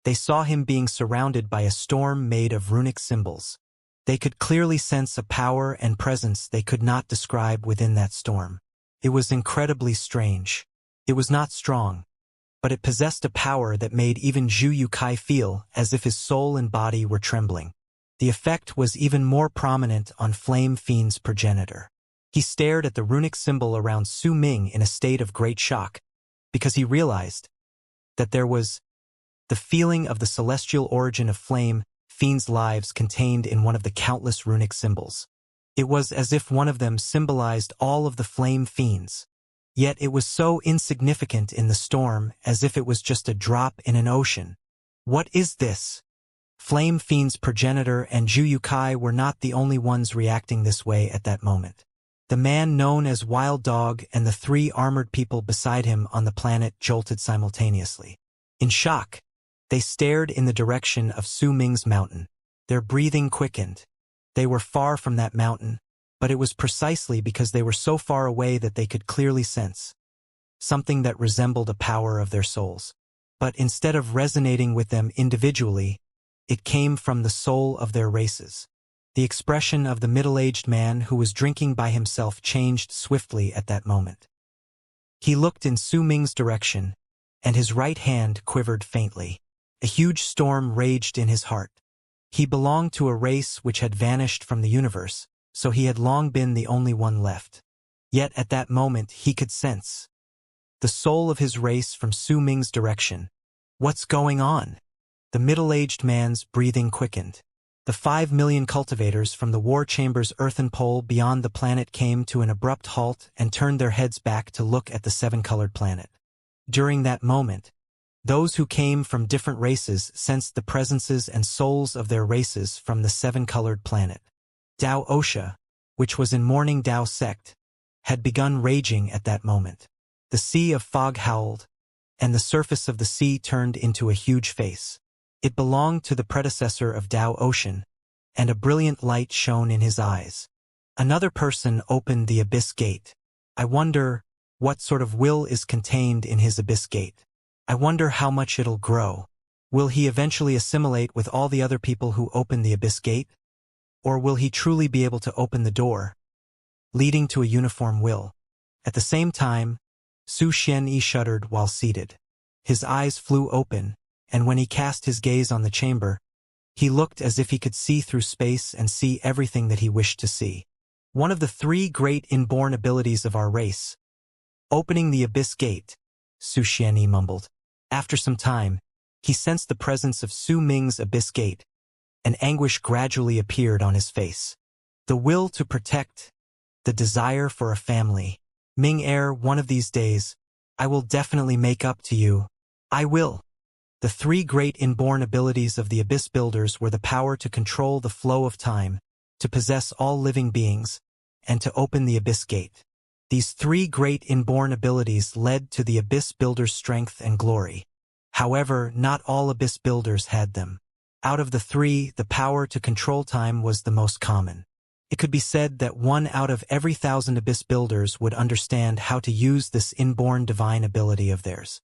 they saw him being surrounded by a storm made of runic symbols. They could clearly sense a power and presence they could not describe within that storm. It was incredibly strange. It was not strong, but it possessed a power that made even Zhu Kai feel as if his soul and body were trembling. The effect was even more prominent on Flame Fiend's progenitor. He stared at the runic symbol around Su Ming in a state of great shock, because he realized that there was the feeling of the celestial origin of Flame Fiend's lives contained in one of the countless runic symbols. It was as if one of them symbolized all of the Flame Fiends. Yet it was so insignificant in the storm as if it was just a drop in an ocean. What is this? Flame Fiend's progenitor and Zhu Kai were not the only ones reacting this way at that moment. The man known as Wild Dog and the 3 armored people beside him on the planet jolted simultaneously. In shock, they stared in the direction of Su Ming's mountain. Their breathing quickened. They were far from that mountain, but it was precisely because they were so far away that they could clearly sense something that resembled a power of their souls. But instead of resonating with them individually, it came from the soul of their races. The expression of the middle-aged man who was drinking by himself changed swiftly at that moment. He looked in Su Ming's direction, and his right hand quivered faintly. A huge storm raged in his heart. He belonged to a race which had vanished from the universe, so he had long been the only one left. Yet at that moment he could sense the soul of his race from Su Ming's direction. "What's going on?" The middle-aged man's breathing quickened. The 5 million cultivators from the war chamber's earthen pole beyond the planet came to an abrupt halt and turned their heads back to look at the seven-colored planet. During that moment, those who came from different races sensed the presences and souls of their races from the seven-colored planet. Dao Osha, which was in mourning Dao sect, had begun raging at that moment. The sea of fog howled, and the surface of the sea turned into a huge face. It belonged to the predecessor of Dao Ocean, and a brilliant light shone in his eyes. Another person opened the abyss gate. I wonder what sort of will is contained in his abyss gate. I wonder how much it'll grow. Will he eventually assimilate with all the other people who open the abyss gate? Or will he truly be able to open the door, leading to a uniform will? At the same time, Su Xianyi shuddered while seated. His eyes flew open, and when he cast his gaze on the chamber, he looked as if he could see through space and see everything that he wished to see. One of the 3 great inborn abilities of our race. Opening the abyss gate, Su Xianyi mumbled. After some time, he sensed the presence of Su Ming's abyss gate, and anguish gradually appeared on his face. The will to protect, the desire for a family. Ming Heir, one of these days, I will definitely make up to you. I will. The 3 great inborn abilities of the Abyss Builders were the power to control the flow of time, to possess all living beings, and to open the Abyss Gate. These 3 great inborn abilities led to the Abyss Builders' strength and glory. However, not all Abyss Builders had them. Out of the 3, the power to control time was the most common. It could be said that 1 out of every 1,000 Abyss Builders would understand how to use this inborn divine ability of theirs.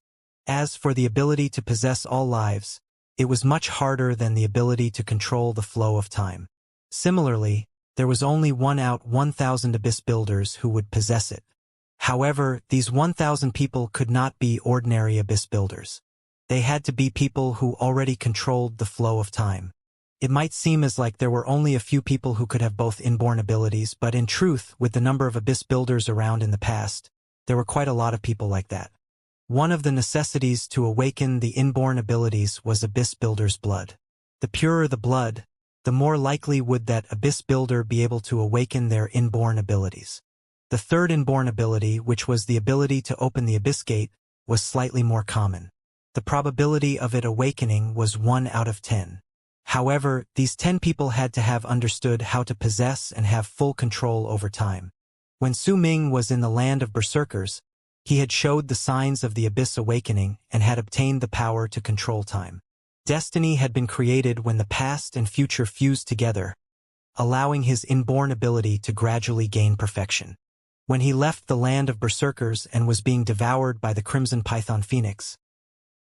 As for the ability to possess all lives, it was much harder than the ability to control the flow of time. Similarly, there was only 1 out 1,000 Abyss Builders who would possess it. However, these 1,000 people could not be ordinary Abyss Builders. They had to be people who already controlled the flow of time. It might seem as like there were only a few people who could have both inborn abilities, but in truth, with the number of Abyss Builders around in the past, there were quite a lot of people like that. One of the necessities to awaken the inborn abilities was Abyss Builder's blood. The purer the blood, the more likely would that Abyss Builder be able to awaken their inborn abilities. The third inborn ability, which was the ability to open the Abyss Gate, was slightly more common. The probability of it awakening was 1 out of 10. However, these 10 people had to have understood how to possess and have full control over time. When Su Ming was in the land of Berserkers, he had showed the signs of the Abyss awakening and had obtained the power to control time. Destiny had been created when the past and future fused together, allowing his inborn ability to gradually gain perfection. When he left the land of Berserkers and was being devoured by the Crimson Python Phoenix,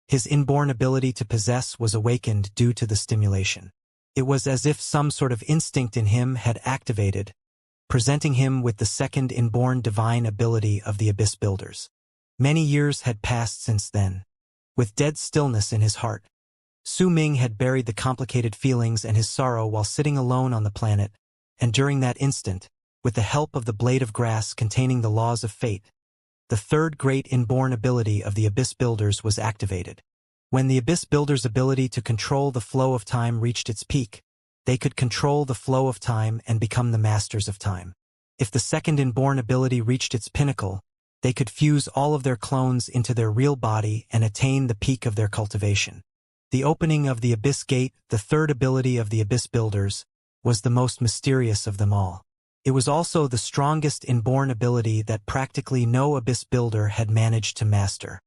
his inborn ability to possess was awakened due to the stimulation. It was as if some sort of instinct in him had activated, presenting him with the second inborn divine ability of the Abyss Builders. Many years had passed since then. With dead stillness in his heart, Su Ming had buried the complicated feelings and his sorrow while sitting alone on the planet, and during that instant, with the help of the blade of grass containing the laws of fate, the third great inborn ability of the Abyss Builders was activated. When the Abyss Builders' ability to control the flow of time reached its peak, they could control the flow of time and become the masters of time. If the second inborn ability reached its pinnacle, they could fuse all of their clones into their real body and attain the peak of their cultivation. The opening of the Abyss Gate, the third ability of the Abyss Builders, was the most mysterious of them all. It was also the strongest inborn ability that practically no Abyss Builder had managed to master.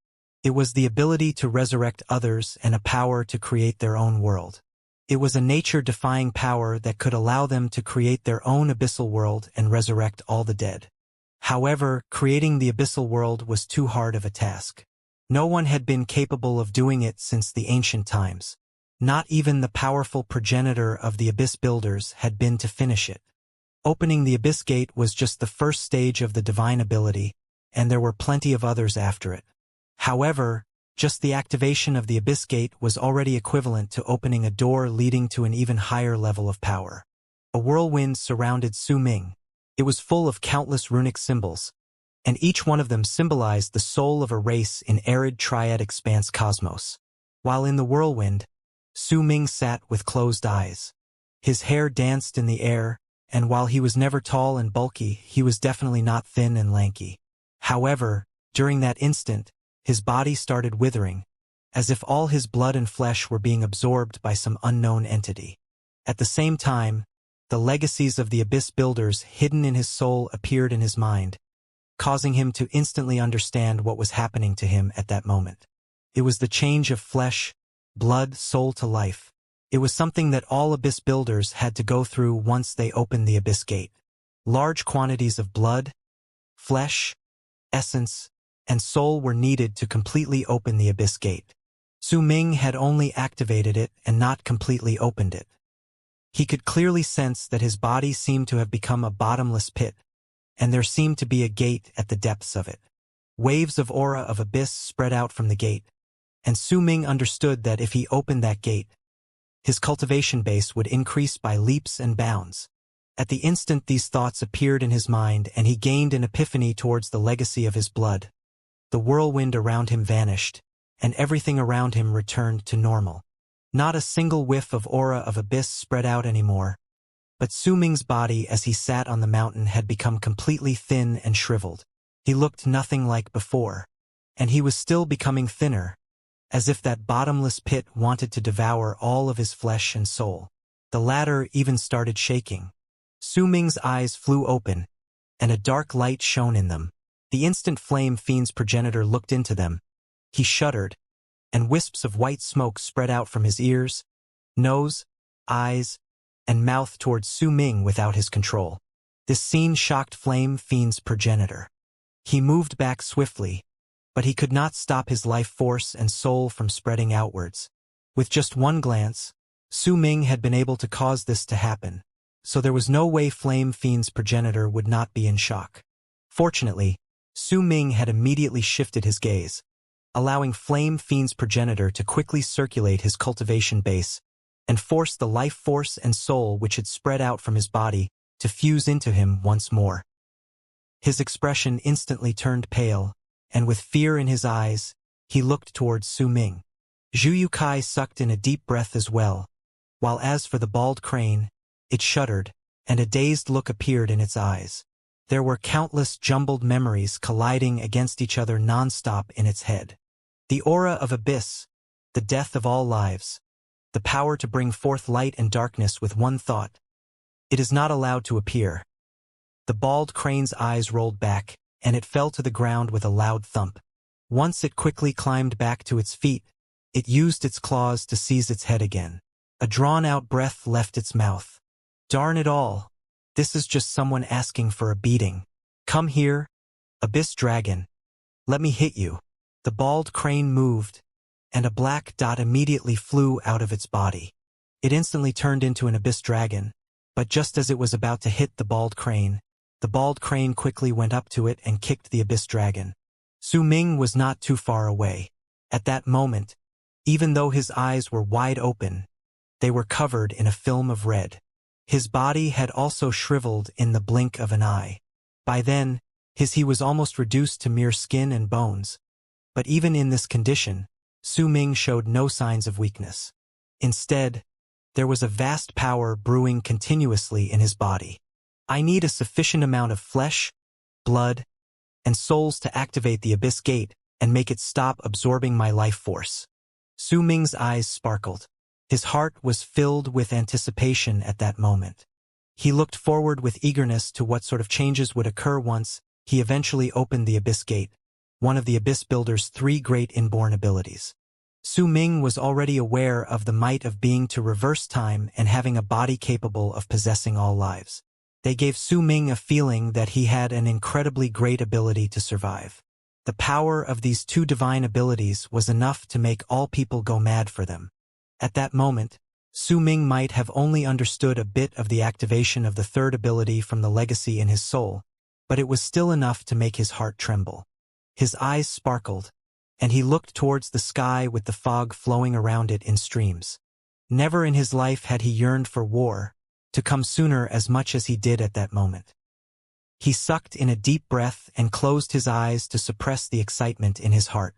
It was the ability to resurrect others and a power to create their own world. It was a nature-defying power that could allow them to create their own abyssal world and resurrect all the dead. However, creating the abyssal world was too hard of a task. No one had been capable of doing it since the ancient times. Not even the powerful progenitor of the Abyss Builders had been to finish it. Opening the Abyss Gate was just the first stage of the divine ability, and there were plenty of others after it. However, just the activation of the Abyss Gate was already equivalent to opening a door leading to an even higher level of power. A whirlwind surrounded Su Ming. It was full of countless runic symbols, and each one of them symbolized the soul of a race in arid triad expanse cosmos. While in the whirlwind, Su Ming sat with closed eyes. His hair danced in the air, and while he was never tall and bulky, he was definitely not thin and lanky. However, during that instant, his body started withering, as if all his blood and flesh were being absorbed by some unknown entity. At the same time, the legacies of the Abyss Builders hidden in his soul appeared in his mind, causing him to instantly understand what was happening to him at that moment. It was the change of flesh, blood, soul to life. It was something that all Abyss Builders had to go through once they opened the Abyss Gate. Large quantities of blood, flesh, essence, and soul were needed to completely open the Abyss Gate. Su Ming had only activated it and not completely opened it. He could clearly sense that his body seemed to have become a bottomless pit, and there seemed to be a gate at the depths of it. Waves of aura of abyss spread out from the gate, and Su Ming understood that if he opened that gate, his cultivation base would increase by leaps and bounds. At the instant these thoughts appeared in his mind, and he gained an epiphany towards the legacy of his blood. The whirlwind around him vanished, and everything around him returned to normal. Not a single whiff of aura of abyss spread out anymore, but Su Ming's body as he sat on the mountain had become completely thin and shriveled. He looked nothing like before, and he was still becoming thinner, as if that bottomless pit wanted to devour all of his flesh and soul. The latter even started shaking. Su Ming's eyes flew open, and a dark light shone in them. The instant Flame Fiend's progenitor looked into them. He shuddered, and wisps of white smoke spread out from his ears, nose, eyes, and mouth towards Su Ming without his control. This scene shocked Flame Fiend's progenitor. He moved back swiftly, but he could not stop his life force and soul from spreading outwards. With just one glance, Su Ming had been able to cause this to happen, so there was no way Flame Fiend's progenitor would not be in shock. Fortunately, Su Ming had immediately shifted his gaze, allowing Flame Fiend's progenitor to quickly circulate his cultivation base and force the life force and soul which had spread out from his body to fuse into him once more. His expression instantly turned pale, and with fear in his eyes, he looked towards Su Ming. Zhu Yukai sucked in a deep breath as well, while as for the bald crane, it shuddered, and a dazed look appeared in its eyes. There were countless jumbled memories colliding against each other non-stop in its head. The aura of abyss, the death of all lives, the power to bring forth light and darkness with one thought. It is not allowed to appear. The bald crane's eyes rolled back, and it fell to the ground with a loud thump. Once it quickly climbed back to its feet, it used its claws to seize its head again. A drawn-out breath left its mouth. Darn it all. This is just someone asking for a beating. Come here, Abyss Dragon. Let me hit you. The bald crane moved, and a black dot immediately flew out of its body. It instantly turned into an Abyss Dragon, but just as it was about to hit the bald crane quickly went up to it and kicked the Abyss Dragon. Su Ming was not too far away. At that moment, even though his eyes were wide open, they were covered in a film of red. His body had also shriveled in the blink of an eye. By then, he was almost reduced to mere skin and bones. But even in this condition, Su Ming showed no signs of weakness. Instead, there was a vast power brewing continuously in his body. I need a sufficient amount of flesh, blood, and souls to activate the Abyss Gate and make it stop absorbing my life force. Su Ming's eyes sparkled. His heart was filled with anticipation at that moment. He looked forward with eagerness to what sort of changes would occur once he eventually opened the Abyss Gate, one of the Abyss Builder's 3 great inborn abilities. Su Ming was already aware of the might of being to reverse time and having a body capable of possessing all lives. They gave Su Ming a feeling that he had an incredibly great ability to survive. The power of these two divine abilities was enough to make all people go mad for them. At that moment, Su Ming might have only understood a bit of the activation of the third ability from the legacy in his soul, but it was still enough to make his heart tremble. His eyes sparkled, and he looked towards the sky with the fog flowing around it in streams. Never in his life had he yearned for war to come sooner as much as he did at that moment. He sucked in a deep breath and closed his eyes to suppress the excitement in his heart.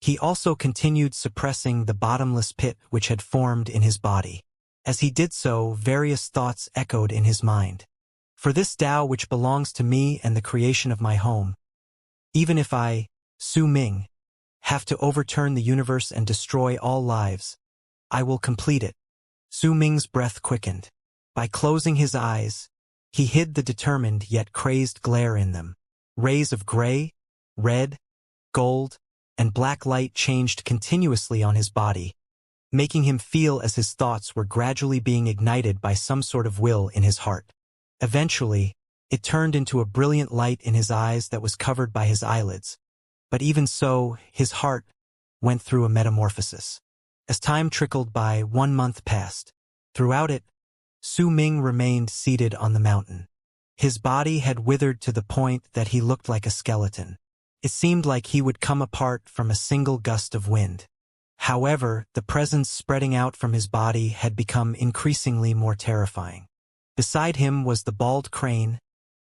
He also continued suppressing the bottomless pit which had formed in his body. As he did so, various thoughts echoed in his mind. For this Tao which belongs to me and the creation of my home, even if I, Su Ming, have to overturn the universe and destroy all lives, I will complete it. Su Ming's breath quickened. By closing his eyes, he hid the determined yet crazed glare in them. Rays of gray, red, gold, and black light changed continuously on his body, making him feel as his thoughts were gradually being ignited by some sort of will in his heart. Eventually, it turned into a brilliant light in his eyes that was covered by his eyelids. But even so, his heart went through a metamorphosis. As time trickled by, 1 month passed. Throughout it, Su Ming remained seated on the mountain. His body had withered to the point that he looked like a skeleton. It seemed like he would come apart from a single gust of wind. However, the presence spreading out from his body had become increasingly more terrifying. Beside him was the bald crane,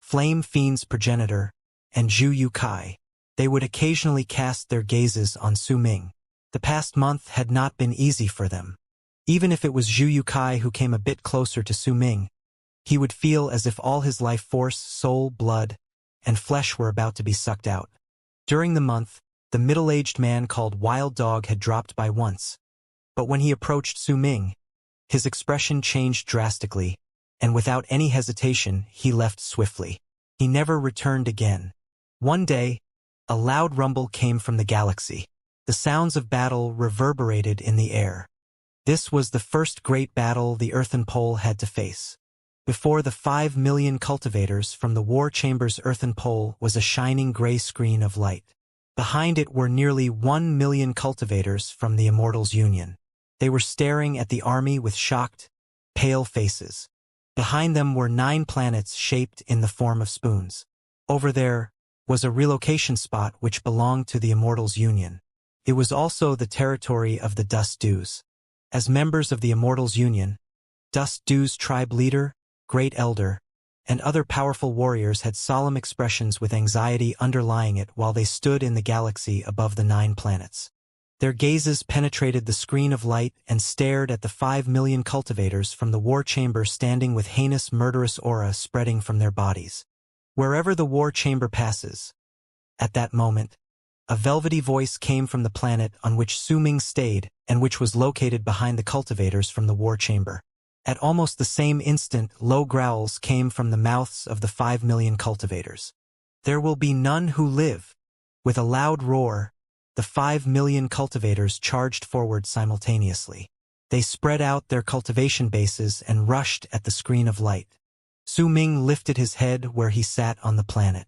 Flame Fiend's progenitor, and Zhu Yukai. They would occasionally cast their gazes on Su Ming. The past month had not been easy for them. Even if it was Zhu Yukai who came a bit closer to Su Ming, he would feel as if all his life force, soul, blood, and flesh were about to be sucked out. During the month, the middle-aged man called Wild Dog had dropped by once. But when he approached Su Ming, his expression changed drastically, and without any hesitation, he left swiftly. He never returned again. One day, a loud rumble came from the galaxy. The sounds of battle reverberated in the air. This was the first great battle the Earthen Pole had to face. Before the 5 million cultivators from the War Chamber's Earthen Pole was a shining gray screen of light. Behind it were nearly 1 million cultivators from the Immortal's Union. They were staring at the army with shocked, pale faces. Behind them were 9 planets shaped in the form of spoons. Over there was a relocation spot which belonged to the Immortal's Union. It was also the territory of the Dust Dews. As members of the Immortal's Union, Dust Dews tribe leader, Great Elder, and other powerful warriors had solemn expressions with anxiety underlying it while they stood in the galaxy above the 9 planets. Their gazes penetrated the screen of light and stared at the 5 million cultivators from the war chamber standing with heinous murderous aura spreading from their bodies. Wherever the war chamber passes, at that moment, a velvety voice came from the planet on which Su Ming stayed and which was located behind the cultivators from the war chamber. At almost the same instant, low growls came from the mouths of the 5 million cultivators. There will be none who live. With a loud roar, the 5 million cultivators charged forward simultaneously. They spread out their cultivation bases and rushed at the screen of light. Su Ming lifted his head where he sat on the planet.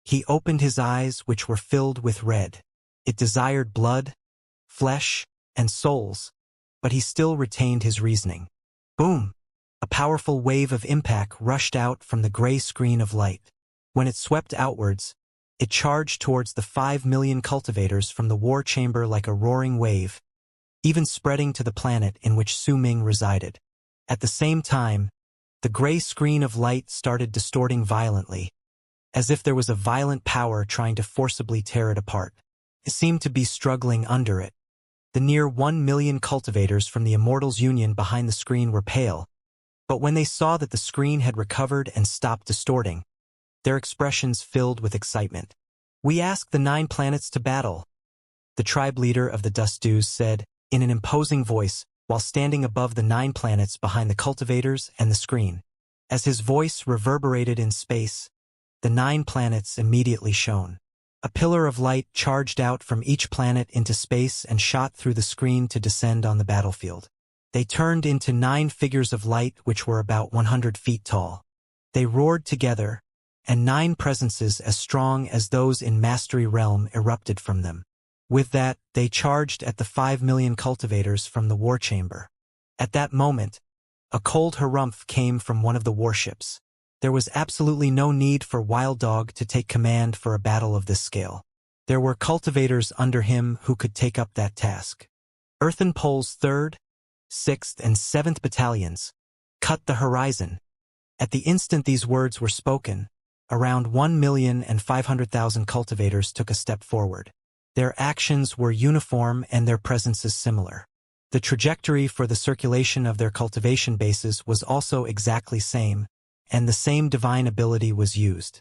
He opened his eyes, which were filled with red. It desired blood, flesh, and souls, but he still retained his reasoning. Boom! A powerful wave of impact rushed out from the gray screen of light. When it swept outwards, it charged towards the 5 million cultivators from the war chamber like a roaring wave, even spreading to the planet in which Su Ming resided. At the same time, the gray screen of light started distorting violently, as if there was a violent power trying to forcibly tear it apart. It seemed to be struggling under it. The near 1 million cultivators from the Immortal's Union behind the screen were pale, but when they saw that the screen had recovered and stopped distorting, their expressions filled with excitement. "We ask the 9 planets to battle," the tribe leader of the Dust Dews said, in an imposing voice, while standing above the 9 planets behind the cultivators and the screen. As his voice reverberated in space, the 9 planets immediately shone. A pillar of light charged out from each planet into space and shot through the screen to descend on the battlefield. They turned into 9 figures of light which were about 100 feet tall. They roared together, and 9 presences as strong as those in Mastery Realm erupted from them. With that, they charged at the 5 million cultivators from the war chamber. At that moment, a cold harumph came from one of the warships. There was absolutely no need for Wild Dog to take command for a battle of this scale. There were cultivators under him who could take up that task. Earthen Pole's 3rd, 6th, and 7th battalions cut the horizon. At the instant these words were spoken, around 1,500,000 cultivators took a step forward. Their actions were uniform and their presences similar. The trajectory for the circulation of their cultivation bases was also exactly same, and the same divine ability was used.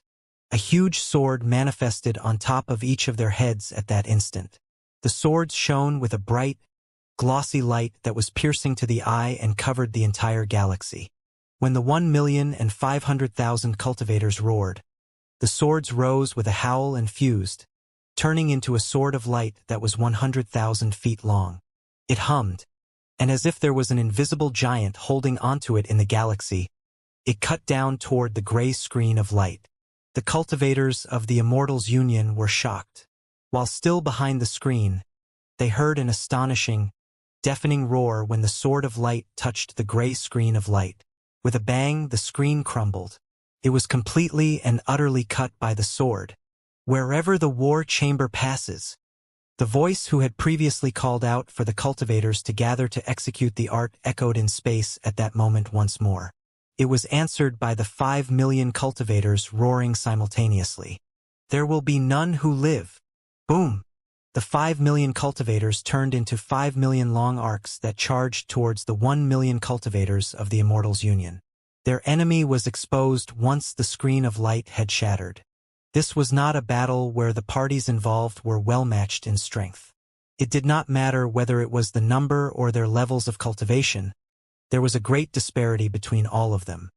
A huge sword manifested on top of each of their heads at that instant. The swords shone with a bright, glossy light that was piercing to the eye and covered the entire galaxy. When the 1,500,000 cultivators roared, the swords rose with a howl and fused, turning into a sword of light that was 100,000 feet long. It hummed, and as if there was an invisible giant holding onto it in the galaxy, it cut down toward the gray screen of light. The cultivators of the Immortals Union were shocked. While still behind the screen, they heard an astonishing, deafening roar when the sword of light touched the gray screen of light. With a bang, the screen crumbled. It was completely and utterly cut by the sword. Wherever the war chamber passes. The voice who had previously called out for the cultivators to gather to execute the art echoed in space at that moment once more. It was answered by the 5 million cultivators roaring simultaneously. There will be none who live. Boom! The 5 million cultivators turned into 5 million long arcs that charged towards the 1 million cultivators of the Immortals Union. Their enemy was exposed once the screen of light had shattered. This was not a battle where the parties involved were well matched in strength. It did not matter whether it was the number or their levels of cultivation. There was a great disparity between all of them.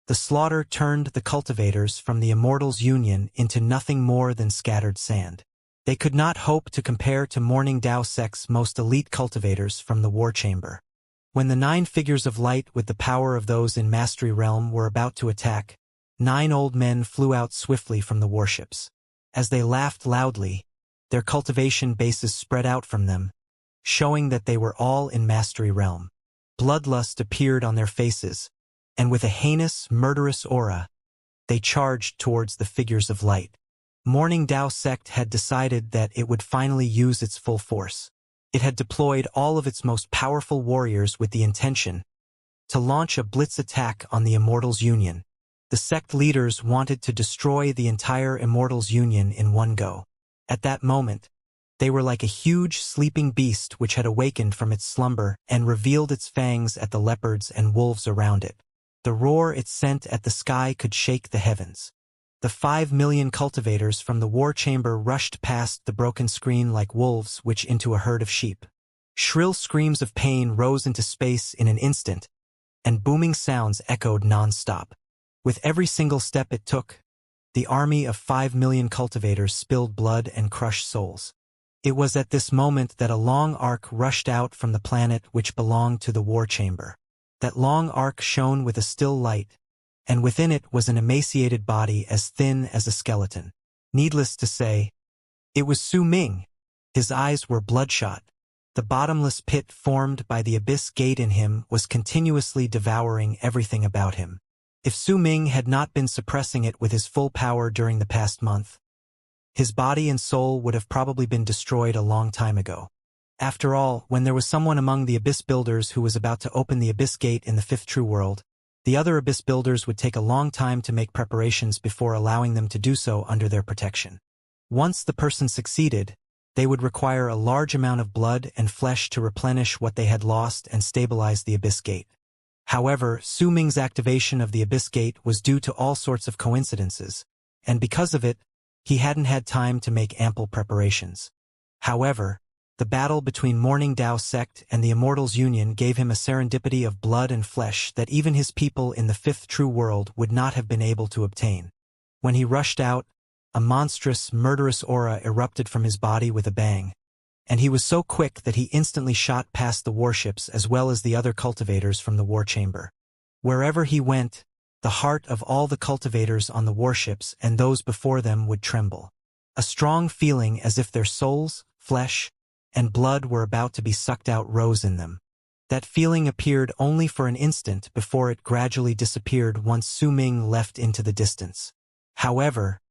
The slaughter turned the cultivators from the Immortals Union into nothing more than scattered sand. They could not hope to compare to Morning Dao Sect's most elite cultivators from the war chamber. When the 9 figures of light with the power of those in Mastery Realm were about to attack, 9 old men flew out swiftly from the warships. As they laughed loudly, their cultivation bases spread out from them, showing that they were all in Mastery Realm. Bloodlust appeared on their faces, and with a heinous, murderous aura, they charged towards the figures of light. Morning Dao Sect had decided that it would finally use its full force. It had deployed all of its most powerful warriors with the intention to launch a blitz attack on the Immortals Union. The sect leaders wanted to destroy the entire Immortals Union in one go. At that moment, they were like a huge sleeping beast which had awakened from its slumber and revealed its fangs at the leopards and wolves around it. The roar it sent at the sky could shake the heavens. The 5 million cultivators from the war chamber rushed past the broken screen like wolves which into a herd of sheep. Shrill screams of pain rose into space in an instant, and booming sounds echoed non-stop. With every single step it took, the army of 5 million cultivators spilled blood and crushed souls. It was at this moment that a long arc rushed out from the planet which belonged to the war chamber. That long arc shone with a still light, and within it was an emaciated body as thin as a skeleton. Needless to say, it was Su Ming. His eyes were bloodshot. The bottomless pit formed by the abyss gate in him was continuously devouring everything about him. If Su Ming had not been suppressing it with his full power during the past month, his body and soul would have probably been destroyed a long time ago. After all, when there was someone among the Abyss Builders who was about to open the Abyss Gate in the 5th True World, the other Abyss Builders would take a long time to make preparations before allowing them to do so under their protection. Once the person succeeded, they would require a large amount of blood and flesh to replenish what they had lost and stabilize the Abyss Gate. However, Su Ming's activation of the Abyss Gate was due to all sorts of coincidences, and because of it, he hadn't had time to make ample preparations. However, the battle between Morning Dao Sect and the Immortals Union gave him a serendipity of blood and flesh that even his people in the 5th True World would not have been able to obtain. When he rushed out, a monstrous, murderous aura erupted from his body with a bang, and he was so quick that he instantly shot past the warships as well as the other cultivators from the war chamber. Wherever he went, the heart of all the cultivators on the warships and those before them would tremble. A strong feeling as if their souls, flesh, and blood were about to be sucked out rose in them. That feeling appeared only for an instant before it gradually disappeared once Su Ming left into the distance. However,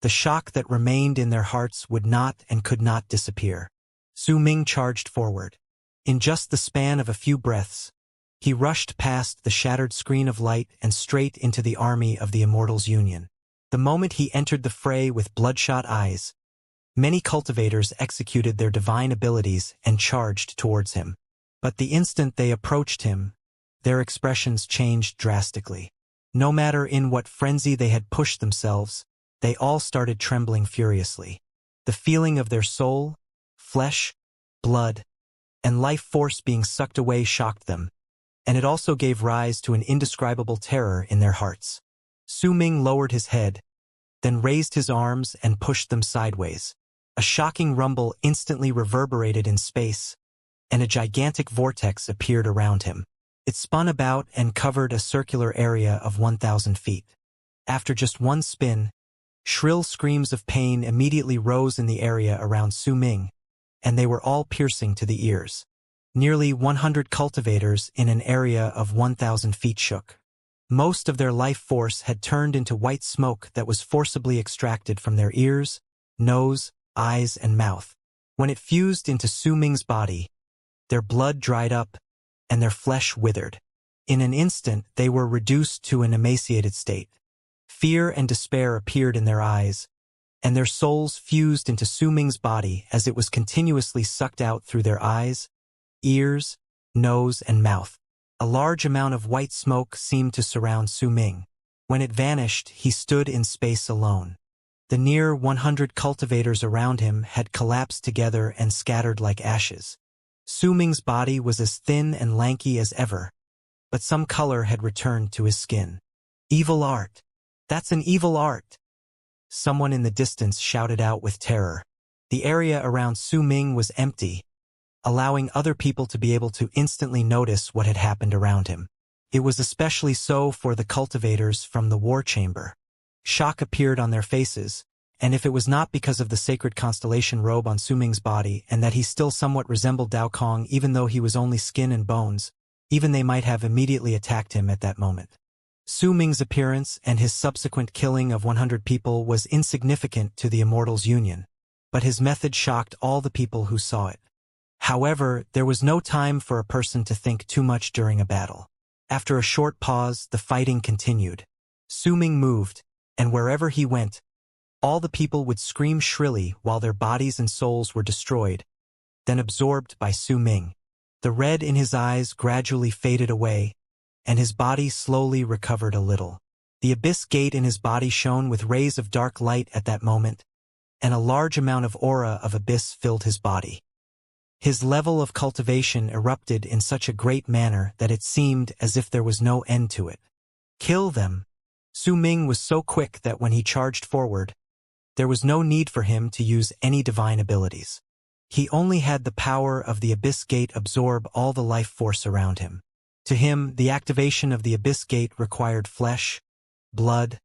the shock that remained in their hearts would not and could not disappear. Su Ming charged forward. In just the span of a few breaths, he rushed past the shattered screen of light and straight into the army of the Immortals' Union. The moment he entered the fray with bloodshot eyes, many cultivators executed their divine abilities and charged towards him. But the instant they approached him, their expressions changed drastically. No matter in what frenzy they had pushed themselves, they all started trembling furiously. The feeling of their soul, flesh, blood, and life force being sucked away shocked them, and it also gave rise to an indescribable terror in their hearts. Su Ming lowered his head, then raised his arms and pushed them sideways. A shocking rumble instantly reverberated in space, and a gigantic vortex appeared around him. It spun about and covered a circular area of 1,000 feet. After just one spin, shrill screams of pain immediately rose in the area around Su Ming, and they were all piercing to the ears. Nearly 100 cultivators in an area of 1,000 feet shook. Most of their life force had turned into white smoke that was forcibly extracted from their ears, nose, eyes, and mouth. When it fused into Su Ming's body, their blood dried up, and their flesh withered. In an instant, they were reduced to an emaciated state. Fear and despair appeared in their eyes, and their souls fused into Su Ming's body as it was continuously sucked out through their eyes, ears, nose, and mouth. A large amount of white smoke seemed to surround Su Ming. When it vanished, he stood in space alone. The near 100 cultivators around him had collapsed together and scattered like ashes. Su Ming's body was as thin and lanky as ever, but some color had returned to his skin. Evil art! That's an evil art! Someone in the distance shouted out with terror. The area around Su Ming was empty, allowing other people to be able to instantly notice what had happened around him. It was especially so for the cultivators from the war chamber. Shock appeared on their faces, and if it was not because of the sacred constellation robe on Su Ming's body and that he still somewhat resembled Dao Kong even though he was only skin and bones, even they might have immediately attacked him at that moment. Su Ming's appearance and his subsequent killing of 100 people was insignificant to the Immortals' Union, but his method shocked all the people who saw it. However, there was no time for a person to think too much during a battle. After a short pause, the fighting continued. Su Ming moved, and wherever he went, all the people would scream shrilly while their bodies and souls were destroyed, then absorbed by Su Ming. The red in his eyes gradually faded away, and his body slowly recovered a little. The abyss gate in his body shone with rays of dark light at that moment, and a large amount of aura of abyss filled his body. His level of cultivation erupted in such a great manner that it seemed as if there was no end to it. Kill them! Su Ming was so quick that when he charged forward, there was no need for him to use any divine abilities. He only had the power of the Abyss Gate absorb all the life force around him. To him, the activation of the Abyss Gate required flesh, blood,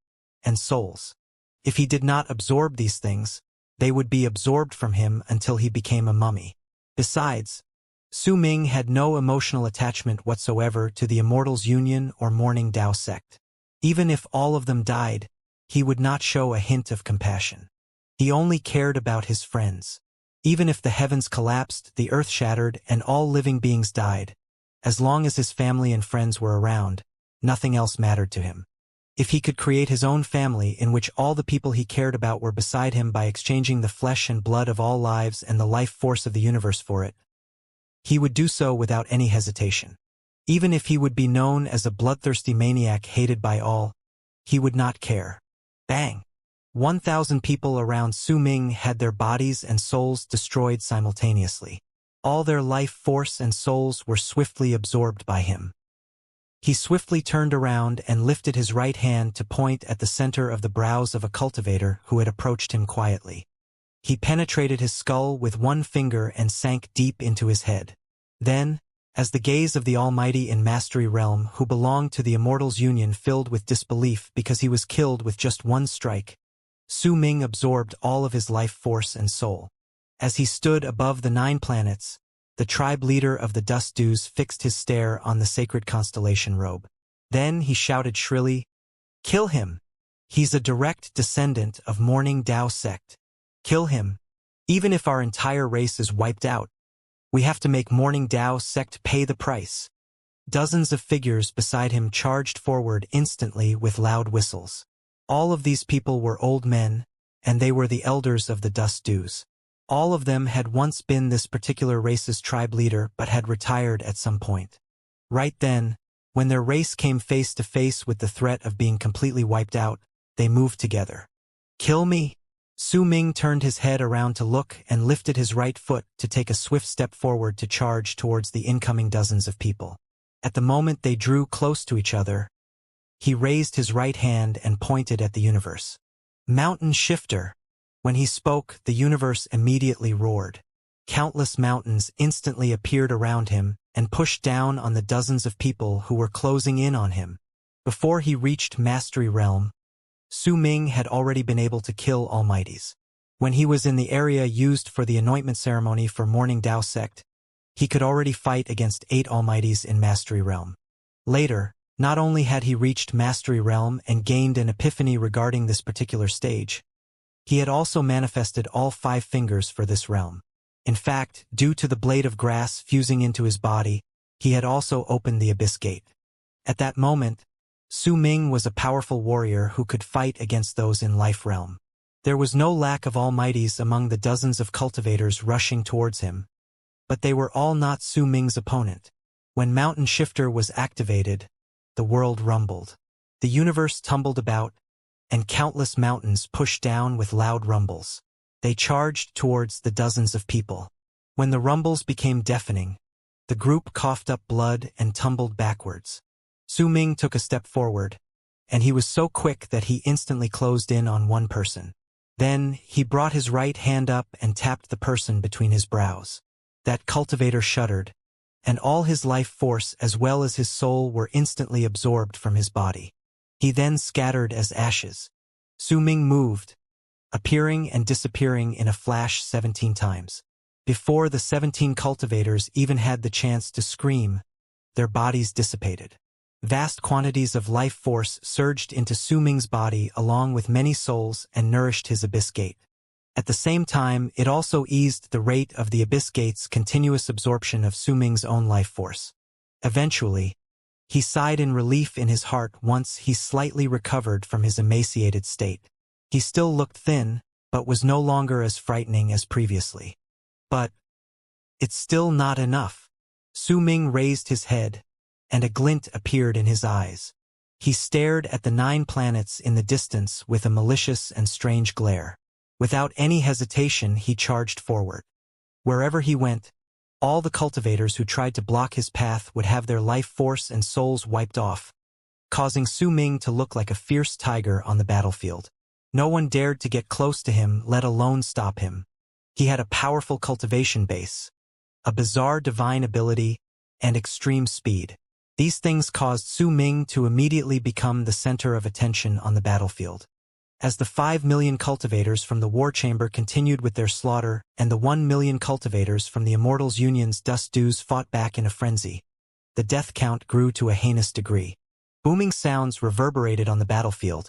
and souls. If he did not absorb these things, they would be absorbed from him until he became a mummy. Besides, Su Ming had no emotional attachment whatsoever to the Immortals' Union or Morning Dao sect. Even if all of them died, he would not show a hint of compassion. He only cared about his friends. Even if the heavens collapsed, the earth shattered, and all living beings died, as long as his family and friends were around, nothing else mattered to him. If he could create his own family in which all the people he cared about were beside him by exchanging the flesh and blood of all lives and the life force of the universe for it, he would do so without any hesitation. Even if he would be known as a bloodthirsty maniac hated by all, he would not care. Bang! 1,000 people around Su Ming had their bodies and souls destroyed simultaneously. All their life force and souls were swiftly absorbed by him. He swiftly turned around and lifted his right hand to point at the center of the brows of a cultivator who had approached him quietly. He penetrated his skull with one finger and sank deep into his head. Then, as the gaze of the Almighty in Mastery Realm who belonged to the Immortal's union filled with disbelief because he was killed with just one strike, Su Ming absorbed all of his life force and soul. As he stood above the 9 planets, the tribe leader of the Dust Dews fixed his stare on the sacred constellation robe. Then he shouted shrilly, "Kill him! He's a direct descendant of Morning Dao sect. Kill him! Even if our entire race is wiped out, we have to make Morning Dao sect pay the price." Dozens of figures beside him charged forward instantly with loud whistles. All of these people were old men, and they were the elders of the Dust Dews. All of them had once been this particular race's tribe leader but had retired at some point. Right then, when their race came face to face with the threat of being completely wiped out, they moved together. "Kill me?" Su Ming turned his head around to look and lifted his right foot to take a swift step forward to charge towards the incoming dozens of people. At the moment they drew close to each other, he raised his right hand and pointed at the universe. "Mountain Shifter." When he spoke, the universe immediately roared. Countless mountains instantly appeared around him and pushed down on the dozens of people who were closing in on him. Before he reached Mastery Realm, Su Ming had already been able to kill Almighties. When he was in the area used for the anointment ceremony for Morning Dao sect, he could already fight against 8 Almighties in Mastery Realm. Later, not only had he reached Mastery Realm and gained an epiphany regarding this particular stage, he had also manifested all 5 fingers for this realm. In fact, due to the blade of grass fusing into his body, he had also opened the Abyss Gate. At that moment, Su Ming was a powerful warrior who could fight against those in Life Realm. There was no lack of Almighties among the dozens of cultivators rushing towards him, but they were all not Su Ming's opponent. When Mountain Shifter was activated, the world rumbled. The universe tumbled about, and countless mountains pushed down with loud rumbles. They charged towards the dozens of people. When the rumbles became deafening, the group coughed up blood and tumbled backwards. Su Ming took a step forward, and he was so quick that he instantly closed in on one person. Then he brought his right hand up and tapped the person between his brows. That cultivator shuddered, and all his life force as well as his soul were instantly absorbed from his body. He then scattered as ashes. Su Ming moved, appearing and disappearing in a flash 17 times. Before the 17 cultivators even had the chance to scream, their bodies dissipated. Vast quantities of life force surged into Su Ming's body along with many souls and nourished his Abyss Gate. At the same time, it also eased the rate of the Abyss Gate's continuous absorption of Su Ming's own life force. Eventually, he sighed in relief in his heart once he slightly recovered from his emaciated state. He still looked thin, but was no longer as frightening as previously. But it's still not enough. Su Ming raised his head, and a glint appeared in his eyes. He stared at the 9 planets in the distance with a malicious and strange glare. Without any hesitation, he charged forward. Wherever he went, all the cultivators who tried to block his path would have their life force and souls wiped off, causing Su Ming to look like a fierce tiger on the battlefield. No one dared to get close to him, let alone stop him. He had a powerful cultivation base, a bizarre divine ability, and extreme speed. These things caused Su Ming to immediately become the center of attention on the battlefield. As the 5 million cultivators from the war chamber continued with their slaughter and the 1 million cultivators from the Immortal's Union's Dust Dews fought back in a frenzy, the death count grew to a heinous degree. Booming sounds reverberated on the battlefield,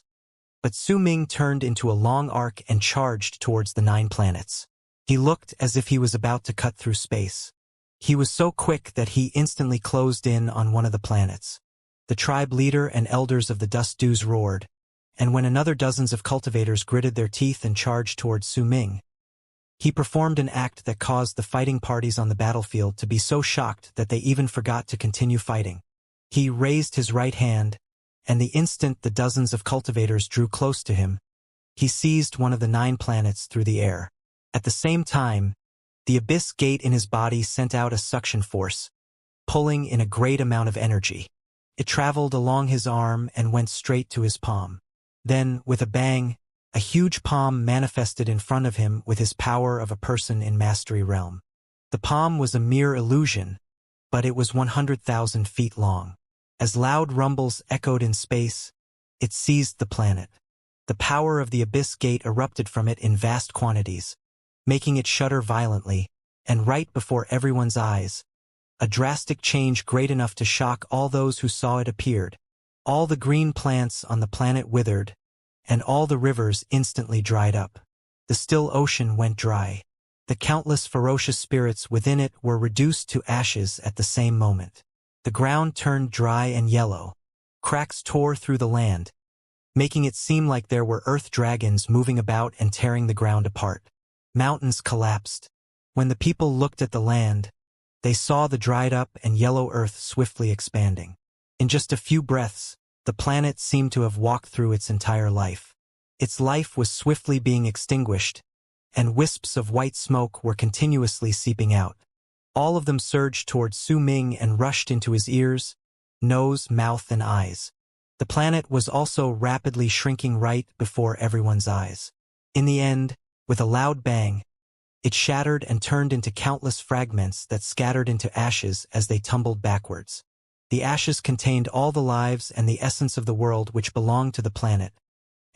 but Su Ming turned into a long arc and charged towards the 9 planets. He looked as if he was about to cut through space. He was so quick that he instantly closed in on one of the planets. The tribe leader and elders of the Dust Dews roared, and when another dozens of cultivators gritted their teeth and charged towards Su Ming, he performed an act that caused the fighting parties on the battlefield to be so shocked that they even forgot to continue fighting. He raised his right hand, and the instant the dozens of cultivators drew close to him, he seized one of the 9 planets through the air. At the same time, the Abyss Gate in his body sent out a suction force, pulling in a great amount of energy. It traveled along his arm and went straight to his palm. Then, with a bang, a huge palm manifested in front of him with his power of a person in Mastery Realm. The palm was a mere illusion, but it was 100,000 feet long. As loud rumbles echoed in space, it seized the planet. The power of the Abyss Gate erupted from it in vast quantities, making it shudder violently, and right before everyone's eyes, a drastic change great enough to shock all those who saw it appeared. All the green plants on the planet withered, and all the rivers instantly dried up. The still ocean went dry. The countless ferocious spirits within it were reduced to ashes at the same moment. The ground turned dry and yellow. Cracks tore through the land, making it seem like there were earth dragons moving about and tearing the ground apart. Mountains collapsed. When the people looked at the land, they saw the dried up and yellow earth swiftly expanding. In just a few breaths, the planet seemed to have walked through its entire life. Its life was swiftly being extinguished, and wisps of white smoke were continuously seeping out. All of them surged towards Su Ming and rushed into his ears, nose, mouth, and eyes. The planet was also rapidly shrinking right before everyone's eyes. In the end, with a loud bang, it shattered and turned into countless fragments that scattered into ashes as they tumbled backwards. The ashes contained all the lives and the essence of the world which belonged to the planet,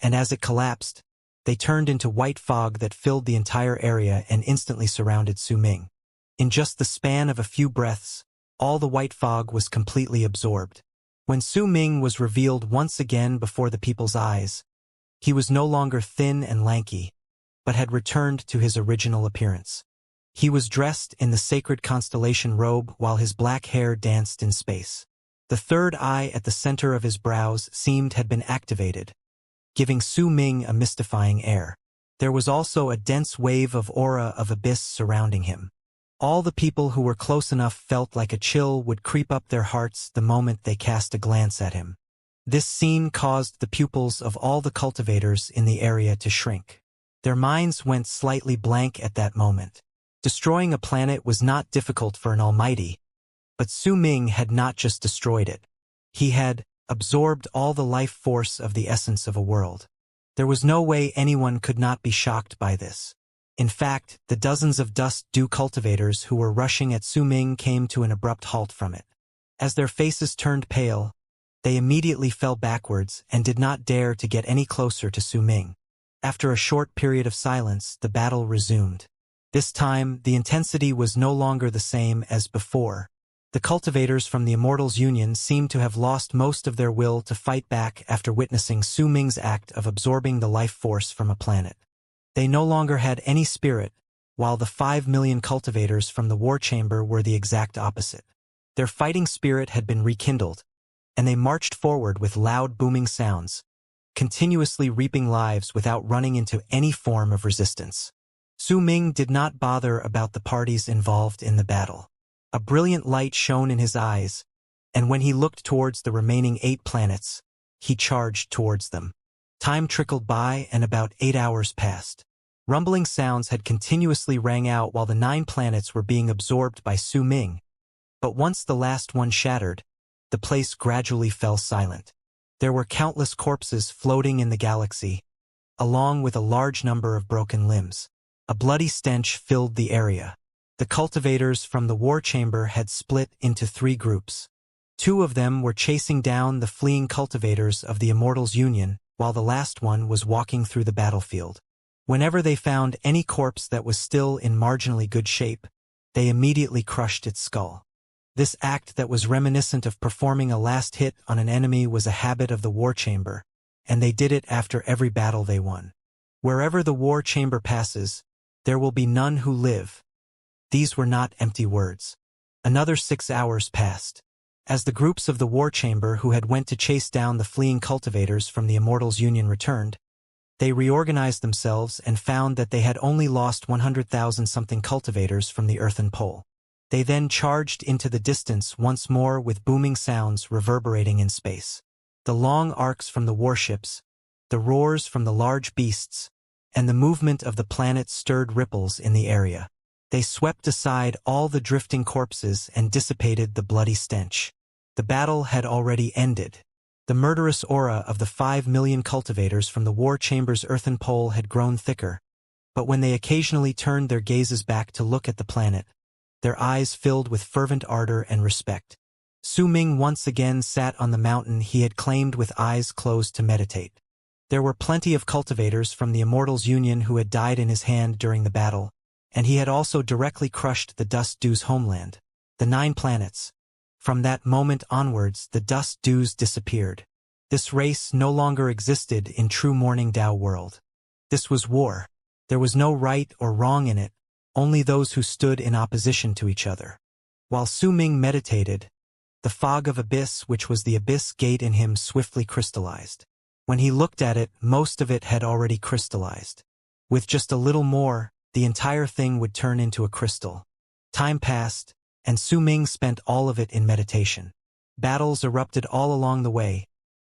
and as it collapsed, they turned into white fog that filled the entire area and instantly surrounded Su Ming. In just the span of a few breaths, all the white fog was completely absorbed. When Su Ming was revealed once again before the people's eyes, he was no longer thin and lanky, but had returned to his original appearance. He was dressed in the sacred constellation robe while his black hair danced in space. The third eye at the center of his brows seemed had been activated, giving Su Ming a mystifying air. There was also a dense wave of aura of abyss surrounding him. All the people who were close enough felt like a chill would creep up their hearts the moment they cast a glance at him. This scene caused the pupils of all the cultivators in the area to shrink. Their minds went slightly blank at that moment. Destroying a planet was not difficult for an almighty, but Su Ming had not just destroyed it. He had absorbed all the life force of the essence of a world. There was no way anyone could not be shocked by this. In fact, the dozens of dust-dew cultivators who were rushing at Su Ming came to an abrupt halt from it. As their faces turned pale, they immediately fell backwards and did not dare to get any closer to Su Ming. After a short period of silence, the battle resumed. This time, the intensity was no longer the same as before. The cultivators from the Immortal's Union seemed to have lost most of their will to fight back after witnessing Su Ming's act of absorbing the life force from a planet. They no longer had any spirit, while the 5 million cultivators from the war chamber were the exact opposite. Their fighting spirit had been rekindled, and they marched forward with loud booming sounds, continuously reaping lives without running into any form of resistance. Su Ming did not bother about the parties involved in the battle. A brilliant light shone in his eyes, and when he looked towards the remaining 8 planets, he charged towards them. Time trickled by and about 8 hours passed. Rumbling sounds had continuously rang out while the 9 planets were being absorbed by Su Ming, but once the last one shattered, the place gradually fell silent. There were countless corpses floating in the galaxy, along with a large number of broken limbs. A bloody stench filled the area. The cultivators from the war chamber had split into 3 groups. 2 of them were chasing down the fleeing cultivators of the Immortal's Union, while the last one was walking through the battlefield. Whenever they found any corpse that was still in marginally good shape, they immediately crushed its skull. This act that was reminiscent of performing a last hit on an enemy was a habit of the war chamber, and they did it after every battle they won. Wherever the war chamber passes, there will be none who live. These were not empty words. Another 6 hours passed. As the groups of the war chamber who had went to chase down the fleeing cultivators from the Immortal's Union returned, they reorganized themselves and found that they had only lost 100,000-something cultivators from the earthen pole. They then charged into the distance once more with booming sounds reverberating in space. The long arcs from the warships, the roars from the large beasts, and the movement of the planet stirred ripples in the area. They swept aside all the drifting corpses and dissipated the bloody stench. The battle had already ended. The murderous aura of the 5 million cultivators from the war chamber's earthen pole had grown thicker, but when they occasionally turned their gazes back to look at the planet, their eyes filled with fervent ardor and respect. Su Ming once again sat on the mountain he had claimed with eyes closed to meditate. There were plenty of cultivators from the Immortal's Union who had died in his hand during the battle, and he had also directly crushed the Dust Dew's homeland, the 9 planets. From that moment onwards, the Dust Dews disappeared. This race no longer existed in true Morning Dao world. This was war. There was no right or wrong in it, only those who stood in opposition to each other. While Su Ming meditated, the fog of abyss, which was the abyss gate in him, swiftly crystallized. When he looked at it, most of it had already crystallized. With just a little more, the entire thing would turn into a crystal. Time passed, and Su Ming spent all of it in meditation. Battles erupted all along the way,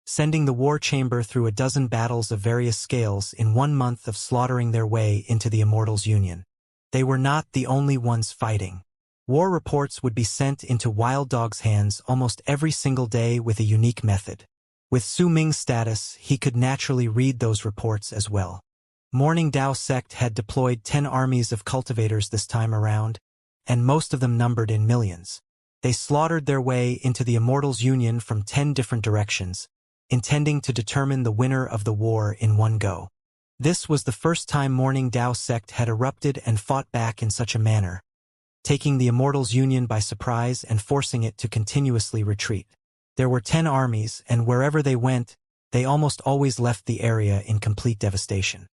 sending the war chamber through a dozen battles of various scales in 1 month of slaughtering their way into the Immortal's Union. They were not the only ones fighting. War reports would be sent into Wild Dog's hands almost every single day with a unique method. With Su Ming's status, he could naturally read those reports as well. Morning Dao sect had deployed 10 armies of cultivators this time around, and most of them numbered in millions. They slaughtered their way into the Immortal's Union from 10 different directions, intending to determine the winner of the war in one go. This was the first time Morning Dao sect had erupted and fought back in such a manner, taking the Immortal's Union by surprise and forcing it to continuously retreat. There were 10 armies, and wherever they went, they almost always left the area in complete devastation.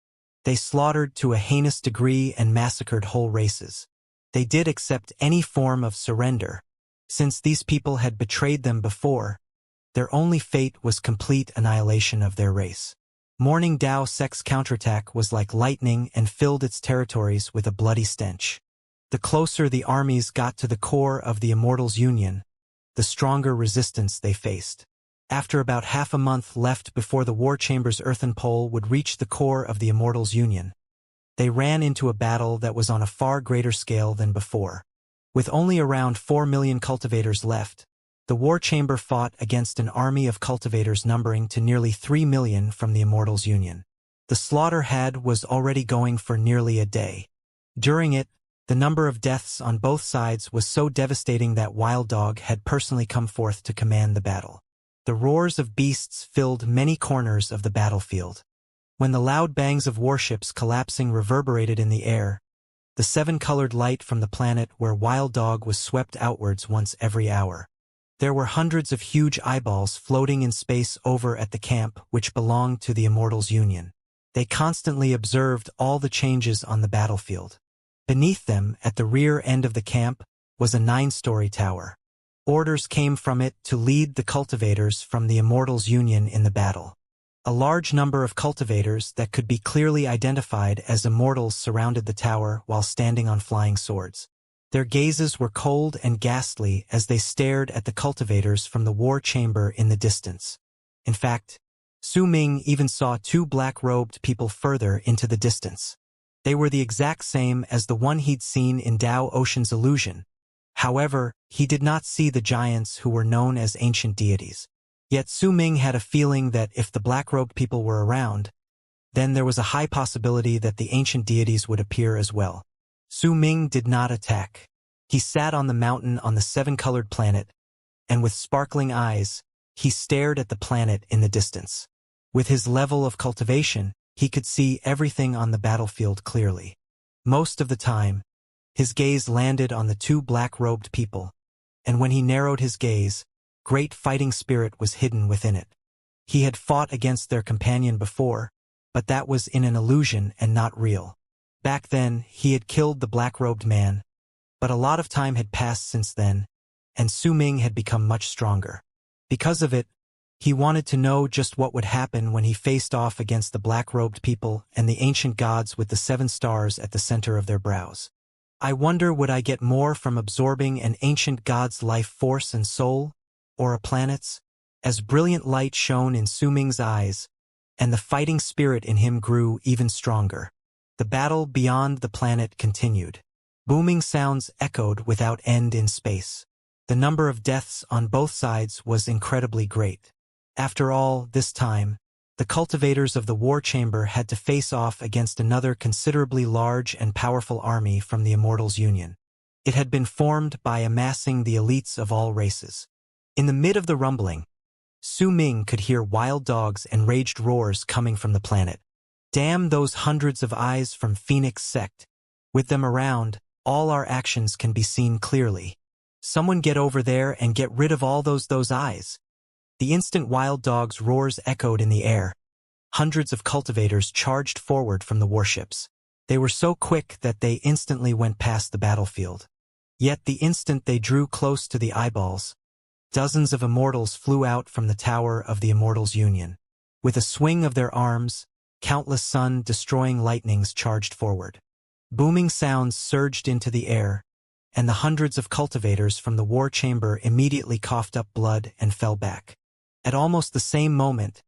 They slaughtered to a heinous degree and massacred whole races. They did accept any form of surrender. Since these people had betrayed them before, their only fate was complete annihilation of their race. Morning Dao sect's counterattack was like lightning and filled its territories with a bloody stench. The closer the armies got to the core of the Immortal's Union, the stronger resistance they faced. After about half a month left before the war chamber's earthen pole would reach the core of the Immortal's Union, they ran into a battle that was on a far greater scale than before. With only around 4 million cultivators left, the war chamber fought against an army of cultivators numbering to nearly 3 million from the Immortal's Union. The slaughter was already going for nearly a day. During it, the number of deaths on both sides was so devastating that Wild Dog had personally come forth to command the battle. The roars of beasts filled many corners of the battlefield. When the loud bangs of warships collapsing reverberated in the air, the 7-colored light from the planet where Wild Dog was swept outwards once every hour. There were hundreds of huge eyeballs floating in space over at the camp which belonged to the Immortal's Union. They constantly observed all the changes on the battlefield. Beneath them, at the rear end of the camp, was a 9-story tower. Orders came from it to lead the cultivators from the Immortal's Union in the battle. A large number of cultivators that could be clearly identified as immortals surrounded the tower while standing on flying swords. Their gazes were cold and ghastly as they stared at the cultivators from the war chamber in the distance. In fact, Su Ming even saw 2 black-robed people further into the distance. They were the exact same as the one he'd seen in Dao Ocean's illusion. However, he did not see the giants who were known as ancient deities. Yet Su Ming had a feeling that if the black-robed people were around, then there was a high possibility that the ancient deities would appear as well. Su Ming did not attack. He sat on the mountain on the 7-colored planet, and with sparkling eyes, he stared at the planet in the distance. With his level of cultivation, he could see everything on the battlefield clearly. Most of the time, his gaze landed on the 2 black-robed people, and when he narrowed his gaze, great fighting spirit was hidden within it. He had fought against their companion before, but that was in an illusion and not real. Back then, he had killed the black-robed man, but a lot of time had passed since then, and Su Ming had become much stronger. Because of it, he wanted to know just what would happen when he faced off against the black-robed people and the ancient gods with the 7 stars at the center of their brows. I wonder, would I get more from absorbing an ancient god's life force and soul, or a planet's? As brilliant light shone in Su Ming's eyes, and the fighting spirit in him grew even stronger. The battle beyond the planet continued. Booming sounds echoed without end in space. The number of deaths on both sides was incredibly great. After all, this time, the cultivators of the war chamber had to face off against another considerably large and powerful army from the Immortals' Union. It had been formed by amassing the elites of all races. In the mid of the rumbling, Su Ming could hear wild dogs and raged roars coming from the planet. Damn those hundreds of eyes from Phoenix Sect. With them around, all our actions can be seen clearly. Someone get over there and get rid of all those eyes. The instant wild dogs' roars echoed in the air. Hundreds of cultivators charged forward from the warships. They were so quick that they instantly went past the battlefield. Yet the instant they drew close to the eyeballs, dozens of immortals flew out from the tower of the Immortals' Union. With a swing of their arms, countless sun-destroying lightnings charged forward. Booming sounds surged into the air, and the hundreds of cultivators from the war chamber immediately coughed up blood and fell back. At almost the same moment,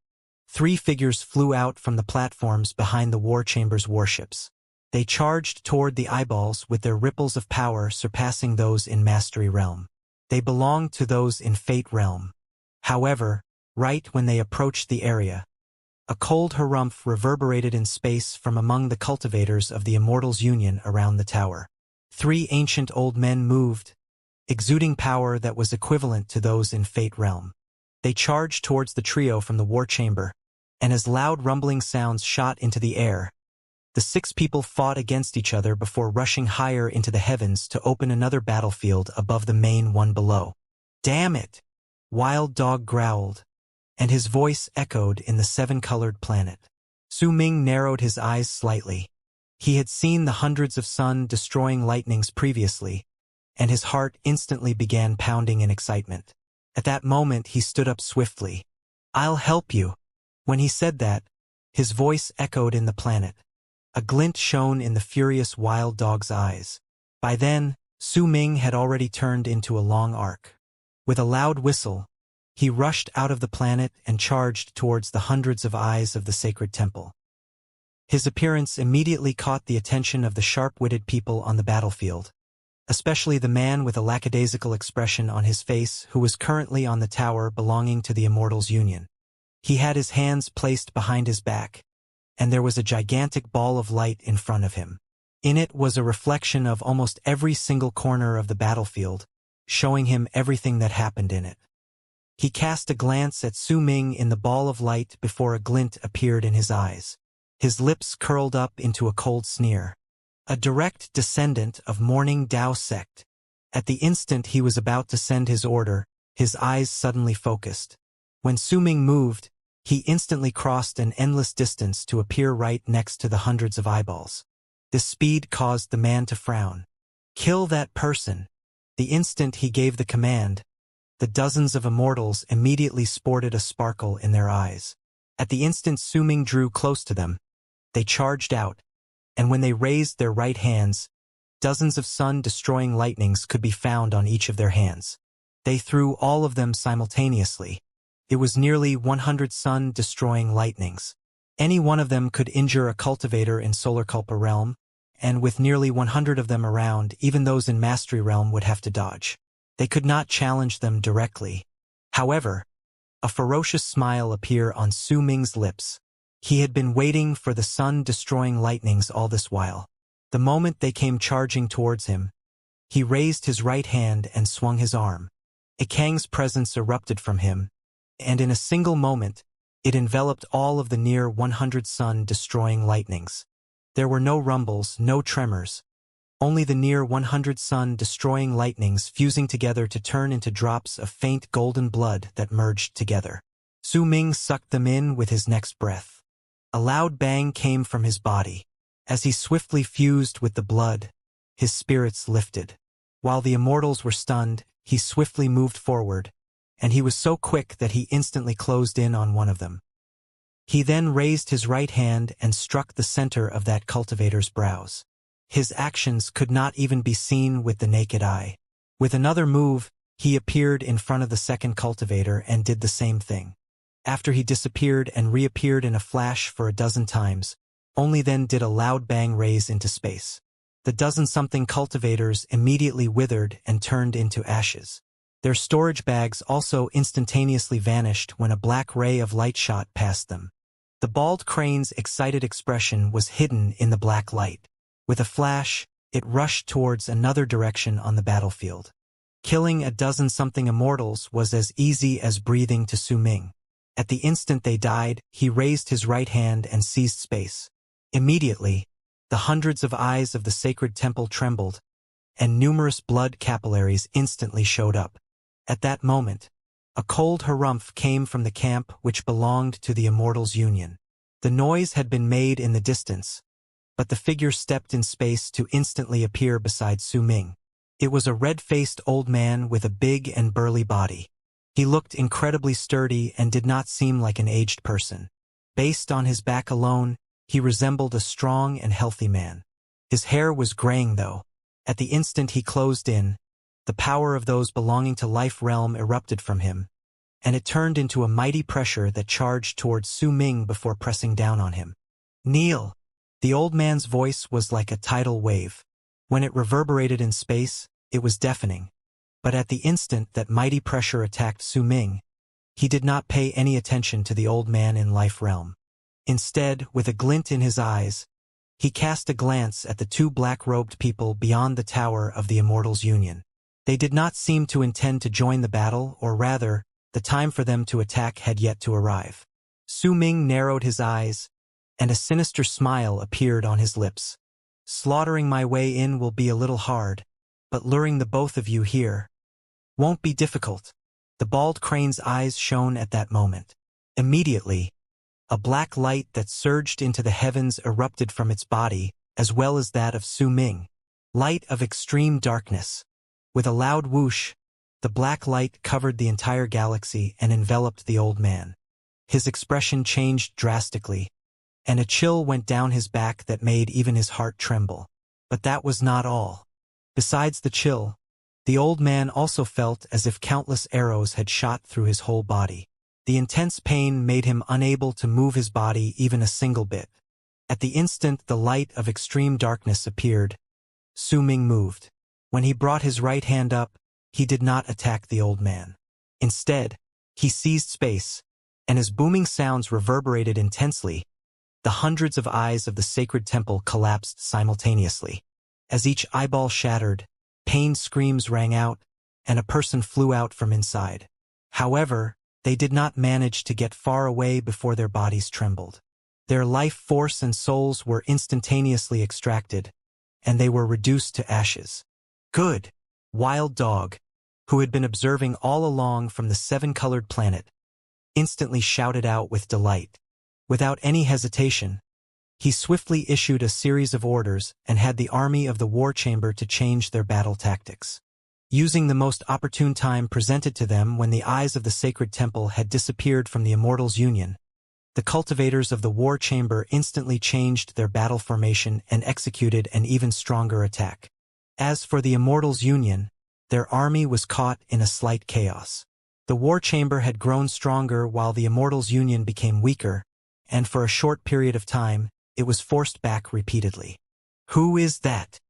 3 figures flew out from the platforms behind the war chamber's warships. They charged toward the eyeballs with their ripples of power surpassing those in Mastery Realm. They belonged to those in Fate Realm. However, right when they approached the area, a cold harumph reverberated in space from among the cultivators of the Immortals' Union around the tower. 3 ancient old men moved, exuding power that was equivalent to those in Fate Realm. They charged towards the trio from the war chamber, and as loud rumbling sounds shot into the air, the 6 people fought against each other before rushing higher into the heavens to open another battlefield above the main one below. Damn it! Wild Dog growled, and his voice echoed in the 7-colored planet. Su Ming narrowed his eyes slightly. He had seen the hundreds of sun-destroying lightnings previously, and his heart instantly began pounding in excitement. At that moment he stood up swiftly. "I'll help you." When he said that, his voice echoed in the planet. A glint shone in the furious wild dog's eyes. By then, Su Ming had already turned into a long arc. With a loud whistle, he rushed out of the planet and charged towards the hundreds of eyes of the sacred temple. His appearance immediately caught the attention of the sharp-witted people on the battlefield, especially the man with a lackadaisical expression on his face who was currently on the tower belonging to the Immortals' Union. He had his hands placed behind his back, and there was a gigantic ball of light in front of him. In it was a reflection of almost every single corner of the battlefield, showing him everything that happened in it. He cast a glance at Su Ming in the ball of light before a glint appeared in his eyes. His lips curled up into a cold sneer. A direct descendant of Morning Dao Sect. At the instant he was about to send his order, his eyes suddenly focused. When Su Ming moved, he instantly crossed an endless distance to appear right next to the hundreds of eyeballs. This speed caused the man to frown. "Kill that person." The instant he gave the command, the dozens of immortals immediately sported a sparkle in their eyes. At the instant Su Ming drew close to them, they charged out, and when they raised their right hands, dozens of sun-destroying lightnings could be found on each of their hands. They threw all of them simultaneously. It was nearly 100 sun-destroying lightnings. Any one of them could injure a cultivator in Solarculpa Realm, and with nearly 100 of them around, even those in Mastery Realm would have to dodge. They could not challenge them directly. However, a ferocious smile appeared on Su Ming's lips. He had been waiting for the sun-destroying lightnings all this while. The moment they came charging towards him, he raised his right hand and swung his arm. A Kang's presence erupted from him, and in a single moment, it enveloped all of the near 100 sun-destroying lightnings. There were no rumbles, no tremors, only the near 100 sun-destroying lightnings fusing together to turn into drops of faint golden blood that merged together. Su Ming sucked them in with his next breath. A loud bang came from his body. As he swiftly fused with the blood, his spirits lifted. While the immortals were stunned, he swiftly moved forward, and he was so quick that he instantly closed in on one of them. He then raised his right hand and struck the center of that cultivator's brows. His actions could not even be seen with the naked eye. With another move, he appeared in front of the second cultivator and did the same thing. After he disappeared and reappeared in a flash for a dozen times, only then did a loud bang raise into space. The dozen-something cultivators immediately withered and turned into ashes. Their storage bags also instantaneously vanished when a black ray of light shot past them. The bald crane's excited expression was hidden in the black light. With a flash, it rushed towards another direction on the battlefield. Killing a dozen-something immortals was as easy as breathing to Su Ming. At the instant they died, he raised his right hand and seized space. Immediately, the hundreds of eyes of the sacred temple trembled, and numerous blood capillaries instantly showed up. At that moment, a cold harumph came from the camp which belonged to the Immortals' Union. The noise had been made in the distance, but the figure stepped in space to instantly appear beside Su Ming. It was a red-faced old man with a big and burly body. He looked incredibly sturdy and did not seem like an aged person. Based on his back alone, he resembled a strong and healthy man. His hair was graying though. At the instant he closed in, the power of those belonging to Life Realm erupted from him, and it turned into a mighty pressure that charged towards Su Ming before pressing down on him. "Kneel!" The old man's voice was like a tidal wave. When it reverberated in space, it was deafening. But at the instant that mighty pressure attacked Su Ming, he did not pay any attention to the old man in Life Realm. Instead, with a glint in his eyes, he cast a glance at the two black-robed people beyond the tower of the Immortals' Union. They did not seem to intend to join the battle, or rather, the time for them to attack had yet to arrive. Su Ming narrowed his eyes, and a sinister smile appeared on his lips. "Slaughtering my way in will be a little hard, but luring the both of you here won't be difficult." The bald crane's eyes shone at that moment. Immediately, a black light that surged into the heavens erupted from its body, as well as that of Su Ming. Light of extreme darkness. With a loud whoosh, the black light covered the entire galaxy and enveloped the old man. His expression changed drastically, and a chill went down his back that made even his heart tremble. But that was not all. Besides the chill, the old man also felt as if countless arrows had shot through his whole body. The intense pain made him unable to move his body even a single bit. At the instant the light of extreme darkness appeared, Su Ming moved. When he brought his right hand up, he did not attack the old man. Instead, he seized space, and as booming sounds reverberated intensely, the hundreds of eyes of the sacred temple collapsed simultaneously. As each eyeball shattered, pained screams rang out, and a person flew out from inside. However, they did not manage to get far away before their bodies trembled. Their life force and souls were instantaneously extracted, and they were reduced to ashes. "Good!" Wild Dog, who had been observing all along from the seven-colored planet, instantly shouted out with delight. Without any hesitation, he swiftly issued a series of orders and had the army of the war chamber to change their battle tactics. Using the most opportune time presented to them when the eyes of the sacred temple had disappeared from the Immortals' Union, the cultivators of the war chamber instantly changed their battle formation and executed an even stronger attack. As for the Immortals' Union, their army was caught in a slight chaos. The war chamber had grown stronger while the Immortals' Union became weaker, and for a short period of time, it was forced back repeatedly. "Who is that?"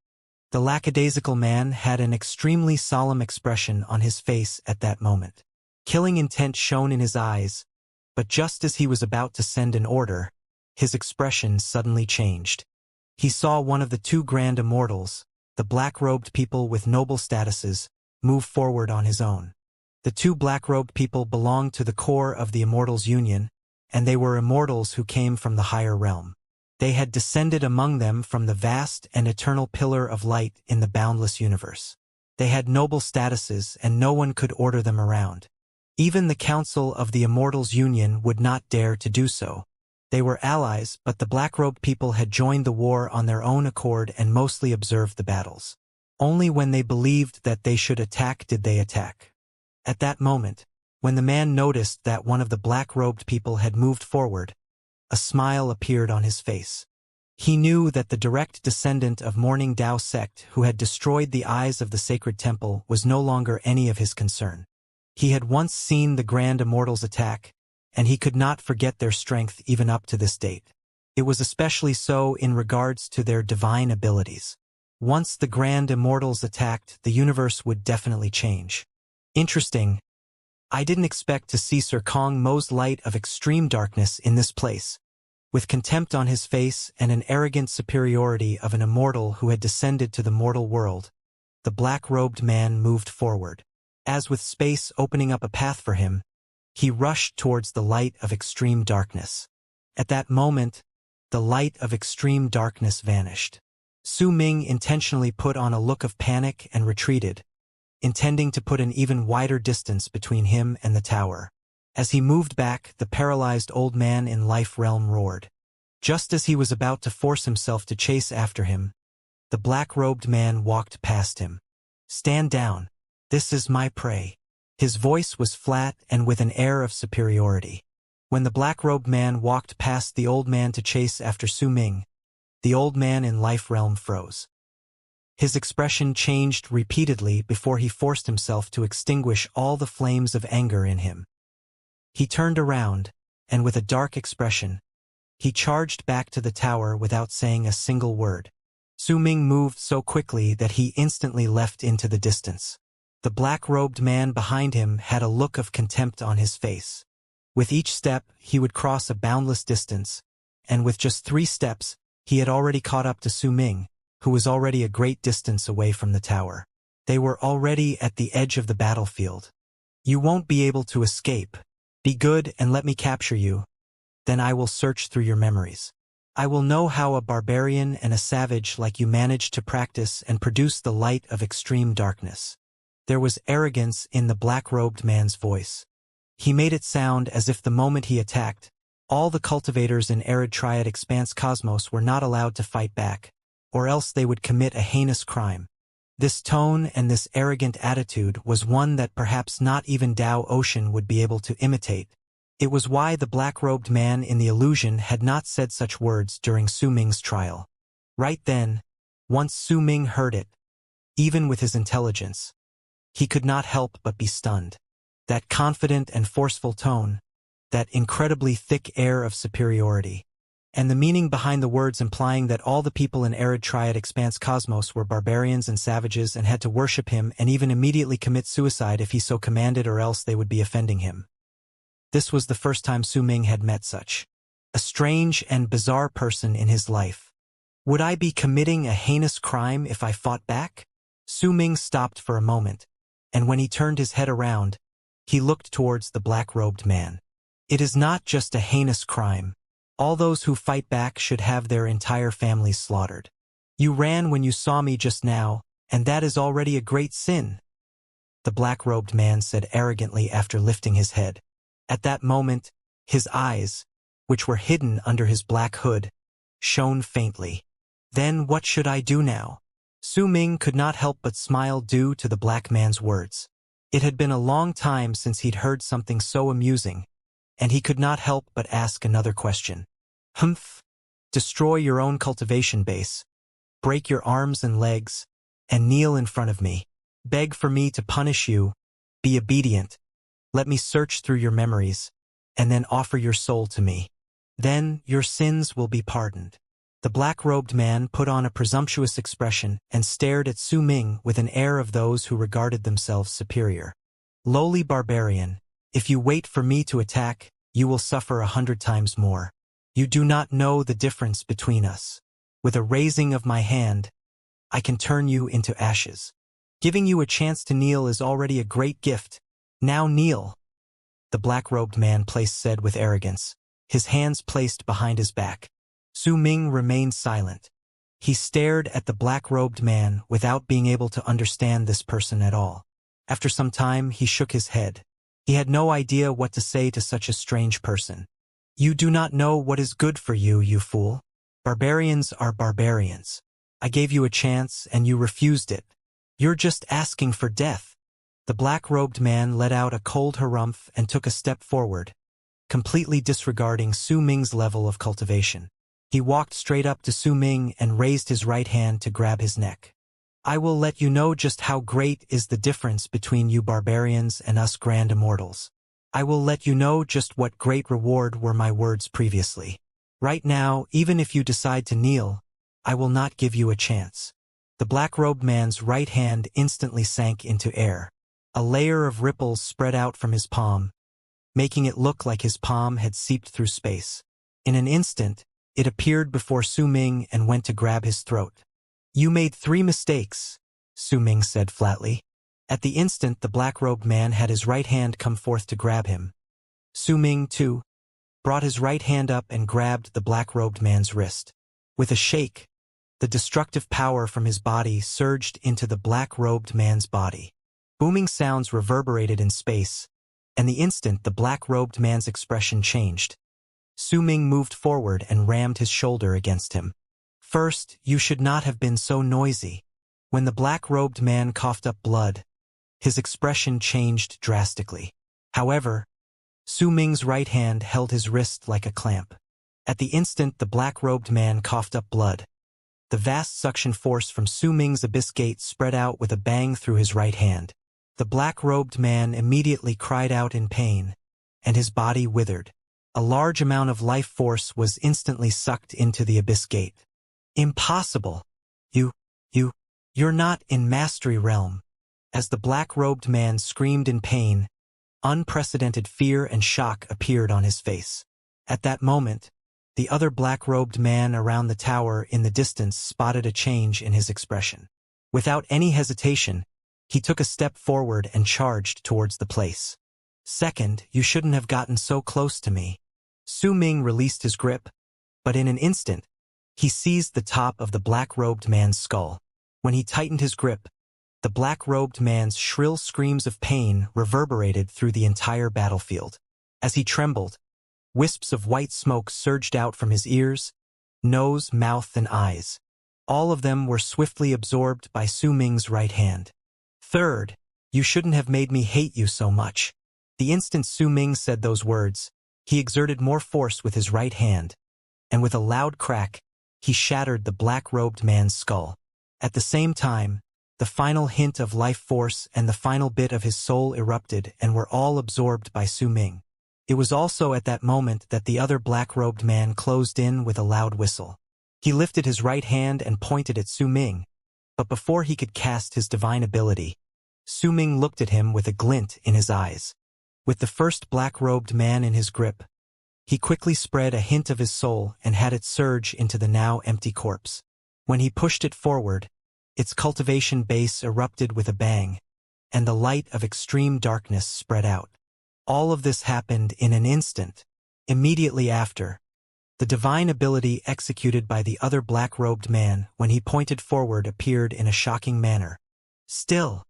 The lackadaisical man had an extremely solemn expression on his face at that moment. Killing intent shone in his eyes, but just as he was about to send an order, his expression suddenly changed. He saw one of the two grand immortals, the black-robed people with noble statuses, move forward on his own. The two black-robed people belonged to the core of the Immortals' Union, and they were immortals who came from the higher realm. They had descended among them from the vast and eternal pillar of light in the boundless universe. They had noble statuses, and no one could order them around. Even the Council of the Immortals' Union would not dare to do so. They were allies, but the black-robed people had joined the war on their own accord and mostly observed the battles. Only when they believed that they should attack did they attack. At that moment, when the man noticed that one of the black-robed people had moved forward, a smile appeared on his face. He knew that the direct descendant of Morning Dao sect who had destroyed the eyes of the sacred temple was no longer any of his concern. He had once seen the Grand Immortals attack, and he could not forget their strength even up to this date. It was especially so in regards to their divine abilities. Once the Grand Immortals attacked, the universe would definitely change. Interesting. I didn't expect to see Sir Kong Mo's light of extreme darkness in this place. With contempt on his face and an arrogant superiority of an immortal who had descended to the mortal world, the black-robed man moved forward. As with space opening up a path for him, he rushed towards the light of extreme darkness. At that moment, the light of extreme darkness vanished. Su Ming intentionally put on a look of panic and retreated, intending to put an even wider distance between him and the tower. As he moved back, the paralyzed old man in Life Realm roared. Just as he was about to force himself to chase after him, the black-robed man walked past him. "Stand down. This is my prey." His voice was flat and with an air of superiority. When the black-robed man walked past the old man to chase after Su Ming, the old man in Life Realm froze. His expression changed repeatedly before he forced himself to extinguish all the flames of anger in him. He turned around, and with a dark expression, he charged back to the tower without saying a single word. Su Ming moved so quickly that he instantly left into the distance. The black-robed man behind him had a look of contempt on his face. With each step, he would cross a boundless distance, and with just 3 steps, he had already caught up to Su Ming, who was already a great distance away from the tower. They were already at the edge of the battlefield. "You won't be able to escape. Be good and let me capture you. Then I will search through your memories. I will know how a barbarian and a savage like you managed to practice and produce the light of extreme darkness." There was arrogance in the black-robed man's voice. He made it sound as if the moment he attacked, all the cultivators in arid triad expanse cosmos were not allowed to fight back, or else they would commit a heinous crime. This tone and this arrogant attitude was one that perhaps not even Tao Ocean would be able to imitate. It was why the black-robed man in the illusion had not said such words during Su Ming's trial. Right then, once Su Ming heard it, even with his intelligence, he could not help but be stunned. That confident and forceful tone, that incredibly thick air of superiority, and the meaning behind the words implying that all the people in arid triad expanse cosmos were barbarians and savages and had to worship him and even immediately commit suicide if he so commanded, or else they would be offending him. This was the first time Su Ming had met such a strange and bizarre person in his life. Would I be committing a heinous crime if I fought back? Su Ming stopped for a moment, and when he turned his head around, he looked towards the black-robed man. "It is not just a heinous crime. All those who fight back should have their entire families slaughtered. You ran when you saw me just now, and that is already a great sin," the black-robed man said arrogantly after lifting his head. At that moment, his eyes, which were hidden under his black hood, shone faintly. "Then what should I do now?" Su Ming could not help but smile due to the black man's words. It had been a long time since he'd heard something so amusing, and he could not help but ask another question. "Humph. Destroy your own cultivation base, break your arms and legs, and kneel in front of me. Beg for me to punish you. Be obedient. Let me search through your memories, and then offer your soul to me. Then your sins will be pardoned." The black-robed man put on a presumptuous expression and stared at Su Ming with an air of those who regarded themselves superior. "Lowly barbarian, if you wait for me to attack, you will suffer 100 times more. You do not know the difference between us. With a raising of my hand, I can turn you into ashes. Giving you a chance to kneel is already a great gift. Now kneel." The black-robed man said with arrogance, his hands placed behind his back. Su Ming remained silent. He stared at the black-robed man without being able to understand this person at all. After some time, he shook his head. He had no idea what to say to such a strange person. "You do not know what is good for you, you fool. Barbarians are barbarians. I gave you a chance and you refused it. You're just asking for death." The black-robed man let out a cold harumph and took a step forward, completely disregarding Su Ming's level of cultivation. He walked straight up to Su Ming and raised his right hand to grab his neck. "I will let you know just how great is the difference between you barbarians and us grand immortals. I will let you know just what great reward were my words previously. Right now, even if you decide to kneel, I will not give you a chance." The black-robed man's right hand instantly sank into air. A layer of ripples spread out from his palm, making it look like his palm had seeped through space. In an instant, it appeared before Su Ming and went to grab his throat. "You made 3 mistakes," Su Ming said flatly. At the instant the black-robed man had his right hand come forth to grab him. Su Ming, too, brought his right hand up and grabbed the black-robed man's wrist. With a shake, the destructive power from his body surged into the black-robed man's body. Booming sounds reverberated in space, and the instant the black-robed man's expression changed. Su Ming moved forward and rammed his shoulder against him. "First, you should not have been so noisy." When the black-robed man coughed up blood, his expression changed drastically. However, Su Ming's right hand held his wrist like a clamp. At the instant the black-robed man coughed up blood, the vast suction force from Su Ming's abyss gate spread out with a bang through his right hand. The black-robed man immediately cried out in pain, and his body withered. A large amount of life force was instantly sucked into the abyss gate. "Impossible! You're not in Mastery Realm." As the black-robed man screamed in pain, unprecedented fear and shock appeared on his face. At that moment, the other black-robed man around the tower in the distance spotted a change in his expression. Without any hesitation, he took a step forward and charged towards the place. "Second, you shouldn't have gotten so close to me." Su Ming released his grip, but in an instant, he seized the top of the black-robed man's skull. When he tightened his grip, the black-robed man's shrill screams of pain reverberated through the entire battlefield. As he trembled, wisps of white smoke surged out from his ears, nose, mouth, and eyes. All of them were swiftly absorbed by Su Ming's right hand. "Third, you shouldn't have made me hate you so much." The instant Su Ming said those words, he exerted more force with his right hand, and with a loud crack, he shattered the black-robed man's skull. At the same time, the final hint of life force and the final bit of his soul erupted and were all absorbed by Su Ming. It was also at that moment that the other black-robed man closed in with a loud whistle. He lifted his right hand and pointed at Su Ming, but before he could cast his divine ability, Su Ming looked at him with a glint in his eyes. With the first black-robed man in his grip, he quickly spread a hint of his soul and had it surge into the now empty corpse. When he pushed it forward, its cultivation base erupted with a bang, and the light of extreme darkness spread out. All of this happened in an instant. Immediately after, the divine ability executed by the other black-robed man when he pointed forward appeared in a shocking manner. Still,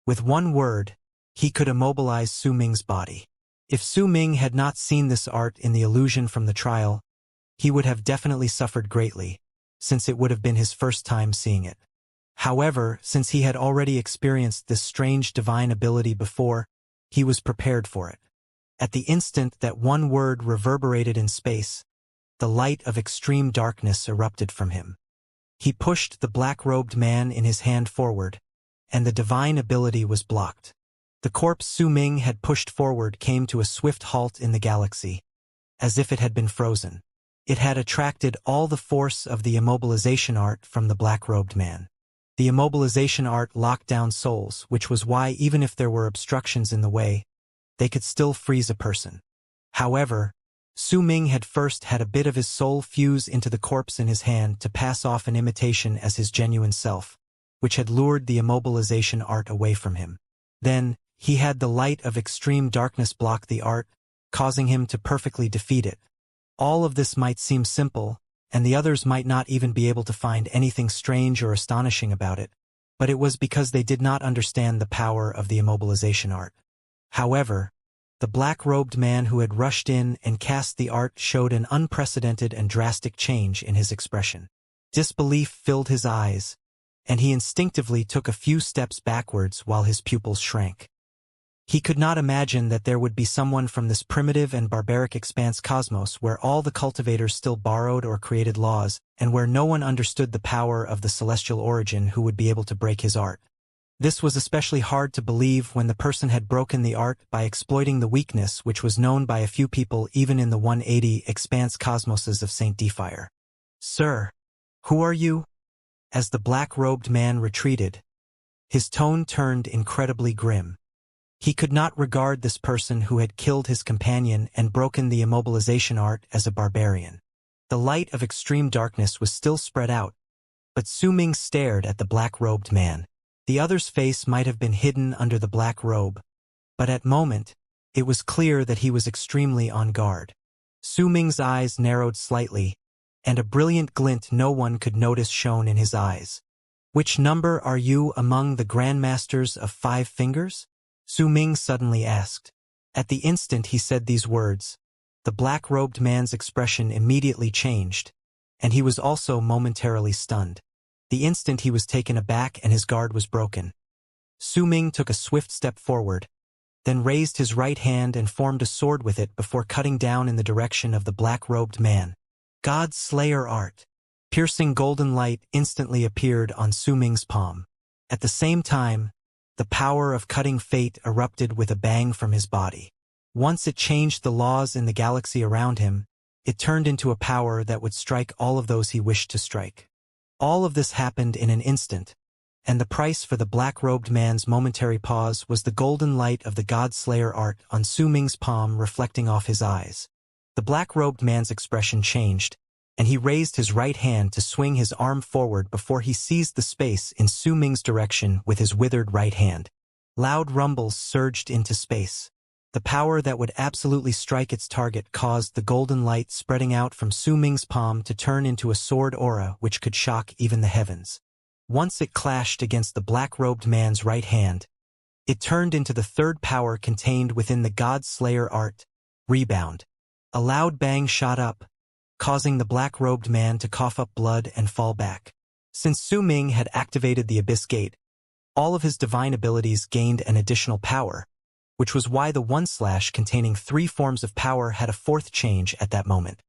with one word, he could immobilize Su Ming's body. If Su Ming had not seen this art in the illusion from the trial, he would have definitely suffered greatly, since it would have been his first time seeing it. However, since he had already experienced this strange divine ability before, he was prepared for it. At the instant that one word reverberated in space, the light of extreme darkness erupted from him. He pushed the black-robed man in his hand forward, and the divine ability was blocked. The corpse Su Ming had pushed forward came to a swift halt in the galaxy, as if it had been frozen. It had attracted all the force of the immobilization art from the black-robed man. The immobilization art locked down souls, which was why even if there were obstructions in the way, they could still freeze a person. However, Su Ming had first had a bit of his soul fuse into the corpse in his hand to pass off an imitation as his genuine self, which had lured the immobilization art away from him. Then, he had the light of extreme darkness block the art, causing him to perfectly defeat it. All of this might seem simple, and the others might not even be able to find anything strange or astonishing about it, but it was because they did not understand the power of the immobilization art. However, the black-robed man who had rushed in and cast the art showed an unprecedented and drastic change in his expression. Disbelief filled his eyes, and he instinctively took a few steps backwards while his pupils shrank. He could not imagine that there would be someone from this primitive and barbaric expanse cosmos where all the cultivators still borrowed or created laws, and where no one understood the power of the celestial origin who would be able to break his art. This was especially hard to believe when the person had broken the art by exploiting the weakness which was known by a few people even in the 180 expanse cosmoses of St. Defire. "Sir, who are you?" As the black-robed man retreated, his tone turned incredibly grim. He could not regard this person who had killed his companion and broken the immobilization art as a barbarian. The light of extreme darkness was still spread out, but Su Ming stared at the black-robed man. The other's face might have been hidden under the black robe, but at moment, it was clear that he was extremely on guard. Su Ming's eyes narrowed slightly, and a brilliant glint no one could notice shone in his eyes. "Which number are you among the grandmasters of 5 fingers?" Su Ming suddenly asked. At the instant he said these words, the black-robed man's expression immediately changed, and he was also momentarily stunned. The instant he was taken aback and his guard was broken. Su Ming took a swift step forward, then raised his right hand and formed a sword with it before cutting down in the direction of the black-robed man. God's Slayer art. Piercing golden light instantly appeared on Su Ming's palm. At the same time, the power of cutting fate erupted with a bang from his body. Once it changed the laws in the galaxy around him, it turned into a power that would strike all of those he wished to strike. All of this happened in an instant, and the price for the black-robed man's momentary pause was the golden light of the God Slayer art on Su Ming's palm reflecting off his eyes. The black-robed man's expression changed, and he raised his right hand to swing his arm forward before he seized the space in Su Ming's direction with his withered right hand. Loud rumbles surged into space. The power that would absolutely strike its target caused the golden light spreading out from Su Ming's palm to turn into a sword aura which could shock even the heavens. Once it clashed against the black-robed man's right hand, it turned into the third power contained within the God Slayer art, Rebound. A loud bang shot up, causing the black-robed man to cough up blood and fall back. Since Su Ming had activated the Abyss Gate, all of his divine abilities gained an additional power, which was why the 1/ containing 3 forms of power had a 4th change at that moment.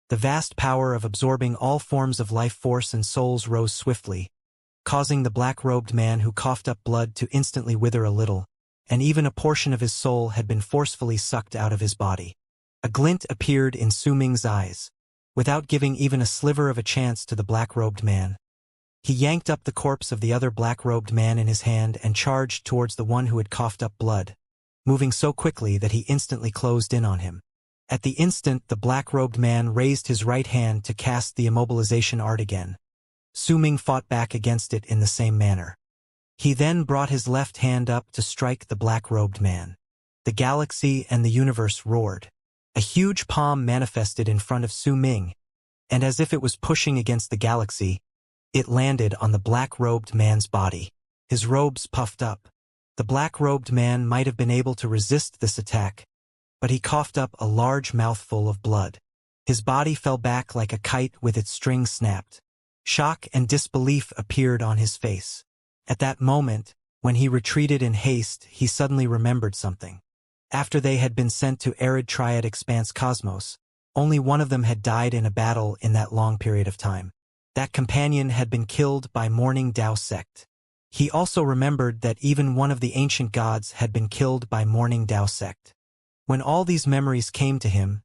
The vast power of absorbing all forms of life force and souls rose swiftly, causing the black-robed man who coughed up blood to instantly wither a little, and even a portion of his soul had been forcefully sucked out of his body. A glint appeared in Su Ming's eyes, without giving even a sliver of a chance to the black-robed man. He yanked up the corpse of the other black-robed man in his hand and charged towards the one who had coughed up blood, moving so quickly that he instantly closed in on him. At the instant the black-robed man raised his right hand to cast the immobilization art again. Su Ming fought back against it in the same manner. He then brought his left hand up to strike the black-robed man. The galaxy and the universe roared. A huge palm manifested in front of Su Ming, and as if it was pushing against the galaxy, it landed on the black-robed man's body. His robes puffed up. The black-robed man might have been able to resist this attack, but he coughed up a large mouthful of blood. His body fell back like a kite with its string snapped. Shock and disbelief appeared on his face. At that moment, when he retreated in haste, he suddenly remembered something. After they had been sent to arid Triad Expanse Cosmos, only one of them had died in a battle in that long period of time. That companion had been killed by Morning Dao sect. He also remembered that even one of the ancient gods had been killed by Morning Dao sect. When all these memories came to him,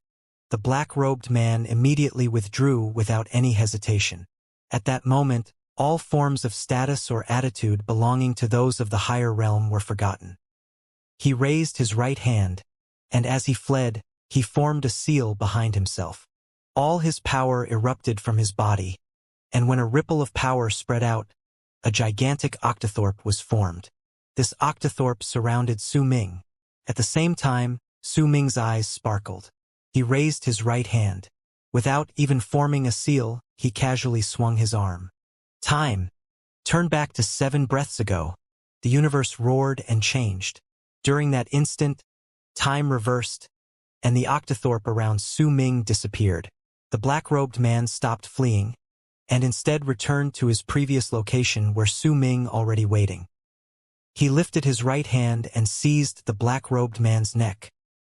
the black-robed man immediately withdrew without any hesitation. At that moment, all forms of status or attitude belonging to those of the higher realm were forgotten. He raised his right hand, and as he fled, he formed a seal behind himself. All his power erupted from his body, and when a ripple of power spread out, a gigantic octothorpe was formed. This octothorpe surrounded Su Ming. At the same time, Su Ming's eyes sparkled. He raised his right hand. Without even forming a seal, he casually swung his arm. Time. Turn back to 7 breaths ago. The universe roared and changed. During that instant, time reversed, and the octothorpe around Su Ming disappeared. The black-robed man stopped fleeing, and instead returned to his previous location where Su Ming already waiting. He lifted his right hand and seized the black-robed man's neck.